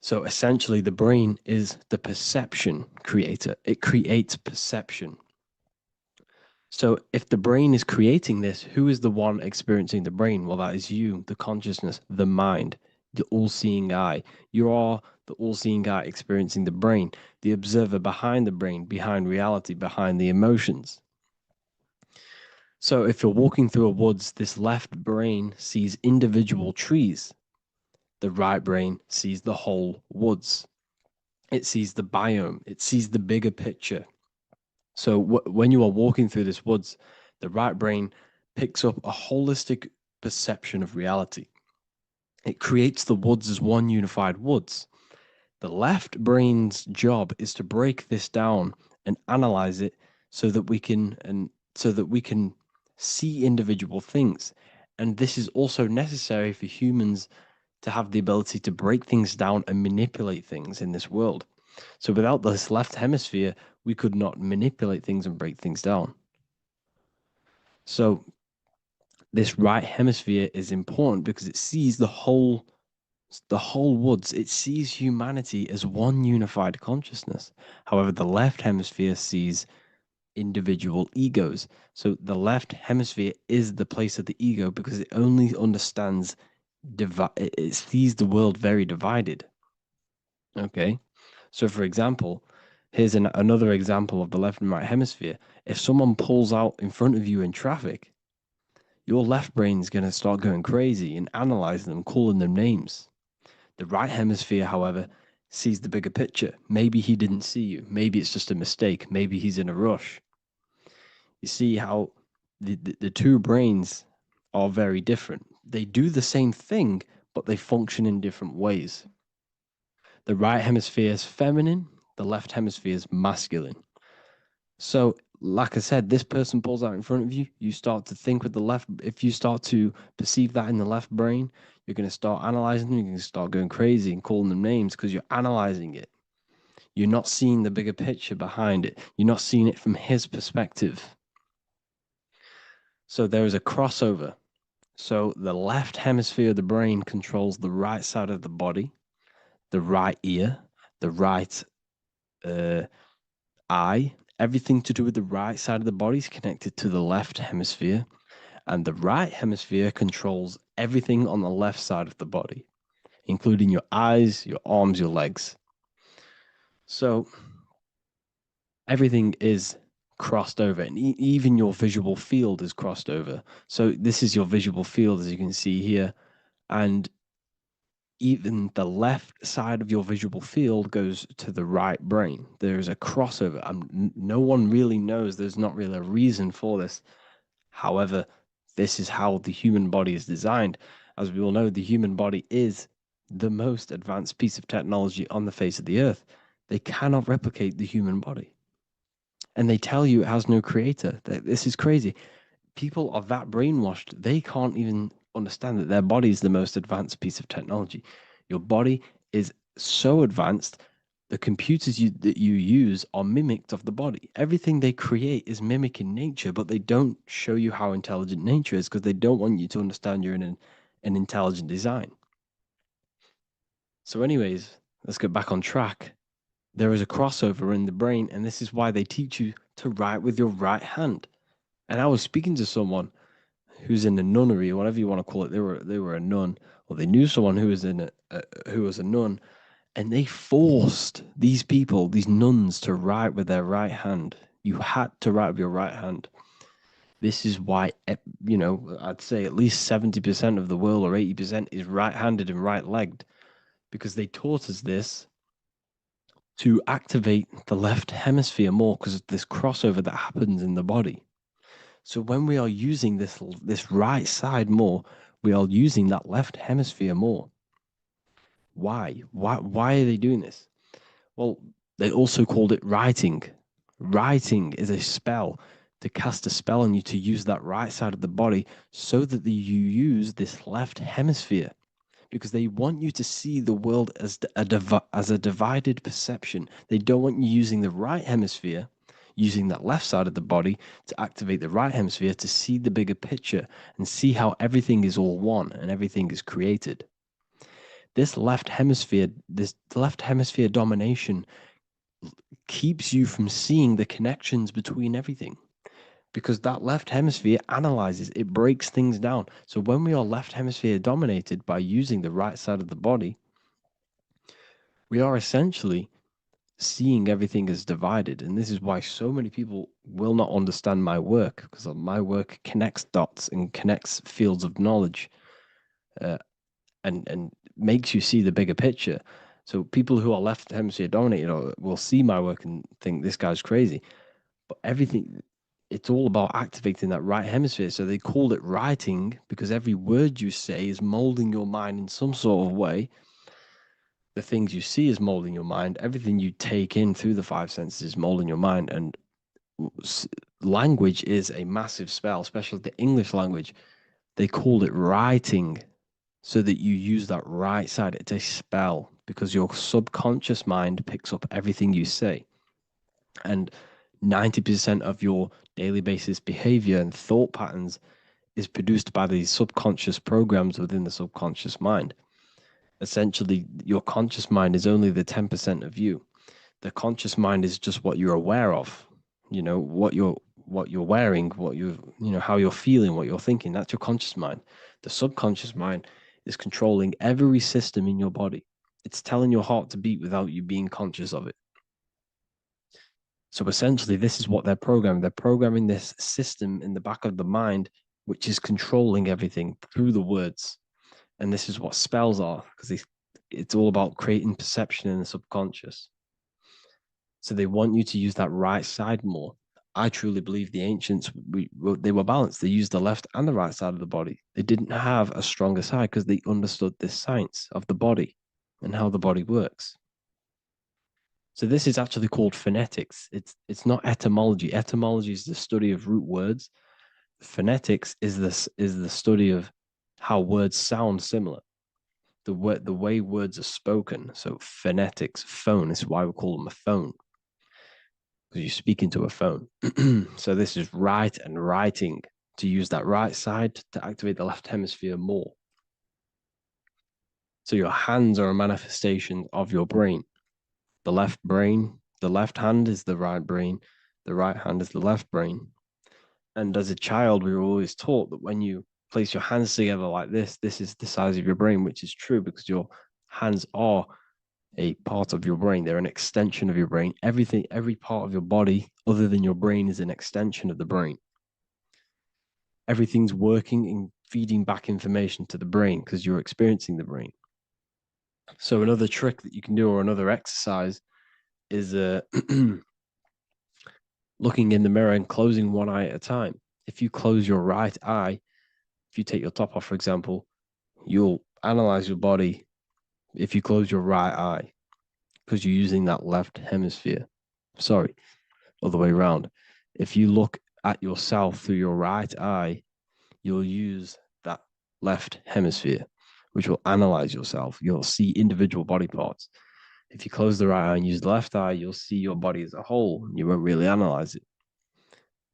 So essentially, the brain is the perception creator. It creates perception. So if the brain is creating this, who is the one experiencing the brain? Well, that is you, the consciousness, the mind, the all-seeing eye. You are the all-seeing eye experiencing the brain, the observer behind the brain, behind reality, behind the emotions. So if you're walking through a woods, this left brain sees individual trees. The right brain sees the whole woods. It sees the biome. It sees the bigger picture. So when you are walking through this woods, the right brain picks up a holistic perception of reality. It creates the woods as one unified woods. The left brain's job is to break this down and analyze it so that we can see individual things. And this is also necessary for humans to have the ability to break things down and manipulate things in this world. So without this left hemisphere, we could not manipulate things and break things down. So this right hemisphere is important because it sees the whole woods. It sees humanity as one unified consciousness. However, the left hemisphere sees individual egos. So the left hemisphere is the place of the ego because it only understands it sees the world very divided. Okay, so for example, here's another example of the left and right hemisphere. If someone pulls out in front of you in traffic, your left brain is going to start going crazy and analyzing them, calling them names. The right hemisphere, however, sees the bigger picture. Maybe he didn't see you. Maybe it's just a mistake. Maybe he's in a rush. You see how the two brains are very different. They do the same thing, but they function in different ways. The right hemisphere is feminine, the left hemisphere is masculine. So, like I said, this person pulls out in front of you, you start to think with the left. If you start to perceive that in the left brain, you're going to start analyzing them, you're going to start going crazy and calling them names because you're analyzing it. You're not seeing the bigger picture behind it. You're not seeing it from his perspective. So there is a crossover. So the left hemisphere of the brain controls the right side of the body, the right ear, the right eye. Everything to do with the right side of the body is connected to the left hemisphere, and the right hemisphere controls everything on the left side of the body, including your eyes, your arms, your legs. So everything is crossed over, and even your visual field is crossed over. So this is your visual field, as you can see here, and even the left side of your visual field goes to the right brain. There's a crossover. No one really knows. There's not really a reason for this. However, this is how the human body is designed. As we all know, the human body is the most advanced piece of technology on the face of the earth. They cannot replicate the human body. And they tell you it has no creator. This is crazy. People are that brainwashed, they can't even understand that their body is the most advanced piece of technology. Your body is so advanced, the computers that you use are mimicked of the body. Everything they create is mimicking nature, but they don't show you how intelligent nature is because they don't want you to understand you're in an intelligent design. So anyways, let's get back on track. There is a crossover in the brain, and this is why they teach you to write with your right hand. And I was speaking to someone who's in a nunnery, or whatever you want to call it. They were a nun, or they knew someone who was who was a nun, and they forced these people, these nuns, to write with their right hand. You had to write with your right hand. This is why, I'd say at least 70% of the world, or 80%, is right-handed and right-legged, because they taught us this to activate the left hemisphere more because of this crossover that happens in the body. So when we are using this right side more, we are using that left hemisphere more. Why? Why are they doing this? Well, they also called it writing. Writing is a spell, to cast a spell on you, to use that right side of the body so that you use this left hemisphere, because they want you to see the world as a divided perception. They don't want you using the right hemisphere, using that left side of the body to activate the right hemisphere to see the bigger picture and see how everything is all one and everything is created. This left hemisphere domination keeps you from seeing the connections between everything, because that left hemisphere analyzes, it breaks things down. So when we are left hemisphere dominated by using the right side of the body, we are essentially seeing everything as divided. And this is why so many people will not understand my work, because my work connects dots and connects fields of knowledge, and makes you see the bigger picture. So people who are left hemisphere dominated will see my work and think this guy's crazy. But everything, it's all about activating that right hemisphere. So they called it writing because every word you say is molding your mind in some sort of way. The things you see is molding your mind. Everything you take in through the five senses is molding your mind. And language is a massive spell, especially the English language. They called it writing so that you use that right side. It's a spell because your subconscious mind picks up everything you say. And 90% of your daily basis behavior and thought patterns is produced by these subconscious programs within the subconscious mind. Essentially, your conscious mind is only the 10% of you. The conscious mind is just what you're aware of, what you're wearing, how you're feeling, what you're thinking. That's your conscious mind. The subconscious mind is controlling every system in your body. It's telling your heart to beat without you being conscious of it. So essentially, this is what they're programming. They're programming this system in the back of the mind, which is controlling everything through the words. And this is what spells are, because it's all about creating perception in the subconscious. So they want you to use that right side more. I truly believe the ancients, they were balanced. They used the left and the right side of the body. They didn't have a stronger side because they understood this science of the body and how the body works. So this is actually called phonetics. It's not etymology. Etymology is the study of root words. Phonetics is the study of how words sound similar. The way words are spoken. So phonetics, phone, is why we call them a phone, because you speak into a phone. So this is write and writing, to use that right side to activate the left hemisphere more. So your hands are a manifestation of your brain. The left hand is the right brain, the right hand is the left brain. And as a child, we were always taught that when you place your hands together like this is the size of your brain, which is true because your hands are a part of your brain. They're an extension of your brain. Every part of your body other than your brain is an extension of the brain. Everything's working and feeding back information to the brain because you're experiencing the brain. So another trick that you can do, or another exercise, is looking in the mirror and closing one eye at a time. If you close your right eye, if you take your top off, for example, you'll analyze your body if you close your right eye, because you're using that left hemisphere. Sorry, other way around. If you look at yourself through your right eye, you'll use that left hemisphere, which will analyze yourself. You'll see individual body parts. If you close the right eye and use the left eye, you'll see your body as a whole. You won't really analyze it.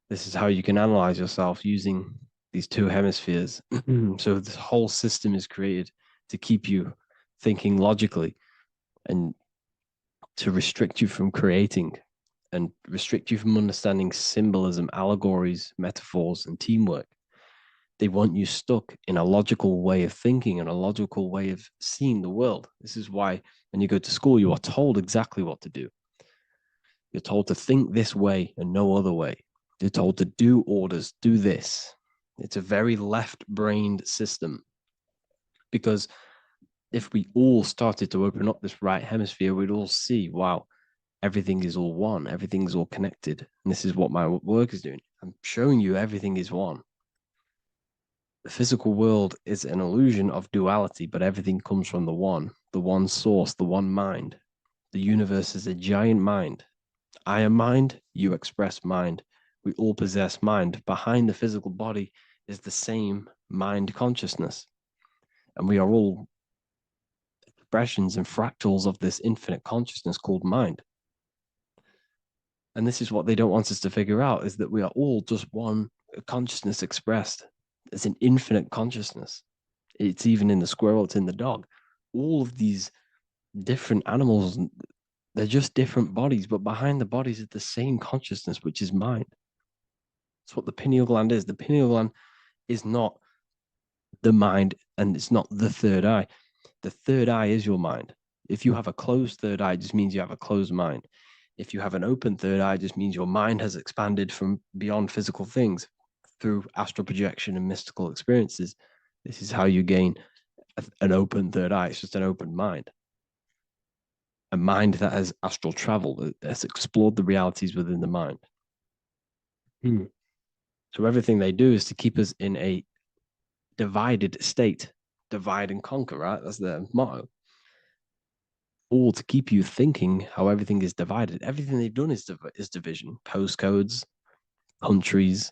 This is how you can analyze yourself using these two hemispheres. So this whole system is created to keep you thinking logically and to restrict you from creating and restrict you from understanding symbolism, allegories, metaphors, and teamwork. They want you stuck in a logical way of thinking and a logical way of seeing the world. This is why when you go to school, you are told exactly what to do. You're told to think this way and no other way. You're told to do orders, do this. It's a very left-brained system, because if we all started to open up this right hemisphere, we'd all see, wow, everything is all one, everything's all connected. And this is what my work is doing. I'm showing you everything is one. The physical world is an illusion of duality, but everything comes from the one source, the one mind. The universe is a giant mind. I am mind, you express mind. We all possess mind. Behind the physical body is the same mind consciousness. And we are all expressions and fractals of this infinite consciousness called mind. And this is what they don't want us to figure out, is that we are all just one consciousness expressed. It's an infinite consciousness. It's even in the squirrel, it's in the dog. All of these different animals, they're just different bodies, but behind the bodies is the same consciousness, which is mind. That's what the pineal gland is. The pineal gland is not the mind, and it's not the third eye. The third eye is your mind. If you have a closed third eye, it just means you have a closed mind. If you have an open third eye, it just means your mind has expanded from beyond physical things through astral projection and mystical experiences. This is how you gain an open third eye. It's just an open mind. A mind that has astral travel, that has explored the realities within the mind. So everything they do is to keep us in a divided state. Divide and conquer, right? That's their motto. All to keep you thinking how everything is divided. Everything they've done is division. Postcodes, countries,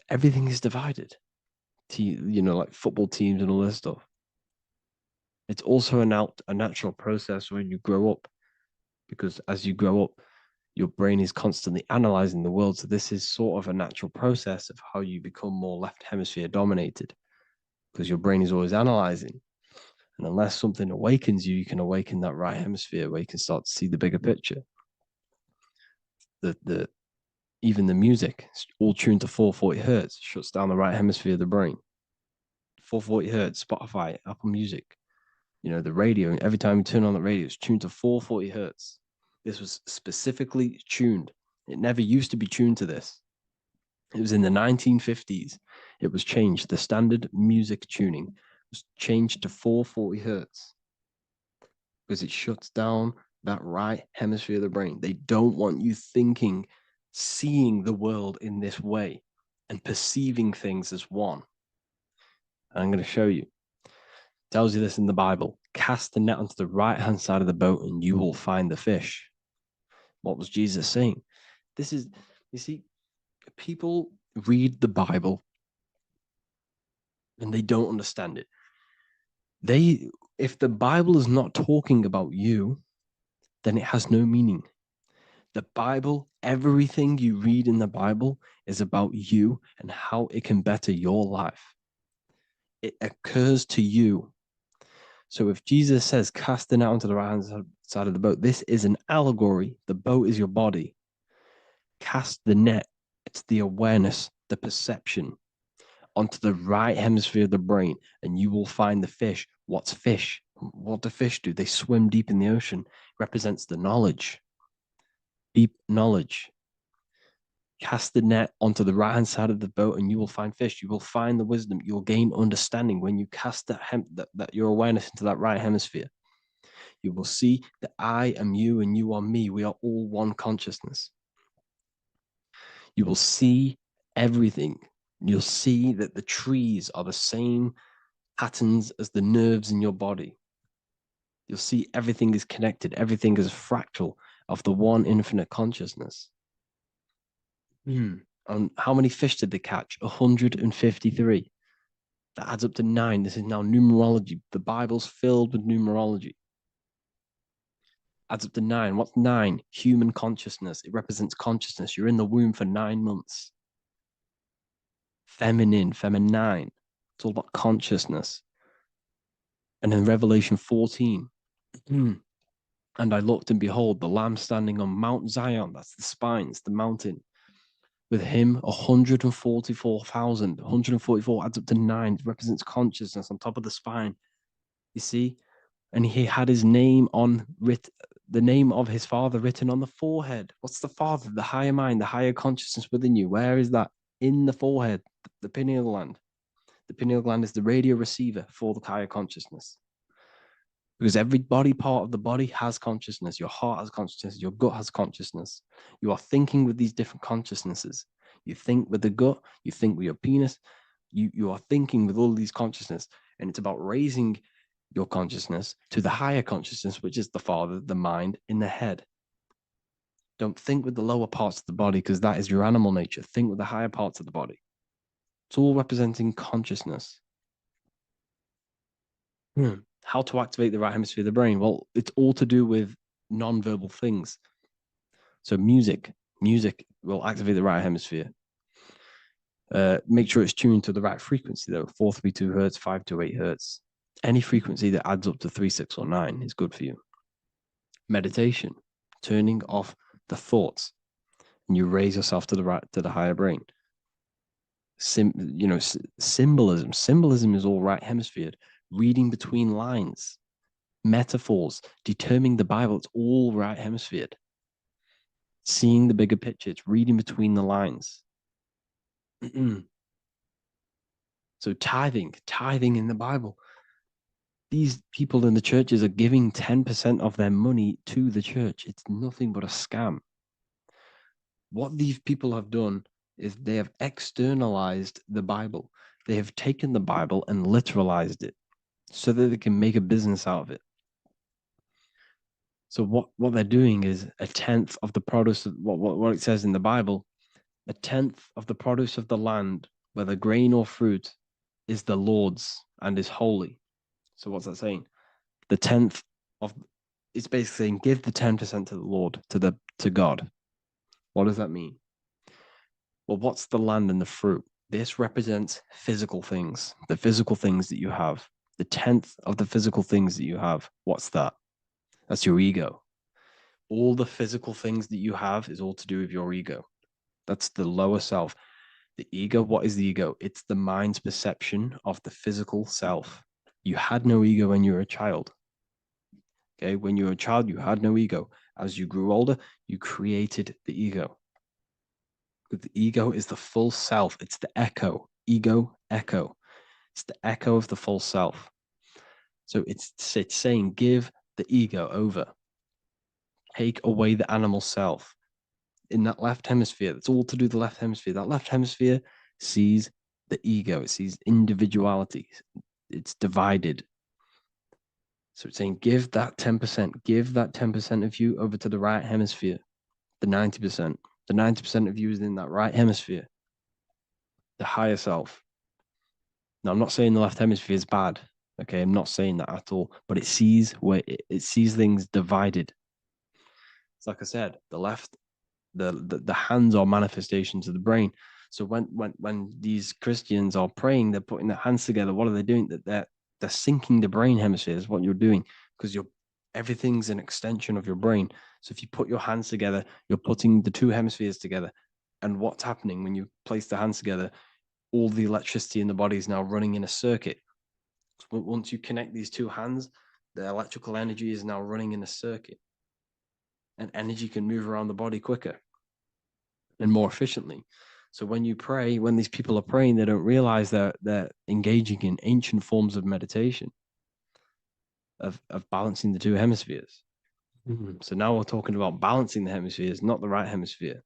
everything is divided. Like football teams and all this stuff. It's also a natural process when you grow up, because as you grow up, your brain is constantly analyzing the world. So this is sort of a natural process of how you become more left hemisphere dominated, because your brain is always analyzing. And unless something awakens you, you can awaken that right hemisphere where you can start to see the bigger picture. Even the music, all tuned to 440 hertz, shuts down the right hemisphere of the brain. 440 hertz, Spotify, Apple Music, the radio. Every time you turn on the radio, it's tuned to 440 hertz. This was specifically tuned. It never used to be tuned to this. It was in the 1950s. It was changed. The standard music tuning was changed to 440 hertz because it shuts down that right hemisphere of the brain. They don't want you thinking, seeing the world in this way and perceiving things as one. And I'm going to show you. It tells you this in the Bible. Cast the net onto the right-hand side of the boat and you will find the fish. What was Jesus saying? This is, you see, people read the Bible and they don't understand it. If the Bible is not talking about you, then it has no meaning. The Bible, everything you read in the Bible is about you and how it can better your life. It occurs to you. So if Jesus says, cast the net onto the right-hand side of the boat, this is an allegory. The boat is your body. Cast the net. It's the awareness, the perception onto the right hemisphere of the brain, and you will find the fish. What's fish? What do fish do? They swim deep in the ocean. It represents the knowledge. Deep knowledge. Cast the net onto the right-hand side of the boat and you will find fish. You will find the wisdom. You'll gain understanding when you cast that your awareness into that right hemisphere. You will see that I am you and you are me. We are all one consciousness. You will see everything. You'll see that the trees are the same patterns as the nerves in your body. You'll see everything is connected. Everything is a fractal of the one infinite consciousness. And how many fish did they catch? 153. That adds up to 9. This is now numerology. The Bible's filled with numerology. Adds up to 9. What's 9? Human consciousness. It represents consciousness. You're in the womb for 9 months. Feminine. It's all about consciousness. And in Revelation 14, and I looked and behold, the Lamb standing on Mount Zion. That's the spines, the mountain. With him, 144,000. 144 adds up to 9. It represents consciousness on top of the spine. You see? And he had his name the name of his Father written on the forehead. What's the Father? The higher mind, the higher consciousness within you. Where is that? In the forehead, the pineal gland. The pineal gland is the radio receiver for the higher consciousness. Because every body part of the body has consciousness. Your heart has consciousness. Your gut has consciousness. You are thinking with these different consciousnesses. You think with the gut. You think with your penis. You are thinking with all these consciousness. And it's about raising your consciousness to the higher consciousness, which is the Father, the mind, in the head. Don't think with the lower parts of the body because that is your animal nature. Think with the higher parts of the body. It's all representing consciousness. How to activate the right hemisphere of the brain? Well, it's all to do with non-verbal things. So music will activate the right hemisphere. Make sure it's tuned to the right frequency though. 432 hertz, 528 hertz. Any frequency that adds up to 3, 6, or 9 is good for you. Meditation, turning off the thoughts, and you raise yourself to the higher brain. Symbolism. Symbolism is all right hemisphere. Reading between lines, metaphors, determining the Bible, it's all right hemisphere. Seeing the bigger picture, it's reading between the lines. So tithing in the Bible. These people in the churches are giving 10% of their money to the church. It's nothing but a scam. What these people have done is they have externalized the Bible. They have taken the Bible and literalized it so that they can make a business out of it. So what they're doing is 1/10 of the produce of what it says in the Bible, 1/10 of the produce of the land, whether grain or fruit, is the Lord's and is holy. So what's that saying? the 10th of, it's basically saying give the 10% to the Lord, to God. What does that mean? Well, what's the land and the fruit? This represents physical things, the physical things that you have. The 10th of the physical things that you have, what's that? That's your ego. All the physical things that you have is all to do with your ego. That's the lower self. The ego, what is the ego? It's the mind's perception of the physical self. You had no ego when you were a child. Okay, when you were a child, you had no ego. As you grew older, you created the ego. But the ego is the full self. It's the echo. Ego, echo. It's the echo of the full self. So it's saying give the ego over. Take away the animal self. In that left hemisphere, that's all to do with the left hemisphere. That left hemisphere sees the ego. It sees individuality. It's divided. So it's saying give that 10%. Give that 10% of you over to the right hemisphere. The 90%. The 90% of you is in that right hemisphere. The higher self. Now, I'm not saying the left hemisphere is bad. Okay, I'm not saying that at all. But it sees it sees things divided. It's like I said, the left, the hands are manifestations of the brain. So when these Christians are praying, they're putting their hands together. What are they doing? They're syncing the brain hemispheres. What you're doing, because everything's an extension of your brain. So if you put your hands together, you're putting the two hemispheres together. And what's happening when you place the hands together? All the electricity in the body is now running in a circuit. So once you connect these two hands, the electrical energy is now running in a circuit. And energy can move around the body quicker and more efficiently. So when you pray, when these people are praying, they don't realize that they're engaging in ancient forms of meditation, of balancing the two hemispheres. So now we're talking about balancing the hemispheres, not the right hemisphere.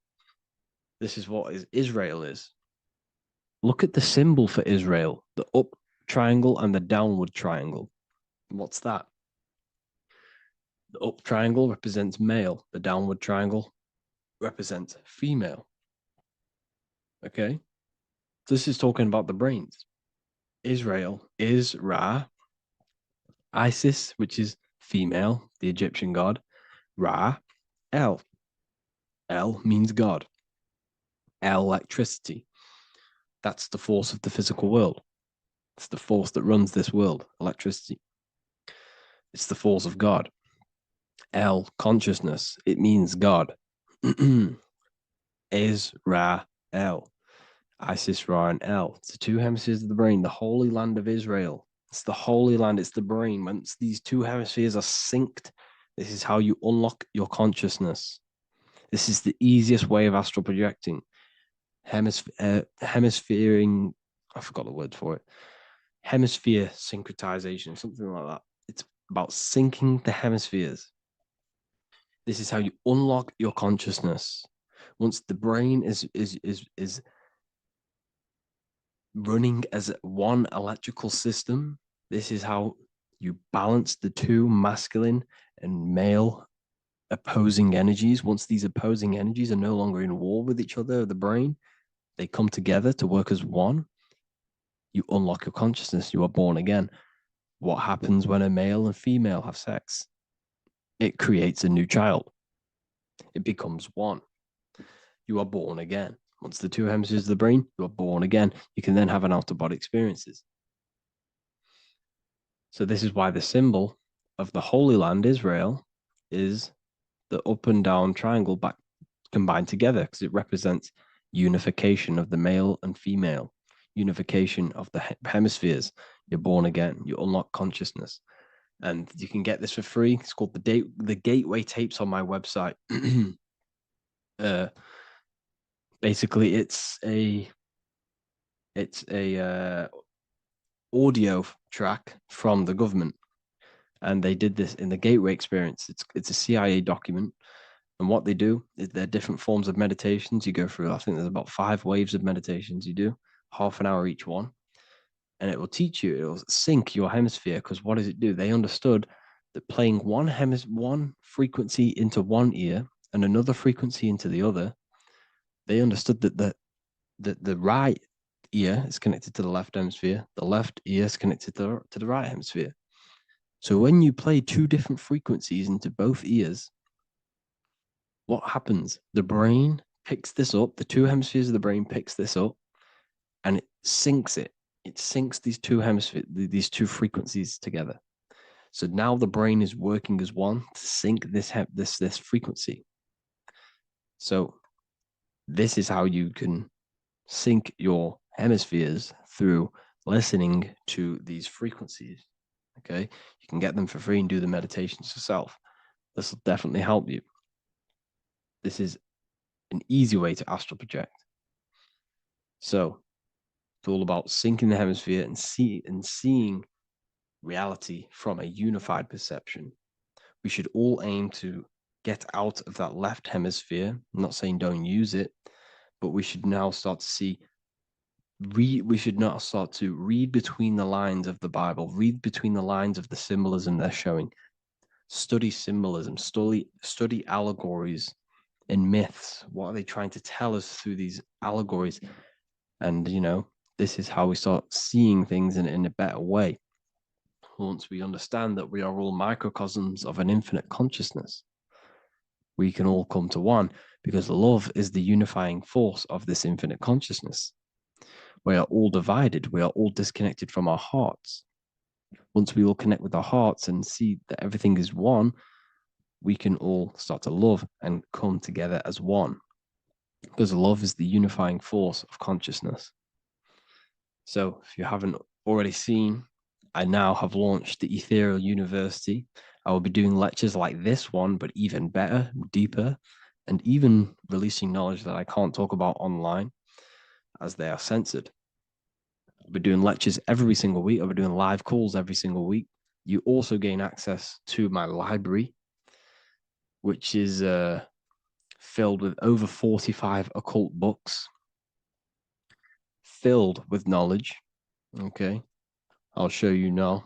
This is what Israel is. Look at the symbol for Israel, the up triangle and the downward triangle. What's that? The up triangle represents male. The downward triangle represents female. Okay? This is talking about the brains. Israel is Ra. Isis, which is female, the Egyptian god. Ra, El. El means God. El, electricity. That's the force of the physical world. It's the force that runs this world, electricity. It's the force of God. El, consciousness. It means God. Is Ra, El. Isis, Ra, and El. It's the two hemispheres of the brain, the holy land of Israel. It's the holy land, it's the brain. Once these two hemispheres are synced, this is how you unlock your consciousness. This is the easiest way of astral projecting. Hemisphering, I forgot the word for it. Hemisphere syncretization, something like that. It's about syncing the hemispheres. This is how you unlock your consciousness. Once the brain is running as one electrical system, this is how you balance the two masculine and male opposing energies. Once these opposing energies are no longer in war with each other, the brain, they come together to work as one. You unlock your consciousness. You are born again. What happens when a male and female have sex? It creates a new child. It becomes one. You are born again. Once the two hemispheres of the brain, you are born again. You can then have an out-of-body experiences. So this is why the symbol of the Holy Land, Israel, is the up and down triangle back combined together, because it represents unification of the male and female, unification of the hemispheres. You're born again. You unlock consciousness. And you can get this for free. It's called the Gateway Tapes on my website. Basically, it's a audio track from the government, and they did this in the Gateway Experience. It's a CIA document, and what they do is there are different forms of meditations you go through. I think there's about 5 waves of meditations you do, half an hour each one, and it will teach you. It will sync your hemisphere, because what does it do? They understood that playing one frequency into one ear and another frequency into the other, they understood that the right ear is connected to the left hemisphere, the left ear is connected to the right hemisphere. So when you play two different frequencies into both ears, what happens? The brain picks this up, the two hemispheres of the brain picks this up, and it syncs it. It syncs these two hemispheres, these two frequencies together. So now the brain is working as one to sync this frequency. So this is how you can sync your hemispheres through listening to these frequencies. Okay, you can get them for free and do the meditations yourself. This will definitely help you. This is an easy way to astral project. So it's all about syncing the hemisphere and seeing reality from a unified perception. We should all aim to get out of that left hemisphere. I'm not saying don't use it, but we should now start to see, we should now start to read between the lines of the Bible, read between the lines of the symbolism they're showing. Study symbolism, study allegories and myths. What are they trying to tell us through these allegories? And, you know, this is how we start seeing things in a better way. Once we understand that we are all microcosms of an infinite consciousness, we can all come to one, because love is the unifying force of this infinite consciousness. We are all divided. We are all disconnected from our hearts. Once we all connect with our hearts and see that everything is one, we can all start to love and come together as one, because love is the unifying force of consciousness. So if you haven't already seen, I now have launched the Ethereal University. I will be doing lectures like this one, but even better, deeper, and even releasing knowledge that I can't talk about online as they are censored. I'll be doing lectures every single week. I'll be doing live calls every single week. You also gain access to my library, which is filled with over 45 occult books, filled with knowledge. Okay, I'll show you now.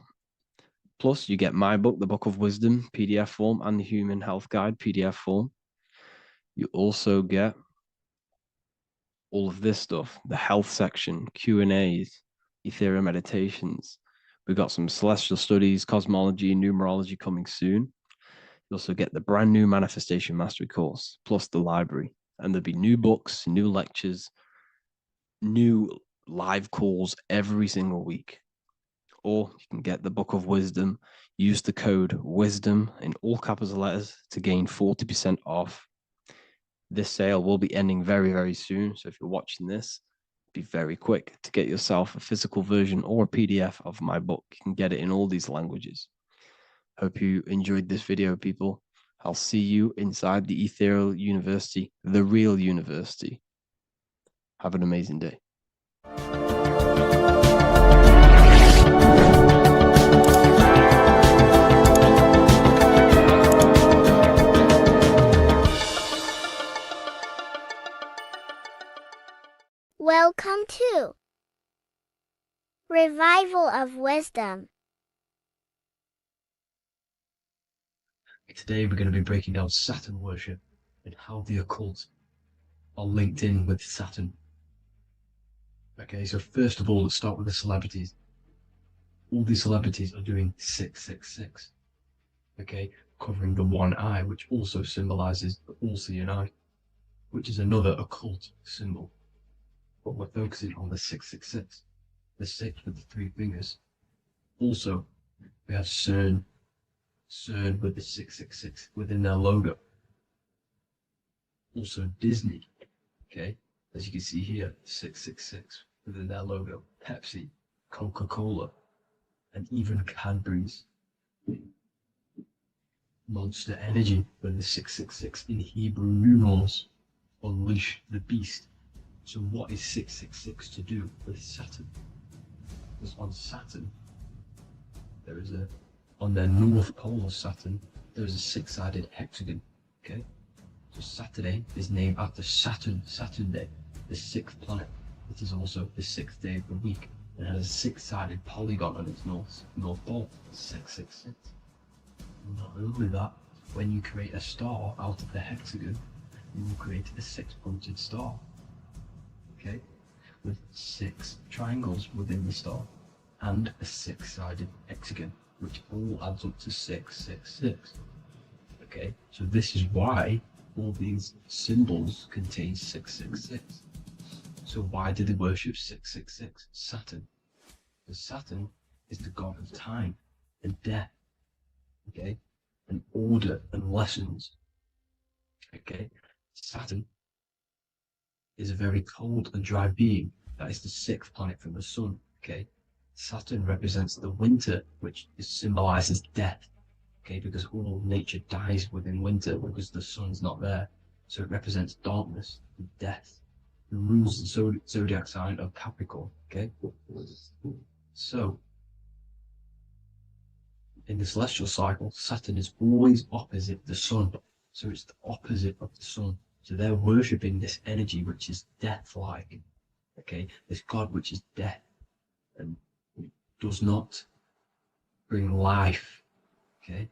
Plus, you get my book, The Book of Wisdom, PDF form, and the Human Health Guide, PDF form. You also get all of this stuff, the health section, Q&As, Ethereal meditations. We've got some celestial studies, cosmology, numerology coming soon. You also get the brand new Manifestation Mastery course, plus the library. And there'll be new books, new lectures, new live calls every single week. Or you can get the Book of Wisdom, use the code WISDOM in all capital letters to gain 40% off. This sale will be ending very, very soon. So if you're watching this, be very quick to get yourself a physical version or a PDF of my book. You can get it in all these languages. Hope you enjoyed this video, people. I'll see you inside the Ethereal University, the real university. Have an amazing day. Welcome to Revival of Wisdom. Today we're going to be breaking down Saturn worship and how the occult are linked in with Saturn. Okay, so first of all, let's start with the celebrities. All these celebrities are doing 666. Okay, covering the one eye, which also symbolizes the all-seeing eye, which is another occult symbol. But we're focusing on the 666, the 6 with the 3 fingers. Also, we have CERN with the 666 within their logo. Also Disney, okay, as you can see here, 666 within their logo. Pepsi, Coca-Cola, and even Cadbury's. Monster Energy with the 666 in Hebrew numerals. Unleash the beast. So what is 666 to do with Saturn? Because on Saturn, there is on their north pole of Saturn, there is a 6-sided hexagon, okay? So Saturday is named after Saturn Day, the 6th planet. It is also the 6th day of the week, and has a 6-sided polygon on its north pole, 666. Not only that, when you create a star out of the hexagon, you will create a 6-pointed star. Okay, with 6 triangles within the star and a 6-sided hexagon. which all adds up to 666. Okay, so this is why all these symbols contain 666. So why do they worship 666? Saturn. Because Saturn is the god of time and death, okay, and order and lessons. Okay, Saturn is a very cold and dry being. That is the 6th planet from the sun. Okay, Saturn represents the winter, which symbolizes death. Okay, because all nature dies within winter because the sun's not there. So it represents darkness and death. It rules the zodiac sign of Capricorn. Okay, so in the celestial cycle, Saturn is always opposite the sun. So it's the opposite of the sun. So they're worshipping this energy which is death-like. Okay, this god which is death and does not bring life. Okay,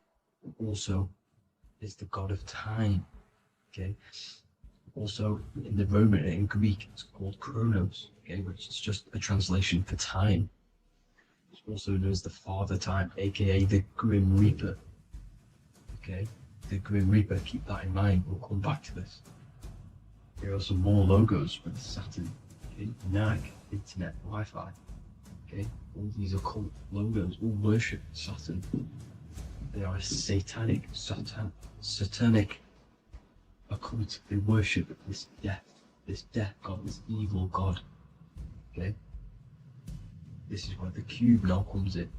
also is the god of time. Okay, also in the Roman and in Greek it's called Chronos. Okay, which is just a translation for time. It's also known as the Father Time, aka the Grim Reaper. Okay, the Grim Reaper. Keep that in mind. We'll come back to this. Here are some more logos with Saturn. Okay, NAG, Internet, Wi-Fi. Okay, all these occult logos all worship Saturn. They are a satanic occult. They worship this death god, this evil god. Okay, this is where the cube now comes in.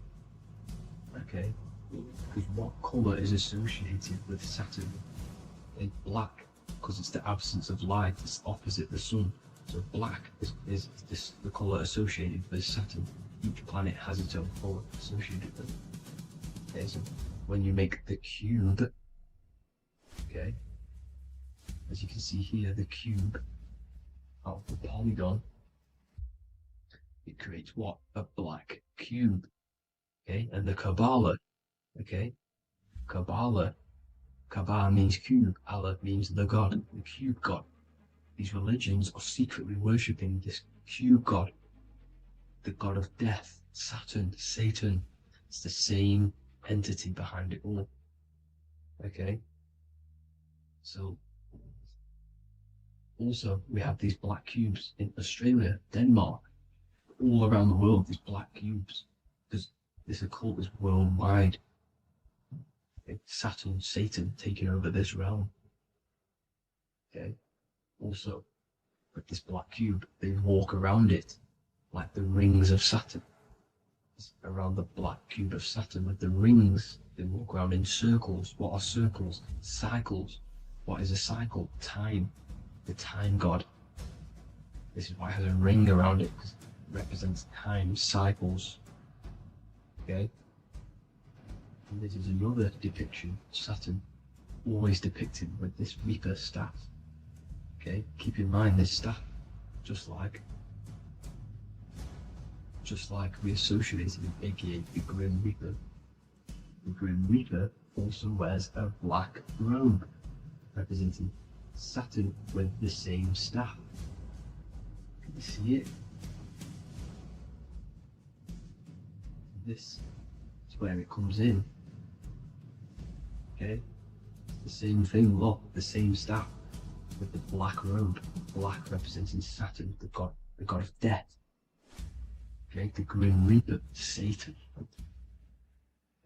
Okay, because what colour is associated with Saturn? It's black, because it's the absence of light. It's opposite the sun. So black is the colour associated with Saturn. Each planet has its own colour associated with it. Okay, so when you make the cube, okay, as you can see here, the cube out of the polygon, it creates what? A black cube. Okay, and the Kabbalah, okay, Kabbalah means cube, Allah means the god, the cube god. These religions are secretly worshipping this cube god, the god of death, Saturn, Satan. It's the same entity behind it all. Okay, so also we have these black cubes in Australia, Denmark, all around the world, these black cubes, because this occult is worldwide. Okay? Saturn, Satan taking over this realm. Okay, also with this black cube, they walk around it like the rings of Saturn. Around the black cube of Saturn with the rings, they walk around in circles. What are circles? Cycles. What is a cycle? Time. The time god. This is why it has a ring around it, because it represents time, cycles. Okay, and this is another depiction. Saturn, always depicted with this Reaper staff. Okay, keep in mind this staff, just like we associated him, aka the Grim Reaper. The Grim Reaper also wears a black robe, representing Saturn with the same staff. Can you see it? This is where it comes in. Okay, it's the same thing. Look, the same staff with the black robe. Black representing Saturn, the god of death. Okay, the Grim Reaper, Satan.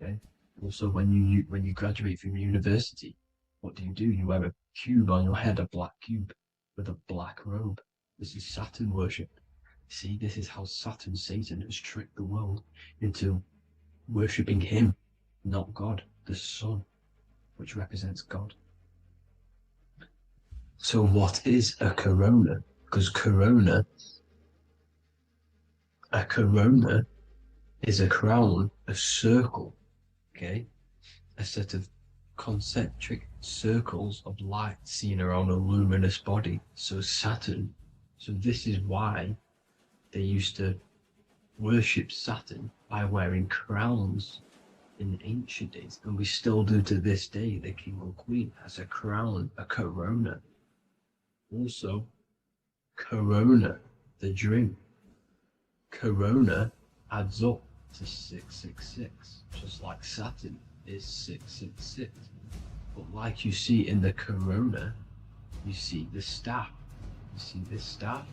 Okay. Also, when you graduate from university, what do? You wear a cube on your head, a black cube with a black robe. This is Saturn worship. See, this is how Saturn, Satan, has tricked the world into worshipping him, not God, the sun, which represents God. So what is a corona? Because a corona is a crown, a circle, okay? A set of concentric circles of light seen around a luminous body. So Saturn. So this is why they used to worship Saturn by wearing crowns in ancient days, and we still do to this day. The king or queen has a crown, a corona. Also, Corona, the drink. Corona adds up to 666, just like Saturn is 666. But like you see in the corona, you see the staff. You see this staff,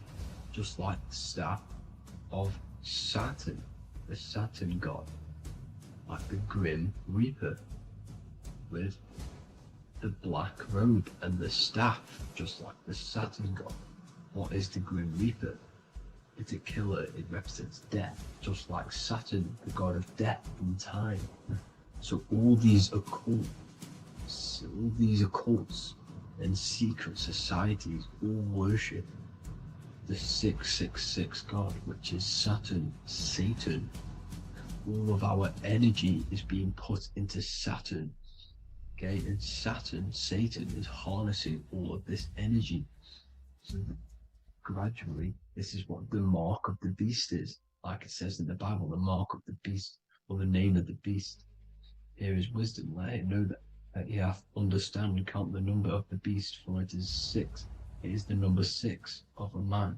just like the staff of Saturn, the Saturn god, like the Grim Reaper, with the black robe and the staff, just like the Saturn god. What is the Grim Reaper? It's a killer. It represents death, just like Saturn, the god of death and time. So all these occults and secret societies all worship the 666 god, which is Saturn, Satan. All of our energy is being put into Saturn. Okay, and Saturn, Satan, is harnessing all of this energy. So gradually, this is what the mark of the beast is. Like it says in the Bible, the mark of the beast, or the name of the beast. Here is wisdom, let him know that he hath understand and count the number of the beast, for it is 6. It is the number 6 of a man,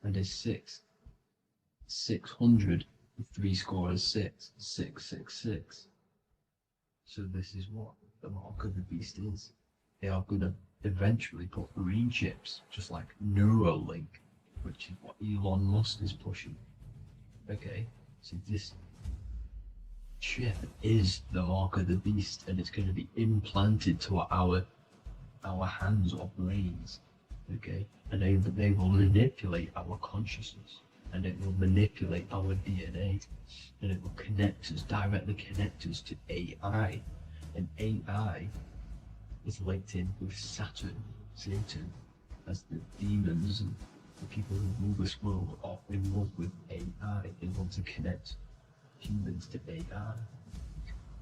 and is 600, 666, 666. So this is what the mark of the beast is. They are going to eventually put green chips, just like Neuralink, which is what Elon Musk is pushing. Okay, so this chip is the mark of the beast, and it's going to be implanted to our hands or brains. Okay, and they will manipulate our consciousness, and it will manipulate our DNA, and it will directly connect us to AI, and AI is linked in with Saturn, Satan, as the demons and the people who rule this world are in love with AI. They want to connect humans to AI.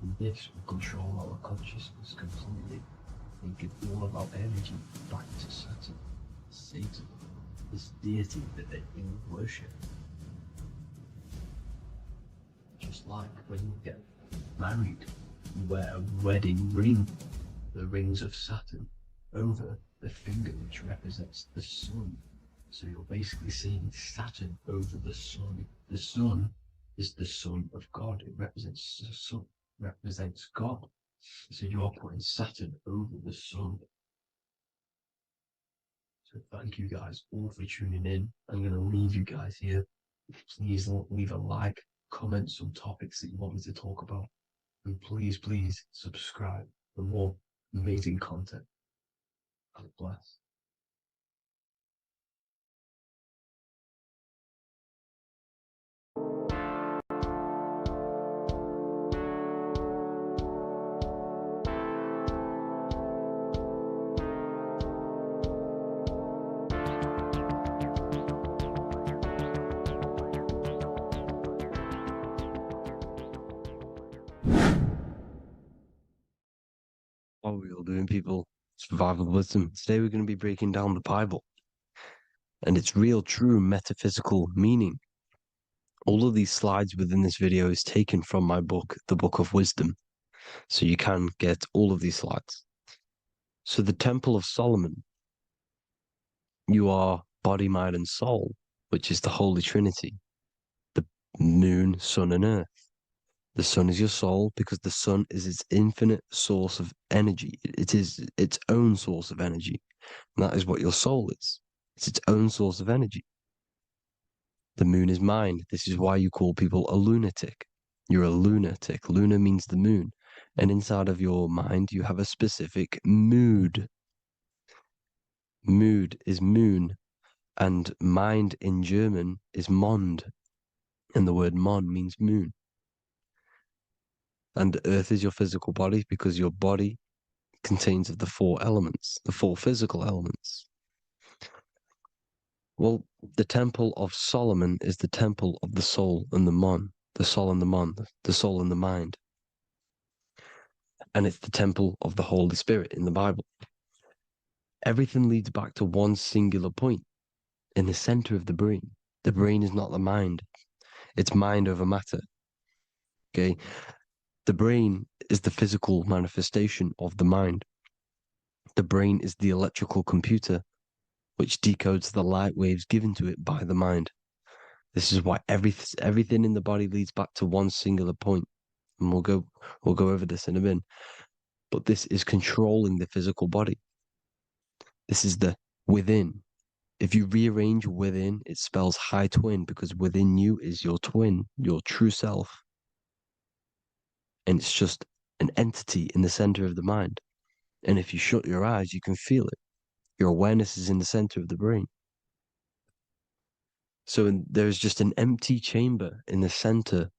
And this will control our consciousness completely and give all of our energy back to Saturn, Satan, this deity that they all worship. Just like when you get married, you wear a wedding ring, the rings of Saturn, over the finger, which represents the sun. So you're basically seeing Saturn over the sun. The sun is the son of God. It represents the sun, represents God. So you're putting Saturn over the sun. So thank you guys all for tuning in. I'm going to leave you guys here. Please leave a like, comment some topics that you want me to talk about. And please subscribe for more amazing content. God bless. What are we all doing, people? Survival wisdom. Today we're going to be breaking down the Bible and its real, true metaphysical meaning. All of these slides within this video is taken from my book, The Book of Wisdom. So you can get all of these slides. So the Temple of Solomon, you are body, mind, and soul, which is the Holy Trinity. The moon, sun, and earth. The sun is your soul because the sun is its infinite source of energy. It is its own source of energy. And that is what your soul is. It's its own source of energy. The moon is mind. This is why you call people a lunatic. You're a lunatic. Luna means the moon. And inside of your mind, you have a specific mood. Mood is moon. And mind in German is Mond. And the word Mon means moon. And earth is your physical body because your body contains of the 4 elements, the 4 physical elements. Well, the Temple of Solomon is the temple of the soul and the mon, the soul and the mon, the soul and the mind. And it's the temple of the Holy Spirit in the Bible. Everything leads back to one singular point in the center of the brain. The brain is not the mind. It's mind over matter. Okay? The brain is the physical manifestation of the mind. The brain is the electrical computer which decodes the light waves given to it by the mind. This is why everything in the body leads back to one singular point. And we'll go over this in a minute. But this is controlling the physical body. This is the within. If you rearrange within, it spells high twin, because within you is your twin, your true self. And it's just an entity in the center of the mind. And if you shut your eyes, you can feel it. Your awareness is in the center of the brain. So there's just an empty chamber in the center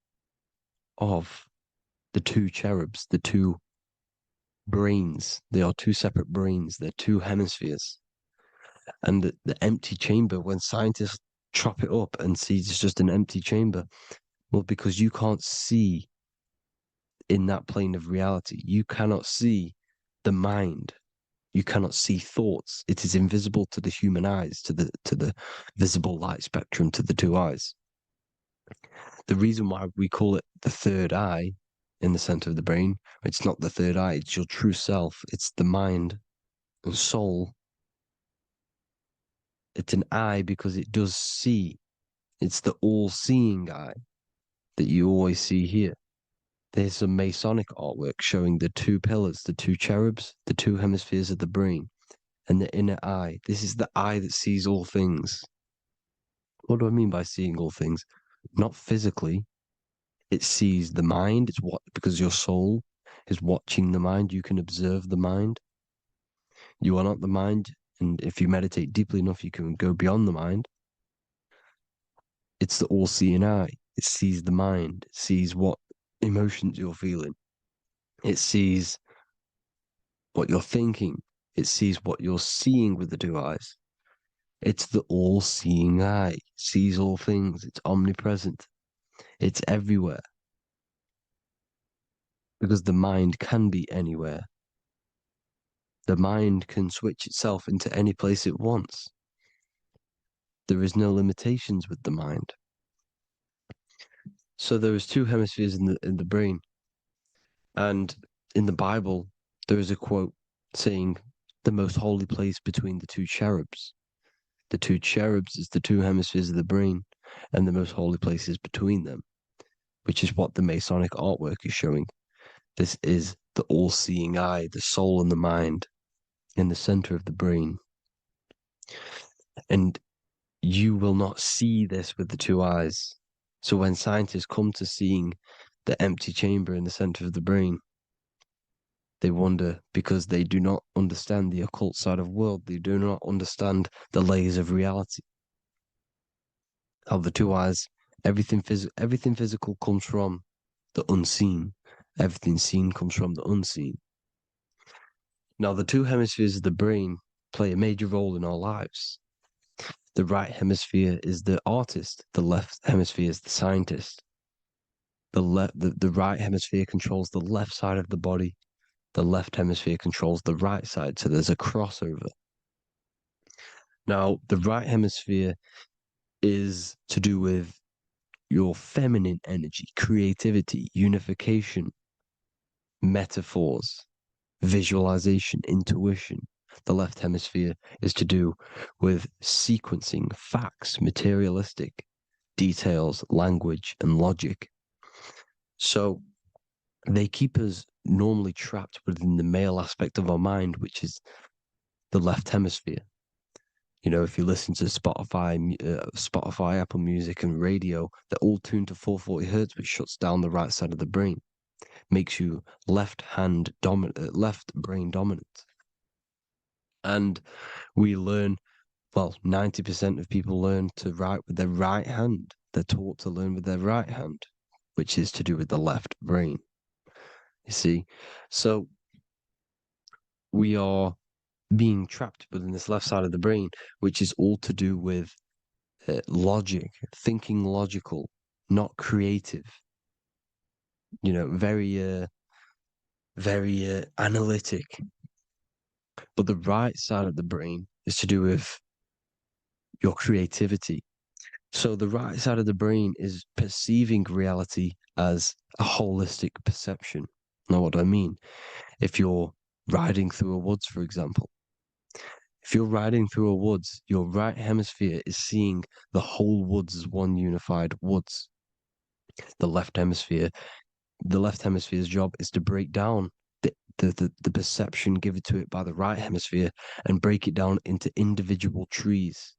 of the two cherubs, the two brains. They are two separate brains. They're two hemispheres. And the empty chamber, when scientists chop it up and see it's just an empty chamber, well, because you can't see in that plane of reality, you cannot see the mind. You cannot see thoughts. It is invisible to the human eyes, to the visible light spectrum, to the two eyes. The reason why we call it the third eye in the center of the brain, it's not the third eye, it's your true self. It's the mind and soul. It's an eye because it does see. It's the all-seeing eye that you always see here. There's some Masonic artwork showing the two pillars, the two cherubs, the two hemispheres of the brain, and the inner eye. This is the eye that sees all things. What do I mean by seeing all things? Not physically. It sees the mind. It's what, because your soul is watching the mind. You can observe the mind. You are not the mind. And if you meditate deeply enough, you can go beyond the mind. It's the all-seeing eye. It sees the mind. It sees what emotions you're feeling. It sees what you're thinking. It sees what you're seeing with the two eyes. It's the all-seeing eye. It sees all things. It's omnipresent. It's everywhere. Because the mind can be anywhere. The mind can switch itself into any place it wants. There is no limitations with the mind. So there is two hemispheres in the brain. And in the Bible, there is a quote saying, the most holy place between the two cherubs. The two cherubs is the two hemispheres of the brain, and the most holy place is between them, which is what the Masonic artwork is showing. This is the all-seeing eye, the soul and the mind in the center of the brain. And you will not see this with the two eyes. So when scientists come to seeing the empty chamber in the center of the brain, they wonder, because they do not understand the occult side of the world. They do not understand the layers of reality. How the two eyes, everything physical comes from the unseen. Everything seen comes from the unseen. Now, the two hemispheres of the brain play a major role in our lives. The right hemisphere is the artist. The left hemisphere is the scientist. The right hemisphere controls the left side of the body. The left hemisphere controls the right side. So there's a crossover. Now, the right hemisphere is to do with your feminine energy, creativity, unification, metaphors, visualization, intuition. The left hemisphere is to do with sequencing, facts, materialistic details, language, and logic. So they keep us normally trapped within the male aspect of our mind, which is the left hemisphere. You know, if you listen to Spotify, Apple Music, and radio, they're all tuned to 440 hertz, which shuts down the right side of the brain, makes you left brain dominant. And we learn, well, 90% of people learn to write with their right hand. They're taught to learn with their right hand, which is to do with the left brain. You see, so we are being trapped within this left side of the brain, which is all to do with logic, thinking logical, not creative. You know, very analytic. But the right side of the brain is to do with your creativity. So the right side of the brain is perceiving reality as a holistic perception. Now, what do I mean? If you're riding through a woods, for example, If you're riding through a woods, your right hemisphere is seeing the whole woods as one unified woods. The left hemisphere's job is to break down the perception given to it by the right hemisphere and break it down into individual trees.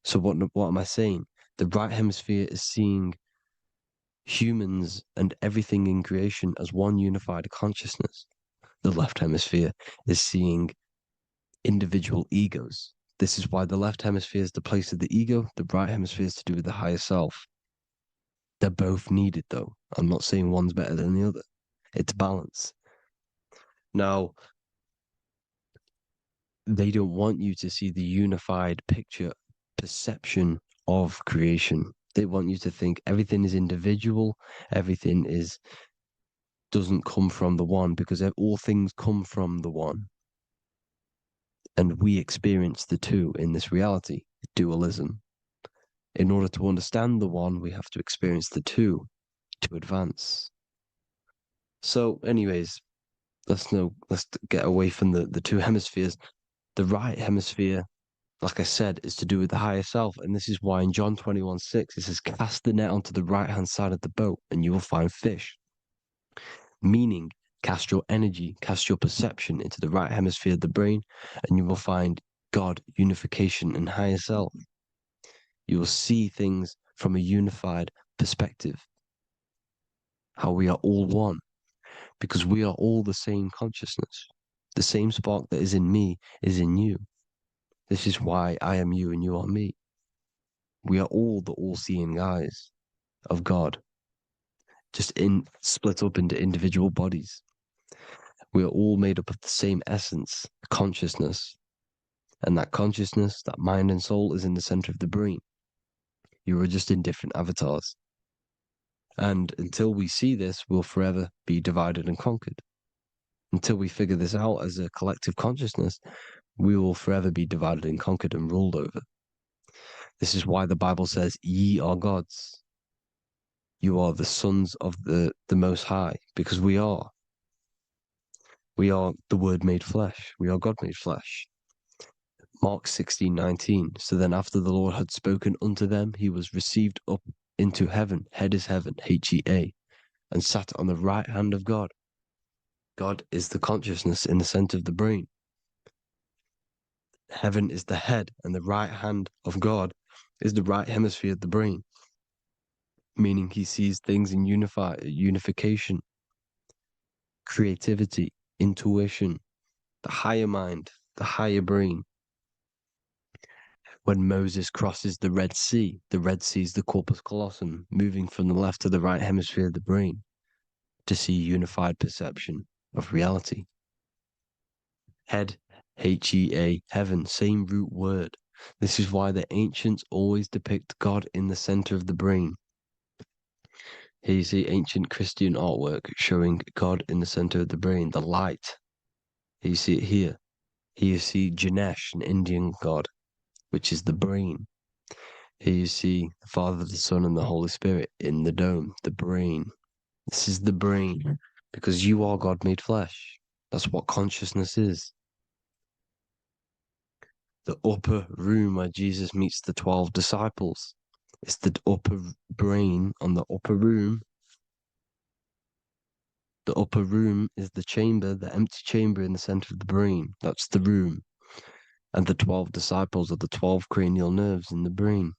So what am I saying? The right hemisphere is seeing humans and everything in creation as one unified consciousness. The left hemisphere is seeing individual egos. This is why the left hemisphere is the place of the ego, the right hemisphere is to do with the higher self. They're both needed, though. I'm not saying one's better than the other. It's balance. Now, they don't want you to see the unified picture, perception of creation. They want you to think everything is individual, everything doesn't come from the one, because all things come from the one. And we experience the two in this reality, dualism. In order to understand the one, we have to experience the two to advance. So, anyways, let's get away from the two hemispheres. The right hemisphere, like I said, is to do with the higher self. And this is why in John 21:6, it says, cast the net onto the right-hand side of the boat and you will find fish. Meaning, cast your energy, cast your perception into the right hemisphere of the brain, and you will find God, unification, and higher self. You will see things from a unified perspective. How we are all one, because we are all the same consciousness. The same spark that is in me is in you. This is why I am you and you are me. We are all the all-seeing eyes of God, just split up into individual bodies. We are all made up of the same essence, consciousness. And that consciousness, that mind and soul, is in the center of the brain. You are just in different avatars. And until we see this, we'll forever be divided and conquered. Until we figure this out as a collective consciousness, we will forever be divided and conquered and ruled over. This is why the Bible says, ye are gods. You are the sons of the Most High, because we are. We are the Word made flesh. We are God made flesh. Mark 16:19. So then after the Lord had spoken unto them, he was received up into heaven, head is heaven, H-E-A, and sat on the right hand of God. God is the consciousness in the center of the brain. Heaven is the head, and the right hand of God is the right hemisphere of the brain, meaning he sees things in unification, creativity, intuition, the higher mind, the higher brain. When Moses crosses the Red Sea is the corpus callosum, moving from the left to the right hemisphere of the brain to see unified perception of reality. Head, H-E-A, heaven, same root word. This is why the ancients always depict God in the center of the brain. Here you see ancient Christian artwork showing God in the center of the brain, the light. Here you see it here. Here you see Ganesh, an Indian god, which is the brain. Here you see the Father, the Son, and the Holy Spirit in the dome, the brain. This is the brain, because you are God made flesh. That's what consciousness is. The upper room where Jesus meets the 12 disciples. It's the upper brain on the upper room. The upper room is the chamber, the empty chamber in the center of the brain. That's the room. And the 12 disciples are the 12 cranial nerves in the brain,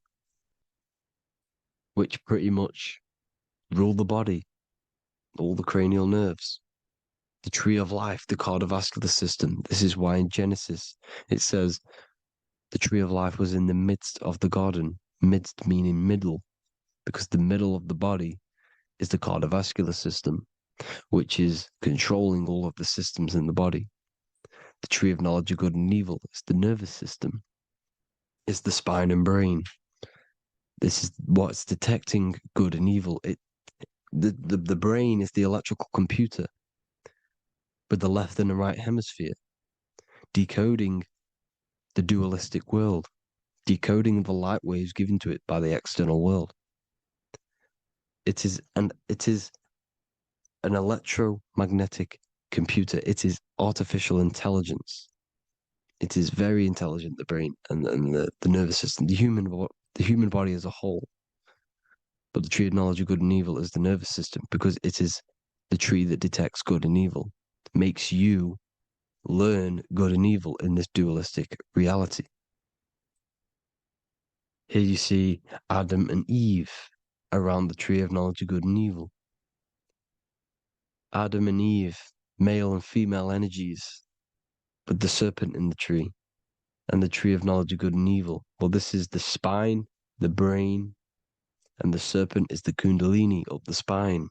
which pretty much rule the body, all the cranial nerves. The tree of life, the cardiovascular system. This is why in Genesis it says the tree of life was in the midst of the garden. Midst meaning middle, because the middle of the body is the cardiovascular system, which is controlling all of the systems in the body. The tree of knowledge of good and evil is the nervous system. It's the spine and brain. This is what's detecting good and evil. The brain is the electrical computer with the left and the right hemisphere, decoding the dualistic world, decoding the light waves given to it by the external world. It is an electromagnetic computer. It is artificial intelligence. It is very intelligent, the brain and the nervous system, the human body as a whole. But the tree of knowledge of good and evil is the nervous system, because it is the tree that detects good and evil, makes you learn good and evil in this dualistic reality. Here you see Adam and Eve around the tree of knowledge of good and evil. Adam and Eve, male and female energies, but the serpent in the tree, and the tree of knowledge of good and evil. Well, this is the spine, the brain, and the serpent is the kundalini up the spine.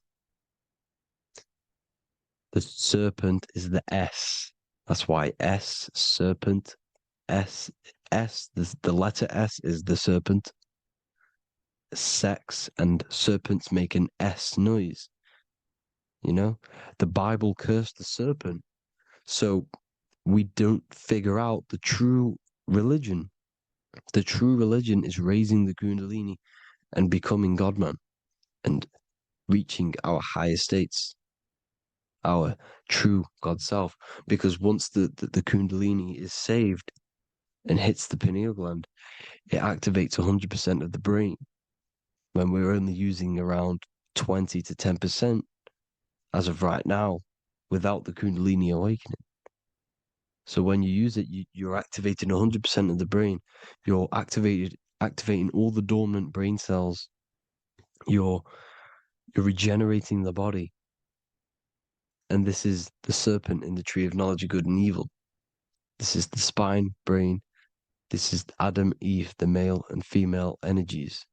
The serpent is the S. That's why S, serpent, S, the letter S is the serpent. Sex and serpents make an S noise. You know, the Bible cursed the serpent. So we don't figure out the true religion. The true religion is raising the kundalini and becoming God-man and reaching our higher states, our true God self. Because once the kundalini is saved and hits the pineal gland, it activates 100% of the brain, when we're only using around 20 to 10% as of right now without the kundalini awakening. So when you use it, you're activating 100% of the brain. You're activating all the dormant brain cells. You're regenerating the body. And this is the serpent in the tree of knowledge of good and evil. This is the spine, brain. This is Adam, Eve, the male and female energies.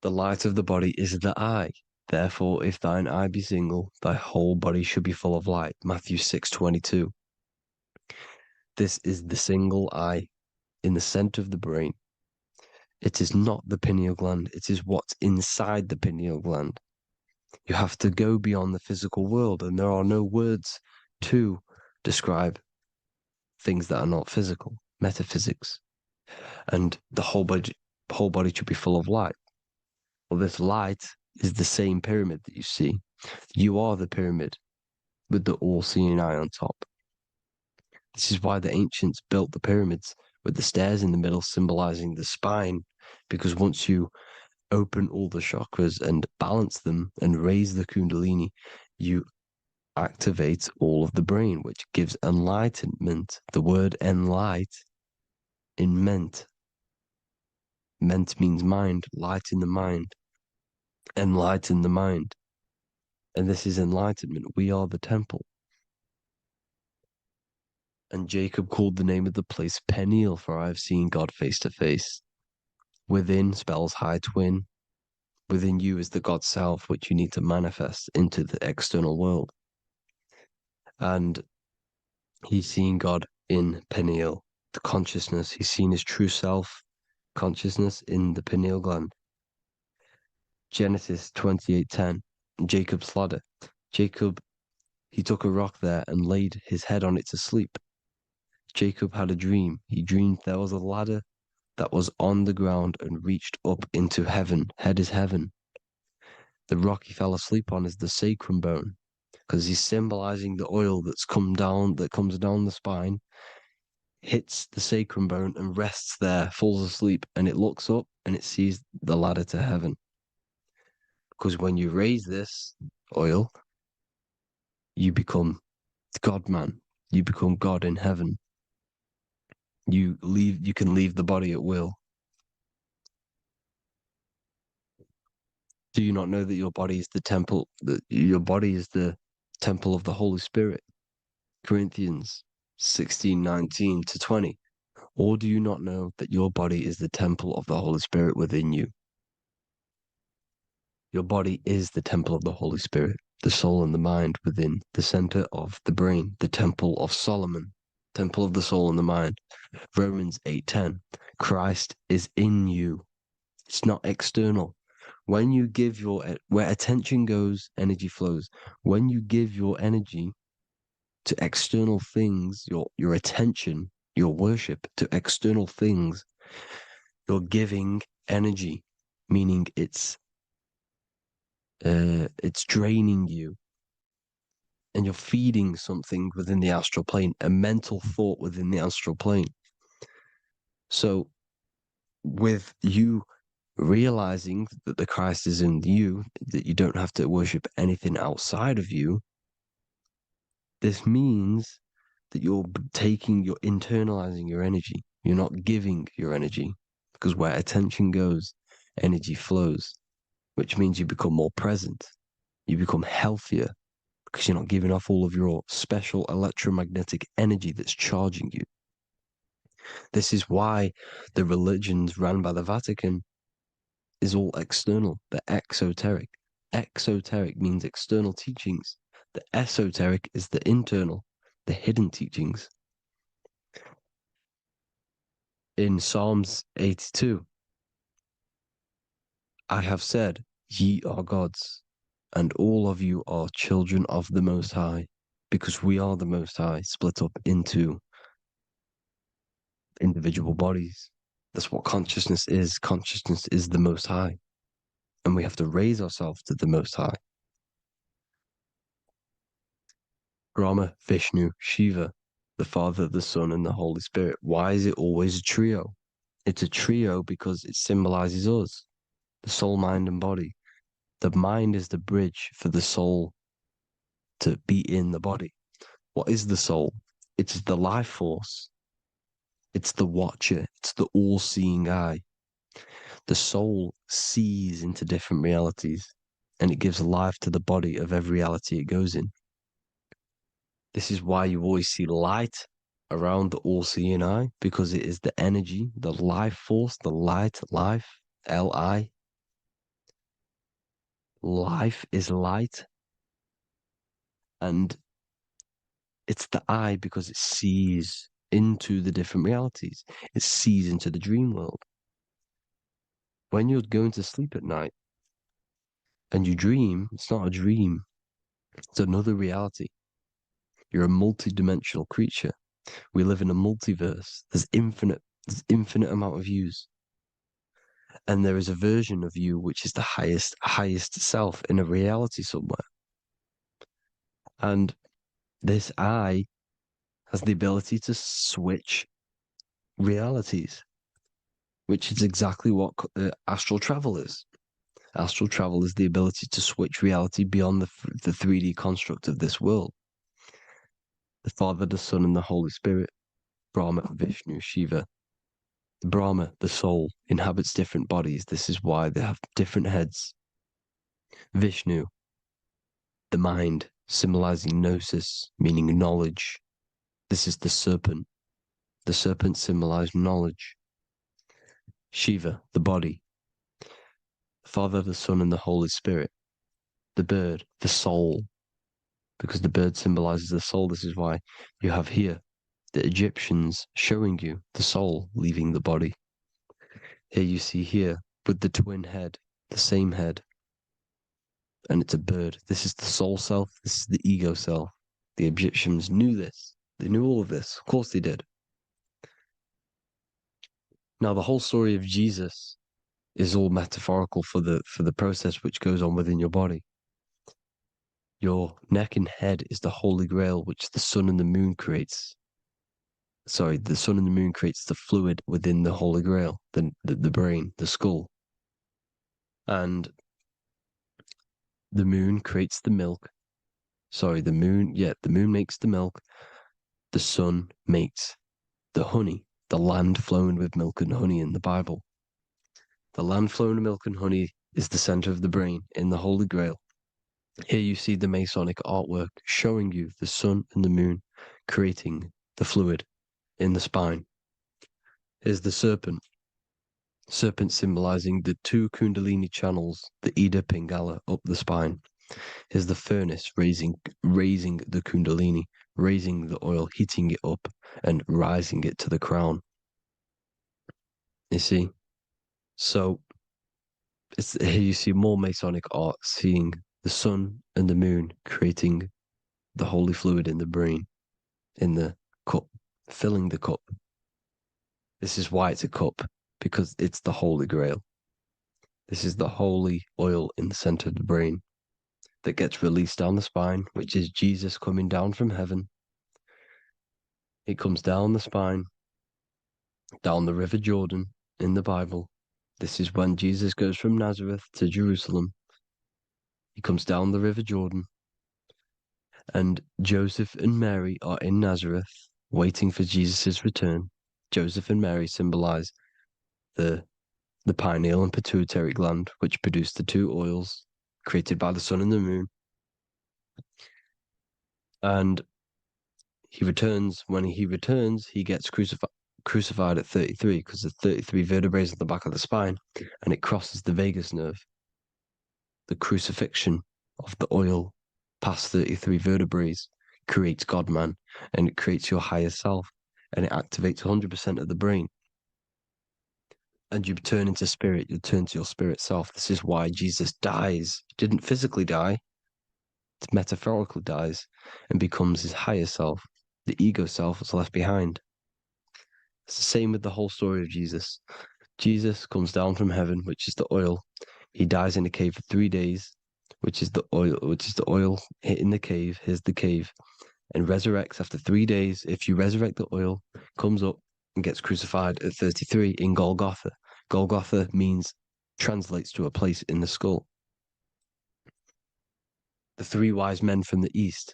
The light of the body is the eye. Therefore, if thine eye be single, thy whole body should be full of light. Matthew 6:22. This is the single eye in the center of the brain. It is not the pineal gland. It is what's inside the pineal gland. You have to go beyond the physical world, and there are no words to describe things that are not physical, metaphysics. And the whole body should be full of light. Well, this light is the same pyramid that you see. You are the pyramid with the all-seeing eye on top. This is why the ancients built the pyramids with the stairs in the middle symbolizing the spine, because once you open all the chakras and balance them and raise the kundalini, you activate all of the brain, which gives enlightenment. The word enlight in ment. Ment means mind, light in the mind. Enlighten the mind. And this is enlightenment. We are the temple. And Jacob called the name of the place Peniel, for I have seen God face to face. Within spells high twin. Within you is the God self, which you need to manifest into the external world. And he's seen God in Peniel, the consciousness. He's seen his true self consciousness in the pineal gland. Genesis 28:10, Jacob's ladder. Jacob, he took a rock there and laid his head on it to sleep. Jacob had a dream. He dreamed there was a ladder that was on the ground and reached up into heaven. Head is heaven. The rock he fell asleep on is the sacrum bone, because he's symbolizing the oil that comes down the spine, hits the sacrum bone and rests there, falls asleep, and it looks up and it sees the ladder to heaven. Because when you raise this oil, you become God-man. You become God in heaven. You can leave the body at will. Do you not know that your body is the temple, that your body is the temple of the Holy Spirit? Corinthians 16:19-20. Or do you not know that your body is the temple of the Holy Spirit within you? Your body is the temple of the Holy Spirit, the soul and the mind within the center of the brain, the temple of Solomon, temple of the soul and the mind. Romans 8:10. Christ is in you. It's not external. When you give where attention goes, energy flows. When you give your energy to external things, your attention, your worship to external things, you're giving energy, meaning it's draining you. and you're feeding something within the astral plane, a mental thought within the astral plane. So with you realizing that the Christ is in you, that you don't have to worship anything outside of you, this means that you're internalizing your energy. You're not giving your energy, because where attention goes, energy flows, which means you become more present. You become healthier because you're not giving off all of your special electromagnetic energy that's charging you. This is why the religions run by the Vatican is all external. They're exoteric. Exoteric means external teachings. The esoteric is the internal, the hidden teachings. In Psalms 82, I have said, ye are gods, and all of you are children of the Most High, because we are the Most High, split up into individual bodies. That's what consciousness is. Consciousness is the Most High, and we have to raise ourselves to the Most High. Brahma, Vishnu, Shiva, the Father, the Son, and the Holy Spirit. Why is it always a trio? It's a trio because it symbolizes us, the soul, mind, and body. The mind is the bridge for the soul to be in the body. What is the soul? It's the life force. It's the watcher. It's the all-seeing eye. The soul sees into different realities, and it gives life to the body of every reality it goes in. This is why you always see light around the all-seeing eye, because it is the energy, the life force, the light, life, L-I. Life is light. And it's the eye because it sees into the different realities. It sees into the dream world. When you're going to sleep at night and you dream, it's not a dream. It's another reality. You're a multi-dimensional creature. We live in a multiverse. There's infinite amount of yous. And there is a version of you which is the highest self in a reality somewhere. And this eye has the ability to switch realities, which is exactly what astral travel is. Astral travel is the ability to switch reality beyond the 3D construct of this world. The Father, the Son, and the Holy Spirit, Brahma, Vishnu, Shiva. Brahma, the soul, inhabits different bodies. This is why they have different heads. Vishnu, the mind, symbolizing gnosis, meaning knowledge. This is the serpent. The serpent symbolized knowledge. Shiva, the body. Father, the Son, and the Holy Spirit. The bird, the soul, because the bird symbolizes the soul. This is why you have here the Egyptians showing you the soul leaving the body. Here you see here with the twin head, the same head, and it's a bird. This is the soul self. This is the ego self. The Egyptians knew this. They knew all of this. Of course they did. Now the whole story of Jesus is all metaphorical for the process which goes on within your body. Your neck and head is the Holy Grail, which the sun and the moon creates. Sorry, the sun and the moon creates the fluid within the Holy Grail, the brain, the skull. And the moon creates the milk. Sorry, the moon makes the milk. The sun makes the honey, the land flowing with milk and honey in the Bible. The land flowing with milk and honey is the center of the brain in the Holy Grail. Here you see the Masonic artwork showing you the sun and the moon creating the fluid in the spine. Here's the serpent. Serpent symbolizing the two Kundalini channels, the Ida Pingala up the spine. Here's the furnace raising the Kundalini, raising the oil, heating it up, and rising it to the crown. You see? So here you see more Masonic art, seeing the sun and the moon creating the holy fluid in the brain, in the cup, filling the cup. This is why it's a cup, because it's the Holy Grail. This is the holy oil in the center of the brain. that gets released down the spine, which is Jesus coming down from heaven. It comes down the spine, down the River Jordan in the Bible. This is when Jesus goes from Nazareth to Jerusalem. He comes down the River Jordan, and Joseph and Mary are in Nazareth waiting for Jesus' return. Joseph and Mary symbolize the pineal and pituitary gland, which produce the two oils created by the sun and the moon. And he returns. When he returns, he gets crucified at 33 because there's 33 vertebrae at the back of the spine, and it crosses the vagus nerve. The crucifixion of the oil past 33 vertebrae creates God-man, and it creates your higher self, and it activates 100% of the brain. And you turn into spirit, you turn to your spirit self. This is why Jesus dies. He didn't physically die, it metaphorically dies and becomes his higher self. The ego self is left behind. It's the same with the whole story of Jesus. Jesus comes down from heaven, which is the oil. He dies in a cave for 3 days, which is the oil hitting the cave. Here's the cave, and resurrects after 3 days. If you resurrect the oil, comes up and gets crucified at 33 in Golgotha. Golgotha translates to a place in the skull. The three wise men from the east.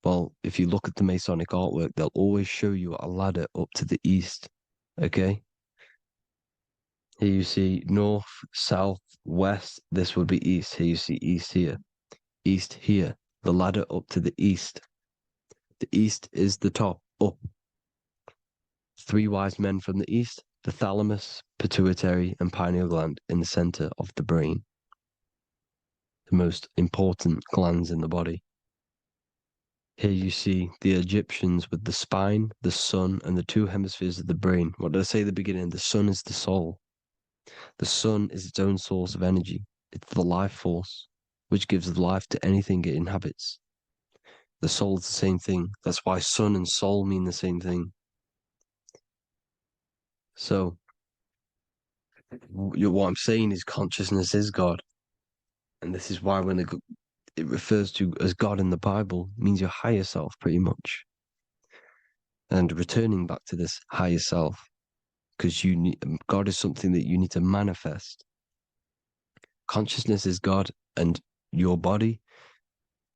Well, if you look at the Masonic artwork, they'll always show you a ladder up to the east. Okay? Here you see north, south, west. This would be east. Here you see east here. East here. The ladder up to the east. The east is the top, up. Three wise men from the east. The thalamus, pituitary, and pineal gland in the center of the brain. The most important glands in the body. Here you see the Egyptians with the spine, the sun, and the two hemispheres of the brain. What did I say at the beginning? The sun is the soul. The sun is its own source of energy. It's the life force, which gives life to anything it inhabits. The soul is the same thing. That's why sun and soul mean the same thing. So, what I'm saying is consciousness is God. And this is why when it refers to as God in the Bible means your higher self, pretty much. And returning back to this higher self, because God is something that you need to manifest. Consciousness is God, and your body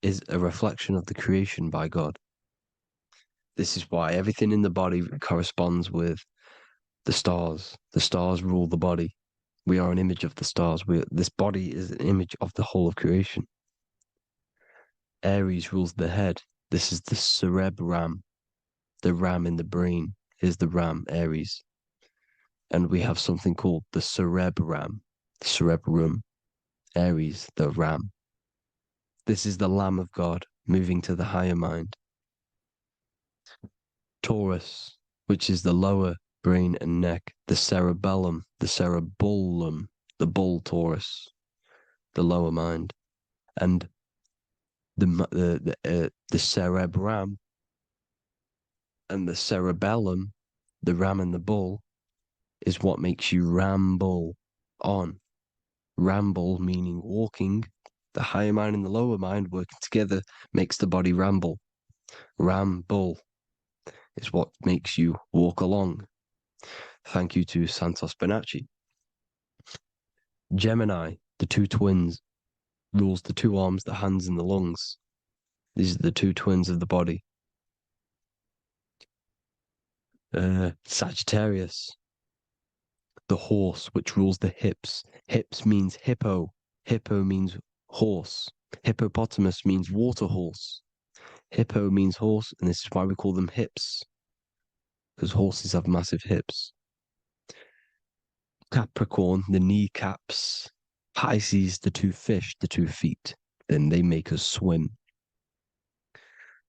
is a reflection of the creation by God. This is why everything in the body corresponds with the stars. The stars rule the body. We are an image of the stars. This body is an image of the whole of creation. Aries rules the head. This is the cerebrum, the ram in the brain. Here's the ram, Aries. And we have something called the cerebrum, Aries, the ram. This is the Lamb of God moving to the higher mind. Taurus, which is the lower brain and neck, the cerebellum, the bull Taurus, the lower mind, and the cerebrum and the cerebellum, the ram and the bull, is what makes you ramble on. Ramble meaning walking. The higher mind and the lower mind working together makes the body ramble. Ramble is what makes you walk along. Thank you to Santos Bonacci. Gemini, the two twins, rules the two arms, the hands, and the lungs. These are the two twins of the body. Sagittarius, the horse, which rules the hips. Hips means hippo. Hippo means horse. Hippopotamus means water horse. Hippo means horse, and this is why we call them hips, because horses have massive hips. Capricorn, the kneecaps. Pisces, the two fish, the 2 feet. Then they make us swim.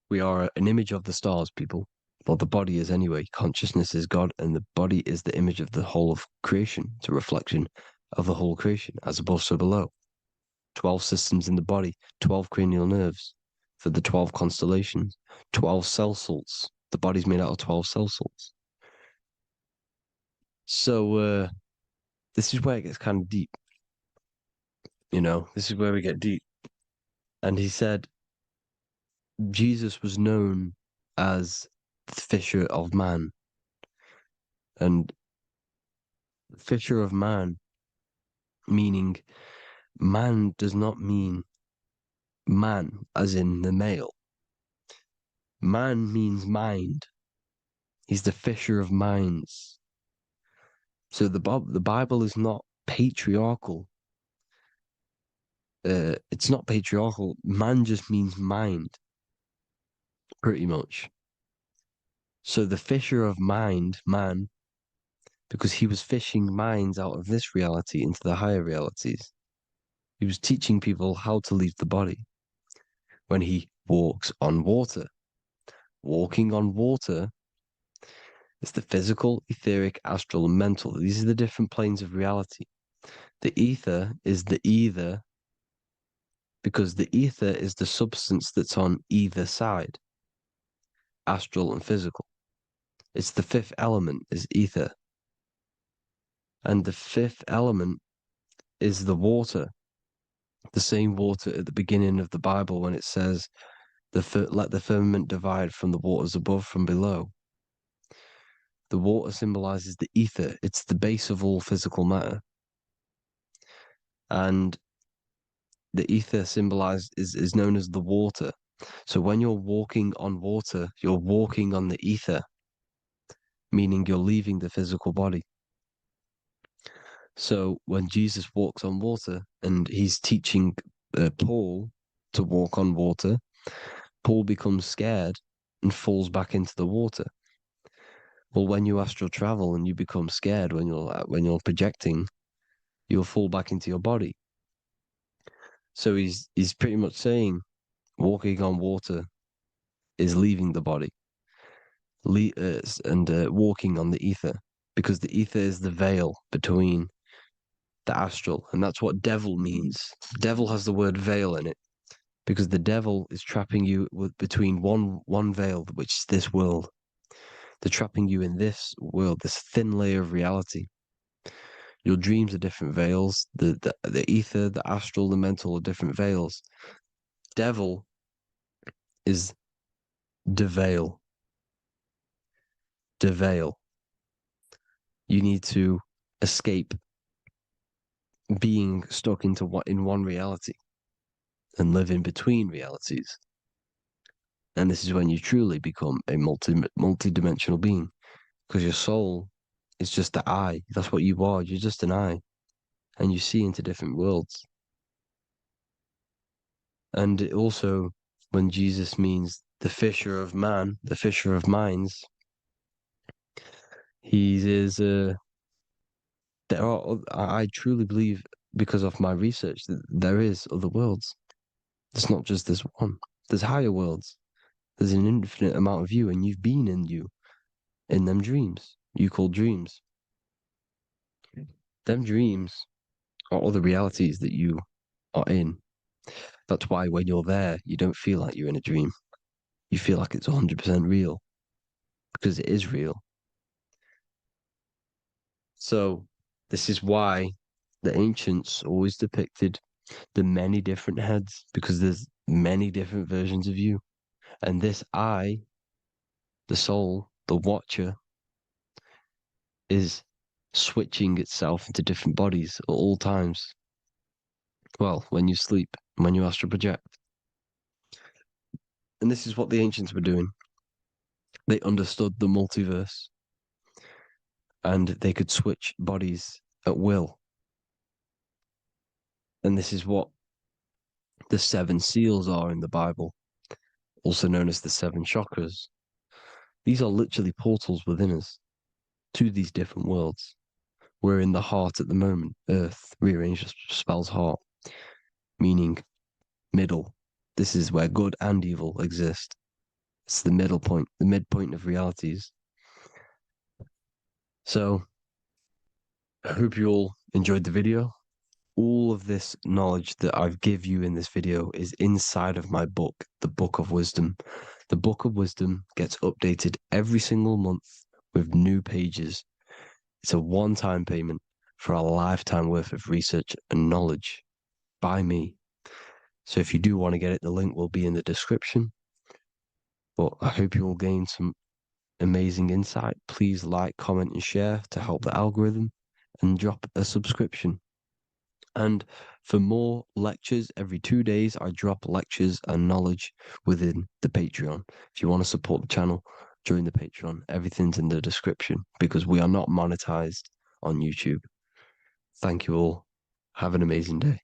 We are an image of the stars, people. Well, the body is anyway. Consciousness is God, and the body is the image of the whole of creation. It's a reflection of the whole creation, as above, so below. 12 systems in the body, 12 cranial nerves for the 12 constellations, 12 cell salts. The body's made out of 12 cell salts. So, this is where it gets kind of deep. You know, this is where we get deep. And he said Jesus was known as the fisher of man. And fisher of man, meaning man does not mean man as in the male. Man means mind. He's the fisher of minds. So the Bible is not patriarchal. It's not patriarchal. Man just means mind, pretty much. So the fisher of mind, man, because he was fishing minds out of this reality into the higher realities. He was teaching people how to leave the body when he walks on water. Walking on water is the physical, etheric, astral, and mental. These are the different planes of reality. The ether is the either, because the ether is the substance that's on either side, astral and physical. It's the fifth element, is ether. And the fifth element is the water. The same water at the beginning of the Bible when it says, let the firmament divide from the waters above from below. The water symbolizes the ether. It's the base of all physical matter. And the ether symbolized is known as the water. So when you're walking on water, you're walking on the ether, meaning you're leaving the physical body. So when Jesus walks on water and he's teaching Paul to walk on water, Paul becomes scared and falls back into the water. Well, when you astral travel and you become scared when you're projecting, you'll fall back into your body. So he's pretty much saying walking on water is leaving the body, and walking on the ether, because the ether is the veil between the astral, and that's what devil means. Devil has the word veil in it, because the devil is trapping you between one veil, which is this world. They're trapping you in this world, this thin layer of reality. Your dreams are different veils. The ether, the astral, the mental are different veils. Devil is deveil. Deveil. You need to escape being stuck in one reality and live in between realities. And this is when you truly become a multi-dimensional being, because your soul is just the eye. That's what you are. You're just an eye, and you see into different worlds. And it also, when Jesus means the fisher of man, the fisher of minds, he is I truly believe, because of my research, that there is other worlds. It's not just this one. There's higher worlds. There's an infinite amount of you, and you've been in them dreams you call dreams. Them dreams are other realities that you are in. That's why when you're there, you don't feel like you're in a dream. You feel like it's 100% real, because it is real. So this is why the ancients always depicted the many different heads, because there's many different versions of you. And this I, the soul, the watcher, is switching itself into different bodies at all times. Well, when you sleep, when you astral project. And this is what the ancients were doing. They understood the multiverse, and they could switch bodies at will. And this is what the 7 seals are in the Bible, also known as the 7 chakras. These are literally portals within us to these different worlds. We're in the heart at the moment. Earth rearranged spells heart, meaning middle. This is where good and evil exist. It's the middle point, the midpoint of realities. So I hope you all enjoyed the video. All of this knowledge that I've give you in this video is inside of my book, the Book of Wisdom. The Book of Wisdom gets updated every single month with new pages. It's a one-time payment for a lifetime worth of research and knowledge by me. So if you do want to get it, the link will be in the description. But I hope you will gain some amazing insight. Please like, comment, and share to help the algorithm, and drop a subscription. And for more lectures, every 2 days, I drop lectures and knowledge within the Patreon. If you want to support the channel, join the Patreon. Everything's in the description because we are not monetized on YouTube. Thank you all. Have an amazing day.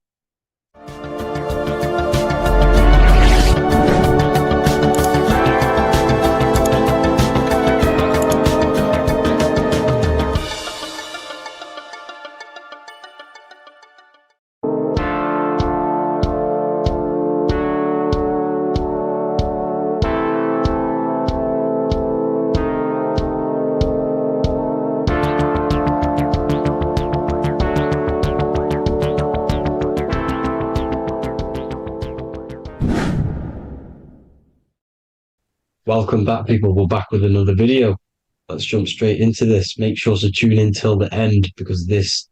Welcome back, people. We're back with another video. Let's jump straight into this. Make sure to tune in till the end because this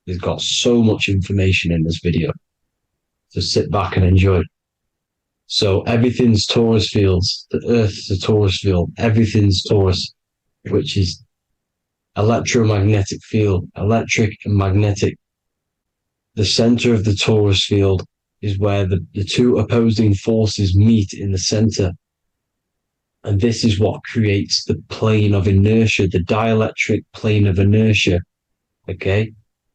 has got so much information in this video. So sit back and enjoy. So everything's Taurus fields. The Earth's a Taurus field. Everything's Taurus, which is electromagnetic field, electric and magnetic. The center of the Taurus field is where the two opposing forces meet in the center. And this is what creates the plane of inertia, the dielectric plane of inertia. Okay?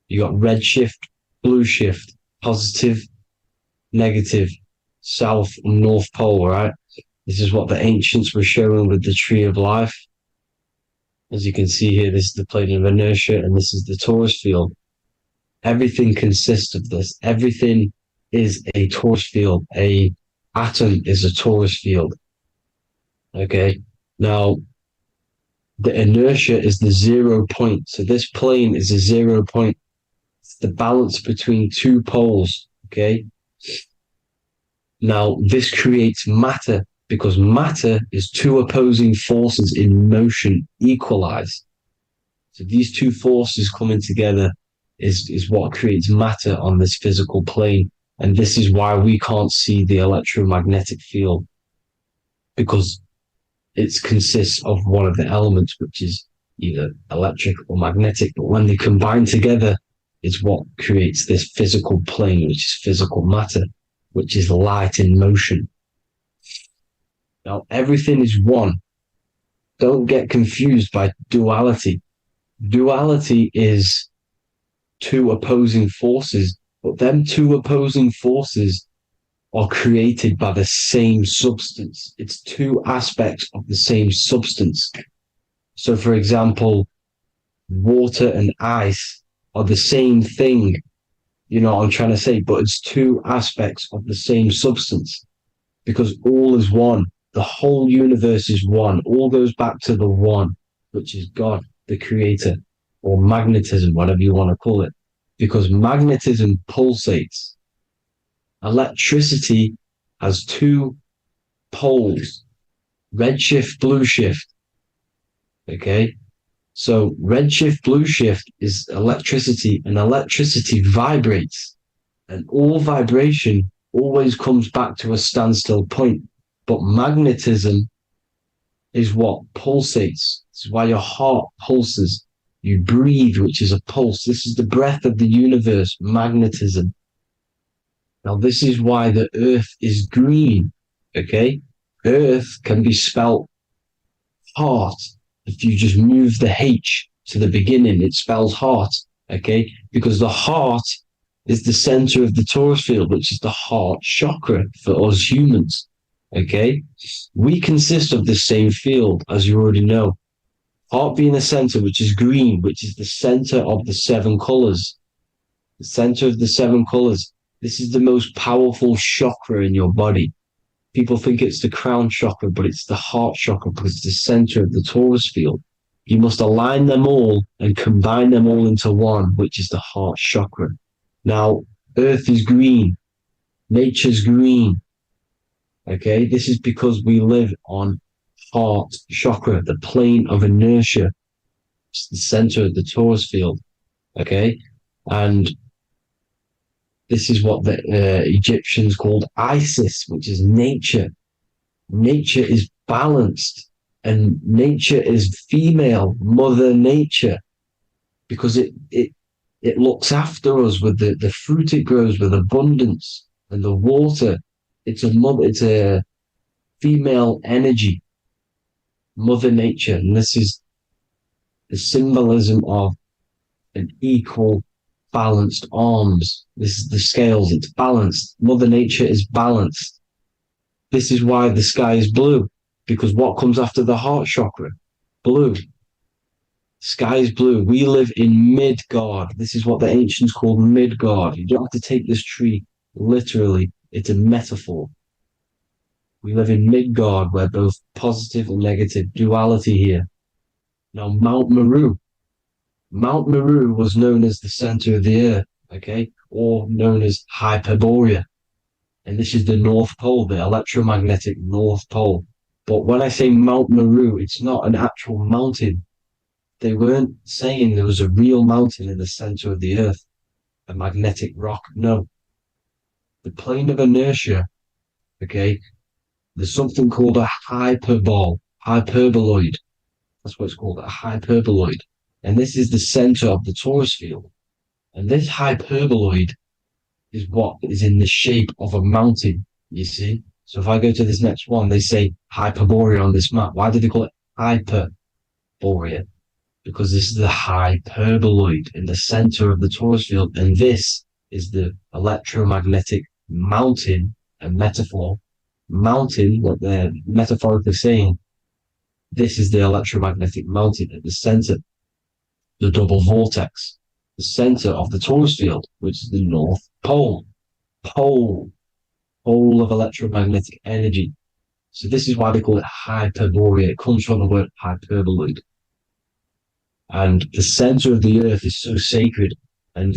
You got red shift, blue shift, positive, negative, south and north pole, right? This is what the ancients were showing with the tree of life. As you can see here, this is the plane of inertia and this is the Taurus field. Everything consists of this. Everything is a Taurus field. A atom is a Taurus field. Okay, now the inertia is the 0 point. So this plane is a 0 point. It's the balance between two poles. Okay, now this creates matter because matter is two opposing forces in motion equalize. So these two forces coming together is what creates matter on this physical plane. And this is why we can't see the electromagnetic field, because it consists of one of the elements, which is either electric or magnetic, but when they combine together is what creates this physical plane, which is physical matter, which is light in motion. Now, everything is one. Don't get confused by duality. Duality is two opposing forces, but them two opposing forces are created by the same substance. It's two aspects of the same substance. So, for example, water and ice are the same thing. You know what I'm trying to say? But it's two aspects of the same substance because all is one. The whole universe is one. All goes back to the one, which is God, the creator, or magnetism, whatever you want to call it, because magnetism pulsates. Electricity has two poles, red shift, blue shift. Okay, so red shift, blue shift is electricity, and electricity vibrates, and all vibration always comes back to a standstill point. But magnetism is what pulsates. This is why your heart pulses. You breathe, which is a pulse. This is the breath of the universe, magnetism. Now, this is why the earth is green, okay? Earth can be spelt heart. If you just move the H to the beginning, it spells heart, okay? Because the heart is the center of the Taurus field, which is the heart chakra for us humans, okay? We consist of the same field, as you already know. Heart being the center, which is green, which is the center of the seven colors. The center of the seven colors. This is the most powerful chakra in your body. People think it's the crown chakra, but it's the heart chakra because it's the center of the Taurus field. You must align them all and combine them all into one, which is the heart chakra. Now, Earth is green. Nature's green. Okay, this is because we live on heart chakra, the plane of inertia. It's the center of the Taurus field. Okay, and This is what the Egyptians called Isis, which is nature. Nature is balanced, and nature is female, Mother Nature, because it looks after us with the fruit it grows with abundance and the water. It's a female energy, Mother Nature, and this is the symbolism of an equal, balanced arms. This is the scales, it's balanced. Mother Nature is balanced. This is why the sky is blue, because what comes after the heart chakra? Blue. Sky is blue. We live in Midgard. This is what the ancients called Midgard. You don't have to take this tree literally. It's a metaphor. We live in Midgard, where both positive and negative duality here. Now, Mount Meru. Mount Meru was known as the center of the earth, okay, or known as Hyperborea. And this is the North Pole, the electromagnetic North Pole. But when I say Mount Meru, it's not an actual mountain. They weren't saying there was a real mountain in the center of the earth, a magnetic rock. No. The plane of inertia, okay, there's something called a hyperboloid. That's what it's called, a hyperboloid. And this is the center of the torus field. And this hyperboloid is what is in the shape of a mountain, you see? So if I go to this next one, they say Hyperborea on this map. Why do they call it Hyperborea? Because this is the hyperboloid in the center of the torus field. And this is the electromagnetic mountain, a metaphor. Mountain, what they're metaphorically saying, this is the electromagnetic mountain at the center, the double vortex, the center of the torus field, which is the North Pole. Pole of electromagnetic energy. So this is why they call it Hyperborea. It comes from the word hyperboloid. And the center of the earth is so sacred. And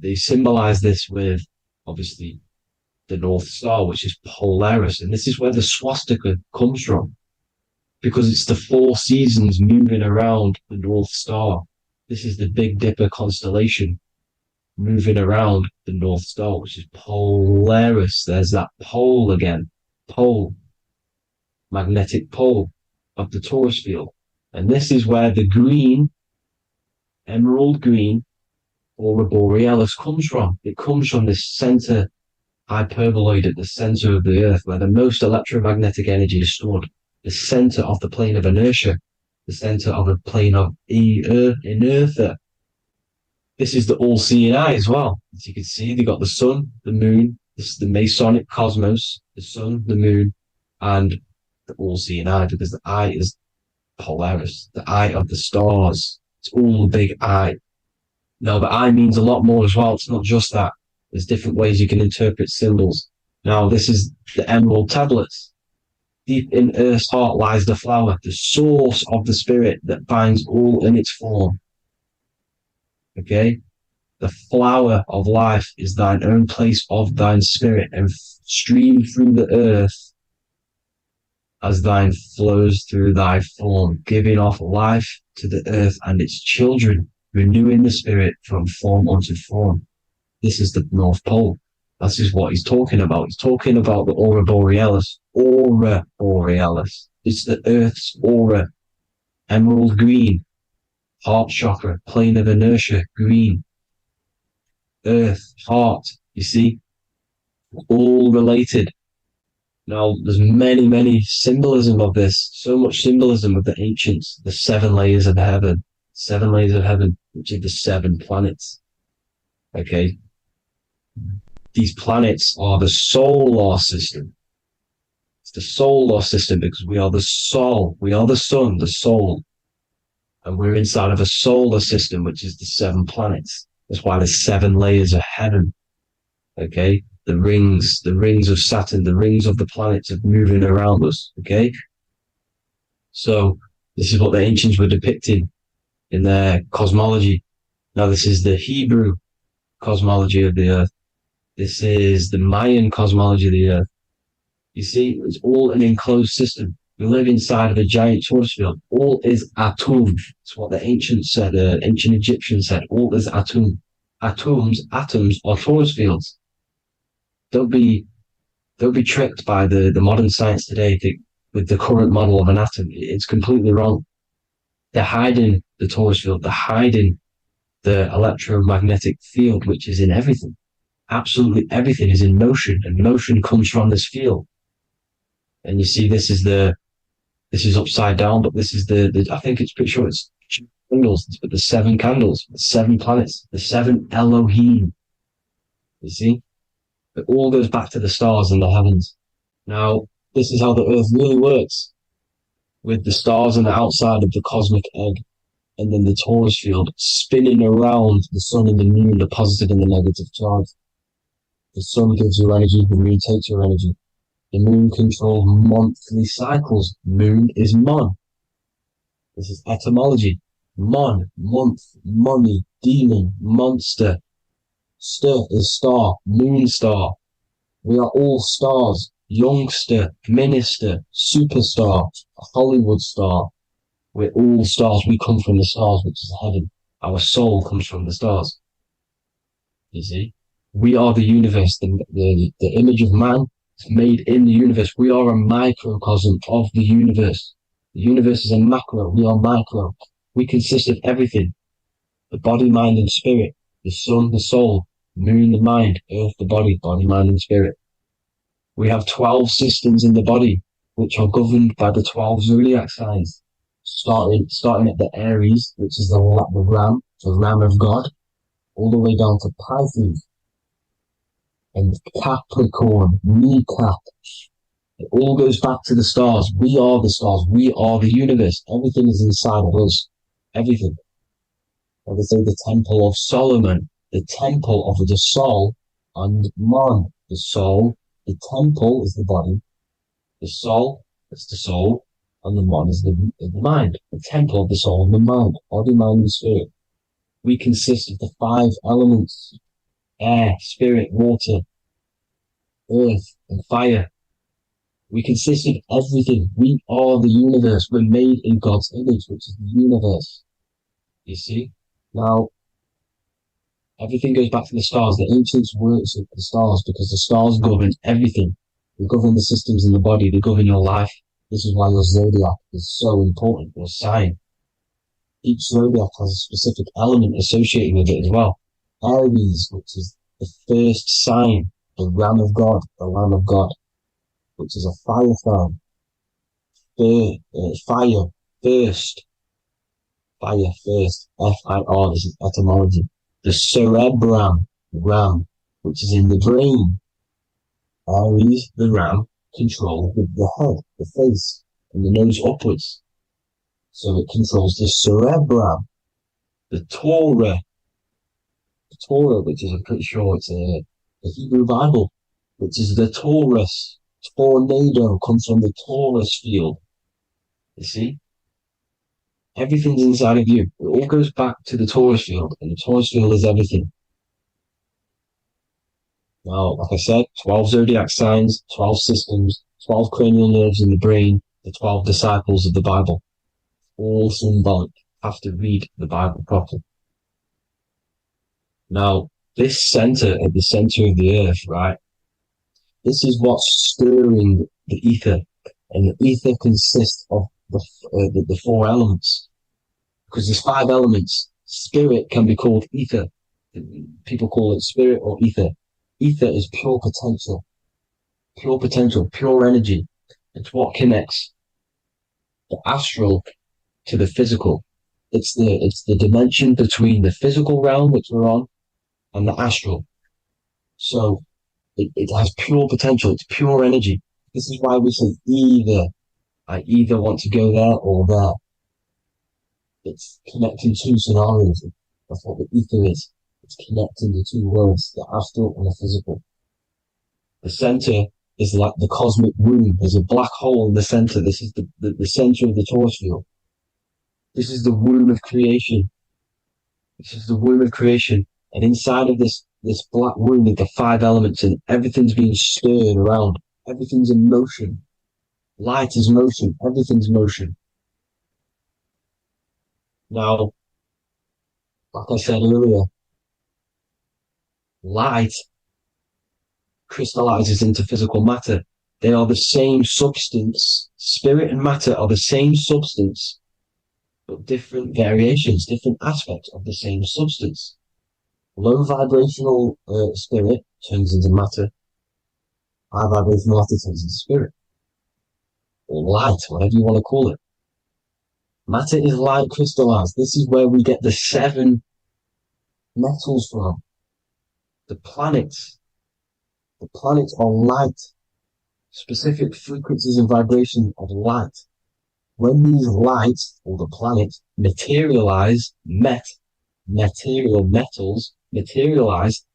they symbolize this with, obviously, the North Star, which is Polaris. And this is where the swastika comes from, because it's the 4 seasons moving around the North Star. This is the Big Dipper constellation moving around the North Star, which is Polaris. There's that pole again. Pole. Magnetic pole of the torus field. And this is where the green, emerald green, aurora borealis comes from. It comes from this center hyperboloid at the center of the earth, where the most electromagnetic energy is stored. The center of the plane of inertia. The center of the plane of inertia. This is the all-seeing eye as well. As you can see, they got the sun, the moon. This is the Masonic cosmos, the sun, the moon, and the all-seeing eye, because the eye is Polaris, the eye of the stars. It's all a big eye. Now, the eye means a lot more as well. It's not just that. There's different ways you can interpret symbols. Now, this is the emerald tablets. Deep in Earth's heart lies the flower, the source of the spirit that binds all in its form. Okay? The flower of life is thine own place of thine spirit, and stream through the earth as thine flows through thy form, giving off life to the earth and its children, renewing the spirit from form unto form. This is the North Pole. This is what he's talking about. He's talking about the aurora borealis. Aurora borealis. It's the Earth's aura. Emerald green. Heart chakra. Plane of inertia. Green. Earth. Heart. You see? All related. Now, there's many symbolism of this. So much symbolism of the ancients. The 7 layers of heaven. 7 layers of heaven, which are the 7 planets. Okay? These planets are the solar system. It's the solar system because we are the soul. We are the sun, the soul. And we're inside of a solar system, which is the 7 planets. That's why there's 7 layers of heaven. Okay? The rings of Saturn, the rings of the planets are moving around us. Okay? So this is what the ancients were depicting in their cosmology. Now this is the Hebrew cosmology of the earth. This is the Mayan cosmology of the earth. You see, it's all an enclosed system. We live inside of a giant torus field. All is atum. It's what the ancients said, ancient Egyptians said. All is atum. Atoms are torus fields. don't be tricked by the modern science today with the current model of an atom. It's completely wrong. They're hiding the torus field. They're hiding the electromagnetic field, which is in everything. Absolutely everything is in motion, and motion comes from this field. And you see, this is upside down, but this is the I think it's pretty sure it's candles, but the 7 candles, the 7 planets, the 7 Elohim. You see, it all goes back to the stars and the heavens. Now, this is how the Earth really works, with the stars on the outside of the cosmic egg, and then the torus field spinning around the sun and the moon, the positive and the negative charge. The sun gives you energy, the moon takes your energy. The moon controls monthly cycles. Moon is mon. This is etymology. Mon, month, money, demon, monster. Stir is star, moon star. We are all stars. Youngster, minister, superstar, Hollywood star. We're all stars. We come from the stars, which is heaven. Our soul comes from the stars. You see? We are the universe, the image of man is made in the universe. We are a microcosm of the universe. The universe is a macro. We are micro. We consist of everything. The body, mind, and spirit. The sun, the soul. Moon, the mind. Earth, the body. Body, mind, and spirit. We have 12 systems in the body, which are governed by the 12 zodiac signs. Starting at the Aries, which is the ram of God, all the way down to Pisces and Capricorn, kneecap. It all goes back to the stars. We are the stars. We are the universe. Everything is inside of us. Everything. Like they say, the Temple of Solomon, the Temple of the Soul, and man. The soul, the temple is the body. The soul is the soul, and the man is the mind. The temple of the soul and the mind. Body, mind, and spirit. We consist of the 5 elements: air, spirit, water, earth, and fire. We consist of everything. We are the universe. We're made in God's image, which is the universe. You see? Now, everything goes back to the stars. The ancients worship the stars because the stars govern everything. They govern the systems in the body. They govern your life. This is why your zodiac is so important, your sign. Each zodiac has a specific element associated with it as well. Aries, which is the first sign, the Ram of God, the Lamb of God, which is a fire sign. Fire, first. Fire, first. F-I-R, this is etymology. The cerebrum, ram, which is in the brain. Aries, the ram, controls the head, the face, and the nose upwards. So it controls the cerebrum. The Torah, which is, I'm pretty sure it's a Hebrew Bible, which is the Taurus. Tornado comes from the Taurus field. You see? Everything's inside of you. It all goes back to the Taurus field, and the Taurus field is everything. Now, like I said, 12 zodiac signs, 12 systems, 12 cranial nerves in the brain, the 12 disciples of the Bible. All symbolic. Have to read the Bible properly. Now, this center, at the center of the earth, right? This is what's stirring the ether. And the ether consists of the 4 elements. Because there's 5 elements. Spirit can be called ether. People call it spirit or ether. Ether is pure potential, pure energy. It's what connects the astral to the physical. It's the dimension between the physical realm, which we're on, and the astral. So it has pure potential. It's pure energy. This is why we say either. I either want to go there or there. It's connecting 2 scenarios. That's what the ether is. It's connecting the 2 worlds, the astral and the physical. The center is like the cosmic womb. There's a black hole in the center. This is the center of the Taurus field. This is the womb of creation. This is the womb of creation. And inside of this black womb are the 5 elements, and everything's being stirred around. Everything's in motion. Light is motion. Everything's motion. Now, like I said earlier, light crystallizes into physical matter. They are the same substance. Spirit and matter are the same substance, but different variations, different aspects of the same substance. Low vibrational spirit turns into matter. High vibrational matter turns into spirit. Or light, whatever you want to call it. Matter is light crystallized. This is where we get the 7 metals from. The planets. The planets are light. Specific frequencies and vibrations of light. When these lights, or the planets, materialize, material metals materialize,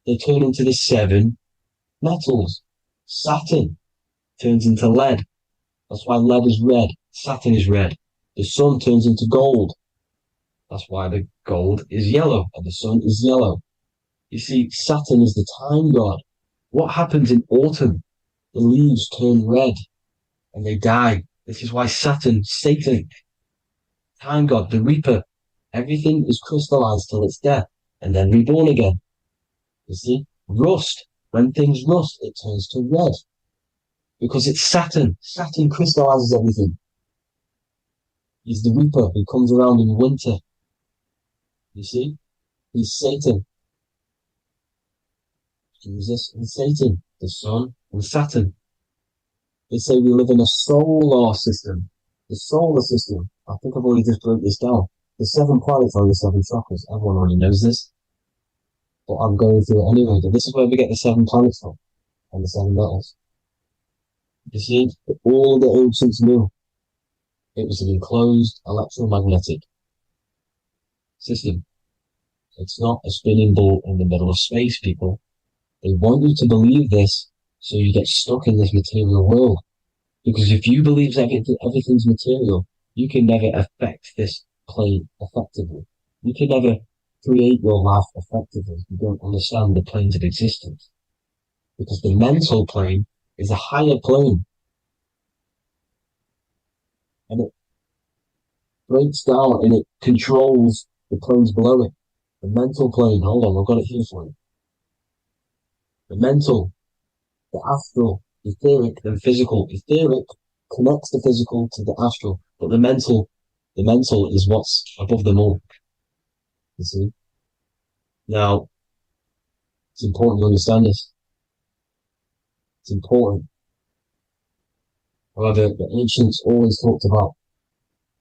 they turn into the 7 metals. Saturn turns into lead. That's why lead is red. Saturn is red. The sun turns into gold. That's why the gold is yellow and the sun is yellow. You see, Saturn is the time god. What happens in autumn? The leaves turn red and they die. This is why Saturn, Satan, time god, the reaper, everything is crystallized till it's death and then reborn again. You see, rust. When things rust, it turns to red. Because it's Saturn. Saturn crystallizes everything. He's the reaper who comes around in winter. You see? He's Satan. Jesus and Satan, the sun and Saturn. They say we live in a solar system. The solar system. I think I've already just broke this down. The 7 planets are the 7 chakras. Everyone already knows this. But I'm going through it anyway. But this is where we get the 7 planets from. And the 7 metals. You see, all the ancients knew it was an enclosed electromagnetic system. It's not a spinning ball in the middle of space, people. They want you to believe this so you get stuck in this material world. Because if you believe everything's material, you can never affect this plane effectively. You can never create your life effectively if you don't understand the planes of existence. Because the mental plane is a higher plane. And it breaks down and it controls the planes below it. The mental plane, hold on, I've got it here for you. The mental, the astral, etheric, then physical. Etheric connects the physical to the astral, but the mental is what's above them all. You see? Now, it's important to understand this. It's important. However, the ancients always talked about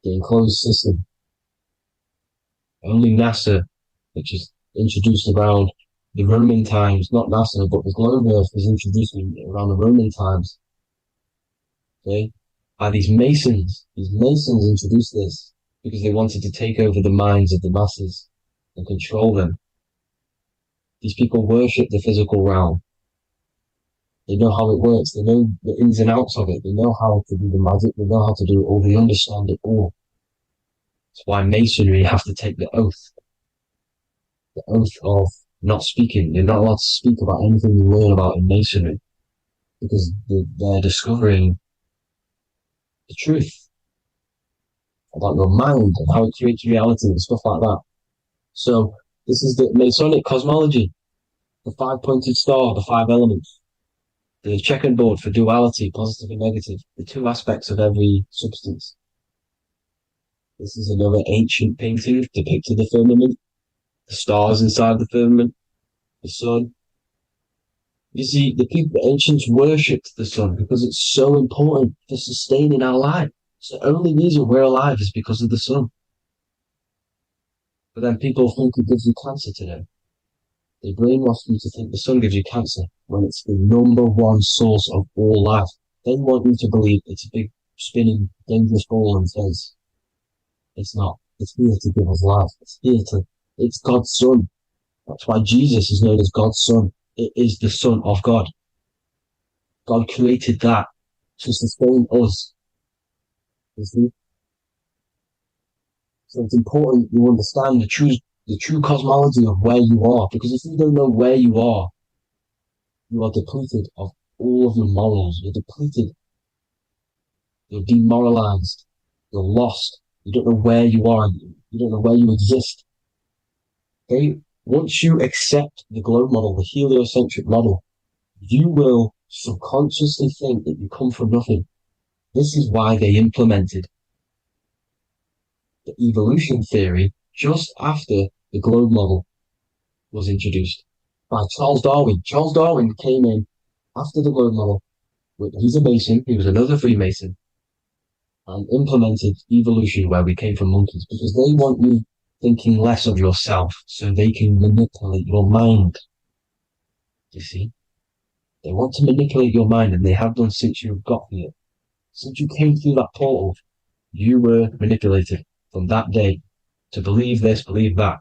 the enclosed system. Only NASA, which is introduced around the Roman times, not NASA, but the globe Earth was introduced around the Roman times. Okay? By these Masons. These Masons introduced this because they wanted to take over the minds of the masses and control them. These people worship the physical realm. They know how it works. They know the ins and outs of it. They know how to do the magic. They know how to do it all. They understand it all. That's why Masonry have to take the oath. The oath of not speaking. You're not allowed to speak about anything you learn about in Masonry. Because they're discovering the truth about your mind and how it creates reality and stuff like that. So this is the Masonic cosmology. The 5-pointed star, the 5 elements. The checkerboard for duality, positive and negative. The 2 aspects of every substance. This is another ancient painting depicting the firmament. The stars inside the firmament. The sun. You see, the ancients worshipped the sun because it's so important for sustaining our life. It's the only reason we're alive is because of the sun. But then people think it gives you cancer today. They brainwash you to think the sun gives you cancer when it's the #1 source of all life. They want you to believe it's a big, spinning, dangerous ball in space. It's not. It's here to give us life. It's God's son. That's why Jesus is known as God's son. It is the son of God. God created that to sustain us. You see? So it's important you understand the true cosmology of where you are. Because if you don't know where you are depleted of all of your morals. You're depleted. You're demoralized. You're lost. You don't know where you are. You don't know where you exist. Okay? Once you accept the globe model, the heliocentric model, you will subconsciously think that you come from nothing. This is why they implemented the evolution theory just after the globe model was introduced by Charles Darwin. Charles Darwin came in after the globe model. He's a Mason, he was another Freemason, and implemented evolution where we came from monkeys, because they want you thinking less of yourself so they can manipulate your mind. You see? They want to manipulate your mind, and they have done since you got here. Since you came through that portal, you were manipulated from that day to believe this, believe that.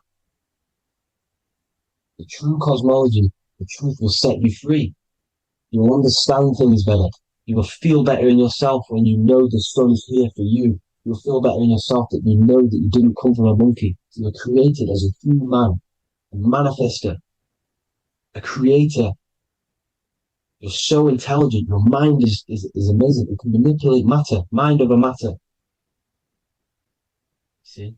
The true cosmology, the truth will set you free. You will understand things better. You will feel better in yourself when you know the sun is here for you. You'll feel better in yourself that you know that you didn't come from a monkey. You were created as a human man, a manifester, a creator. You're so intelligent. Your mind is amazing. It can manipulate matter, mind over matter. See?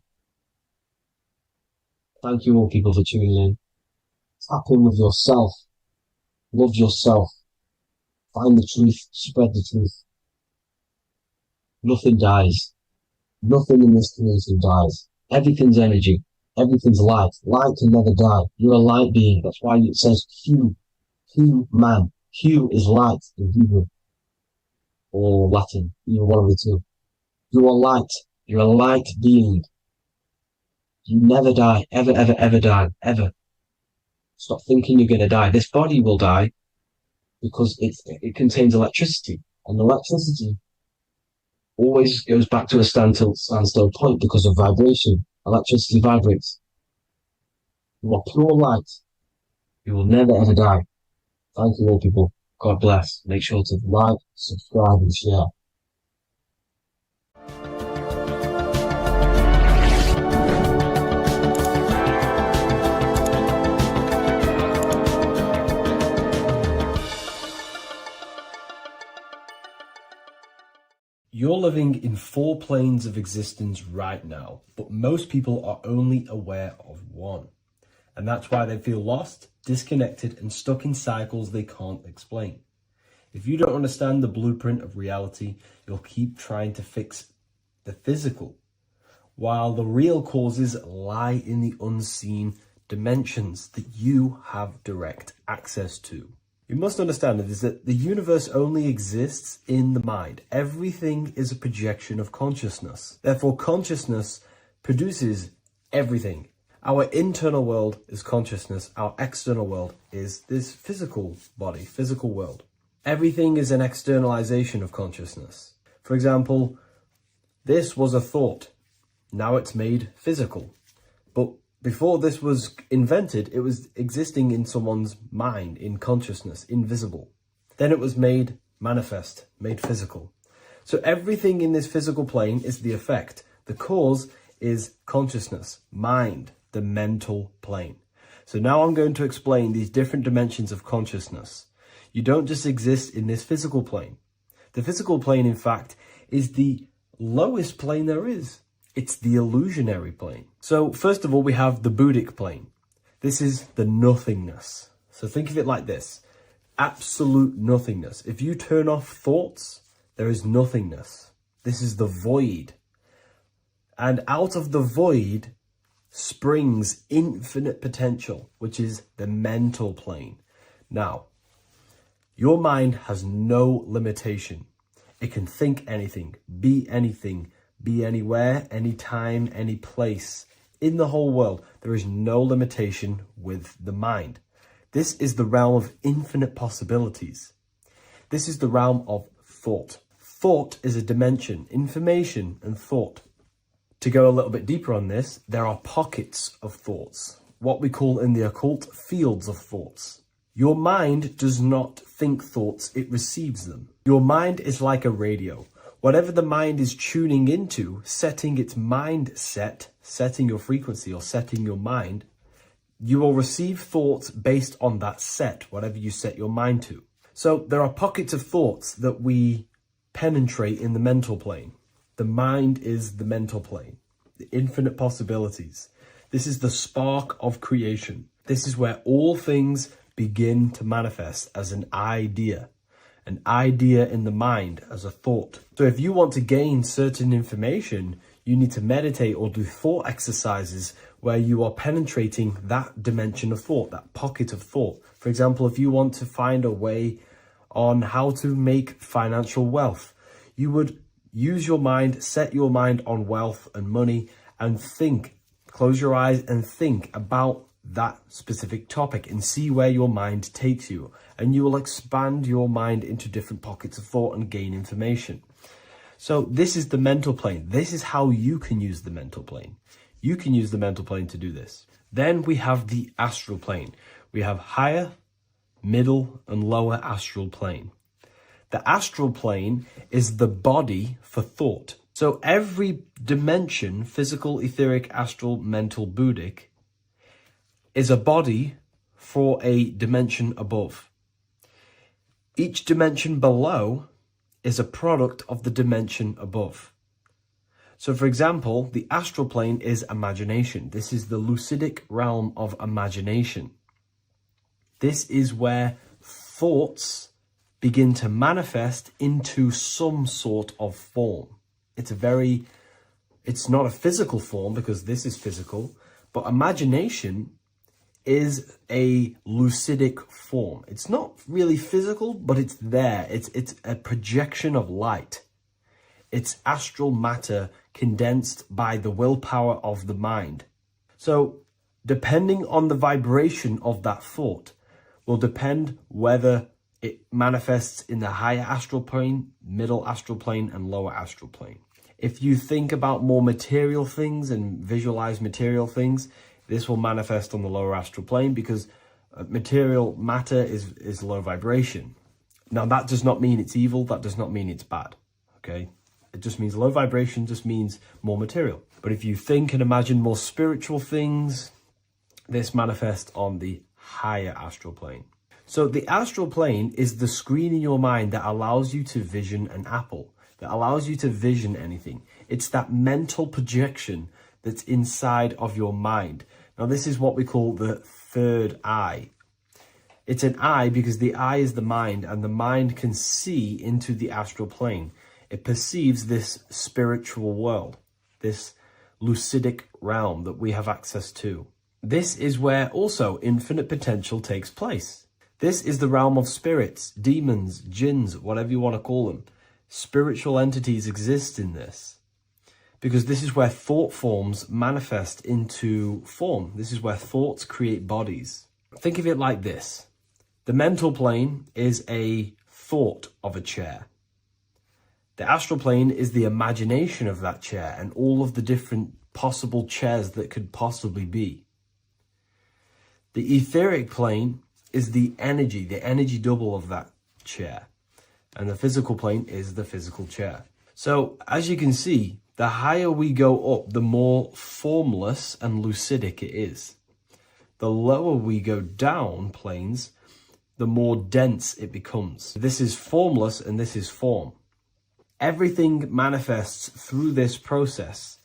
Thank you all people for tuning in. Tap in with yourself. Love yourself. Find the truth. Spread the truth. Nothing dies. Nothing in this creation dies. Everything's energy. Everything's light. Light can never die. You're a light being. That's why it says Q. Q man. Q is light in Hebrew or Latin, either one of the two. You are light. You're a light being. You never die. Ever, ever, ever die. Ever. Stop thinking you're going to die. This body will die because it contains electricity. And electricity always goes back to a standstill point because of vibration. Electricity vibrates. You are pure light. You will never ever die. Thank you all people. God bless. Make sure to like, subscribe and share. You're living in 4 planes of existence right now, but most people are only aware of one. And that's why they feel lost, disconnected, and stuck in cycles they can't explain. If you don't understand the blueprint of reality, you'll keep trying to fix the physical, while the real causes lie in the unseen dimensions that you have direct access to. You must understand that the universe only exists in the mind. Everything is a projection of consciousness. Therefore, consciousness produces everything. Our internal world is consciousness. Our external world is this physical body, physical world. Everything is an externalization of consciousness. For example, this was a thought. Now it's made physical. But before this was invented, it was existing in someone's mind, in consciousness, invisible. Then it was made manifest, made physical. So everything in this physical plane is the effect. The cause is consciousness, mind, the mental plane. So now I'm going to explain these different dimensions of consciousness. You don't just exist in this physical plane. The physical plane, in fact, is the lowest plane there is. It's the illusionary plane. So first of all, we have the Buddhic plane. This is the nothingness. So think of it like this. Absolute nothingness. If you turn off thoughts, there is nothingness. This is the void. And out of the void springs infinite potential, which is the mental plane. Now, your mind has no limitation. It can think anything, be anywhere, anytime, any place. In the whole world, there is no limitation with the mind. This is the realm of infinite possibilities. This is the realm of thought. Thought is a dimension, information and thought. To go a little bit deeper on this, there are pockets of thoughts, what we call in the occult fields of thoughts. Your mind does not think thoughts, it receives them. Your mind is like a radio. Whatever the mind is tuning into, setting its mindset, setting your frequency or setting your mind, you will receive thoughts based on that set, whatever you set your mind to. So there are pockets of thoughts that we penetrate in the mental plane. The mind is the mental plane, the infinite possibilities. This is the spark of creation. This is where all things begin to manifest as an idea in the mind, as a thought. So if you want to gain certain information, you need to meditate or do thought exercises where you are penetrating that dimension of thought, that pocket of thought. For example, if you want to find a way on how to make financial wealth, you would use your mind, set your mind on wealth and money, and think, close your eyes and think about that specific topic and see where your mind takes you. And you will expand your mind into different pockets of thought and gain information. So this is the mental plane. This is how you can use the mental plane. You can use the mental plane to do this. Then we have the astral plane. We have higher, middle, and lower astral plane. The astral plane is the body for thought. So every dimension, physical, etheric, astral, mental, Buddhic, is a body for a dimension above. Each dimension below is a product of the dimension above. So for example, the astral plane is imagination. This is the lucidic realm of imagination. This is where thoughts begin to manifest into some sort of form. It's not a physical form because this is physical, but imagination is a lucidic form. It's not really physical, but it's there. It's a projection of light. It's astral matter condensed by the willpower of the mind. So depending on the vibration of that thought will depend whether it manifests in the higher astral plane, middle astral plane, and lower astral plane. If you think about more material things and visualize material things, this will manifest on the lower astral plane because material matter is low vibration. Now, that does not mean it's evil. That does not mean it's bad. Okay? It just means low vibration just means more material. But if you think and imagine more spiritual things, this manifests on the higher astral plane. So the astral plane is the screen in your mind that allows you to vision an apple, that allows you to vision anything. It's that mental projection that's inside of your mind. Now, this is what we call the third eye. It's an eye because the eye is the mind, and the mind can see into the astral plane. It perceives this spiritual world, this lucidic realm that we have access to. This is where also infinite potential takes place. This is the realm of spirits, demons, jinns, whatever you want to call them. Spiritual entities exist in this. Because this is where thought forms manifest into form. This is where thoughts create bodies. Think of it like this. The mental plane is a thought of a chair. The astral plane is the imagination of that chair and all of the different possible chairs that could possibly be. The etheric plane is the energy double of that chair. And the physical plane is the physical chair. So, as you can see, the higher we go up, the more formless and lucidic it is. The lower we go down planes, the more dense it becomes. This is formless and this is form. Everything manifests through this process.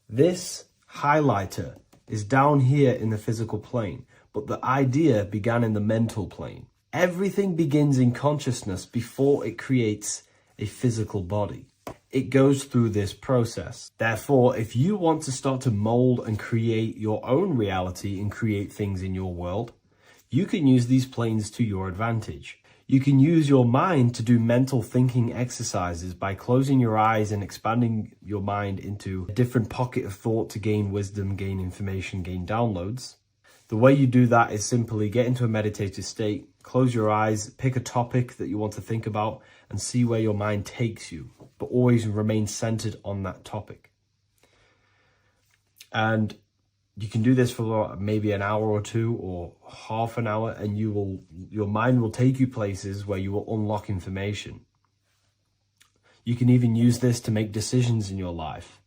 This highlighter is down here in the physical plane, but the idea began in the mental plane. Everything begins in consciousness before it creates a physical body. It goes through this process. Therefore, if you want to start to mold and create your own reality and create things in your world, you can use these planes to your advantage. You can use your mind to do mental thinking exercises by closing your eyes and expanding your mind into a different pocket of thought to gain wisdom, gain information, gain downloads. The way you do that is simply get into a meditative state, close your eyes, pick a topic that you want to think about, and see where your mind takes you, but always remain centered on that topic. And you can do this for maybe an hour or two or half an hour, and your mind will take you places where you will unlock information. You can even use this to make decisions in your life.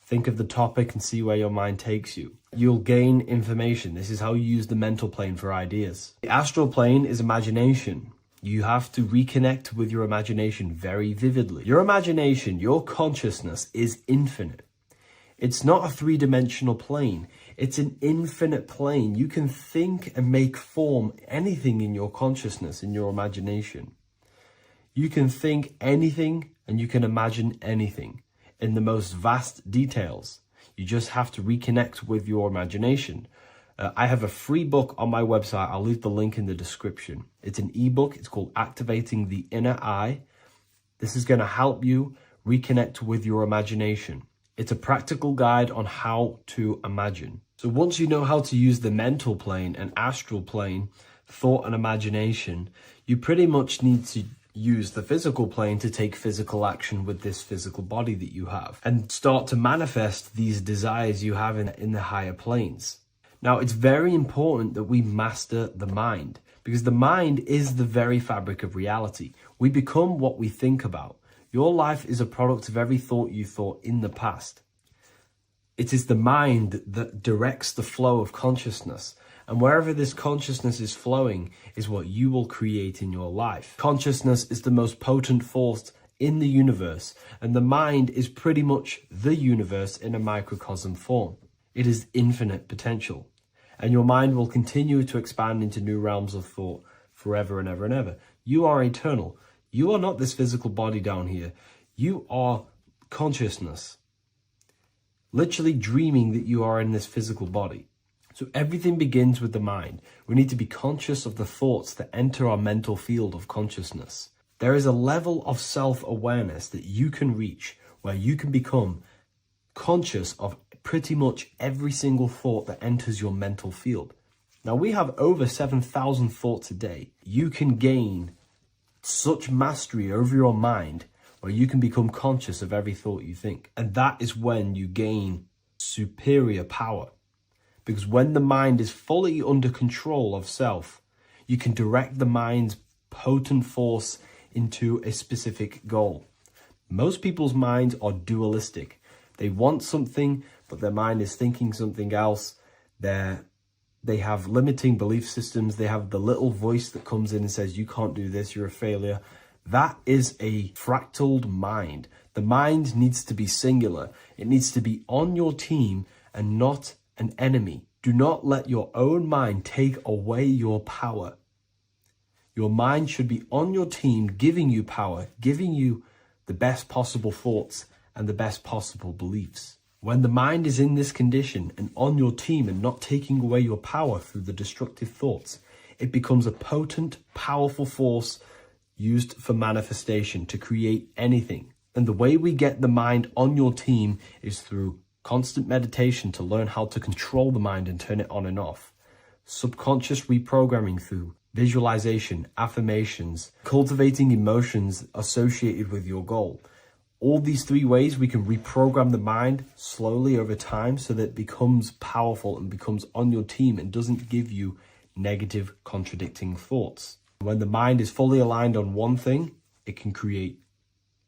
Think of the topic and see where your mind takes you. You'll gain information. This is how you use the mental plane for ideas. The astral plane is imagination. You have to reconnect with your imagination very vividly. Your imagination, your consciousness is infinite. It's not a three-dimensional plane. It's an infinite plane. You can think and make form anything in your consciousness, in your imagination. You can think anything and you can imagine anything in the most vast details. You just have to reconnect with your imagination. I have a free book on my website. I'll leave the link in the description. It's an ebook. It's called Activating the Inner Eye. This is going to help you reconnect with your imagination. It's a practical guide on how to imagine. So once you know how to use the mental plane and astral plane, thought and imagination, you pretty much need to use the physical plane to take physical action with this physical body that you have and start to manifest these desires you have in the higher planes. Now, it's very important that we master the mind, because the mind is the very fabric of reality. We become what we think about. Your life is a product of every thought you thought in the past. It is the mind that directs the flow of consciousness. And wherever this consciousness is flowing is what you will create in your life. Consciousness is the most potent force in the universe, and the mind is pretty much the universe in a microcosm form. It is infinite potential. And your mind will continue to expand into new realms of thought forever and ever and ever. You are eternal. You are not this physical body down here. You are consciousness. Literally dreaming that you are in this physical body. So everything begins with the mind. We need to be conscious of the thoughts that enter our mental field of consciousness. There is a level of self-awareness that you can reach where you can become conscious of pretty much every single thought that enters your mental field. Now, we have over 7,000 thoughts a day. You can gain such mastery over your mind where you can become conscious of every thought you think. And that is when you gain superior power. Because when the mind is fully under control of self, you can direct the mind's potent force into a specific goal. Most people's minds are dualistic. They want something, but their mind is thinking something else. They have limiting belief systems. They have the little voice that comes in and says, you can't do this, you're a failure. That is a fractaled mind. The mind needs to be singular. It needs to be on your team and not an enemy. Do not let your own mind take away your power. Your mind should be on your team, giving you power, giving you the best possible thoughts and the best possible beliefs. When the mind is in this condition and on your team and not taking away your power through the destructive thoughts, it becomes a potent, powerful force used for manifestation to create anything. And the way we get the mind on your team is through constant meditation to learn how to control the mind and turn it on and off. Subconscious reprogramming through visualization, affirmations, cultivating emotions associated with your goal. All these three ways we can reprogram the mind slowly over time so that it becomes powerful and becomes on your team and doesn't give you negative contradicting thoughts. When the mind is fully aligned on one thing, it can create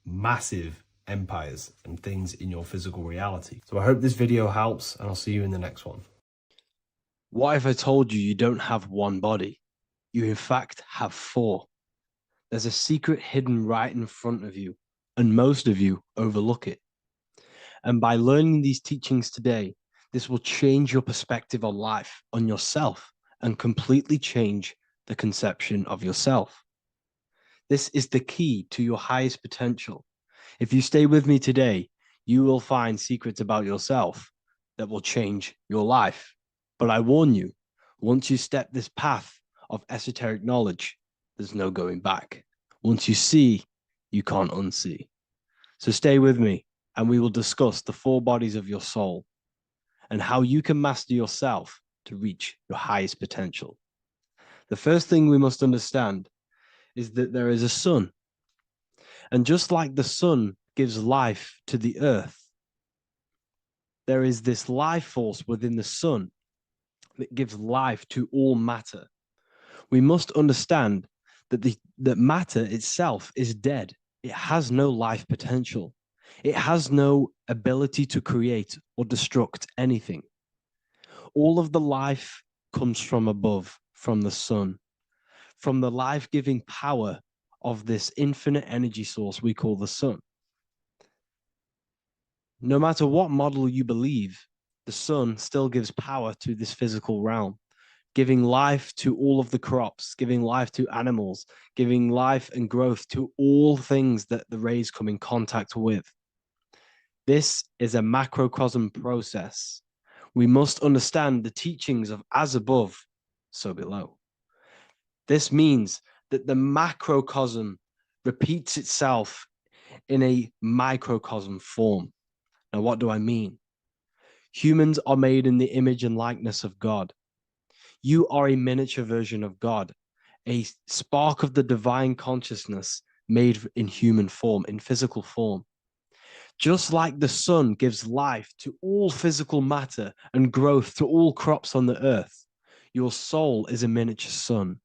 massive empires and things in your physical reality. So I hope this video helps, and I'll see you in the next one. What if I told you you don't have one body? You in fact have four. There's a secret hidden right in front of you, and most of you overlook it. And by learning these teachings today, this will change your perspective on life, on yourself, and completely change the conception of yourself. This is the key to your highest potential. If you stay with me today, you will find secrets about yourself that will change your life. But I warn you, once you step this path of esoteric knowledge, there's no going back. Once you see, you can't unsee. So stay with me, and we will discuss the four bodies of your soul and how you can master yourself to reach your highest potential. The first thing we must understand is that there is a sun. And just like the sun gives life to the earth, there is this life force within the sun that gives life to all matter. We must understand that that matter itself is dead. It has no life potential. It has no ability to create or destruct anything. All of the life comes from above, from the sun, from the life-giving power of this infinite energy source we call the sun. No matter what model you believe, the sun still gives power to this physical realm, giving life to all of the crops, giving life to animals, giving life and growth to all things that the rays come in contact with. This is a macrocosm process. We must understand the teachings of as above, so below. This means that the macrocosm repeats itself in a microcosm form. Now, what do I mean? Humans are made in the image and likeness of God. You are a miniature version of God, a spark of the divine consciousness made in human form, in physical form. Just like the sun gives life to all physical matter and growth to all crops on the earth, your soul is a miniature sun.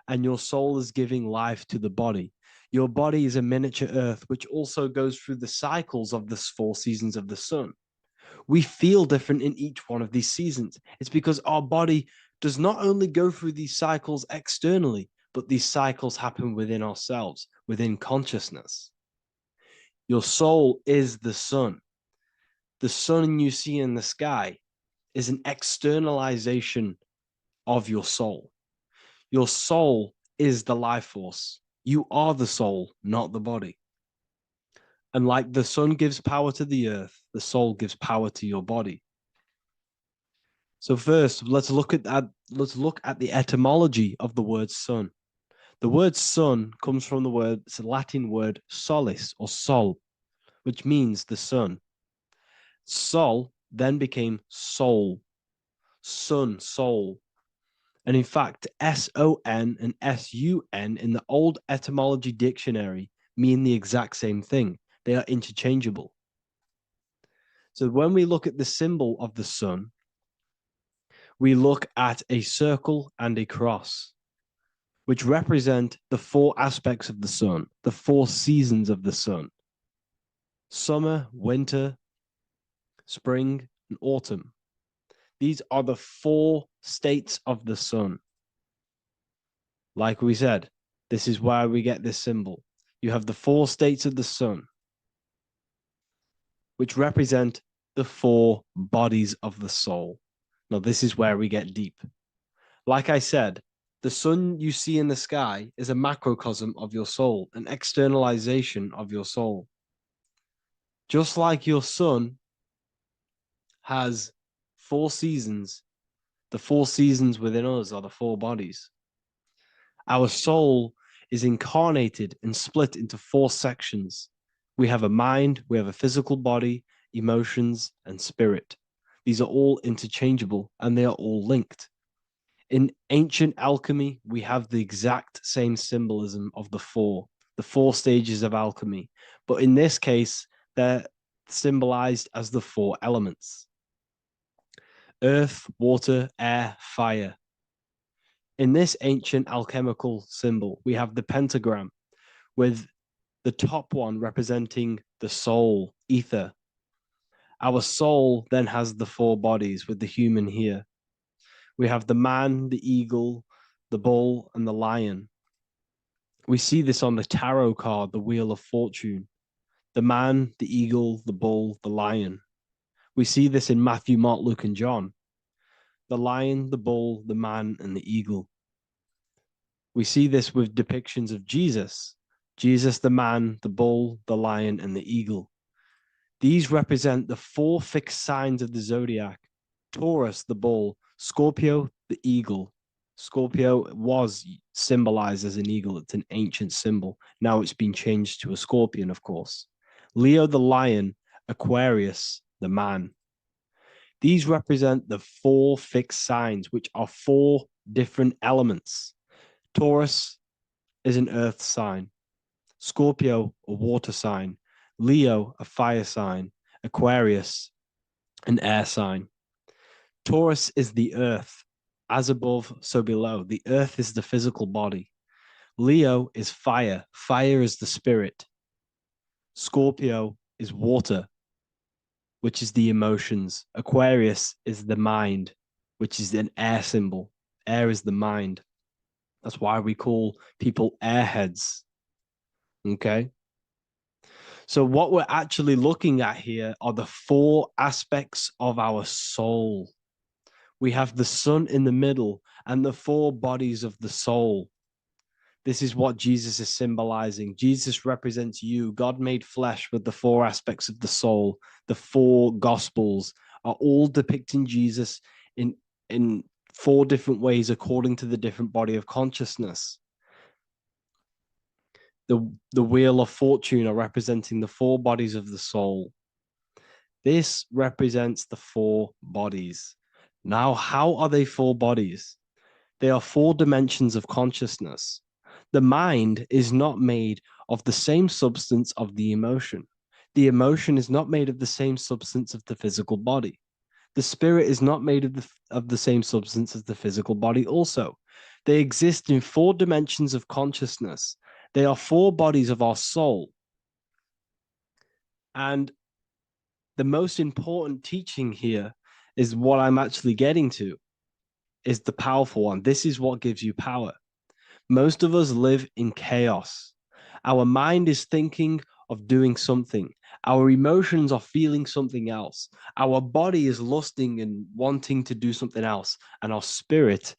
And your soul is giving life to the body. Your body is a miniature earth, which also goes through the cycles of the 4 seasons of the sun. We feel different in each one of these seasons. It's because our body does not only go through these cycles externally, but these cycles happen within ourselves, within consciousness. Your soul is the sun. The sun you see in the sky is an externalization of your soul. Your soul is the life force. You are the soul, not the body. And like the sun gives power to the earth, the soul gives power to your body. So first, let's look at the etymology of the word sun. The word sun comes from it's a Latin word solis or sol, which means the sun. Sol then became soul, sun, soul. And in fact, S-O-N and S-U-N in the old etymology dictionary mean the exact same thing. They are interchangeable. So when we look at the symbol of the sun, we look at a circle and a cross, which represent the 4 aspects of the sun, the 4 seasons of the sun: summer, winter, spring, and autumn. These are the 4 states of the sun. Like we said, this is why we get this symbol. You have the 4 states of the sun, which represent the 4 bodies of the soul. Now, this is where we get deep. Like I said, the sun you see in the sky is a macrocosm of your soul, an externalization of your soul. Just like your sun has 4 seasons, the 4 seasons within us are the 4 bodies. Our soul is incarnated and split into 4 sections. We have a mind, we have a physical body, emotions, and spirit. These are all interchangeable and they are all linked. In ancient alchemy, we have the exact same symbolism of the 4 stages of alchemy. But in this case, they're symbolized as the 4 elements: earth, water, air, fire. In this ancient alchemical symbol, we have the pentagram, with the top one representing the soul, ether. Our soul then has the 4 bodies, with the human here. We have the man, the eagle, the bull, and the lion. We see this on the tarot card, the Wheel of Fortune. The man, the eagle, the bull, the lion. We see this in Matthew, Mark, Luke, and John. The lion, the bull, the man, and the eagle. We see this with depictions of Jesus. Jesus, the man, the bull, the lion, and the eagle. These represent the 4 fixed signs of the zodiac: Taurus, the bull; Scorpio, the eagle. Scorpio was symbolized as an eagle. It's an ancient symbol. Now it's been changed to a scorpion, of course. Leo, the lion; Aquarius, the man. These represent the 4 fixed signs, which are 4 different elements. Taurus is an earth sign. Scorpio, a water sign. Leo, a fire sign. Aquarius, an air sign. Taurus is the earth. As above, so below. The earth is the physical body. Leo is fire. Fire is the spirit. Scorpio is water, which is the emotions. Aquarius is the mind, which is an air symbol. Air is the mind. That's why we call people airheads. Okay? So what we're actually looking at here are the 4 aspects of our soul. We have the sun in the middle and the 4 bodies of the soul. This is what Jesus is symbolizing. Jesus represents you. God made flesh with the 4 aspects of the soul. The 4 gospels are all depicting Jesus in 4 different ways according to the different body of consciousness. The wheel of fortune are representing the 4 bodies of the soul. This represents the 4 bodies. Now, how are they 4 bodies? They are 4 dimensions of consciousness. The mind is not made of the same substance of the emotion. The emotion is not made of the same substance of the physical body. The spirit is not made of the same substance as the physical body also. They exist in 4 dimensions of consciousness. They are 4 bodies of our soul. And the most important teaching here is what I'm actually getting to, is the powerful one. This is what gives you power. Most of us live in chaos. Our mind is thinking of doing something. Our emotions are feeling something else. Our body is lusting and wanting to do something else. And our spirit's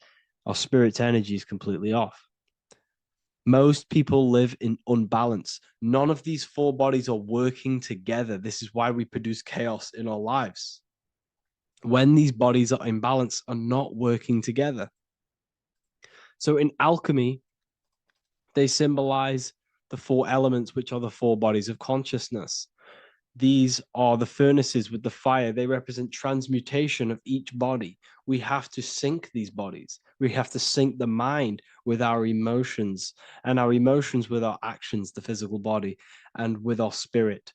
energy is completely off. Most people live in unbalance. None of these 4 bodies are working together. This is why we produce chaos in our lives. When these bodies are in balance, are not working together. So in alchemy, they symbolize the 4 elements, which are the 4 bodies of consciousness. These are the furnaces with the fire. They represent transmutation of each body. We have to sync these bodies. We have to sync the mind with our emotions, and our emotions with our actions, the physical body, and with our spirit.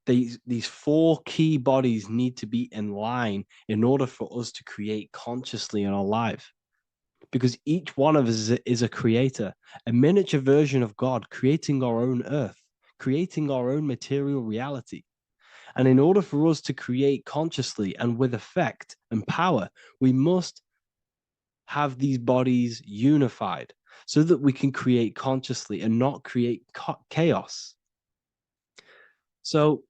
These 4 key bodies need to be in line in order for us to create consciously in our life. Because each one of us is a creator, a miniature version of God, creating our own earth, creating our own material reality. And in order for us to create consciously and with effect and power, we must have these bodies unified so that we can create consciously and not create chaos. So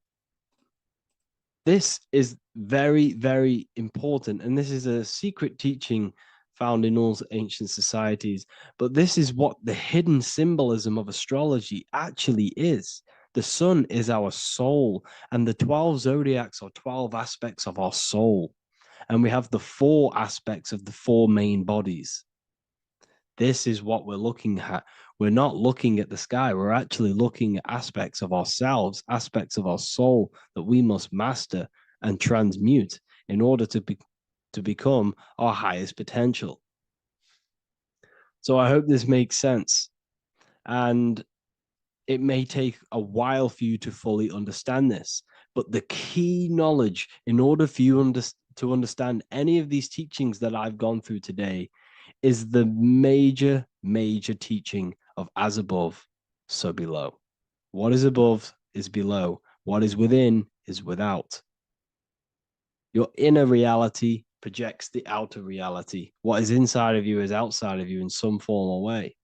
this is very, very important. And this is a secret teaching found in all ancient societies. But this is what the hidden symbolism of astrology actually is. The sun is our soul, and the 12 zodiacs are 12 aspects of our soul. And we have the 4 aspects of the 4 main bodies. This is what we're looking at. We're not looking at the sky. We're actually looking at aspects of ourselves, aspects of our soul that we must master and transmute in order to become our highest potential. So I hope this makes sense. And it may take a while for you to fully understand this, but the key knowledge in order for you to understand any of these teachings that I've gone through today is the major teaching of as above, so below. What is above is below. What is within is without. Your inner reality projects the outer reality. What is inside of you is outside of you in some form or way.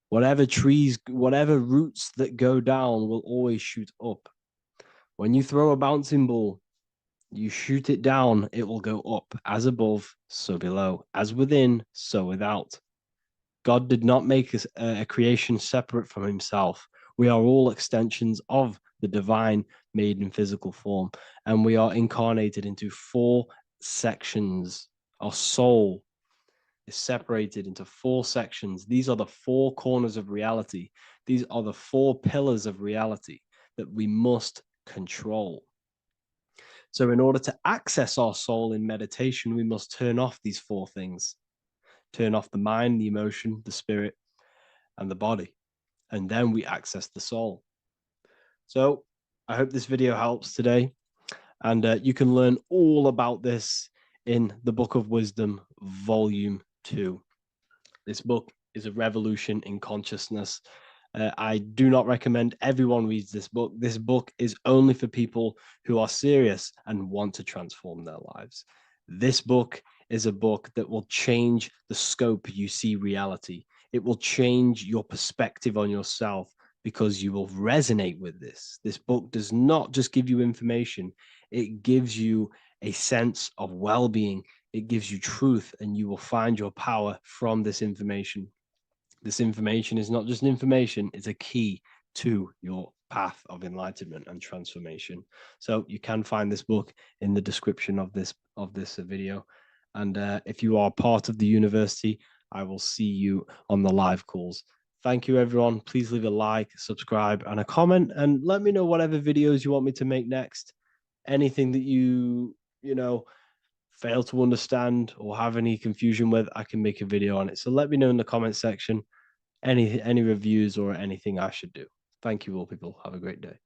Whatever trees, whatever roots that go down will always shoot up. When you throw a bouncing ball, you shoot it down, it will go up. As above, so below. As within, so without. God did not make a creation separate from himself. We are all extensions of the divine made in physical form. And we are incarnated into 4 sections. Our soul is separated into 4 sections. These are the 4 corners of reality. These are the 4 pillars of reality that we must control. So in order to access our soul in meditation, we must turn off these 4 things. Turn off the mind, the emotion, the spirit, and the body. And then we access the soul. So I hope this video helps today. And you can learn all about this in the Book of Wisdom, Volume 2. This book is a revolution in consciousness. I do not recommend everyone reads this book. This book is only for people who are serious and want to transform their lives. This book is a book that will change the scope you see reality. It will change your perspective on yourself, because you will resonate with this. This book does not just give you information, it gives you a sense of well-being. It gives you truth, and you will find your power from this information. This information is not just information, it's a key to your path of enlightenment and transformation. So you can find this book in the description of this video. And if you are part of the university, I will see you on the live calls. Thank you, everyone. Please leave a like, subscribe, and a comment, and let me know whatever videos you want me to make next. Anything that you fail to understand or have any confusion with, I can make a video on it. So let me know in the comment section any reviews or anything I should do. Thank you all, people. Have a great day.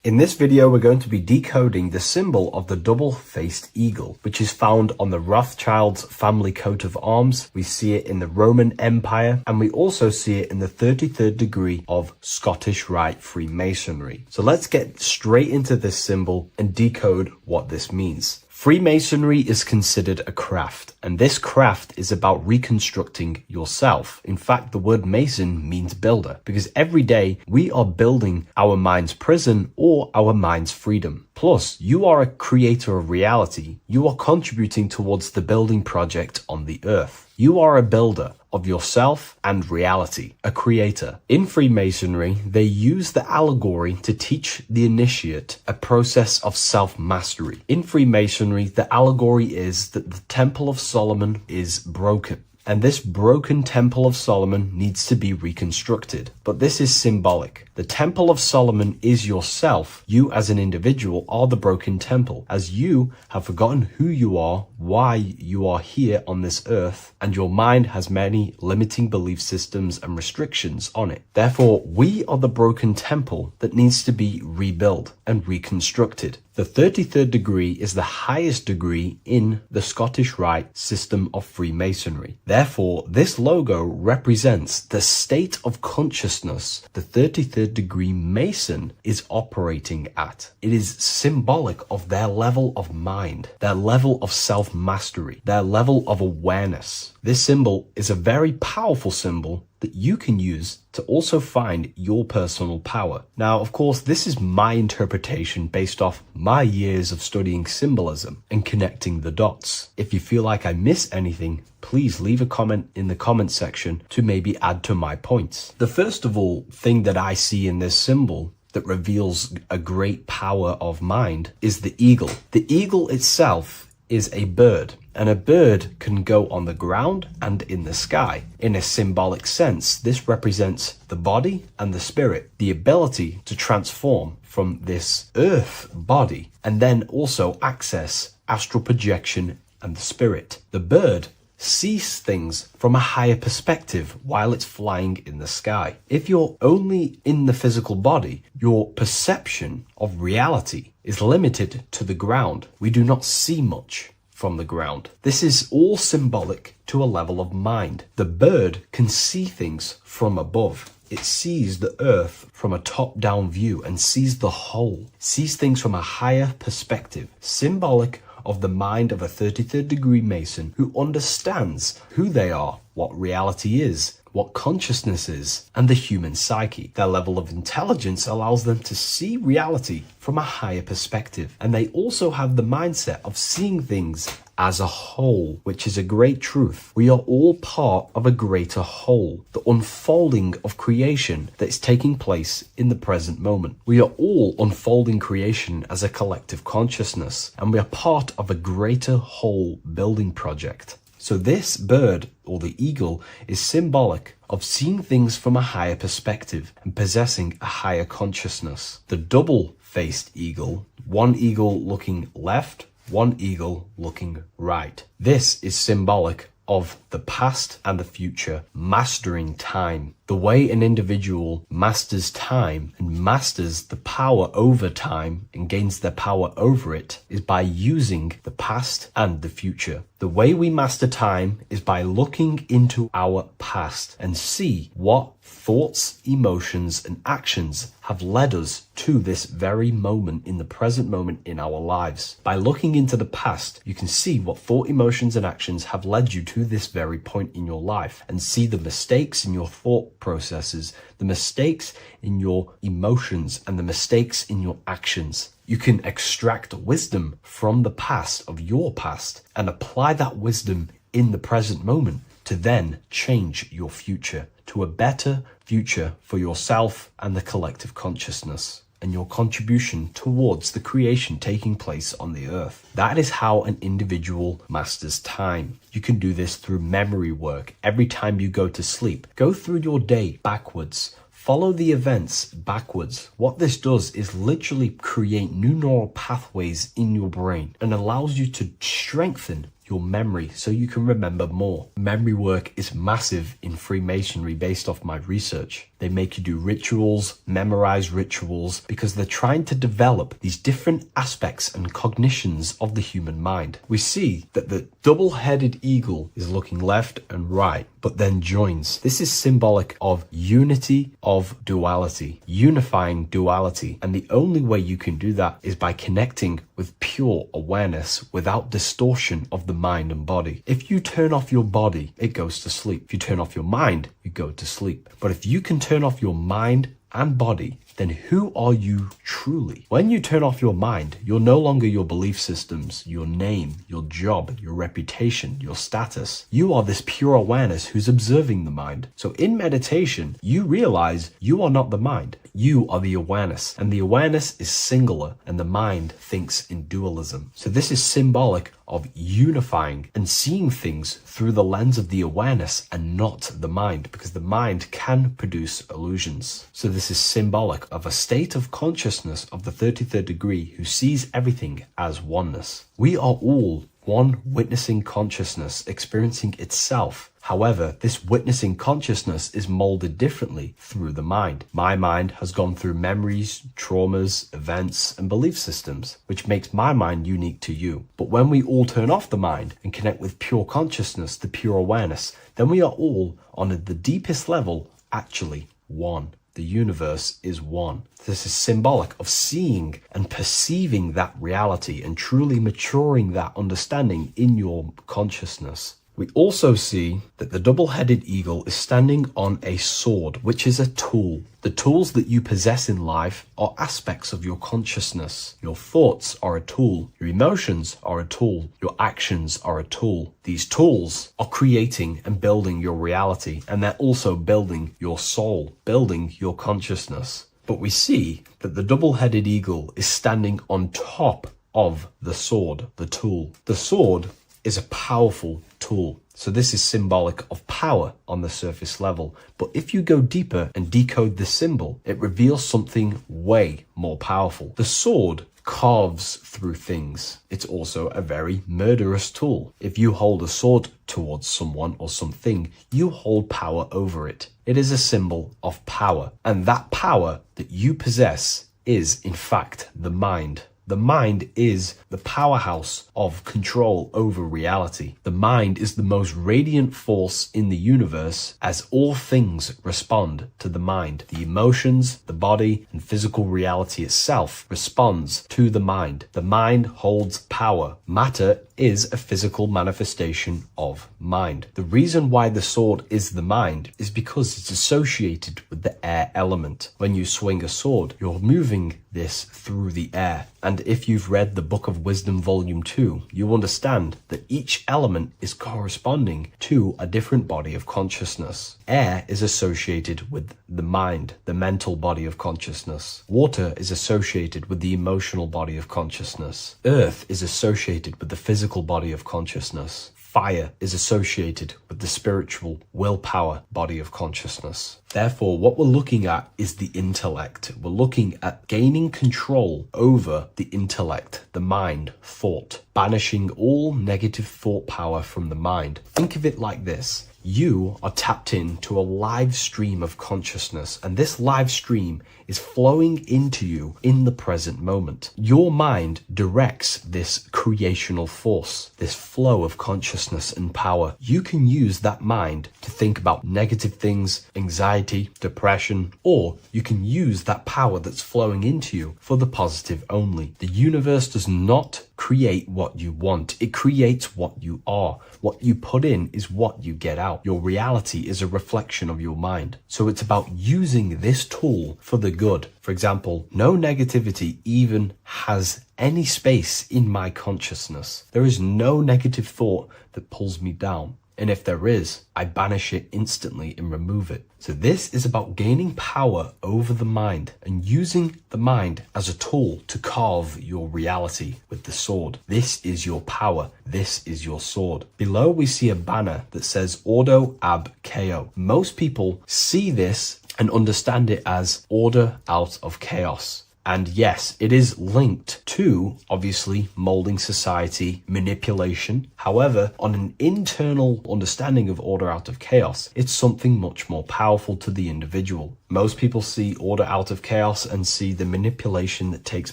In this video, we're going to be decoding the symbol of the double-faced eagle, which is found on the Rothschild's family coat of arms. We see it in the Roman Empire, and we also see it in the 33rd degree of Scottish Rite Freemasonry. So let's get straight into this symbol and decode what this means. Freemasonry is considered a craft, and this craft is about reconstructing yourself. In fact, the word mason means builder, because every day we are building our mind's prison or our mind's freedom. Plus, you are a creator of reality. You are contributing towards the building project on the earth. You are a builder of yourself and reality, a creator. In Freemasonry, they use the allegory to teach the initiate a process of self-mastery. In Freemasonry, the allegory is that the Temple of Solomon is broken, and this broken Temple of Solomon needs to be reconstructed. But this is symbolic. The Temple of Solomon is yourself. You as an individual are the broken temple, as you have forgotten who you are, why you are here on this earth, and your mind has many limiting belief systems and restrictions on it. Therefore, we are the broken temple that needs to be rebuilt and reconstructed. The 33rd degree is the highest degree in the Scottish Rite system of Freemasonry. Therefore, this logo represents the state of consciousness the 33rd degree Mason is operating at. It is symbolic of their level of mind, their level of self-mastery, their level of awareness. This symbol is a very powerful symbol that you can use to also find your personal power. Now, of course, this is my interpretation based off my years of studying symbolism and connecting the dots. If you feel like I miss anything, please leave a comment in the comment section to maybe add to my points. The first of all thing that I see in this symbol that reveals a great power of mind is the eagle. The eagle itself is a bird, and a bird can go on the ground and in the sky. In a symbolic sense, this represents the body and the spirit, the ability to transform from this earth body and then also access astral projection and the spirit. The bird sees things from a higher perspective while it's flying in the sky. If you're only in the physical body, your perception of reality is limited to the ground. We do not see much from the ground. This is all symbolic to a level of mind. The bird can see things from above. It sees the earth from a top-down view and sees the whole, sees things from a higher perspective, symbolic of the mind of a 33rd degree Mason who understands who they are, what reality is, what consciousness is, and the human psyche. Their level of intelligence allows them to see reality from a higher perspective, and they also have the mindset of seeing things as a whole, which is a great truth. We are all part of a greater whole, the unfolding of creation that is taking place in the present moment. We are all unfolding creation as a collective consciousness, and we are part of a greater whole building project. So this bird, or the eagle, is symbolic of seeing things from a higher perspective and possessing a higher consciousness. The double-faced eagle, one eagle looking left, one eagle looking right. This is symbolic of the past and the future, mastering time. The way an individual masters time and masters the power over time and gains their power over it is by using the past and the future. The way we master time is by looking into our past and see what thoughts, emotions, and actions have led us to this very moment in the present moment in our lives. By looking into the past, you can see what thought, emotions, and actions have led you to this very point in your life, and see the mistakes in your thought processes, the mistakes in your emotions, and the mistakes in your actions. You can extract wisdom from the past of your past and apply that wisdom in the present moment to then change your future to a better future for yourself and the collective consciousness, and your contribution towards the creation taking place on the earth. That is how an individual masters time. You can do this through memory work. Every time you go to sleep, go through your day backwards. Follow the events backwards. What this does is literally create new neural pathways in your brain and allows you to strengthen your memory so you can remember more. Memory work is massive in Freemasonry based off my research. They make you do rituals, memorize rituals, because they're trying to develop these different aspects and cognitions of the human mind. We see that the double-headed eagle is looking left and right, but then joins. This is symbolic of unity of duality, unifying duality. And the only way you can do that is by connecting with pure awareness without distortion of the mind and body. If you turn off your body, it goes to sleep. If you turn off your mind, you go to sleep. But if you can turn off your mind and body, then who are you truly? When you turn off your mind, you're no longer your belief systems, your name, your job, your reputation, your status. You are this pure awareness who's observing the mind. So in meditation, you realize you are not the mind. You are the awareness, and the awareness is singular, and the mind thinks in dualism. So this is symbolic of unifying and seeing things through the lens of the awareness and not the mind, because the mind can produce illusions. So this is symbolic of a state of consciousness of the 33rd degree who sees everything as oneness. We are all one witnessing consciousness experiencing itself. However, this witnessing consciousness is molded differently through the mind. My mind has gone through memories, traumas, events, and belief systems, which makes my mind unique to you. But when we all turn off the mind and connect with pure consciousness, the pure awareness, then we are all, on the deepest level, actually one. The universe is one. This is symbolic of seeing and perceiving that reality and truly maturing that understanding in your consciousness. We also see that the double-headed eagle is standing on a sword, which is a tool. The tools that you possess in life are aspects of your consciousness. Your thoughts are a tool. Your emotions are a tool. Your actions are a tool. These tools are creating and building your reality, and they're also building your soul, building your consciousness. But we see that the double-headed eagle is standing on top of the sword, the tool. The sword is a powerful tool. So this is symbolic of power on the surface level. But if you go deeper and decode the symbol, it reveals something way more powerful. The sword carves through things. It's also a very murderous tool. If you hold a sword towards someone or something, you hold power over it. It is a symbol of power. And that power that you possess is, in fact, the mind. The mind is the powerhouse of control over reality. The mind is the most radiant force in the universe, as all things respond to the mind. The emotions, the body, and physical reality itself responds to the mind. The mind holds power. Matter is a physical manifestation of mind. The reason why the sword is the mind is because it's associated with the air element. When you swing a sword, you're moving this through the air. And if you've read the Book of Wisdom Volume 2, you understand that each element is corresponding to a different body of consciousness. Air is associated with the mind, the mental body of consciousness. Water is associated with the emotional body of consciousness. Earth is associated with the physical body of consciousness. Fire is associated with the spiritual willpower body of consciousness. Therefore, what we're looking at is the intellect. We're looking at gaining control over the intellect, the mind, thought, banishing all negative thought power from the mind. Think of it like this. You are tapped into a live stream of consciousness, and this live stream is flowing into you in the present moment. Your mind directs this creational force, this flow of consciousness and power. You can use that mind to think about negative things, anxiety, depression, or you can use that power that's flowing into you for the positive only. The universe does not create what you want. It creates what you are. What you put in is what you get out. Your reality is a reflection of your mind. So it's about using this tool for the good. For example, no negativity even has any space in my consciousness. There is no negative thought that pulls me down. And if there is, I banish it instantly and remove it. So this is about gaining power over the mind and using the mind as a tool to carve your reality with the sword. This is your power. This is your sword. Below we see a banner that says Ordo ab Chaos. Most people see this and understand it as order out of chaos. And yes, it is linked to, obviously, molding society, manipulation. However, on an internal understanding of order out of chaos, it's something much more powerful to the individual. Most people see order out of chaos and see the manipulation that takes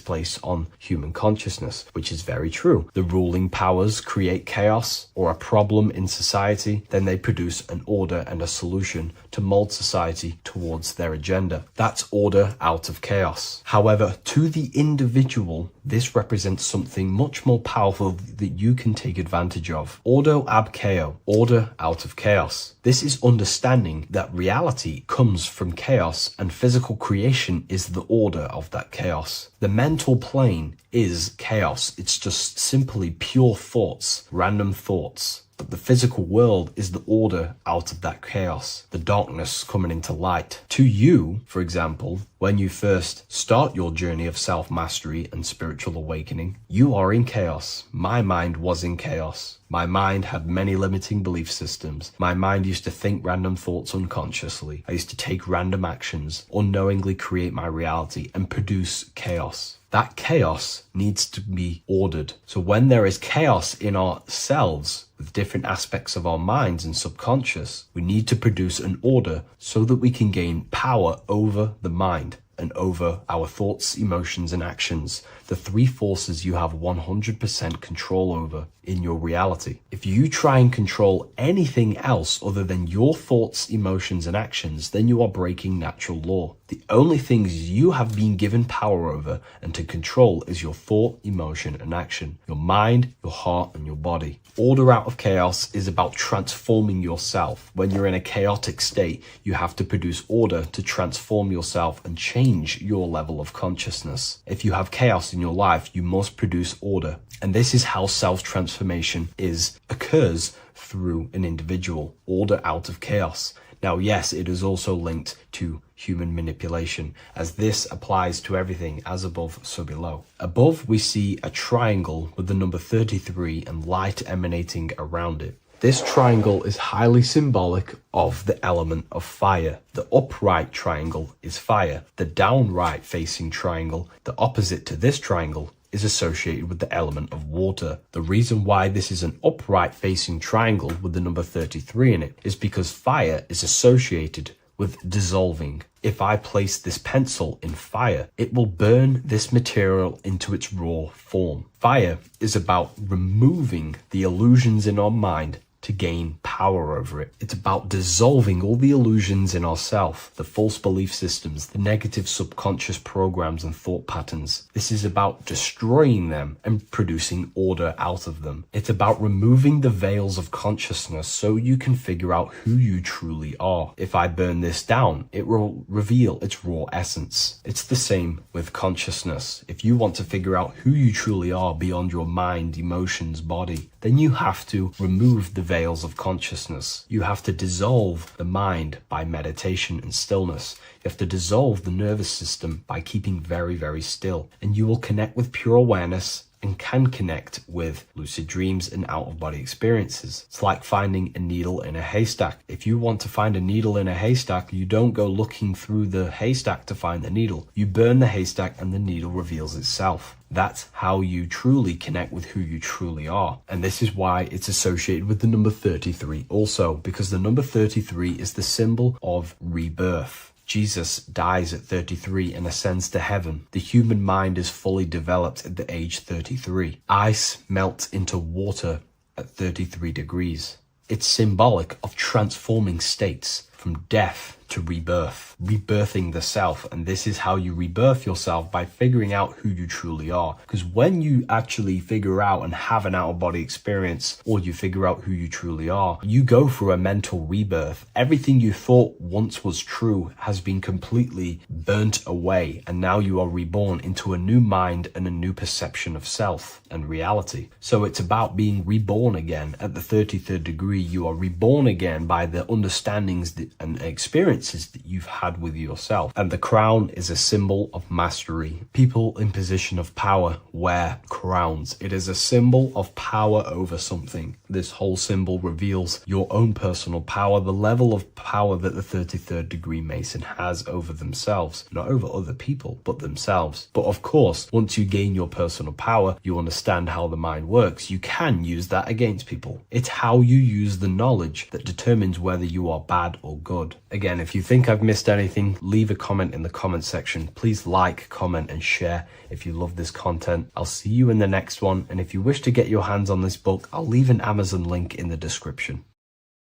place on human consciousness, which is very true. The ruling powers create chaos or a problem in society, then they produce an order and a solution to mold society towards their agenda. That's order out of chaos. However, to the individual, this represents something much more powerful that you can take advantage of. Ordo ab chaos, order out of chaos. This is understanding that reality comes from chaos and physical creation is the order of that chaos. The mental plane is chaos. It's just simply pure thoughts, random thoughts. But the physical world is the order out of that chaos, the darkness coming into light. To you, for example, when you first start your journey of self-mastery and spiritual awakening, you are in chaos. My mind was in chaos. My mind had many limiting belief systems. My mind used to think random thoughts unconsciously. I used to take random actions, unknowingly create my reality and produce chaos. That chaos needs to be ordered. So when there is chaos in ourselves, with different aspects of our minds and subconscious, we need to produce an order so that we can gain power over the mind and over our thoughts, emotions, and actions, the three forces you have 100% control over in your reality. If you try and control anything else other than your thoughts, emotions, and actions, then you are breaking natural law. The only things you have been given power over and to control is your thought, emotion, and action, your mind, your heart, and your body. Order out of chaos is about transforming yourself. When you're in a chaotic state, you have to produce order to transform yourself and change your level of consciousness. If you have chaos in your life, you must produce order. And this is how self-transformation occurs through an individual. Order out of chaos. Now, yes, it is also linked to human manipulation, as this applies to everything as above, so below. Above, we see a triangle with the number 33 and light emanating around it. This triangle is highly symbolic of the element of fire. The upright triangle is fire. The downright facing triangle, the opposite to this triangle, is associated with the element of water. The reason why this is an upright facing triangle with the number 33 in it is because fire is associated with dissolving. If I place this pencil in fire, it will burn this material into its raw form. Fire is about removing the illusions in our mind to gain power over it. It's about dissolving all the illusions in ourself, the false belief systems, the negative subconscious programs and thought patterns. This is about destroying them and producing order out of them. It's about removing the veils of consciousness so you can figure out who you truly are. If I burn this down, it will reveal its raw essence. It's the same with consciousness. If you want to figure out who you truly are beyond your mind, emotions, body, then you have to remove the veils of consciousness. You have to dissolve the mind by meditation and stillness. You have to dissolve the nervous system by keeping very, very still. And you will connect with pure awareness and can connect with lucid dreams and out-of-body experiences. It's like finding a needle in a haystack. If you want to find a needle in a haystack, you don't go looking through the haystack to find the needle. You burn the haystack and the needle reveals itself. That's how you truly connect with who you truly are. And this is why it's associated with the number 33 also, because the number 33 is the symbol of rebirth. Jesus dies at 33 and ascends to heaven. The human mind is fully developed at the age 33. Ice melts into water at 33 degrees. It's symbolic of transforming states from death to rebirth, rebirthing the self. And this is how you rebirth yourself, by figuring out who you truly are. Because when you actually figure out and have an out-of-body experience, or you figure out who you truly are, you go through a mental rebirth. Everything you thought once was true has been completely burnt away, and now you are reborn into a new mind and a new perception of self and reality. So it's about being reborn again. At the 33rd degree, you are reborn again by the understandings and experiences that you've had with yourself. And the crown is a symbol of mastery. People in position of power wear crowns. It is a symbol of power over something. This whole symbol reveals your own personal power, the level of power that the 33rd degree Mason has over themselves, not over other people, but themselves. But of course, once you gain your personal power, you understand how the mind works. You can use that against people. It's how you use the knowledge that determines whether you are bad or good. Again, if you think I've missed anything, leave a comment in the comment section. Please like, comment, and share if you love this content. I'll see you in the next one. And if you wish to get your hands on this book, I'll leave an Amazon link in the description.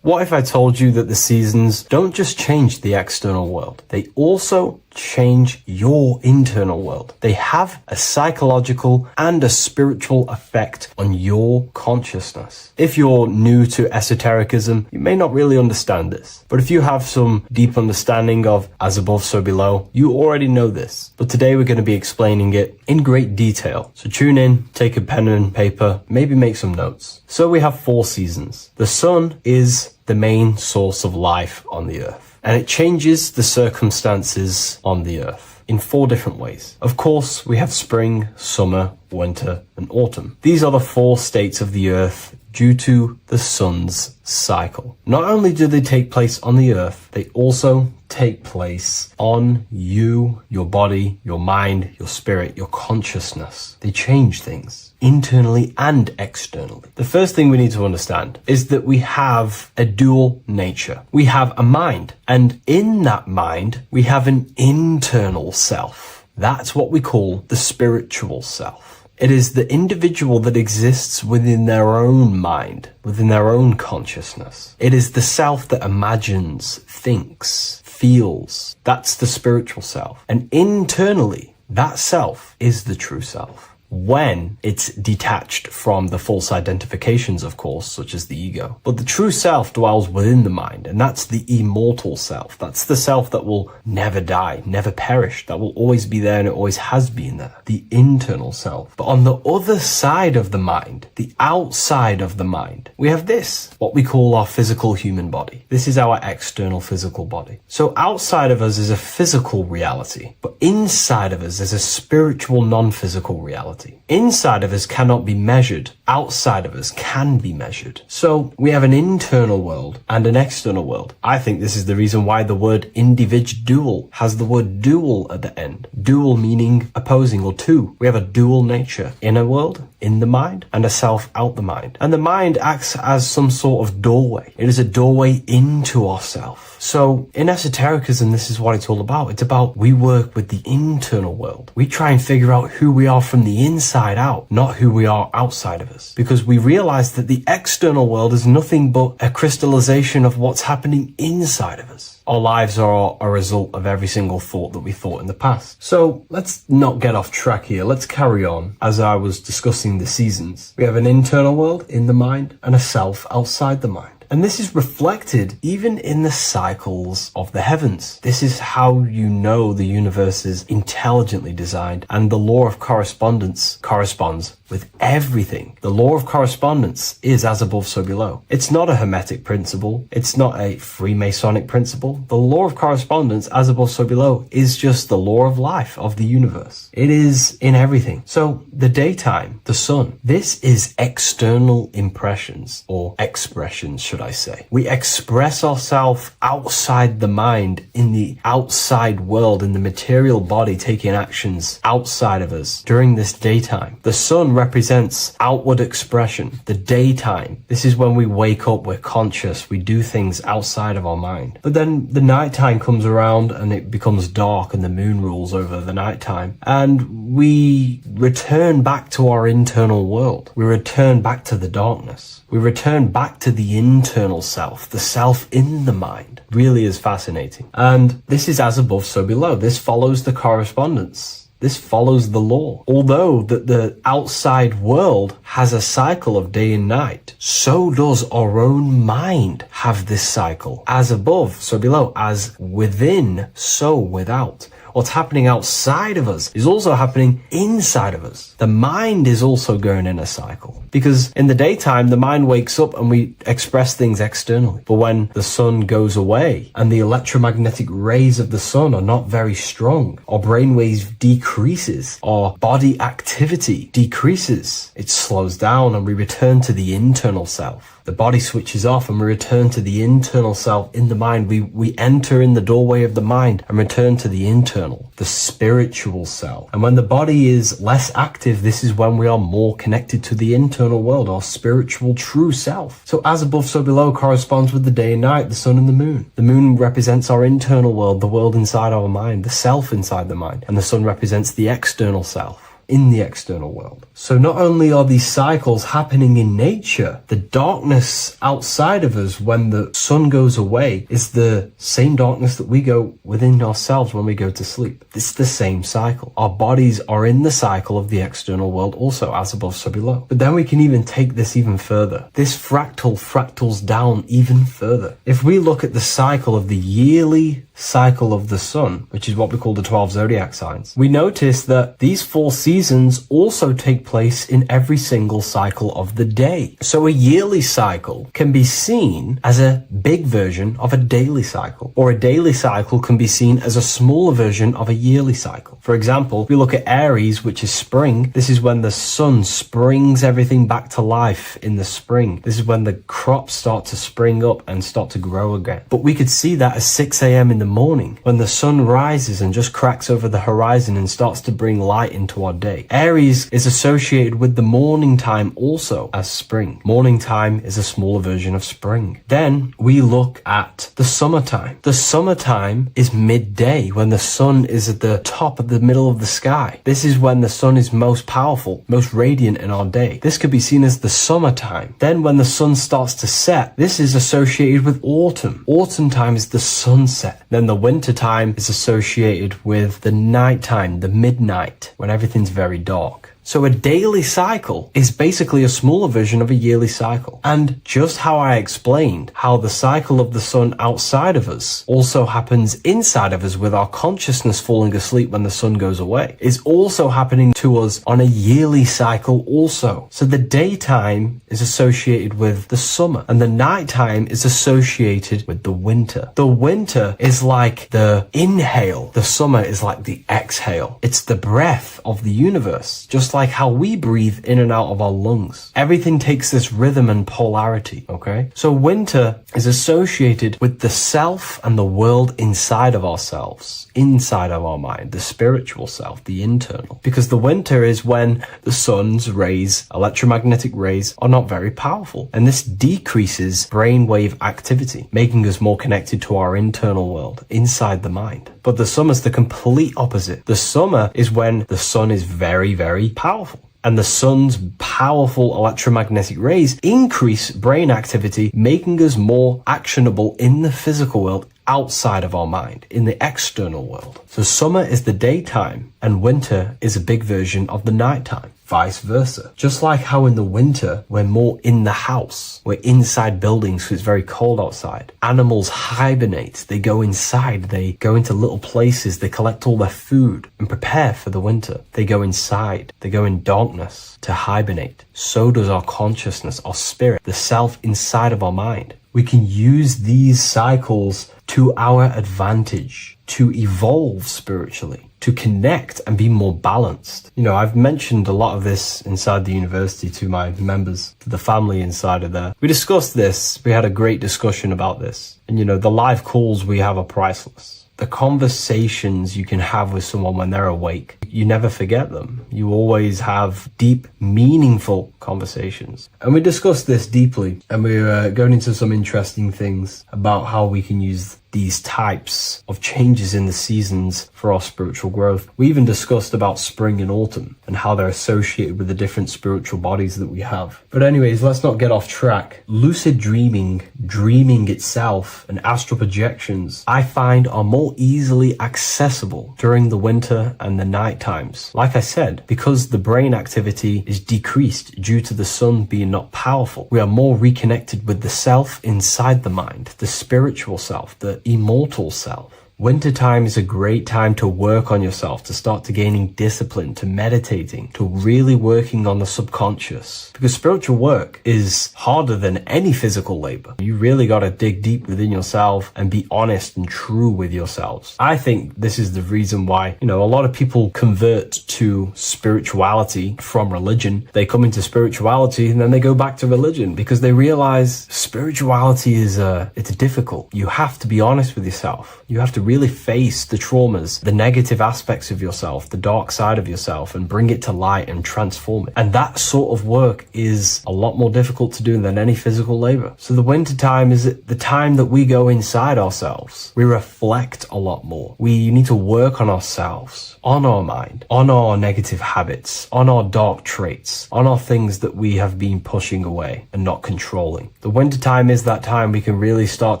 What if I told you that the seasons don't just change the external world, they also change your internal world? They have a psychological and a spiritual effect on your consciousness. If you're new to esotericism, you may not really understand this. But if you have some deep understanding of as above, so below, you already know this. But today we're going to be explaining it in great detail. So tune in, take a pen and paper, maybe make some notes. So we have 4 seasons. The sun is the main source of life on the earth, and it changes the circumstances on the earth in 4 different ways. Of course, we have spring, summer, winter, and autumn. These are the 4 states of the earth due to the sun's cycle. Not only do they take place on the earth, they also take place on you, your body, your mind, your spirit, your consciousness. They change things internally and externally. The first thing we need to understand is that we have a dual nature. We have a mind, and in that mind, we have an internal self. That's what we call the spiritual self. It is the individual that exists within their own mind, within their own consciousness. It is the self that imagines, thinks, feels. That's the spiritual self. And internally, that self is the true self. When it's detached from the false identifications, of course, such as the ego. But the true self dwells within the mind, and that's the immortal self. That's the self that will never die, never perish, that will always be there, and it always has been there. The internal self. But on the other side of the mind, the outside of the mind, we have this, what we call our physical human body. This is our external physical body. So outside of us is a physical reality, but inside of us is a spiritual non-physical reality. Inside of us cannot be measured. Outside of us can be measured. So we have an internal world and an external world. I think this is the reason why the word individual has the word dual at the end. Dual meaning opposing or two. We have a dual nature. Inner world, in the mind, and a self out the mind. And the mind acts as some sort of doorway. It is a doorway into ourself. So in esotericism, this is what it's all about. It's about we work with the internal world. We try and figure out who we are from the inside out, not who we are outside of us. Because we realize that the external world is nothing but a crystallization of what's happening inside of us. Our lives are a result of every single thought that we thought in the past. So let's not get off track here. Let's carry on. As I was discussing the seasons, we have an internal world in the mind and a self outside the mind. And this is reflected even in the cycles of the heavens. This is how you know the universe is intelligently designed, and the law of correspondence corresponds with everything. The law of correspondence is as above, so below. It's not a Hermetic principle. It's not a Freemasonic principle. The law of correspondence, as above, so below, is just the law of life of the universe. It is in everything. So the daytime, the sun, this is external impressions, or expressions, should I say. We express ourselves outside the mind, in the outside world, in the material body, taking actions outside of us during this daytime. The sun represents outward expression, the daytime. This is when we wake up, we're conscious, we do things outside of our mind. But then the nighttime comes around and it becomes dark and the moon rules over the nighttime. And we return back to our internal world. We return back to the darkness. We return back to the internal self, the self in the mind. Really is fascinating. And this is as above, so below. This follows the correspondence. This follows the law. Although that the outside world has a cycle of day and night, so does our own mind have this cycle. As above, so below. As within, so without. What's happening outside of us is also happening inside of us. The mind is also going in a cycle. Because in the daytime, the mind wakes up and we express things externally. But when the sun goes away and the electromagnetic rays of the sun are not very strong, our brainwave decreases, our body activity decreases, it slows down and we return to the internal self. The body switches off and we return to the internal self in the mind. We enter in the doorway of the mind and return to the internal, the spiritual self. And when the body is less active, this is when we are more connected to the internal world, our spiritual true self. So as above, so below corresponds with the day and night, the sun and the moon. The moon represents our internal world, the world inside our mind, the self inside the mind. And the sun represents the external self in the external world. So not only are these cycles happening in nature, the darkness outside of us when the sun goes away is the same darkness that we go within ourselves when we go to sleep. It's the same cycle. Our bodies are in the cycle of the external world also, as above, so below. But then we can even take this even further. This fractals down even further. If we look at the cycle of the yearly cycle of the sun, which is what we call the 12 zodiac signs, we notice that these 4 seasons also take place in every single cycle of the day. So a yearly cycle can be seen as a big version of a daily cycle, or a daily cycle can be seen as a smaller version of a yearly cycle. For example, we look at Aries, which is spring. This is when the sun springs everything back to life in the spring. This is when the crops start to spring up and start to grow again. But we could see that at 6 a.m. in the morning, when the sun rises and just cracks over the horizon and starts to bring light into our day. Aries is associated with the morning time also as spring. Morning time is a smaller version of spring. Then we look at the summertime. The summertime is midday, when the sun is at the top of the middle of the sky. This is when the sun is most powerful, most radiant in our day. This could be seen as the summertime. Then when the sun starts to set, this is associated with autumn. Autumn time is the sunset. Then the winter time is associated with the nighttime, the midnight, when everything's very dark. So a daily cycle is basically a smaller version of a yearly cycle. And just how I explained how the cycle of the sun outside of us also happens inside of us with our consciousness falling asleep when the sun goes away, is also happening to us on a yearly cycle also. So the daytime is associated with the summer and the nighttime is associated with the winter. The winter is like the inhale. The summer is like the exhale. It's the breath of the universe, just like how we breathe in and out of our lungs. Everything takes this rhythm and polarity, okay? So winter is associated with the self and the world inside of ourselves, inside of our mind, the spiritual self, the internal. Because the winter is when the sun's rays, electromagnetic rays, are not very powerful. And this decreases brainwave activity, making us more connected to our internal world, inside the mind. But the summer's the complete opposite. The summer is when the sun is very, very powerful. And the sun's powerful electromagnetic rays increase brain activity, making us more actionable in the physical world outside of our mind, in the external world. So summer is the daytime and winter is a big version of the nighttime. vice versa. Just like how in the winter, we're more in the house. We're inside buildings because it's very cold outside. Animals hibernate. They go inside. They go into little places. They collect all their food and prepare for the winter. They go inside. They go in darkness to hibernate. So does our consciousness, our spirit, the self inside of our mind. We can use these cycles to our advantage, to evolve spiritually, to connect and be more balanced. You know, I've mentioned a lot of this inside the university to my members, to the family inside of there. We discussed this. We had a great discussion about this. And, you know, the live calls we have are priceless. The conversations you can have with someone when they're awake, you never forget them. You always have deep, meaningful conversations. And we discussed this deeply, and we were going into some interesting things about how we can use these types of changes in the seasons for our spiritual growth. We even discussed about spring and autumn and how they're associated with the different spiritual bodies that we have. But anyways, let's not get off track. Lucid dreaming, dreaming itself, and astral projections, I find are more easily accessible during the winter and the night times. Like I said, because the brain activity is decreased due to the sun being not powerful, we are more reconnected with the self inside the mind, the spiritual self, the immortal self. Wintertime is a great time to work on yourself, to start to gaining discipline, to meditating, to really working on the subconscious. Because spiritual work is harder than any physical labor. You really got to dig deep within yourself and be honest and true with yourselves. I think this is the reason why, you know, a lot of people convert to spirituality from religion. They come into spirituality and then they go back to religion because they realize spirituality is it's difficult. You have to be honest with yourself. You have to really face the traumas, the negative aspects of yourself, the dark side of yourself, and bring it to light and transform it. And that sort of work is a lot more difficult to do than any physical labor. So the winter time is the time that we go inside ourselves. We reflect a lot more. We need to work on ourselves, on our mind, on our negative habits, on our dark traits, on our things that we have been pushing away and not controlling. The winter time is that time we can really start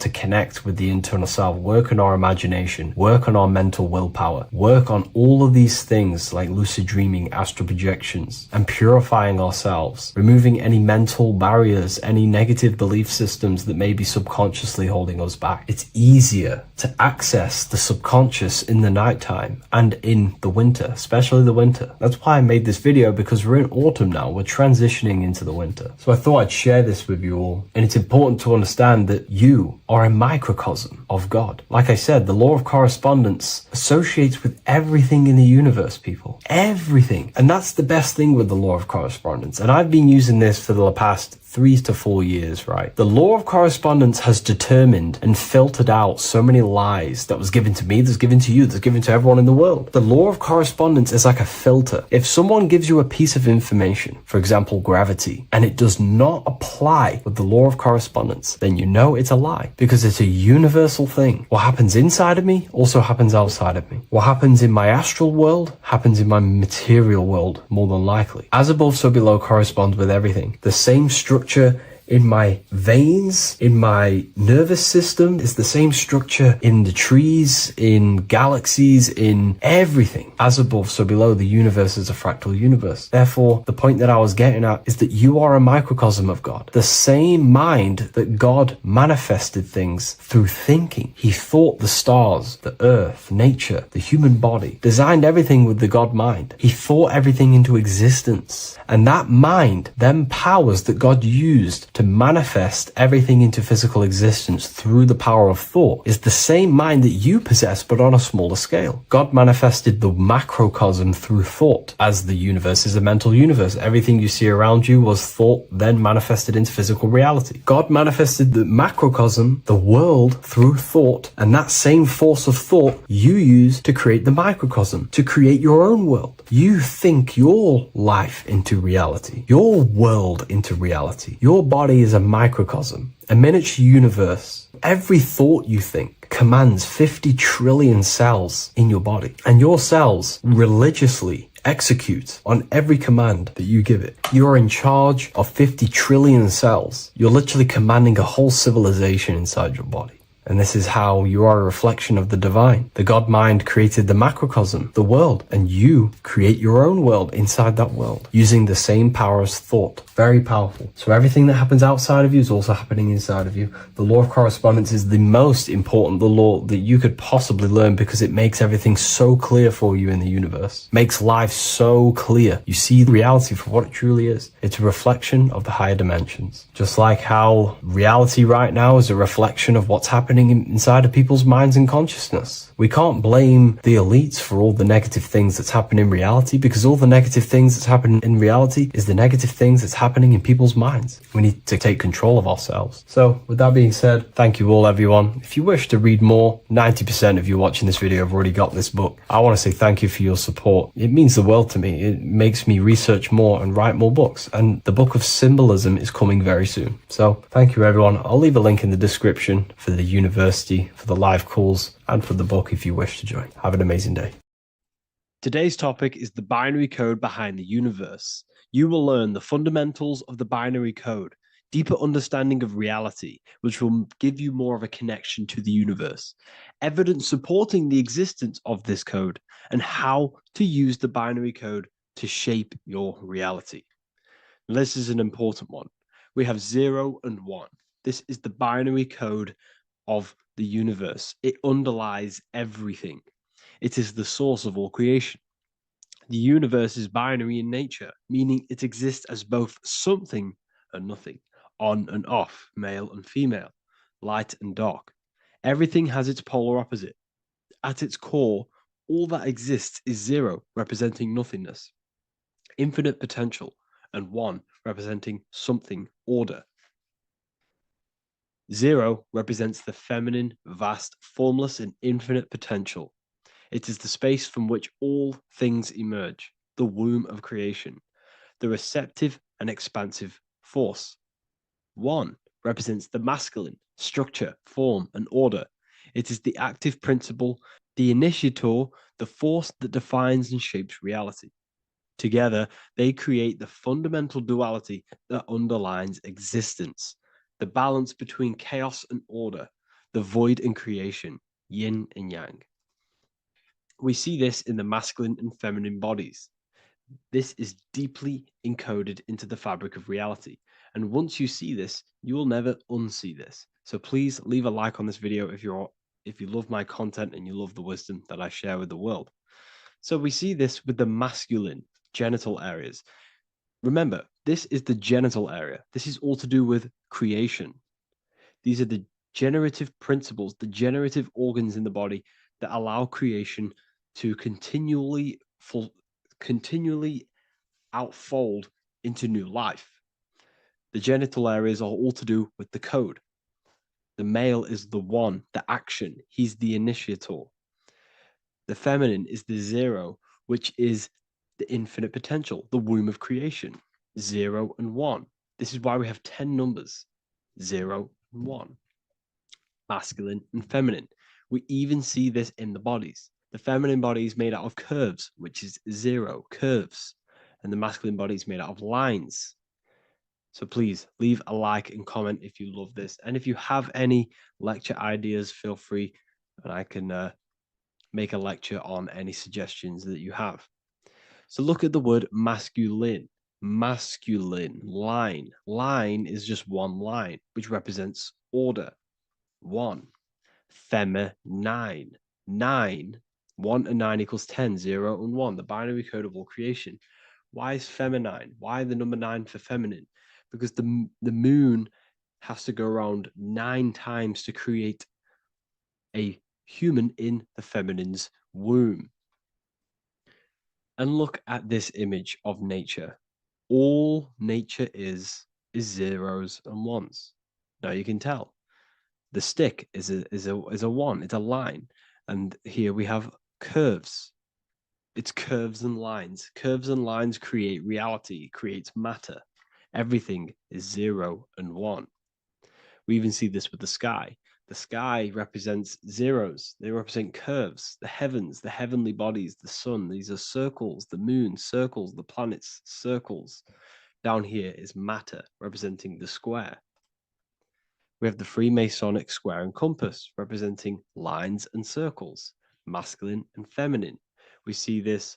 to connect with the internal self, work on our imagination, work on our mental willpower, work on all of these things like lucid dreaming, astral projections, and purifying ourselves, removing any mental barriers, any negative belief systems that may be subconsciously holding us back. It's easier to access the subconscious in the nighttime and in the winter, especially the winter. That's why I made this video, because we're in autumn now. We're transitioning into the winter. So I thought I'd share this with you all. And it's important to understand that you are a microcosm of God. Like I said, the law of correspondence associates with everything in the universe, people. Everything. And that's the best thing with the law of correspondence. And I've been using this for the past 3 to 4 years, right? The law of correspondence has determined and filtered out so many lies that was given to me, that's given to you, that's given to everyone in the world. The law of correspondence is like a filter. If someone gives you a piece of information, for example, gravity, and it does not apply with the law of correspondence, then you know it's a lie, because it's a universal thing. What happens inside of me also happens outside of me. What happens in my astral world happens in my material world, more than likely. As above, so below corresponds with everything. The same structure in my veins, in my nervous system, is the same structure in the trees, in galaxies, in everything. As above, so below. The universe is a fractal universe. Therefore, the point that I was getting at is that you are a microcosm of God. The same mind that God manifested things through thinking. He thought the stars, the earth, nature, the human body, designed everything with the God mind. He thought everything into existence. And that mind, them powers that God used to manifest everything into physical existence through the power of thought, is the same mind that you possess, but on a smaller scale. God manifested the macrocosm through thought, as the universe is a mental universe. Everything you see around you was thought, then manifested into physical reality. God manifested the macrocosm, the world, through thought, and that same force of thought you use to create the microcosm, to create your own world. You think your life into reality, your world into reality. Your body is a microcosm, a miniature universe. Every thought you think commands 50 trillion cells in your body, and your cells religiously execute on every command that you give it. You're in charge of 50 trillion cells. You're literally commanding a whole civilization inside your body. And this is how you are a reflection of the divine. The God mind created the macrocosm, the world, and you create your own world inside that world using the same power as thought. Very powerful. So everything that happens outside of you is also happening inside of you. The law of correspondence is the most important, the law that you could possibly learn, because it makes everything so clear for you in the universe. Makes life so clear. You see reality for what it truly is. It's a reflection of the higher dimensions. Just like how reality right now is a reflection of what's happening inside of people's minds and consciousness. We can't blame the elites for all the negative things that's happening in reality, because all the negative things that's happening in reality is the negative things that's happening in people's minds. We need to take control of ourselves. So with that being said, thank you all, everyone. If you wish to read more, 90% of you watching this video have already got this book. I want to say thank you for your support. It means the world to me. It makes me research more and write more books. And the book of Symbolism is coming very soon. So thank you, everyone. I'll leave a link in the description for the university, for the live calls, and for the book if you wish to join. Have an amazing day. Today's topic is the binary code behind the universe. You will learn the fundamentals of the binary code, deeper understanding of reality, which will give you more of a connection to the universe, evidence supporting the existence of this code, and how to use the binary code to shape your reality. This is an important one. We have 0 and 1. This is the binary code of the universe. It underlies everything. It is the source of all creation. The universe is binary in nature, meaning it exists as both something and nothing, on and off, male and female, light and dark. Everything has its polar opposite. At its core, all that exists is 0, representing nothingness, infinite potential, and 1, representing something, order. 0 represents the feminine, vast, formless, and infinite potential. It is the space from which all things emerge, the womb of creation, the receptive and expansive force. 1 represents the masculine, structure, form, and order. It is the active principle, the initiator, the force that defines and shapes reality. Together, they create the fundamental duality that underlines existence, the balance between chaos and order, the void and creation, yin and yang. We see this in the masculine and feminine bodies. This is deeply encoded into the fabric of reality. And once you see this, you will never unsee this. So please leave a like on this video if you love my content and you love the wisdom that I share with the world. So we see this with the masculine genital areas. Remember, this is the genital area. This is all to do with creation. These are the generative principles, the generative organs in the body that allow creation to continually outfold into new life. The genital areas are all to do with the code. The male is the 1, the action. He's the initiator. The feminine is the 0, which is the infinite potential, the womb of creation. 0 and 1. This is why we have 10 numbers. 0 and 1. Masculine and feminine. We even see this in the bodies. The feminine body is made out of curves, which is 0, curves. And the masculine body is made out of lines. So please leave a like and comment if you love this. And if you have any lecture ideas, feel free, and I can make a lecture on any suggestions that you have. So look at the word masculine. Masculine, line. Line is just one line, which represents order. 1. Feminine. 9. 1 and 9 equals 10. 0 and 1. The binary code of all creation. Why is feminine? Why the number 9 for feminine? Because the moon has to go around 9 times to create a human in the feminine's womb. And look at this image of nature. All nature is zeros and ones. Now you can tell. The stick is a 1, it's a line. And here we have curves. It's curves and lines. Curves and lines create reality, creates matter. Everything is 0 and 1. We even see this with the sky. The sky represents zeros. They represent curves, the heavens, the heavenly bodies, the sun. These are circles, the moon, circles, the planets, circles. Down here is matter, representing the square. We have the Freemasonic square and compass, representing lines and circles, masculine and feminine. We see this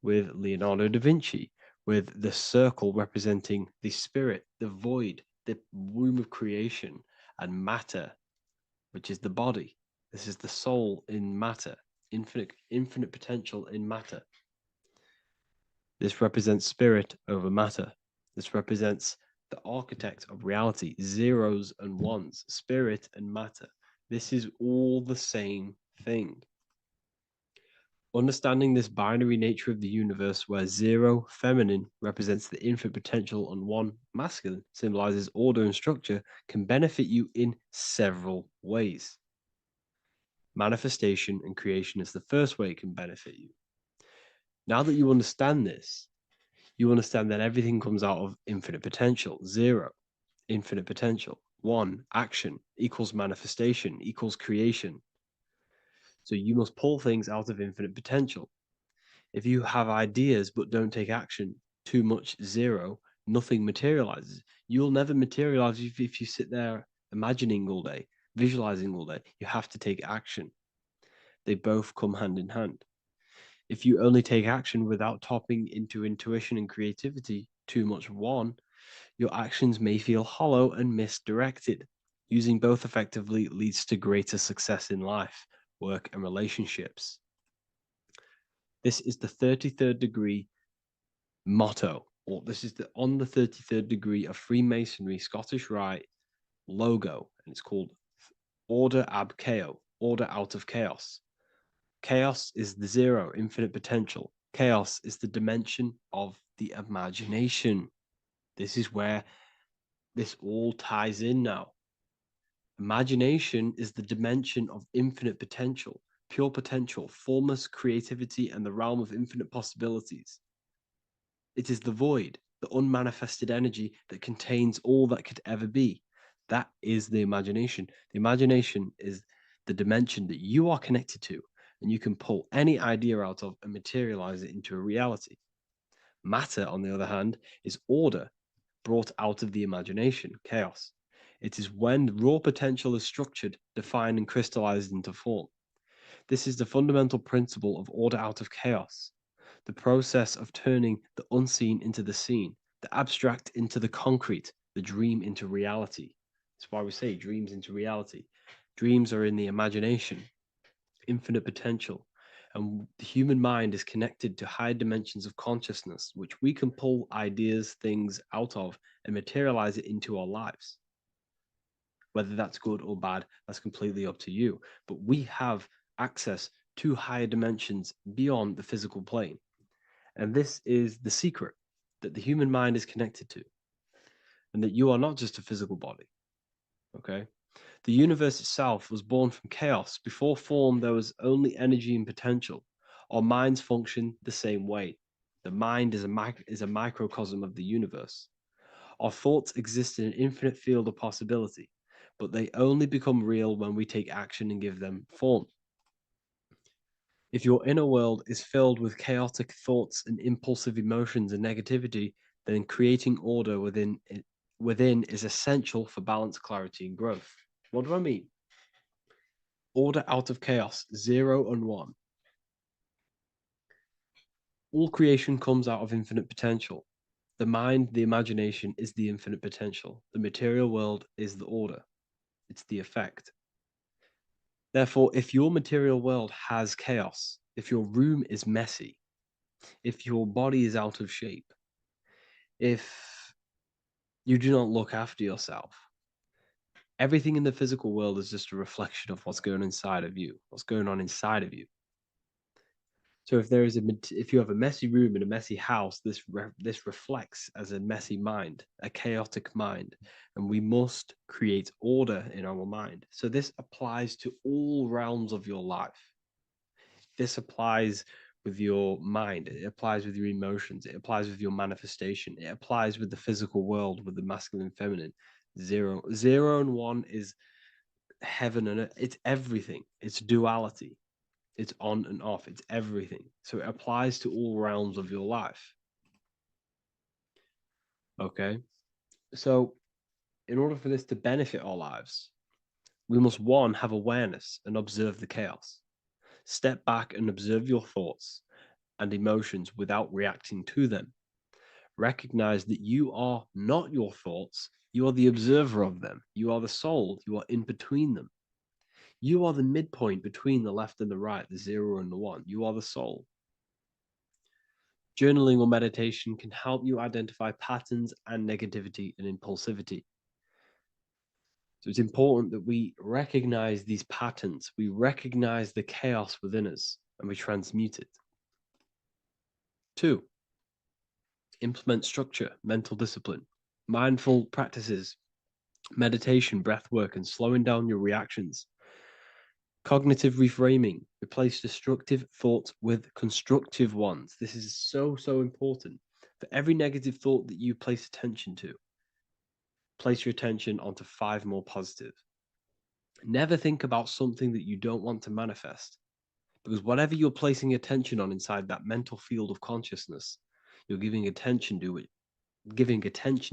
with Leonardo da Vinci, with the circle representing the spirit, the void, the womb of creation, and matter, which is the body. This is the soul in matter, infinite potential in matter. This represents spirit over matter. This represents the architect of reality, zeros and ones, spirit and matter. This is all the same thing. Understanding this binary nature of the universe, where 0, feminine, represents the infinite potential and 1, masculine, symbolizes order and structure, can benefit you in several ways. Manifestation and creation is the first way it can benefit you. Now that you understand this, you understand that everything comes out of infinite potential. 0, infinite potential. 1, action, equals manifestation, equals creation. So you must pull things out of infinite potential. If you have ideas but don't take action, too much 0, nothing materializes. You'll never materialize if you sit there imagining all day, visualizing all day. You have to take action. They both come hand in hand. If you only take action without tapping into intuition and creativity, too much 1, your actions may feel hollow and misdirected. Using both effectively leads to greater success in life, work, and relationships. This is the 33rd degree motto, or this is on the 33rd degree of Freemasonry Scottish Rite logo, and it's called Order ab Chaos, order out of chaos. Chaos is the 0, infinite potential. Chaos is the dimension of the imagination. This is where this all ties in now. Imagination is the dimension of infinite potential, pure potential, formless creativity, and the realm of infinite possibilities. It is the void, the unmanifested energy that contains all that could ever be. That is the imagination. The imagination is the dimension that you are connected to, and you can pull any idea out of and materialize it into a reality. Matter, on the other hand, is order brought out of the imagination, chaos. It is when raw potential is structured, defined, and crystallized into form. This is the fundamental principle of order out of chaos, the process of turning the unseen into the seen, the abstract into the concrete, the dream into reality. That's why we say dreams into reality. Dreams are in the imagination, infinite potential, and the human mind is connected to high dimensions of consciousness, which we can pull ideas, things out of and materialize it into our lives. Whether that's good or bad, that's completely up to you. But we have access to higher dimensions beyond the physical plane. And this is the secret that the human mind is connected to, and that you are not just a physical body. Okay? The universe itself was born from chaos. Before form, there was only energy and potential. Our minds function the same way. The mind is a microcosm of the universe. Our thoughts exist in an infinite field of possibility, but they only become real when we take action and give them form. If your inner world is filled with chaotic thoughts and impulsive emotions and negativity, then creating order within is essential for balance, clarity, and growth. What do I mean? Order out of chaos, 0 and 1. All creation comes out of infinite potential. The mind, the imagination, is the infinite potential. The material world is the order. It's the effect. Therefore, if your material world has chaos, if your room is messy, if your body is out of shape, if you do not look after yourself, everything in the physical world is just a reflection of what's going on inside of you, what's going on inside of you. So if you have a messy room in a messy house, this reflects as a messy mind, a chaotic mind, and we must create order in our mind. So this applies to all realms of your life. This applies with your mind, it applies with your emotions, it applies with your manifestation, it applies with the physical world, with the masculine and feminine. 0 and 1 is heaven and earth. It's everything. It's duality. It's on and off. It's everything. So it applies to all realms of your life. Okay. So in order for this to benefit our lives, we must, one, have awareness and observe the chaos. Step back and observe your thoughts and emotions without reacting to them. Recognize that you are not your thoughts, you are the observer of them. You are the soul, you are in between them. You are the midpoint between the left and the right, the 0 and the 1. You are the soul. Journaling or meditation can help you identify patterns and negativity and impulsivity. So it's important that we recognize these patterns, we recognize the chaos within us, and we transmute it. 2, implement structure, mental discipline, mindful practices, meditation, breath work, and slowing down your reactions. Cognitive reframing, replace destructive thoughts with constructive ones. This is so important. For every negative thought that you place attention to, place your attention onto 5 more positive. Never think about something that you don't want to manifest, because whatever you're placing attention on inside that mental field of consciousness, you're giving attention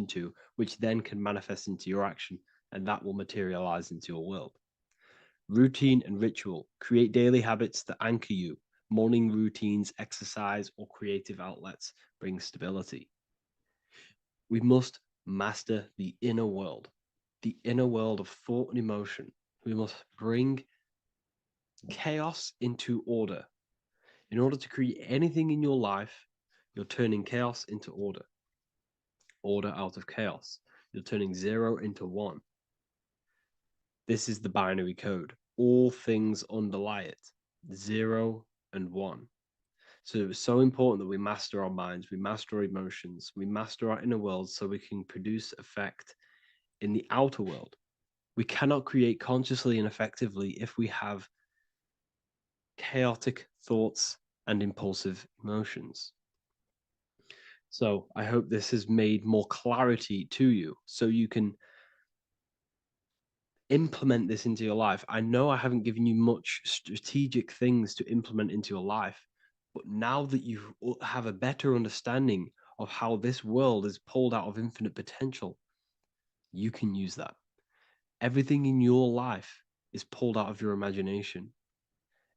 to, which then can manifest into your action, and that will materialize into your world. Routine and ritual. Create daily habits that anchor you. Morning routines, exercise, or creative outlets bring stability. We must master the inner world of thought and emotion. We must bring chaos into order. In order to create anything in your life, you're turning chaos into order. Order out of chaos. You're turning 0 into 1. This is the binary code. All things underlie it. 0 and 1. So it's so important that we master our minds, we master our emotions, we master our inner world so we can produce effect in the outer world. We cannot create consciously and effectively if we have chaotic thoughts and impulsive emotions. So I hope this has made more clarity to you so you can implement this into your life. I know I haven't given you much strategic things to implement into your life, but now that you have a better understanding of how this world is pulled out of infinite potential, you can use that. Everything in your life is pulled out of your imagination.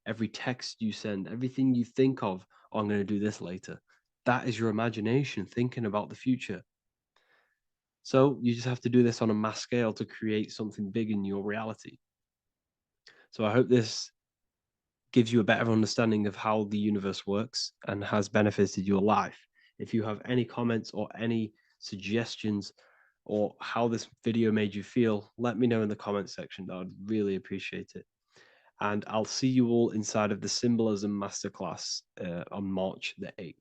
Every text you send, everything you think of, oh, I'm going to do this later, that is your imagination thinking about the future. So you just have to do this on a mass scale to create something big in your reality. So I hope this gives you a better understanding of how the universe works and has benefited your life. If you have any comments or any suggestions or how this video made you feel, let me know in the comments section. I would really appreciate it. And I'll see you all inside of the Symbolism Masterclass on March the 8th.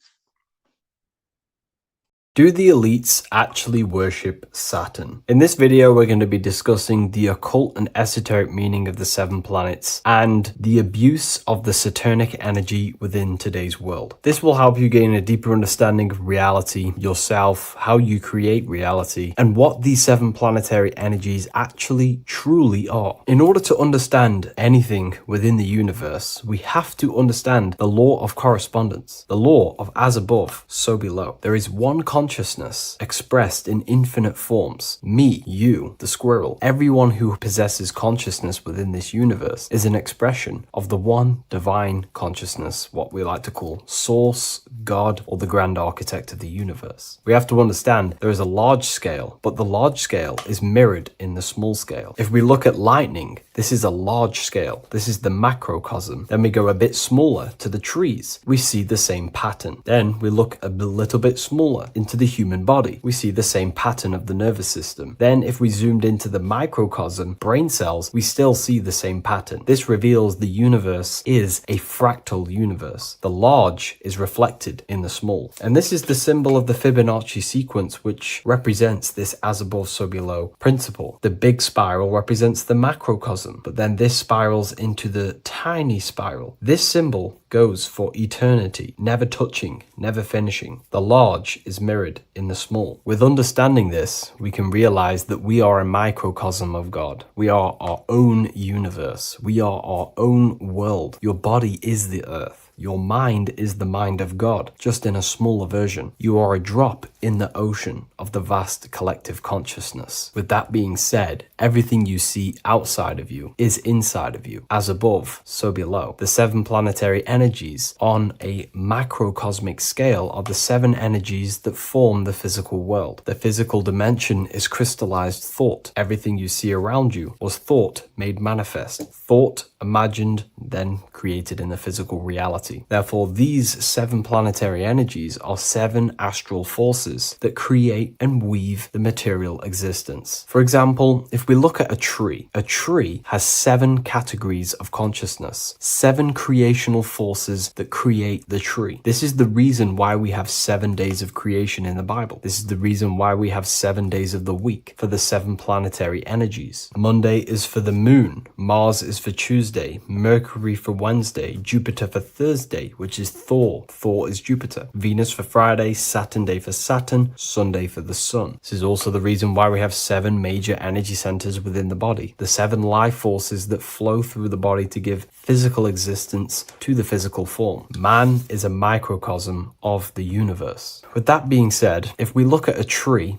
Do the elites actually worship Saturn? In this video, we're going to be discussing the occult and esoteric meaning of the 7 planets and the abuse of the Saturnic energy within today's world. This will help you gain a deeper understanding of reality, yourself, how you create reality, and what these 7 planetary energies actually truly are. In order to understand anything within the universe, we have to understand the law of correspondence, the law of as above, so below. There is one consciousness expressed in infinite forms. Me, you, the squirrel, everyone who possesses consciousness within this universe is an expression of the one divine consciousness, what we like to call Source, God, or the grand architect of the universe. We have to understand there is a large scale, but the large scale is mirrored in the small scale. If we look at lightning, this is a large scale. This is the macrocosm. Then we go a bit smaller to the trees. We see the same pattern. Then we look a little bit smaller into the human body. We see the same pattern of the nervous system. Then if we zoomed into the microcosm, brain cells, we still see the same pattern. This reveals the universe is a fractal universe. The large is reflected in the small. And this is the symbol of the Fibonacci sequence, which represents this as above, so below principle. The big spiral represents the macrocosm, but then this spirals into the tiny spiral. This symbol goes for eternity, never touching, never finishing. The large is mirrored in the small. With understanding this, we can realize that we are a microcosm of God. We are our own universe. We are our own world. Your body is the earth. Your mind is the mind of God, just in a smaller version. You are a drop in the ocean of the vast collective consciousness. With that being said, everything you see outside of you is inside of you. As above, so below. The 7 planetary energies on a macrocosmic scale are the 7 energies that form the physical world. The physical dimension is crystallized thought. Everything you see around you was thought made manifest. Thought imagined, then created in the physical reality. Therefore, these 7 planetary energies are 7 astral forces that create and weave the material existence. For example, if we look at a tree has 7 categories of consciousness, 7 creational forces that create the tree. This is the reason why we have 7 days of creation in the Bible. This is the reason why we have 7 days of the week for the 7 planetary energies. Monday is for the moon, Mars is for Tuesday, Mercury for Wednesday, Jupiter for Thursday, which is Thor. Thor is Jupiter. Venus for Friday, Saturn day for Saturn, Sunday for the sun. This is also the reason why we have 7 major energy centers within the body. The 7 life forces that flow through the body to give physical existence to the physical form. Man is a microcosm of the universe. With that being said, if we look at a tree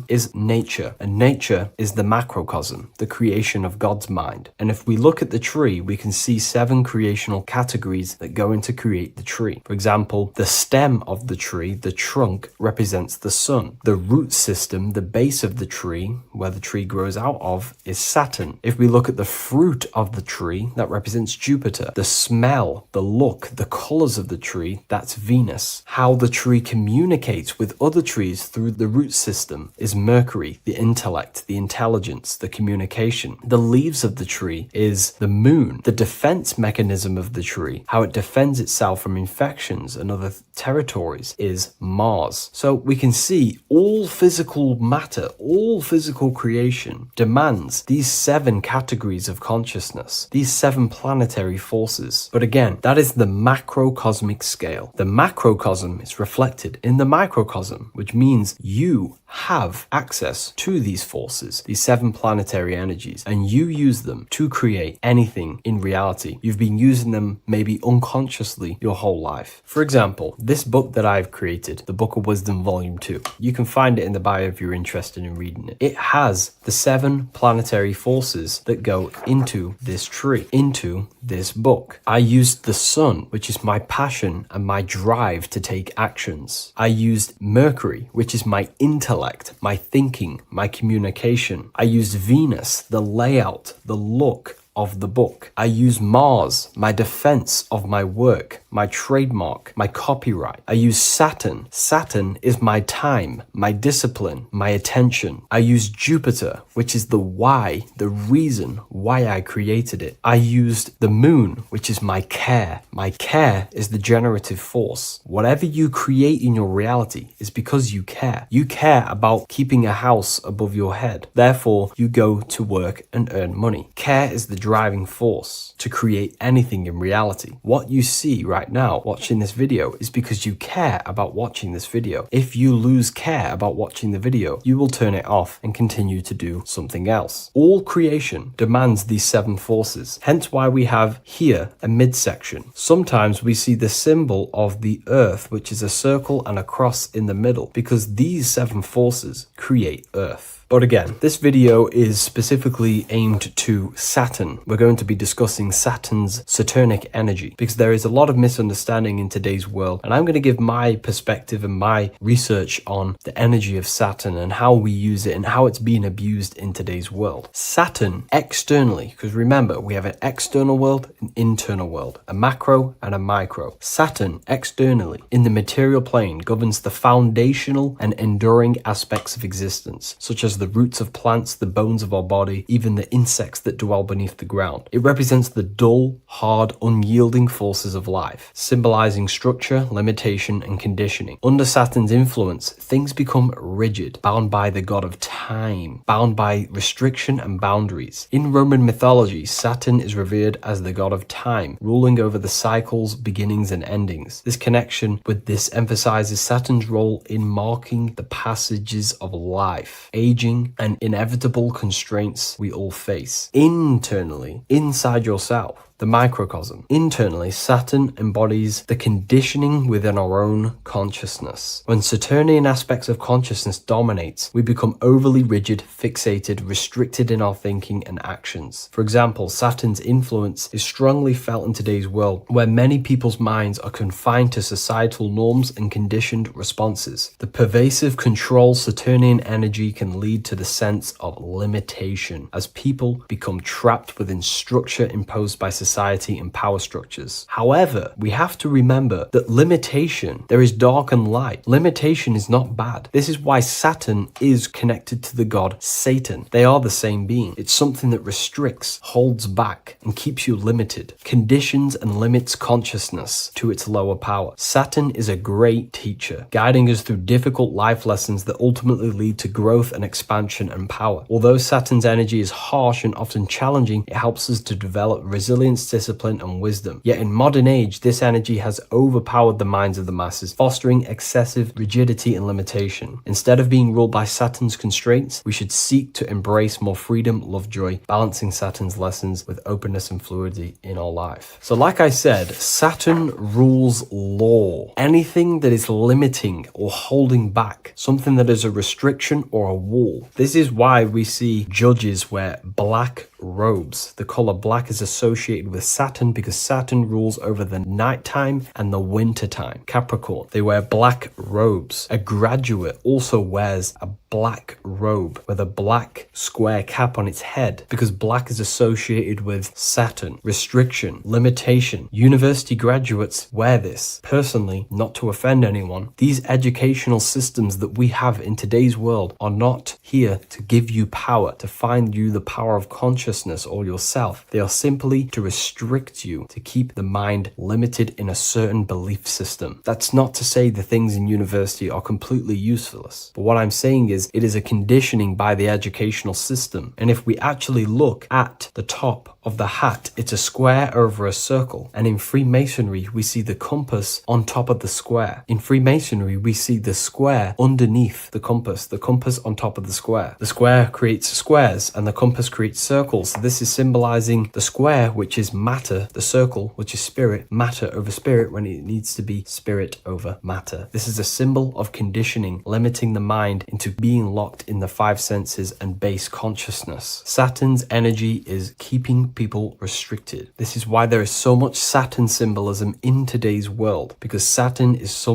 is nature, and nature is the macrocosm, the creation of God's mind. And if we look at the tree, we can see 7 creational categories that go into create the tree. For example, the stem of the tree, the trunk, represents the sun. The root system, the base of the tree, where the tree grows out of, is Saturn. If we look at the fruit of the tree, that represents Jupiter. The smell, the look, the colors of the tree, that's Venus. How the tree communicates with other trees through the root system is Mercury, the intellect, the intelligence, the communication. The leaves of the tree is the moon. The defense mechanism of the tree, how it defends itself from infections and other territories, is Mars. So we can see all physical matter, all physical creation demands these 7 categories of consciousness, these 7 planetary forces. But again, that is the macrocosmic scale. The macrocosm is reflected in the microcosm, which means you have access to these forces, these 7 planetary energies, and you use them to create anything in reality. You've been using them maybe unconsciously your whole life. For example, this book that I've created, the Book of Wisdom Volume 2, you can find it in the bio if you're interested in reading it. It has the 7 planetary forces that go into this tree, into this book. I used the sun, which is my passion and my drive to take actions. I used Mercury, which is my intellect, my thinking, my communication. I used Venus, the layout, the look of the book. I use Mars, my defense of my work, my trademark, my copyright. I use Saturn. Saturn is my time, my discipline, my attention. I use Jupiter, which is the why, the reason why I created it. I used the moon, which is my care. My care is the generative force. Whatever you create in your reality is because you care. You care about keeping a house above your head. Therefore, you go to work and earn money. Care is the driving force to create anything in reality. What you see right now watching this video is because you care about watching this video. If you lose care about watching the video, you will turn it off and continue to do something else. All creation demands these 7 forces, hence why we have here a midsection. Sometimes we see the symbol of the earth, which is a circle and a cross in the middle, because these 7 forces create earth. But again, this video is specifically aimed to Saturn. We're going to be discussing Saturn's Saturnic energy because there is a lot of misunderstanding in today's world, and I'm going to give my perspective and my research on the energy of Saturn and how we use it and how it's being abused in today's world. Saturn externally, because remember, we have an external world, an internal world, a macro and a micro. Saturn externally in the material plane governs the foundational and enduring aspects of existence, such as the roots of plants, the bones of our body, even the insects that dwell beneath the ground. It represents the dull, hard, unyielding forces of life, symbolizing structure, limitation, and conditioning. Under Saturn's influence, things become rigid, bound by the god of time, bound by restriction and boundaries. In Roman mythology, Saturn is revered as the god of time, ruling over the cycles, beginnings, and endings. This connection with this emphasizes Saturn's role in marking the passages of life, aging, and inevitable constraints we all face. Internally, inside yourself, the microcosm. Internally, Saturn embodies the conditioning within our own consciousness. When Saturnian aspects of consciousness dominates, we become overly rigid, fixated, restricted in our thinking and actions. For example, Saturn's influence is strongly felt in today's world, where many people's minds are confined to societal norms and conditioned responses. The pervasive control Saturnian energy can lead to the sense of limitation, as people become trapped within structure imposed by society and power structures. However, we have to remember that limitation, there is dark and light. Limitation is not bad. This is why Saturn is connected to the god Satan. They are the same being. It's something that restricts, holds back, and keeps you limited, conditions and limits consciousness to its lower power. Saturn is a great teacher, guiding us through difficult life lessons that ultimately lead to growth and expansion and power. Although Saturn's energy is harsh and often challenging, it helps us to develop resilience, discipline, and wisdom. Yet in modern age, this energy has overpowered the minds of the masses, fostering excessive rigidity and limitation. Instead of being ruled by Saturn's constraints, we should seek to embrace more freedom, love, joy, balancing Saturn's lessons with openness and fluidity in our life. So like I said, Saturn rules law. Anything that is limiting or holding back, something that is a restriction or a wall. This is why we see judges wear black robes. The color black is associated with Saturn because Saturn rules over the nighttime and the winter time. Capricorn, they wear black robes. A graduate also wears a black robe with a black square cap on its head because black is associated with Saturn, restriction, limitation. University graduates wear this. Personally, not to offend anyone, these educational systems that we have in today's world are not here to give you power, to find you the power of consciousness or yourself. They are simply to restrict you, to keep the mind limited in a certain belief system. That's not to say the things in university are completely useless, but what I'm saying is it is a conditioning by the educational system. And if we actually look at the top of the hat, it's a square over a circle. And in Freemasonry, we see the compass on top of the square. In Freemasonry, we see the square underneath the compass on top of the square. The square creates squares and the compass creates circles. So this is symbolizing the square, which is matter, the circle, which is spirit, matter over spirit when it needs to be spirit over matter. This is a symbol of conditioning, limiting the mind into being locked in the five senses and base consciousness. Saturn's energy is keeping people restricted. This is why there is so much Saturn symbolism in today's world, because Saturn is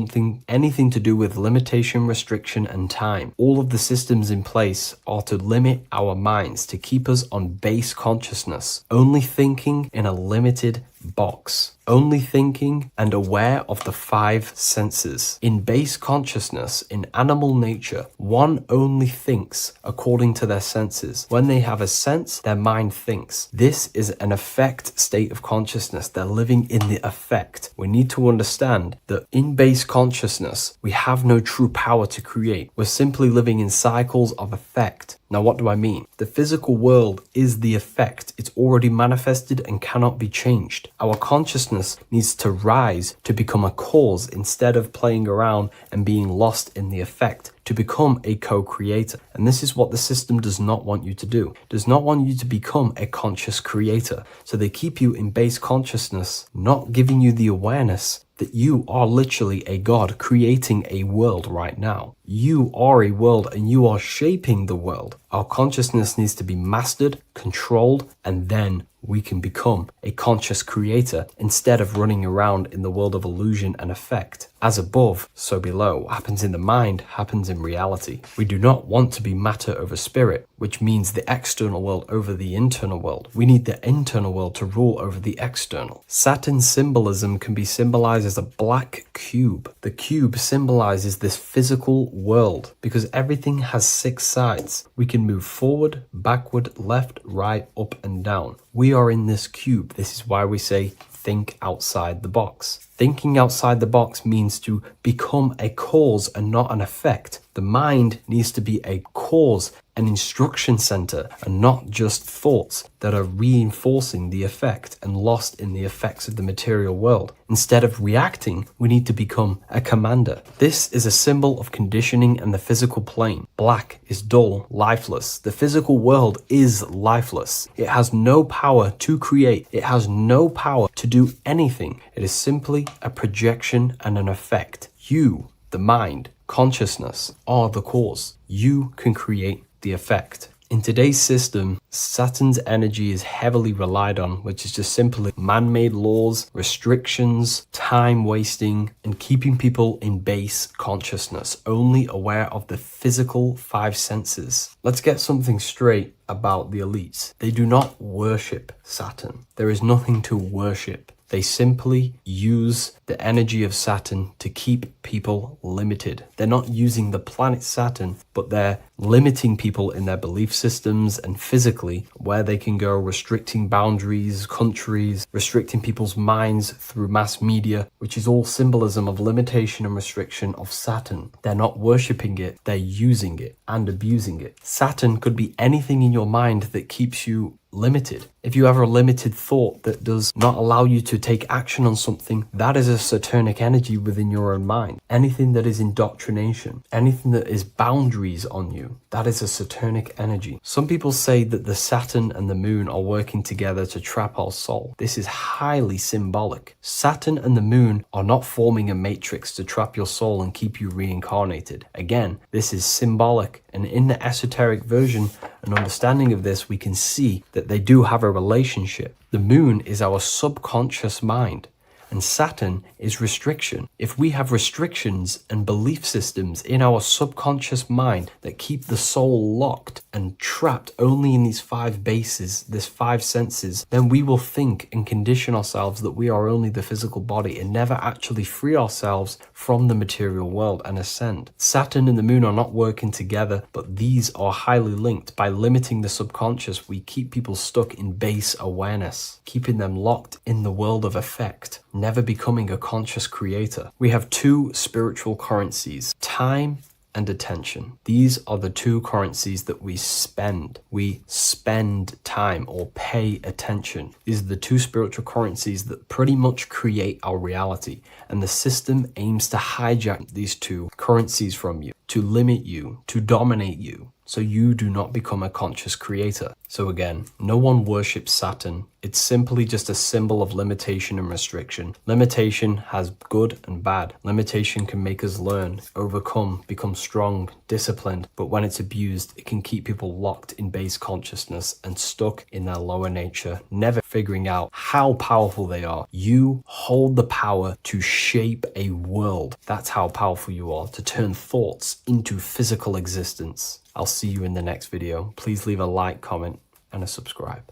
anything to do with limitation, restriction, and time. All of the systems in place are to limit our minds, to keep us on base consciousness, only thinking in a limited box, only thinking and aware of the five senses. In base consciousness, in animal nature, one only thinks according to their senses. When they have a sense, their mind thinks. This is an affect state of consciousness. They're living in the affect. We need to understand that in base consciousness, we have no true power to create. We're simply living in cycles of affect. Now, what do I mean? The physical world is the effect. It's already manifested and cannot be changed. Our consciousness needs to rise to become a cause instead of playing around and being lost in the effect, to become a co-creator. And this is what the system does not want you to do. It does not want you to become a conscious creator. So they keep you in base consciousness, not giving you the awareness that you are literally a god creating a world right now. You are a world and you are shaping the world. Our consciousness needs to be mastered, controlled, and then we can become a conscious creator instead of running around in the world of illusion and effect. As above, so below. What happens in the mind happens in reality. We do not want to be matter over spirit, which means the external world over the internal world. We need the internal world to rule over the external. Saturn symbolism can be symbolized as a black cube. The cube symbolizes this physical world because everything has 6 sides. We can move forward, backward, left, right, up, and down. We are in this cube. This is why we say think outside the box. Thinking outside the box means to become a cause and not an effect. The mind needs to be a cause, an instruction center, and not just thoughts that are reinforcing the effect and lost in the effects of the material world. Instead of reacting, we need to become a commander. This is a symbol of conditioning and the physical plane. Black is dull, lifeless. The physical world is lifeless. It has no power to create. It has no power to do anything. It is simply a projection and an effect. You, the mind, consciousness, are the cause. You can create the effect. In today's system, Saturn's energy is heavily relied on, which is just simply man-made laws, restrictions, time wasting, and keeping people in base consciousness, only aware of the physical five senses. Let's get something straight about the elites. They do not worship Saturn. There is nothing to worship. They simply use the energy of Saturn to keep people limited. They're not using the planet Saturn, but they're limiting people in their belief systems and physically where they can go, restricting boundaries, countries, restricting people's minds through mass media, which is all symbolism of limitation and restriction of Saturn. They're not worshipping it, they're using it and abusing it. Saturn could be anything in your mind that keeps you limited. If you have a limited thought that does not allow you to take action on something, that is a Saturnic energy within your own mind. Anything that is indoctrination, anything that is boundaries on you, that is a Saturnic energy. Some people say that the Saturn and the moon are working together to trap our soul. This is highly symbolic. Saturn and the moon are not forming a matrix to trap your soul and keep you reincarnated. Again, this is symbolic, and in the esoteric version and understanding of this, we can see that they do have a relationship. The moon is our subconscious mind, and Saturn is restriction. If we have restrictions and belief systems in our subconscious mind that keep the soul locked and trapped only in these five bases, these five senses, then we will think and condition ourselves that we are only the physical body and never actually free ourselves from the material world and ascend. Saturn and the moon are not working together, but these are highly linked. By limiting the subconscious, we keep people stuck in base awareness, keeping them locked in the world of effect, never becoming a conscious creator. We have two spiritual currencies, time and attention. These are the two currencies that we spend. We spend time or pay attention. These are the two spiritual currencies that pretty much create our reality. And the system aims to hijack these two currencies from you, to limit you, to dominate you, so you do not become a conscious creator. So again, no one worships Saturn. It's simply just a symbol of limitation and restriction. Limitation has good and bad. Limitation can make us learn, overcome, become strong, disciplined, but when it's abused, it can keep people locked in base consciousness and stuck in their lower nature, never figuring out how powerful they are. You hold the power to shape a world. That's how powerful you are, to turn thoughts into physical existence. I'll see you in the next video. Please leave a like, comment, and a subscribe.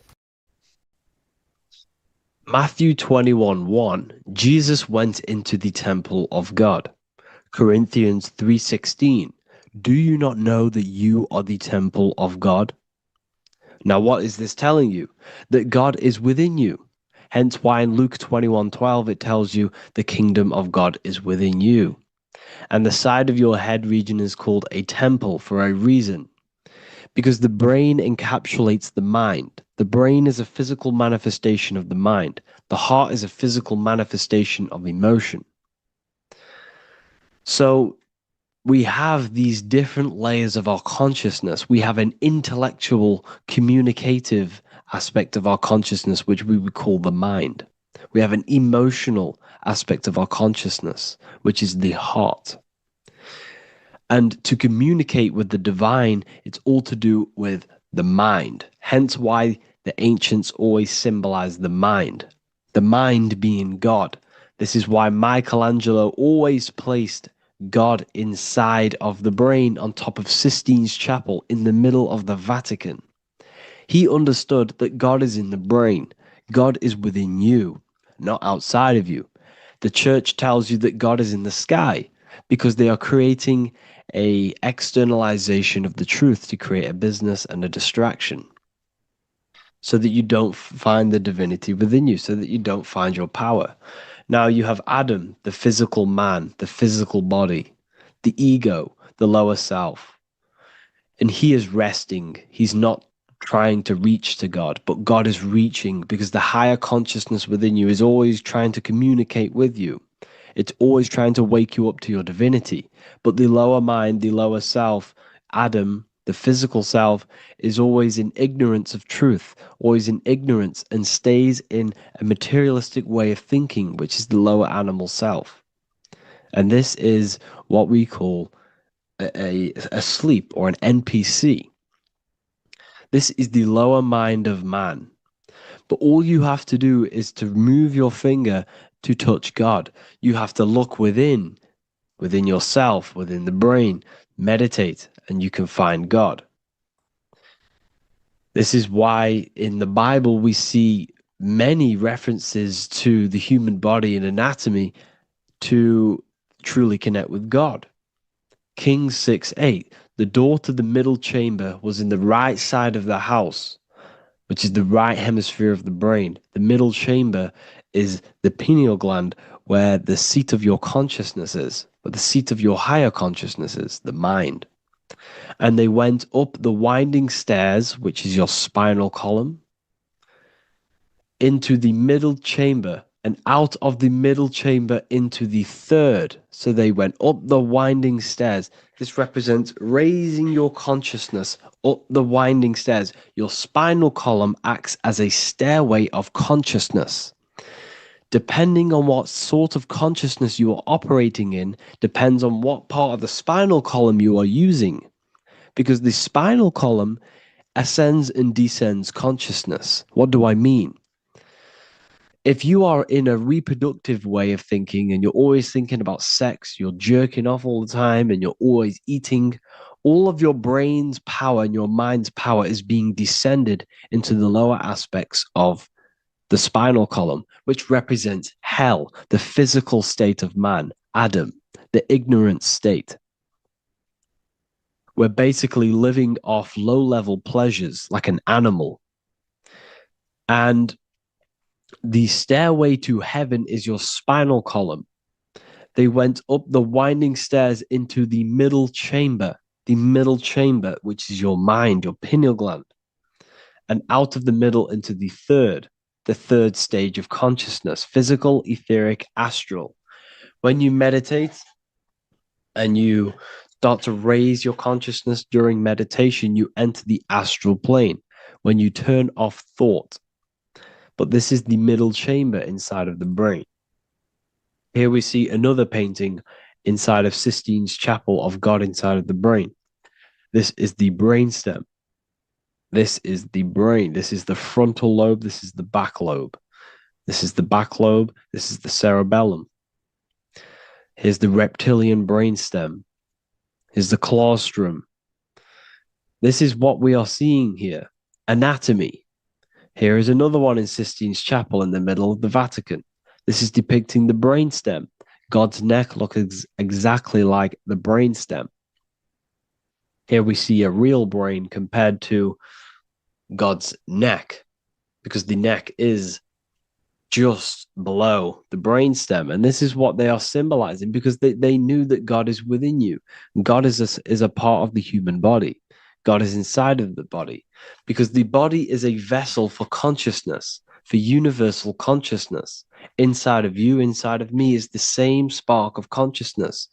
Matthew 21:1, Jesus went into the temple of God. Corinthians 3:16, do you not know that you are the temple of God? Now what is this telling you? That God is within you. Hence why in Luke 21:12 it tells you the kingdom of God is within you. And the side of your head region is called a temple for a reason. Because the brain encapsulates the mind. The brain is a physical manifestation of the mind. The heart is a physical manifestation of emotion. So we have these different layers of our consciousness. We have an intellectual, communicative aspect of our consciousness, which we would call the mind. We have an emotional aspect of our consciousness, which is the heart. And to communicate with the divine, it's all to do with the mind. Hence why the ancients always symbolize the mind being God. This is why Michelangelo always placed God inside of the brain on top of Sistine Chapel in the middle of the Vatican. He understood that God is in the brain. God is within you, not outside of you. The church tells you that God is in the sky because they are creating a externalization of the truth to create a business and a distraction so that you don't find the divinity within you, so that you don't find your power. Now you have Adam, the physical man, the physical body, the ego, the lower self. And he is resting. He's not trying to reach to God, but God is reaching because the higher consciousness within you is always trying to communicate with you. It's always trying to wake you up to your divinity. But the lower mind, the lower self, Adam, the physical self, is always in ignorance of truth, always in ignorance, and stays in a materialistic way of thinking, which is the lower animal self. And this is what we call a sleep or an NPC. This is the lower mind of man. But all you have to do is to move your finger to touch God. You have to look within yourself, within the brain, meditate, and you can find God. This is why in the Bible we see many references to the human body and anatomy to truly connect with God. Kings 6:8, the door to the middle chamber was in the right side of the house, which is the right hemisphere of the brain. The middle chamber is the pineal gland, where the seat of your consciousness is, but the seat of your higher consciousness is, the mind. And they went up the winding stairs, which is your spinal column, into the middle chamber, and out of the middle chamber into the third. So they went up the winding stairs. This represents raising your consciousness up the winding stairs. Your spinal column acts as a stairway of consciousness. Depending on what sort of consciousness you are operating in, depends on what part of the spinal column you are using. Because the spinal column ascends and descends consciousness. What do I mean? If you are in a reproductive way of thinking and you're always thinking about sex, you're jerking off all the time and you're always eating, all of your brain's power and your mind's power is being descended into the lower aspects of the spinal column, which represents hell, the physical state of man, Adam, the ignorant state. We're basically living off low-level pleasures like an animal. And the stairway to heaven is your spinal column. They went up the winding stairs into the middle chamber, which is your mind, your pineal gland, and out of the middle into the third stage of consciousness, physical, etheric, astral. When you meditate and you start to raise your consciousness during meditation, you enter the astral plane when you turn off thought. But this is the middle chamber inside of the brain. Here we see another painting inside of Sistine's chapel of God inside of the brain. This is the brainstem. This is the brain. This is the frontal lobe. This is the back lobe. This is the back lobe. This is the cerebellum. Here's the reptilian brainstem. Here's the claustrum. This is what we are seeing here. Anatomy. Here is another one in Sistine's chapel in the middle of the Vatican. This is depicting the brainstem. God's neck looks exactly like the brainstem. Here we see a real brain compared to God's neck, because the neck is just below the brainstem. And this is what they are symbolizing, because they knew that God is within you. God is a part of the human body. God is inside of the body, because the body is a vessel for consciousness, for universal consciousness. Inside of you, inside of me is the same spark of consciousness.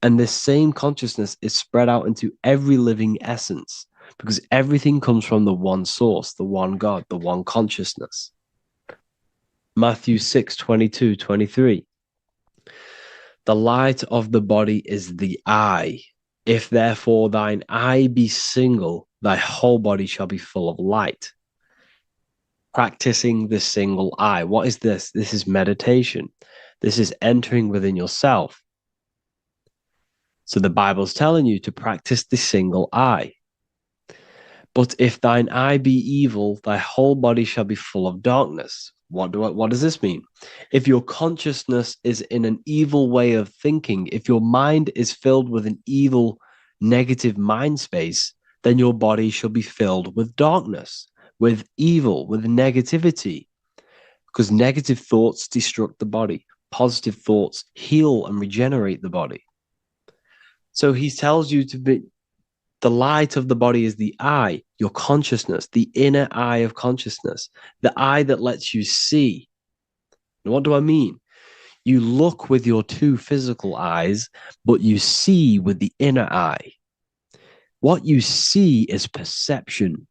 And this same consciousness is spread out into every living essence, because everything comes from the one source, the one God, the one consciousness. Matthew 6:22-23. The light of the body is the eye. If therefore thine eye be single, thy whole body shall be full of light. Practicing the single eye. What is this? This is meditation. This is entering within yourself. So the Bible's telling you to practice the single eye. But if thine eye be evil, thy whole body shall be full of darkness. What does this mean? If your consciousness is in an evil way of thinking, if your mind is filled with an evil, negative mind space, then your body shall be filled with darkness, with evil, with negativity, because negative thoughts destruct the body. positive thoughts heal and regenerate the body. So he tells you to be, the light of the body is the eye, your consciousness, the inner eye of consciousness, the eye that lets you see. And what do I mean? You look with your two physical eyes, but you see with the inner eye. What you see is perception.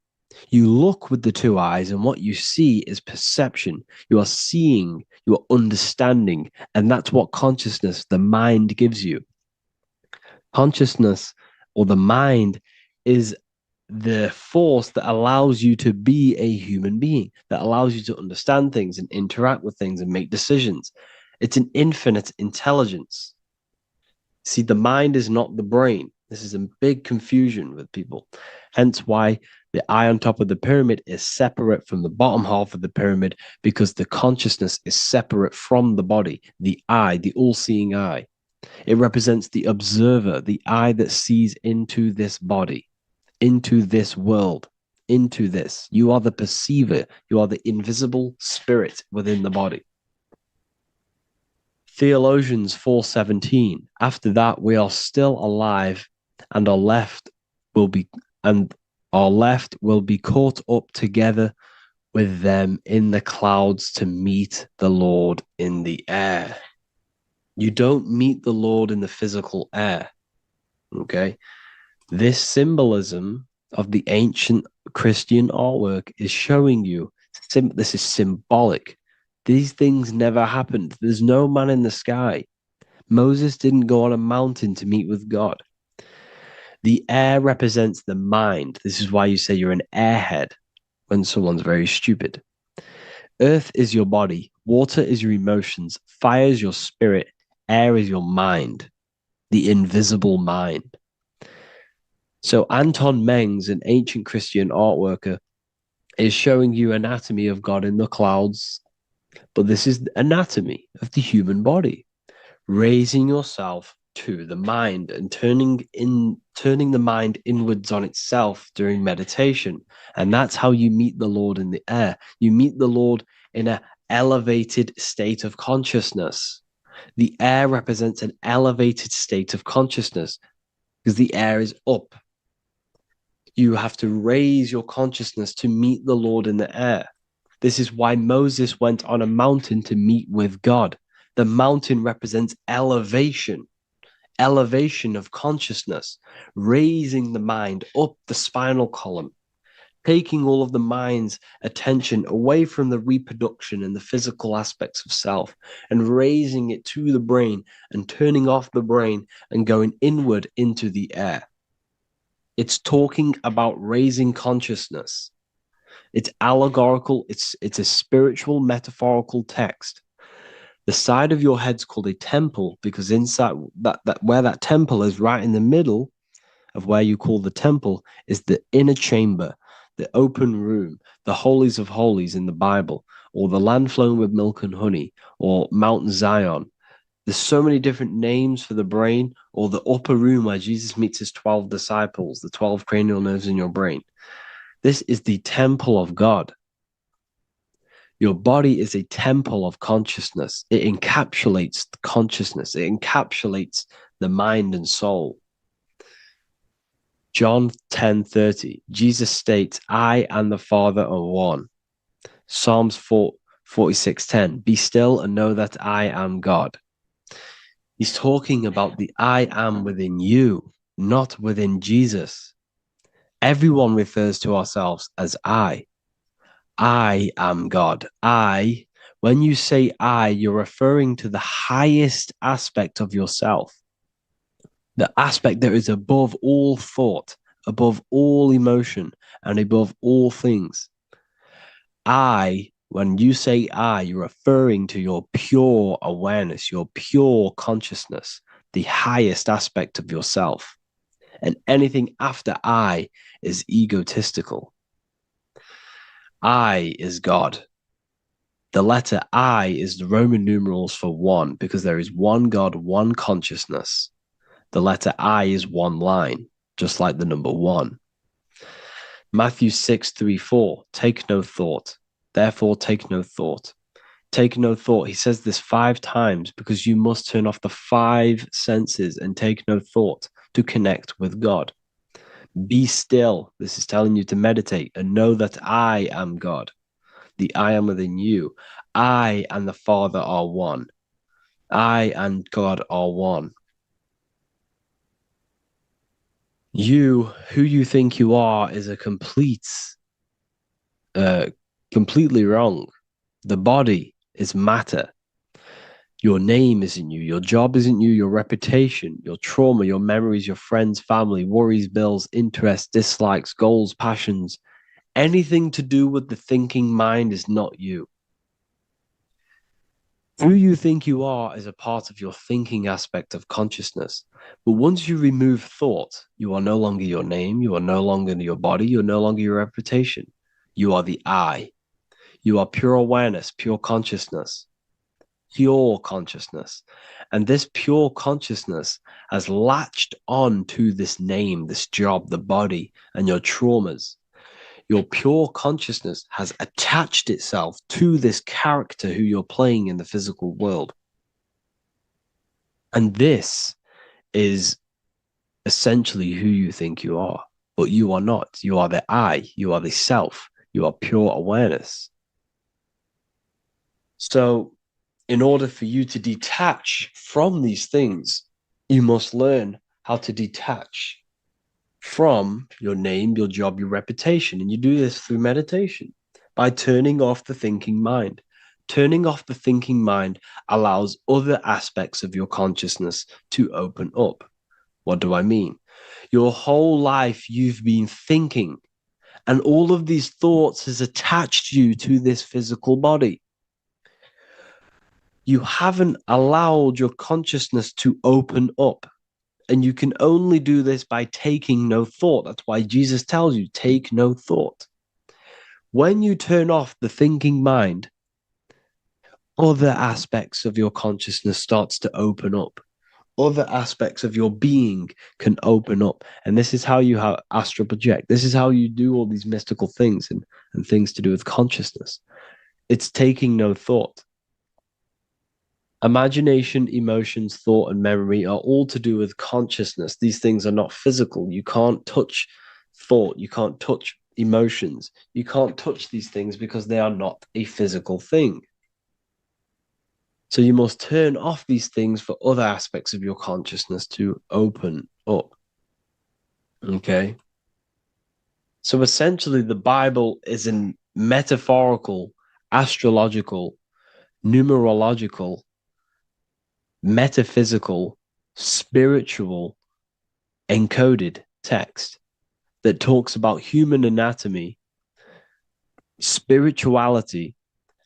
You look with the two eyes, and what you see is perception. You are seeing, you are understanding, and that's what consciousness, the mind, gives you. Consciousness, or the mind, is the force that allows you to be a human being, that allows you to understand things and interact with things and make decisions. It's an infinite intelligence. See, the mind is not the brain. This is a big confusion with people. Hence why the eye on top of the pyramid is separate from the bottom half of the pyramid, because the consciousness is separate from the body, the eye, the all-seeing eye. It represents the observer, the eye that sees into this body, into this world, into this. You are the perceiver. You are the invisible spirit within the body. Theologians 4:17. After that, we are still alive, and our left will be caught up together with them in the clouds to meet the Lord in the air. You don't meet the Lord in the physical air. Okay? This symbolism of the ancient Christian artwork is showing you this is symbolic. These things never happened. There's no man in the sky. Moses didn't go on a mountain to meet with God. The air represents the mind. This is why you say you're an airhead when someone's very stupid. Earth is your body. Water is your emotions. Fire is your spirit. Air is your mind, the invisible mind. So Anton Mengs, an ancient Christian art worker, is showing you anatomy of God in the clouds. But this is the anatomy of the human body, raising yourself to the mind and turning the mind inwards on itself during meditation. And that's how you meet the Lord in the air. You meet the Lord in an elevated state of consciousness. The air represents an elevated state of consciousness because the air is up. You have to raise your consciousness to meet the Lord in the air. This is why Moses went on a mountain to meet with God. The mountain represents elevation of consciousness, raising the mind up the spinal column, taking all of the mind's attention away from the reproduction and the physical aspects of self and raising it to the brain and turning off the brain and going inward into the air. It's talking about raising consciousness. It's allegorical. It's a spiritual, metaphorical text. The side of your head's called a temple because inside that where that temple is, right in the middle of where you call the temple, is the inner chamber, the open room, the holies of holies in the Bible, or the land flowing with milk and honey, or Mount Zion. There's so many different names for the brain, or the upper room where Jesus meets his 12 disciples, the 12 cranial nerves in your brain. This is the temple of God. Your body is a temple of consciousness. It encapsulates the consciousness. It encapsulates the mind and soul. John 10:30, Jesus states, I and the Father are one. Psalms 46:10, be still and know that I am God. He's talking about the I am within you, not within Jesus. Everyone refers to ourselves as I. I am God. When you say I, you're referring to the highest aspect of yourself. The aspect that is above all thought, above all emotion, and above all things. When you say I, you're referring to your pure awareness, your pure consciousness, the highest aspect of yourself. And anything after I is egotistical. I is God. The letter I is the Roman numerals for one, because there is one God, one consciousness. The letter I is one line, just like the number one. Matthew 6:3-4, take no thought. Therefore take no thought. Take no thought. He says this 5 times because you must turn off the 5 senses and take no thought to connect with God. Be still. This is telling you to meditate and know that I am God. The I am within you. I and the Father are one. I and God are one. You, who you think you are, is a completely wrong. The body is matter. Your name isn't you. Your job isn't you. Your reputation, your trauma, your memories, your friends, family, worries, bills, interests, dislikes, goals, passions. Anything to do with the thinking mind is not you. Who you think you are is a part of your thinking aspect of consciousness. But once you remove thought, you are no longer your name. You are no longer your body. You're no longer your reputation. You are the I. You are pure awareness, pure consciousness. Pure consciousness. And this pure consciousness has latched on to this name, this job, the body, and your traumas. Your pure consciousness has attached itself to this character who you're playing in the physical world. And this is essentially who you think you are, but you are not. You are the I, you are the self, you are pure awareness. So, in order for you to detach from these things, you must learn how to detach from your name, your job, your reputation. And you do this through meditation by turning off the thinking mind. Turning off the thinking mind allows other aspects of your consciousness to open up. What do I mean? Your whole life you've been thinking, and all of these thoughts has attached you to this physical body. You haven't allowed your consciousness to open up. And you can only do this by taking no thought. That's why Jesus tells you, take no thought. When you turn off the thinking mind, other aspects of your consciousness starts to open up. Other aspects of your being can open up. And this is how you astral project. This is how you do all these mystical things and things to do with consciousness. It's taking no thought. Imagination, emotions, thought, and memory are all to do with consciousness. These things are not physical. You can't touch thought. You can't touch emotions. You can't touch these things because they are not a physical thing. So you must turn off these things for other aspects of your consciousness to open up. Okay? So essentially, the Bible is a metaphorical, astrological, numerological, metaphysical, spiritual, encoded text that talks about human anatomy, spirituality,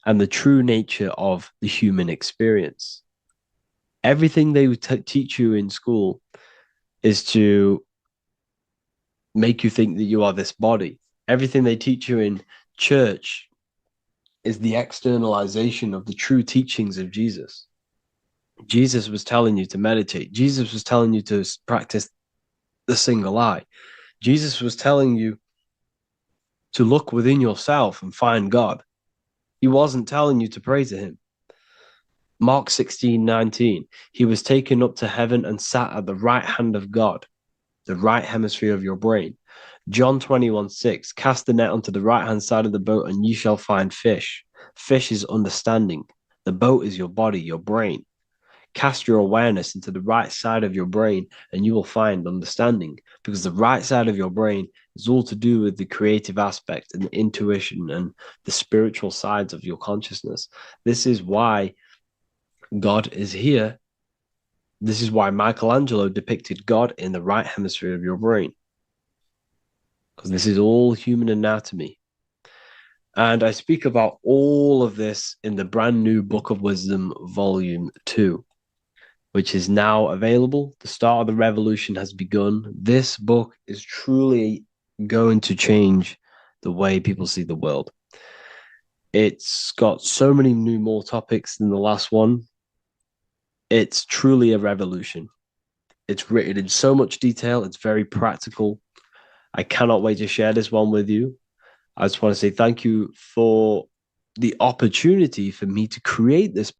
and the true nature of the human experience. Everything they teach you in school is to make you think that you are this body. Everything they teach you in church is the externalization of the true teachings of Jesus. Jesus was telling you to meditate. Jesus was telling you to practice the single eye. Jesus was telling you to look within yourself and find God. He wasn't telling you to pray to him. Mark 16:19, he was taken up to heaven and sat at the right hand of God, the right hemisphere of your brain. John 21:6, cast the net onto the right hand side of the boat and ye shall find fish. Fish is understanding. The boat is your body, your brain. Cast your awareness into the right side of your brain and you will find understanding, because the right side of your brain is all to do with the creative aspect and the intuition and the spiritual sides of your consciousness. This is why God is here. This is why Michelangelo depicted God in the right hemisphere of your brain, because this is all human anatomy. And I speak about all of this in the brand new Book of Wisdom, Volume 2. Which is now available. The start of the revolution has begun. This book is truly going to change the way people see the world. It's got so many more topics than the last one. It's truly a revolution. It's written in so much detail. It's very practical. I cannot wait to share this one with you. I just want to say thank you for the opportunity for me to create this